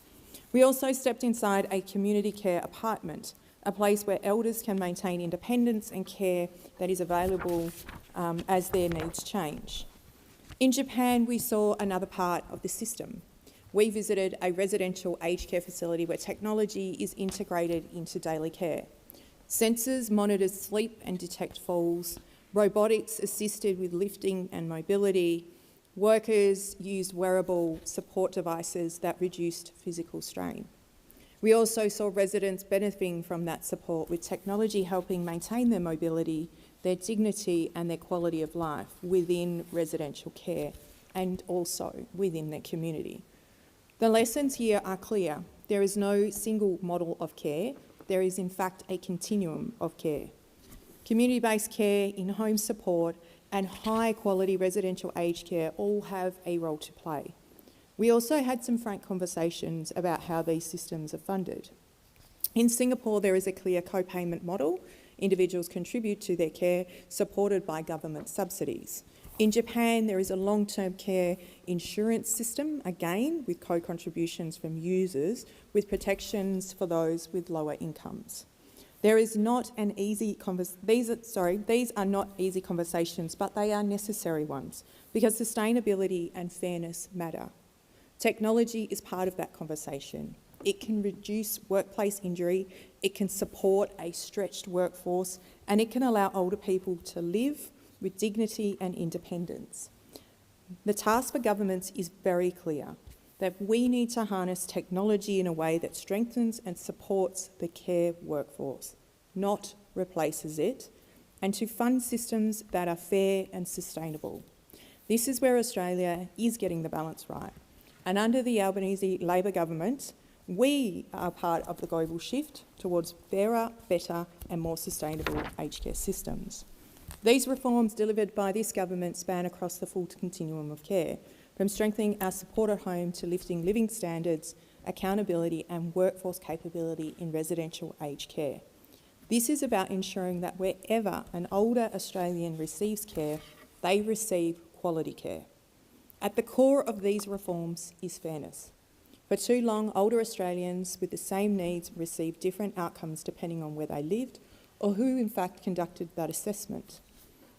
We also stepped inside a community care apartment, a place where elders can maintain independence and care that is available as their needs change. In Japan, we saw another part of the system. We visited a residential aged care facility where technology is integrated into daily care. Sensors monitor sleep and detect falls. Robotics assisted with lifting and mobility. Workers used wearable support devices that reduced physical strain. We also saw residents benefiting from that support, with technology helping maintain their mobility, their dignity and their quality of life within residential care and also within their community. The lessons here are clear. There is no single model of care. There is in fact a continuum of care. Community-based care, in-home support and high-quality residential aged care all have a role to play. We also had some frank conversations about how these systems are funded. In Singapore, there is a clear co-payment model. Individuals contribute to their care, supported by government subsidies. In Japan, there is a long-term care insurance system, again with co-contributions from users, with protections for those with lower incomes. There is not an easy these are not easy conversations, but they are necessary ones, because sustainability and fairness matter. Technology is part of that conversation. It can reduce workplace injury, it can support a stretched workforce, and it can allow older people to live with dignity and independence. The task for governments is very clear, that we need to harness technology in a way that strengthens and supports the care workforce, not replaces it, and to fund systems that are fair and sustainable. This is where Australia is getting the balance right. And under the Albanese Labor government, we are part of the global shift towards fairer, better and more sustainable aged care systems. These reforms delivered by this government span across the full continuum of care, from strengthening our support at home to lifting living standards, accountability and workforce capability in residential aged care. This is about ensuring that wherever an older Australian receives care, they receive quality care. At the core of these reforms is fairness. For too long, older Australians with the same needs received different outcomes depending on where they lived or who in fact conducted that assessment.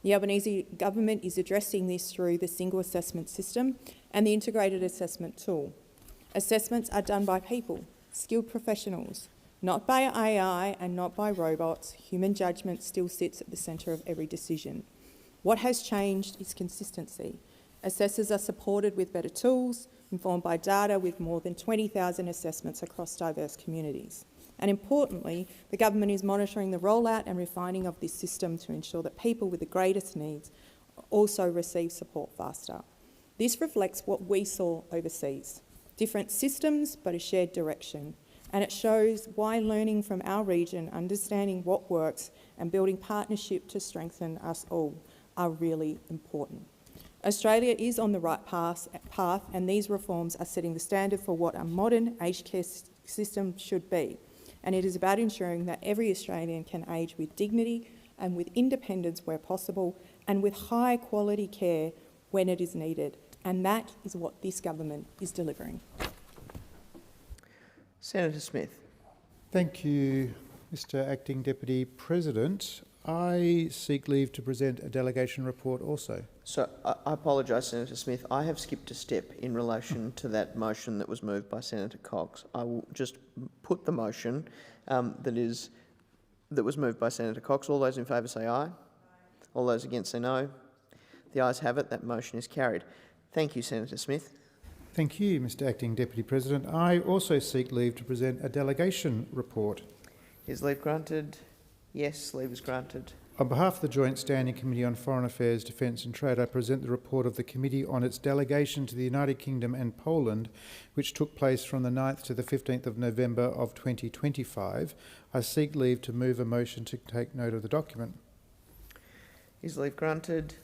The Albanese government is addressing this through the single assessment system and the integrated assessment tool. Assessments are done by people, skilled professionals, not by AI and not by robots. Human judgment still sits at the centre of every decision. What has changed is consistency. Assessors are supported with better tools, informed by data with more than 20,000 assessments across diverse communities. And importantly, the government is monitoring the rollout and refining of this system to ensure that people with the greatest needs also receive support faster. This reflects what we saw overseas. Different systems, but a shared direction. And it shows why learning from our region, understanding what works and building partnership to strengthen us all are really important. Australia is on the right path and these reforms are setting the standard for what a modern aged care system should be. And it is about ensuring that every Australian can age with dignity and with independence where possible and with high quality care when it is needed. And that is what this government is delivering. Senator Smith. Thank you, Mr Acting Deputy President. I seek leave to present a delegation report also. So I apologise, Senator Smith. I have skipped a step in relation to that motion that was moved by Senator Cox. I will just put the motion that was moved by Senator Cox. All those in favour say aye. All those against say no. The ayes have it. That motion is carried. Thank you, Senator Smith. Thank you, Mr Acting Deputy President. I also seek leave to present a delegation report. Is leave granted? Yes, leave is granted. On behalf of the Joint Standing Committee on Foreign Affairs, Defence and Trade, I present the report of the Committee on its delegation to the United Kingdom and Poland, which took place from the 9th to the 15th of November of 2025. I seek leave to move a motion to take note of the document. Is leave granted?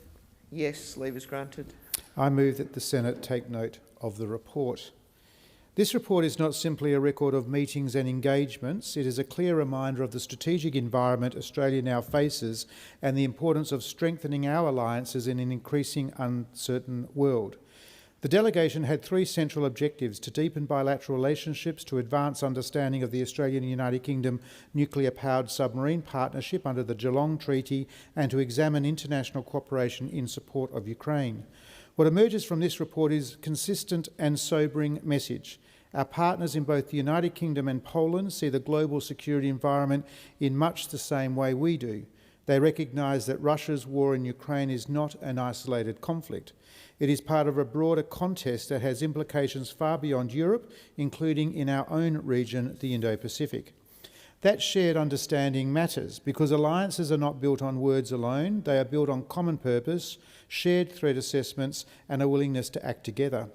Yes, leave is granted. I move that the Senate take note of the report. This report is not simply a record of meetings and engagements. It is a clear reminder of the strategic environment Australia now faces and the importance of strengthening our alliances in an increasing uncertain world. The delegation had three central objectives: to deepen bilateral relationships, to advance understanding of the Australian and United Kingdom nuclear-powered submarine partnership under the Geelong Treaty, and to examine international cooperation in support of Ukraine. What emerges from this report is a consistent and sobering message. Our partners in both the United Kingdom and Poland see the global security environment in much the same way we do. They recognise that Russia's war in Ukraine is not an isolated conflict. It is part of a broader contest that has implications far beyond Europe, including in our own region, the Indo-Pacific. That shared understanding matters because alliances are not built on words alone. They are built on common purpose, shared threat assessments and a willingness to act together.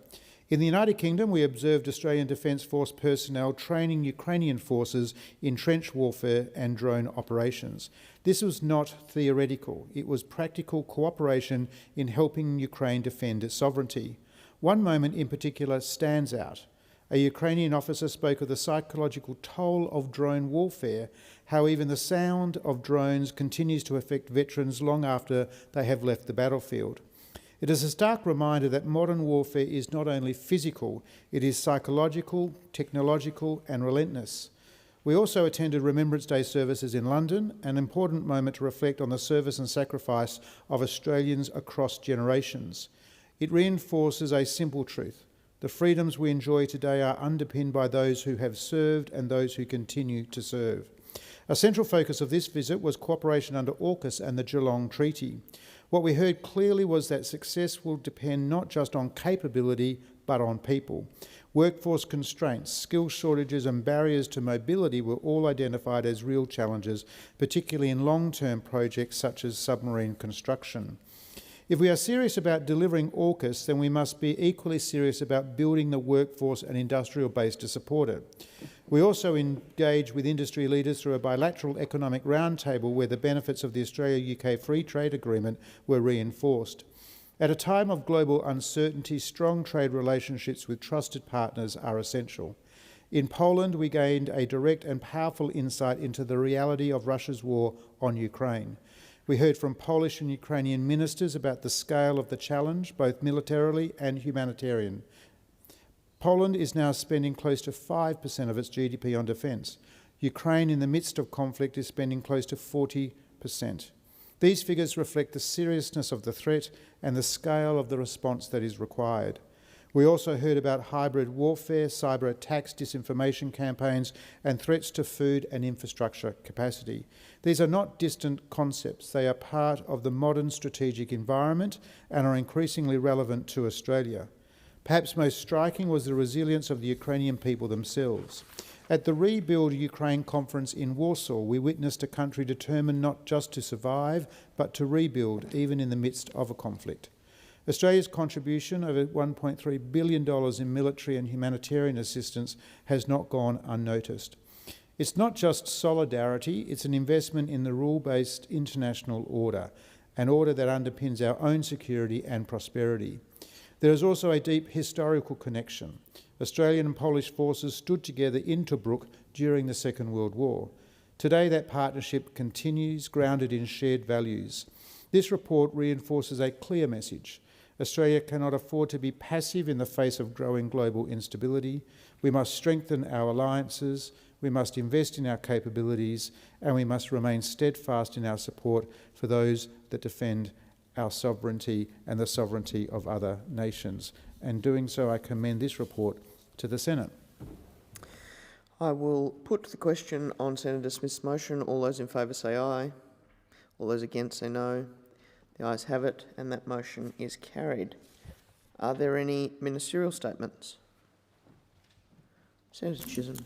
In the United Kingdom, we observed Australian Defence Force personnel training Ukrainian forces in trench warfare and drone operations. This was not theoretical. It was practical cooperation in helping Ukraine defend its sovereignty. One moment in particular stands out. A Ukrainian officer spoke of the psychological toll of drone warfare, how even the sound of drones continues to affect veterans long after they have left the battlefield. It is a stark reminder that modern warfare is not only physical, it is psychological, technological and relentless. We also attended Remembrance Day services in London, an important moment to reflect on the service and sacrifice of Australians across generations. It reinforces a simple truth. The freedoms we enjoy today are underpinned by those who have served and those who continue to serve. A central focus of this visit was cooperation under AUKUS and the Geelong Treaty. What we heard clearly was that success will depend not just on capability, but on people. Workforce constraints, skill shortages and barriers to mobility were all identified as real challenges, particularly in long-term projects such as submarine construction. If we are serious about delivering AUKUS, then we must be equally serious about building the workforce and industrial base to support it. We also engaged with industry leaders through a bilateral economic roundtable where the benefits of the Australia-UK Free Trade Agreement were reinforced. At a time of global uncertainty, strong trade relationships with trusted partners are essential. In Poland, we gained a direct and powerful insight into the reality of Russia's war on Ukraine. We heard from Polish and Ukrainian ministers about the scale of the challenge, both militarily and humanitarian. Poland is now spending close to 5% of its GDP on defence. Ukraine, in the midst of conflict, is spending close to 40%. These figures reflect the seriousness of the threat and the scale of the response that is required. We also heard about hybrid warfare, cyber attacks, disinformation campaigns, and threats to food and infrastructure capacity. These are not distant concepts. They are part of the modern strategic environment and are increasingly relevant to Australia. Perhaps most striking was the resilience of the Ukrainian people themselves. At the Rebuild Ukraine conference in Warsaw, we witnessed a country determined not just to survive, but to rebuild, even in the midst of a conflict. Australia's contribution of $1.3 billion in military and humanitarian assistance has not gone unnoticed. It's not just solidarity, it's an investment in the rule-based international order, an order that underpins our own security and prosperity. There is also a deep historical connection. Australian and Polish forces stood together in Tobruk during the Second World War. Today that partnership continues, grounded in shared values. This report reinforces a clear message. Australia cannot afford to be passive in the face of growing global instability. We must strengthen our alliances, we must invest in our capabilities, and we must remain steadfast in our support for those that defend our sovereignty and the sovereignty of other nations. And doing so, I commend this report to the Senate. I will put the question on Senator Smith's motion. All those in favour say aye. All those against say no. The ayes have it, and that motion is carried. Are there any ministerial statements? Senator Chisholm.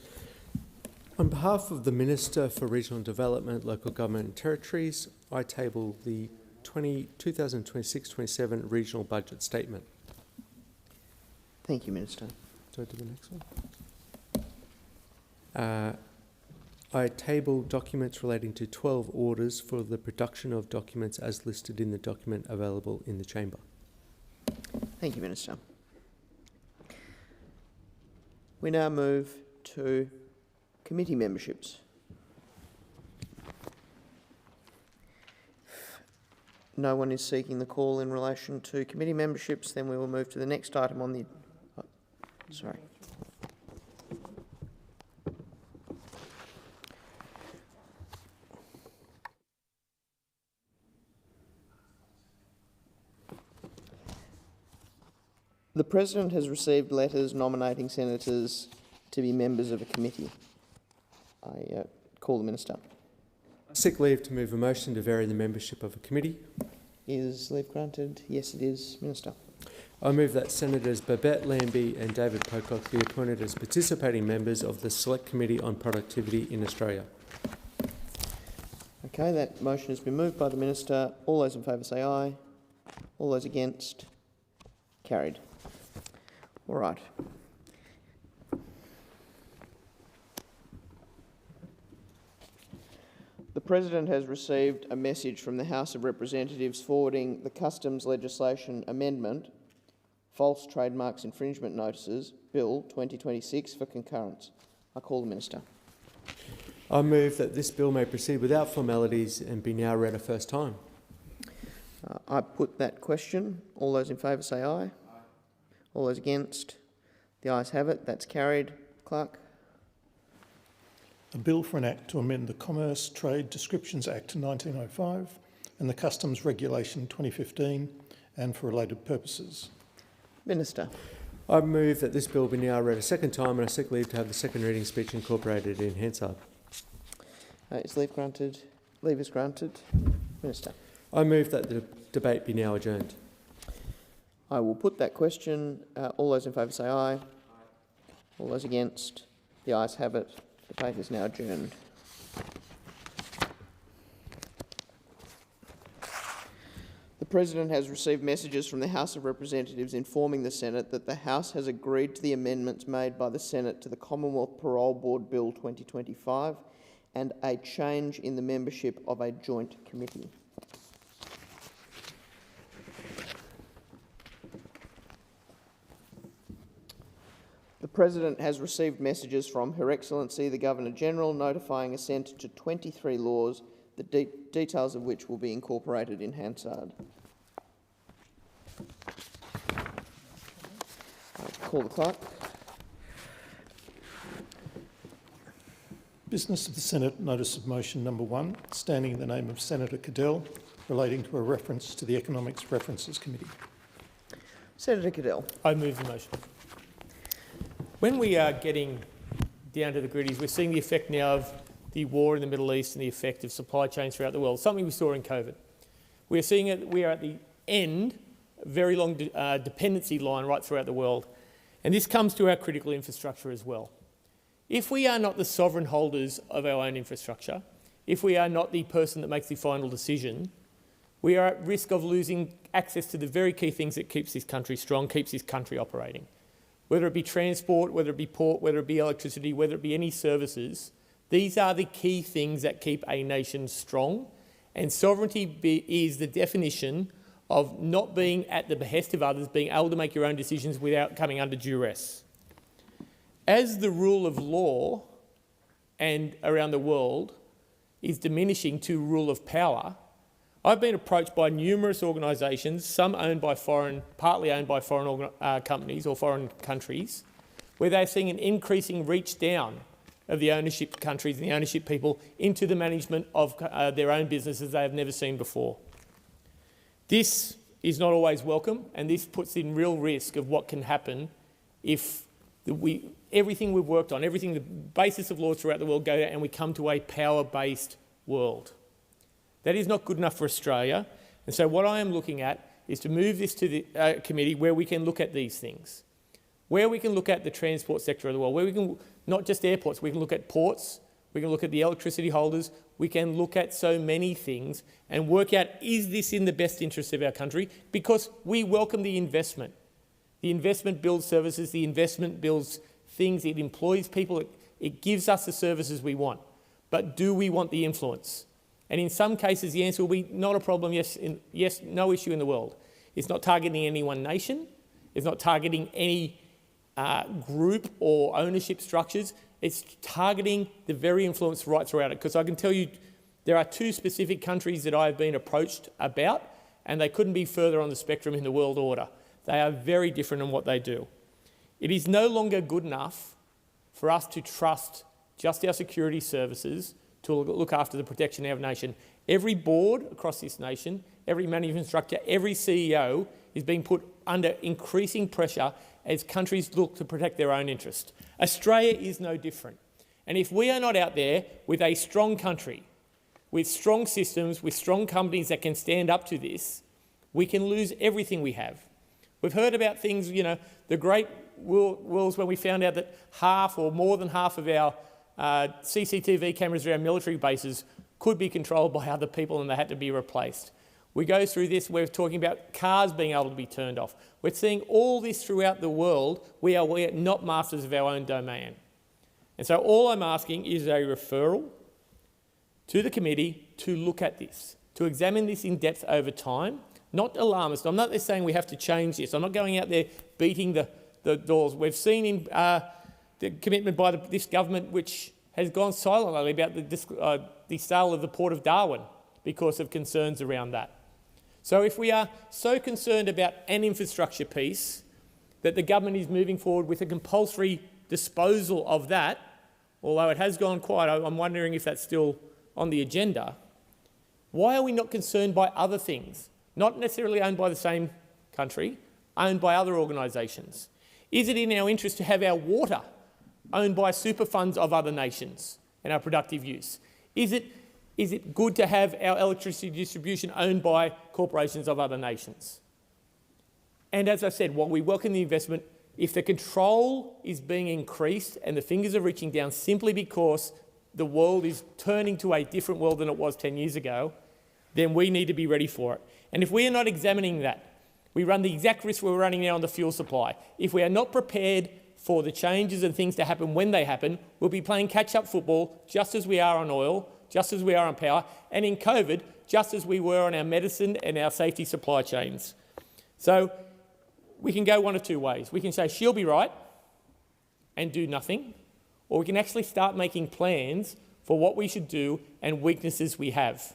On behalf of the Minister for Regional Development, Local Government and Territories, I table the 2026-27 Regional Budget Statement. Thank you, Minister. Do I do the next one? I table documents relating to 12 orders for the production of documents as listed in the document available in the chamber. Thank you, Minister. We now move to committee memberships. No one is seeking the call in relation to committee memberships. Then we will move to the next item on the... sorry. The President has received letters nominating senators to be members of a committee. I call the Minister. I seek leave to move a motion to vary the membership of a committee. Is leave granted? Yes, it is. Minister. I move that Senators Babette Lambie and David Pocock be appointed as participating members of the Select Committee on Productivity in Australia. Okay, that motion has been moved by the Minister. All those in favour say aye. All those against? Carried. All right. The President has received a message from the House of Representatives forwarding the Customs Legislation Amendment, False Trademarks Infringement Notices, Bill 2026 for concurrence. I call the Minister. I move that this bill may proceed without formalities and be now read a first time. I put that question. All those in favour say aye. All those against? The ayes have it. That's carried. Clerk. A bill for an act to amend the Commerce Trade Descriptions Act 1905 and the Customs Regulation 2015 and for related purposes. Minister. I move that this bill be now read a second time, and I seek leave to have the second reading speech incorporated in Hansard. Is leave granted? Leave is granted. Minister. I move that the debate be now adjourned. I will put that question. All those in favour say aye. All those against? The ayes have it. Debate is now adjourned. The President has received messages from the House of Representatives informing the Senate that the House has agreed to the amendments made by the Senate to the Commonwealth Parole Board Bill 2025 and a change in the membership of a joint committee. The President has received messages from Her Excellency the Governor-General notifying assent to 23 laws the details of which will be incorporated in Hansard. Call the clerk. Business of the Senate, notice of motion number 1, standing in the name of Senator Cadell, relating to a reference to the Economics References Committee. Senator Cadell. I move the motion. When we are getting down to the gritties, we're seeing the effect now of the war in the Middle East and the effect of supply chains throughout the world, something we saw in COVID. We're seeing it, we are at the end, a very long dependency line right throughout the world. And this comes to our critical infrastructure as well. If we are not the sovereign holders of our own infrastructure, if we are not the person that makes the final decision, we are at risk of losing access to the very key things that keeps this country strong, keeps this country operating. Whether it be transport, whether it be port, whether it be electricity, whether it be any services, these are the key things that keep a nation strong. And sovereignty is the definition of not being at the behest of others, being able to make your own decisions without coming under duress. As the rule of law and around the world is diminishing to rule of power, I've been approached by numerous organisations, some owned by partly owned by foreign companies or foreign countries, where they're seeing an increasing reach down of the ownership countries and the ownership people into the management of their own businesses they have never seen before. This is not always welcome, and this puts in real risk of what can happen if everything we've worked on, everything, the basis of laws throughout the world go down and we come to a power-based world. That is not good enough for Australia. And so what I am looking at is to move this to the committee where we can look at these things, where we can look at the transport sector of the world, where we can, not just airports, we can look at ports, we can look at the electricity holders, we can look at so many things and work out, is this in the best interest of our country? Because we welcome the investment. The investment builds services, the investment builds things, it employs people, it gives us the services we want. But do we want the influence? And in some cases, the answer will be not a problem, yes, no issue in the world. It's not targeting any one nation, it's not targeting any group or ownership structures, it's targeting the very influence right throughout it. Because I can tell you there are 2 specific countries that I've been approached about, and they couldn't be further on the spectrum in the world order. They are very different in what they do. It is no longer good enough for us to trust just our security services to look after the protection of our nation. Every board across this nation, every management structure, every CEO is being put under increasing pressure as countries look to protect their own interest. Australia is no different. And if we are not out there with a strong country, with strong systems, with strong companies that can stand up to this, we can lose everything we have. We've heard about things, the great worlds when we found out that half or more than half of our CCTV cameras around military bases could be controlled by other people and they had to be replaced. We go through this, we're talking about cars being able to be turned off. We're seeing all this throughout the world. We are not masters of our own domain. And so all I'm asking is a referral to the committee to look at this, to examine this in depth over time, not alarmist. I'm not saying we have to change this. I'm not going out there beating the doors. We've seen in the commitment by this government, which has gone silently about the sale of the Port of Darwin because of concerns around that. So if we are so concerned about an infrastructure piece that the government is moving forward with a compulsory disposal of that, although it has gone quiet, I'm wondering if that's still on the agenda, why are we not concerned by other things, not necessarily owned by the same country, owned by other organisations? Is it in our interest to have our water owned by super funds of other nations and our productive use? Is it good to have our electricity distribution owned by corporations of other nations? And as I said, while we welcome the investment, if the control is being increased and the fingers are reaching down simply because the world is turning to a different world than it was 10 years ago, then we need to be ready for it. And if we are not examining that, we run the exact risk we're running now on the fuel supply. If we are not prepared for the changes and things to happen when they happen, we'll be playing catch-up football just as we are on oil, just as we are on power, and in COVID, just as we were on our medicine and our safety supply chains. So we can go one of 2 ways. We can say she'll be right and do nothing, or we can actually start making plans for what we should do and weaknesses we have.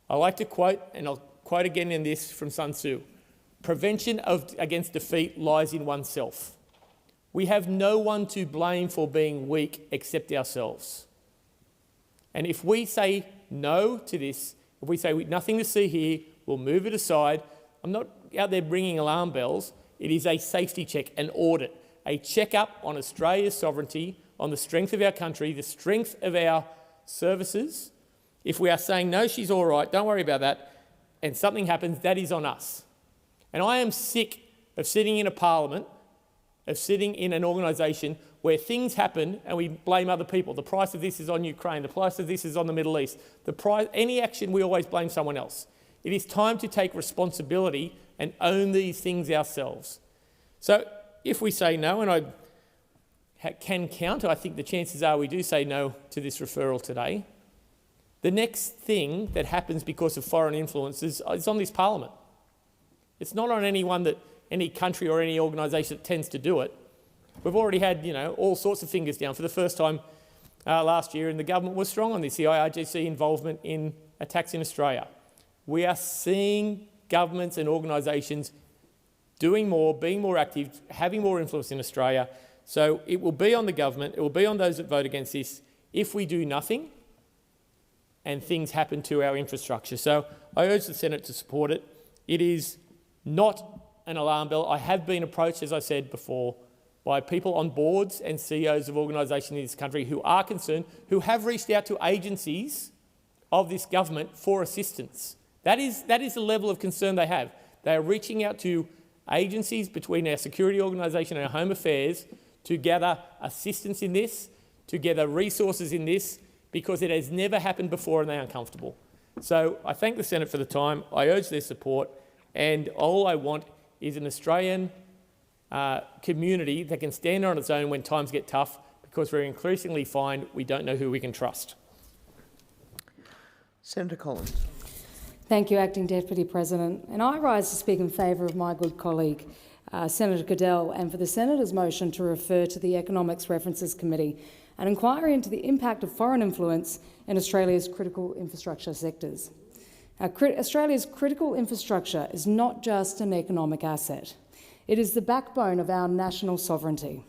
I like to quote, and I'll quote again in this from Sun Tzu, prevention against defeat lies in oneself. We have no one to blame for being weak except ourselves. And if we say no to this, if we say nothing to see here, we'll move it aside. I'm not out there bringing alarm bells. It is a safety check, an audit, a check-up on Australia's sovereignty, on the strength of our country, the strength of our services. If we are saying, no, she's all right, don't worry about that, and something happens, that is on us. And I am sick of sitting in a parliament, of sitting in an organisation where things happen and we blame other people. The price of this is on Ukraine, the price of this is on the Middle East. Any action, we always blame someone else. It is time to take responsibility and own these things ourselves. So if we say no, and I can count, I think the chances are we do say no to this referral today, the next thing that happens because of foreign influences is on this parliament. It's not on any country or any organisation that tends to do it. We've already had, all sorts of fingers down for the first time last year, and the government was strong on this, the IRGC involvement in attacks in Australia. We are seeing governments and organisations doing more, being more active, having more influence in Australia. So it will be on the government, it will be on those that vote against this if we do nothing and things happen to our infrastructure. So I urge the Senate to support it. It is not an alarm bell. I have been approached, as I said before, by people on boards and CEOs of organisations in this country who are concerned, who have reached out to agencies of this government for assistance. That is the level of concern they have. They are reaching out to agencies between our security organisation and our Home Affairs to gather assistance in this, to gather resources in this, because it has never happened before and they are uncomfortable. So I thank the Senate for the time. I urge their support, and all I want is an Australian community that can stand on its own when times get tough, because we increasingly find we don't know who we can trust. Senator Collins. Thank you, Acting Deputy President. And I rise to speak in favour of my good colleague, Senator Goodell, and for the Senator's motion to refer to the Economics References Committee an inquiry into the impact of foreign influence in Australia's critical infrastructure sectors. Australia's critical infrastructure is not just an economic asset. It is the backbone of our national sovereignty.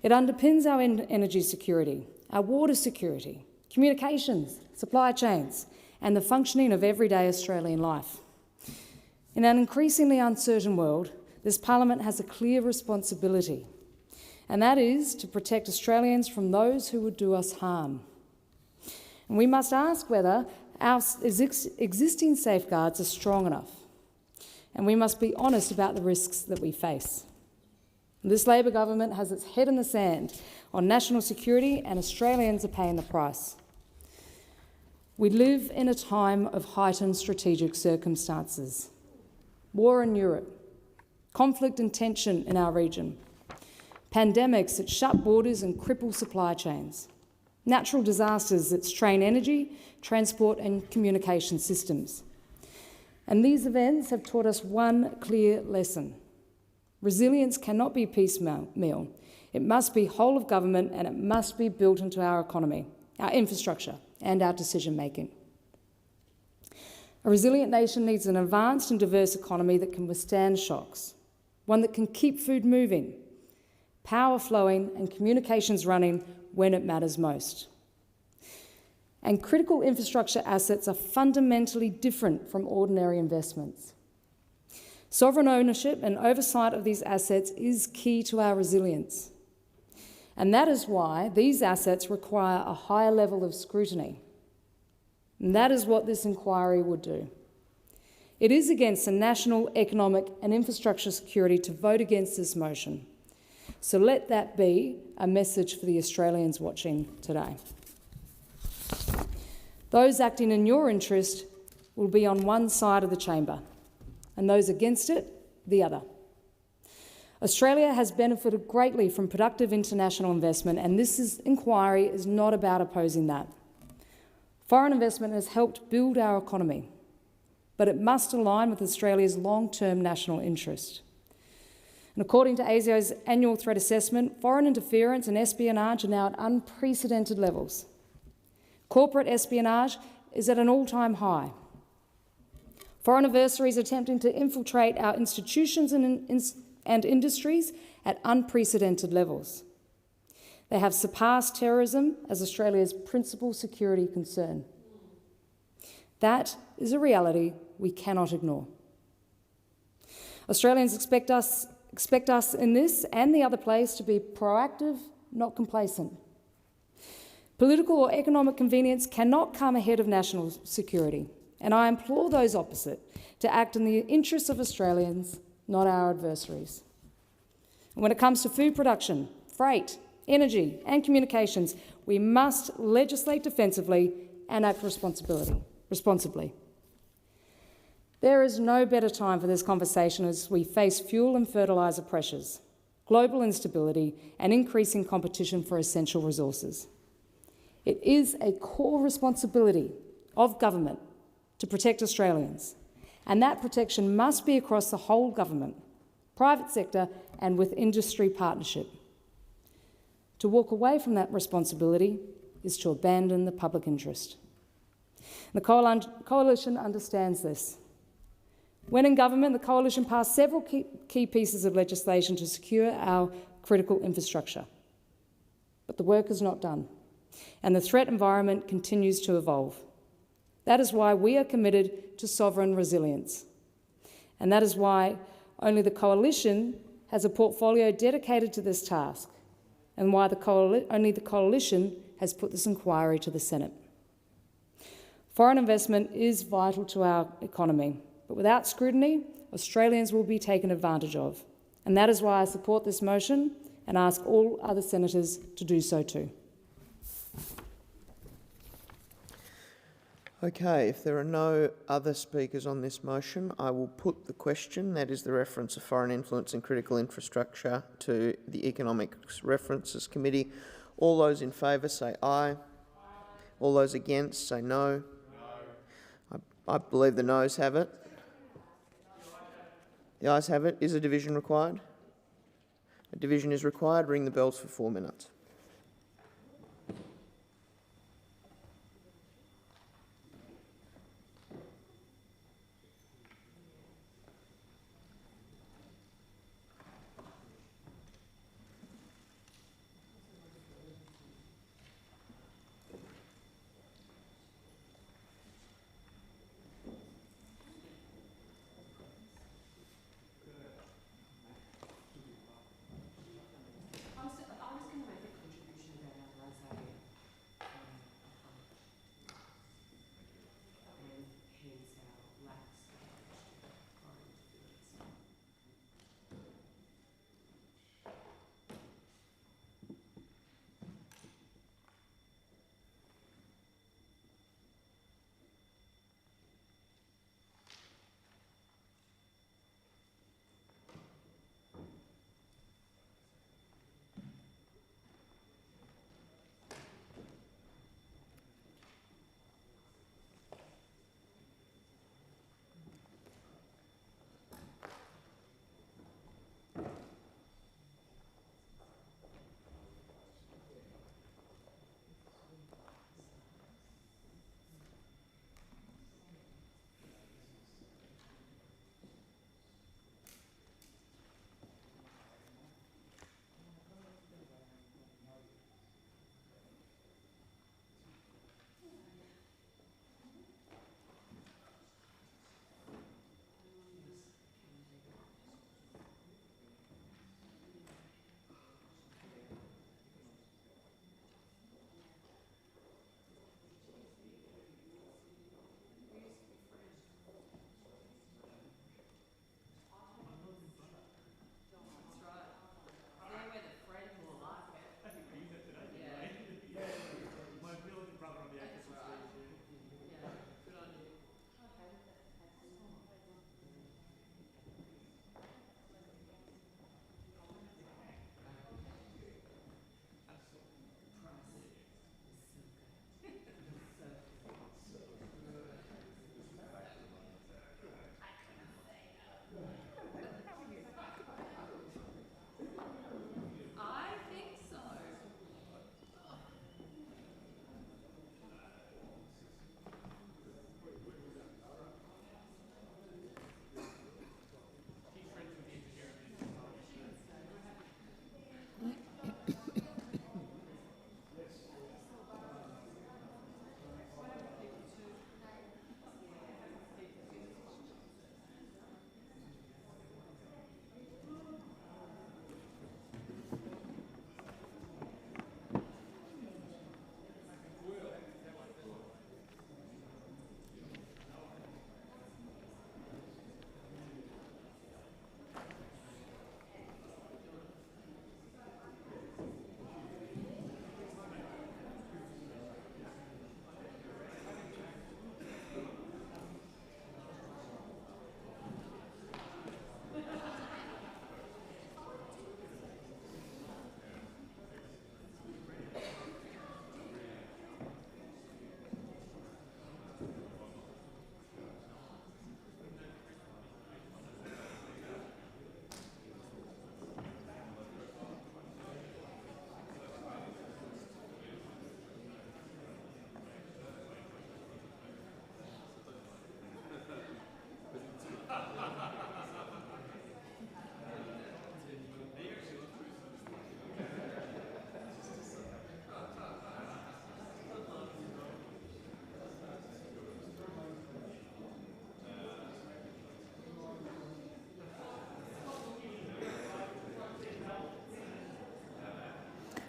It underpins our energy security, our water security, communications, supply chains, and the functioning of everyday Australian life. In an increasingly uncertain world, this Parliament has a clear responsibility, and that is to protect Australians from those who would do us harm. And we must ask whether our existing safeguards are strong enough, and we must be honest about the risks that we face. This Labor government has its head in the sand on national security, and Australians are paying the price. We live in a time of heightened strategic circumstances. War in Europe, conflict and tension in our region, pandemics that shut borders and cripple supply chains, natural disasters that strain energy, transport and communication systems. And these events have taught us one clear lesson. Resilience cannot be piecemeal. It must be whole of government, and it must be built into our economy, our infrastructure and our decision-making. A resilient nation needs an advanced and diverse economy that can withstand shocks, one that can keep food moving, power flowing and communications running when it matters most. And critical infrastructure assets are fundamentally different from ordinary investments. Sovereign ownership and oversight of these assets is key to our resilience. And that is why these assets require a higher level of scrutiny. And that is what this inquiry would do. It is against the national, economic and infrastructure security to vote against this motion. So let that be a message for the Australians watching today. Those acting in your interest will be on one side of the chamber, and those against it, the other. Australia has benefited greatly from productive international investment, and this inquiry is not about opposing that. Foreign investment has helped build our economy, but it must align with Australia's long-term national interest. And according to ASIO's annual threat assessment, foreign interference and espionage are now at unprecedented levels. Corporate espionage is at an all-time high. Foreign adversaries attempting to infiltrate our institutions and industries at unprecedented levels. They have surpassed terrorism as Australia's principal security concern. That is a reality we cannot ignore. Australians expect us in this and the other place to be proactive, not complacent. Political or economic convenience cannot come ahead of national security, and I implore those opposite to act in the interests of Australians, not our adversaries. And when it comes to food production, freight, energy and communications, we must legislate defensively and act responsibly. There is no better time for this conversation as we face fuel and fertiliser pressures, global instability and increasing competition for essential resources. It is a core responsibility of government to protect Australians, and that protection must be across the whole government, private sector and with industry partnership. To walk away from that responsibility is to abandon the public interest. The Coalition understands this. When in government, the Coalition passed several key pieces of legislation to secure our critical infrastructure. But the work is not done, and the threat environment continues to evolve. That is why we are committed to sovereign resilience. And that is why only the Coalition has a portfolio dedicated to this task, and why only the Coalition has put this inquiry to the Senate. Foreign investment is vital to our economy, but without scrutiny, Australians will be taken advantage of. And that is why I support this motion and ask all other senators to do so too. Okay, if there are no other speakers on this motion, I will put the question, that is the reference of foreign influence and critical infrastructure, to the Economics References Committee. All those in favour say aye. All those against say no. I believe the noes have it. The ayes have it. Is a division required? A division is required. Ring the bells for 4 minutes.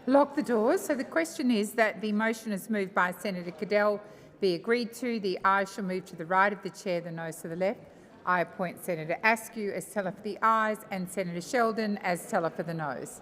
lock the doors. So the question is that the motion is moved by Senator Cadell be agreed to. The ayes shall move to the right of the chair, the noes to the left. I appoint Senator Askew as teller for the ayes and Senator Sheldon as teller for the noes.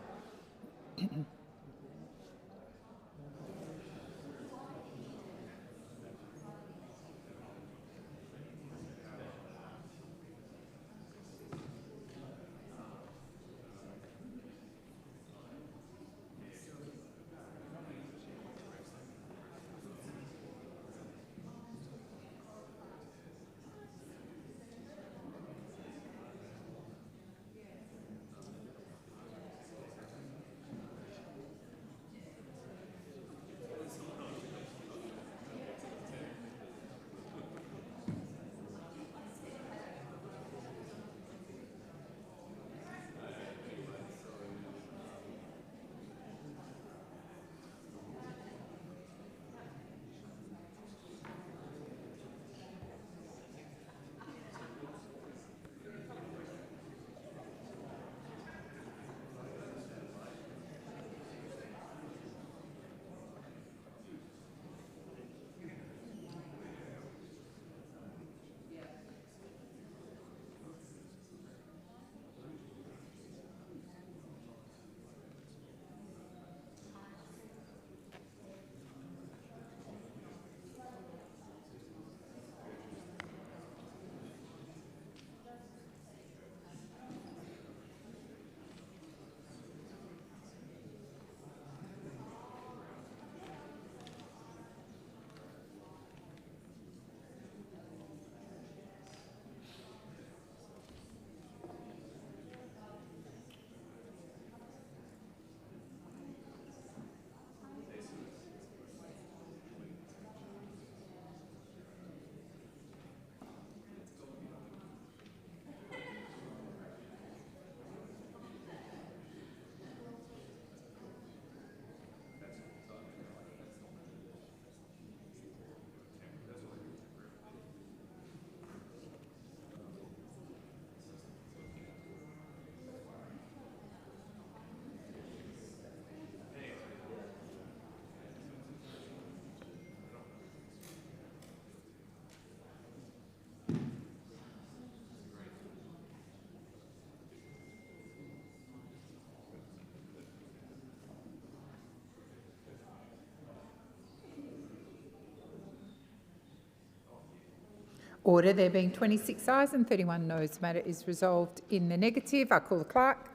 Order. There being 26 ayes and 31 noes, the matter is resolved in the negative. I call the clerk.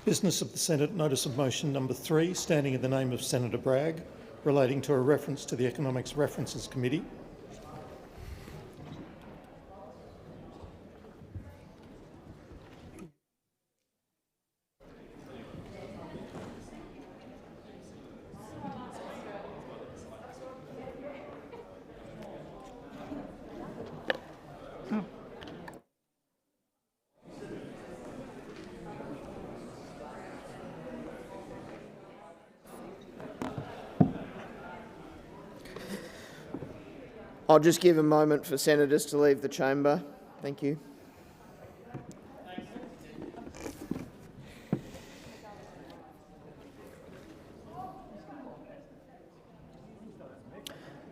Business of the Senate, notice of motion number 3, standing in the name of Senator Bragg, relating to a reference to the Economics References Committee. I'll just give a moment for senators to leave the chamber. Thank you.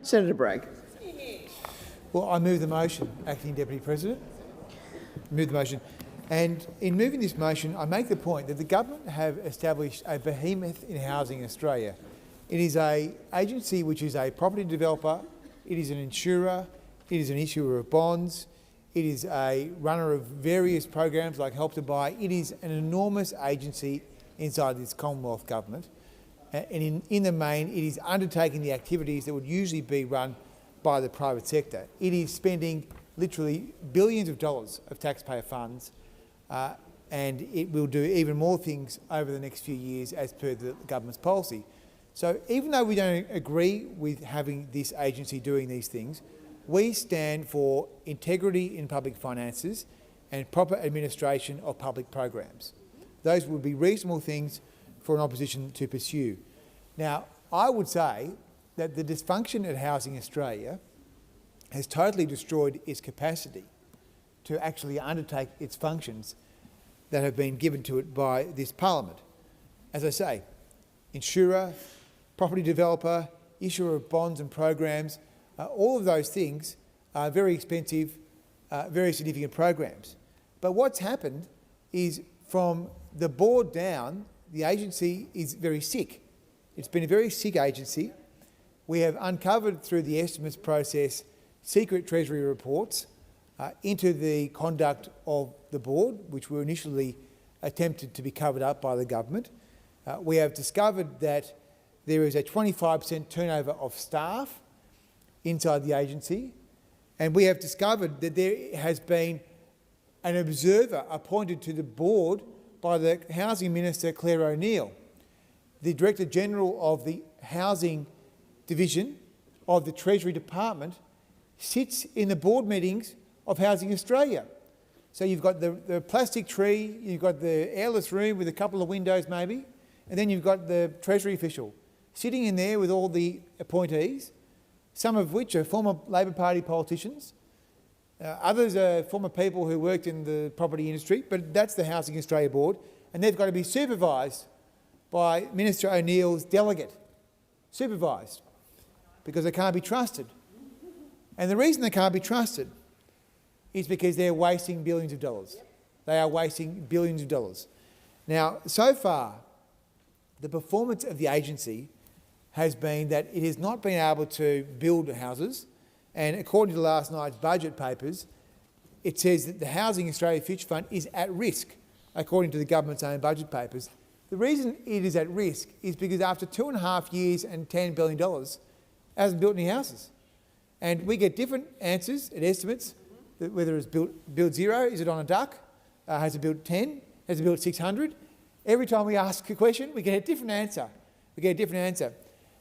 Senator Bragg. Well, I move the motion, Acting Deputy President. Move the motion. And in moving this motion, I make the point that the government have established a behemoth in housing in Australia. It is an agency which is a property developer, it is an insurer, it is an issuer of bonds, it is a runner of various programs like Help to Buy. It is an enormous agency inside this Commonwealth government. And in the main, it is undertaking the activities that would usually be run by the private sector. It is spending literally billions of dollars of taxpayer funds, and it will do even more things over the next few years as per the government's policy. So even though we don't agree with having this agency doing these things, we stand for integrity in public finances and proper administration of public programs. Those would be reasonable things for an opposition to pursue. Now, I would say that the dysfunction at Housing Australia has totally destroyed its capacity to actually undertake its functions. that have been given to it by this parliament. As I say, insurer, property developer, issuer of bonds and programs, all of those things are very expensive, very significant programs. But what's happened is from the board down, the agency is very sick. It's been a very sick agency. We have uncovered through the estimates process secret Treasury reports into the conduct of the board, which were initially attempted to be covered up by the government. We have discovered that there is a 25% turnover of staff inside the agency, and we have discovered that there has been an observer appointed to the board by the Housing Minister, Claire O'Neill. The Director General of the Housing Division of the Treasury Department sits in the board meetings of Housing Australia. So you've got the plastic tree, you've got the airless room with a couple of windows maybe, and then you've got the Treasury official sitting in there with all the appointees, some of which are former Labor Party politicians, others are former people who worked in the property industry, but that's the Housing Australia Board, and they've got to be supervised by Minister O'Neill's delegate. Supervised, because they can't be trusted. And the reason they can't be trusted is because they're wasting billions of dollars. They are wasting billions of dollars. Now, so far, the performance of the agency has been that it has not been able to build houses, and according to last night's budget papers, it says that the Housing Australia Future Fund is at risk, according to the government's own budget papers. The reason it is at risk is because after 2.5 years and $10 billion, it hasn't built any houses. And we get different answers and estimates, whether it's built zero, is it on a duck, has it built 10, has it built 600? Every time we ask a question, we get a different answer.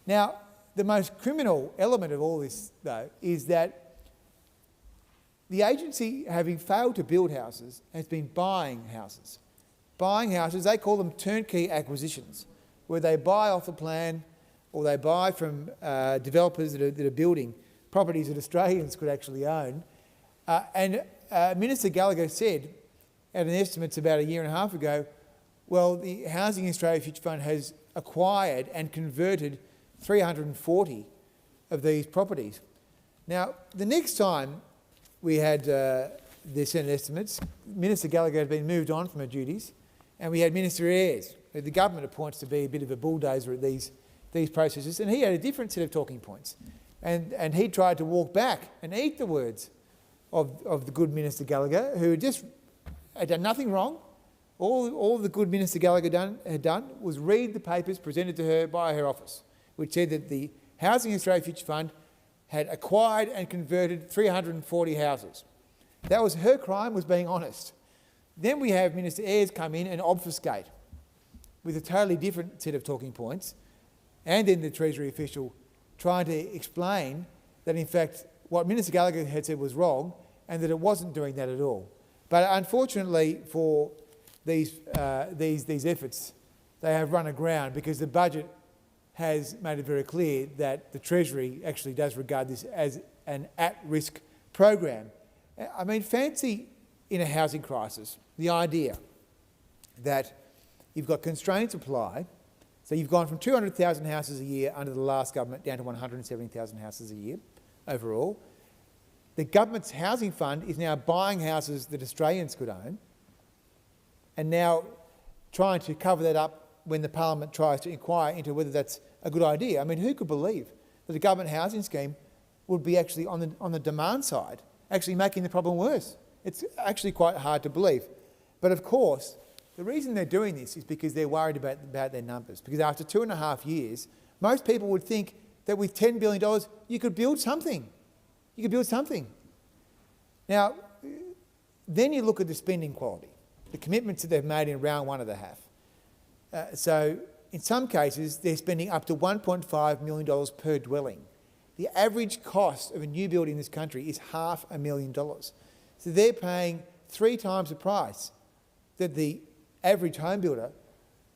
Now, the most criminal element of all this, though, is that the agency, having failed to build houses, has been buying houses. Buying houses, they call them turnkey acquisitions, where they buy off the plan or they buy from developers that are building properties that Australians could actually own. Minister Gallagher said, at an estimates about 1.5 years ago, well, the Housing Australia Future Fund has acquired and converted 340 of these properties. Now, the next time we had the Senate estimates, Minister Gallagher had been moved on from her duties, and we had Minister Ayres, who the government appoints to be a bit of a bulldozer at these processes, and he had a different set of talking points. And he tried to walk back and eat the words of the good Minister Gallagher, who had done nothing wrong. All the good Minister Gallagher had done was read the papers presented to her by her office, which said that the Housing Australia Future Fund had acquired and converted 340 houses. That was her crime, was being honest. Then we have Minister Ayres come in and obfuscate with a totally different set of talking points, and then the Treasury official trying to explain that in fact what Minister Gallagher had said was wrong and that it wasn't doing that at all. But unfortunately for these efforts, they have run aground because the budget has made it very clear that the Treasury actually does regard this as an at-risk program. I mean, fancy in a housing crisis the idea that you've got constrained supply, so you've gone from 200,000 houses a year under the last government down to 170,000 houses a year overall. The government's housing fund is now buying houses that Australians could own and now trying to cover that up when the Parliament tries to inquire into whether that's a good idea. I mean, who could believe that the government housing scheme would be actually on the demand side, actually making the problem worse? It's actually quite hard to believe. But of course, the reason they're doing this is because they're worried about their numbers. Because after 2.5 years, most people would think that with $10 billion, you could build something. Now, then you look at the spending quality, the commitments that they've made in round one of the HAF. So in some cases, they're spending up to $1.5 million per dwelling. The average cost of a new build in this country is $500,000. So they're paying 3 times the price that the average home builder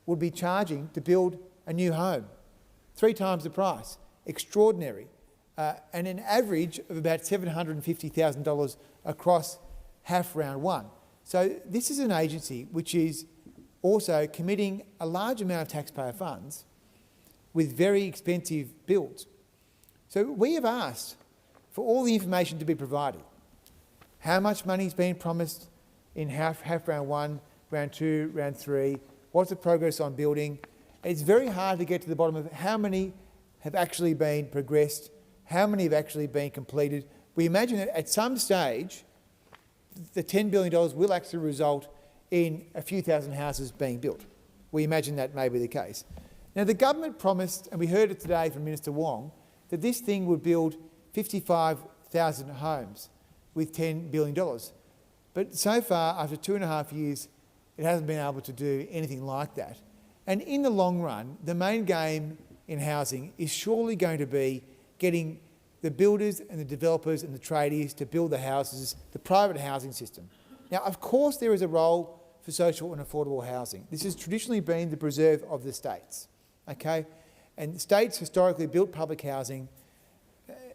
would be charging to build a new home. 3 times the price. Extraordinary. And an average of about $750,000 across HAF round one. So this is an agency which is also committing a large amount of taxpayer funds with very expensive builds. So we have asked for all the information to be provided. How much money is being promised in half round 1, round 2, round 3, what's the progress on building? It's very hard to get to the bottom of how many have actually been progressed, how many have actually been completed. We imagine that at some stage, the $10 billion will actually result in a few thousand houses being built. We imagine that may be the case. Now, the government promised, and we heard it today from Minister Wong, that this thing would build 55,000 homes with $10 billion. But so far, after 2.5 years, it hasn't been able to do anything like that. And in the long run, the main game in housing is surely going to be getting the builders and the developers and the tradies to build the houses, the private housing system. Now, of course, there is a role for social and affordable housing. This has traditionally been the preserve of the states, okay? And states historically built public housing,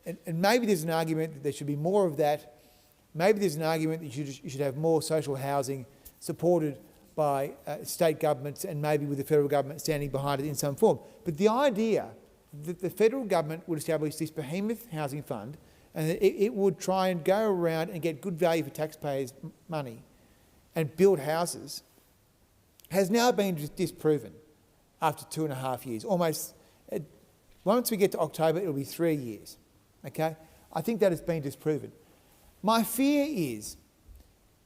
and maybe there's an argument that there should be more of that. Maybe there's an argument that you should have more social housing supported by state governments and maybe with the federal government standing behind it in some form. But the idea that the federal government would establish this behemoth housing fund and that it would try and go around and get good value for taxpayers' money and build houses has now been disproven after 2.5 years. Almost, once we get to October, it'll be 3 years, okay? I think that has been disproven. My fear is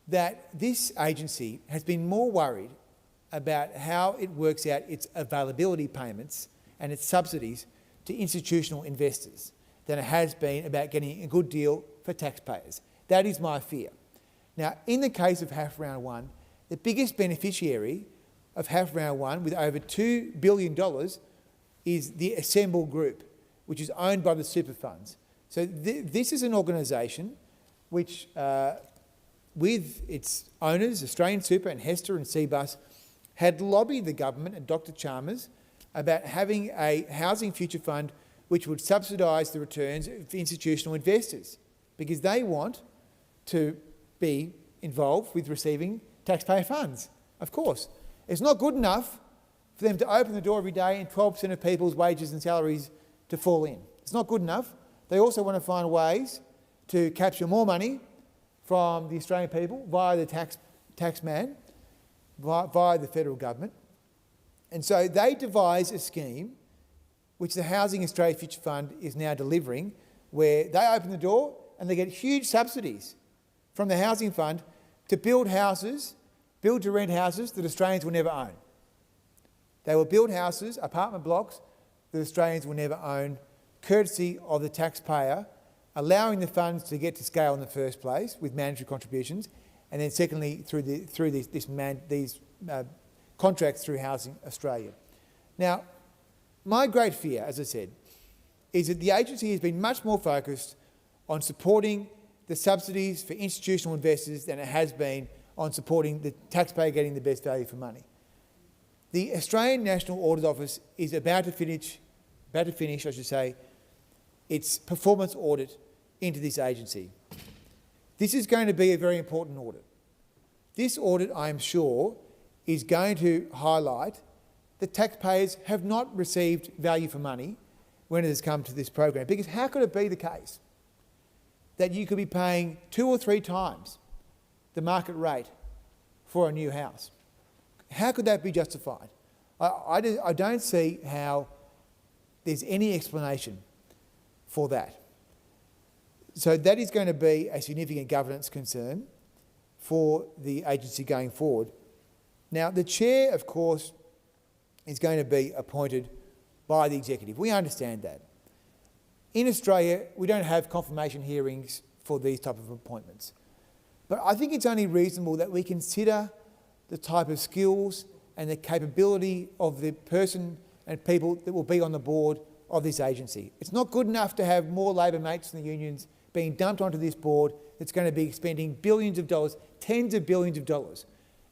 that this agency has been more worried about how it works out its availability payments and its subsidies to institutional investors than it has been about getting a good deal for taxpayers. That is my fear. Now, in the case of half round 1, the biggest beneficiary of half round 1 with over $2 billion is the Assemble Group, which is owned by the super funds. So this is an organisation which, with its owners, Australian Super and Hester and Cbus, had lobbied the government and Dr Chalmers about having a housing future fund which would subsidise the returns for institutional investors because they want to be involved with receiving taxpayer funds, of course. It's not good enough for them to open the door every day and 12% of people's wages and salaries to fall in. It's not good enough. They also want to find ways to capture more money from the Australian people via the taxman, via the federal government. And so they devise a scheme which the Housing Australia Future Fund is now delivering, where they open the door and they get huge subsidies from the Housing Fund to build houses, build to rent houses that Australians will never own. They will build houses, apartment blocks, that Australians will never own, courtesy of the taxpayer, allowing the funds to get to scale in the first place with mandatory contributions, and then secondly through these contracts through Housing Australia. Now, my great fear, as I said, is that the agency has been much more focused on supporting the subsidies for institutional investors than it has been on supporting the taxpayer getting the best value for money. The Australian National Audit Office is about to finish, its performance audit into this agency. This is going to be a very important audit. This audit, I am sure, is going to highlight that taxpayers have not received value for money when it has come to this program. Because how could it be the case that you could be paying 2 or 3 times the market rate for a new house? How could that be justified? I don't see how there's any explanation for that. So that is going to be a significant governance concern for the agency going forward. Now, the chair, of course, is going to be appointed by the executive. We understand that. In Australia, we don't have confirmation hearings for these type of appointments. But I think it's only reasonable that we consider the type of skills and the capability of the person and people that will be on the board of this agency. It's not good enough to have more Labor mates in the unions being dumped onto this board that's going to be spending billions of dollars, tens of billions of dollars.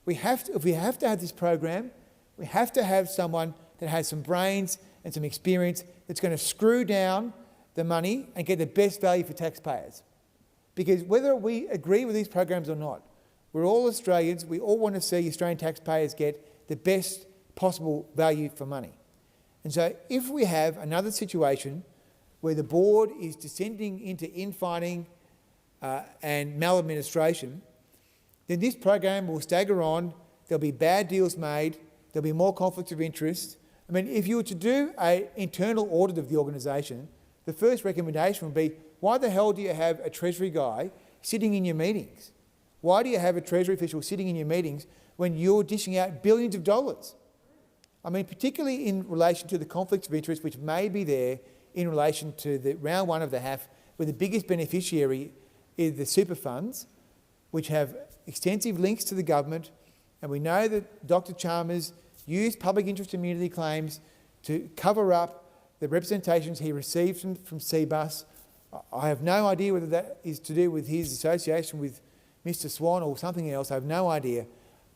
If we have to have this program, we have to have someone that has some brains and some experience that's going to screw down the money and get the best value for taxpayers. Because whether we agree with these programs or not, We're all Australians. We all want to see Australian taxpayers get the best possible value for money. And so if we have another situation where the board is descending into infighting and maladministration, then this program will stagger on. There'll be bad deals made. There'll be more conflicts of interest. I mean, if you were to do an internal audit of the organisation, the first recommendation would be, why the hell do you have a Treasury guy sitting in your meetings? Why do you have a Treasury official sitting in your meetings when you're dishing out billions of dollars? I mean, particularly in relation to the conflicts of interest which may be there in relation to the round one of the HAF, where the biggest beneficiary is the super funds, which have extensive links to the government. And we know that Dr. Chalmers used public interest immunity claims to cover up the representations he received from CBUS. I have no idea whether that is to do with his association with Mr. Swan or something else. I have no idea.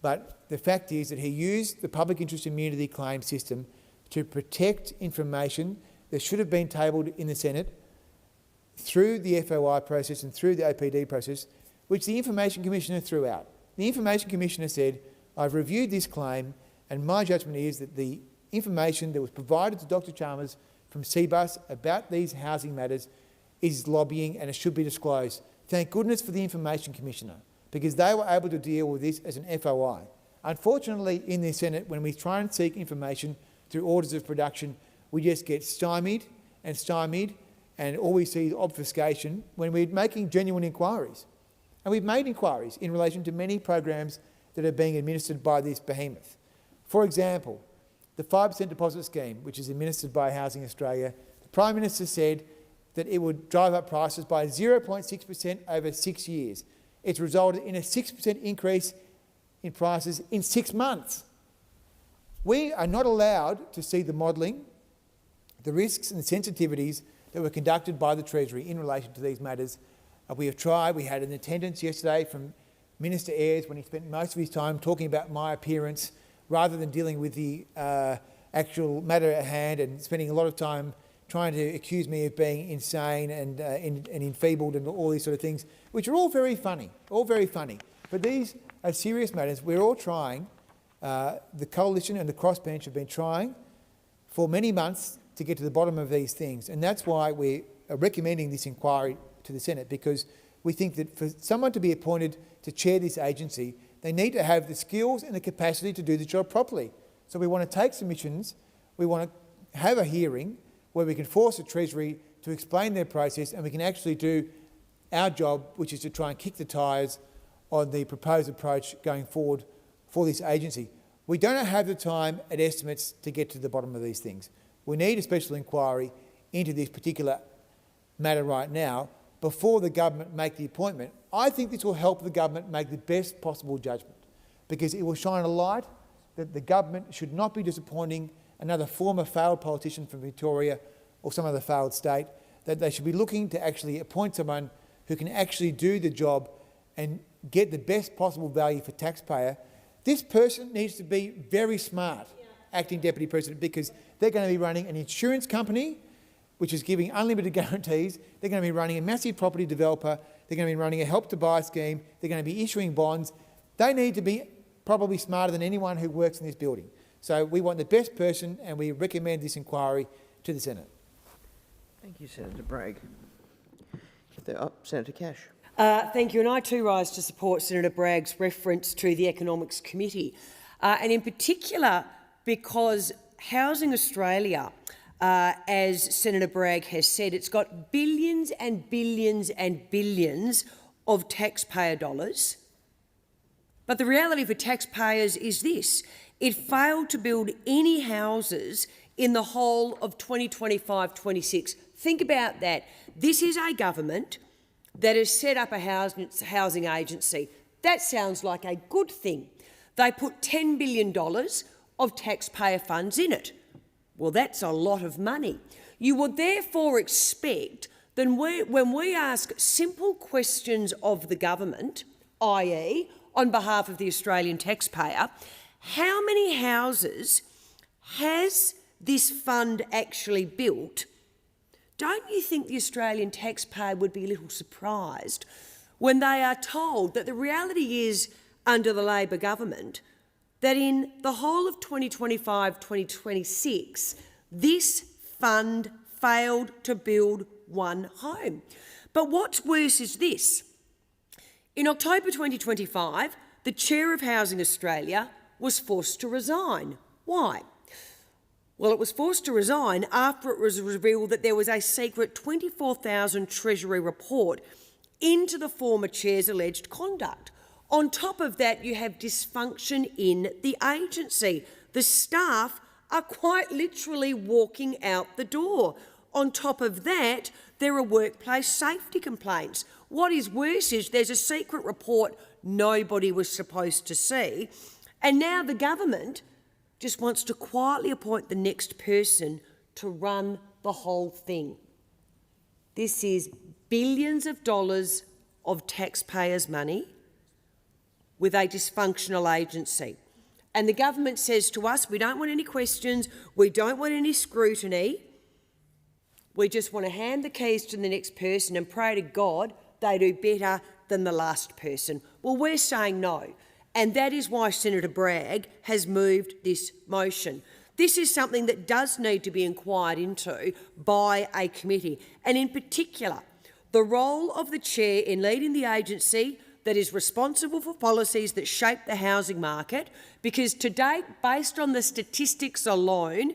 But the fact is that he used the public interest immunity claim system to protect information that should have been tabled in the Senate through the FOI process and through the OPD process, which the Information Commissioner threw out. The Information Commissioner said, I've reviewed this claim and my judgment is that the information that was provided to Dr. Chalmers from CBUS about these housing matters is lobbying and it should be disclosed. Thank goodness for the Information Commissioner, because they were able to deal with this as an FOI. Unfortunately, in the Senate, when we try and seek information through orders of production, we just get stymied, and all we see is obfuscation when we're making genuine inquiries. And we've made inquiries in relation to many programs that are being administered by this behemoth. For example, the 5% deposit scheme, which is administered by Housing Australia, the Prime Minister said that it would drive up prices by 0.6% over 6 years. It's resulted in a 6% increase in prices in 6 months. We are not allowed to see the modelling, the risks and the sensitivities that were conducted by the Treasury in relation to these matters. We have tried. We had an attendance yesterday from Minister Ayres when he spent most of his time talking about my appearance rather than dealing with the actual matter at hand, and spending a lot of time trying to accuse me of being insane and enfeebled and all these sort of things, which are all very funny, But these are serious matters. We're all trying, the coalition and the crossbench have been trying for many months to get to the bottom of these things. And that's why we are recommending this inquiry to the Senate, because we think that for someone to be appointed to chair this agency, they need to have the skills and the capacity to do the job properly. So we want to take submissions, we want to have a hearing where we can force the Treasury to explain their process, and we can actually do our job, which is to try and kick the tyres on the proposed approach going forward for this agency. We don't have the time at estimates to get to the bottom of these things. We need a special inquiry into this particular matter right now before the government make the appointment. I think this will help the government make the best possible judgment, because it will shine a light that the government should not be disappointing another former failed politician from Victoria or some other failed state, that they should be looking to actually appoint someone who can actually do the job and get the best possible value for taxpayer. This person needs to be very smart, Acting Deputy President, because they're going to be running an insurance company which is giving unlimited guarantees. They're going to be running a massive property developer. They're going to be running a Help to Buy scheme. They're going to be issuing bonds. They need to be probably smarter than anyone who works in this building. So we want the best person, and we recommend this inquiry to the Senate. Thank you, Senator Bragg. Senator Cash. Thank you, and I too rise to support Senator Bragg's reference to the Economics Committee, and in particular because Housing Australia, as Senator Bragg has said, it's got billions and billions and billions of taxpayer dollars. But the reality for taxpayers is this: it failed to build any houses in the whole of 2025-26. Think about that. This is a government that has set up a housing agency. That sounds like a good thing. They put $10 billion of taxpayer funds in it. Well, that's a lot of money. You would therefore expect that when we ask simple questions of the government, i.e. on behalf of the Australian taxpayer, how many houses has this fund actually built? Don't you think the Australian taxpayer would be a little surprised when they are told that the reality is under the Labor government that in the whole of 2025-2026, this fund failed to build one home. But what's worse is this. In October 2025, the chair of Housing Australia was forced to resign. Why? Well, it was forced to resign after it was revealed that there was a secret 24,000 Treasury report into the former chair's alleged conduct. On top of that, you have dysfunction in the agency. The staff are quite literally walking out the door. On top of that, there are workplace safety complaints. What is worse is there's a secret report nobody was supposed to see, and now the government just wants to quietly appoint the next person to run the whole thing. This is billions of dollars of taxpayers' money with a dysfunctional agency. And the government says to us, we don't want any questions, we don't want any scrutiny, we just want to hand the keys to the next person and pray to God they do better than the last person. Well, we're saying no. And that is why Senator Bragg has moved this motion. This is something that does need to be inquired into by a committee, and in particular, the role of the chair in leading the agency that is responsible for policies that shape the housing market, because to date, based on the statistics alone,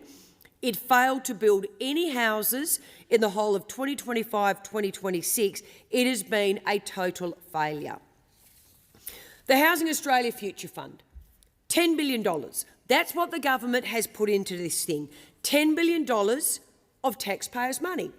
it failed to build any houses in the whole of 2025-2026. It has been a total failure. The Housing Australia Future Fund, $10 billion. That's what the government has put into this thing, $10 billion of taxpayers' money.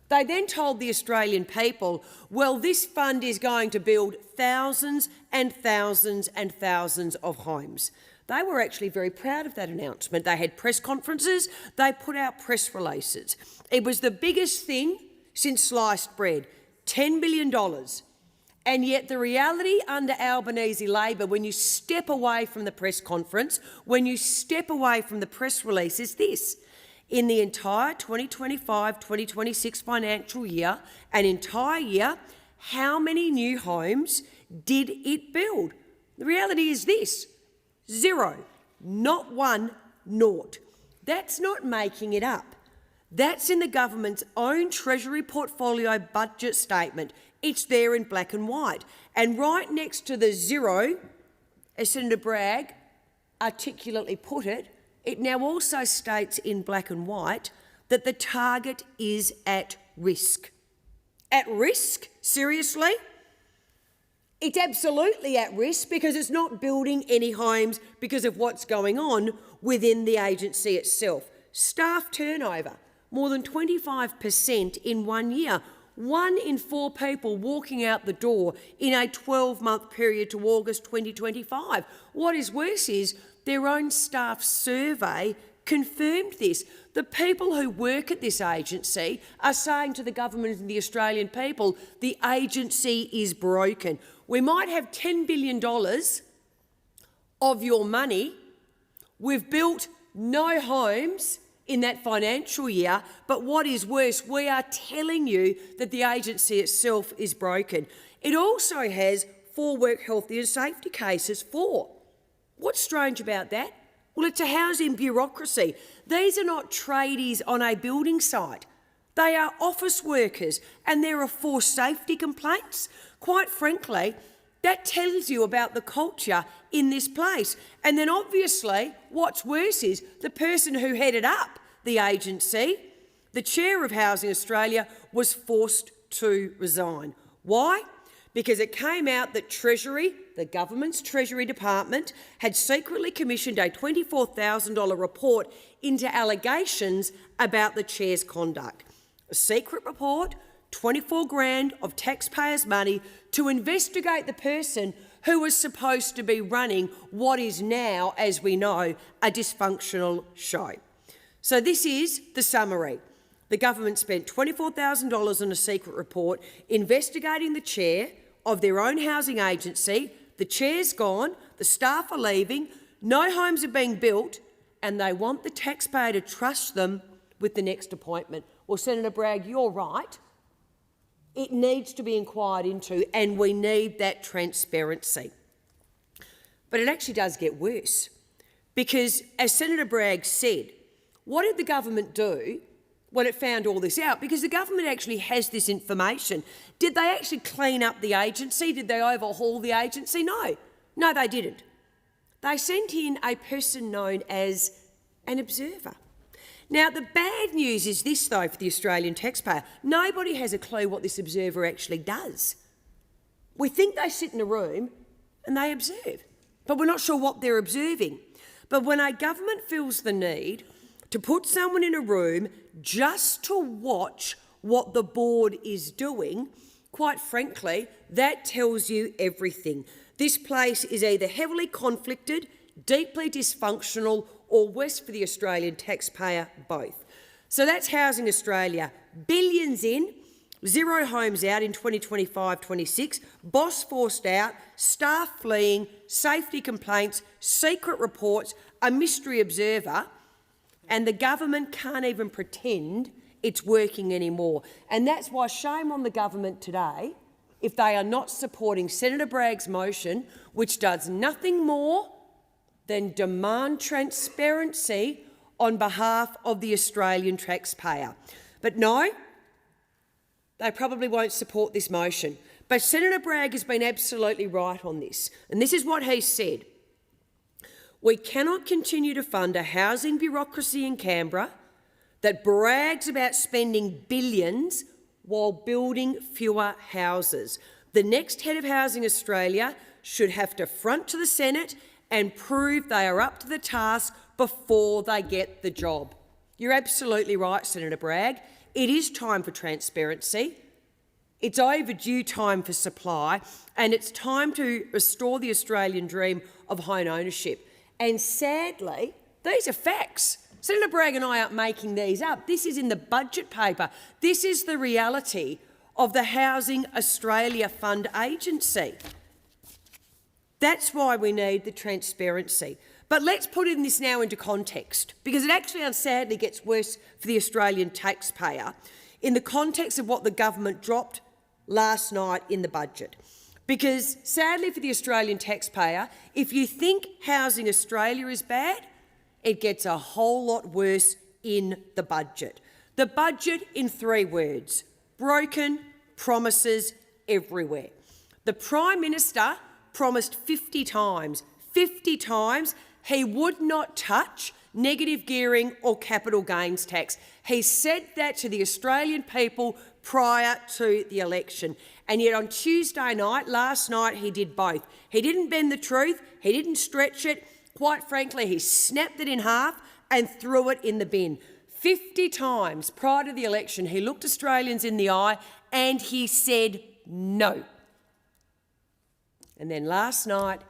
They then told the Australian people, well, this fund is going to build thousands and thousands and thousands of homes. They were actually very proud of that announcement. They had press conferences, they put out press releases. It was the biggest thing since sliced bread, $10 billion. And yet the reality under Albanese Labor, when you step away from the press conference, when you step away from the press release, is this. In the entire 2025-2026 financial year, an entire year, how many new homes did it build? The reality is this, 0, not 1, naught. That's not making it up. That's in the government's own Treasury portfolio budget statement. It's there in black and white. And right next to the 0, as Senator Bragg articulately put it, it now also states in black and white that the target is at risk. At risk? Seriously? It's absolutely at risk because it's not building any homes because of what's going on within the agency itself. Staff turnover, more than 25% in 1 year. 1 in 4 people walking out the door in a 12-month period to August 2025. What is worse is their own staff survey confirmed this. The people who work at this agency are saying to the government and the Australian people, the agency is broken. We might have $10 billion of your money. We've built no homes in that financial year, but what is worse, we are telling you that the agency itself is broken. It also has 4 work health and safety cases, 4. What's strange about that? Well, it's a housing bureaucracy. These are not tradies on a building site. They are office workers, and there are 4 safety complaints. Quite frankly, that tells you about the culture in this place. And then obviously, what's worse is the person who headed up the agency, the chair of Housing Australia, was forced to resign. Why? Because it came out that Treasury, the government's Treasury Department, had secretly commissioned a $24,000 report into allegations about the chair's conduct. A secret report, 24 grand of taxpayers' money to investigate the person who was supposed to be running what is now, as we know, a dysfunctional show. So this is the summary. The government spent $24,000 on a secret report investigating the chair of their own housing agency. The chair's gone, the staff are leaving, no homes are being built, and they want the taxpayer to trust them with the next appointment. Well, Senator Bragg, you're right. It needs to be inquired into, and we need that transparency. But it actually does get worse, because as Senator Bragg said, what did the government do when it found all this out? Because the government actually has this information. Did they actually clean up the agency? Did they overhaul the agency? No. No, they didn't. They sent in a person known as an observer. Now, the bad news is this, though, for the Australian taxpayer. Nobody has a clue what this observer actually does. We think they sit in a room and they observe, but we're not sure what they're observing. But when a government feels the need to put someone in a room just to watch what the board is doing, quite frankly, that tells you everything. This place is either heavily conflicted, deeply dysfunctional, or worse for the Australian taxpayer, both. So that's Housing Australia. Billions in, zero homes out in 2025-26, boss forced out, staff fleeing, safety complaints, secret reports, a mystery observer, and the government can't even pretend it's working anymore. And that's why shame on the government today if they are not supporting Senator Bragg's motion, which does nothing more than demand transparency on behalf of the Australian taxpayer. But no, they probably won't support this motion. But Senator Bragg has been absolutely right on this, and this is what he said. We cannot continue to fund a housing bureaucracy in Canberra that brags about spending billions while building fewer houses. The next head of Housing Australia should have to front to the Senate and prove they are up to the task before they get the job. You're absolutely right, Senator Bragg. It is time for transparency. It's overdue time for supply, and it's time to restore the Australian dream of home ownership. And sadly, these are facts. Senator Bragg and I aren't making these up. This is in the budget paper. This is the reality of the Housing Australia Fund agency. That's why we need the transparency. But let's put this now into context, because it actually sadly gets worse for the Australian taxpayer in the context of what the government dropped last night in the budget. Because sadly for the Australian taxpayer, if you think Housing Australia is bad, it gets a whole lot worse in the budget. The budget in 3 words: broken promises everywhere. The Prime Minister promised 50 times he would not touch negative gearing or capital gains tax. He said that to the Australian people prior to the election. And yet on Tuesday night, last night, he did both. He didn't bend the truth, he didn't stretch it. Quite frankly, he snapped it in half and threw it in the bin. 50 times prior to the election, he looked Australians in the eye and he said no. And then last night,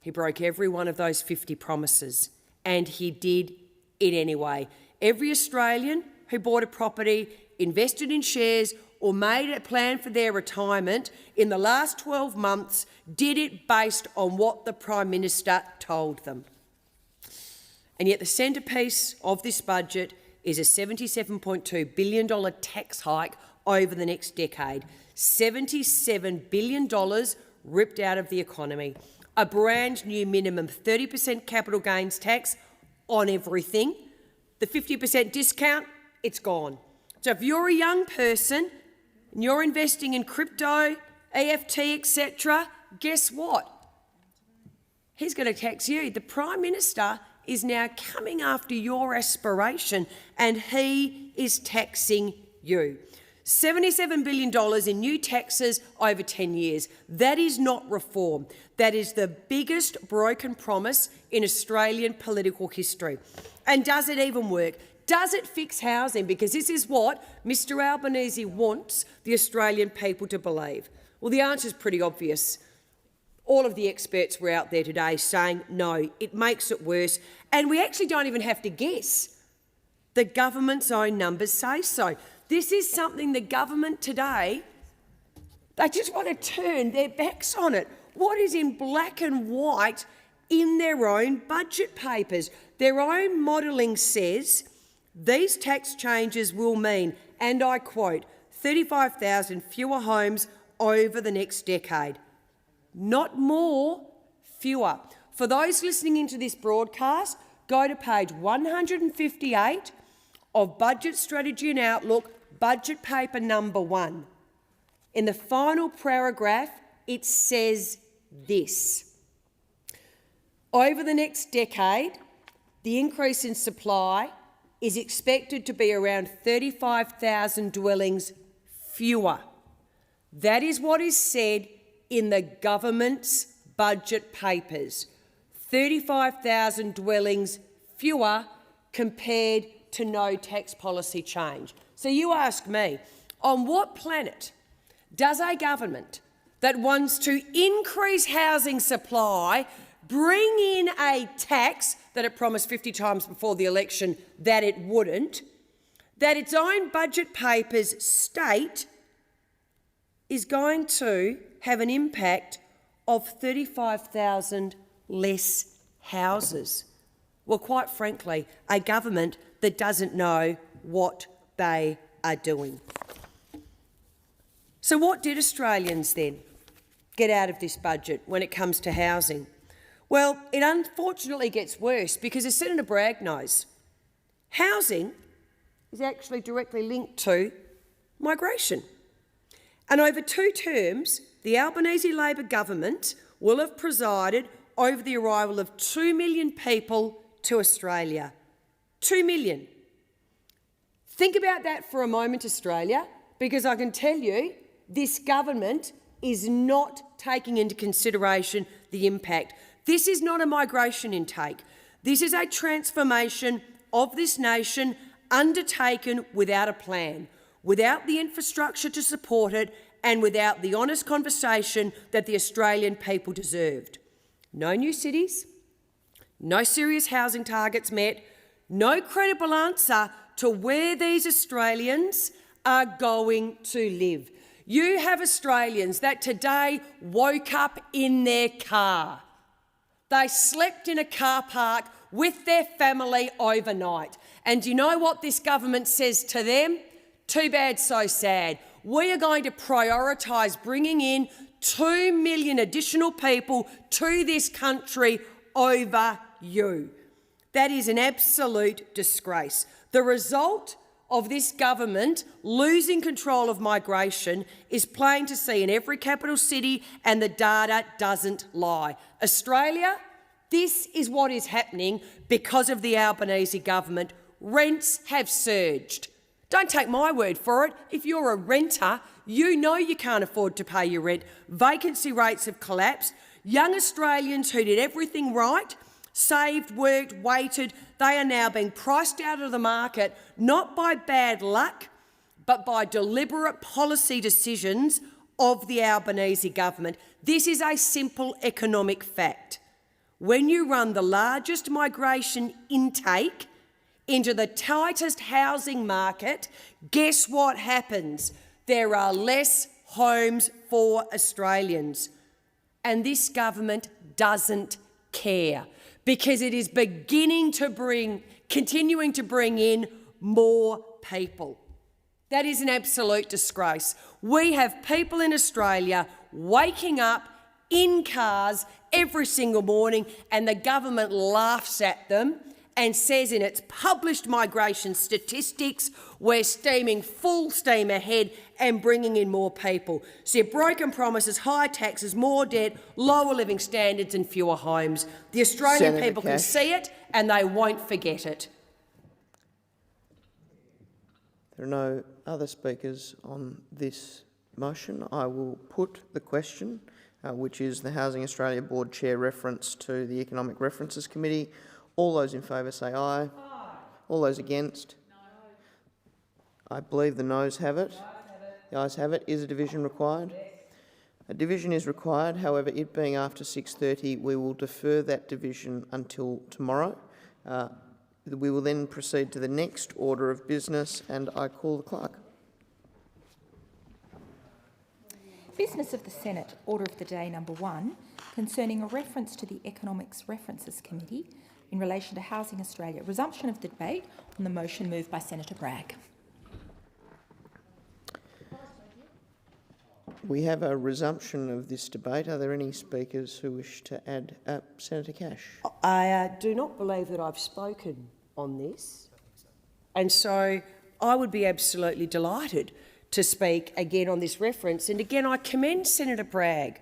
he broke every one of those 50 promises, and he did it anyway. Every Australian who bought a property, invested in shares, or made a plan for their retirement in the last 12 months did it based on what the Prime Minister told them. And yet the centrepiece of this budget is a $77.2 billion tax hike over the next decade. $77 billion ripped out of the economy. A brand new minimum 30% capital gains tax on everything. The 50% discount, it's gone. So if you're a young person and you're investing in crypto, EFT, etc., guess what? He's going to tax you. The Prime Minister is now coming after your aspiration and he is taxing you. $77 billion in new taxes over 10 years. That is not reform. That is the biggest broken promise in Australian political history. And does it even work? Does it fix housing? Because this is what Mr Albanese wants the Australian people to believe. Well, the answer is pretty obvious. All of the experts were out there today saying, no, it makes it worse. And we actually don't even have to guess. The government's own numbers say so. This is something the government today, they just want to turn their backs on it. What is in black and white in their own budget papers? Their own modelling says these tax changes will mean, and I quote, 35,000 fewer homes over the next decade. Not more, fewer. For those listening into this broadcast, go to page 158 of Budget Strategy and Outlook, budget paper number 1. In the final paragraph, it says this: over the next decade, the increase in supply is expected to be around 35,000 dwellings fewer. That is what is said in the government's budget papers. 35,000 dwellings fewer compared to no tax policy change. So you ask me, on what planet does a government that wants to increase housing supply bring in a tax that it promised 50 times before the election that it wouldn't, that its own budget papers state is going to have an impact of 35,000 less houses? Well, quite frankly, a government that doesn't know what they are doing. So what did Australians then get out of this budget when it comes to housing? Well, it unfortunately gets worse because, as Senator Bragg knows, housing is actually directly linked to migration. And over 2 terms, the Albanese Labor government will have presided over the arrival of 2 million people to Australia. 2 million. Think about that for a moment, Australia, because I can tell you this government is not taking into consideration the impact. This is not a migration intake. This is a transformation of this nation undertaken without a plan, without the infrastructure to support it, and without the honest conversation that the Australian people deserved. No new cities, no serious housing targets met, no credible answer to where these Australians are going to live. You have Australians that today woke up in their car. They slept in a car park with their family overnight. And do you know what this government says to them? Too bad, so sad. We are going to prioritise bringing in 2 million additional people to this country over you. That is an absolute disgrace. The result of this government losing control of migration is plain to see in every capital city, and the data doesn't lie. Australia, this is what is happening because of the Albanese government. Rents have surged. Don't take my word for it. If you're a renter, you know you can't afford to pay your rent. Vacancy rates have collapsed. Young Australians who did everything right, saved, worked, waited, they are now being priced out of the market, not by bad luck, but by deliberate policy decisions of the Albanese government. This is a simple economic fact. When you run the largest migration intake into the tightest housing market, guess what happens? There are less homes for Australians. And this government doesn't care because it is continuing to bring in more people. That is an absolute disgrace. We have people in Australia waking up in cars every single morning, and the government laughs at them and says in its published migration statistics, we're steaming full steam ahead and bringing in more people. So your broken promises, higher taxes, more debt, lower living standards and fewer homes. The Australian Senator people can see it and they won't forget it. There are no other speakers on this motion. I will put the question, which is the Housing Australia Board Chair reference to the Economic References Committee. All those in favour say aye. Aye. All those against? No. I believe the noes have it. The ayes have it. Is a division required? Yes. A division is required. However, it being after 6:30, we will defer that division until tomorrow. We will then proceed to the next order of business, and I call the clerk. Business of the Senate, Order of the Day number 1, concerning a reference to the Economics References Committee in relation to Housing Australia. Resumption of the debate on the motion moved by Senator Bragg. We have a resumption of this debate. Are there any speakers who wish to add? Senator Cash. I do not believe that I've spoken on this, and so I would be absolutely delighted to speak again on this reference. And again, I commend Senator Bragg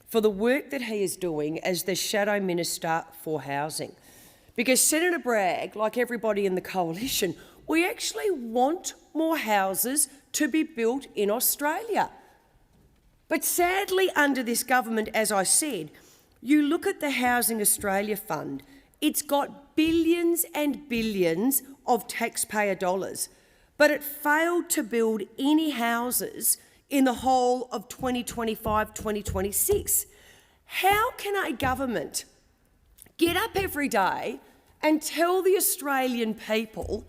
for the work that he is doing as the Shadow Minister for Housing. Because Senator Bragg, like everybody in the coalition, we actually want more houses to be built in Australia. But sadly, under this government, as I said, you look at the Housing Australia Fund, it's got billions and billions of taxpayer dollars, but it failed to build any houses in the whole of 2025-2026. How can a government get up every day and tell the Australian people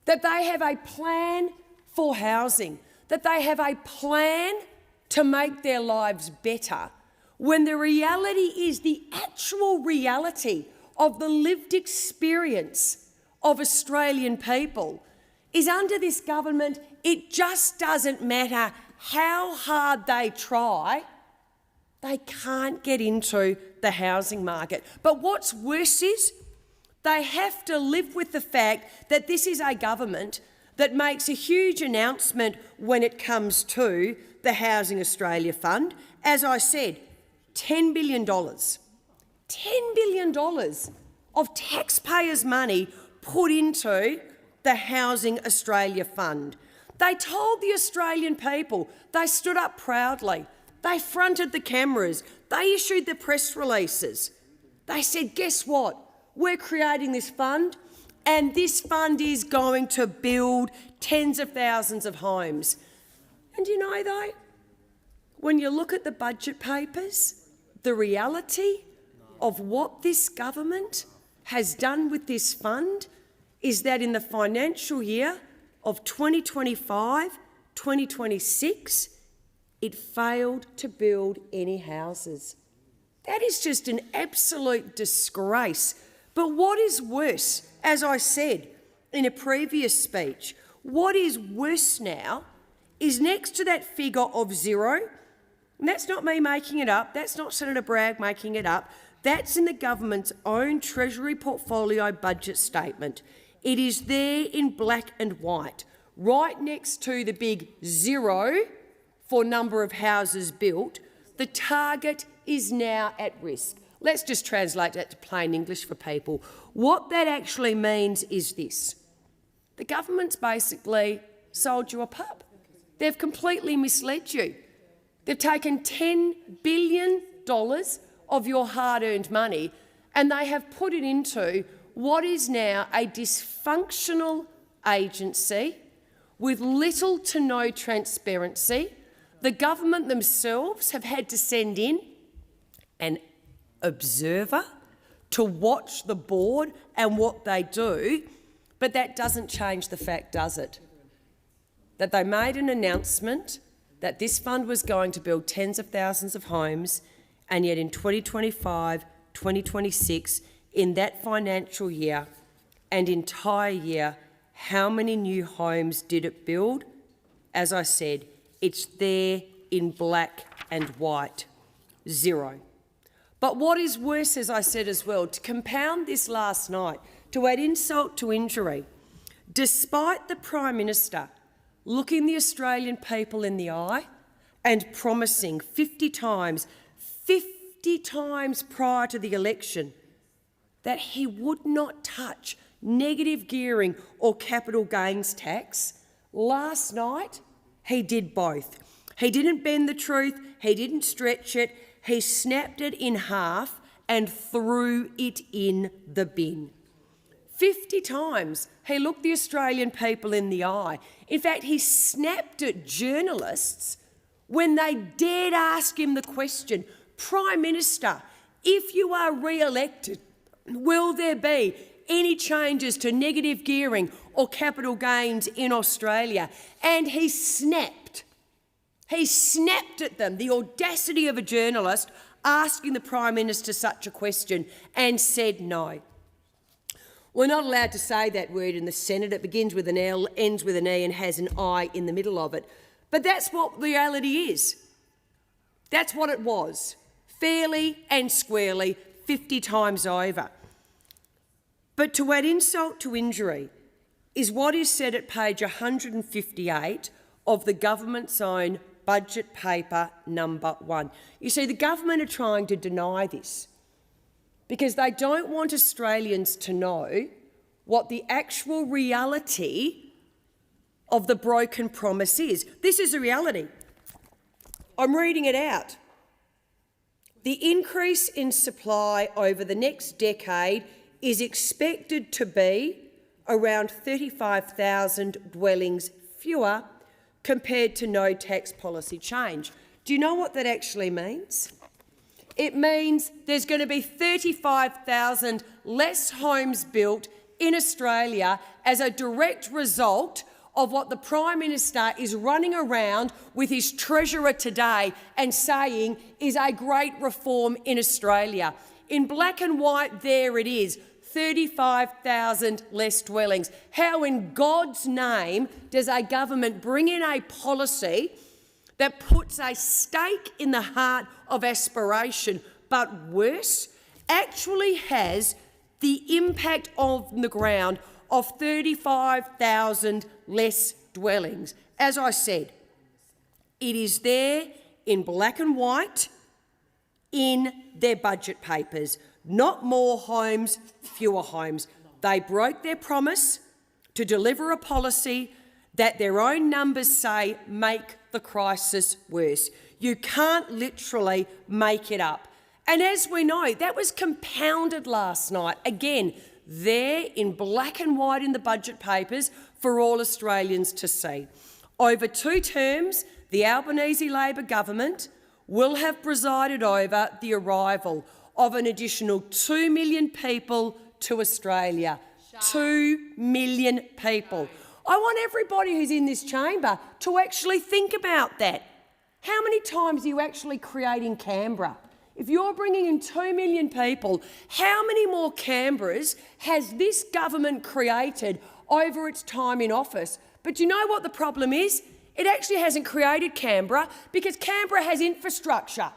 that they have a plan for housing, that they have a plan to make their lives better, when the reality is the actual reality of the lived experience of Australian people is under this government, it just doesn't matter how hard they try, they can't get into the housing market. But what's worse is they have to live with the fact that this is a government that makes a huge announcement when it comes to the Housing Australia Fund. As I said, $10 billion. $10 billion of taxpayers' money put into the Housing Australia Fund. They told the Australian people, they stood up proudly, they fronted the cameras, they issued the press releases. They said, guess what? We're creating this fund, and this fund is going to build tens of thousands of homes. And you know, though, when you look at the budget papers, the reality of what this government has done with this fund is that in the financial year of 2025-2026, it failed to build any houses. That is just an absolute disgrace. But what is worse, as I said in a previous speech, what is worse now is next to that figure of zero, and that's not me making it up, that's not Senator Bragg making it up, that's in the government's own Treasury portfolio budget statement. It is there in black and white, right next to the big zero for number of houses built. The target is now at risk. Let's just translate that to plain English for people. What that actually means is this. The government's basically sold you a pup. They've completely misled you. They've taken $10 billion of your hard-earned money and they have put it into what is now a dysfunctional agency with little to no transparency. The government themselves have had to send in an observer to watch the board and what they do, but that doesn't change the fact, does it? That they made an announcement that this fund was going to build tens of thousands of homes, and yet in 2025-2026, in that financial year and entire year, how many new homes did it build? As I said, it's there in black and white, zero. But what is worse, as I said as well, to compound this last night, to add insult to injury, despite the Prime Minister looking the Australian people in the eye and promising 50 times prior to the election that he would not touch negative gearing or capital gains tax, last night he did both. He didn't bend the truth, he didn't stretch it, he snapped it in half and threw it in the bin. 50 times he looked the Australian people in the eye. In fact, he snapped at journalists when they dared ask him the question, Prime Minister, if you are re-elected, will there be any changes to negative gearing or capital gains in Australia? And he snapped. He snapped at them, the audacity of a journalist asking the Prime Minister such a question, and said no. We're not allowed to say that word in the Senate. It begins with an L, ends with an E and has an I in the middle of it. But that's what reality is. That's what it was, fairly and squarely, 50 times over. But to add insult to injury is what is said at page 158 of the government's own budget paper number 1. You see, the government are trying to deny this because they don't want Australians to know what the actual reality of the broken promise is. This is a reality. I'm reading it out. The increase in supply over the next decade is expected to be around 35,000 dwellings fewer compared to no tax policy change. Do you know what that actually means? It means there's going to be 35,000 less homes built in Australia as a direct result of what the Prime Minister is running around with his Treasurer today and saying is a great reform in Australia. In black and white, there it is, 35,000 less dwellings. How in God's name does a government bring in a policy that puts a stake in the heart of aspiration, but worse, actually has the impact on the ground of 35,000 less dwellings? As I said, it is there in black and white in their budget papers. Not more homes, fewer homes. They broke their promise to deliver a policy that their own numbers say make the crisis worse. You can't literally make it up. And as we know, that was compounded last night. Again, there in black and white in the budget papers for all Australians to see. Over 2 terms, the Albanese Labor government will have presided over the arrival of an additional 2 million people to Australia. 2 million people. I want everybody who's in this chamber to actually think about that. How many times are you actually creating Canberra? If you're bringing in 2 million people, how many more Canberras has this government created over its time in office? But do you know what the problem is? It actually hasn't created Canberra because Canberra has infrastructure.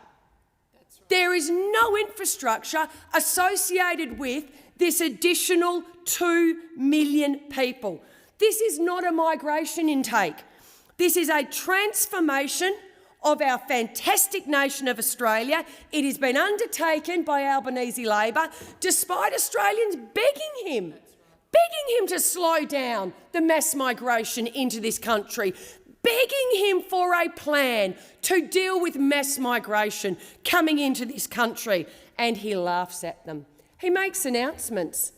There is no infrastructure associated with this additional 2 million people. This is not a migration intake. This is a transformation of our fantastic nation of Australia. It has been undertaken by Albanese Labor despite Australians begging him to slow down the mass migration into this country, begging him for a plan to deal with mass migration coming into this country, and he laughs at them. He makes announcements.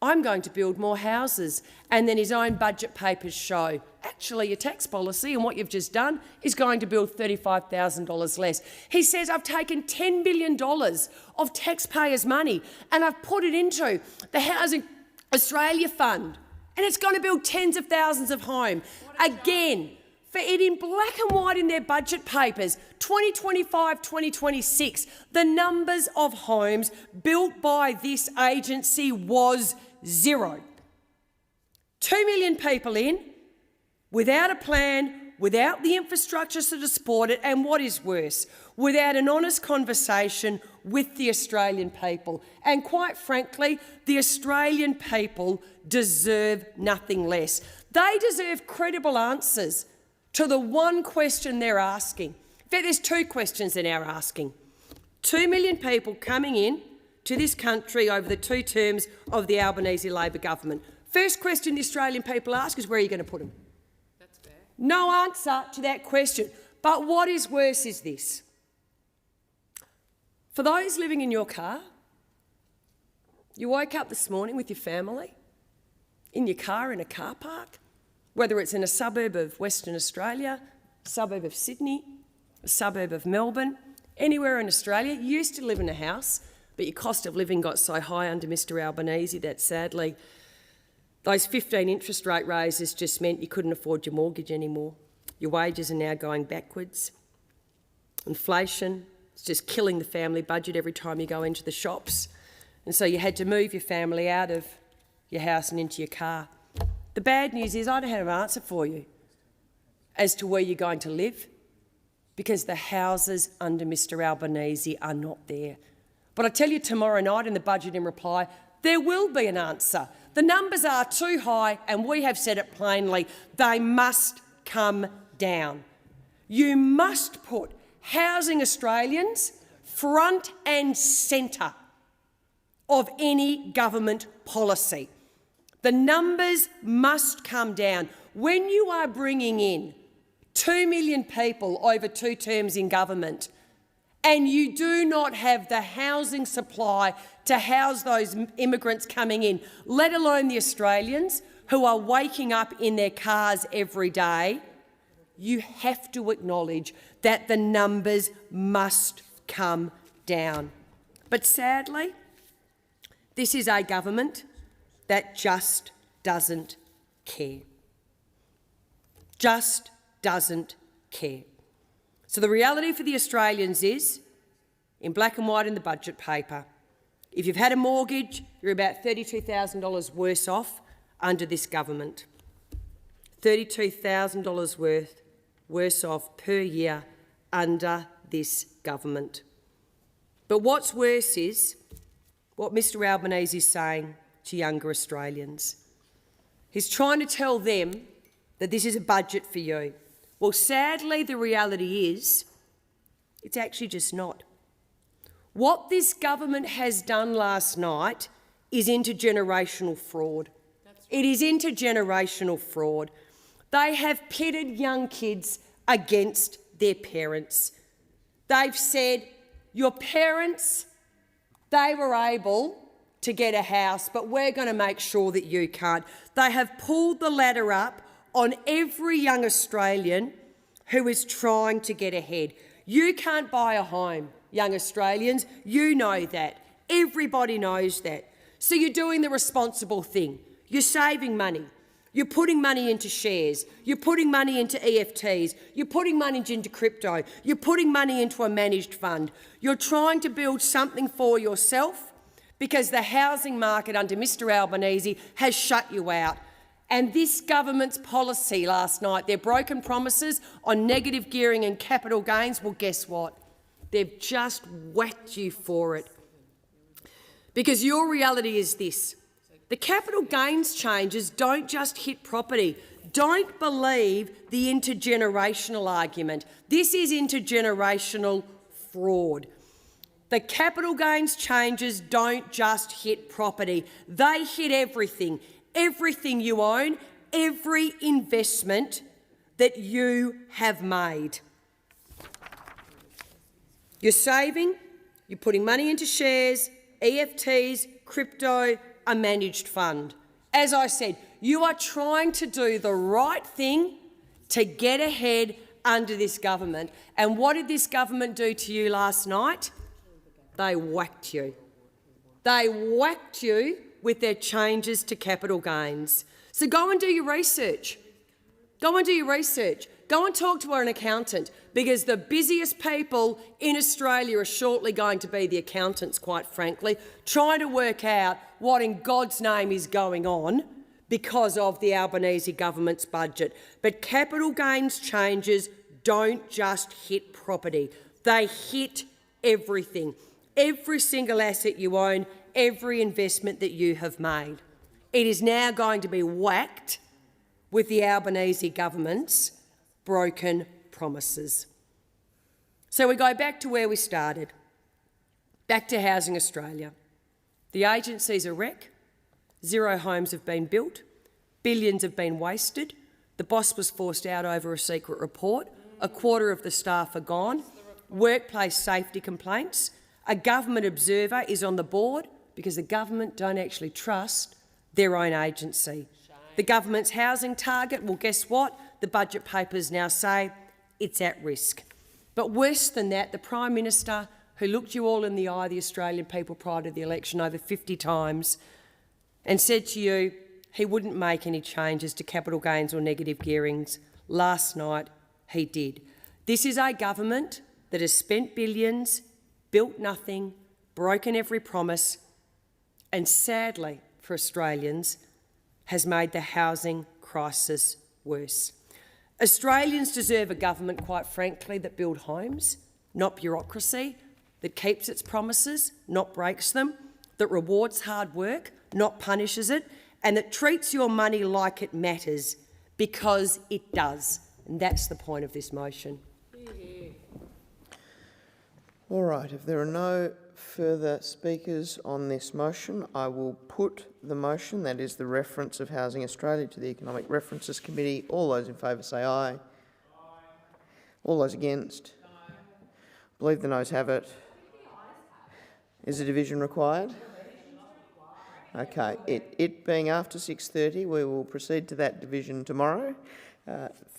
I'm going to build more houses, and then his own budget papers show actually your tax policy and what you've just done is going to build $35,000 less. He says, I've taken $10 billion of taxpayers' money and I've put it into the Housing Australia Fund, and it's going to build tens of thousands of homes. Again, for it in black and white in their budget papers, 2025-2026, the numbers of homes built by this agency was 0. 2 million people in, without a plan, without the infrastructure to support it, and what is worse, without an honest conversation with the Australian people. And quite frankly, the Australian people deserve nothing less. They deserve credible answers to the one question they're asking. In fact, there's 2 questions they're now asking. 2 million people coming in to this country over the 2 terms of the Albanese Labor government. First question the Australian people ask is, where are you going to put them? That's fair. No answer to that question. But what is worse is this. For those living in your car, you woke up this morning with your family, in your car in a car park, whether it's in a suburb of Western Australia, a suburb of Sydney, a suburb of Melbourne, anywhere in Australia. You used to live in a house, but your cost of living got so high under Mr Albanese that sadly those 15 interest rate raises just meant you couldn't afford your mortgage anymore. Your wages are now going backwards. Inflation is just killing the family budget every time you go into the shops. And so you had to move your family out of your house and into your car. The bad news is I don't have an answer for you as to where you're going to live. because the houses under Mr Albanese are not there. But I tell you, tomorrow night in the budget in reply, there will be an answer. The numbers are too high, and we have said it plainly. They must come down. You must put housing Australians front and centre of any government policy. The numbers must come down. When you are bringing in 2 million people over 2 terms in government, and you do not have the housing supply to house those immigrants coming in, let alone the Australians who are waking up in their cars every day, you have to acknowledge that the numbers must come down. But sadly, this is a government that just doesn't care. Just doesn't care. So the reality for the Australians is, in black and white in the budget paper, if you've had a mortgage, you're about $32,000 worse off under this government. $32,000 worse off per year under this government. But what's worse is what Mr Albanese is saying to younger Australians. He's trying to tell them that this is a budget for you. Well, sadly, the reality is it's actually just not. What this government has done last night is intergenerational fraud. It is intergenerational fraud. They have pitted young kids against their parents. They've said, your parents, they were able to get a house, but we're going to make sure that you can't. They have pulled the ladder up on every young Australian who is trying to get ahead. You can't buy a home, young Australians. You know that. Everybody knows that. So you're doing the responsible thing. You're saving money. You're putting money into shares. You're putting money into EFTs. You're putting money into crypto. You're putting money into a managed fund. You're trying to build something for yourself because the housing market under Mr Albanese has shut you out. And this government's policy last night, their broken promises on negative gearing and capital gains, well, guess what? They've just whacked you for it. Because your reality is this. The capital gains changes don't just hit property. Don't believe the intergenerational argument. This is intergenerational fraud. The capital gains changes don't just hit property. They hit everything. Everything you own, every investment that you have made. You're saving, you're putting money into shares, EFTs, crypto, a managed fund. As I said, you are trying to do the right thing to get ahead under this government. And what did this government do to you last night? They whacked you. They whacked you with their changes to capital gains. So go and do your research. Go and do your research. Go and talk to an accountant, because the busiest people in Australia are shortly going to be the accountants, quite frankly, trying to work out what in God's name is going on because of the Albanese government's budget. But capital gains changes don't just hit property. They hit everything. Every single asset you own, every investment that you have made. It is now going to be whacked with the Albanese government's broken promises. So we go back to where we started, back to Housing Australia. The agency's a wreck. 0 homes have been built. Billions have been wasted. The boss was forced out over a secret report. A quarter of the staff are gone. Workplace safety complaints. A government observer is on the board because the government don't actually trust their own agency. The government's housing target, well, guess what? The budget papers now say it's at risk. But worse than that, the Prime Minister, who looked you all in the eye, the Australian people, prior to the election over 50 times, and said to you he wouldn't make any changes to capital gains or negative gearings, last night he did. This is a government that has spent billions, built nothing, broken every promise, and sadly for Australians, has made the housing crisis worse. Australians deserve a government, quite frankly, that builds homes, not bureaucracy, that keeps its promises, not breaks them, that rewards hard work, not punishes it, and that treats your money like it matters, because it does. And that's the point of this motion. All right, if there are no further speakers on this motion, I will put the motion, that is the reference of Housing Australia, to the Economic References Committee. All those in favour say aye. Aye. All those against? No. Believe the noes have it. Is a division required? Okay, it being after 6:30, we will proceed to that division tomorrow.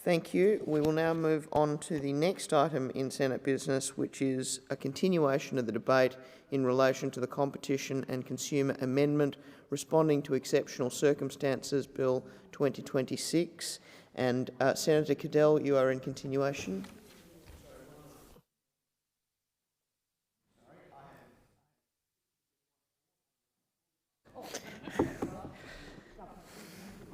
Thank you. We will now move on to the next item in Senate business, which is a continuation of the debate in relation to the Competition and Consumer Amendment Responding to Exceptional Circumstances Bill 2026. And Senator Cadell, you are in continuation.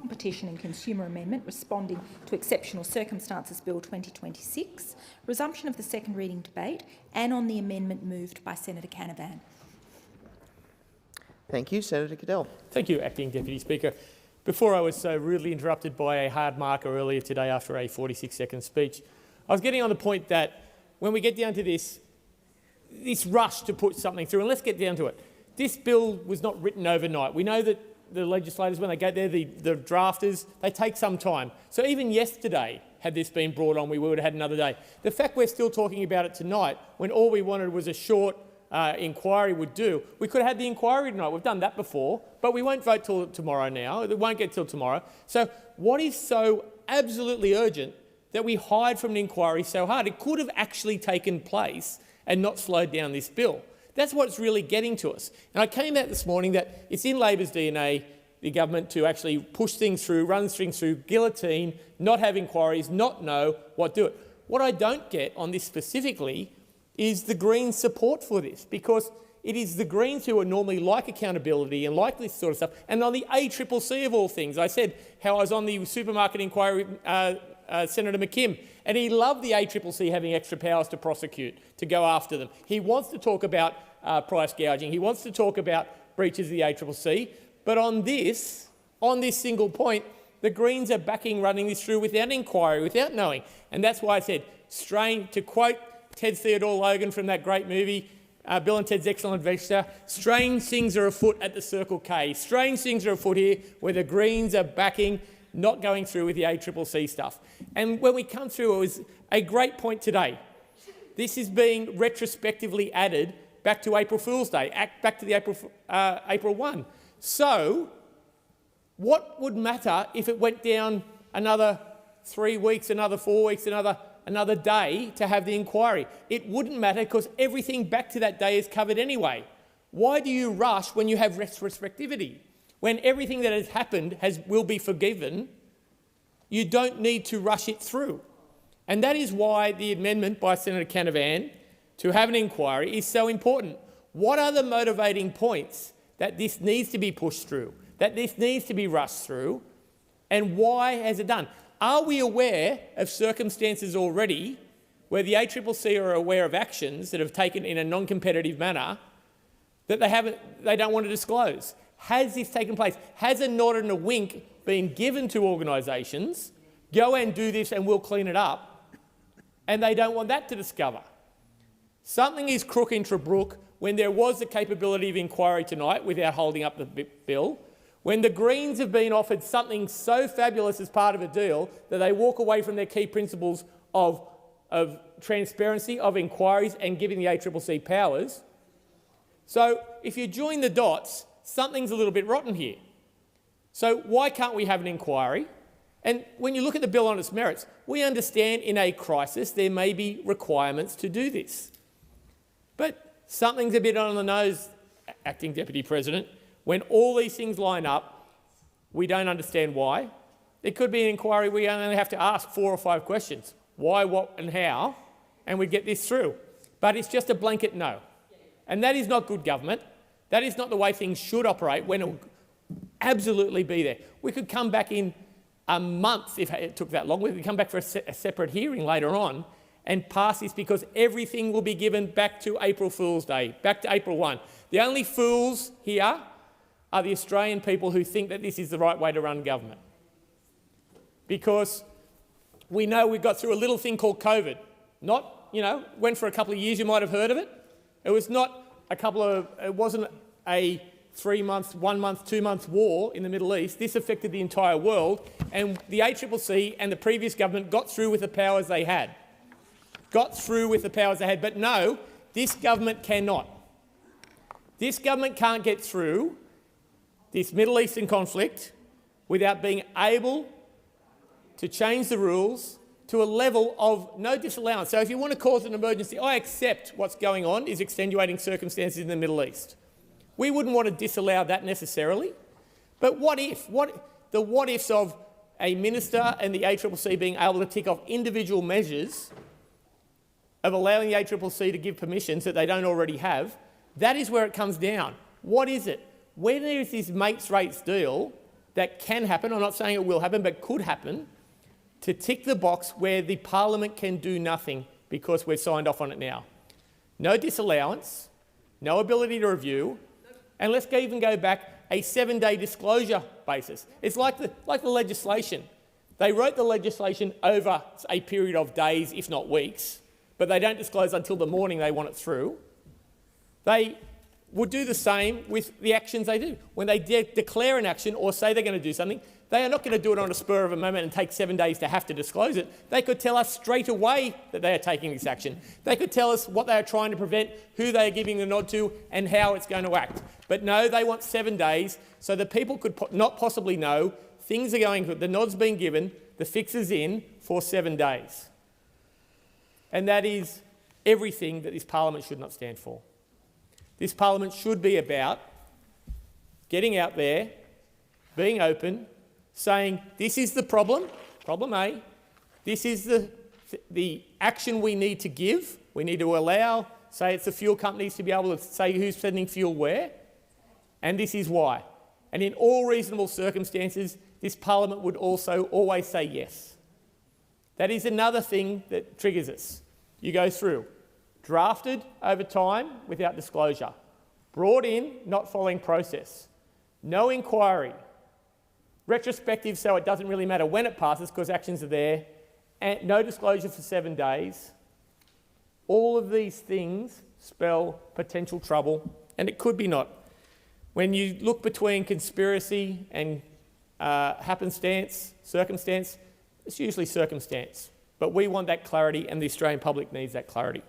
Competition and Consumer Amendment Responding to Exceptional Circumstances Bill 2026, resumption of the second reading debate, and on the amendment moved by Senator Canavan. Thank you. Senator Cadell. Thank you, Acting Deputy Speaker. Before I was so rudely interrupted by a hard marker earlier today after a 46-second speech, I was getting on the point that when we get down to this rush to put something through, and let's get down to it, this bill was not written overnight. We know that the legislators, when they get there, the drafters, they take some time. So even yesterday, had this been brought on, we would have had another day. The fact we're still talking about it tonight, when all we wanted was a short inquiry would do, we could have had the inquiry tonight. We've done that before, but we won't vote till tomorrow now. It won't get till tomorrow. So what is so absolutely urgent that we hide from an inquiry so hard? It could have actually taken place and not slowed down this bill. That's what's really getting to us. And I came out this morning that it's in Labor's DNA, the government, to actually push things through, run things through, guillotine, not have inquiries, not know what to do it. What I don't get on this specifically is the Greens' support for this, because it is the Greens who are normally like accountability and like this sort of stuff. And on the ACCC of all things, I said how I was on the supermarket inquiry with Senator McKim, and he loved the ACCC having extra powers to prosecute, to go after them. He wants to talk about price gouging. He wants to talk about breaches of the ACCC. But on this single point, the Greens are backing running this through without inquiry, without knowing. And that's why I said, to quote Ted Theodore Logan from that great movie, Bill and Ted's Excellent Adventure, strange things are afoot at the Circle K. Strange things are afoot here where the Greens are backing, not going through with the ACCC stuff. And when we come through, it was a great point today. This is being retrospectively added back to April Fool's Day, back to the April 1. So what would matter if it went down another 3 weeks, another 4 weeks, another day to have the inquiry? It wouldn't matter, because everything back to that day is covered anyway. Why do you rush when you have retrospectivity? When everything that has happened will be forgiven, you don't need to rush it through. And that is why the amendment by Senator Canavan to have an inquiry is so important. What are the motivating points that this needs to be pushed through, that this needs to be rushed through, and why has it done? Are we aware of circumstances already where the ACCC are aware of actions that have taken in a non-competitive manner that they don't want to disclose? Has this taken place? Has a nod and a wink been given to organisations, go and do this and we'll clean it up, and they don't want that to discover? Something is crook in Trebrook when there was the capability of inquiry tonight without holding up the bill, when the Greens have been offered something so fabulous as part of a deal that they walk away from their key principles of transparency, of inquiries, and giving the ACCC powers. So if you join the dots, something's a little bit rotten here. So why can't we have an inquiry? And when you look at the bill on its merits, we understand in a crisis there may be requirements to do this. But something's a bit on the nose, Acting Deputy President. When all these things line up, we don't understand why. There could be an inquiry we only have to ask 4 or 5 questions. Why, what and how, and we get this through. But it's just a blanket no. And that is not good government. That is not the way things should operate when it will absolutely be there. We could come back in a month if it took that long. We could come back for a separate hearing later on and pass this, because everything will be given back to April Fool's Day, back to April 1. The only fools here are the Australian people who think that this is the right way to run government. Because we know we've got through a little thing called COVID. Not, went for a couple of years, you might have heard of it. It was not it wasn't a 3-month, 1-month, 2-month war in the Middle East. This affected the entire world, and the ACCC and the previous government got through with the powers they had. But no, this government cannot. This government can't get through this Middle Eastern conflict without being able to change the rules to a level of no disallowance. So if you want to cause an emergency, I accept what's going on is extenuating circumstances in the Middle East. We wouldn't want to disallow that necessarily. But what if? The what-ifs of a minister and the ACCC being able to tick off individual measures of allowing the ACCC to give permissions that they don't already have, that is where it comes down. What is it? When there is this mates rates deal that can happen, I'm not saying it will happen, but could happen, to tick the box where the Parliament can do nothing because we've signed off on it now. No disallowance, no ability to review, and let's even go back a 7-day disclosure basis. It's like the legislation. They wrote the legislation over a period of days, if not weeks, but they don't disclose until the morning they want it through. They would do the same with the actions they do. When they declare an action or say they're going to do something, they are not going to do it on a spur of a moment and take 7 days to have to disclose it. They could tell us straight away that they are taking this action. They could tell us what they are trying to prevent, who they are giving the nod to, and how it's going to act. But no, they want 7 days so that people could not possibly know things are going good. The nod's been given, the fix is in for 7 days. And that is everything that this Parliament should not stand for. This Parliament should be about getting out there, being open, saying this is the problem A, this is the action we need to give. We need to allow, say it's the fuel companies, to be able to say who's sending fuel where, and this is why. And in all reasonable circumstances, this Parliament would also always say yes. That is another thing that triggers us. You go through, drafted over time without disclosure, brought in not following process, no inquiry, retrospective so it doesn't really matter when it passes because actions are there, and no disclosure for 7 days. All of these things spell potential trouble, and it could be not. When you look between conspiracy and happenstance, circumstance, it's usually circumstance. But we want that clarity, and the Australian public needs that clarity.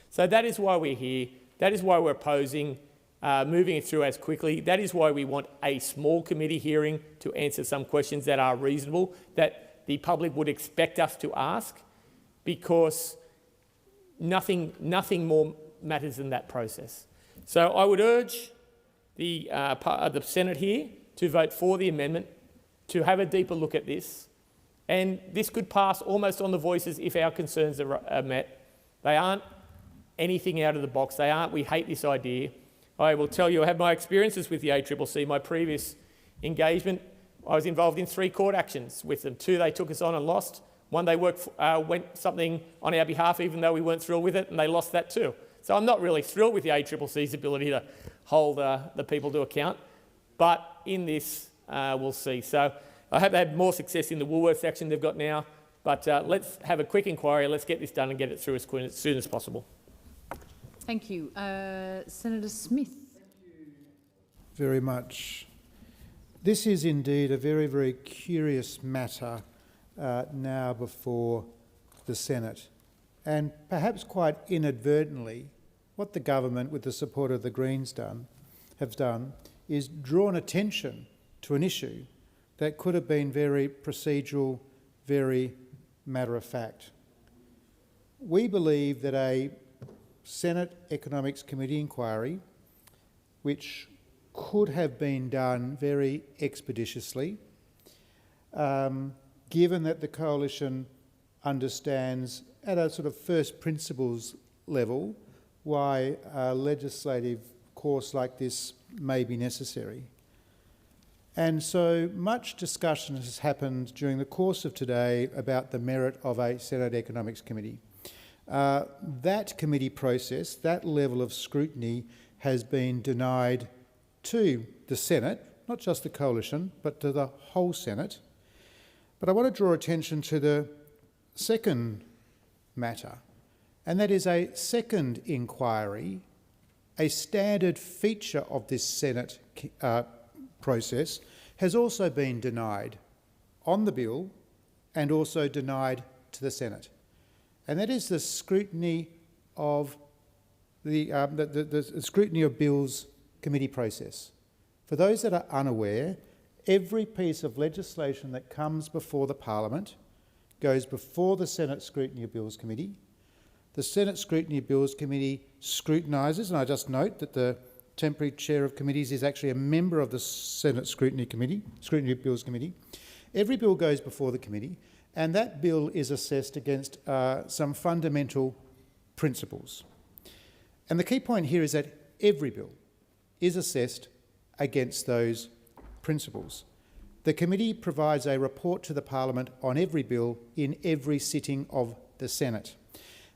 So that is why we're here. That is why we're opposing moving it through as quickly. That is why we want a small committee hearing to answer some questions that are reasonable, that the public would expect us to ask, because nothing more matters than that process. So I would urge the Senate here to vote for the amendment, to have a deeper look at this, and this could pass almost on the voices if our concerns are met. They aren't anything out of the box. They aren't, we hate this idea. I will tell you, I have my experiences with the ACCC. My previous engagement, I was involved in 3 court actions with them. 2 they took us on and lost. 1 they went something on our behalf even though we weren't thrilled with it, and they lost that too. So I'm not really thrilled with the ACCC's ability to hold the people to account. But in this, we'll see. So I hope they have more success in the Woolworths action they've got now. But let's have a quick inquiry. Let's get this done and get it through as soon as possible. Thank you. Senator Smith. Thank you very much. This is indeed a very, very curious matter now before the Senate. And perhaps quite inadvertently, what the government, with the support of the Greens have done, is drawn attention to an issue that could have been very procedural, very matter of fact. We believe that a Senate Economics Committee inquiry, which could have been done very expeditiously, given that the Coalition understands at a sort of first principles level why a legislative course like this may be necessary. And so much discussion has happened during the course of today about the merit of a Senate Economics Committee. That committee process, that level of scrutiny, has been denied to the Senate, not just the coalition, but to the whole Senate. But I want to draw attention to the second matter, and that is a second inquiry, a standard feature of this Senate process, has also been denied on the bill and also denied to the Senate. And that is the scrutiny of the scrutiny of bills committee process. For those that are unaware, every piece of legislation that comes before the Parliament goes before the Senate Scrutiny of Bills Committee. The Senate Scrutiny of Bills Committee scrutinises, and I just note that the temporary chair of committees is actually a member of the Senate Scrutiny of Bills Committee. Every bill goes before the committee, and that bill is assessed against some fundamental principles. And the key point here is that every bill is assessed against those principles. The committee provides a report to the Parliament on every bill in every sitting of the Senate.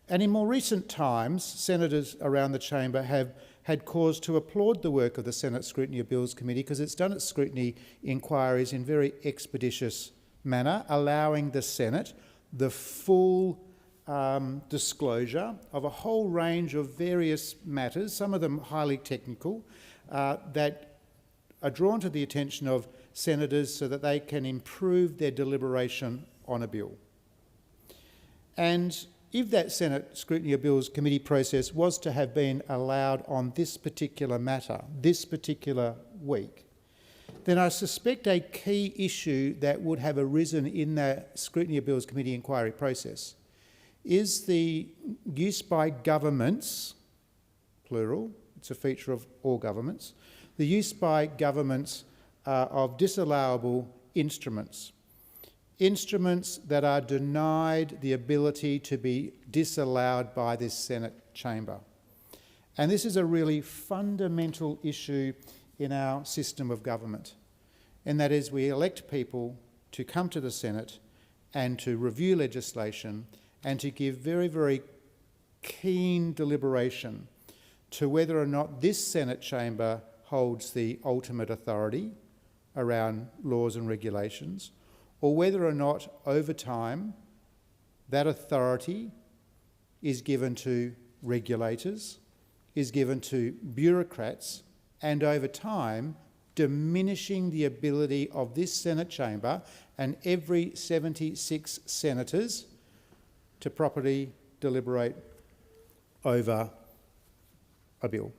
And in more recent times, senators around the chamber have had cause to applaud the work of the Senate Scrutiny of Bills Committee because it's done its scrutiny inquiries in very expeditious manner, allowing the Senate the full disclosure of a whole range of various matters, some of them highly technical, that are drawn to the attention of senators so that they can improve their deliberation on a bill. And if that Senate Scrutiny of Bills Committee process was to have been allowed on this particular matter, this particular week, then I suspect a key issue that would have arisen in the Scrutiny of Bills Committee inquiry process is the use by governments, plural, it's a feature of all governments, the use by governments of disallowable instruments. Instruments that are denied the ability to be disallowed by this Senate chamber. And this is a really fundamental issue in our system of government, and that is we elect people to come to the Senate and to review legislation and to give very, very keen deliberation to whether or not this Senate chamber holds the ultimate authority around laws and regulations, or whether or not over time that authority is given to regulators, is given to bureaucrats, and over time diminishing the ability of this Senate chamber and every 76 senators to properly deliberate over a bill.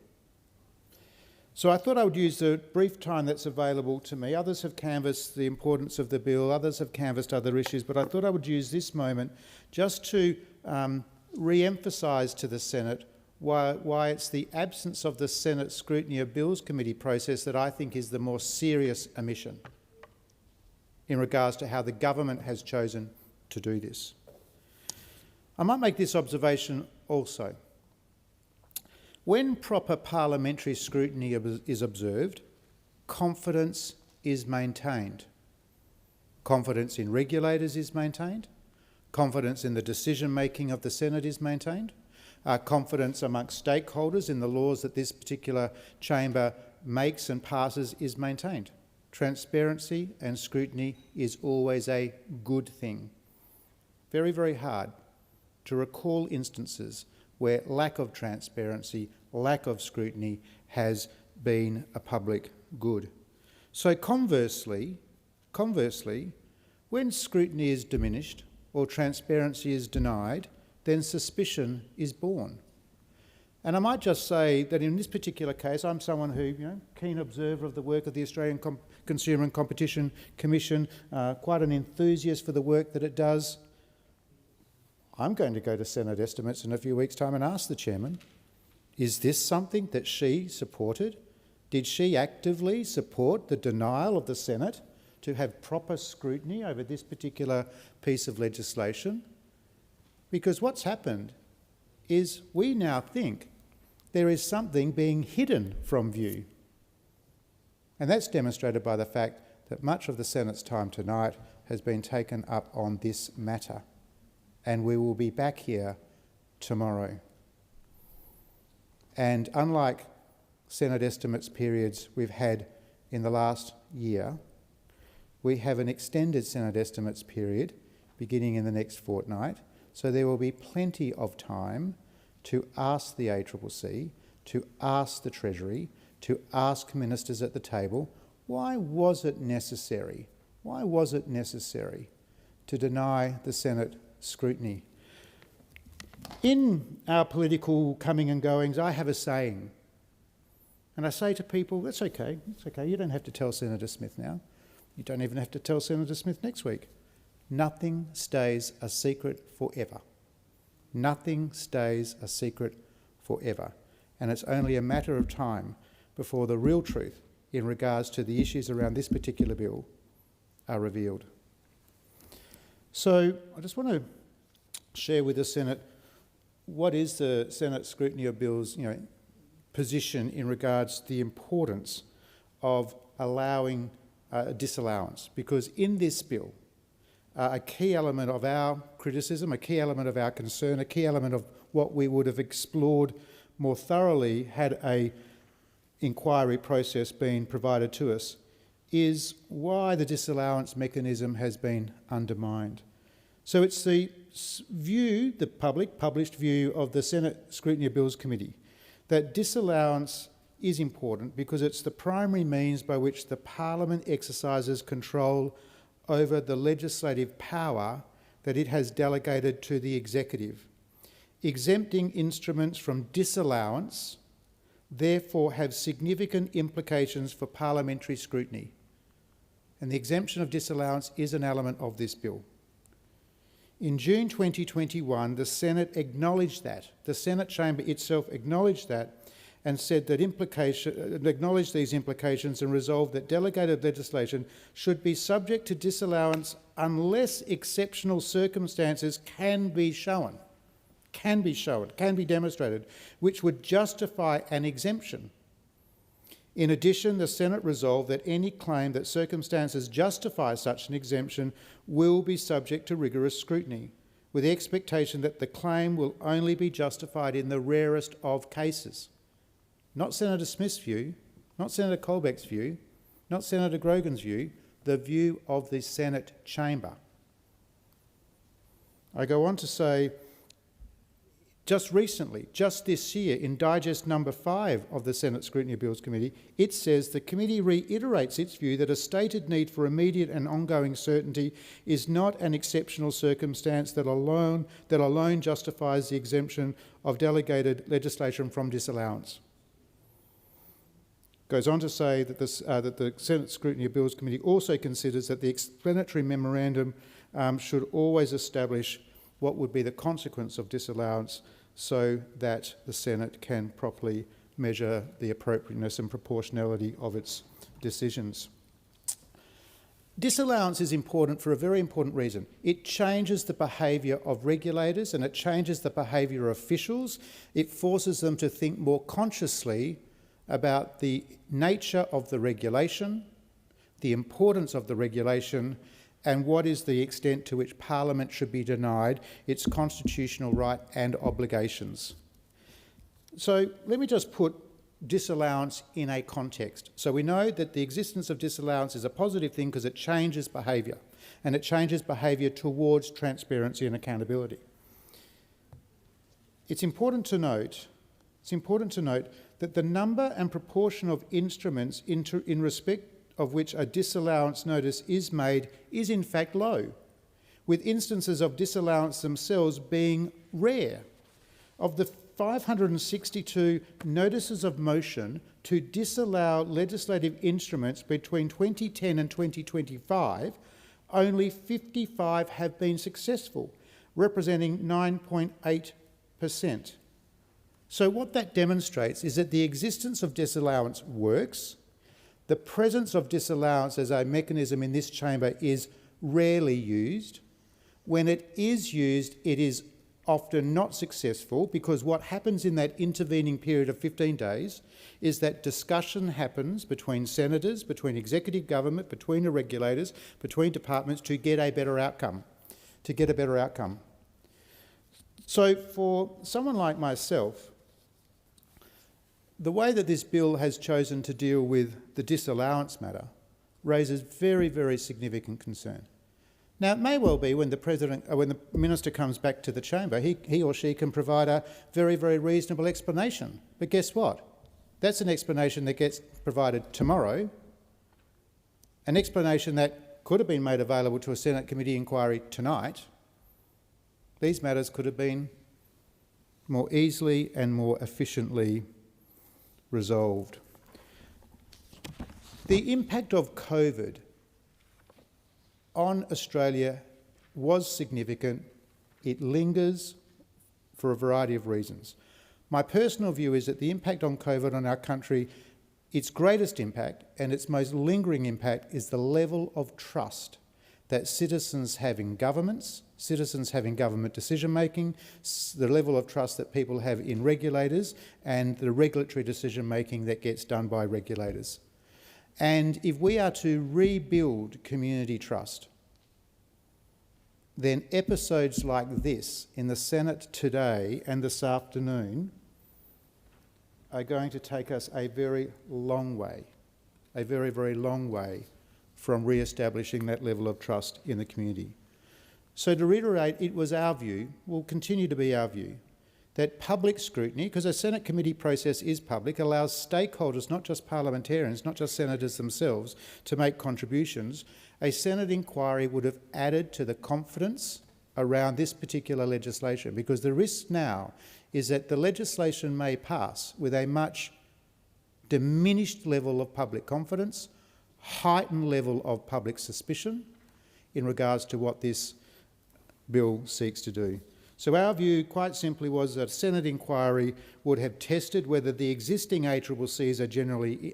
So I thought I would use the brief time that's available to me. Others have canvassed the importance of the bill, others have canvassed other issues, but I thought I would use this moment just to re-emphasise to the Senate why it's the absence of the Senate Scrutiny of Bills Committee process that I think is the more serious omission in regards to how the government has chosen to do this. I might make this observation also. When proper parliamentary scrutiny is observed, confidence is maintained. Confidence in regulators is maintained. Confidence in the decision-making of the Senate is maintained. Confidence amongst stakeholders in the laws that this particular chamber makes and passes is maintained. Transparency and scrutiny is always a good thing. Very, very hard to recall instances where lack of transparency, lack of scrutiny has been a public good. So conversely, when scrutiny is diminished or transparency is denied, then suspicion is born. And I might just say that in this particular case, I'm someone who, keen observer of the work of the Australian Consumer and Competition Commission, quite an enthusiast for the work that it does. I'm going to go to Senate estimates in a few weeks' time and ask the chairman, is this something that she supported? Did she actively support the denial of the Senate to have proper scrutiny over this particular piece of legislation? Because what's happened is we now think there is something being hidden from view. And that's demonstrated by the fact that much of the Senate's time tonight has been taken up on this matter, and we will be back here tomorrow. And unlike Senate estimates periods we've had in the last year, we have an extended Senate estimates period beginning in the next fortnight, so there will be plenty of time to ask the ACCC, to ask the Treasury, to ask ministers at the table, why was it necessary? Why was it necessary to deny the Senate scrutiny? In our political coming and goings, I have a saying, and I say to people, that's okay, you don't have to tell Senator Smith now. You don't even have to tell Senator Smith next week. Nothing stays a secret forever. Nothing stays a secret forever. And it's only a matter of time before the real truth in regards to the issues around this particular bill are revealed. So I just want to share with the Senate what is the Senate scrutiny of bills, position in regards to the importance of allowing disallowance, because in this bill, a key element of our criticism, a key element of our concern, a key element of what we would have explored more thoroughly had a inquiry process been provided to us, is why the disallowance mechanism has been undermined. So it's the view, the published view of the Senate Scrutiny of Bills Committee, that disallowance is important because it's the primary means by which the Parliament exercises control over the legislative power that it has delegated to the executive. Exempting instruments from disallowance therefore have significant implications for parliamentary scrutiny, and the exemption of disallowance is an element of this bill. In June 2021, the Senate acknowledged that. The Senate chamber itself acknowledged that and said that acknowledged these implications and resolved that delegated legislation should be subject to disallowance unless exceptional circumstances can be demonstrated, which would justify an exemption. In addition, the Senate resolved that any claim that circumstances justify such an exemption will be subject to rigorous scrutiny, with the expectation that the claim will only be justified in the rarest of cases. Not Senator Smith's view, not Senator Colbeck's view, not Senator Grogan's view, the view of the Senate chamber. I go on to say, just recently, just this year, in Digest number 5 of the Senate Scrutiny of Bills Committee, it says the committee reiterates its view that a stated need for immediate and ongoing certainty is not an exceptional circumstance that alone justifies the exemption of delegated legislation from disallowance. Goes on to say that the Senate Scrutiny of Bills Committee also considers that the explanatory memorandum should always establish what would be the consequence of disallowance so that the Senate can properly measure the appropriateness and proportionality of its decisions. Disallowance is important for a very important reason. It changes the behaviour of regulators and it changes the behaviour of officials. It forces them to think more consciously about the nature of the regulation, the importance of the regulation, and what is the extent to which Parliament should be denied its constitutional right and obligations. So let me just put disallowance in a context. So we know that the existence of disallowance is a positive thing because it changes behaviour, and it changes behaviour towards transparency and accountability. It's important to note that the number and proportion of instruments in respect of which a disallowance notice is made is in fact low, with instances of disallowance themselves being rare. Of the 562 notices of motion to disallow legislative instruments between 2010 and 2025, only 55 have been successful, representing 9.8%. So what that demonstrates is that the existence of disallowance works. The presence of disallowance as a mechanism in this chamber is rarely used. When it is used, it is often not successful, because what happens in that intervening period of 15 days is that discussion happens between senators, between executive government, between the regulators, between departments to get a better outcome, So for someone like myself, the way that this bill has chosen to deal with the disallowance matter raises very, very significant concern. Now, it may well be when the minister comes back to the chamber, he or she can provide a very, very reasonable explanation. But guess what? That's an explanation that gets provided tomorrow, an explanation that could have been made available to a Senate committee inquiry tonight. These matters could have been more easily and more efficiently resolved. The impact of COVID on Australia was significant. It lingers for a variety of reasons. My personal view is that the impact on COVID on our country, its greatest impact and its most lingering impact, is the level of trust that citizens have in governments, citizens have in government decision-making, the level of trust that people have in regulators, and the regulatory decision-making that gets done by regulators. And if we are to rebuild community trust, then episodes like this in the Senate today and this afternoon are going to take us a very long way, a very, very long way from re-establishing that level of trust in the community. So to reiterate, it was our view, will continue to be our view, that public scrutiny, because a Senate committee process is public, allows stakeholders, not just parliamentarians, not just senators themselves, to make contributions. A Senate inquiry would have added to the confidence around this particular legislation, because the risk now is that the legislation may pass with a much diminished level of public confidence, heightened level of public suspicion in regards to what this bill seeks to do. So our view, quite simply, was that a Senate inquiry would have tested whether the existing ACCCs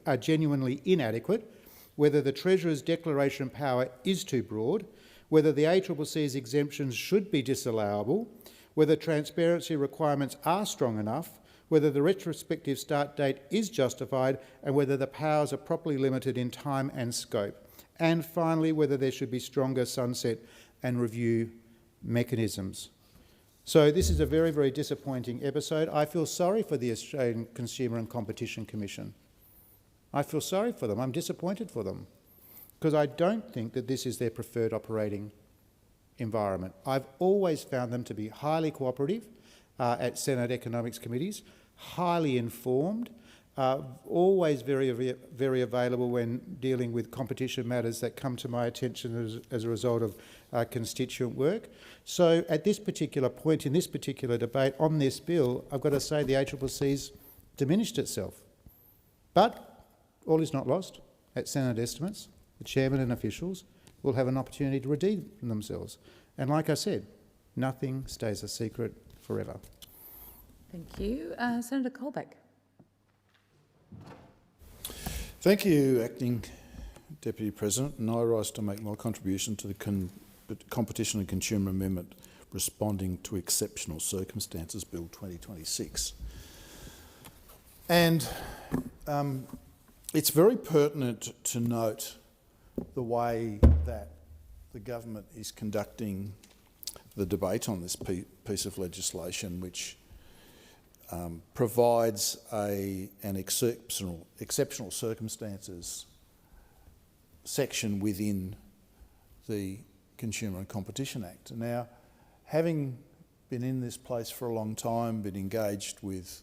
are genuinely inadequate, whether the Treasurer's declaration power is too broad, whether the ACCC's exemptions should be disallowable, whether transparency requirements are strong enough, whether the retrospective start date is justified, and whether the powers are properly limited in time and scope. And finally, whether there should be stronger sunset and review mechanisms. So this is a very, very disappointing episode. I feel sorry for the Australian Consumer and Competition Commission. I feel sorry for them. I'm disappointed for them, because I don't think that this is their preferred operating environment. I've always found them to be highly cooperative at Senate Economics Committees, highly informed, always very, very available when dealing with competition matters that come to my attention as a result of constituent work. So at this particular point in this particular debate on this bill, I've got to say the ACCC's diminished itself. But all is not lost. At Senate estimates, the chairman and officials will have an opportunity to redeem themselves. And like I said, nothing stays a secret forever. Thank you. Senator Colbeck. Thank you, Acting Deputy President, and I rise to make my contribution to the Competition and Consumer Amendment Responding to Exceptional Circumstances Bill 2026. And it's very pertinent to note the way that the government is conducting the debate on this piece of legislation, which provides an exceptional circumstances section within the Consumer and Competition Act. Now, having been in this place for a long time, been engaged with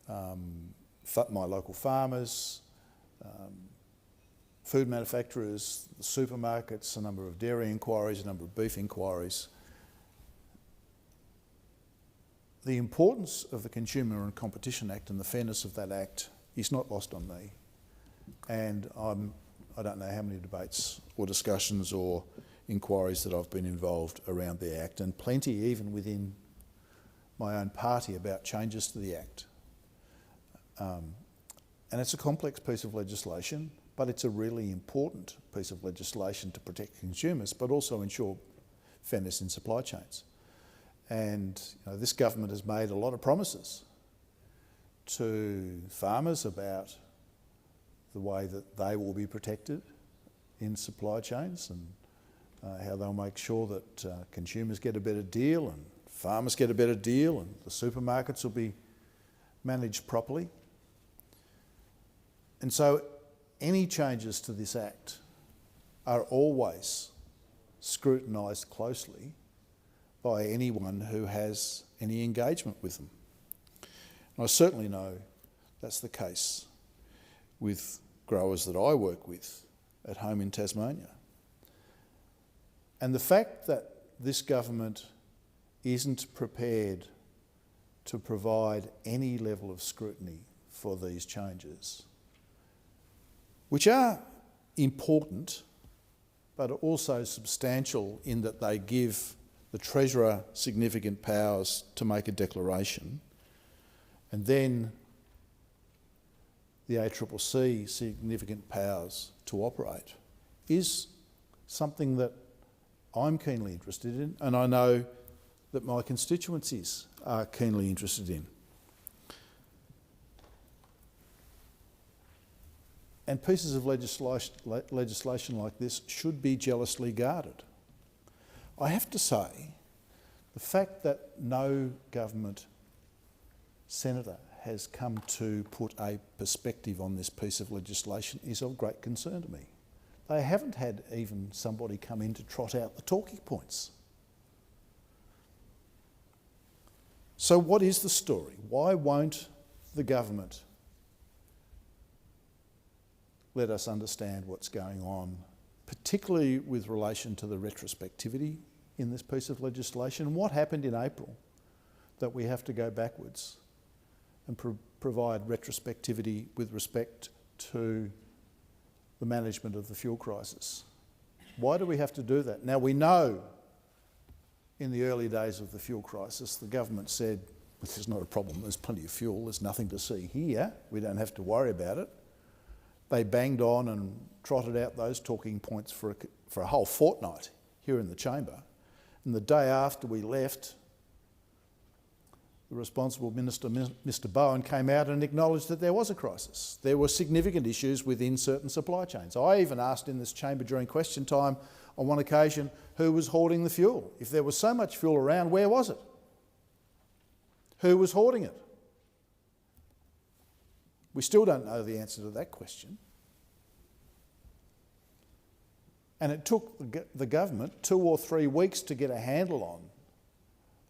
my local farmers, food manufacturers, the supermarkets, a number of dairy inquiries, a number of beef inquiries, the importance of the Consumer and Competition Act and the fairness of that Act is not lost on me. And I don't know how many debates or discussions or inquiries that I've been involved around the Act, and plenty even within my own party about changes to the Act. And it's a complex piece of legislation, but it's a really important piece of legislation to protect consumers, but also ensure fairness in supply chains. And this government has made a lot of promises to farmers about the way that they will be protected in supply chains and how they'll make sure that consumers get a better deal and farmers get a better deal and the supermarkets will be managed properly. And so any changes to this Act are always scrutinised closely by anyone who has any engagement with them. And I certainly know that's the case with growers that I work with at home in Tasmania. And the fact that this government isn't prepared to provide any level of scrutiny for these changes, which are important but are also substantial in that they give the Treasurer significant powers to make a declaration, and then the ACCC significant powers to operate, is something that I'm keenly interested in, and I know that my constituencies are keenly interested in. And pieces of legislation like this should be jealously guarded. I have to say, the fact that no government senator has come to put a perspective on this piece of legislation is of great concern to me. They haven't had even somebody come in to trot out the talking points. So what is the story? Why won't the government let us understand what's going on, particularly with relation to the retrospectivity in this piece of legislation? What happened in April that we have to go backwards and provide retrospectivity with respect to the management of the fuel crisis? Why do we have to do that? Now, we know in the early days of the fuel crisis, the government said, this is not a problem, there's plenty of fuel, there's nothing to see here, we don't have to worry about it. They banged on and trotted out those talking points for a whole fortnight here in the chamber. And the day after we left, the responsible minister, Mr Bowen, came out and acknowledged that there was a crisis. There were significant issues within certain supply chains. I even asked in this chamber during question time on one occasion who was hoarding the fuel. If there was so much fuel around, where was it? Who was hoarding it? We still don't know the answer to that question. And it took the government 2 or 3 weeks to get a handle on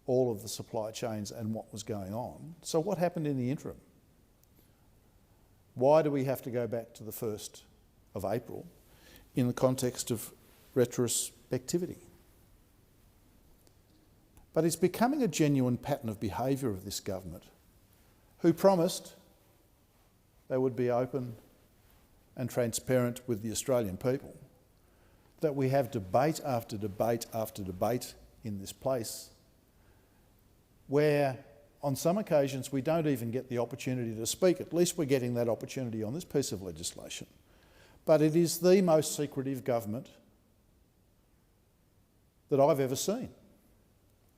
all of the supply chains and what was going on. So what happened in the interim? Why do we have to go back to the 1st of April in the context of retrospectivity? But it's becoming a genuine pattern of behaviour of this government, who promised they would be open and transparent with the Australian people, that we have debate after debate after debate in this place where on some occasions we don't even get the opportunity to speak. At least we're getting that opportunity on this piece of legislation. But it is the most secretive government that I've ever seen.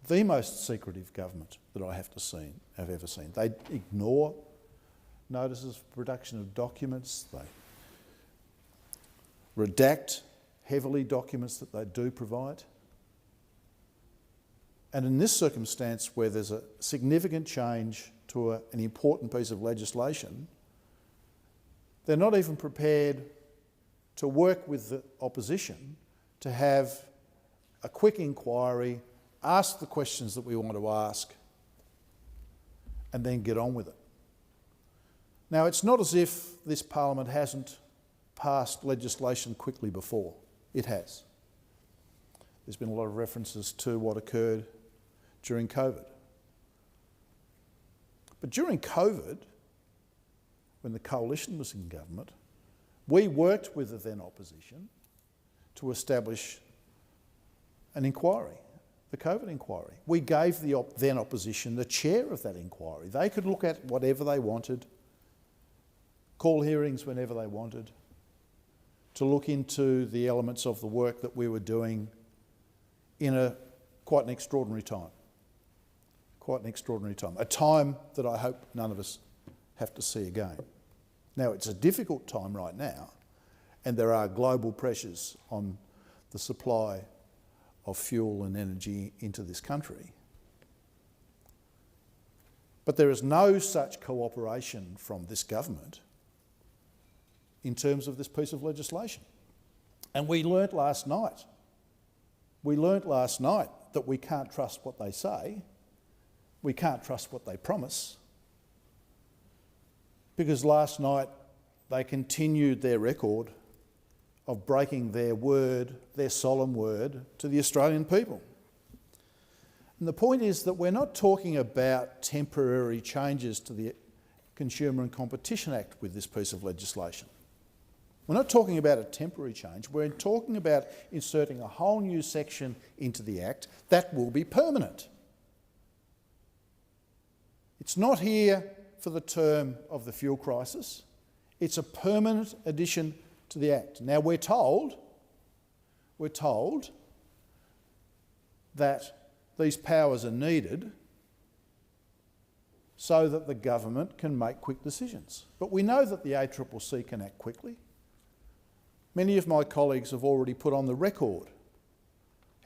The most secretive government that I have ever seen. They ignore notices of production of documents, they redact heavily documents that they do provide. And in this circumstance where there's a significant change to an important piece of legislation, they're not even prepared to work with the opposition to have a quick inquiry, ask the questions that we want to ask, and then get on with it. Now, it's not as if this Parliament hasn't passed legislation quickly before. It has. There's been a lot of references to what occurred during COVID. But during COVID, when the coalition was in government, we worked with the then opposition to establish an inquiry, the COVID inquiry. We gave the then opposition the chair of that inquiry. They could look at whatever they wanted, call hearings whenever they wanted, to look into the elements of the work that we were doing in quite an extraordinary time. quite an extraordinary time, a time that I hope none of us have to see again. Now, it's a difficult time right now, and there are global pressures on the supply of fuel and energy into this country. But there is no such cooperation from this government in terms of this piece of legislation. And we learnt last night that we can't trust what they say, we can't trust what they promise, because last night they continued their record of breaking their word, their solemn word, to the Australian people. And the point is that we're not talking about temporary changes to the Consumer and Competition Act with this piece of legislation. We're not talking about a temporary change, we're talking about inserting a whole new section into the Act that will be permanent. It's not here for the term of the fuel crisis, it's a permanent addition to the Act. Now we're told that these powers are needed so that the government can make quick decisions. But we know that the ACCC can act quickly. Many of my colleagues have already put on the record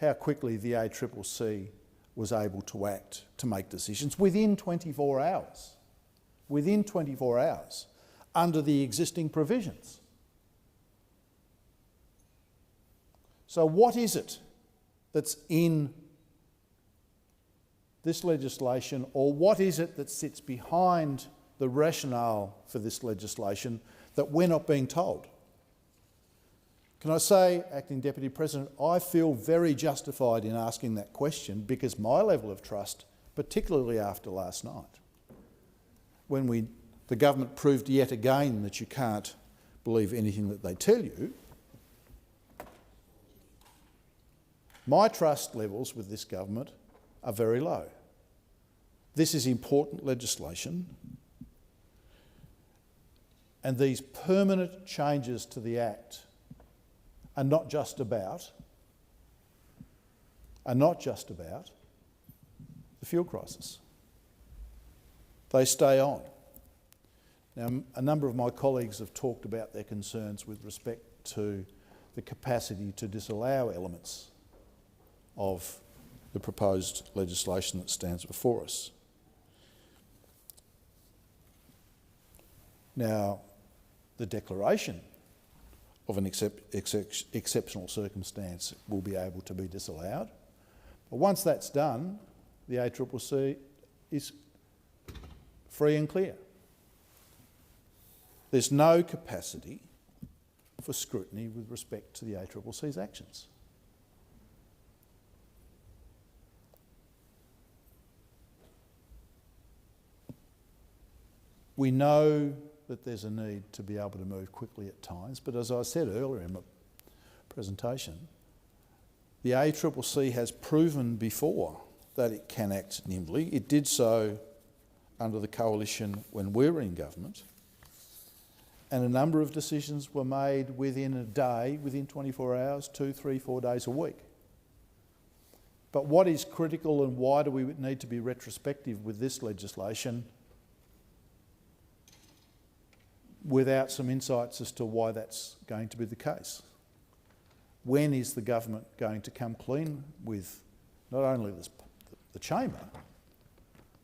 how quickly the ACCC was able to act to make decisions within 24 hours. Within 24 hours, under the existing provisions. So what is it that's in this legislation, or what is it that sits behind the rationale for this legislation that we're not being told? Can I say, Acting Deputy President, I feel very justified in asking that question because my level of trust, particularly after last night, when the government proved yet again that you can't believe anything that they tell you, my trust levels with this government are very low. This is important legislation, and these permanent changes to the Act are not just about the fuel crisis. They stay on. Now, a number of my colleagues have talked about their concerns with respect to the capacity to disallow elements of the proposed legislation that stands before us. Now, the declaration of an exceptional circumstance will be able to be disallowed. But once that's done, the ACCC is free and clear. There's no capacity for scrutiny with respect to the ACCC's actions. We know that there's a need to be able to move quickly at times, but as I said earlier in my presentation, the ACCC has proven before that it can act nimbly. It did so under the coalition when we were in government, and a number of decisions were made within a day, within 24 hours, 2, 3, 4 days a week. But what is critical and why do we need to be retrospective with this legislation without some insights as to why that's going to be the case? When is the government going to come clean with not only the chamber,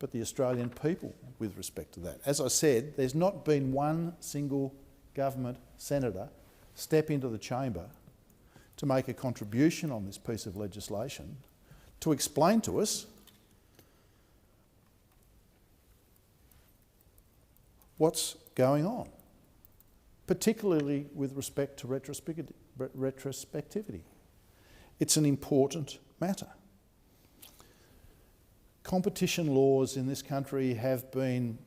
but the Australian people with respect to that? As I said, there's not been one single government senator step into the chamber to make a contribution on this piece of legislation to explain to us what's going on, particularly with respect to retrospectivity. It's an important matter. Competition laws in this country have been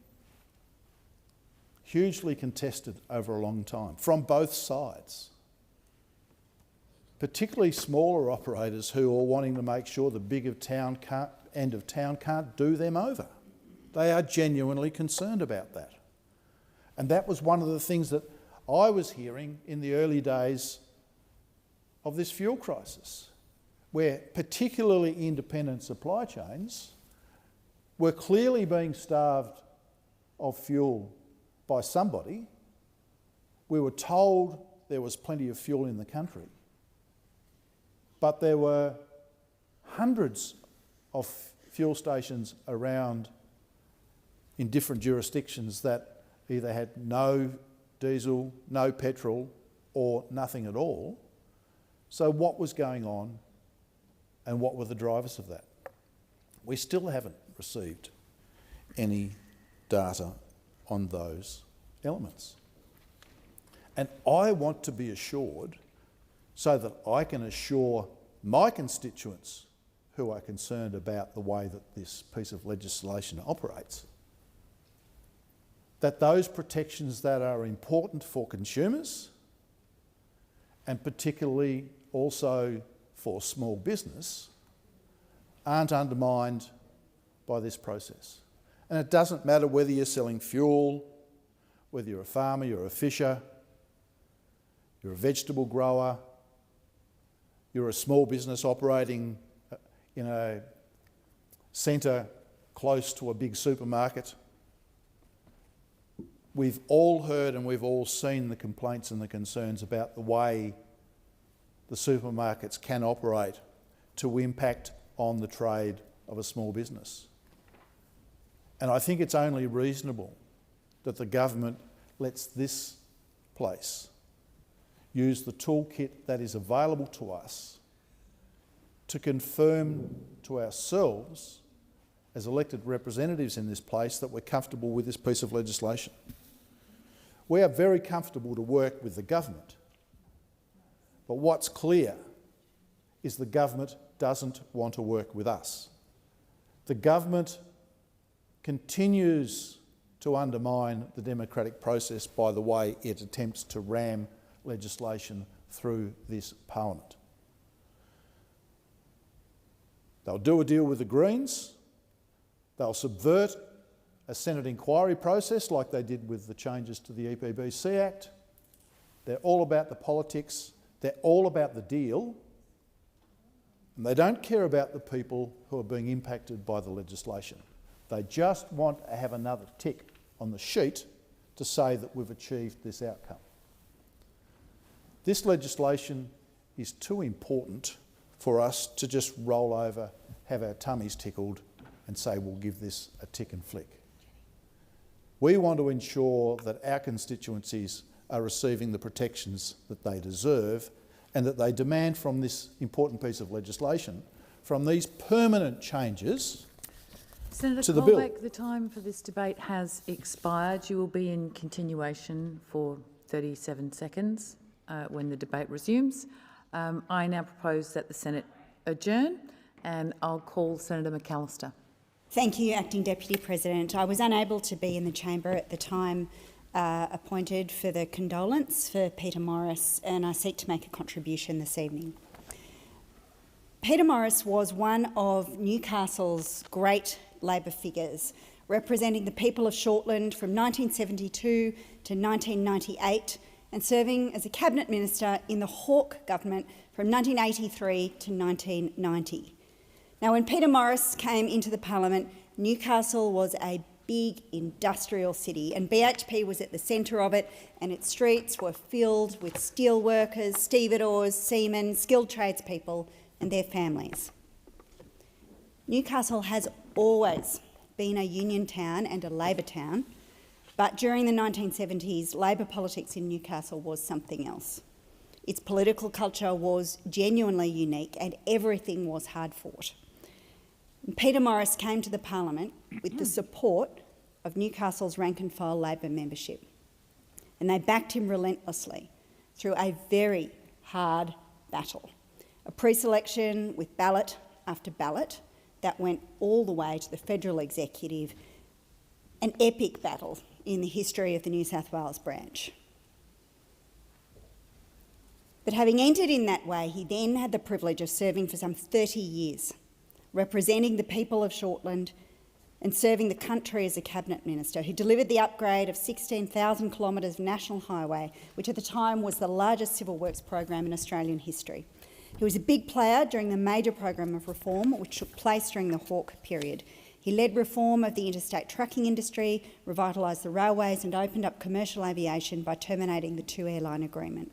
hugely contested over a long time, from both sides, particularly smaller operators who are wanting to make sure the big end of town can't do them over. They are genuinely concerned about that. And that was one of the things that I was hearing in the early days of this fuel crisis, where particularly independent supply chains were clearly being starved of fuel by somebody. We were told there was plenty of fuel in the country, but there were hundreds of fuel stations around in different jurisdictions that either had no diesel, no petrol, or nothing at all. So what was going on and what were the drivers of that? We still haven't received any data on those elements. And I want to be assured, so that I can assure my constituents who are concerned about the way that this piece of legislation operates, that those protections that are important for consumers and particularly also for small business aren't undermined by this process. And it doesn't matter whether you're selling fuel, whether you're a farmer, you're a fisher, you're a vegetable grower, you're a small business operating in a centre close to a big supermarket. We've all heard and we've all seen the complaints and the concerns about the way the supermarkets can operate to impact on the trade of a small business. And I think it's only reasonable that the government lets this place use the toolkit that is available to us to confirm to ourselves as elected representatives in this place that we're comfortable with this piece of legislation. We are very comfortable to work with the government, but what's clear is the government doesn't want to work with us. The government continues to undermine the democratic process by the way it attempts to ram legislation through this parliament. They'll do a deal with the Greens. They'll subvert a Senate inquiry process like they did with the changes to the EPBC Act. They're all about the politics. They're all about the deal. And they don't care about the people who are being impacted by the legislation. They just want to have another tick on the sheet to say that we've achieved this outcome. This legislation is too important for us to just roll over, have our tummies tickled and say we'll give this a tick and flick. We want to ensure that our constituencies are receiving the protections that they deserve and that they demand from this important piece of legislation, from these permanent changes Senator to the bill. Colbeck, the time for this debate has expired. You will be in continuation for 37 seconds when the debate resumes. I now propose that the Senate adjourn, and I'll call Senator McAllister. Thank you, Acting Deputy President. I was unable to be in the chamber at the time appointed for the condolence for Peter Morris, and I seek to make a contribution this evening. Peter Morris was one of Newcastle's great Labor figures, representing the people of Shortland from 1972 to 1998 and serving as a Cabinet Minister in the Hawke government from 1983 to 1990. Now, when Peter Morris came into the Parliament, Newcastle was a big industrial city and BHP was at the centre of it, and its streets were filled with steel workers, stevedores, seamen, skilled tradespeople and their families. Newcastle has always been a union town and a Labor town, but during the 1970s, Labor politics in Newcastle was something else. Its political culture was genuinely unique and everything was hard fought. Peter Morris came to the Parliament with the support of Newcastle's rank-and-file Labor membership, and they backed him relentlessly through a very hard battle, a pre-selection with ballot after ballot that went all the way to the federal executive, an epic battle in the history of the New South Wales branch. But having entered in that way, he then had the privilege of serving for some 30 years, representing the people of Shortland and serving the country as a Cabinet Minister who delivered the upgrade of 16,000 kilometres of national highway, which at the time was the largest civil works program in Australian history. He was a big player during the major program of reform which took place during the Hawke period. He led reform of the interstate trucking industry, revitalised the railways and opened up commercial aviation by terminating the 2-airline agreement.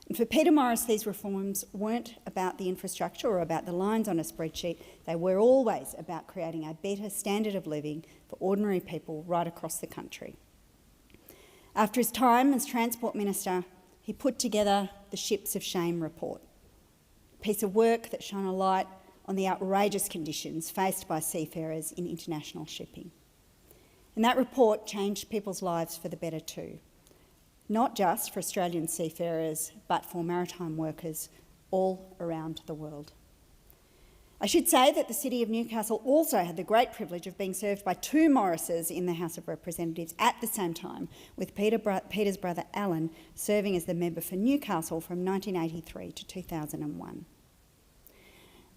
And for Peter Morris, these reforms weren't about the infrastructure or about the lines on a spreadsheet. They were always about creating a better standard of living for ordinary people right across the country. After his time as Transport Minister, he put together the Ships of Shame report, a piece of work that shone a light on the outrageous conditions faced by seafarers in international shipping. And that report changed people's lives for the better too, not just for Australian seafarers, but for maritime workers all around the world. I should say that the City of Newcastle also had the great privilege of being served by 2 Morrises in the House of Representatives at the same time, with Peter's brother Alan serving as the member for Newcastle from 1983 to 2001.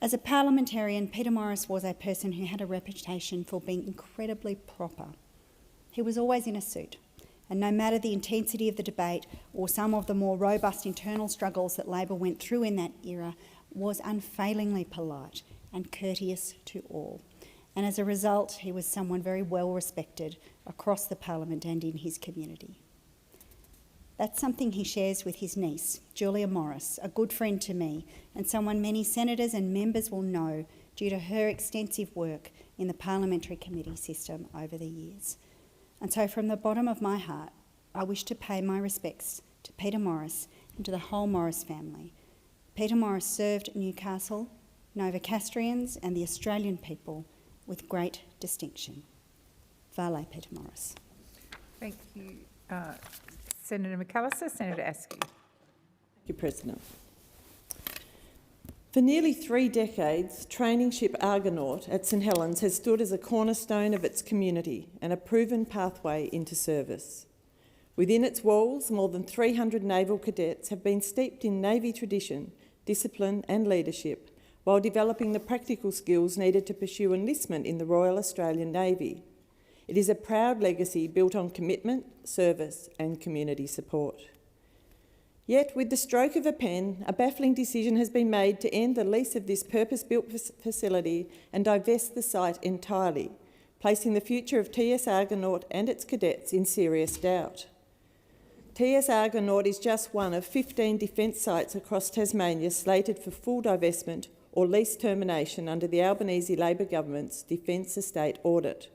As a parliamentarian, Peter Morris was a person who had a reputation for being incredibly proper. He was always in a suit, and no matter the intensity of the debate or some of the more robust internal struggles that Labor went through in that era, was unfailingly polite and courteous to all. And as a result, he was someone very well respected across the Parliament and in his community. That's something he shares with his niece, Julia Morris, a good friend to me, and someone many senators and members will know due to her extensive work in the parliamentary committee system over the years. And so from the bottom of my heart, I wish to pay my respects to Peter Morris and to the whole Morris family. Peter Morris served Newcastle, Novocastrians and the Australian people with great distinction. Vale, Peter Morris. Thank you, Senator McAllister. Senator Askew. Thank you, President. For nearly 3 decades, training ship Argonaut at St Helens has stood as a cornerstone of its community and a proven pathway into service. Within its walls, more than 300 naval cadets have been steeped in Navy tradition, discipline and leadership, while developing the practical skills needed to pursue enlistment in the Royal Australian Navy. It is a proud legacy built on commitment, service and community support. Yet, with the stroke of a pen, a baffling decision has been made to end the lease of this purpose-built facility and divest the site entirely, placing the future of TS Argonaut and its cadets in serious doubt. TS Argonaut is just one of 15 defence sites across Tasmania slated for full divestment or lease termination under the Albanese Labor government's Defence Estate Audit.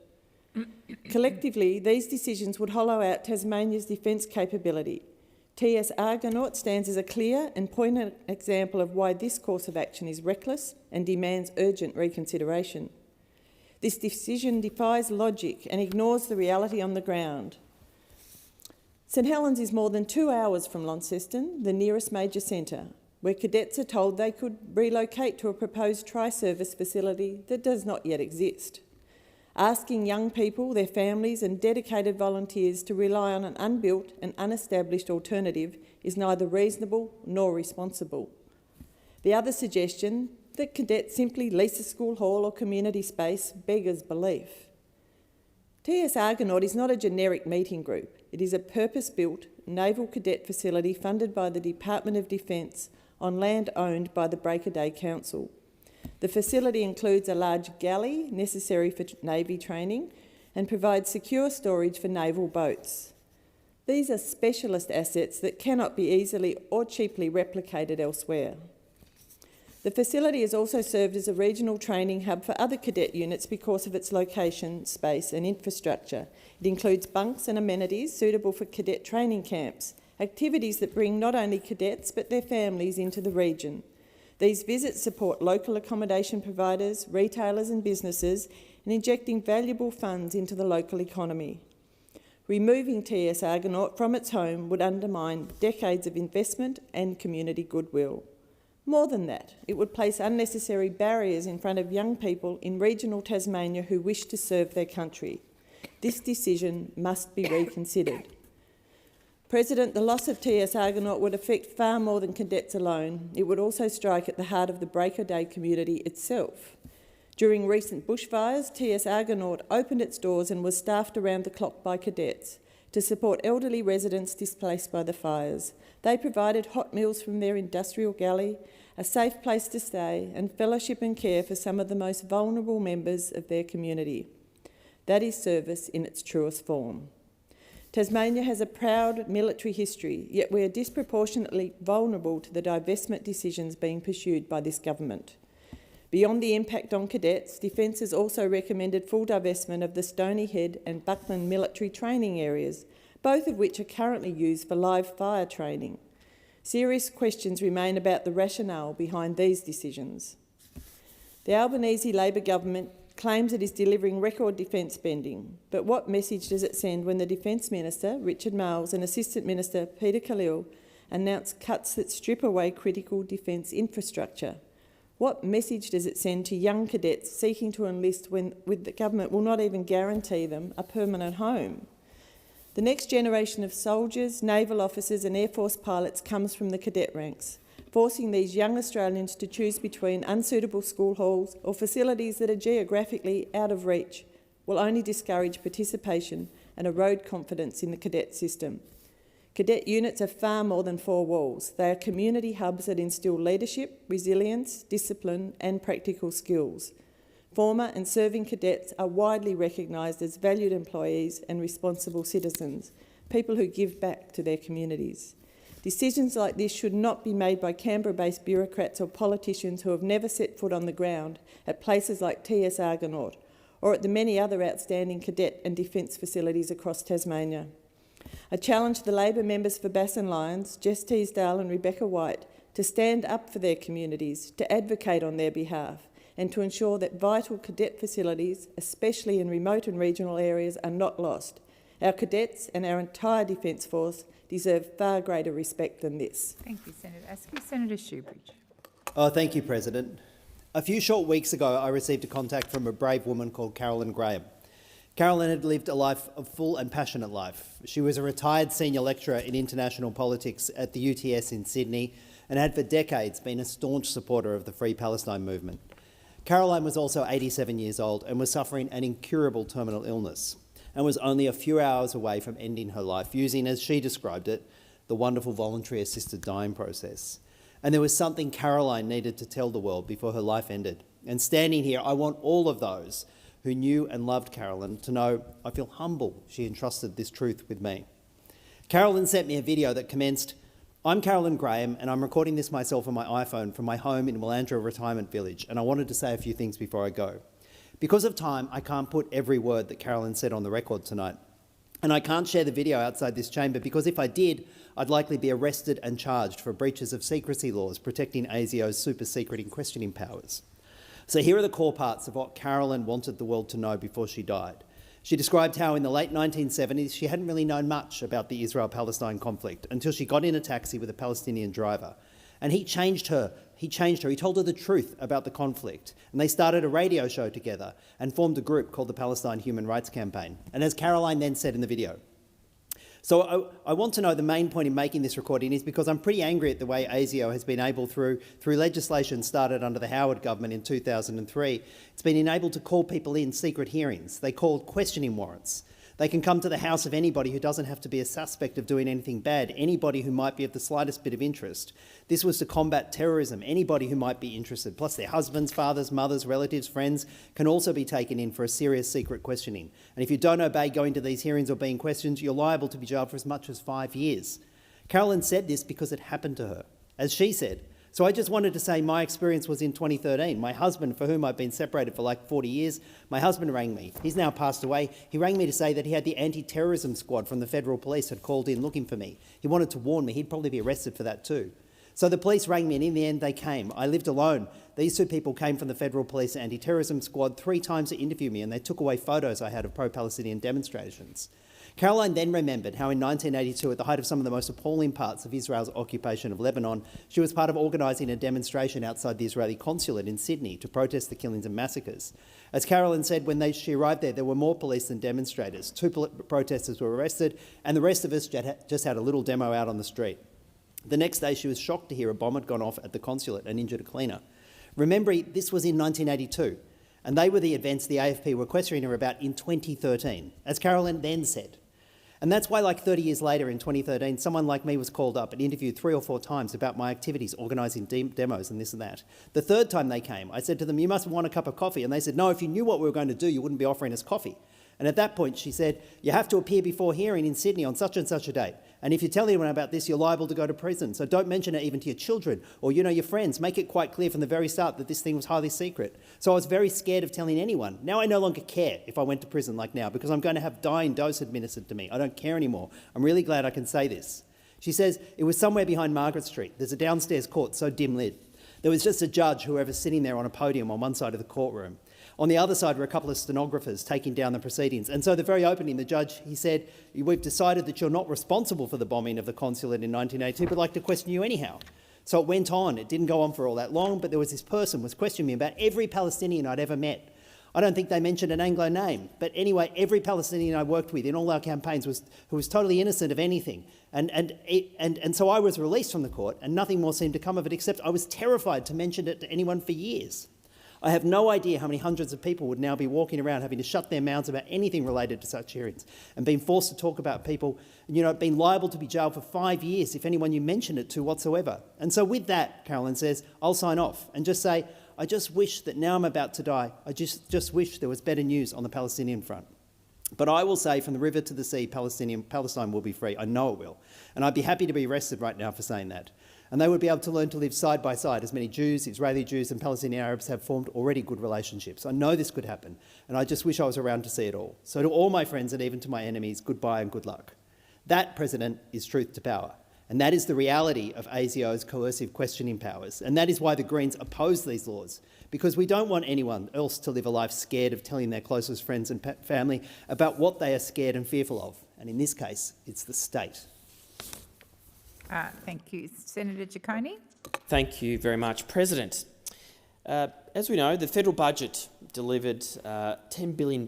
Collectively, these decisions would hollow out Tasmania's defence capability. TS Argonaut stands as a clear and poignant example of why this course of action is reckless and demands urgent reconsideration. This decision defies logic and ignores the reality on the ground. St Helens is more than 2 hours from Launceston, the nearest major centre, where cadets are told they could relocate to a proposed tri-service facility that does not yet exist. Asking young people, their families and dedicated volunteers to rely on an unbuilt and unestablished alternative is neither reasonable nor responsible. The other suggestion, that cadets simply lease a school hall or community space, beggars belief. TS Argonaut is not a generic meeting group. It is a purpose-built naval cadet facility funded by the Department of Defence on land owned by the Break a Day Council. The facility includes a large galley necessary for Navy training and provides secure storage for naval boats. These are specialist assets that cannot be easily or cheaply replicated elsewhere. The facility has also served as a regional training hub for other cadet units because of its location, space and infrastructure. It includes bunks and amenities suitable for cadet training camps, activities that bring not only cadets but their families into the region. These visits support local accommodation providers, retailers and businesses in injecting valuable funds into the local economy. Removing TS Argonaut from its home would undermine decades of investment and community goodwill. More than that, it would place unnecessary barriers in front of young people in regional Tasmania who wish to serve their country. This decision must be reconsidered. President, the loss of TS Argonaut would affect far more than cadets alone. It would also strike at the heart of the Break a Day community itself. During recent bushfires, TS Argonaut opened its doors and was staffed around the clock by cadets to support elderly residents displaced by the fires. They provided hot meals from their industrial galley, a safe place to stay, and fellowship and care for some of the most vulnerable members of their community. That is service in its truest form. Tasmania has a proud military history, yet we are disproportionately vulnerable to the divestment decisions being pursued by this government. Beyond the impact on cadets, Defence has also recommended full divestment of the Stony Head and Buckland military training areas, both of which are currently used for live fire training. Serious questions remain about the rationale behind these decisions. The Albanese Labor government claims it is delivering record defence spending, but what message does it send when the Defence Minister, Richard Marles, and Assistant Minister, Peter Khalil, announce cuts that strip away critical defence infrastructure? What message does it send to young cadets seeking to enlist when the government will not even guarantee them a permanent home? The next generation of soldiers, naval officers and Air Force pilots comes from the cadet ranks, forcing these young Australians to choose between unsuitable school halls or facilities that are geographically out of reach will only discourage participation and erode confidence in the cadet system. Cadet units are far more than four walls. They are community hubs that instil leadership, resilience, discipline and practical skills. Former and serving cadets are widely recognised as valued employees and responsible citizens, people who give back to their communities. Decisions like this should not be made by Canberra-based bureaucrats or politicians who have never set foot on the ground at places like TS Argonaut or at the many other outstanding cadet and defence facilities across Tasmania. I challenge the Labor members for Bass and Lyons, Jess Teasdale and Rebecca White, to stand up for their communities, to advocate on their behalf, and to ensure that vital cadet facilities, especially in remote and regional areas, are not lost. Our cadets and our entire Defence Force deserve far greater respect than this. Thank you, Senator Askew. Senator Shoebridge. Thank you, President. A few short weeks ago, I received a contact from a brave woman called Carolyn Graham. Carolyn had lived a full and passionate life. She was a retired senior lecturer in international politics at the UTS in Sydney and had for decades been a staunch supporter of the Free Palestine movement. Caroline was also 87 years old and was suffering an incurable terminal illness and was only a few hours away from ending her life using, as she described it, the wonderful voluntary assisted dying process. And there was something Caroline needed to tell the world before her life ended. And standing here, I want all of those who knew and loved Carolyn to know I feel humble she entrusted this truth with me. Carolyn sent me a video that commenced, "I'm Carolyn Graham and I'm recording this myself on my iPhone from my home in Willandra Retirement Village, and I wanted to say a few things before I go. Because of time, I can't put every word that Carolyn said on the record tonight. And I can't share the video outside this chamber because if I did, I'd likely be arrested and charged for breaches of secrecy laws protecting ASIO's super secret and questioning powers. So here are the core parts of what Carolyn wanted the world to know before she died. She described how in the late 1970s she hadn't really known much about the Israel-Palestine conflict until she got in a taxi with a Palestinian driver. And he changed her. He told her the truth about the conflict. And they started a radio show together and formed a group called the Palestine Human Rights Campaign. And as Caroline then said in the video, so I want to know the main point in making this recording is because I'm pretty angry at the way ASIO has been able, through legislation started under the Howard government in 2003, it's been enabled to call people in secret hearings. They called questioning warrants. They can come to the house of anybody who doesn't have to be a suspect of doing anything bad, anybody who might be of the slightest bit of interest. This was to combat terrorism. Anybody who might be interested, plus their husbands, fathers, mothers, relatives, friends, can also be taken in for a serious secret questioning. And if you don't obey going to these hearings or being questioned, you're liable to be jailed for as much as 5 years. Carolyn said this because it happened to her. As she said, so I just wanted to say my experience was in 2013. My husband, for whom I've been separated for like 40 years, my husband rang me. He's now passed away. He rang me to say that he had the anti-terrorism squad from the federal police had called in looking for me. He wanted to warn me. He'd probably be arrested for that too. So the police rang me and in the end they came. I lived alone. These two people came from the federal police anti-terrorism squad 3 times to interview me and they took away photos I had of pro-Palestinian demonstrations. Caroline then remembered how in 1982, at the height of some of the most appalling parts of Israel's occupation of Lebanon, she was part of organising a demonstration outside the Israeli consulate in Sydney to protest the killings and massacres. As Caroline said, when she arrived there were more police than demonstrators. 2 protesters were arrested and the rest of us just had a little demo out on the street. The next day, she was shocked to hear a bomb had gone off at the consulate and injured a cleaner. Remembering this was in 1982, and they were the events the AFP were questioning her about in 2013, as Caroline then said. And that's why, like 30 years later in 2013, someone like me was called up and interviewed 3 or 4 times about my activities, organising demos and this and that. The third time they came, I said to them, "You must want a cup of coffee." And they said, "No, if you knew what we were going to do, you wouldn't be offering us coffee." And at that point, she said, "You have to appear before hearing in Sydney on such and such a date. And if you tell anyone about this, you're liable to go to prison. So don't mention it even to your children or, your friends. Make it quite clear from the very start that this thing was highly secret." So I was very scared of telling anyone. Now I no longer care if I went to prison like now, because I'm going to have dying dose administered to me. I don't care anymore. I'm really glad I can say this. She says, "It was somewhere behind Margaret Street. There's a downstairs court so dim lit. There was just a judge, whoever's sitting there on a podium on one side of the courtroom. On the other side were a couple of stenographers taking down the proceedings. And so the very opening, the judge, he said, 'We've decided that you're not responsible for the bombing of the consulate in 1982, but like to question you anyhow.' So it went on. It didn't go on for all that long, but there was this person was questioning me about every Palestinian I'd ever met. I don't think they mentioned an Anglo name, but anyway, every Palestinian I worked with in all our campaigns who was totally innocent of anything. And so I was released from the court, and nothing more seemed to come of it, except I was terrified to mention it to anyone for years. I have no idea how many hundreds of people would now be walking around having to shut their mouths about anything related to such hearings and being forced to talk about people, being liable to be jailed for 5 years if anyone you mention it to whatsoever. And so with that, Carolyn says, I'll sign off and just say, I just wish that now I'm about to die, I just wish there was better news on the Palestinian front. But I will say, from the river to the sea, Palestine will be free. I know it will. And I'd be happy to be arrested right now for saying that. And they would be able to learn to live side by side, as many Jews, Israeli Jews and Palestinian Arabs have formed already good relationships. I know this could happen, and I just wish I was around to see it all. So to all my friends and even to my enemies, goodbye and good luck. That, President, is truth to power. And that is the reality of ASIO's coercive questioning powers. And that is why the Greens oppose these laws, because we don't want anyone else to live a life scared of telling their closest friends and family about what they are scared and fearful of. And in this case, it's the state. Thank you. Senator Ciccone. Thank you very much, President. As we know, the federal budget delivered $10 billion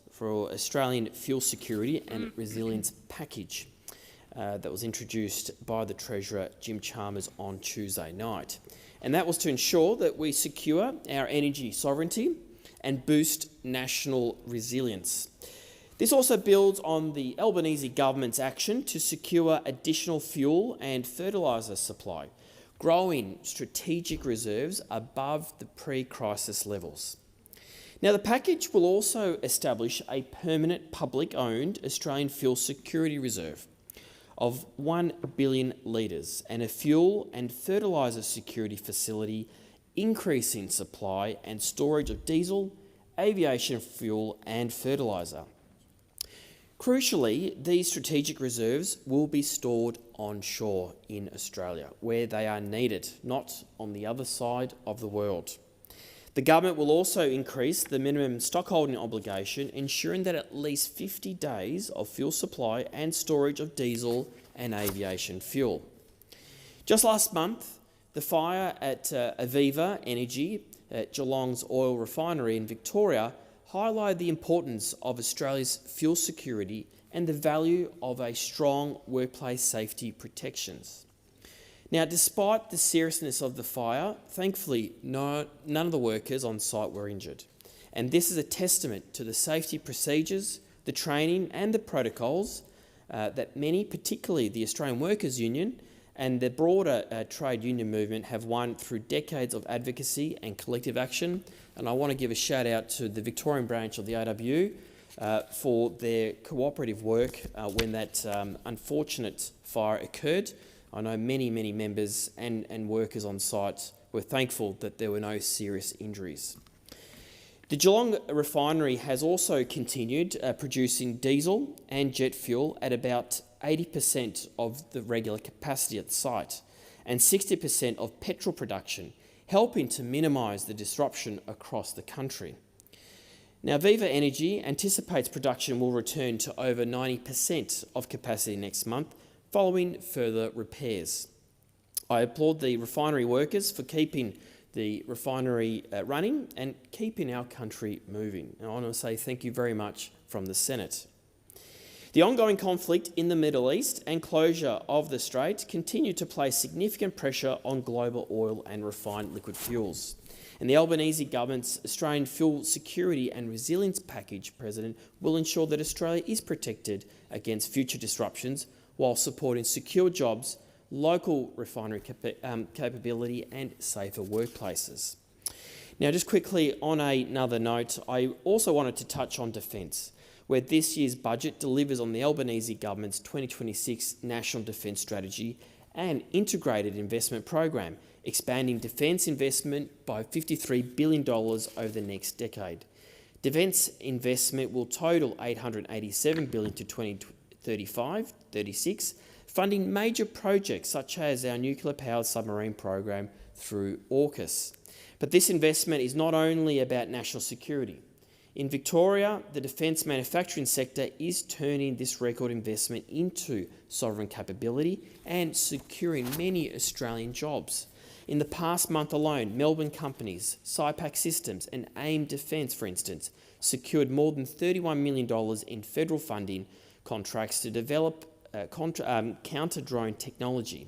for Australian fuel security and resilience package that was introduced by the Treasurer, Jim Chalmers, on Tuesday night. And that was to ensure that we secure our energy sovereignty and boost national resilience. This also builds on the Albanese government's action to secure additional fuel and fertiliser supply, growing strategic reserves above the pre-crisis levels. Now, the package will also establish a permanent public-owned Australian fuel security reserve of 1 billion litres and a fuel and fertiliser security facility, increasing supply and storage of diesel, aviation fuel and fertiliser. Crucially, these strategic reserves will be stored onshore in Australia, where they are needed, not on the other side of the world. The government will also increase the minimum stockholding obligation, ensuring that at least 50 days of fuel supply and storage of diesel and aviation fuel. Just last month, the fire at Aviva Energy at Geelong's oil refinery in Victoria highlighted the importance of Australia's fuel security and the value of a strong workplace safety protections. Now, despite the seriousness of the fire, thankfully none of the workers on site were injured. And this is a testament to the safety procedures, the training and the protocols that many, particularly the Australian Workers' Union and the broader trade union movement, have won through decades of advocacy and collective action. And I want to give a shout out to the Victorian branch of the AWU for their cooperative work when that unfortunate fire occurred. I know many members and workers on site were thankful that there were no serious injuries. The Geelong refinery has also continued producing diesel and jet fuel at about 80% of the regular capacity at the site and 60% of petrol production, helping to minimise the disruption across the country. Now, Viva Energy anticipates production will return to over 90% of capacity next month, following further repairs. I applaud the refinery workers for keeping the refinery running and keeping our country moving. And I want to say thank you very much from the Senate. The ongoing conflict in the Middle East and closure of the Strait continue to place significant pressure on global oil and refined liquid fuels. And the Albanese government's Australian Fuel Security and Resilience Package, President, will ensure that Australia is protected against future disruptions while supporting secure jobs, local refinery capability and safer workplaces. Now, just quickly on another note, I also wanted to touch on defence, where this year's budget delivers on the Albanese government's 2026 National Defence Strategy and integrated investment program, expanding defence investment by $53 billion over the next decade. Defence investment will total $887 billion to 2035-36, funding major projects such as our nuclear-powered submarine program through AUKUS. But this investment is not only about national security. In Victoria, the defence manufacturing sector is turning this record investment into sovereign capability and securing many Australian jobs. In the past month alone, Melbourne companies, SIPAC Systems and AIM Defence, for instance, secured more than $31 million in federal funding contracts to develop counter-drone technology.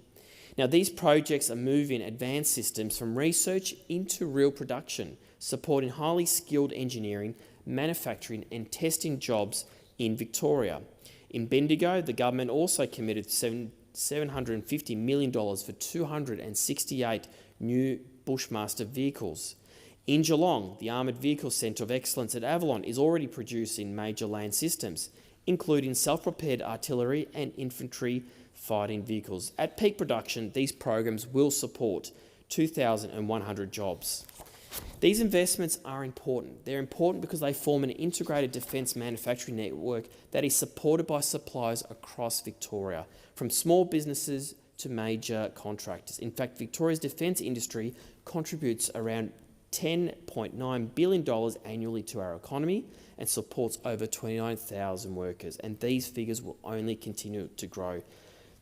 Now, these projects are moving advanced systems from research into real production, supporting highly skilled engineering, manufacturing and testing jobs in Victoria. In Bendigo, the government also committed $750 million for 268 new Bushmaster vehicles. In Geelong, the Armoured Vehicle Centre of Excellence at Avalon is already producing major land systems, including self-propelled artillery and infantry fighting vehicles. At peak production, these programs will support 2,100 jobs. These investments are important. They're important because they form an integrated defence manufacturing network that is supported by suppliers across Victoria, from small businesses to major contractors. In fact, Victoria's defence industry contributes around $10.9 billion annually to our economy and supports over 29,000 workers, and these figures will only continue to grow.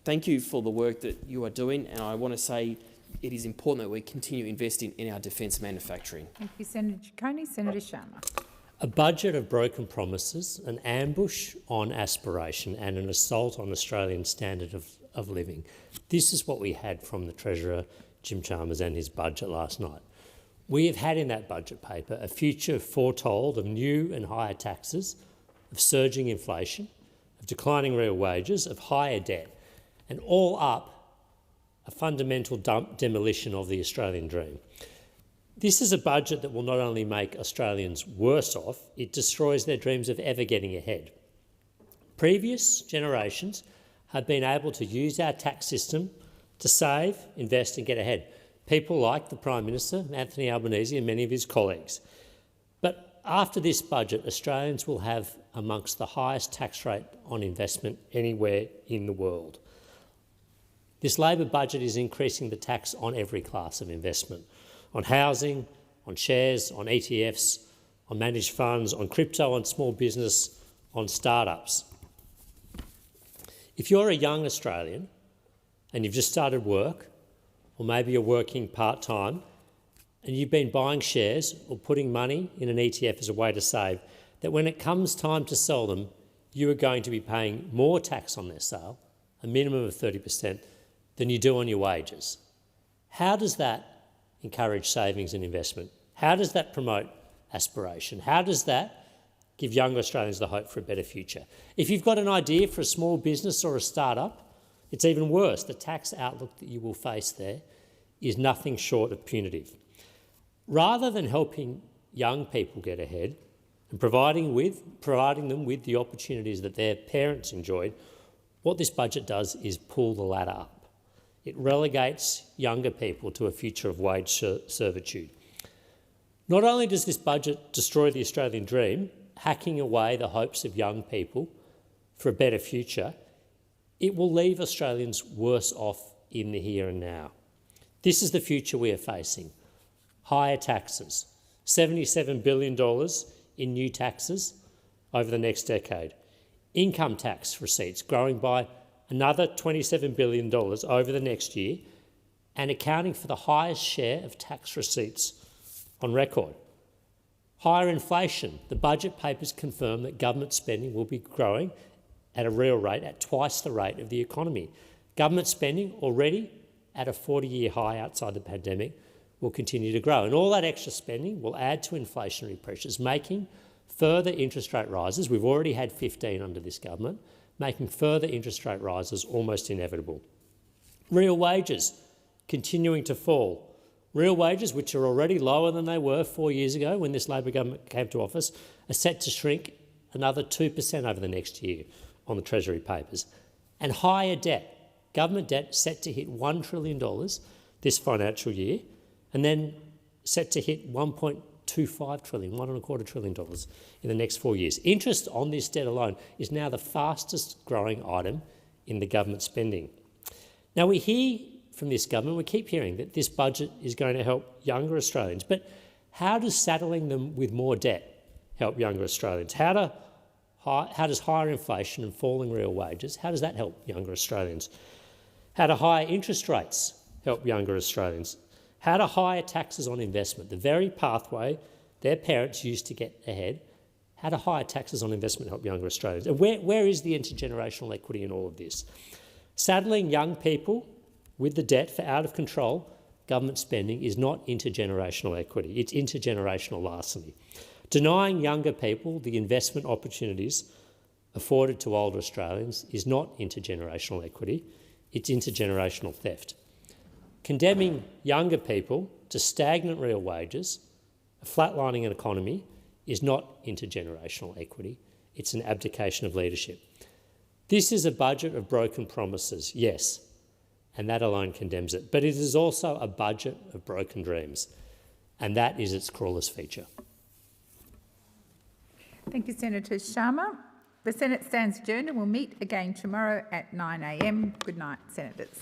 Thank you for the work that you are doing, and I want to say it is important that we continue investing in our defence manufacturing. Thank you, Senator Ciccone. Senator Sharma. A budget of broken promises, an ambush on aspiration and an assault on Australian standard of living. This is what we had from the Treasurer, Jim Chalmers, and his budget last night. We have had in that budget paper a future foretold of new and higher taxes, of surging inflation, of declining real wages, of higher debt, and all up a fundamental demolition of the Australian dream. This is a budget that will not only make Australians worse off, it destroys their dreams of ever getting ahead. Previous generations have been able to use our tax system to save, invest and get ahead. People like the Prime Minister, Anthony Albanese, and many of his colleagues. But after this budget, Australians will have amongst the highest tax rate on investment anywhere in the world. This Labor budget is increasing the tax on every class of investment, on housing, on shares, on ETFs, on managed funds, on crypto, on small business, on startups. If you're a young Australian and you've just started work, or maybe you're working part-time and you've been buying shares or putting money in an ETF as a way to save, that when it comes time to sell them, you are going to be paying more tax on their sale, a minimum of 30%, than you do on your wages. How does that encourage savings and investment? How does that promote aspiration? How does that give young Australians the hope for a better future? If you've got an idea for a small business or a startup, it's even worse. The tax outlook that you will face there is nothing short of punitive. Rather than helping young people get ahead and providing them with the opportunities that their parents enjoyed, what this budget does is pull the ladder up. It relegates younger people to a future of wage servitude. Not only does this budget destroy the Australian dream, hacking away the hopes of young people for a better future, it will leave Australians worse off in the here and now. This is the future we are facing. Higher taxes, $77 billion in new taxes over the next decade. Income tax receipts growing by another $27 billion over the next year and accounting for the highest share of tax receipts on record. Higher inflation. The budget papers confirm that government spending will be growing at a real rate at twice the rate of the economy. Government spending already at a 40-year high outside the pandemic will continue to grow. And all that extra spending will add to inflationary pressures, making further interest rate rises, we've already had 15 under this government, making further interest rate rises almost inevitable. Real wages continuing to fall. Real wages, which are already lower than they were 4 years ago when this Labor government came to office, are set to shrink another 2% over the next year on the Treasury papers. And higher debt, government debt set to hit $1 trillion this financial year, and then set to hit $1.25 trillion, $1.25 trillion in the next 4 years. Interest on this debt alone is now the fastest growing item in the government spending. Now, we hear from this government, we keep hearing that this budget is going to help younger Australians, but how does saddling them with more debt help younger Australians? How does higher inflation and falling real wages, how does that help younger Australians? How do higher interest rates help younger Australians? How do higher taxes on investment, the very pathway their parents used to get ahead, how do higher taxes on investment help younger Australians? And where is the intergenerational equity in all of this? Saddling young people with the debt for out-of-control government spending is not intergenerational equity, it's intergenerational larceny. Denying younger people the investment opportunities afforded to older Australians is not intergenerational equity, it's intergenerational theft. Condemning younger people to stagnant real wages, a flatlining an economy, is not intergenerational equity, it's an abdication of leadership. This is a budget of broken promises, yes, and that alone condemns it, but it is also a budget of broken dreams, and that is its cruelest feature. Thank you, Senator Sharma. The Senate stands adjourned and will meet again tomorrow at 9 a.m. Good night, Senators.